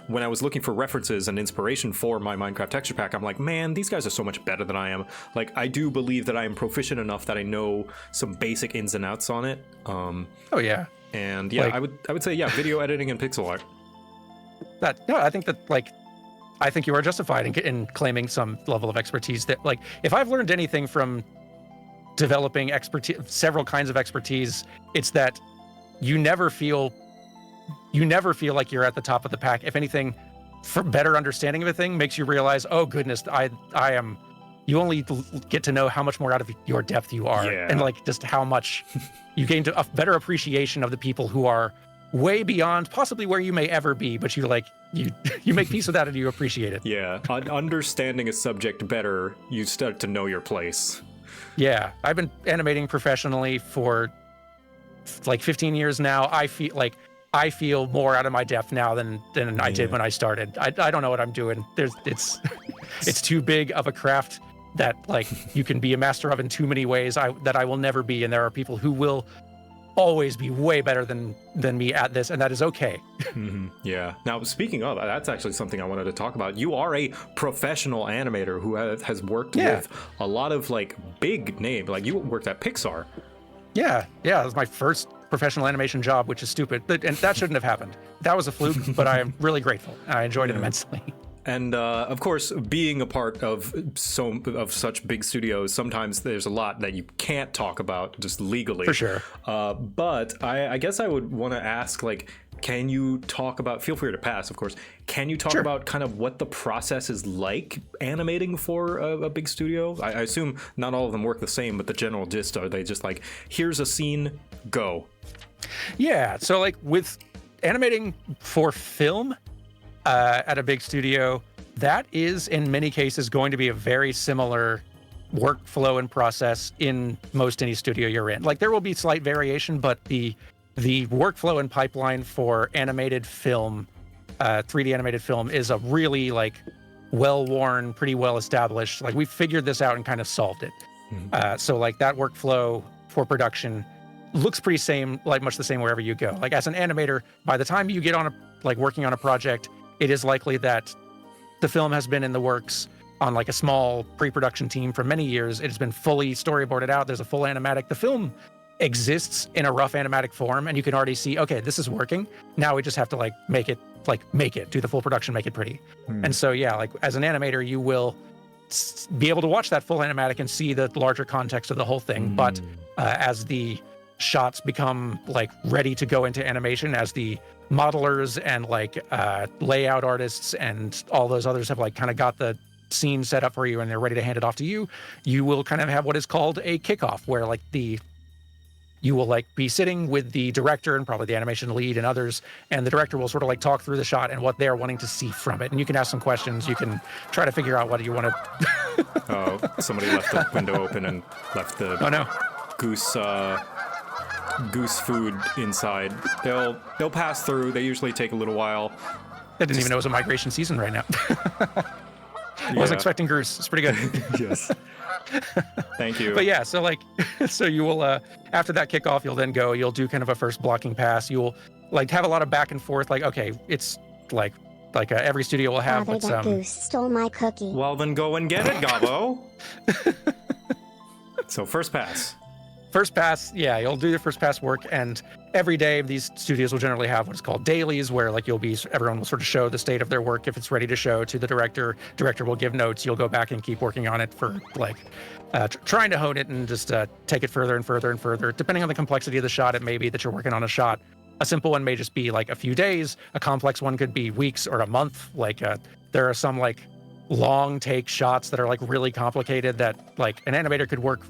when I was looking for references and inspiration for my Minecraft texture pack, I'm like, man, these guys are so much better than I am. Like, I do believe that I am proficient enough that I know some basic ins and outs on it. Oh yeah. And yeah, like, I would say, yeah, video editing and pixel art. I think that like, I think you are justified in claiming some level of expertise. That like, if I've learned anything from developing expertise, several kinds of expertise, it's that you never feel like you're at the top of the pack. If anything, for better understanding of a thing makes you realize, oh goodness, you only get to know how much more out of your depth you are, and like just how much you gain a better appreciation of the people who are way beyond possibly where you may ever be, but you make peace with that and you appreciate it. Yeah, understanding a subject better, you start to know your place. Yeah, I've been animating professionally for like 15 years now. I feel more out of my depth now than I did when I started. I don't know what I'm doing. It's too big of a craft that like you can be a master of in too many ways that I will never be, and there are people who will always be way better than me at this, and that is okay. Yeah. Now, speaking of, that's actually something I wanted to talk about. You are a professional animator who has worked with a lot of like big names. Like you worked at Pixar. Yeah. That was my first professional animation job, which is stupid, and that shouldn't have happened. That was a fluke, but I am really grateful. I enjoyed it immensely. And of course, being a part of such big studios, sometimes there's a lot that you can't talk about just legally. For sure. But I guess I would want to ask, like, can you talk about, feel free to pass, of course, can you talk about kind of what the process is like animating for a big studio? I assume not all of them work the same, but the general gist, are they just like, here's a scene, go? Yeah, so like with animating for film at a big studio, that is in many cases going to be a very similar workflow and process in most any studio you're in. Like there will be slight variation, but the workflow and pipeline for animated film, 3D animated film, is a really like well-worn, pretty well established. Like we figured this out and kind of solved it. So like that workflow for production looks pretty much the same wherever you go. Like as an animator, by the time you get on working on a project, it is likely that the film has been in the works on like a small pre-production team for many years. It has been fully storyboarded out. There's a full animatic. The film exists in a rough animatic form, and you can already see, okay, this is working. Now we just have to make it, do the full production, make it pretty. And so, yeah, like as an animator, you will be able to watch that full animatic and see the larger context of the whole thing. But as the shots become ready to go into animation, as the modelers and layout artists and all those others have kind of got the scene set up for you and they're ready to hand it off to you, you will kind of have what is called a kickoff, where you will be sitting with the director and probably the animation lead and others, and the director will sort of talk through the shot and what they're wanting to see from it. And you can ask some questions. You can try to figure out what you want to. Oh, somebody left the window open and left the goose food inside. They'll pass through. They usually take a little while. I didn't even know it was a migration season right now. I wasn't expecting goose. It's pretty good. Yes. Thank you. But yeah, so so you will after that kickoff, you'll do kind of a first blocking pass. You'll have a lot of back and forth. Okay, it's every studio will have. Father, that goose stole my cookie. Well, then go and get it, Gabo. So first pass. First pass, yeah, you'll do the first pass work, and every day these studios will generally have what's called dailies, where everyone will sort of show the state of their work if it's ready to show to the director. Director will give notes. You'll go back and keep working on it for trying to hone it and just take it further and further and further. Depending on the complexity of the shot, it may be that you're working on a shot. A simple one may just be a few days. A complex one could be weeks or a month. There are some long take shots that are really complicated that an animator could work.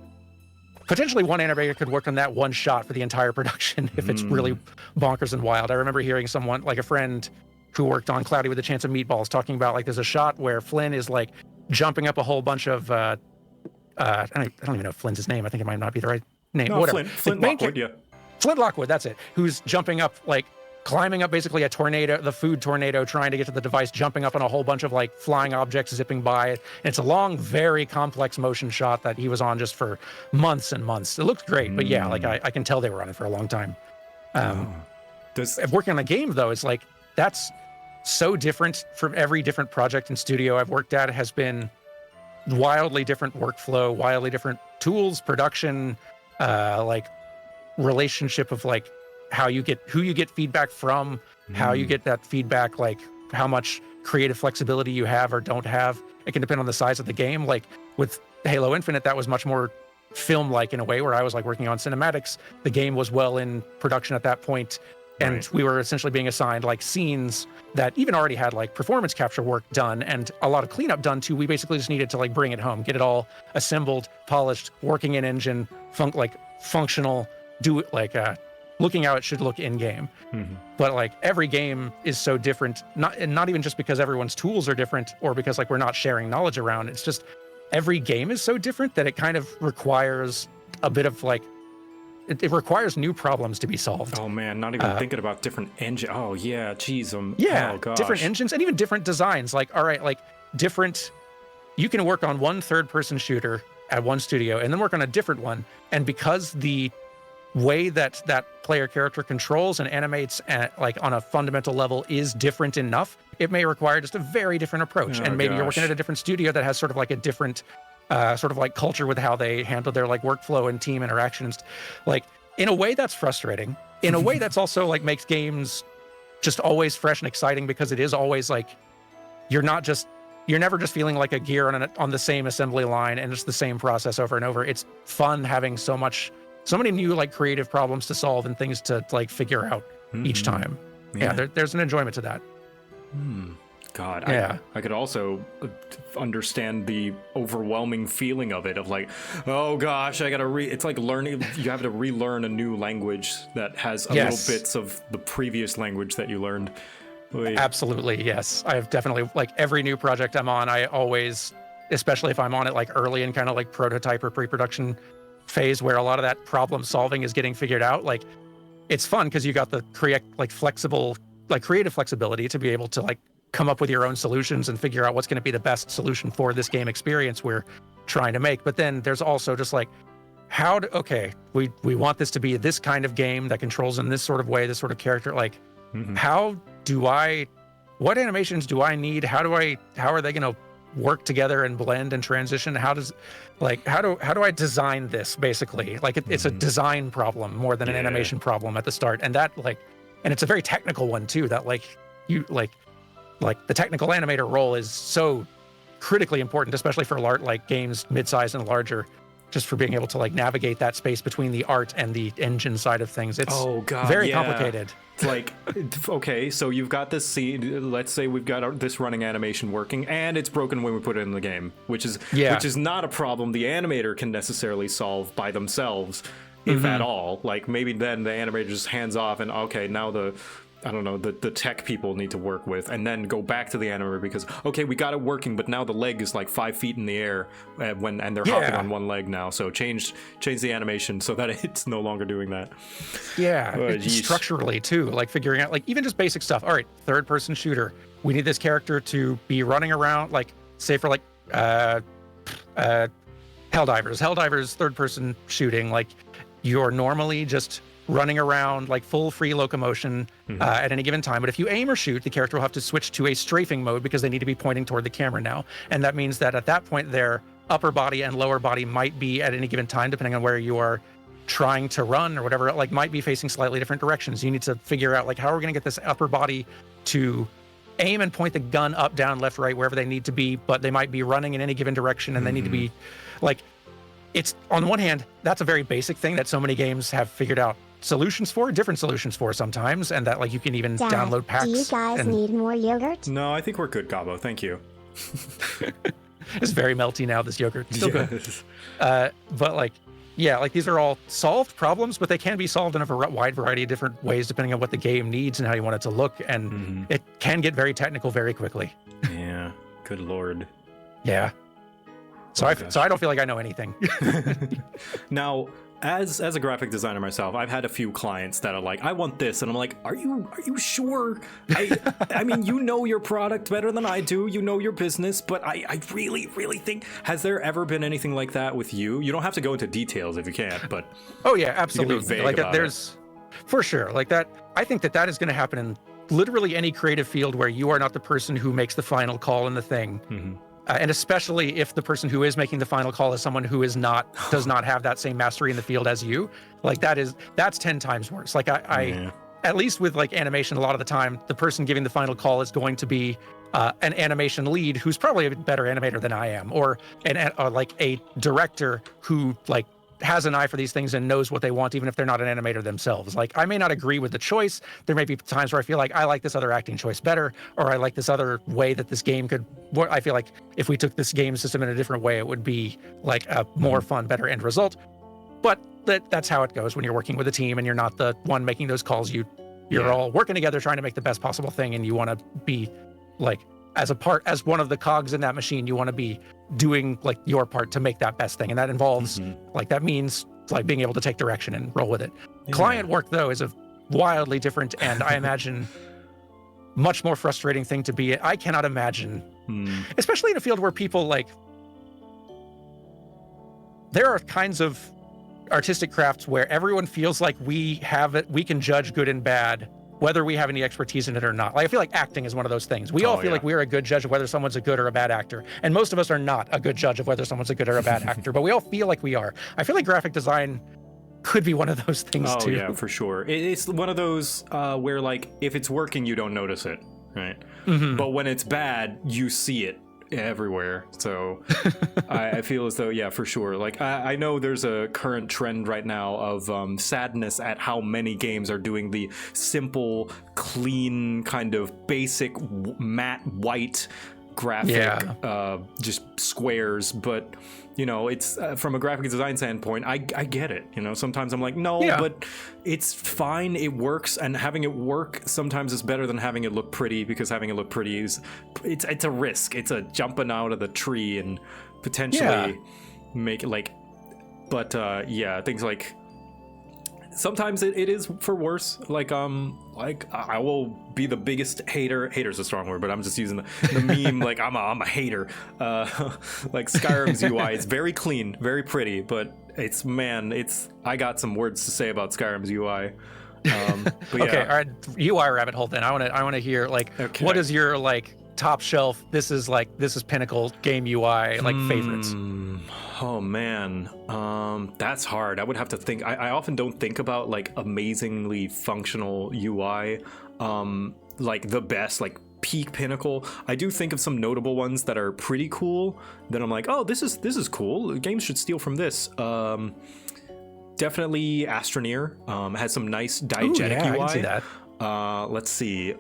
Potentially one animator could work on that one shot for the entire production if it's really bonkers and wild. I remember hearing someone, a friend who worked on Cloudy with a Chance of Meatballs, talking about there's a shot where Flynn is jumping up a whole bunch of I don't even know if Flynn's his name. I think it might not be the right name. No, whatever. Flint Lockwood, yeah. Flint Lockwood, that's it. Who's jumping up climbing up basically a tornado, the food tornado, trying to get to the device, jumping up on a whole bunch of flying objects zipping by it. And it's a long, very complex motion shot that he was on just for months and months. It looks great, but yeah, I can tell they were on it for a long time. Working on a game though, it's that's so different from every different project and studio I've worked at. It has been wildly different workflow, wildly different tools, production, relationship of who you get feedback from, how you get that feedback, how much creative flexibility you have or don't have. It can depend on the size of the game. With Halo Infinite, that was much more film-like in a way, where I was working on cinematics. The game was well in production at that point, and we were essentially being assigned scenes that even already had performance capture work done and a lot of cleanup done too. We basically just needed to bring it home, get it all assembled, polished, working in engine, functional, do it looking how it should look in game. But every game is so different, not even just because everyone's tools are different or because we're not sharing knowledge around. It's just every game is so different that it kind of requires a bit of it requires new problems to be solved. Oh man, not even thinking about different engines. Oh yeah, geez. Oh gosh. Different engines and even different designs. All right, different. You can work on one third-person shooter at one studio and then work on a different one, and because the way that player character controls and animates on a fundamental level is different enough, it may require just a very different approach. And maybe you're working at a different studio that has sort of a different culture with how they handle their workflow and team interactions. In a way that's frustrating. In a way that's also makes games just always fresh and exciting, because it is always you're never just feeling like a gear on the same assembly line and just the same process over and over. It's fun having so many new creative problems to solve and things to figure out each time. Yeah, there's an enjoyment to that. God, Yeah. I could also understand the overwhelming feeling of it, of like, oh gosh, I gotta it's like learning, you have to relearn a new language that has little bits of the previous language that you learned. Absolutely, yes. I have definitely, like, every new project I'm on, I always, especially if I'm on it like early in kind of like prototype or pre-production phase where a lot of that problem solving is getting figured out, like, it's fun because you got the creative flexibility to be able to like come up with your own solutions and figure out what's going to be the best solution for this game experience we're trying to make. But then there's also just like, we want this to be this kind of game that controls in this sort of way, this sort of character. Like, what animations do I need? How are they going to work together and blend and transition? How do I design this, basically? Like, it's a design problem more than an animation problem at the start. And that, like, and it's a very technical one too, that like the technical animator role is so critically important, especially for like games mid-size and larger, just for being able to like navigate that space between the art and the engine side of things. It's very complicated. It's like, okay, so you've got this scene, let's say we've got this running animation working, and it's broken when we put it in the game, which is not a problem the animator can necessarily solve by themselves, if at all. Like, maybe then the animator just hands off and, okay, now the tech people need to work with, and then go back to the animator because, okay, we got it working, but now the leg is like 5 feet in the air and they're hopping on one leg now, so change the animation so that it's no longer doing that. Structurally too, like figuring out, like, even just basic stuff. All right, third person shooter, we need this character to be running around, like, say for like Helldivers third person shooting, like, you're normally just running around like full free locomotion at any given time. But if you aim or shoot, the character will have to switch to a strafing mode because they need to be pointing toward the camera now. And that means that at that point, their upper body and lower body might be at any given time, depending on where you are trying to run or whatever, like, might be facing slightly different directions. You need to figure out, like, how are we going to get this upper body to aim and point the gun up, down, left, right, wherever they need to be, but they might be running in any given direction and they need to be, like, it's, on the one hand, that's a very basic thing that so many games have figured out different solutions for sometimes, and that, like, you can even download packs. Do you guys need more yogurt? No, I think we're good, Gabo. Thank you. It's very melty now, this yogurt. Still good. But, like, yeah, like, these are all solved problems, but they can be solved in a wide variety of different ways depending on what the game needs and how you want it to look, and it can get very technical very quickly. Yeah, good lord. Yeah. So I don't feel like I know anything. Now, as a graphic designer myself, I've had a few clients that are like, I want this, and I'm like, are you sure? I mean, you know your product better than I do, you know your business, but I really, really think, has there ever been anything like that with you? You don't have to go into details if you can't, but oh yeah, absolutely. Like, there's for sure, like, that, I think that is going to happen in literally any creative field where you are not the person who makes the final call in the thing. And especially if the person who is making the final call is someone who does not have that same mastery in the field as you, like, that's 10 times worse. Like, I at least with, like, animation, a lot of the time, the person giving the final call is going to be an animation lead who's probably a better animator than I am, or like a director who, like, has an eye for these things and knows what they want, even if they're not an animator themselves. Like, I may not agree with the choice. There may be times where I feel like I like this other acting choice better, or I like this other way that this game could work. I feel like if we took this game system in a different way, it would be like a more fun, better end result. But that's how it goes when you're working with a team and you're not the one making those calls. You're all working together trying to make the best possible thing, and you want to be, like, as one of the cogs in that machine, you want to be doing, like, your part to make that best thing. And that involves, like, that means, like, being able to take direction and roll with it. Client work, though, is a wildly different, and I imagine much more frustrating thing to be. I cannot imagine, especially in a field where people, like, there are kinds of artistic crafts where everyone feels like we can judge good and bad, whether we have any expertise in it or not. Like, I feel like acting is one of those things. We all feel like we're a good judge of whether someone's a good or a bad actor. And most of us are not a good judge of whether someone's a good or a bad actor, but we all feel like we are. I feel like graphic design could be one of those things too. Oh yeah, for sure. It's one of those where, like, if it's working, you don't notice it, right? But when it's bad, you see it everywhere. So I feel as though, yeah, for sure. Like I know there's a current trend right now of sadness at how many games are doing the simple, clean, kind of basic matte white graphic, just squares. But you know, it's from a graphic design standpoint, I get it. You know, sometimes I'm like, no, but it's fine. It works, and having it work sometimes is better than having it look pretty, because having it look pretty is it's a risk. It's a jumping out of the tree and potentially make it like. But things like sometimes it is for worse. Like I will be the biggest hater. Hater's a strong word, but I'm just using the meme. Like I'm a hater. Like Skyrim's UI is very clean, very pretty, but I got some words to say about Skyrim's UI. But Okay, all right, UI rabbit hole. Then I want to hear like what is your like top shelf? This is pinnacle game UI like favorites. Oh man, that's hard. I would have to think. I often don't think about like amazingly functional UI, like the best, like peak pinnacle. I do think of some notable ones that are pretty cool. Then I'm like, oh, this is cool. Games should steal from this. Definitely Astroneer has some nice diegetic UI. I can see that. Let's see.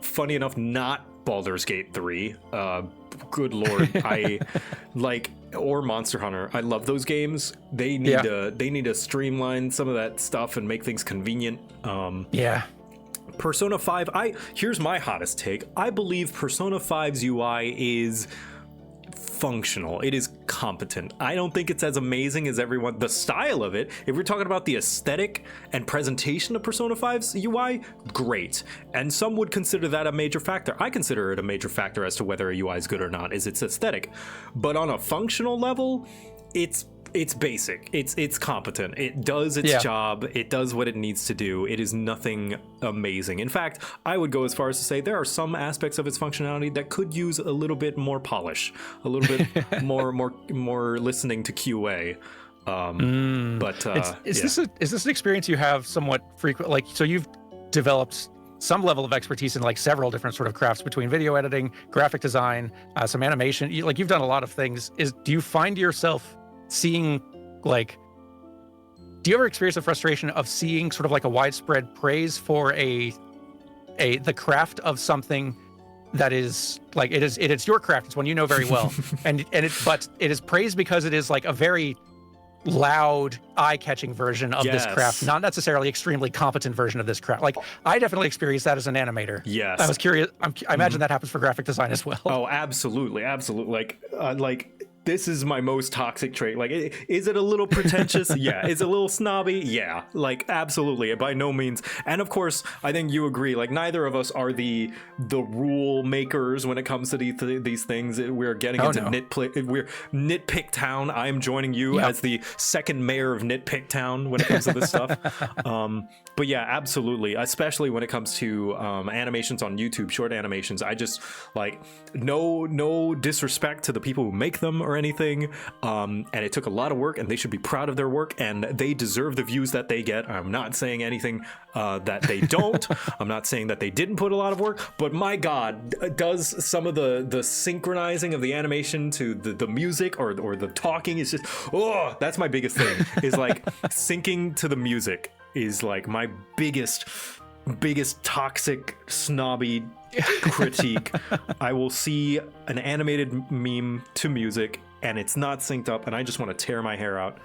Funny enough, not Baldur's Gate 3. Good lord, I like, or Monster Hunter. I love those games. They need to streamline some of that stuff and make things convenient. Persona 5. Here's my hottest take. I believe Persona 5's UI is functional. It is competent. I don't think it's as amazing as everyone. The style of it, if we're talking about the aesthetic and presentation of Persona 5's UI, great. And some would consider that a major factor. I consider it a major factor as to whether a UI is good or not, is its aesthetic. But on a functional level, it's basic. It's competent. It does its job. It does what it needs to do. It is nothing amazing. In fact, I would go as far as to say there are some aspects of its functionality that could use a little bit more polish, a little bit more listening to QA. But is this an experience you have somewhat frequent? Like, so you've developed some level of expertise in like several different sort of crafts between video editing, graphic design, some animation. You've done a lot of things. Do you find yourself seeing, like, do you ever experience the frustration of seeing sort of like a widespread praise for the craft of something that is like, it is your craft, it's one you know very well, but it is praised because it is like a very loud, eye-catching version of this craft, not necessarily extremely competent version of this craft. Like, I definitely experienced that as an animator. Yes. I was curious. I imagine that happens for graphic design as well. Oh, absolutely. Like this is my most toxic trait. Like, is it a little pretentious? Yeah. Is it a little snobby? Yeah. Like, absolutely. By no means. And of course, I think you agree. Like, neither of us are the rule makers when it comes to these things. We're getting into we're Nitpick Town. I am joining you as the second mayor of Nitpick Town when it comes to this stuff. But yeah, absolutely. Especially when it comes to animations on YouTube, short animations. I just like no disrespect to the people who make them or anything. And it took a lot of work, and they should be proud of their work, and they deserve the views that they get. I'm not saying anything that they don't. I'm not saying that they didn't put a lot of work, but my God, does some of the synchronizing of the animation to the music or the talking is just, oh, that's my biggest thing, is like syncing to the music is like my biggest toxic snobby critique. I will see an animated meme to music and it's not synced up and I just want to tear my hair out.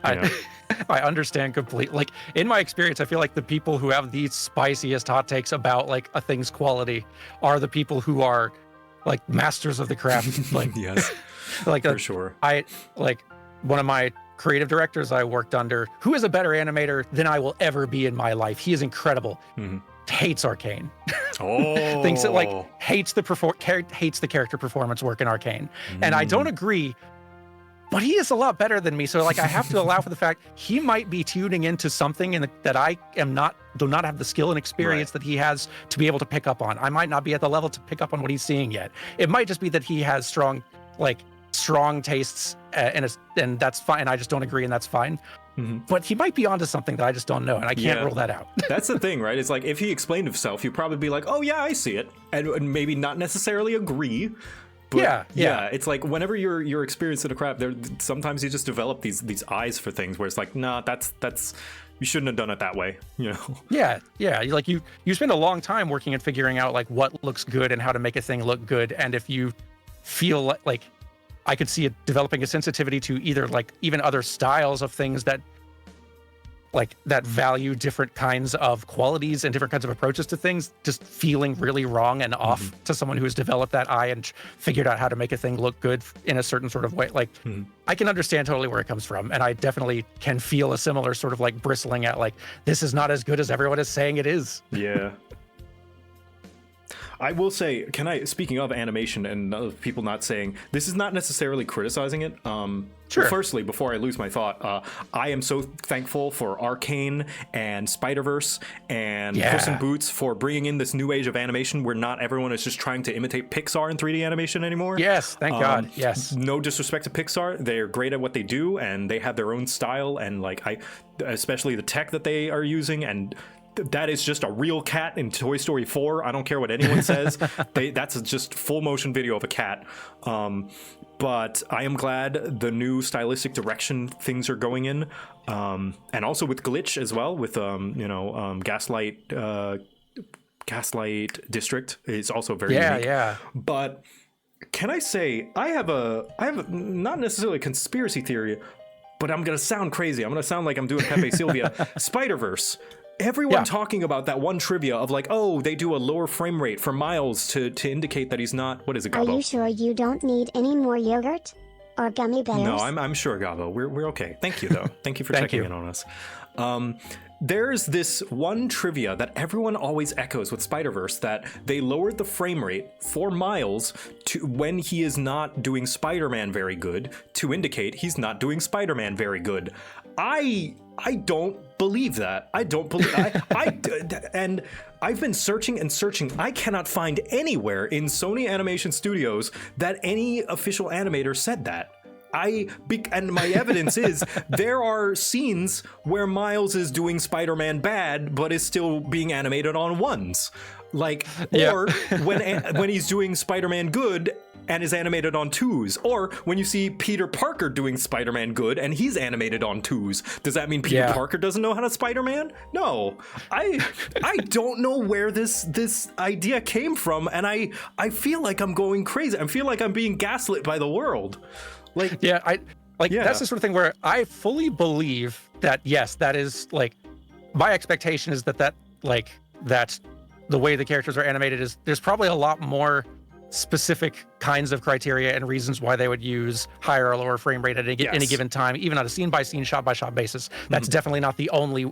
I understand completely. Like, in my experience, I feel like the people who have the spiciest hot takes about like a thing's quality are the people who are like masters of the craft. Like, yes, like for sure. I like one of my creative directors I worked under, who is a better animator than I will ever be in my life. He is incredible. Hates Arcane. Oh, thinks that like hates the character performance work in Arcane, and I don't agree. But he is a lot better than me, so like I have to allow for the fact he might be tuning into something that I do not have the skill and experience that he has to be able to pick up on. I might not be at the level to pick up on what he's seeing yet. It might just be that he has strong tastes, and that's fine. I just don't agree, and that's fine. But he might be onto something that I just don't know, and I can't rule that out. That's the thing, right? It's like if he explained himself, you'd probably be like, "Oh yeah, I see it," and maybe not necessarily agree. But it's like whenever you're experienced in a craft, there sometimes you just develop these eyes for things where it's like, nah, that's you shouldn't have done it that way, you know. Yeah. You spend a long time working at figuring out like what looks good and how to make a thing look good, and if you feel like I could see it developing a sensitivity to either like even other styles of things that value different kinds of qualities and different kinds of approaches to things, just feeling really wrong and off to someone who has developed that eye and figured out how to make a thing look good in a certain sort of way. Like, I can understand totally where it comes from, and I definitely can feel a similar sort of like bristling at like, this is not as good as everyone is saying it is. Yeah. I will say, speaking of animation and people not saying, this is not necessarily criticizing it. Sure. Firstly, before I lose my thought, I am so thankful for Arcane and Spider-Verse and Puss in Boots for bringing in this new age of animation where not everyone is just trying to imitate Pixar in 3D animation anymore. Yes, thank God. Yes. No disrespect to Pixar. They're great at what they do, and they have their own style, and like especially the tech that they are using, and that is just a real cat in Toy Story 4. I don't care what anyone says. That's just full motion video of a cat. But I am glad the new stylistic direction things are going in. And also with Glitch as well, with Gaslight District is also very unique. Yeah. But can I say I have not necessarily a conspiracy theory, but I'm gonna sound crazy. I'm gonna sound like I'm doing Pepe Sylvia. Spider-Verse. Everyone talking about that one trivia of like, oh, they do a lower frame rate for Miles to indicate that he's not. What is it, Gabo? Are you sure you don't need any more yogurt or gummy bears? No, I'm sure, Gabo. We're okay. Thank you though. Thank you for checking in on us. There's this one trivia that everyone always echoes with Spider-Verse, that they lowered the frame rate for Miles to when he is not doing Spider-Man very good to indicate he's not doing Spider-Man very good. I don't believe that. I don't believe and I've been searching and searching. I cannot find anywhere in Sony Animation Studios that any official animator said that. And my evidence is there are scenes where Miles is doing Spider-Man bad, but is still being animated on ones. Or when he's doing Spider-Man good and is animated on twos, or when you see Peter Parker doing Spider-Man good and he's animated on twos. Does that mean Peter Parker doesn't know how to Spider-Man? No. I don't know where this idea came from, and I feel like I'm going crazy. I feel like I'm being gaslit by the world. That's the sort of thing where I fully believe that, yes, that is like, my expectation is that the way the characters are animated is there's probably a lot more specific kinds of criteria and reasons why they would use higher or lower frame rate at any given time, even on a scene by scene, shot by shot basis. That's definitely not the only,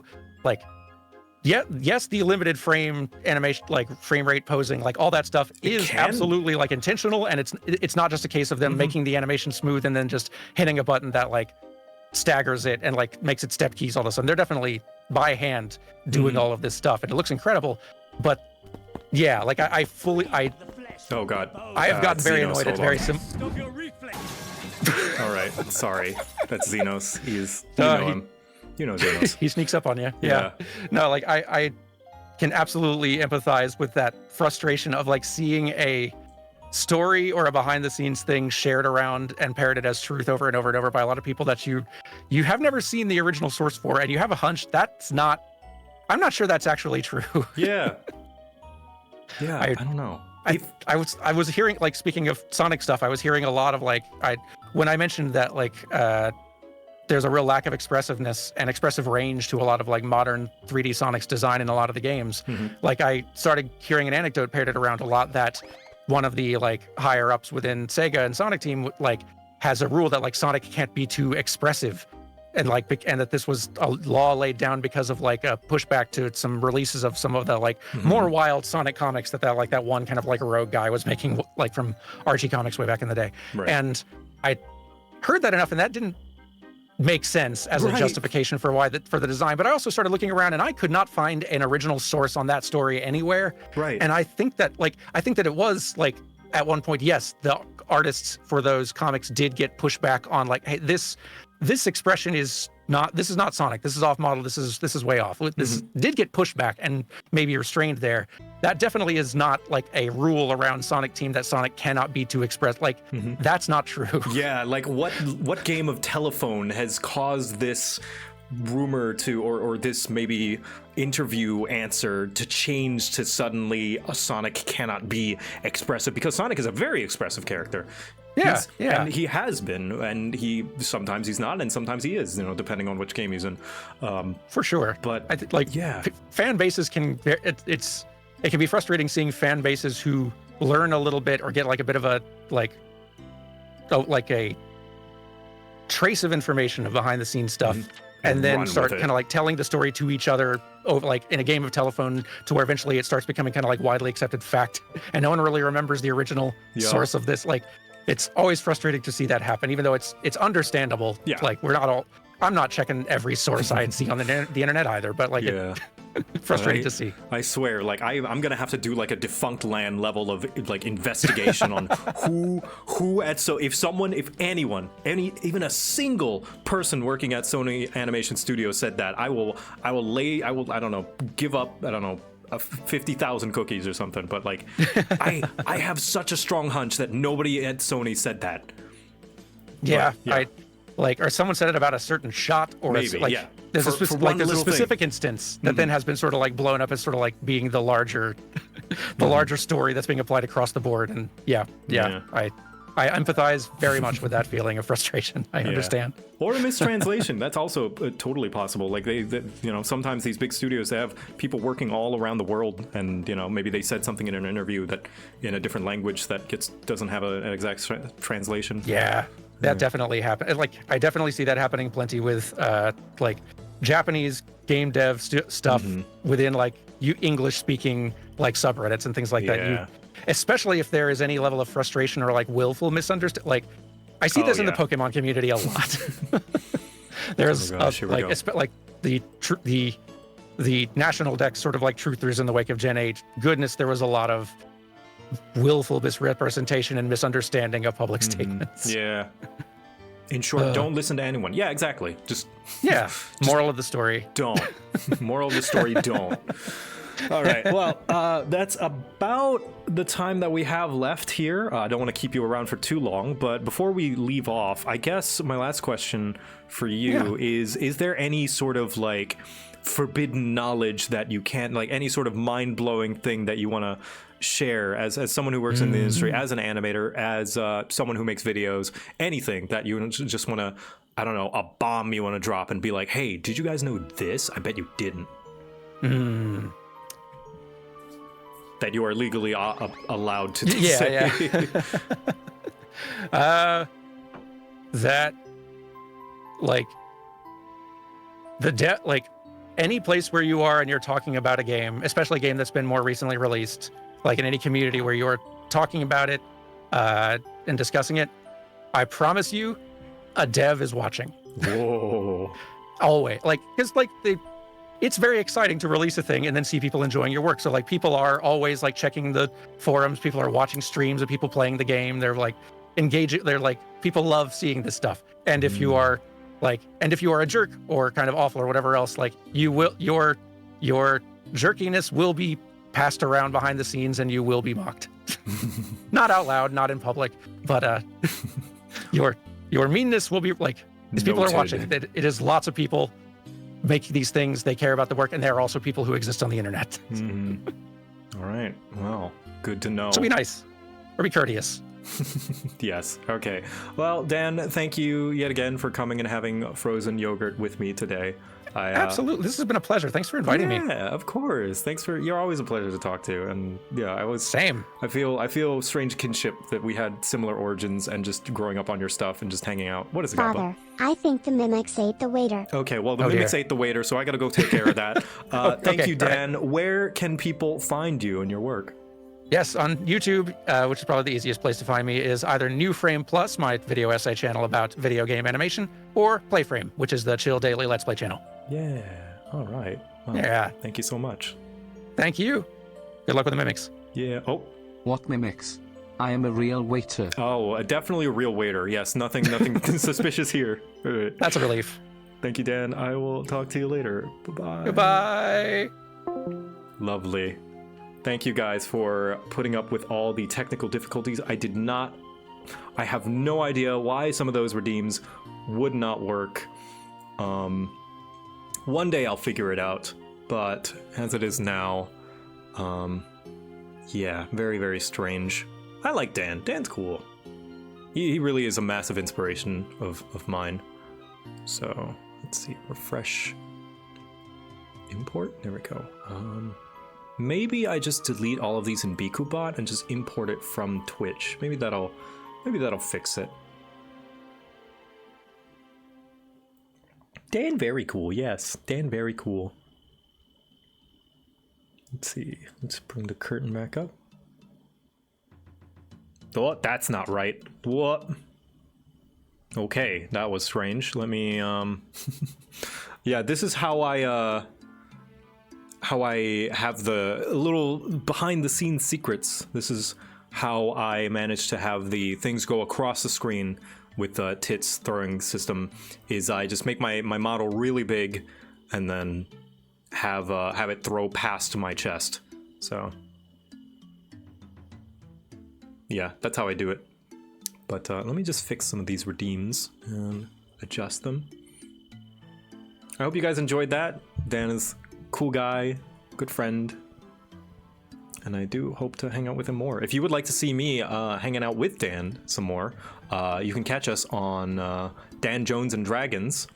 yes, the limited frame animation, like frame rate posing, like all that stuff is absolutely like intentional, and it's not just a case of them making the animation smooth and then just hitting a button that like staggers it and like makes it step keys all of a sudden. They're definitely by hand doing all of this stuff, and it looks incredible. But yeah, like oh god, I have gotten very annoyed. It's very simple. All right, sorry, that's Xenos. You know Xenos. He sneaks up on you. Yeah. No, like I can absolutely empathize with that frustration of like seeing a story or a behind the scenes thing shared around and parroted as truth over and over and over by a lot of people that you have never seen the original source for, and you have a hunch I'm not sure that's actually true. Yeah. I don't know. I was hearing, like, speaking of Sonic stuff, I was hearing a lot of like, when I mentioned that like there's a real lack of expressiveness and expressive range to a lot of like modern 3D Sonic's design in a lot of the games. Like I started hearing an anecdote parroted around a lot that one of the like higher ups within Sega and Sonic team like has a rule that like Sonic can't be too expressive, and that this was a law laid down because of like a pushback to some releases of some of the like more wild Sonic comics that one kind of like rogue guy was making, like from Archie Comics way back in the day. Right. And I heard that enough, and that didn't make sense as a justification for for the design. But I also started looking around, and I could not find an original source on that story anywhere. Right. And I think that it was like at one point, yes, the artists for those comics did get pushback on like, hey, this expression is this is not Sonic. This is off model. This is way off. This did get pushed back and maybe restrained there. That definitely is not like a rule around Sonic Team that Sonic cannot be too expressed. Like that's not true. Yeah, like what game of telephone has caused this rumor to or this maybe interview answer to change to suddenly a Sonic cannot be expressive, because Sonic is a very expressive character. Yeah, and he has been, and sometimes he's not, and sometimes he is, depending on which game he's in. For sure. But I fan bases can it can be frustrating seeing fan bases who learn a little bit or get like a bit of a a trace of information of behind the scenes stuff. And then start kind of like telling the story to each other over like in a game of telephone, to where eventually it starts becoming kind of like widely accepted fact, and no one really remembers the original source of this. Like, it's always frustrating to see that happen, even though it's understandable. Yeah. Like, I'm not checking every source I see on the internet either, but like, frustrating to see. I swear, like I'm gonna have to do like a Defunct Land level of like investigation on who at if anyone, even a single person working at Sony Animation Studios said that, I will give up 50,000 cookies or something. But like, I have such a strong hunch that nobody at Sony said that. Yeah, or someone said it about a certain shot, or maybe, there's a specific instance that then has been sort of like blown up as sort of like being the larger story that's being applied across the board. And I empathize very much with that feeling of frustration. I understand. Or a mistranslation. That's also totally possible. Like sometimes these big studios, they have people working all around the world, and maybe they said something in an interview that in a different language that doesn't have an exact translation. Yeah. That definitely happened. Like, I definitely see that happening plenty with like Japanese game dev stuff within like English speaking like subreddits and things like that. Especially if there is any level of frustration or like willful misunderstanding. Like, I see this in the Pokemon community a lot. There's like the national deck sort of like truthers in the wake of Gen 8. Goodness, there was a lot of willful misrepresentation and misunderstanding of public statements. Yeah. In short, don't listen to anyone. Yeah, exactly. Just moral of the story. Don't. Moral of the story, don't. All right. Well, that's about the time that we have left here. I don't want to keep you around for too long, but before we leave off, I guess my last question for you is there any sort of like forbidden knowledge that you can't, like any sort of mind-blowing thing that you want to share as someone who works in the industry, as an animator, as someone who makes videos, anything that you just want to, I don't know, a bomb you want to drop and be like, hey, did you guys know this? I bet you didn't. That you are legally allowed to say. That like like any place where you are and you're talking about a game, especially a game that's been more recently released, like in any community where you're talking about it and discussing it, I promise you, a dev is watching. Whoa. Always. Like, because like it's very exciting to release a thing and then see people enjoying your work. So like people are always like checking the forums, people are watching streams of people playing the game. They're like engaging, they're like, people love seeing this stuff. And if you are a jerk or kind of awful or whatever else, like your jerkiness will be passed around behind the scenes and you will be mocked. Not out loud, not in public, but your meanness will be like, these people are watching. It is lots of people make these things, they care about the work, and there are also people who exist on the internet. All right. Well, good to know. So be nice or be courteous. Yes. Okay. Well, Dan, thank you yet again for coming and having frozen yogurt with me today. Absolutely. This has been a pleasure. Thanks for inviting me. Yeah, of course. You're always a pleasure to talk to. And yeah, same. I feel strange kinship that we had similar origins and just growing up on your stuff and just hanging out. What is it, Father, Gabba? I think the mimics ate the waiter. Okay, well, the mimics ate the waiter, so I gotta go take care of that. Thank you, Dan. Right. Where can people find you and your work? Yes, on YouTube, which is probably the easiest place to find me, is either New Frame Plus, my video essay channel about video game animation, or Playframe, which is the chill daily Let's Play channel. Yeah. All right. Well, yeah. Thank you so much. Thank you. Good luck with the mimics. Yeah. Oh. What mimics? I am a real waiter. Oh, definitely a real waiter. Yes. Nothing suspicious here. That's a relief. Thank you, Dan. I will talk to you later. Bye-bye. Goodbye. Lovely. Thank you guys for putting up with all the technical difficulties. I have no idea why some of those redeems would not work. One day I'll figure it out, but as it is now, yeah, very, very strange. I like Dan. Dan's cool. He really is a massive inspiration of mine. So, let's see, refresh. Import? There we go. Maybe I just delete all of these in BikuBot and just import it from Twitch. Maybe that'll fix it. Dan very cool, yes. Dan very cool. Let's see. Let's bring the curtain back up. Oh, that's not right. What? Okay, that was strange. Let me yeah, this is how I have the little behind the scenes secrets. This is how I managed to have the things go across the screen with the tits throwing system, is I just make my model really big and then have it throw past my chest. So yeah, that's how I do it. But let me just fix some of these redeems and adjust them. I hope you guys enjoyed that. Dan is a cool guy, good friend, and I do hope to hang out with him more. If you would like to see me hanging out with Dan some more, you can catch us on Dan Jones and Dragons,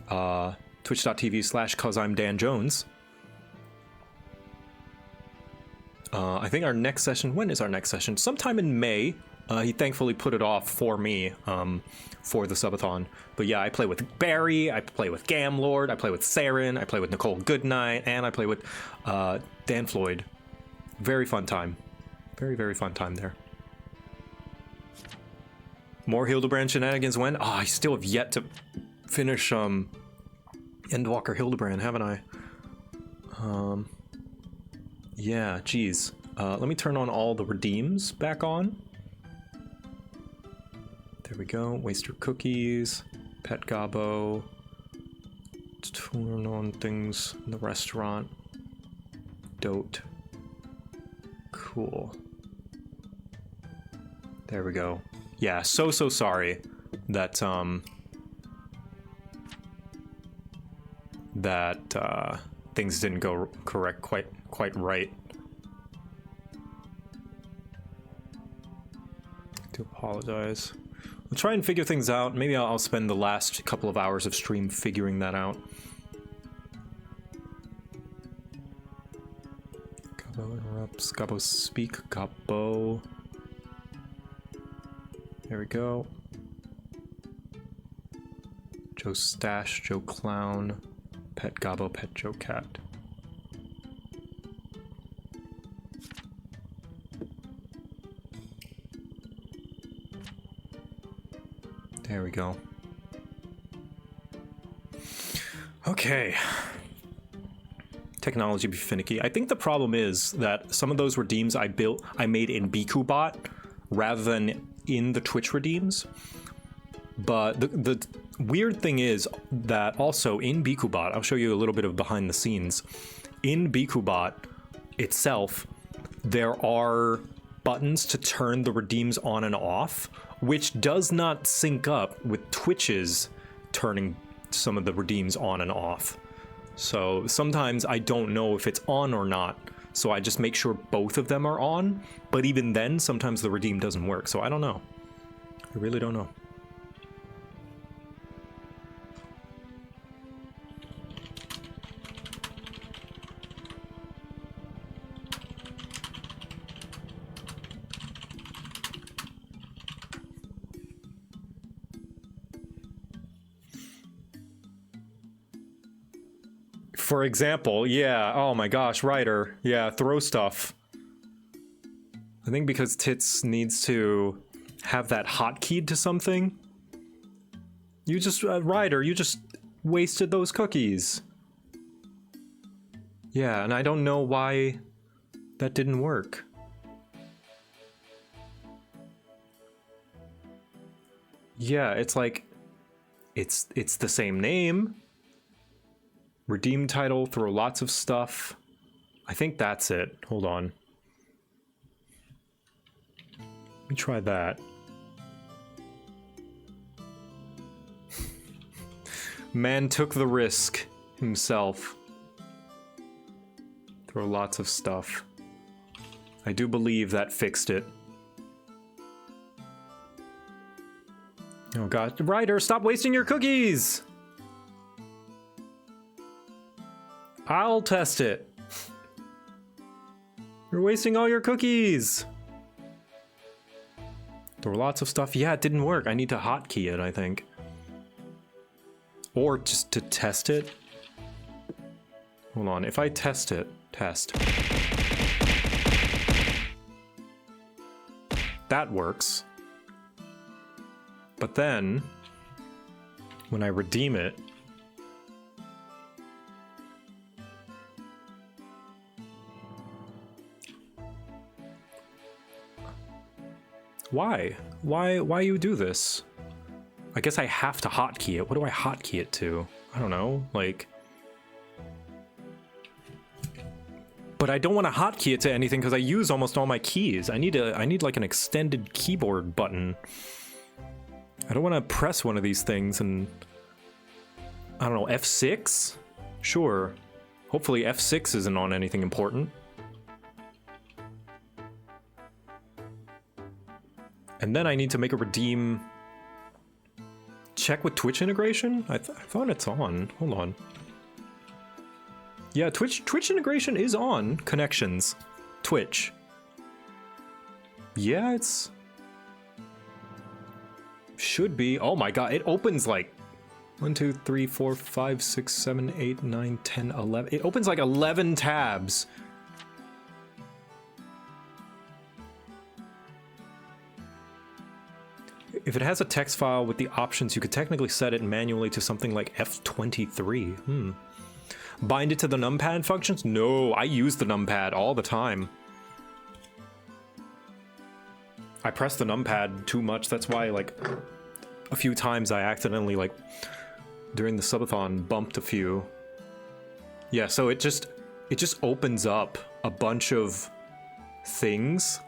twitch.tv/causeI'mDanJones. I think our next session, when is our next session? Sometime in May. He thankfully put it off for me for the subathon. But yeah, I play with Barry, I play with Gamlord, I play with Saren, I play with Nicole Goodnight, and I play with Dan Floyd. Very fun time. Very, very fun time there. More Hildebrand shenanigans when? Oh, I still have yet to finish Endwalker Hildebrand, haven't I? Yeah, geez. Let me turn on all the redeems back on. There we go. Waster cookies, pet gobbo. Turn on things in the restaurant. Dote. Cool. There we go. Yeah, so sorry that things didn't go correct quite right. I do apologize. We'll try and figure things out. Maybe I'll spend the last couple of hours of stream figuring that out. Gobbo interrupts. Gobbo speak. Gobbo. There we go. Joe Stash, Joe Clown, Pet Gobbo, Pet JoCat. There we go. Okay. Technology be finicky. I think the problem is that some of those redeems I made in BikuBot rather than in the Twitch redeems. But the weird thing is that also in BikuBot, I'll show you a little bit of behind the scenes. In BikuBot itself, there are buttons to turn the redeems on and off, which does not sync up with Twitch's turning some of the redeems on and off. So sometimes I don't know if it's on or not, so I just make sure both of them are on, but even then, sometimes the redeem doesn't work, so I don't know. I really don't know. For example, yeah, oh my gosh, Ryder, yeah, throw stuff. I think because Tits needs to have that hotkeyed to something. You just, Ryder, you just wasted those cookies. Yeah, and I don't know why that didn't work. Yeah, it's like, it's the same name. Redeem title, throw lots of stuff. I think that's it. Hold on. Let me try that. Man took the risk himself. Throw lots of stuff. I do believe that fixed it. Oh god. Ryder, stop wasting your cookies! I'll test it. You're wasting all your cookies. There were lots of stuff. Yeah, it didn't work. I need to hotkey it, I think. Or just to test it. Hold on. If I test it, test. That works. But then, when I redeem it, why? Why you do this? I guess I have to hotkey it. What do I hotkey it to? I don't know, like... But I don't want to hotkey it to anything because I use almost all my keys. I need like an extended keyboard button. I don't want to press one of these things and... I don't know, F6? Sure. Hopefully F6 isn't on anything important. And then I need to make a redeem... Check with Twitch integration? I thought it's on. Hold on. Yeah, Twitch integration is on. Connections. Twitch. Yeah, it's... Should be. Oh my god, it opens like 1, 2, 3, 4, 5, 6, 7, 8, 9, 10, 11. It opens like 11 tabs. If it has a text file with the options, you could technically set it manually to something like F23. Bind it to the numpad functions? No, I use the numpad all the time. I press the numpad too much. That's why, like, a few times I accidentally, like, during the subathon, bumped a few. Yeah, so it just opens up a bunch of things.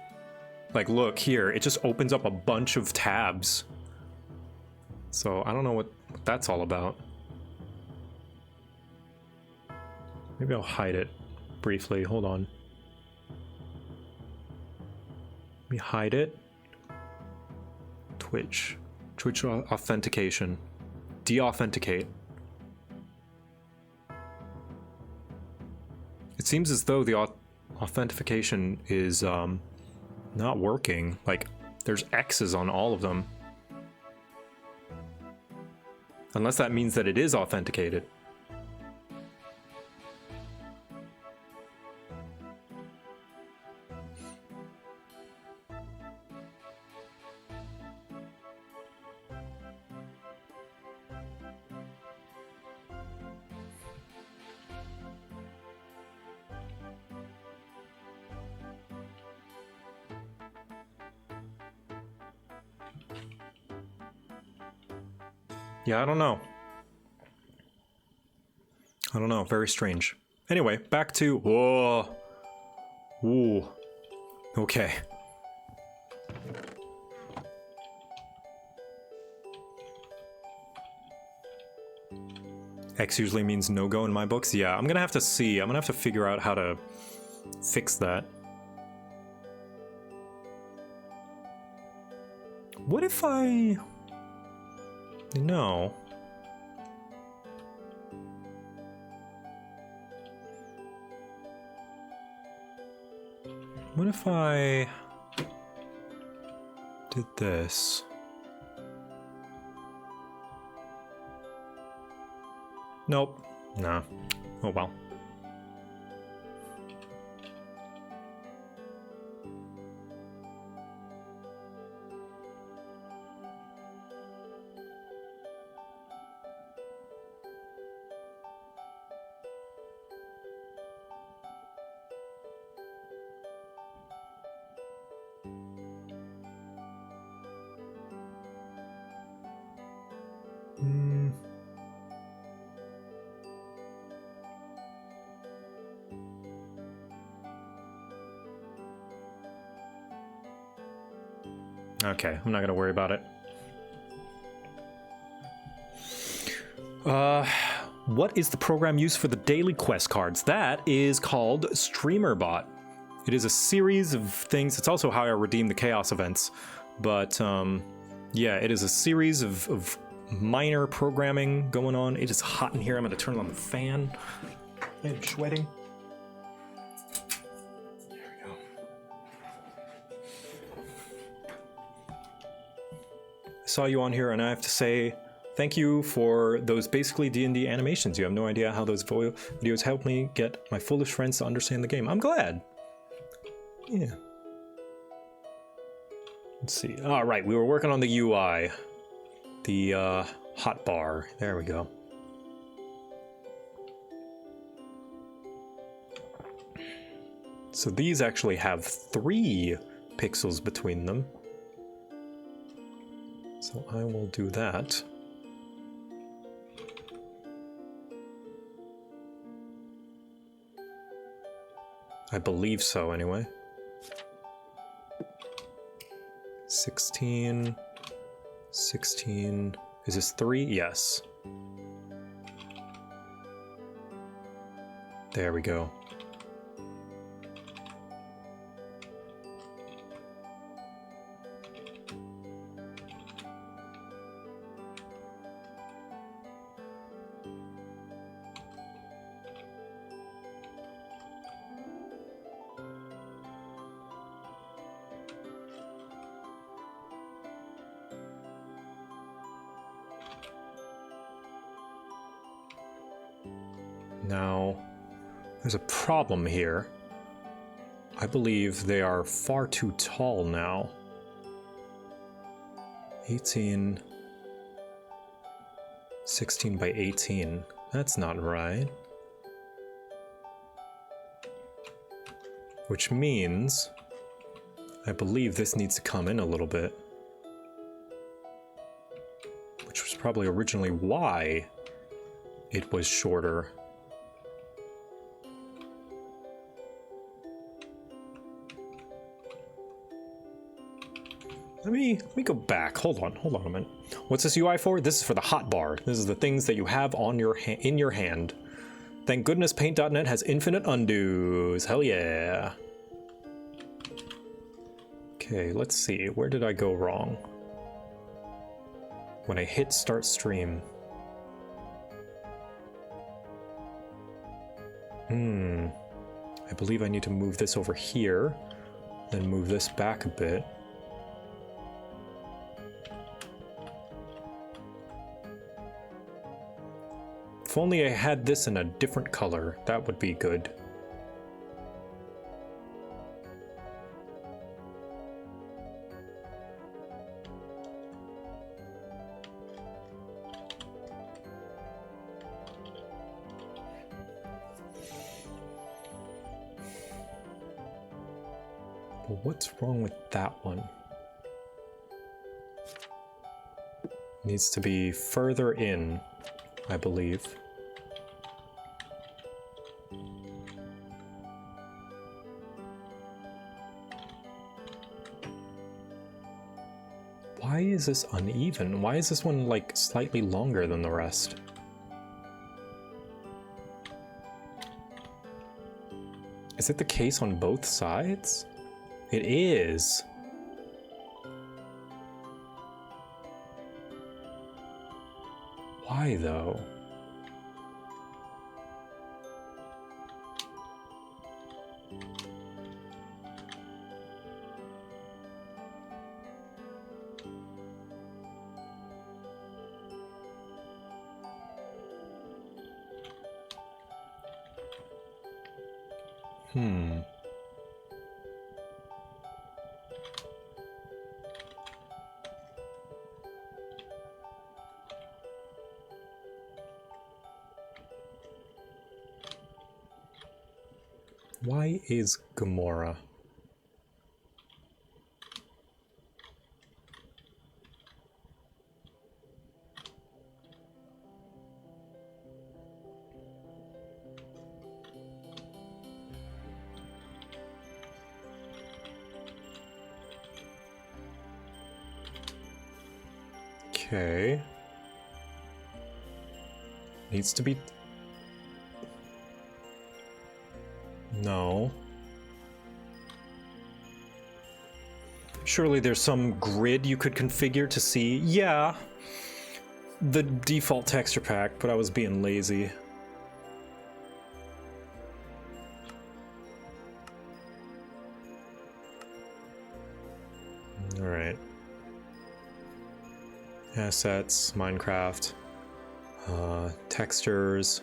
Like, look here, it just opens up a bunch of tabs. So I don't know what that's all about. Maybe I'll hide it briefly. Hold on. Let me hide it. Twitch authentication. Deauthenticate. It seems as though the authentication is not working. Like, there's X's on all of them. Unless that means that it is authenticated. Yeah, I don't know. Very strange. Anyway, back to... Whoa. Ooh. Okay. X usually means no-go in my books. Yeah, I'm gonna have to see. I'm gonna have to figure out how to fix that. What if I... No. What if I did this? Nope. Nah. Oh well. Okay, I'm not gonna worry about it. What is the program used for the daily quest cards? That is called StreamerBot. It is a series of things. It's also how I redeem the chaos events. But yeah, it is a series of minor programming going on. It is hot in here. I'm gonna turn on the fan. I'm sweating. There we go. I saw you on here and I have to say thank you for those basically D&D animations. You have no idea how those videos helped me get my foolish friends to understand the game. I'm glad. Yeah. Let's see. All right, we were working on the UI. The hotbar. There we go. So these actually have 3 pixels between them. So I will do that. I believe so, anyway. 16. 16. Is this 3? Yes. There we go. Now, there's a problem here. I believe they are far too tall now. 18... 16 by 18. That's not right. Which means... I believe this needs to come in a little bit. Which was probably originally why it was shorter. Let me go back. Hold on a minute. What's this UI for? This is for the hotbar. This is the things that you have on your in your hand. Thank goodness Paint.net has infinite undos. Hell yeah. Okay, let's see. Where did I go wrong? When I hit start stream. I believe I need to move this over here, then move this back a bit. If only I had this in a different color, that would be good. But what's wrong with that one? Needs to be further in, I believe. Why is this uneven? Why is this one like slightly longer than the rest? Is it the case on both sides? It is. Why though? Why is Gamora? Okay. Needs to be... No. Surely there's some grid you could configure to see. Yeah. The default texture pack, but I was being lazy. Alright. Assets, Minecraft, textures,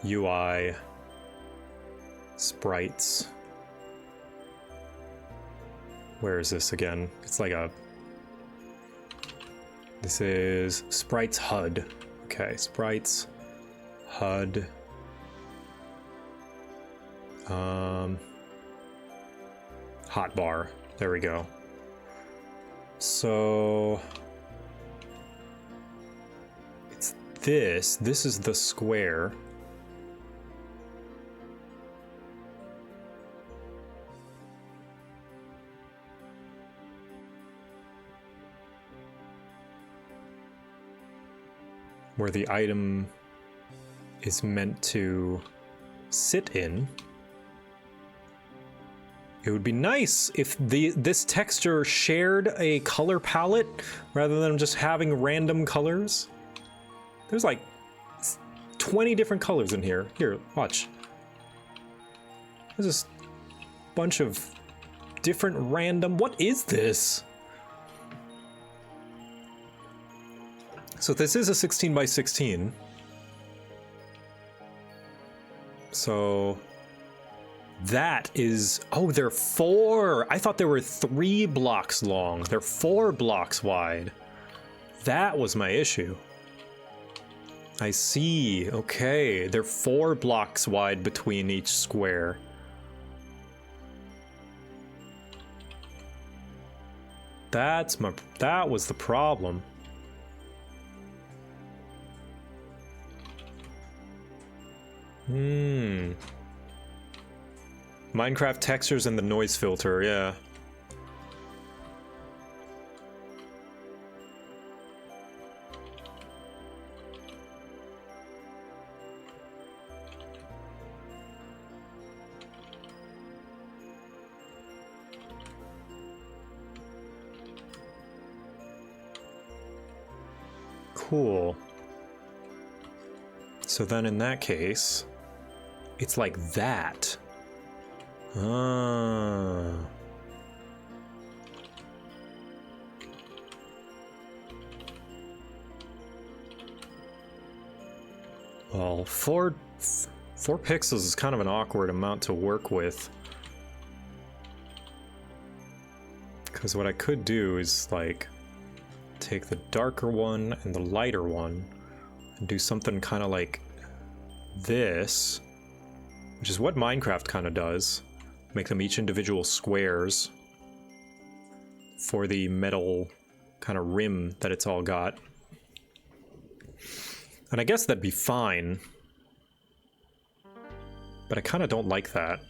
UI, sprites. Where is this again? It's like a... This is sprites HUD. Okay, sprites HUD. Hotbar. There we go. So it's this. This is the square. Where the item is meant to sit in. It would be nice if this texture shared a color palette rather than just having random colors. There's like 20 different colors in here. Here, watch. There's just a bunch of different random... What is this? So this is a 16 by 16. So that is, oh, they're 4. I thought they were 3 blocks long. They're 4 blocks wide. That was my issue. I see. Okay, they're 4 blocks wide between each square. That was the problem. Minecraft textures and the noise filter, yeah. Cool. So then in that case, it's like that. Ah. Well, 4 pixels is kind of an awkward amount to work with. Because what I could do is, like, take the darker one and the lighter one and do something kind of like this, which is what Minecraft kind of does. Make them each individual squares for the metal kind of rim that it's all got. And I guess that'd be fine. But I kind of don't like that.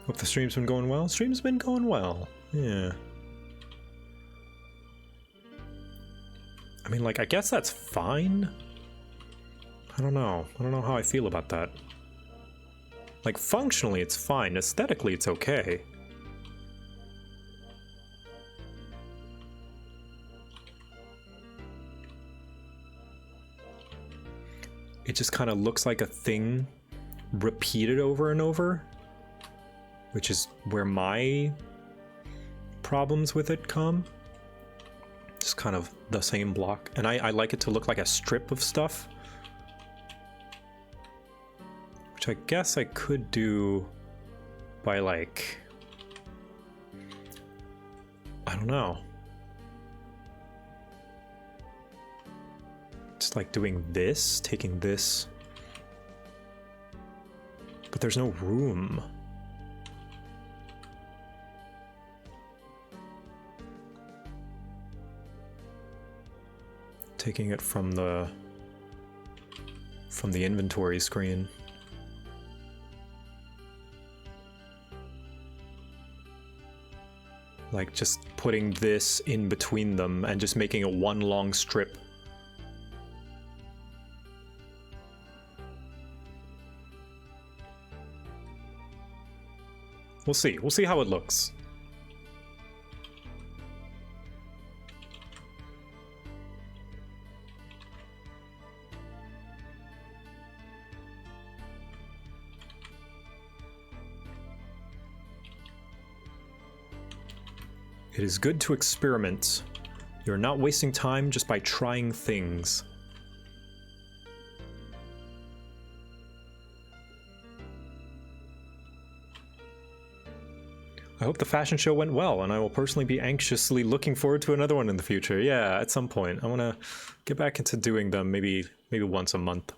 Hope the stream's been going well. Stream's been going well. Yeah. I mean, like, I guess that's fine. I don't know. I don't know how I feel about that. Like, functionally, it's fine. Aesthetically, it's okay. It just kind of looks like a thing repeated over and over, which is where my problems with it come. Just kind of the same block. And I like it to look like a strip of stuff. Which I guess I could do by, like, I don't know. Just like doing this, taking this. But there's no room. Taking it from the from the inventory screen. Like just putting this in between them and just making it one long strip. We'll see. We'll see how it looks. It is good to experiment. You're not wasting time just by trying things. I hope the fashion show went well, and I will personally be anxiously looking forward to another one in the future. Yeah, at some point. I want to get back into doing them maybe once a month.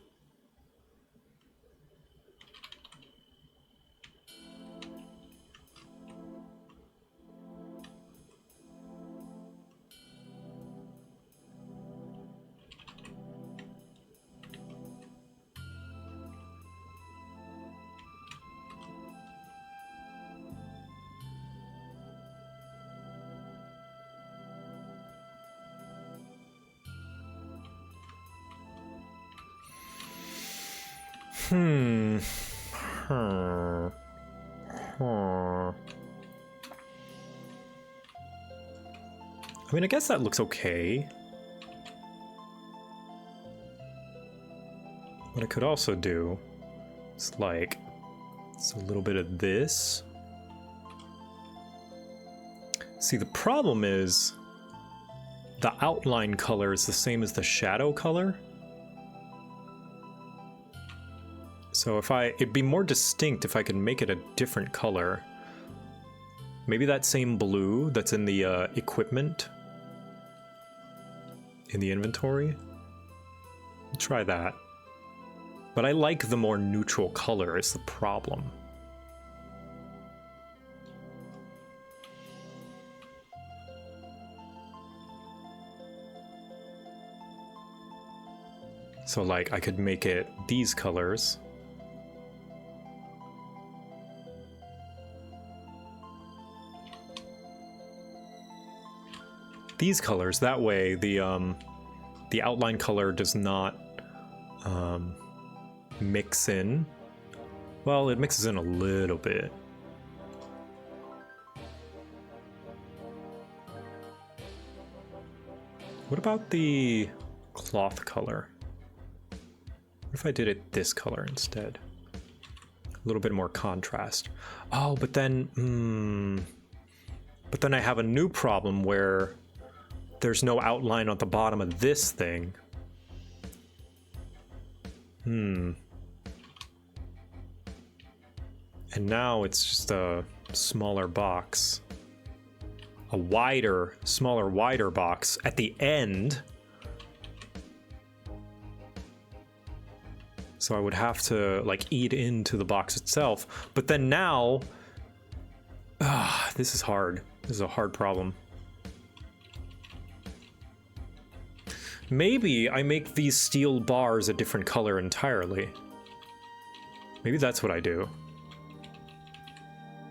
I mean, I guess that looks okay. What I could also do is like, it's a little bit of this. See, the problem is the outline color is the same as the shadow color. So it'd be more distinct if I could make it a different color. Maybe that same blue that's in the equipment in the inventory. Try that. But I like the more neutral color is the problem. So like I could make it these colors. These colors, that way the outline color does not mix in. Well, it mixes in a little bit. What about the cloth color? What if I did it this color instead? A little bit more contrast. Oh, but then I have a new problem where there's no outline at the bottom of this thing. And now it's just a smaller box. A smaller, wider box at the end. So I would have to like eat into the box itself. But then now, this is hard. This is a hard problem. Maybe I make these steel bars a different color entirely. Maybe that's what I do.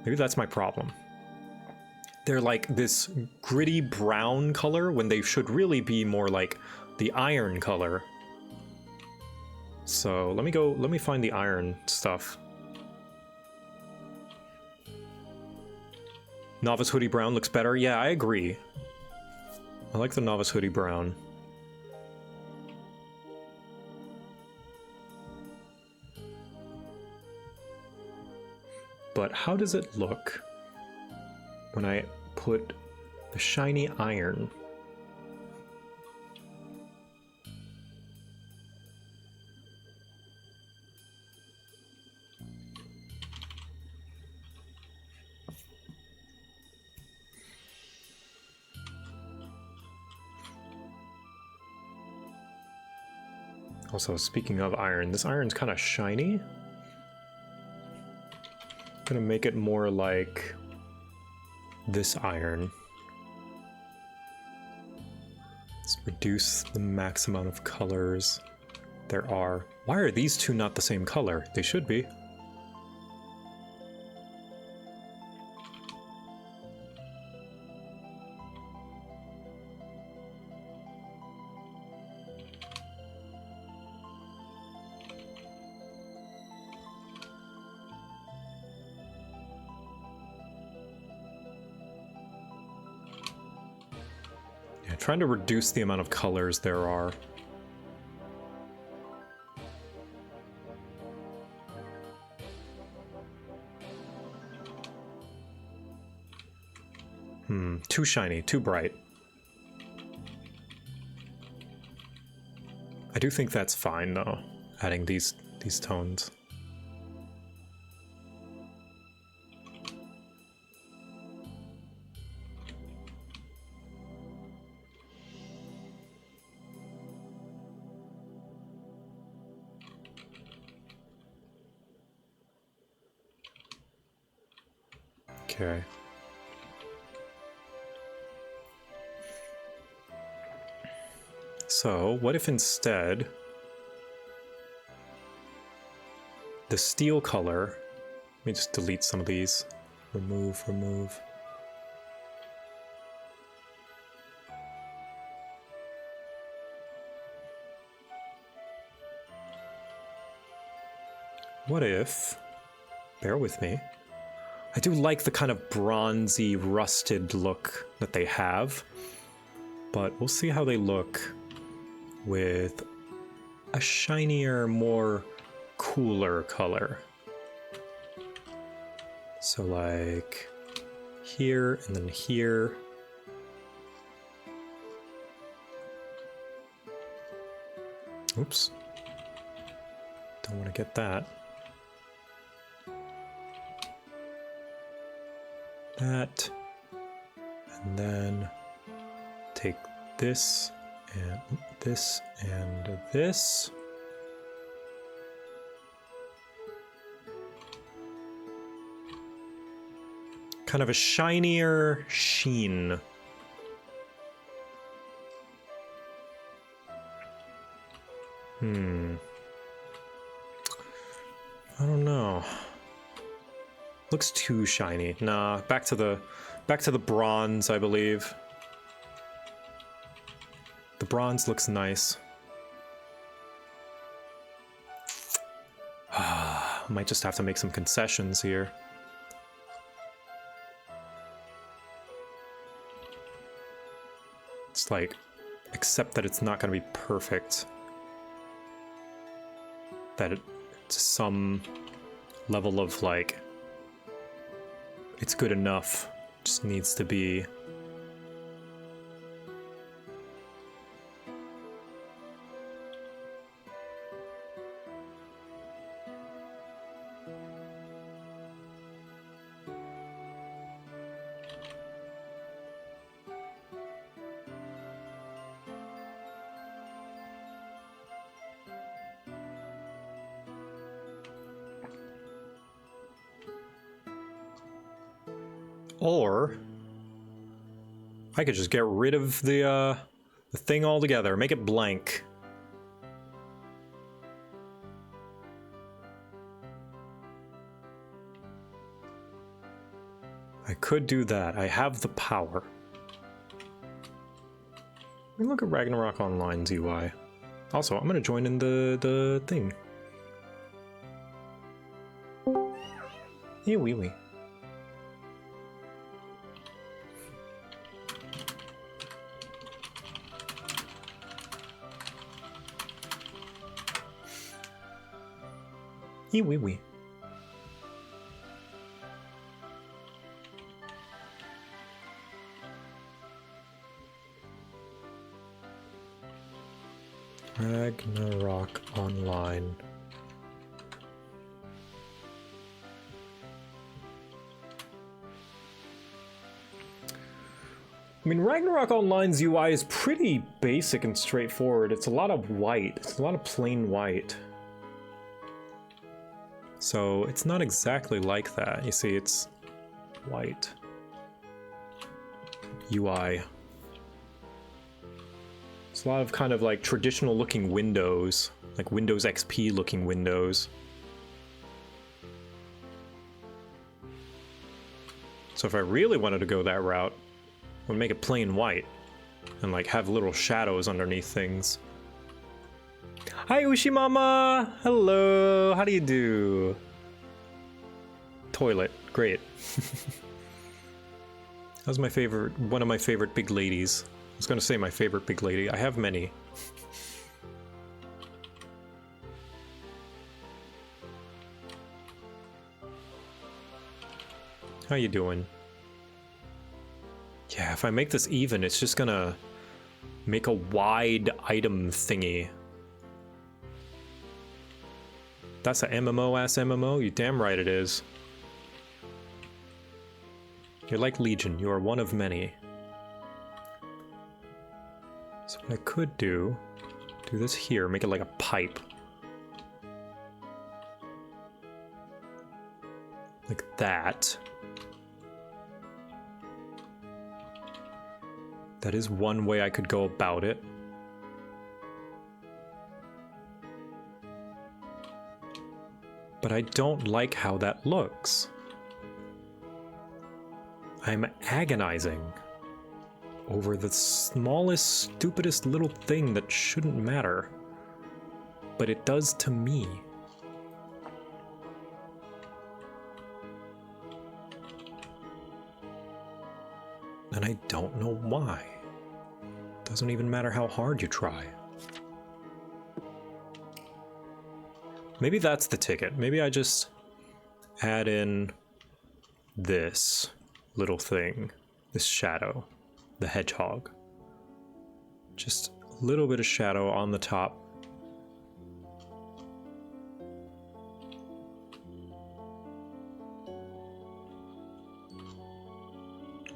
Maybe that's my problem. They're like this gritty brown color when they should really be more like the iron color. So let me find the iron stuff. Novice hoodie brown looks better. Yeah, I agree. I like the novice hoodie brown. But how does it look when I put the shiny iron? Also, speaking of iron, this iron's kind of shiny. I'm gonna make it more like this iron. Let's reduce the max amount of colors. there are... Why are these two not the same color? They should be. Yeah, trying to reduce the amount of colors there are. Too shiny, too bright. I do think that's fine though, adding these tones. Okay. So, what if instead the steel color, let me just delete some of these, remove. What if, bear with me, I do like the kind of bronzy, rusted look that they have, but we'll see how they look with a shinier, more cooler color. So like here and then here. Oops. Don't want to get that. That. And then take this and this and this. Kind of a shinier sheen. I don't know. Looks too shiny. Nah, back to the bronze, I believe. The bronze looks nice. Might just have to make some concessions here. It's like, accept that it's not going to be perfect. That it's some level of like, it's good enough. Just needs to be. Or I could just get rid of the thing altogether, make it blank. I could do that. I have the power. Let me look at Ragnarok Online's UI. Also, I'm gonna join in the thing. Wee. Wee. Ragnarok Online. I mean, Ragnarok Online's UI is pretty basic and straightforward. It's a lot of white. It's a lot of plain white. So it's not exactly like that. You see, it's white. UI. It's a lot of kind of like traditional looking windows. Like Windows XP looking windows. So if I really wanted to go that route, I would make it plain white and like have little shadows underneath things. Hi Ushimama! Hello! How do you do? Toilet. Great. That was my favorite, one of my favorite big ladies. I was gonna say my favorite big lady. I have many. How you doing? Yeah, if I make this even, it's just gonna make a wide item thingy. That's a MMO-ass MMO? You damn right it is. You're like Legion, you are one of many. So what I could do this here, make it like a pipe. Like that. That is one way I could go about it. But I don't like how that looks. I'm agonizing over the smallest, stupidest little thing that shouldn't matter. But it does to me. And I don't know why. Doesn't even matter how hard you try. Maybe that's the ticket. Maybe I just add in this little thing, this shadow, the hedgehog. Just a little bit of shadow on the top.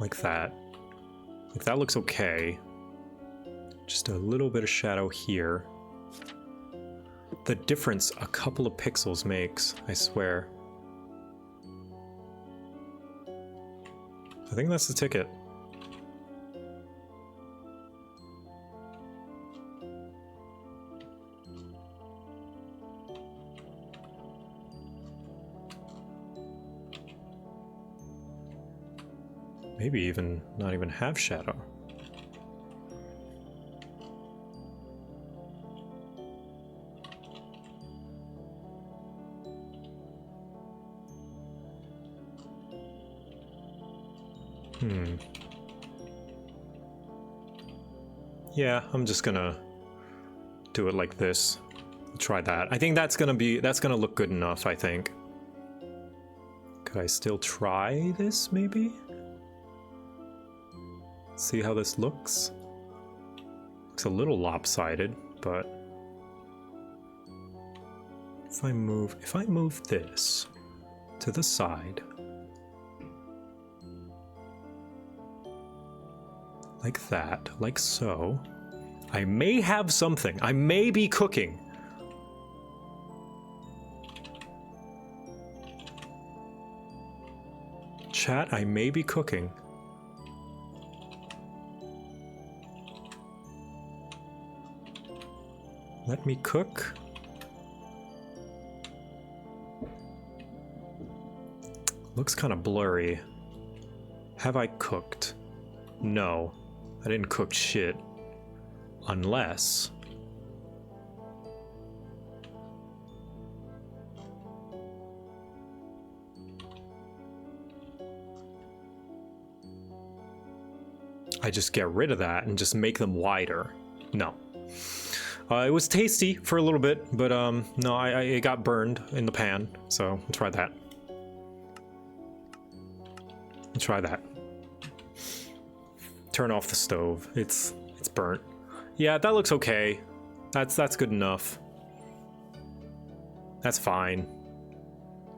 Like that. Like that looks okay. Just a little bit of shadow here. The difference a couple of pixels makes, I swear. I think that's the ticket. Maybe even not even have shadow. Yeah, I'm just gonna do it like this. Try that. I think that's gonna look good enough, I think. Could I still try this, maybe? See how this looks? Looks a little lopsided, but if I move this to the side, like that, like so, I may have something. I may be cooking. Chat, I may be cooking. Let me cook. Looks kind of blurry. Have I cooked? No, I didn't cook shit. Unless... I just get rid of that and just make them wider. No. It was tasty for a little bit, but no, it got burned in the pan, so let's try that. Let's try that. Turn off the stove. It's burnt. Yeah, that looks okay. That's good enough. That's fine.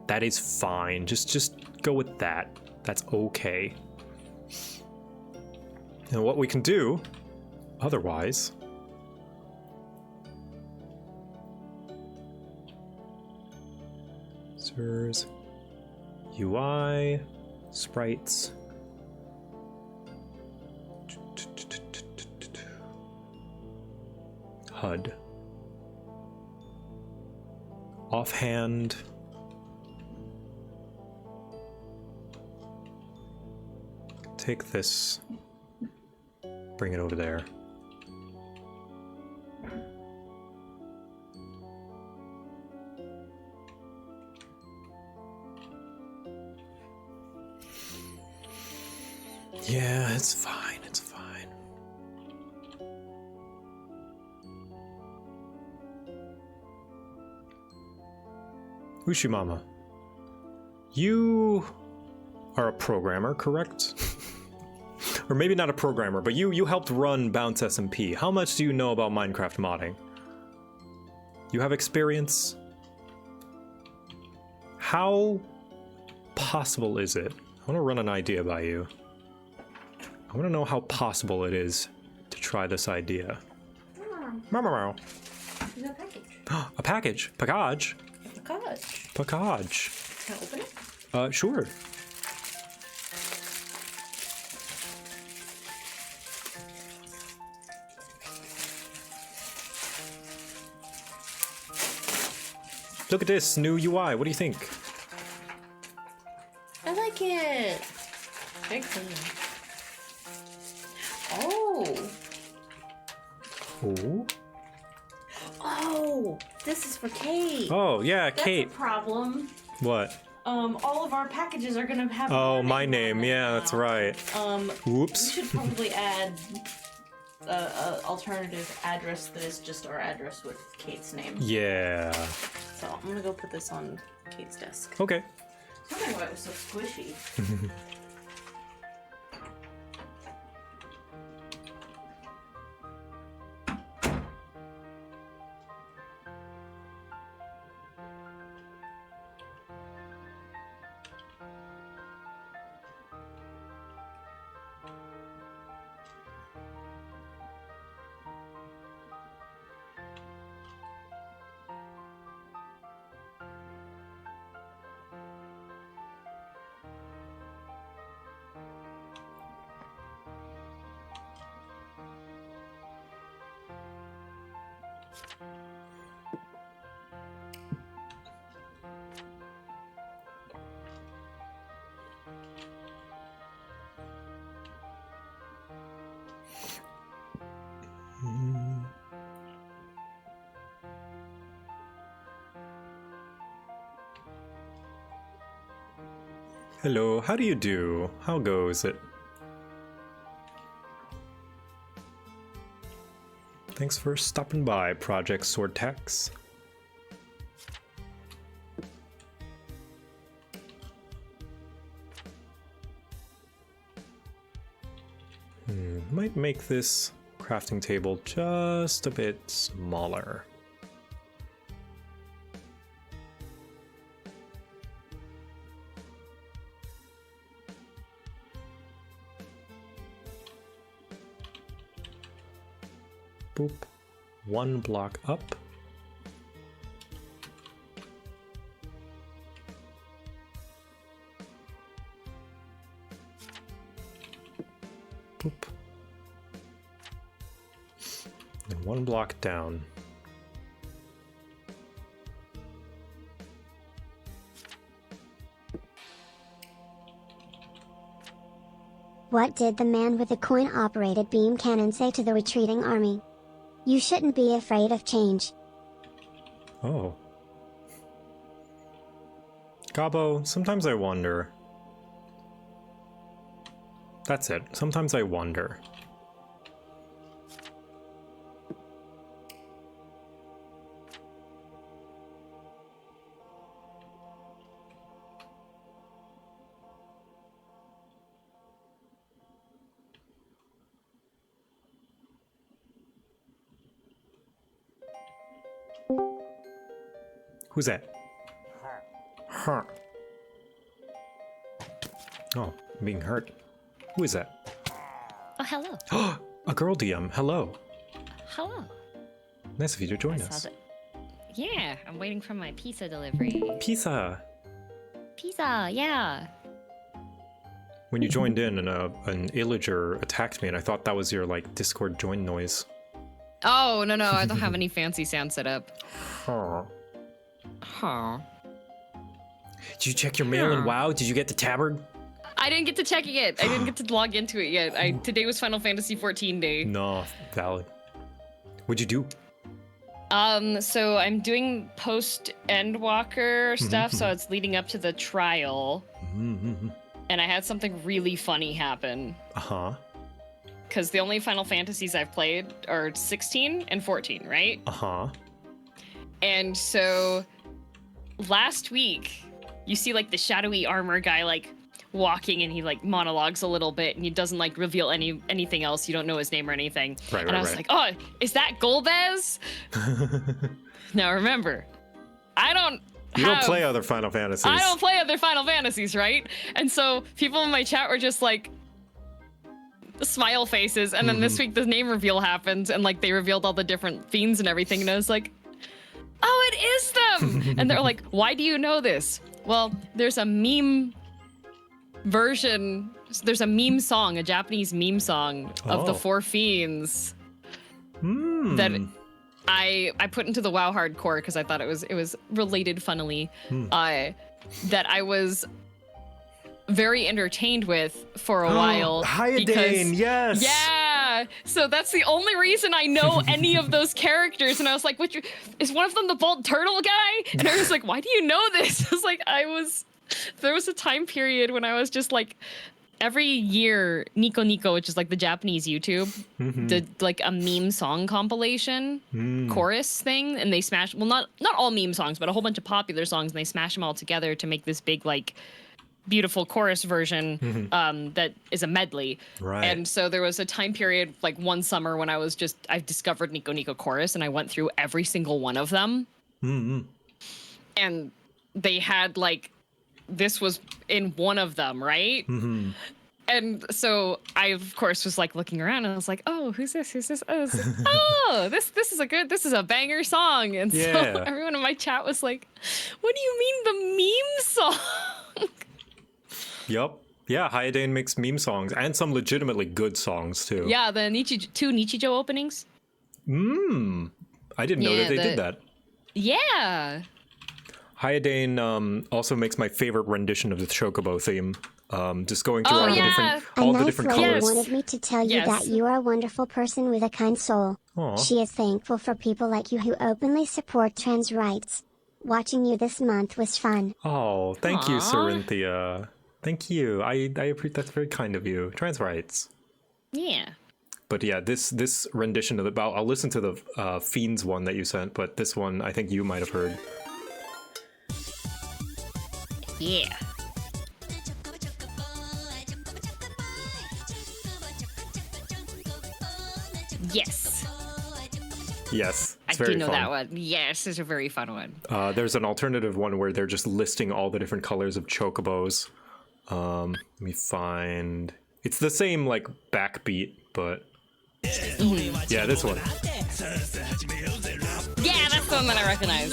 That is fine. Just go with that. That's okay. And what we can do, otherwise, Sirs, UI, sprites, HUD. offhand. Take this, bring it over there. Yeah, it's fine, it's fine. Ushimama, you are a programmer, correct? Or maybe not a programmer, but you helped run Bounce SMP. How much do you know about Minecraft modding? You have experience? How possible is it? I want to run an idea by you. I want to know how possible it is to try this idea. Meow. There's a package. A package. Package. A package. Package. Can I open it? Sure. Look at this new UI. What do you think? I like it. Very clean. Oh. Oh. Oh, this is for Kate. Oh, yeah, That's Kate. a problem. What? All of our packages are gonna have. Oh, my name. Yeah, that's right. Whoops. We should probably add a alternative address that is just our address with Kate's name. Yeah. So I'm gonna go put this on Kate's desk. Okay. I don't know why it was so squishy. Hello, how do you do? How goes it? Thanks for stopping by, Project Swordtax. Might make this crafting table just a bit smaller. Boop. One block up. Boop. And one block down. What did the man with the coin-operated beam cannon say to the retreating army? You shouldn't be afraid of change. Oh. Gabo, sometimes I wonder. That's it. Sometimes I wonder. Who's that? Huh. Oh, I'm being hurt. Who is that? Oh, hello. A girl DM. Hello. Hello. Nice of you to join I us. saw that. Yeah, I'm waiting for my pizza delivery. Pizza. Pizza, yeah. When you joined in and an illager attacked me, and I thought that was your like Discord join noise. Oh, no, I don't have any fancy sound set up. Huh. Huh. Did you check your mail in WoW? Did you get the tabard? I didn't get to check it yet. I didn't get to log into it yet. Today was Final Fantasy 14 day. No, valid. What'd you do? So I'm doing post Endwalker stuff, so it's leading up to the trial. And I had something really funny happen. Uh-huh. Because the only Final Fantasies I've played are 16 and 14, right? Uh-huh. And so last week, you see like the shadowy armor guy like walking, and he like monologues a little bit, and he doesn't like reveal anything else. You don't know his name or anything. And I was like, oh, is that Golbez? Now remember, You don't play other Final Fantasies. I don't play other Final Fantasies, right? And so people in my chat were just like smile faces, and then this week the name reveal happened, and like they revealed all the different fiends and everything, and I was like, oh, it is them! And they're like, why do you know this? Well, there's a meme version, there's a meme song, a Japanese meme song of the four fiends that I put into the WoW hardcore because I thought it was related funnily, that I was very entertained with for a while. Hyadane, yes! Yeah! So that's the only reason I know any of those characters, and I was like, is one of them the bald turtle guy? And I was like, why do you know this? I was like, there was a time period when I was just like, every year, Nico Nico, which is like the Japanese YouTube, did like a meme song compilation chorus thing, and they smashed, well, not all meme songs, but a whole bunch of popular songs, and they smashed them all together to make this big like beautiful chorus version that is a medley. Right. And so there was a time period like one summer when I discovered Nico Nico chorus, and I went through every single one of them. And they had like, this was in one of them, right? And so I, of course, was like looking around, and I was like, "Oh, who's this? Who's this? Oh, this is a banger song." And so everyone in my chat was like, "What do you mean the meme song?" Yup. Yeah, Hyadane makes meme songs and some legitimately good songs too. Yeah, the two Nichijou openings. I didn't know that they did that. Yeah. Hyadane also makes my favorite rendition of the Chocobo theme. Just going through all the different Floyd colors. wanted me to tell you that you are a wonderful person with a kind soul. Aw. She is thankful for people like you who openly support trans rights. Watching you this month was fun. Oh, thank you, Aw. Cerinthia. Thank you. I appreciate, that's very kind of you. Trans rights. Yeah. But yeah, this rendition of the, I'll listen to the Fiends one that you sent, but this one I think you might have heard. Yeah. Yes. Yes, I it's very do know fun. that one. Yes, it's a very fun one. There's an alternative one where they're just listing all the different colors of chocobos. Let me find... It's the same, like, backbeat, but... Yeah, this one. Yeah, that's the one that I recognize.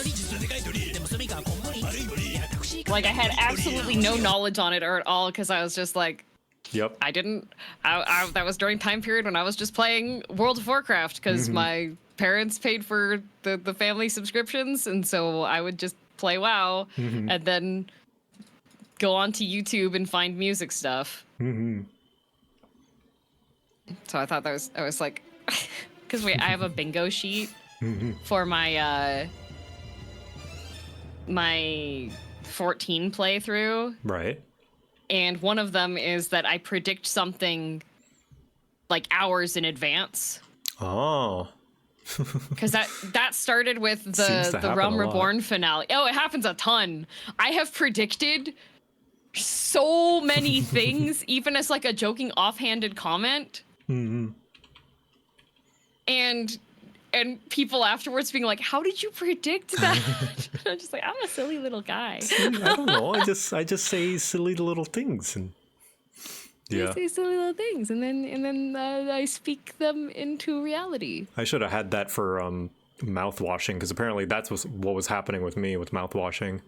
Like, I had absolutely no knowledge on it or at all, because I was just like... Yep. That was during time period when I was just playing World of Warcraft, because my parents paid for the family subscriptions, and so I would just play WoW, and then go onto YouTube and find music stuff. So I thought I was like, because I have a bingo sheet for my my 14 playthrough. Right. And one of them is that I predict something like hours in advance. Oh. Because that started with the Realm Reborn finale. Oh, it happens a ton. I have predicted so many things, even as like a joking offhanded comment. And people afterwards being like, "How did you predict that?" I'm just like, I'm a silly little guy. I don't know. I just say silly little things, and I say silly little things, and then I speak them into reality. I should have had that for mouth washing, because apparently that's what was happening with me with mouth washing.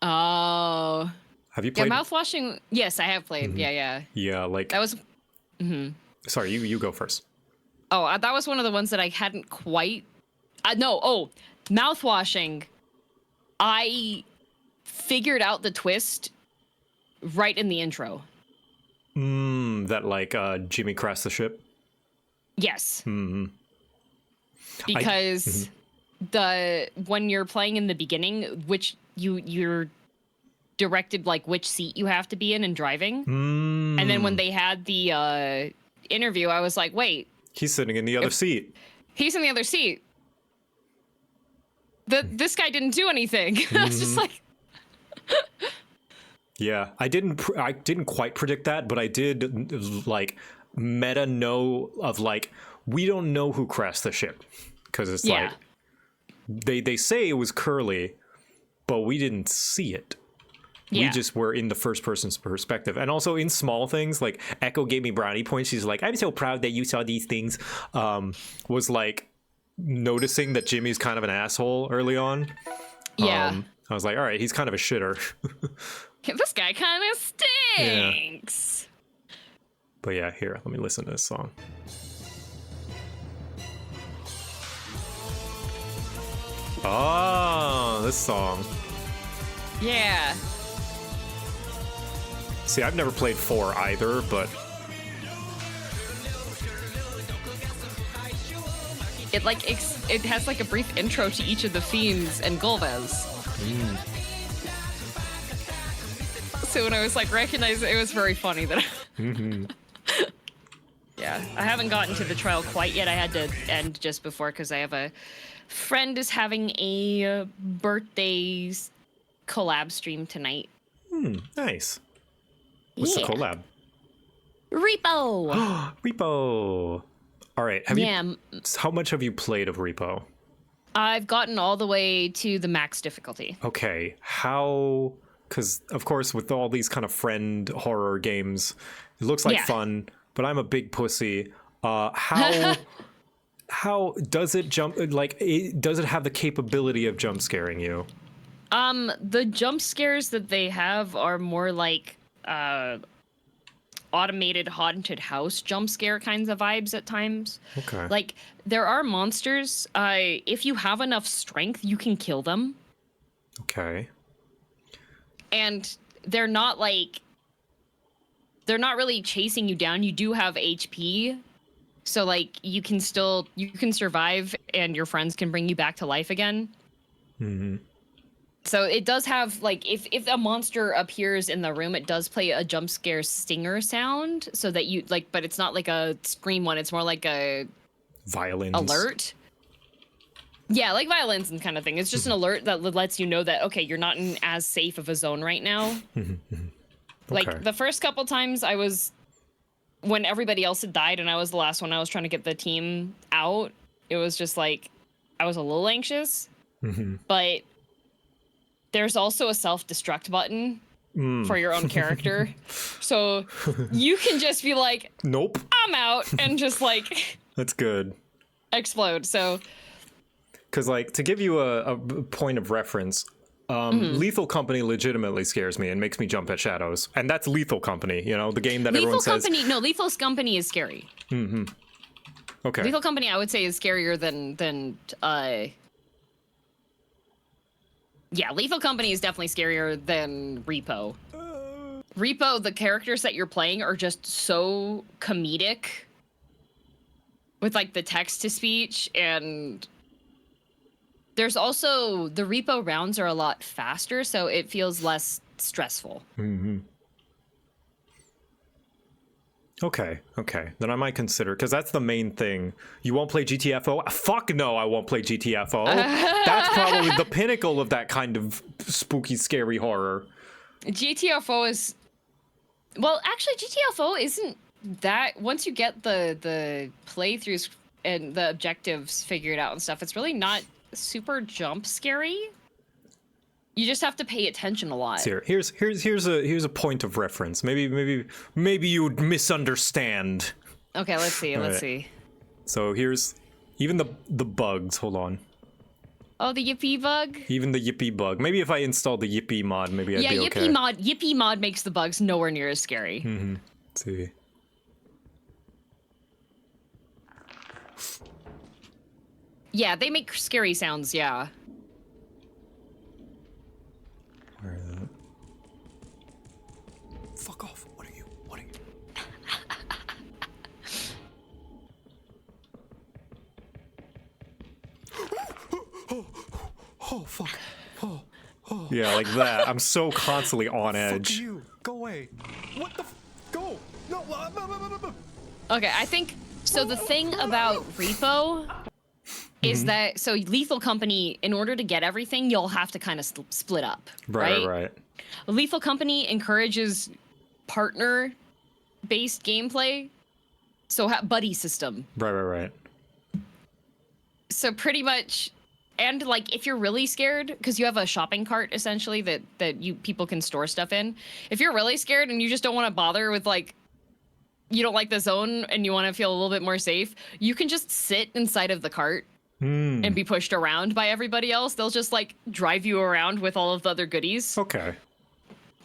Oh. Have you played? Yeah, mouth washing. Yes, I have played. Yeah. Yeah, like that was. Sorry, you go first. Oh, that was one of the ones that I hadn't quite. No, mouth washing I figured out the twist right in the intro. That like Jimmy crashed the ship? Yes. Mm-hmm. Because when you're playing in the beginning, which you're directed like which seat you have to be in and driving. And then when they had the interview, I was like, wait. He's sitting in the other seat. He's in the other seat. This guy didn't do anything. I was just like... Yeah, I didn't quite predict that, but I did like meta know of like, we don't know who crashed the ship. Because it's like, they say it was Curly, but we didn't see it. We just were in the first person's perspective. And also in small things, like Echo gave me brownie points. She's like, I'm so proud that you saw these things. Was like noticing that Jimmy's kind of an asshole early on. Yeah. I was like, all right, he's kind of a shitter. This guy kind of stinks. Yeah. But yeah, here, let me listen to this song. Oh, this song. Yeah. See, I've never played 4 either, but it like it has like a brief intro to each of the fiends and Golbez. So when I was like recognizing it was very funny that yeah, I haven't gotten to the trial quite yet. I had to end just before because I have a friend is having a birthday collab stream tonight. Nice. What's the collab? Repo. Repo. All right. How much have you played of Repo? I've gotten all the way to the max difficulty. Okay. How? Because of course, with all these kind of friend horror games, it looks like fun. But I'm a big pussy. How does it jump? Like, does it have the capability of jump scaring you? The jump scares that they have are more like automated haunted house jump scare kinds of vibes at times. Okay. Like there are monsters. If you have enough strength, you can kill them. Okay. And they're not really chasing you down. You do have HP. So like you can survive and your friends can bring you back to life again. So it does have like if a monster appears in the room, it does play a jump scare stinger sound so that you like, but it's not like a scream one. It's more like a violins alert. Yeah, like violins and kind of thing. It's just an alert that lets you know that okay, you're not in as safe of a zone right now. Like the first couple times I was, when everybody else had died and I was the last one, I was trying to get the team out. It was just like I was a little anxious, but there's also a self-destruct button for your own character. So you can just be like, nope, I'm out, and just like that's good. Explode. So because like to give you a point of reference, Lethal Company legitimately scares me and makes me jump at shadows. And that's Lethal Company, you know, the game that everyone says. No, Lethal Company is scary. Okay. Lethal Company, I would say, is scarier than yeah, Lethal Company is definitely scarier than Repo. Repo, the characters that you're playing are just so comedic with like the text to speech, and there's also the Repo rounds are a lot faster, so it feels less stressful. Okay. Then I might consider, because that's the main thing. You won't play GTFO? Fuck no, I won't play GTFO. That's probably the pinnacle of that kind of spooky, scary horror. GTFO is... Well, actually, GTFO isn't that... Once you get the playthroughs and the objectives figured out and stuff, it's really not super jump scary. You just have to pay attention a lot. Here's a point of reference. Maybe you would misunderstand. Okay, let's see. Let's see. So here's even the bugs. Hold on. Oh, the Yippee bug. Even the Yippee bug. Maybe if I install the Yippee mod, maybe I'd be okay. Yippee mod makes the bugs nowhere near as scary. Let's see. Yeah, they make scary sounds. Yeah. Oh fuck. Oh. Yeah, like that. I'm so constantly on edge. Fuck you. Go away. What the? Go. No. Okay, I think so. The thing about repo is that so Lethal Company, in order to get everything, you'll have to kind of split up, right? Lethal Company encourages partner-based gameplay, so buddy system. Right. So pretty much, and like if you're really scared, because you have a shopping cart essentially that people can store stuff in. If you're really scared and you just don't want to bother with like, you don't like the zone and you want to feel a little bit more safe, you can just sit inside of the cart and be pushed around by everybody else. They'll just like drive you around with all of the other goodies. Okay.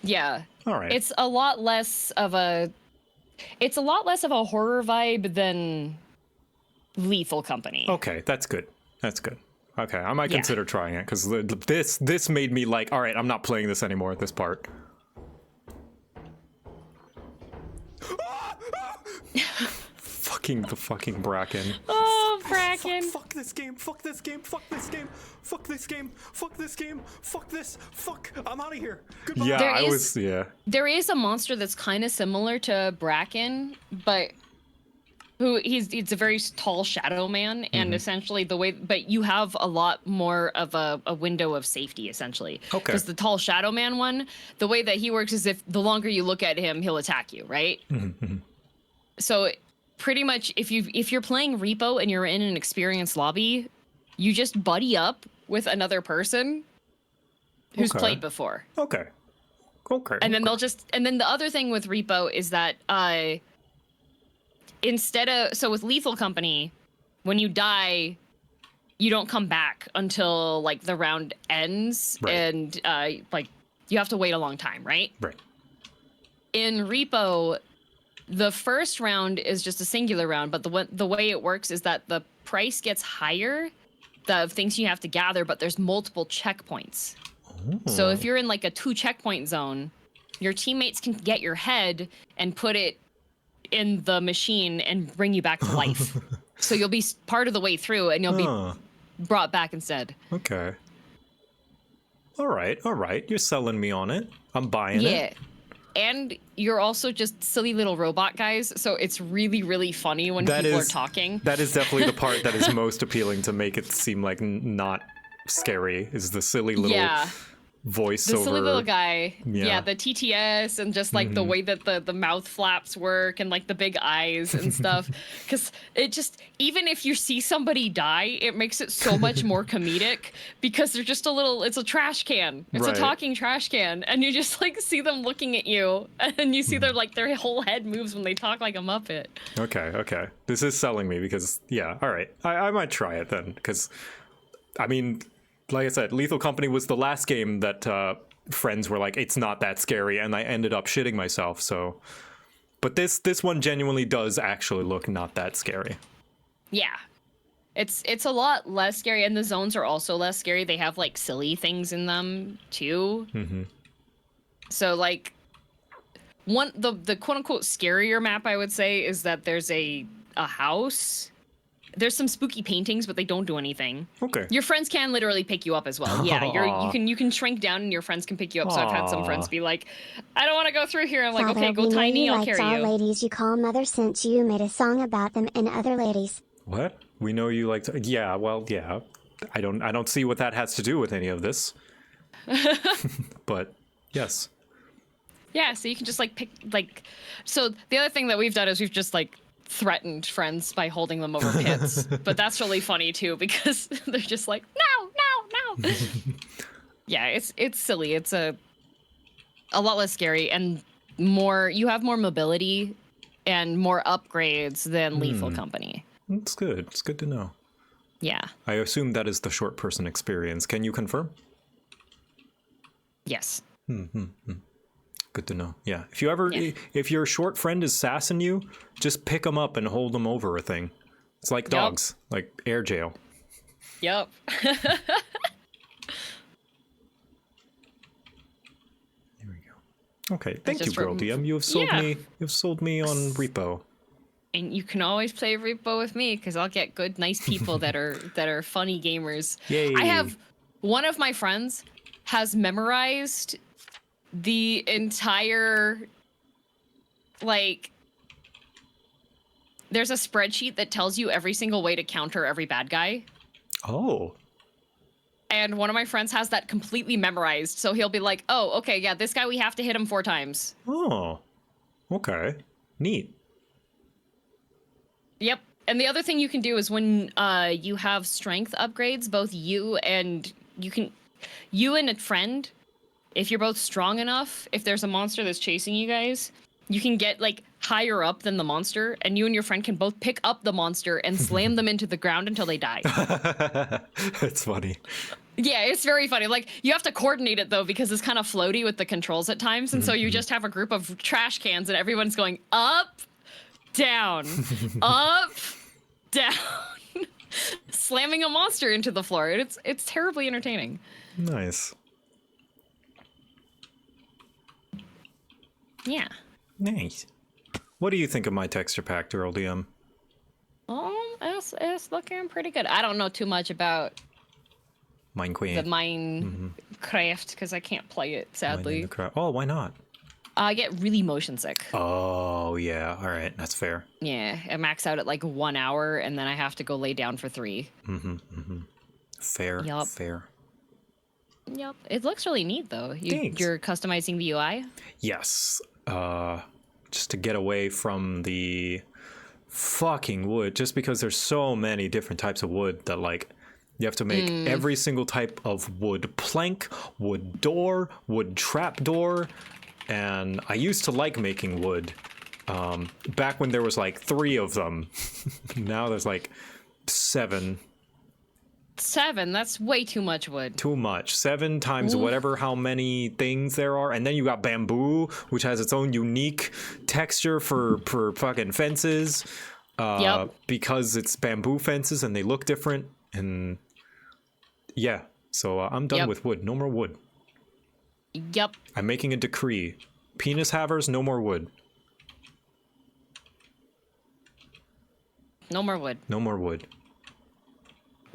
Yeah. All right. It's a lot less of a horror vibe than Lethal Company. Okay, that's good. That's good. Okay, I might consider trying it because this made me like, all right, I'm not playing this anymore. This part. The fucking Bracken. Oh, Bracken. Fuck this game. Fuck this game. Fuck this game. Fuck this game. Fuck this game. Fuck this. Fuck. I'm out of here. Goodbye. Yeah, There is a monster that's kind of similar to Bracken, but he's a very tall shadow man, and essentially but you have a lot more of a window of safety essentially. Okay. Because the tall shadow man one, the way that he works is if the longer you look at him, he'll attack you, right? So pretty much if you're playing Repo and you're in an experienced lobby, you just buddy up with another person who's played before. Okay. And then and then the other thing with Repo is that with Lethal Company, when you die, you don't come back until like the round ends, and like you have to wait a long time, right? Right. In Repo, the first round is just a singular round, but the way it works is that the price gets higher, the things you have to gather, but there's multiple checkpoints. So if you're in like a 2 checkpoint zone, your teammates can get your head and put it in the machine and bring you back to life. So you'll be part of the way through and you'll be brought back instead. Okay. All right. You're selling me on it. I'm buying it. Yeah. And you're also just silly little robot guys, so it's really, really funny when people are talking. That is definitely the part that is most appealing to make it seem like not scary, is the silly little voiceover. The silly little guy. Yeah. The TTS and just like the way that the mouth flaps work and like the big eyes and stuff. Because it just, even if you see somebody die, it makes it so much more comedic because they're just it's a trash can. It's a talking trash can. And you just like see them looking at you and you see their whole head moves when they talk like a Muppet. Okay. This is selling me because, all right. I might try it then because, I mean, like I said, Lethal Company was the last game that friends were like, it's not that scary, and I ended up shitting myself. So, but this one genuinely does actually look not that scary. Yeah, it's a lot less scary, and the zones are also less scary. They have like silly things in them too. So like the quote unquote scarier map, I would say, is that there's a house. There's some spooky paintings, but they don't do anything. Okay. Your friends can literally pick you up as well. Yeah, you can shrink down and your friends can pick you up. So I've had some friends be like, I don't want to go through here. I'm like, Father, okay, go we tiny, know I'll you carry liked you. all ladies you call mother since you made a song about them and other ladies. What? We know you like to... Yeah, well, yeah. I don't see what that has to do with any of this. But, yes. Yeah, so you can just like pick so the other thing that we've done is we've just like threatened friends by holding them over pits. But that's really funny too because they're just like, no. Yeah, it's silly. It's a lot less scary and you have more mobility and more upgrades than Lethal Company. That's good. It's good to know. Yeah. I assume that is the short person experience. Can you confirm? Yes. Good to know. Yeah. If your short friend is sassing you, just pick them up and hold them over a thing. It's like dogs, like air jail. Yep. Okay. Thank you, Girl DM. You have sold me. You've sold me on Repo. And you can always play repo with me because I'll get good, nice people that are funny gamers. Yay. I have one of my friends has memorized the entire, like, there's a spreadsheet that tells you every single way to counter every bad guy. Oh. And one of my friends has that completely memorized. So he'll be like, oh, okay, yeah, this guy, we have to hit him 4 times. Oh, okay. Neat. Yep. And the other thing you can do is when you have strength upgrades, both you and a friend, if you're both strong enough, if there's a monster that's chasing you guys, you can get like higher up than the monster, and you and your friend can both pick up the monster and slam them into the ground until they die. That's funny. Yeah, it's very funny. Like, you have to coordinate it though, because it's kind of floaty with the controls at times, and so you just have a group of trash cans and everyone's going up, down, up, down, slamming a monster into the floor. It's terribly entertaining. Nice. Yeah. Nice. What do you think of my texture pack, Earl DM? It's looking pretty good. I don't know too much about Mine Queen. the Minecraft because I can't play it, sadly. Oh, why not? I get really motion sick. Oh, yeah. All right. That's fair. Yeah, I max out at like 1 hour, and then I have to go lay down for 3. Fair. Yup. Fair. Yep. It looks really neat, though. Thanks. You're customizing the UI? Yes. Just to get away from the fucking wood, just because there's so many different types of wood that, like, you have to make every single type of wood plank, wood door, wood trap door. And I used to like making wood back when there was like 3 of them. Now there's like 7. 7? That's way too much wood. Too much. 7 times whatever how many things there are. And then you got bamboo, which has its own unique texture for fucking fences. Because it's bamboo fences and they look different. And yeah, so I'm done with wood. No more wood. Yep. I'm making a decree. Penis havers, no more wood. No more wood. No more wood.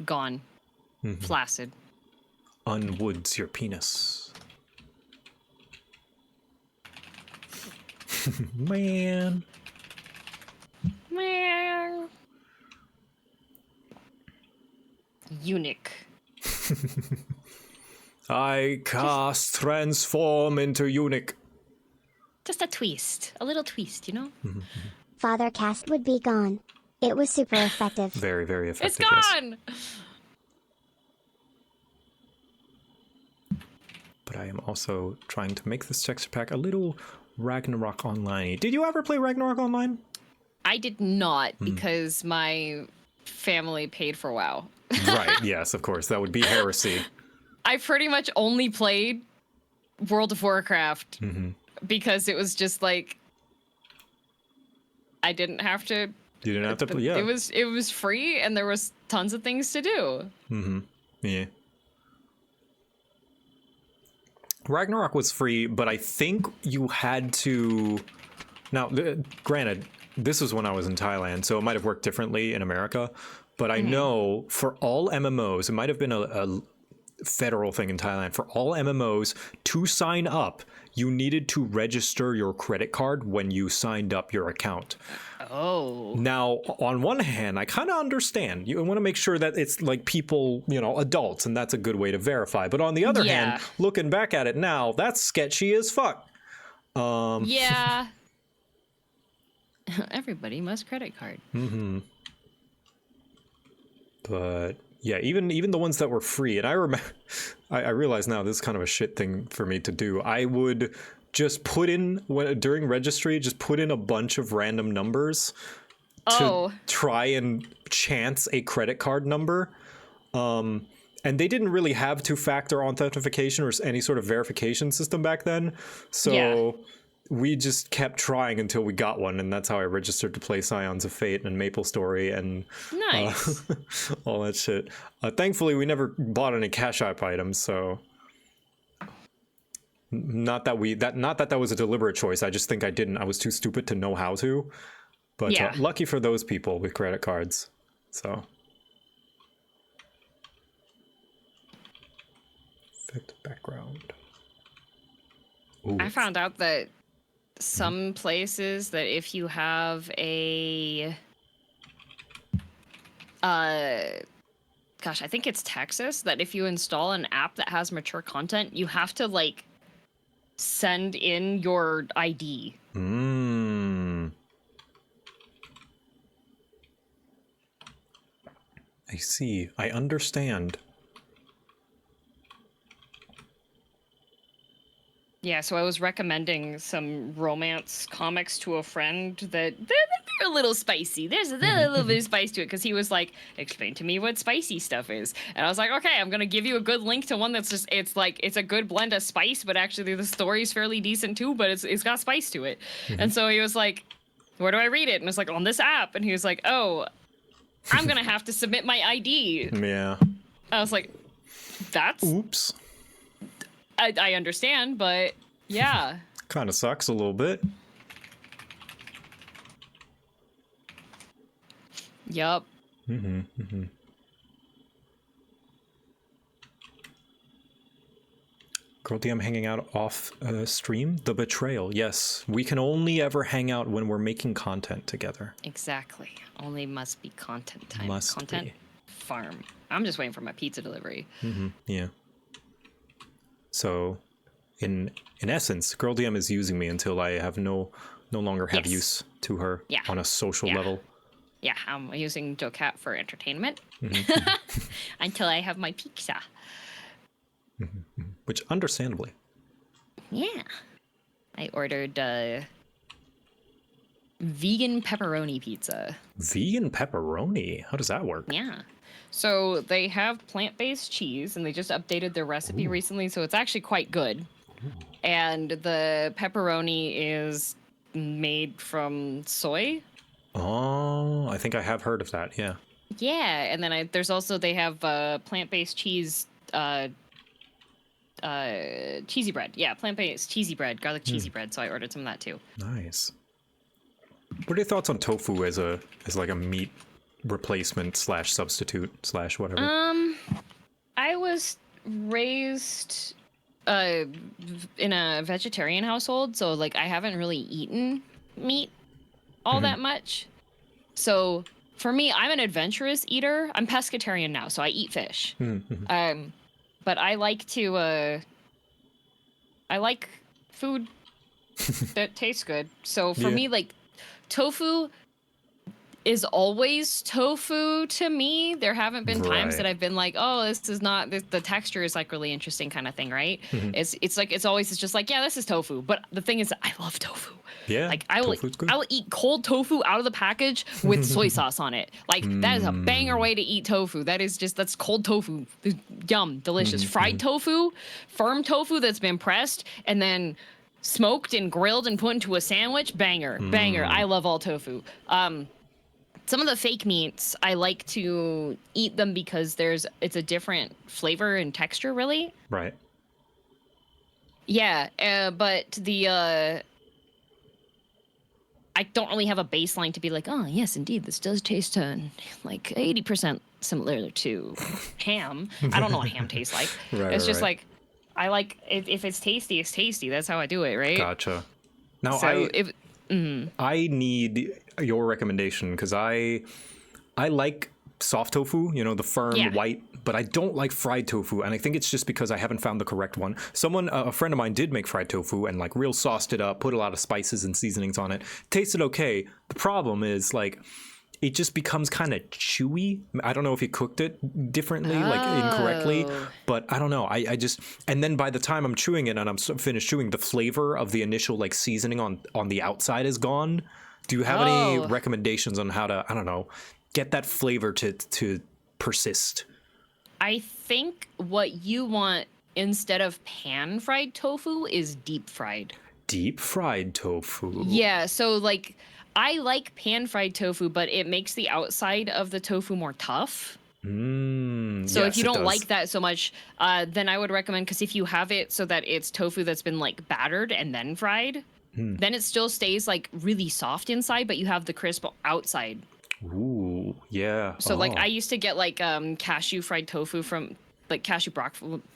Gone. Flaccid. Unwoods your penis. Man. Eunuch. I cast transform into eunuch. Just a twist. A little twist, you know? Father cast would be gone. It was super effective. Very, very effective. It's gone! Yes. But I am also trying to make this texture pack a little Ragnarok Online. Did you ever play Ragnarok Online? I did not, because my family paid for WoW. Right, yes, of course. That would be heresy. I pretty much only played World of Warcraft because it was just like I didn't have to. You didn't have to play. Yeah, it was free and there was tons of things to do. Yeah. Ragnarok was free, but I think you had to. Now, granted, this was when I was in Thailand, so it might have worked differently in America. But I know for all MMOs, it might have been a federal thing in Thailand. For all MMOs, to sign up, you needed to register your credit card when you signed up your account. Oh. Now, on one hand, I kind of understand. You want to make sure that it's like people, you know, adults, and that's a good way to verify. But on the other hand, looking back at it now, that's sketchy as fuck. Yeah. Everybody must credit card. But yeah, even the ones that were free, and I remember, I realize now this is kind of a shit thing for me to do. I would just put in during registry, just put in a bunch of random numbers to try and chance a credit card number. And they didn't really have 2-factor authentication or any sort of verification system back then, so. We just kept trying until we got one, and that's how I registered to play Scions of Fate and Maple Story and all that shit. Thankfully, we never bought any Cash App items, so not that that was a deliberate choice. I just think I didn't. I was too stupid to know how to. But Yeah. lucky for those people with credit cards. So. Effect background. Ooh. I found out that some places that if you have a gosh, I think it's Texas, that if you install an app that has mature content, you have to like send in your ID. I see. I understand. Yeah, so I was recommending some romance comics to a friend that they're a little spicy. There's a little bit of spice to it because he was like, explain to me what spicy stuff is. And I was like, okay, I'm going to give you a good link to one that's just, it's like, it's a good blend of spice, but actually the story's fairly decent too, but it's got spice to it. And so he was like, where do I read it? And I was like, on this app. And he was like, oh, I'm going to have to submit my ID. Yeah. I was like, that's... Oops. I understand, but yeah. Kind of sucks a little bit. Yup. Girl DM hanging out off stream? The betrayal. Yes. We can only ever hang out when we're making content together. Exactly. Only must be content time. Must content be. farm. I'm just waiting for my pizza delivery. Yeah. So, in essence, Girl DM is using me until I have no longer have use to her on a social level. Yeah, I'm using JoCat for entertainment until I have my pizza. Which, understandably. Yeah. I ordered vegan pepperoni pizza. Vegan pepperoni? How does that work? Yeah. So they have plant-based cheese, and they just updated their recipe recently, so it's actually quite good. And the pepperoni is made from soy. Oh, I think I have heard of that, yeah. Yeah, and then there's also, they have plant-based cheese, cheesy bread. Yeah, plant-based cheesy bread, garlic cheesy bread, so I ordered some of that too. Nice. What are your thoughts on tofu as like a meat replacement / substitute / whatever? I was raised in a vegetarian household, so like I haven't really eaten meat all that much. So for me, I'm an adventurous eater. I'm pescatarian now, so I eat fish. But I like to I like food that tastes good. So for me, like tofu is always tofu to me. There haven't been times that I've been like, oh, this is not, the texture is like really interesting kind of thing, right? It's like, it's always just like, yeah, this is tofu. But the thing is, I love tofu. Yeah, like I will eat cold tofu out of the package with soy sauce on it. Like that is a banger way to eat tofu. That's cold tofu. Yum, delicious. Fried tofu, firm tofu that's been pressed and then smoked and grilled and put into a sandwich. Banger. I love all tofu. Some of the fake meats, I like to eat them because it's a different flavor and texture, really. Right. Yeah, but I don't really have a baseline to be like, oh, yes, indeed, this does taste like 80% similar to ham. I don't know what ham tastes like. It's just like, I like, if it's tasty, it's tasty. That's how I do it, right? Gotcha. Now, so I need your recommendation because I like soft tofu, the firm white, but I don't like fried tofu, and I think it's just because I haven't found the correct one. A friend of mine did make fried tofu and like real sauced it up, put a lot of spices and seasonings on it. Tasted okay. The problem is like it just becomes kind of chewy. I don't know if he cooked it differently, like incorrectly, but I don't know. I just, and then by the time I'm chewing it and I'm finished chewing, the flavor of the initial like seasoning on the outside is gone. Do you have any recommendations on how to, I don't know, get that flavor to persist? I think what you want instead of pan fried tofu is deep fried. Deep fried tofu. Yeah, so like I like pan fried tofu, but it makes the outside of the tofu more tough. So if you don't like that so much, then I would recommend, because if you have it so that it's tofu that's been like battered and then fried, then it still stays like really soft inside, but you have the crisp outside. Ooh, yeah. So like I used to get like cashew fried tofu from like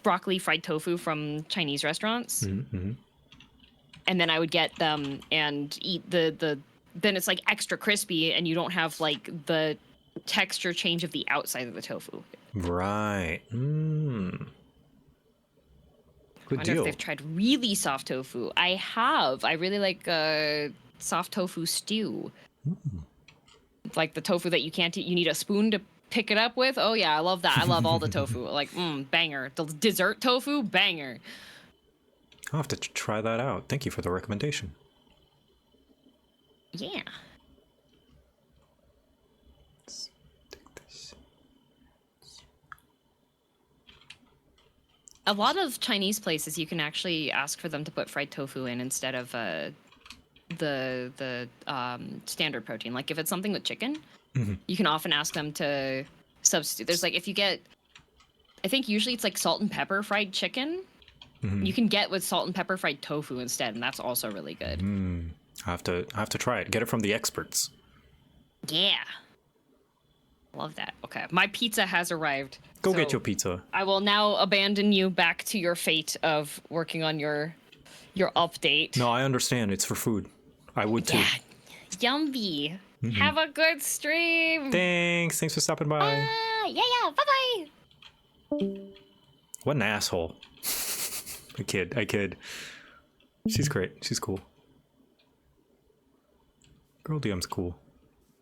broccoli fried tofu from Chinese restaurants. Mm-hmm. And then I would get them and eat the then it's like extra crispy and you don't have like the texture change of the outside of the tofu. Right. Good I wonder deal. if they've tried really soft tofu. I have. I really like soft tofu stew. Like the tofu that you can't eat. You need a spoon to pick it up with. Oh yeah, I love that. I love all the tofu. Like, banger. The dessert tofu, banger. I'll have to try that out. Thank you for the recommendation. Yeah. Let's take this. A lot of Chinese places you can actually ask for them to put fried tofu in instead of the standard protein. Like if it's something with chicken, you can often ask them to substitute. There's like if you get, I think usually it's like salt and pepper fried chicken. You can get with salt and pepper fried tofu instead, and that's also really good. I have to try it. Get it from the experts. Yeah. Love that. Okay, my pizza has arrived. Go get your pizza. I will now abandon you back to your fate of working on your update. No, I understand. It's for food. I would too. Yummy. Have a good stream. Thanks for stopping by. Yeah. Bye-bye. What an asshole. I kid. She's great. She's cool. Girl DM's cool.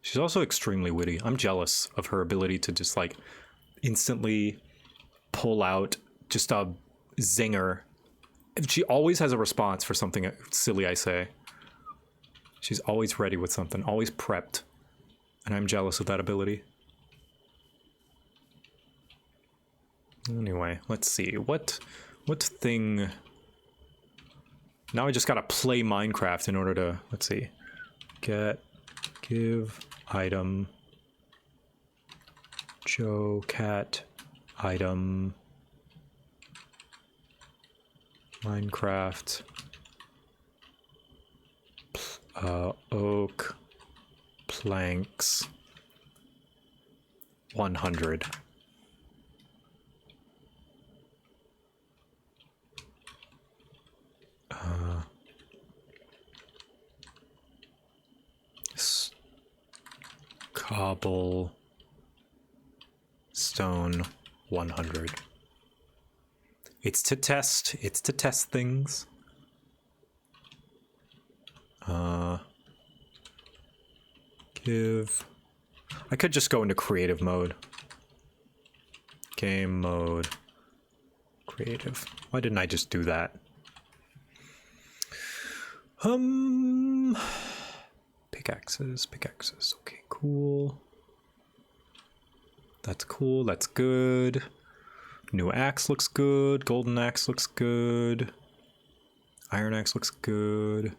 She's also extremely witty. I'm jealous of her ability to just like instantly pull out just a zinger. She always has a response for something silly I say. She's always ready with something, always prepped. And I'm jealous of that ability. Anyway, let's see. What thing... Now I just gotta play Minecraft in order to... Let's see. Give item... JoCat item... Minecraft... oak... planks... 100. Cobble stone 100. It's to test things. Give. I could just go into creative mode. Game mode. Creative. Why didn't I just do that? Pickaxes. Okay, cool. That's cool. That's good. New axe looks good. Golden axe looks good. Iron axe looks good.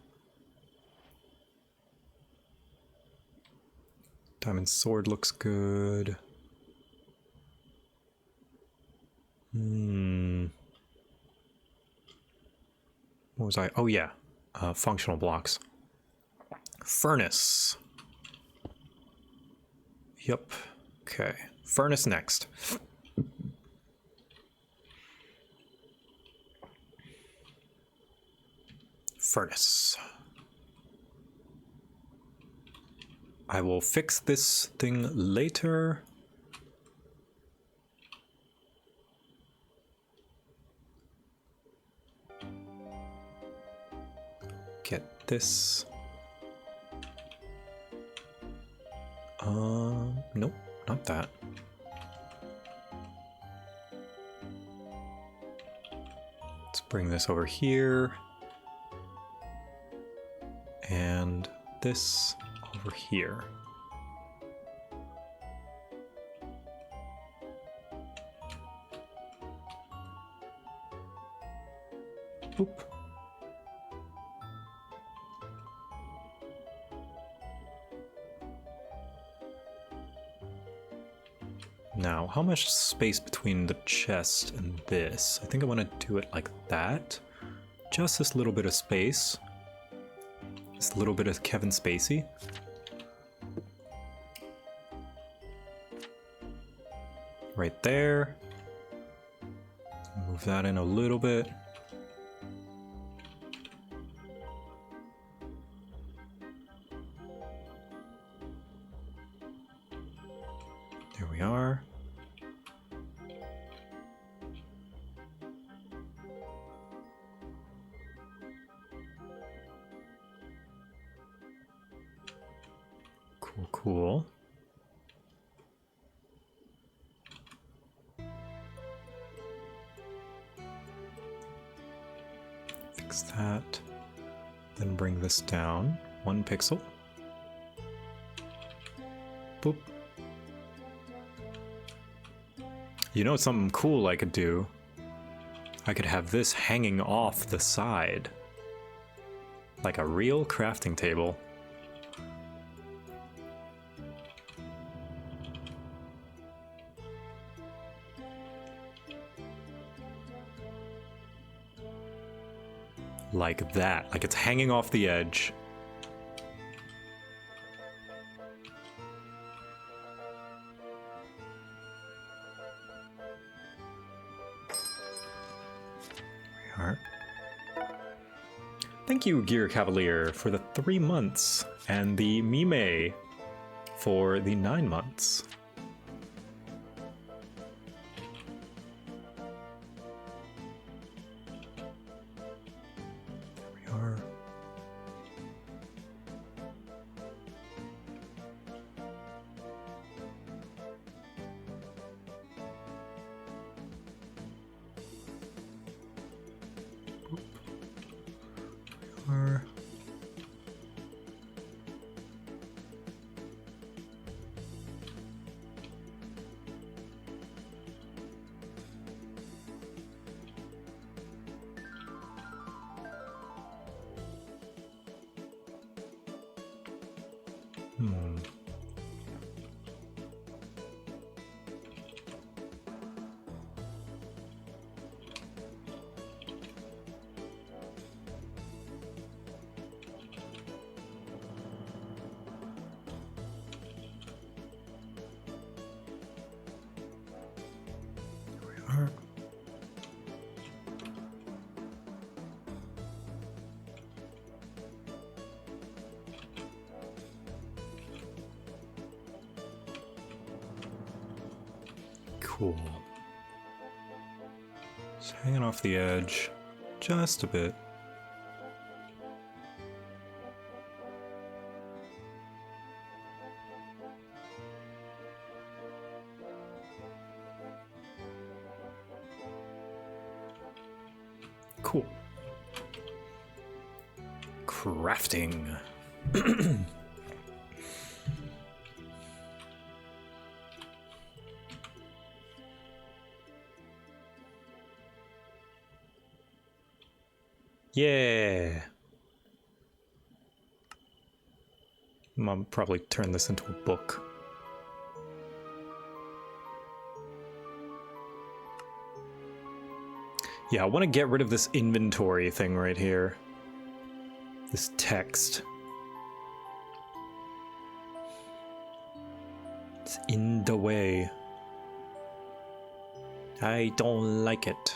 Diamond sword looks good. What was I? Oh yeah, functional blocks. Furnace. Yep. Okay. Furnace next. Furnace. I will fix this thing later. Get this. Nope, not that. Let's bring this over here. And this over here. Oop. Now, how much space between the chest and this? I think I want to do it like that. Just this little bit of space. Just a little bit of Kevin Spacey. Right there. Move that in a little bit. There we are. Cool, cool. Fix that. Then bring this down 1 pixel. Boop. You know something cool I could do? I could have this hanging off the side. Like a real crafting table. Like that, like it's hanging off the edge. There we are. Thank you, Gear Cavalier, for the 3 months, and the Mime for the 9 months. Cool. Just hanging off the edge just a bit. Cool. Crafting. Yeah. I'll probably turn this into a book. Yeah, I want to get rid of this inventory thing right here. This text. It's in the way. I don't like it.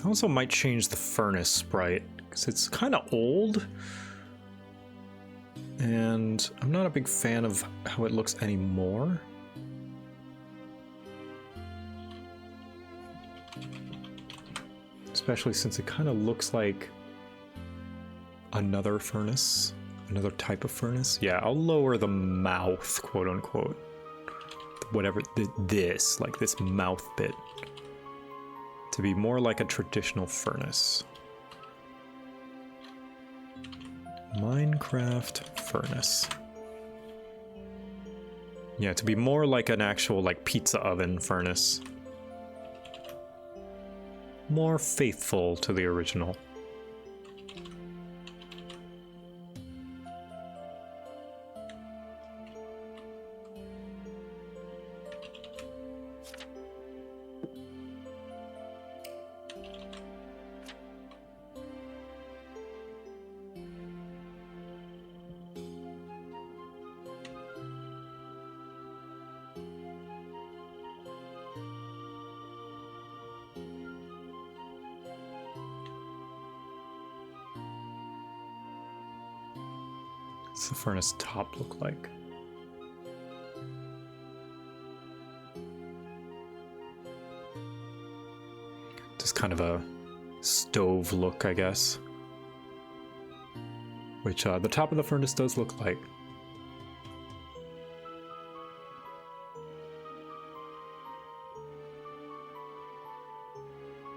I also might change the furnace sprite, because it's kind of old. And I'm not a big fan of how it looks anymore. Especially since it kind of looks like another furnace, another type of furnace. Yeah, I'll lower the mouth, quote unquote. Whatever, this, like this mouth bit, to be more like a traditional furnace. Minecraft furnace. Yeah, to be more like an actual like pizza oven furnace. More faithful to the original. What's the furnace top look like? Just kind of a stove look, I guess. Which the top of the furnace does look like.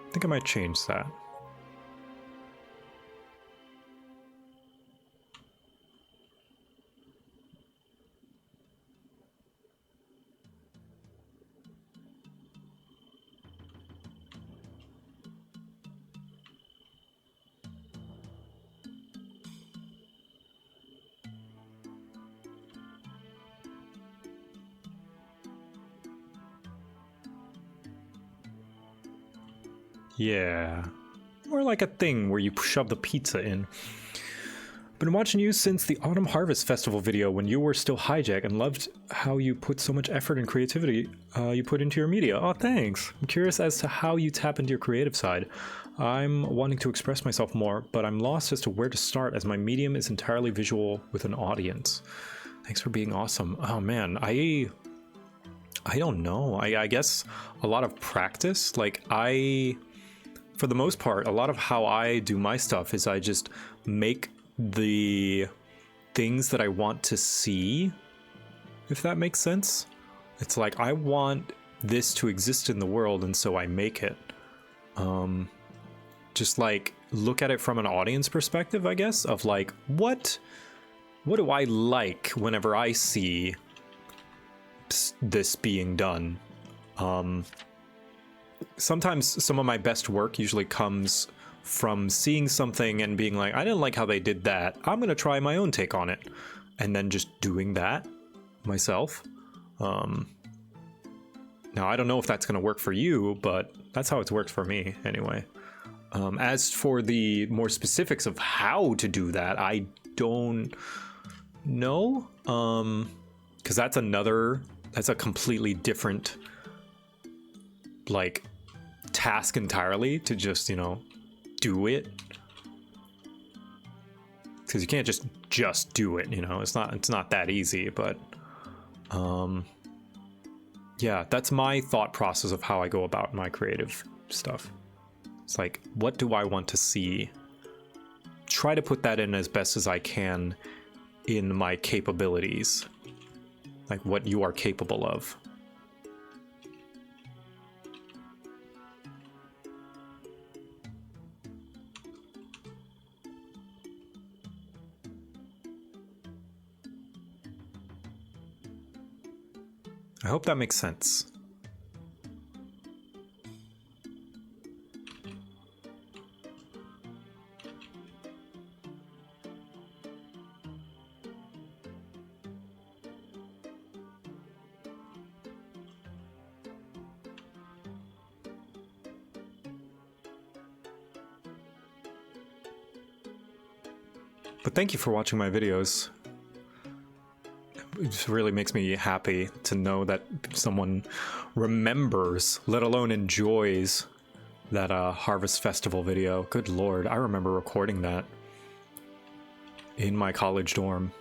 I think I might change that. Yeah, more like a thing where you shove the pizza in. Been watching you since the Autumn Harvest Festival video when you were still Hijack and loved how you put so much effort and creativity you put into your media. Oh, thanks. I'm curious as to how you tap into your creative side. I'm wanting to express myself more, but I'm lost as to where to start as my medium is entirely visual with an audience. Thanks for being awesome. Oh man, I don't know. I guess a lot of practice. Like for the most part, a lot of how I do my stuff is I just make the things that I want to see, if that makes sense. It's like I want this to exist in the world, and so I make it. Just like look at it from an audience perspective, I guess, of like what do I like whenever I see this being done. Sometimes some of my best work usually comes from seeing something and being like, I didn't like how they did that. I'm gonna try my own take on it. And then just doing that myself. Now, I don't know if that's gonna work for you, but that's how it's worked for me anyway. As for the more specifics of how to do that, I don't know. Because that's a completely different like task entirely to just, you know, do it. Because you can't just do it, you know. It's not that easy, but yeah, that's my thought process of how I go about my creative stuff. It's like, what do I want to see? Try to put that in as best as I can in my capabilities. Like what you are capable of. I hope that makes sense. But thank you for watching my videos. It just really makes me happy to know that someone remembers, let alone enjoys, that Harvest Festival video. Good lord, I remember recording that in my college dorm.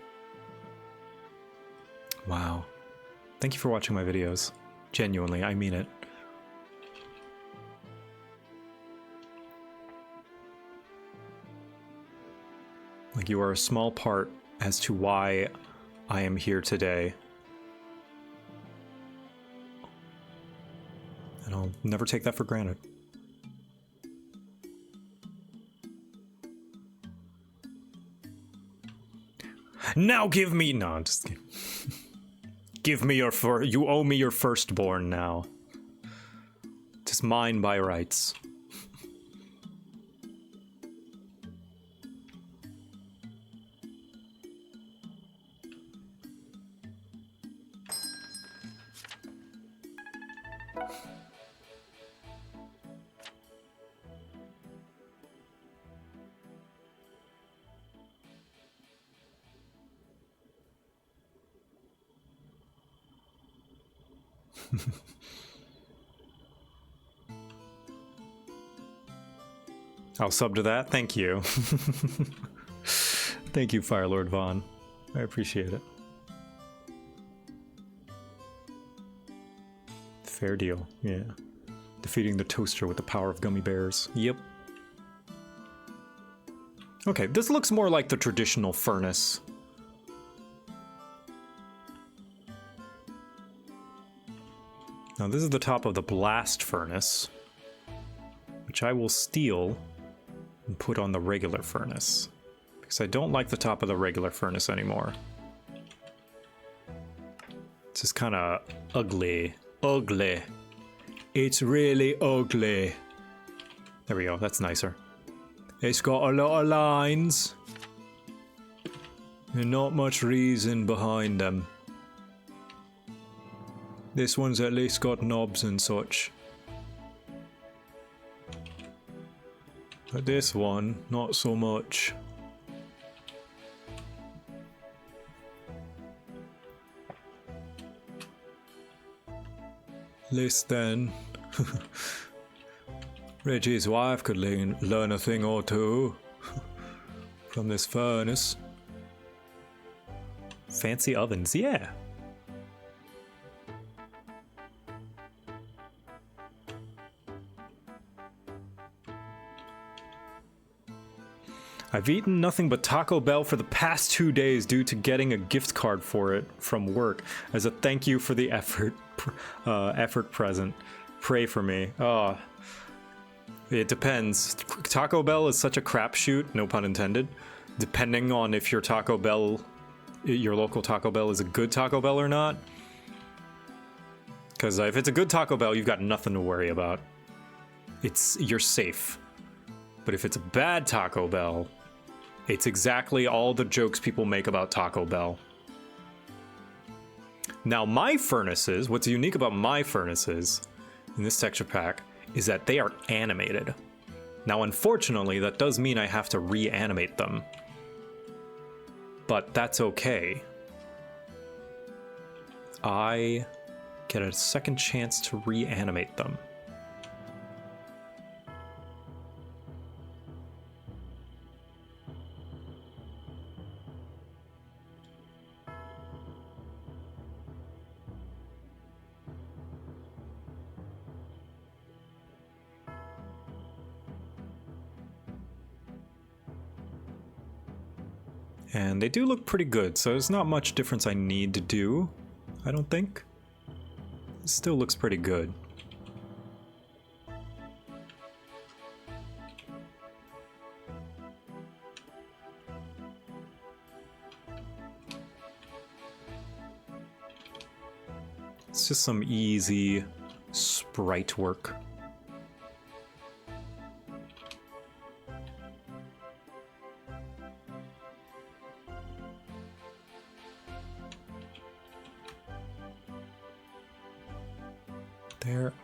Wow. Thank you for watching my videos. Genuinely, I mean it. Like, you are a small part as to why I am here today. And I'll never take that for granted. I Now give me... No, I'm just kidding. Give me your you owe me your firstborn now. Tis mine by rights. I'll sub to that. Thank you. Thank you, Firelord Vaughn. I appreciate it. Fair deal. Yeah. Defeating the toaster with the power of gummy bears. Yep. Okay, this looks more like the traditional furnace. Now this is the top of the blast furnace, which I will steal and put on the regular furnace, because I don't like the top of the regular furnace anymore. It's just kind of ugly. Ugly. It's really ugly. There we go, that's nicer. It's got a lot of lines and not much reason behind them. This one's at least got knobs and such. But this one, not so much. List then. Reggie's wife could learn a thing or two from this furnace. Fancy ovens, yeah. I've eaten nothing but Taco Bell for the past 2 days due to getting a gift card for it from work as a thank you for the effort present. Pray for me. Oh, it depends. Taco Bell is such a crapshoot, no pun intended, depending on if your Taco Bell, your local Taco Bell is a good Taco Bell or not. Because if it's a good Taco Bell, you've got nothing to worry about. You're safe. But if it's a bad Taco Bell, it's exactly all the jokes people make about Taco Bell. Now, my furnaces, what's unique about my furnaces in this texture pack is that they are animated. Now, unfortunately, that does mean I have to reanimate them. But that's okay. I get a second chance to reanimate them. And they do look pretty good, so there's not much difference I need to do, I don't think. It still looks pretty good. It's just some easy sprite work. There.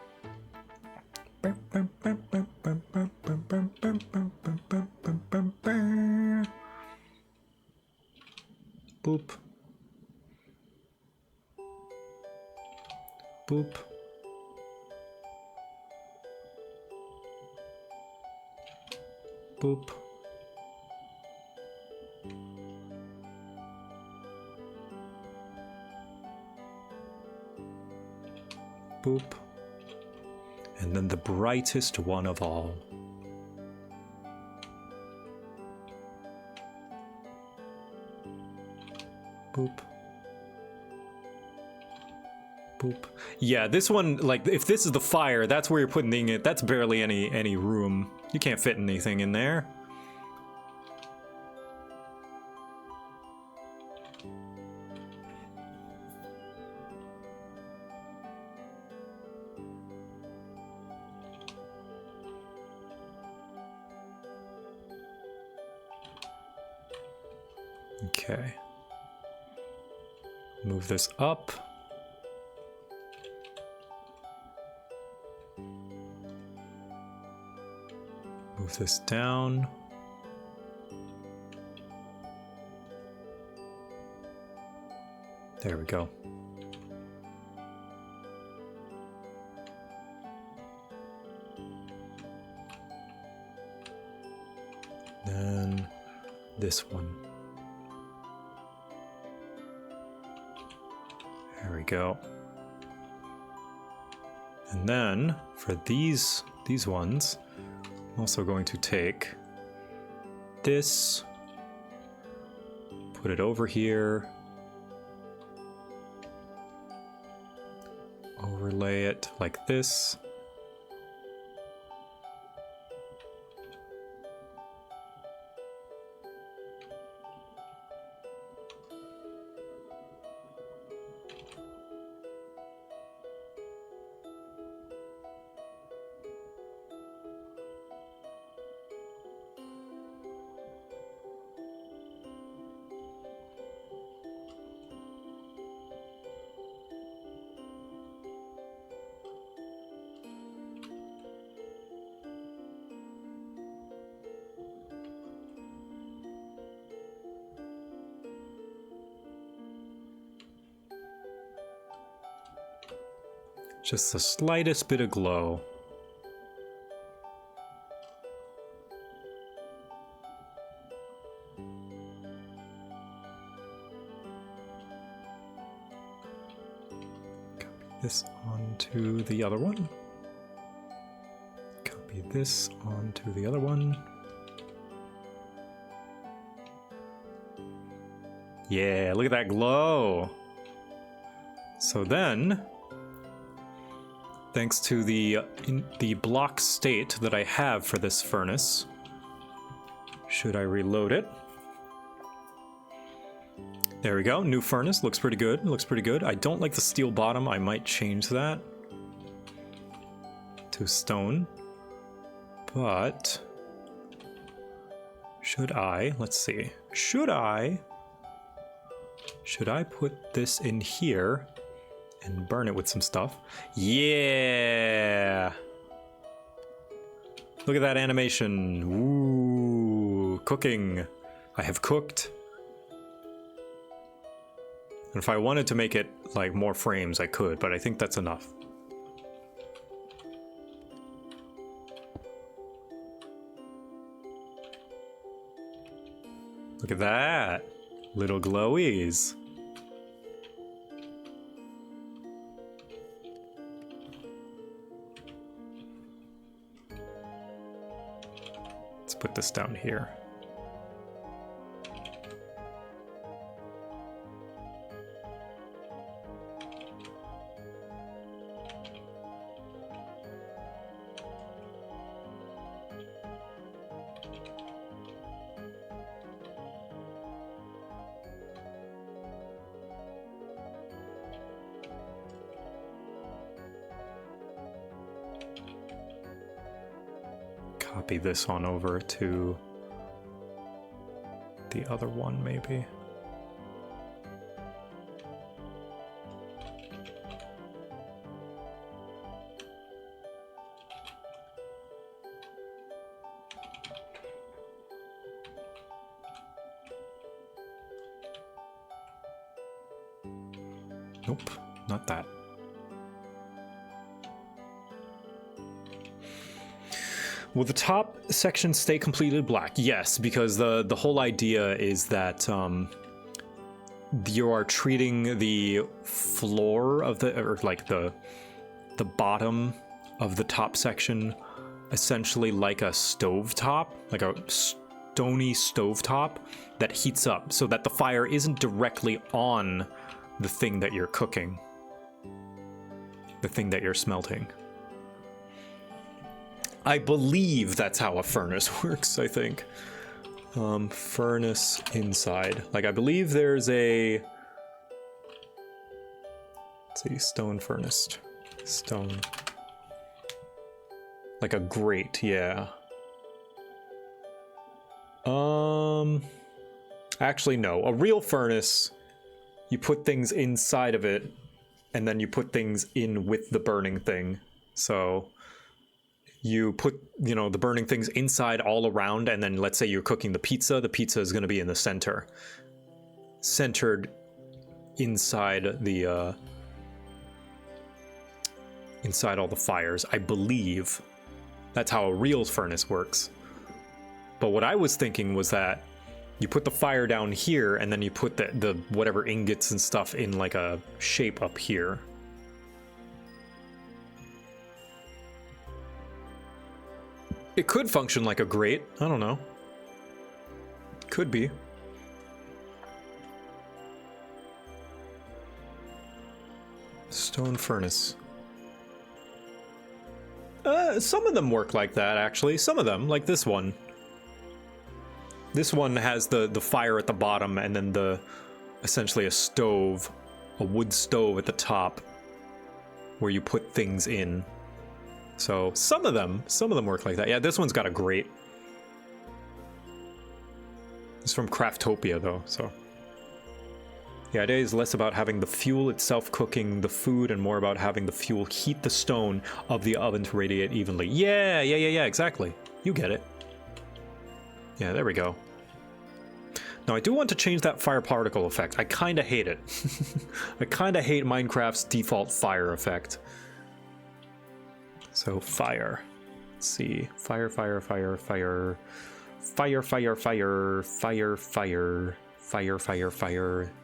Boop. Boop. Boop. Boop. And then the brightest one of all. Boop. Boop. Yeah, this one, like, if this is the fire, that's where you're putting it. That's barely any room. You can't fit anything in there. Okay. Move this up. Move this down. There we go. Then this one. There we go. And then for these ones, I'm also going to take this, put it over here, overlay it like this. Just the slightest bit of glow. Copy this onto the other one. Copy this onto the other one. Yeah, look at that glow. So then, thanks to the block state that I have for this furnace, should I reload it? There we go, new furnace, looks pretty good, looks pretty good. I don't like the steel bottom, I might change that to stone. But, should I, let's see, should I put this in here and burn it with some stuff? Yeah! Look at that animation. Ooh, cooking. I have cooked. And if I wanted to make it like more frames, I could, but I think that's enough. Look at that. Little glowies. Let's put this down here. Copy this on over to the other one, maybe. Nope, not that. Will the top section stay completely black? Yes, because the whole idea is that you are treating the floor of the, or like the bottom of the top section essentially like a stovetop, like a stony stovetop that heats up so that the fire isn't directly on the thing that you're cooking, the thing that you're smelting. I believe that's how a furnace works, I think. Furnace inside. Like, I believe there's a... Let's see, stone furnace. Stone. Like a grate, yeah. Actually, no. A real furnace, you put things inside of it, and then you put things in with the burning thing. So you put, you know, the burning things inside all around, and then let's say you're cooking the pizza is going to be in the center. Centered inside the, inside all the fires, I believe. That's how a real furnace works. But what I was thinking was that you put the fire down here, and then you put the whatever ingots and stuff in like a shape up here. It could function like a grate. I don't know. Could be. Stone furnace. Some of them work like that, actually. Some of them, like this one. This one has the fire at the bottom, and then essentially a stove, a wood stove at the top, where you put things in. So some of them work like that. Yeah, this one's got a grate. It's from Craftopia, though, so. The idea is less about having the fuel itself cooking the food and more about having the fuel heat the stone of the oven to radiate evenly. Yeah, exactly. You get it. Yeah, there we go. Now, I do want to change that fire particle effect. I kind of hate it. I kind of hate Minecraft's default fire effect. So, fire. Let's see. Fire.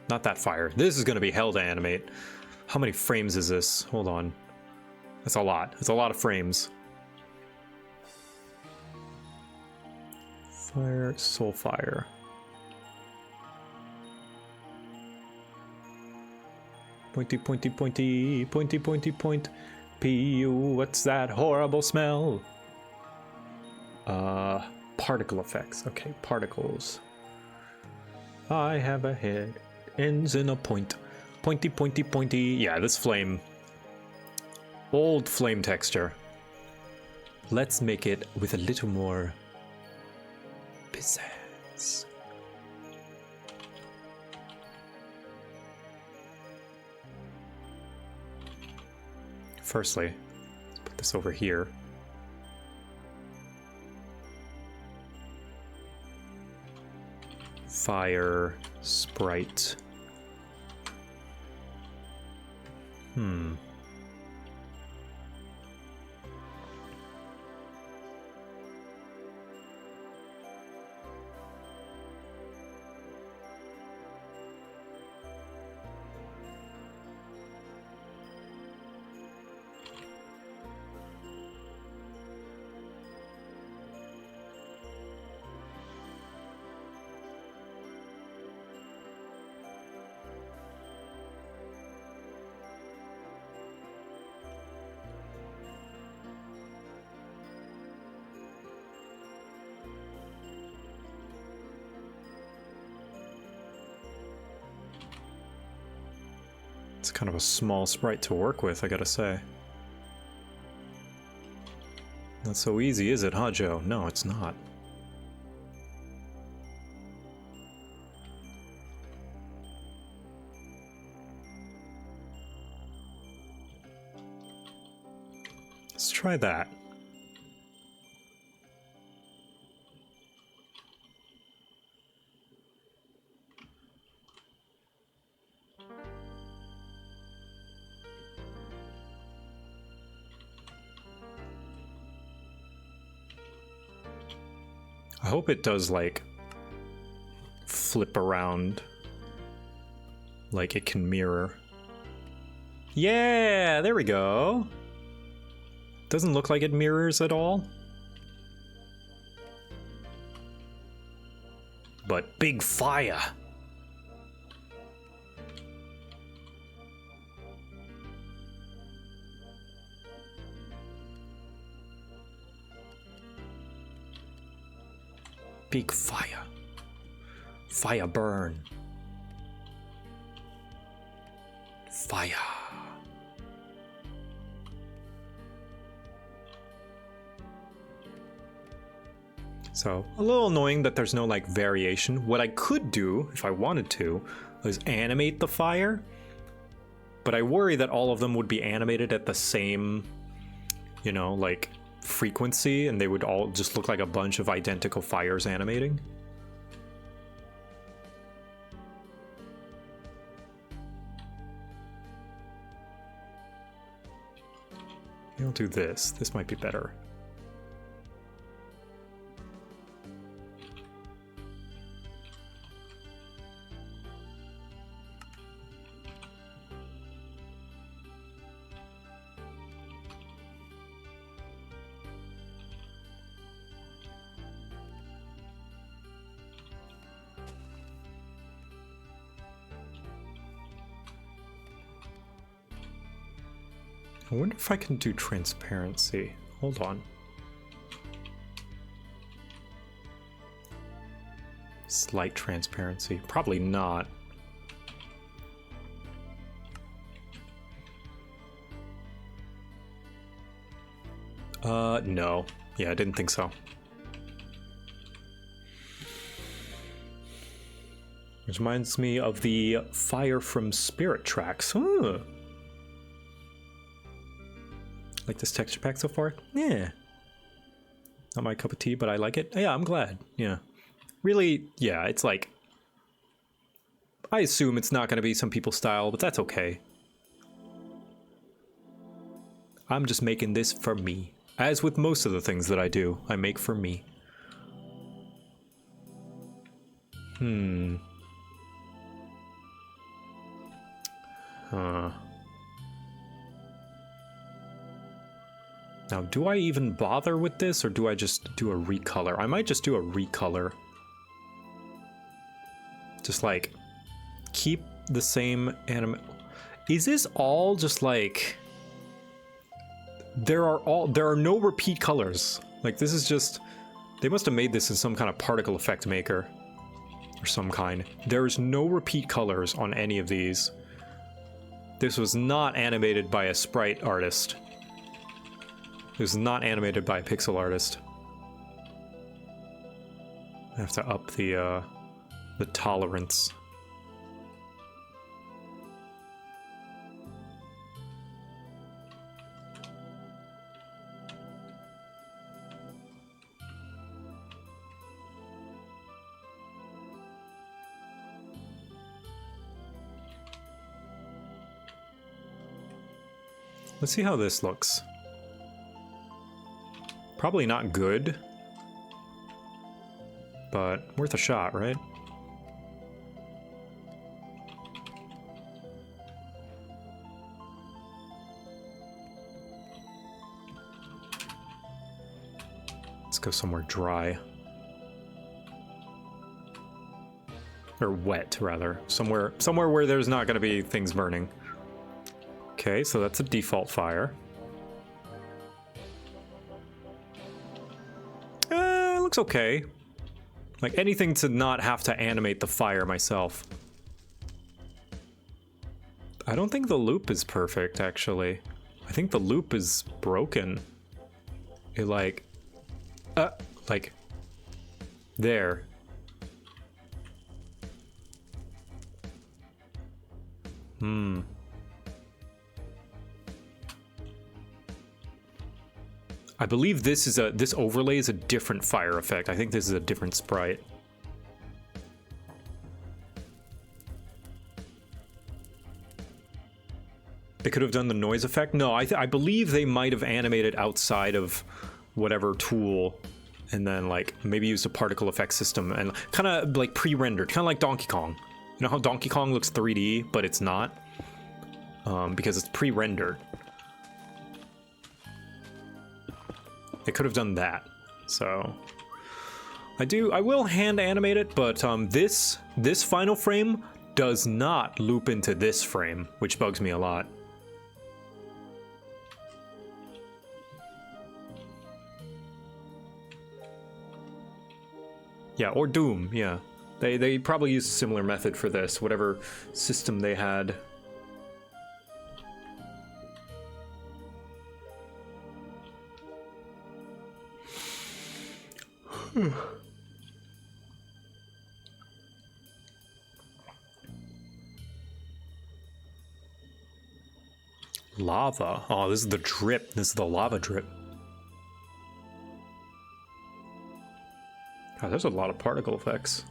Not that fire. This is going to be hell to animate. How many frames is this? Hold on. That's a lot. It's a lot of frames. Fire, soul fire. Pointy. P.U. What's that horrible smell? Particle effects. Okay, particles. I have a head. Ends in a point. Pointy. Yeah, this flame. Old flame texture. Let's make it with a little more pizzazz. Firstly, let's put this over here. Fire sprite. It's kind of a small sprite to work with, I gotta say. Not so easy, is it, huh, Joe? No, it's not. Let's try that. I hope it does, like, flip around. Like it can mirror. Yeah, there we go. Doesn't look like it mirrors at all. But big fire. Big fire. Fire burn. Fire. So, a little annoying that there's no, like, variation. What I could do, if I wanted to, is animate the fire. But I worry that all of them would be animated at the same, you know, like, frequency, and they would all just look like a bunch of identical fires animating. I'll do this. This might be better. I wonder if I can do transparency. Hold on. Slight transparency. Probably not. No. Yeah, I didn't think so. Which reminds me of the Fire from Spirit tracks. Huh. Like this texture pack so far? Yeah. Not my cup of tea, but I like it. Yeah, I'm glad. Yeah. Really, yeah, it's like... I assume it's not going to be some people's style, but that's okay. I'm just making this for me. As with most of the things that I do, I make for me. Now, do I even bother with this, or do I just do a recolor? I might just do a recolor. Just like, keep the same anime. Is this all just like... There are no repeat colors. Like, this is just... They must have made this in some kind of particle effect maker. Or some kind. There's no repeat colors on any of these. This was not animated by a sprite artist. It was not animated by a pixel artist. I have to up the tolerance. Let's see how this looks. Probably not good, but worth a shot, right? Let's go somewhere dry. Or wet, rather. Somewhere where there's not going to be things burning. Okay, so that's a default fire. Looks okay. Like, anything to not have to animate the fire myself. I don't think the loop is perfect, actually. I think the loop is broken. It like... there. I believe this overlay is a different fire effect. I think this is a different sprite. They could have done the noise effect. No, I believe they might have animated outside of whatever tool, and then like maybe used a particle effect system and kind of like pre-rendered, kind of like Donkey Kong. You know how Donkey Kong looks 3D, but it's not, because it's pre-rendered. They could have done that. So I will hand animate it, but this final frame does not loop into this frame, which bugs me a lot. Yeah, or Doom, yeah. They probably used a similar method for this, whatever system they had. Lava. Oh, this is the drip. This is the lava drip. God, there's a lot of particle effects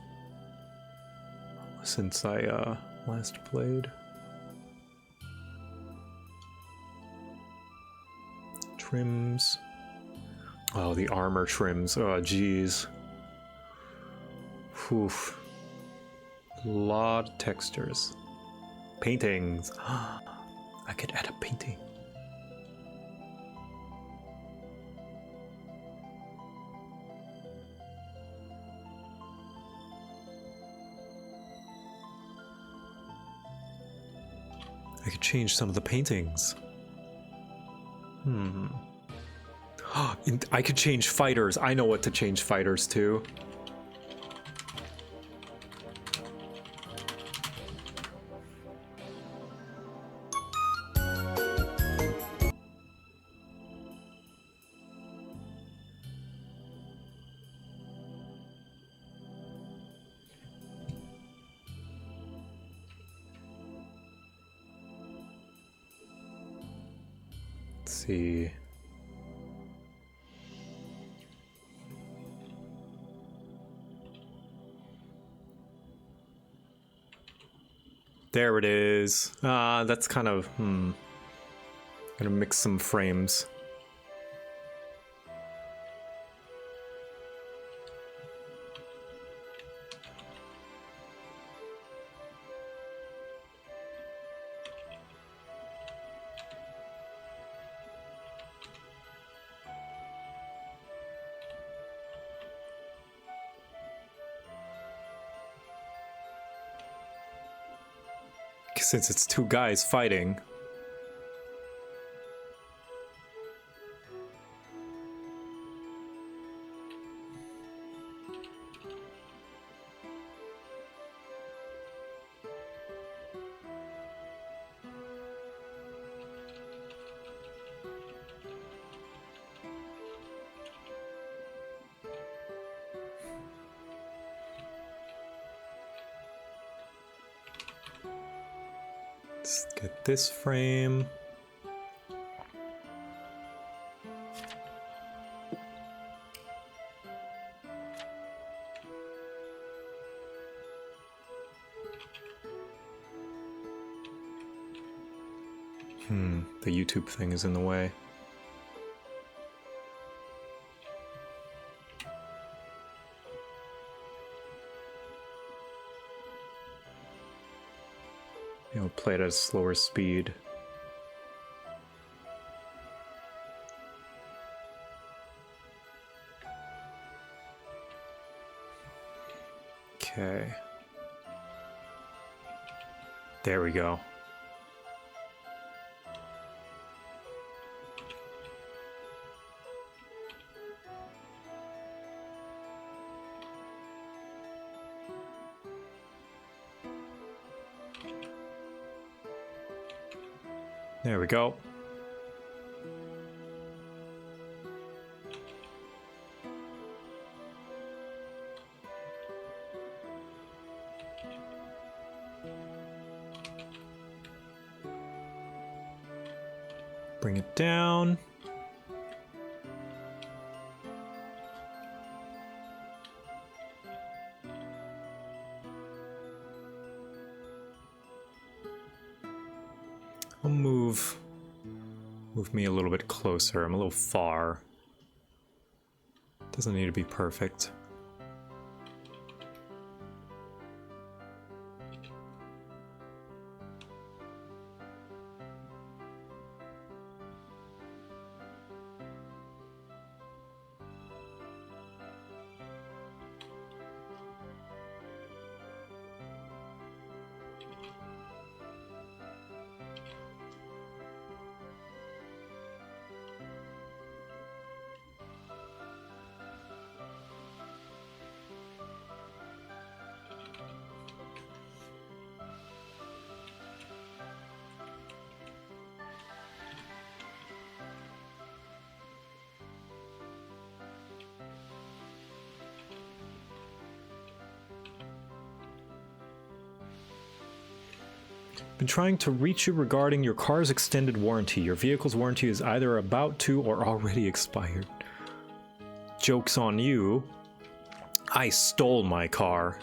since I last played. Trims. Oh, the armor trims. Oh, geez. Oof. A lot of textures. Paintings. I could add a painting. I could change some of the paintings. I could change fighters. I know what to change fighters to. Let's see. There it is. That's kind of, Gonna mix some frames. Since it's two guys fighting. Let's get this frame. The YouTube thing is in the way. I'll play it at a slower speed. Okay. There we go. There we go. Bring it down. I'll move me a little bit closer. I'm a little far. Doesn't need to be perfect. Been trying to reach you regarding your car's extended warranty. Your vehicle's warranty is either about to or already expired. Joke's on you. I stole my car.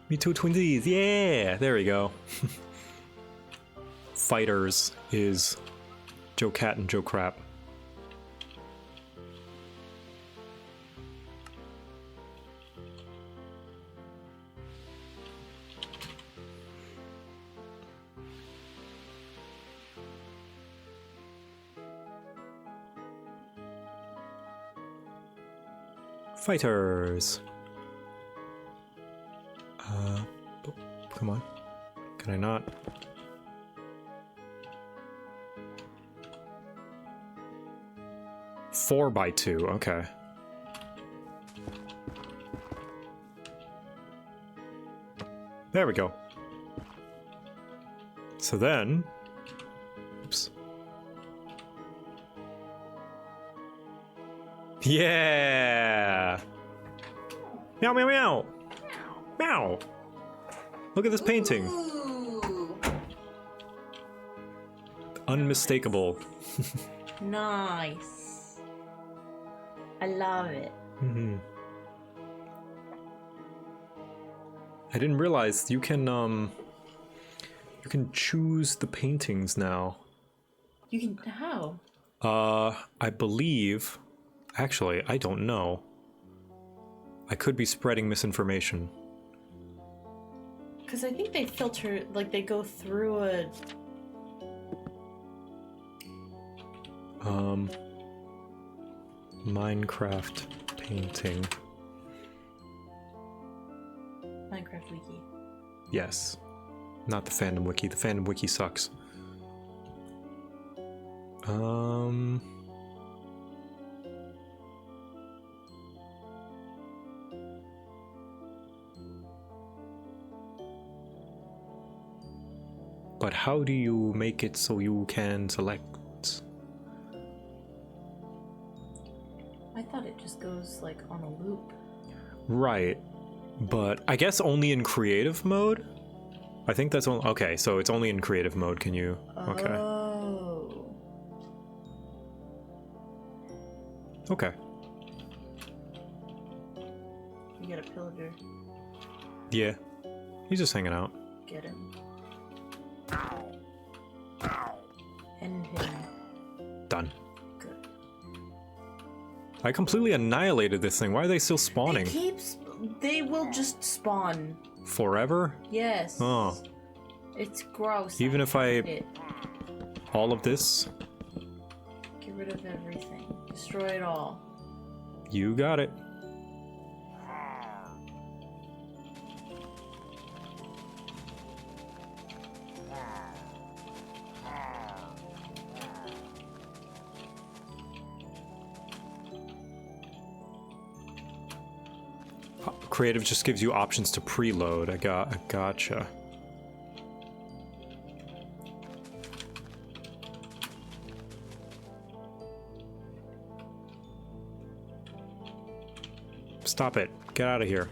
Me too, twinsies. Yeah, there we go. Fighters is JoCat and JoCrap. Fighters. Oh, come on. Can I not? Four by 2, okay. There we go. So then, oops. Yeah! Meow, meow, meow! Meow! Look at this painting. Ooh. Unmistakable. Nice. I love it. Mm-hmm. I didn't realize you can choose the paintings now. You can how? I believe, actually, I don't know. I could be spreading misinformation. Because I think they filter, like they go through a... Minecraft painting. Minecraft wiki. Yes. Not the fandom wiki. The fandom wiki sucks. But how do you make it so you can select? I thought it just goes like on a loop. Right. But I guess only in creative mode? I think that's only... Okay, so it's only in creative mode, can you... Okay. Oh. Okay. You get a pillager. Yeah. He's just hanging out. Get him. End him. Done. Good. I completely annihilated this thing. Why are they still spawning? They will just spawn. Forever? Yes. Oh. It's gross. Even if I... hate it. All of this? Get rid of everything. Destroy it all. You got it. Creative just gives you options to preload. I gotcha. Stop it. Get out of here.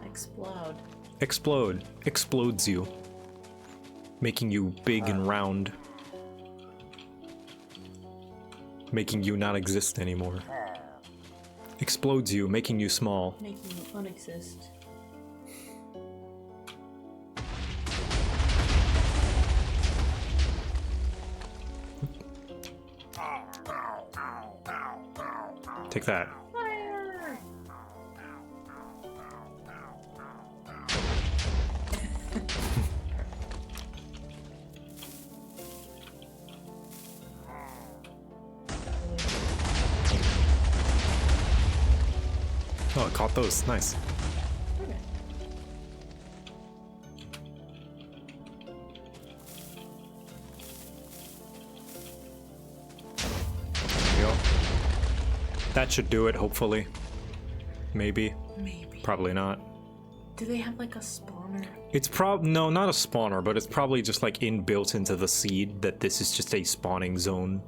Explode. Explode. Explodes you. Making you big and round. Making you not exist anymore. Explodes you, making you small. Making you unexist. Take that. Fire! Oh, it caught those. Nice. Okay. There you go. That should do it, hopefully. Maybe. Maybe. Probably not. Do they have like a spawner? It's no, not a spawner, but it's probably just like inbuilt into the seed that this is just a spawning zone.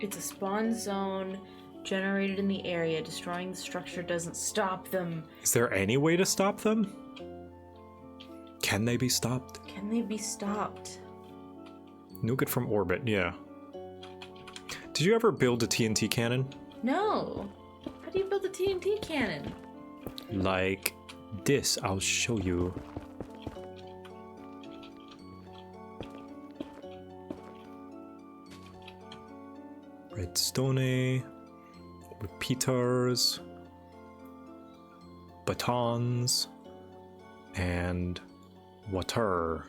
It's a spawn zone generated in the area. Destroying the structure doesn't stop them. Is there any way to stop them? Can they be stopped? Can they be stopped? Nuke it from orbit, yeah. Did you ever build a TNT cannon? No. How do you build a TNT cannon? Like this, I'll show you. Redstone, repeaters, batons, and water.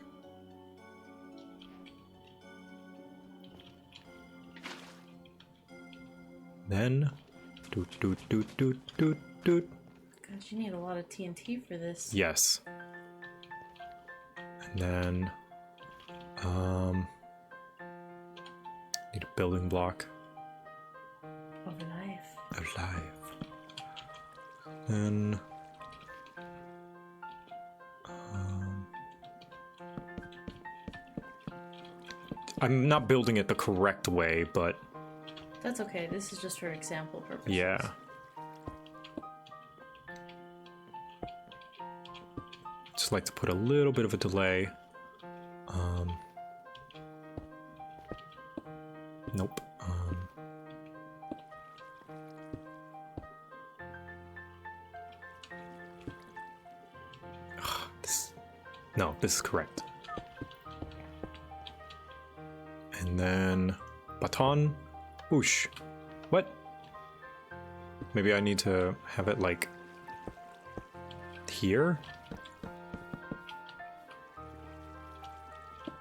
Then, doot doot doot doot doot doot. God, you need a lot of TNT for this. Yes. And then, need a building block. Of life. Of life. Then, I'm not building it the correct way, but That's okay. This is just for example purposes. yeah. Just like to put a little bit of a delay. Nope. No, this is correct. And then baton. Whoosh. What? Maybe I need to have it like here?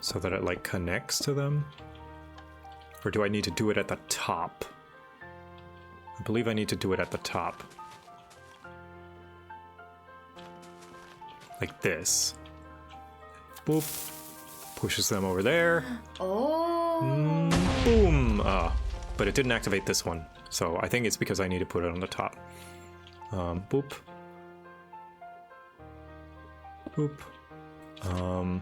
So that it like connects to them? Or do I need to do it at the top? I believe I need to do it at the top. Like this. Boop. Pushes them over there. Oh. Boom. But it didn't activate this one. So I think it's because I need to put it on the top. Boop. Boop.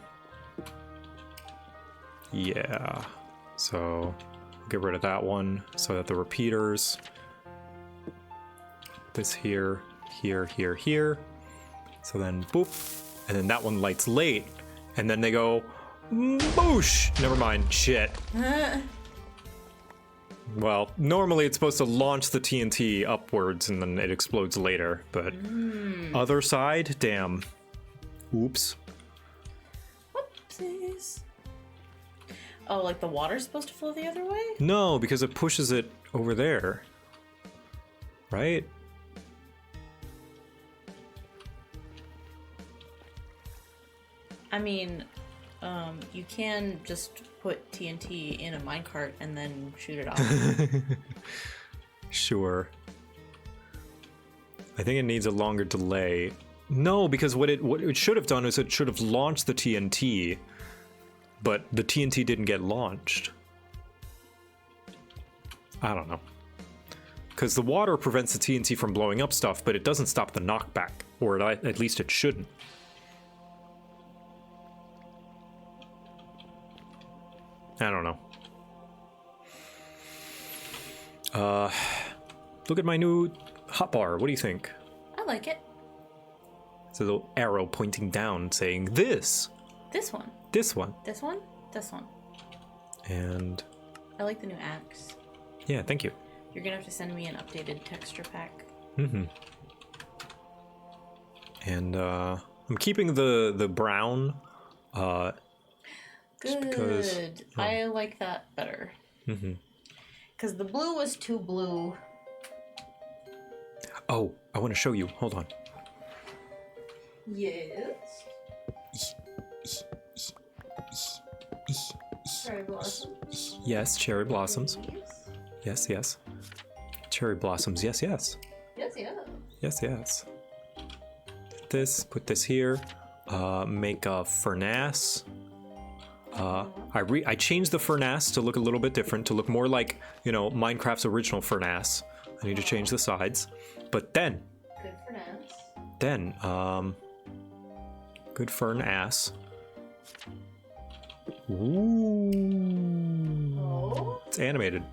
Yeah. So get rid of that one so that the repeaters. This here, here, here, here. So then boop. And then that one lights late. And then they go boosh. Never mind. Shit. Well, normally it's supposed to launch the TNT upwards and then it explodes later, but other side, damn. Oops. Whoopsies. Oh, like the water's supposed to flow the other way? No, because it pushes it over there. Right? I mean, you can just put TNT in a minecart and then shoot it off. Sure. I think it needs a longer delay. No, because what it should have done is it should have launched the TNT, but the TNT didn't get launched. I don't know. Because the water prevents the TNT from blowing up stuff, but it doesn't stop the knockback. Or at least it shouldn't. I don't know. Look at my new hotbar. What do you think? I like it. It's a little arrow pointing down saying this. This one. This one. This one. This one. And I like the new axe. yeah, thank you. You're gonna have to send me an updated texture pack. Mm-hmm. And I'm keeping the brown. Good. Because, I like that better. Mm-hmm. Because the blue was too blue. Oh, I want to show you. Hold on. Yes. Cherry blossoms. Yes, cherry blossoms. Yes, yes. Cherry blossoms. Yes, yes. Yes, yeah. Yes, yes. Put this here. Make a furnace. I changed the furnace to look a little bit different, to look more like, you know, Minecraft's original furnace. I need to change the sides. But then... Good furnace. Then, good furnace. Ooh. Oh? It's animated.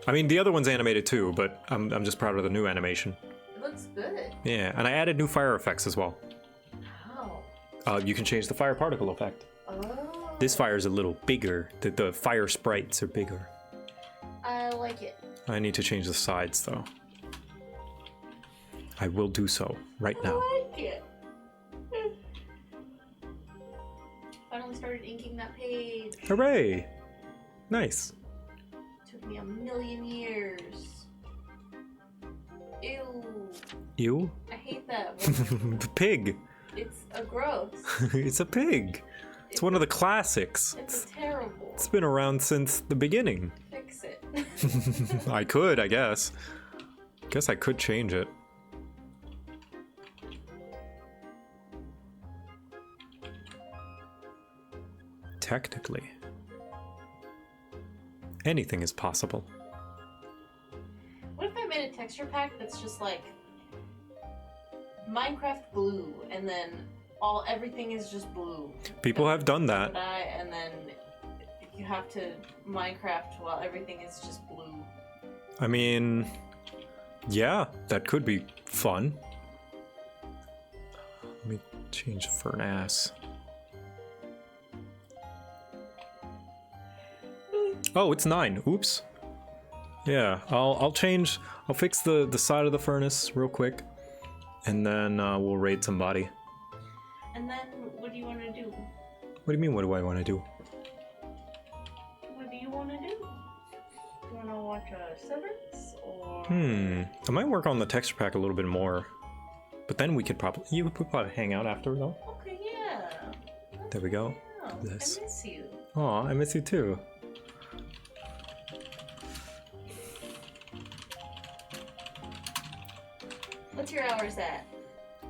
I mean, the other one's animated too, but I'm just proud of the new animation. It looks good. Yeah, and I added new fire effects as well. How? You can change the fire particle effect. Oh. This fire is a little bigger. The fire sprites are bigger. I like it. I need to change the sides though. I will do so right now. I like it. Finally started inking that page. Hooray! Nice. Took me a million years. Ew. Ew? I hate that word. Pig. It's a gross. It's a pig. It's one of the classics. It's terrible. It's been around since the beginning. Fix it. I could, I guess. Guess I could change it. Technically. Anything is possible. What if I made a texture pack that's just like Minecraft blue, and then everything is just blue? People have done that. And then you have to Minecraft while everything is just blue. I mean, yeah, that could be fun. Let me change furnace. Oh, it's 9. Oops. Yeah, I'll fix the side of the furnace real quick, and then we'll raid somebody. And then what do you want to do? What do you mean, what do I want to do? What do you want to do? Do you want to watch a Severance or? I might work on the texture pack a little bit more, but then we could probably hang out after though. Okay, yeah. There we go. Oh, This. I miss you. Aw, I miss you too. What's your hours at?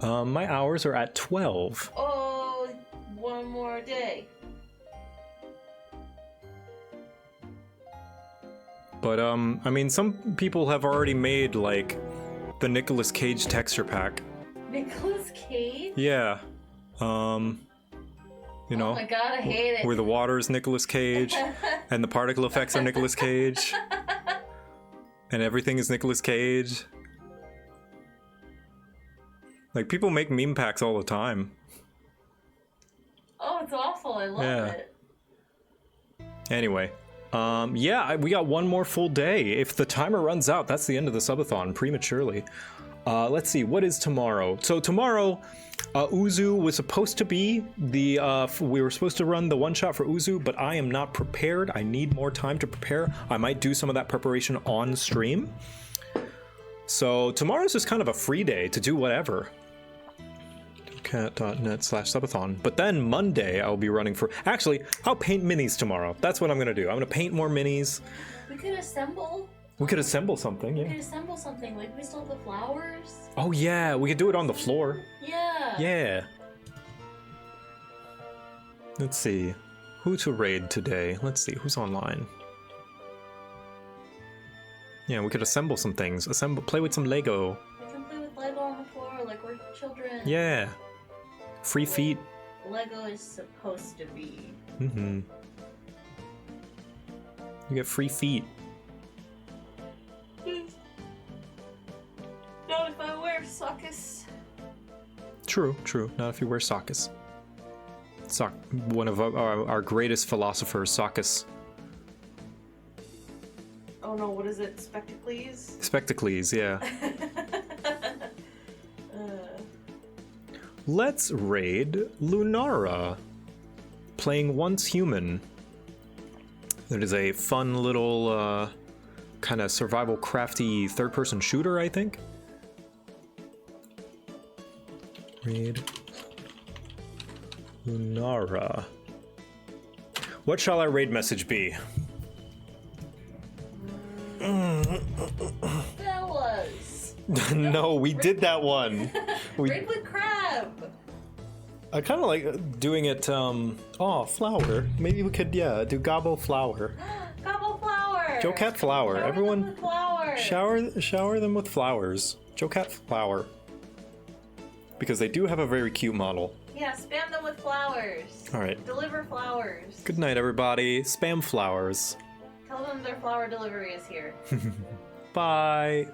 My hours are at 12. Oh, one more day. But I mean, some people have already made like the Nicolas Cage texture pack. Nicolas Cage? Yeah. You know, Oh my god, I hate it. where the water is Nicolas Cage and the particle effects are Nicolas Cage and everything is Nicolas Cage. Like, people make meme packs all the time. Oh, it's awful. I love Yeah. it. Anyway, yeah, we got one more full day. If the timer runs out, that's the end of the subathon prematurely. Let's see, what is tomorrow? So tomorrow, Uzu was supposed to be we were supposed to run the one shot for Uzu, but I am not prepared. I need more time to prepare. I might do some of that preparation on stream. So tomorrow's just kind of a free day to do whatever. JoCat.net/subathon. But then Monday I'll be running for... Actually, I'll paint minis tomorrow. That's what I'm going to do. I'm going to paint more minis. We could assemble. We could assemble something, We yeah. could assemble something. Like, we still have the flowers. Oh yeah, we could do it on the floor. Yeah. Yeah. Let's see. Who to raid today? Let's see, who's online? Yeah, we could assemble some things. Play with some Lego. We can play with Lego on the floor like we're children. Yeah. Free feet. Lego is supposed to be. Mm-hmm. You get free feet. Not if I wear sockets. True, true. Not if you wear sockets. One of our greatest philosophers, Sockers. Oh no, what is it? Spectacles? Spectacles, yeah. Let's raid Lunara. Playing Once Human. It is a fun little kind of survival crafty third-person shooter, I think. Raid Lunara. What shall our raid message be? Fellas. No, we did that one. Raid with crab. I kind of like doing it, oh, flower. Maybe we could, yeah, do Gobbo flower. Gobble flower. JoCat flower. Shower Everyone, them with flowers. shower them with flowers. JoCat flower. Because they do have a very cute model. Yeah, spam them with flowers. All right. Deliver flowers. Good night, everybody. Spam flowers. Tell them their flower delivery is here. Bye.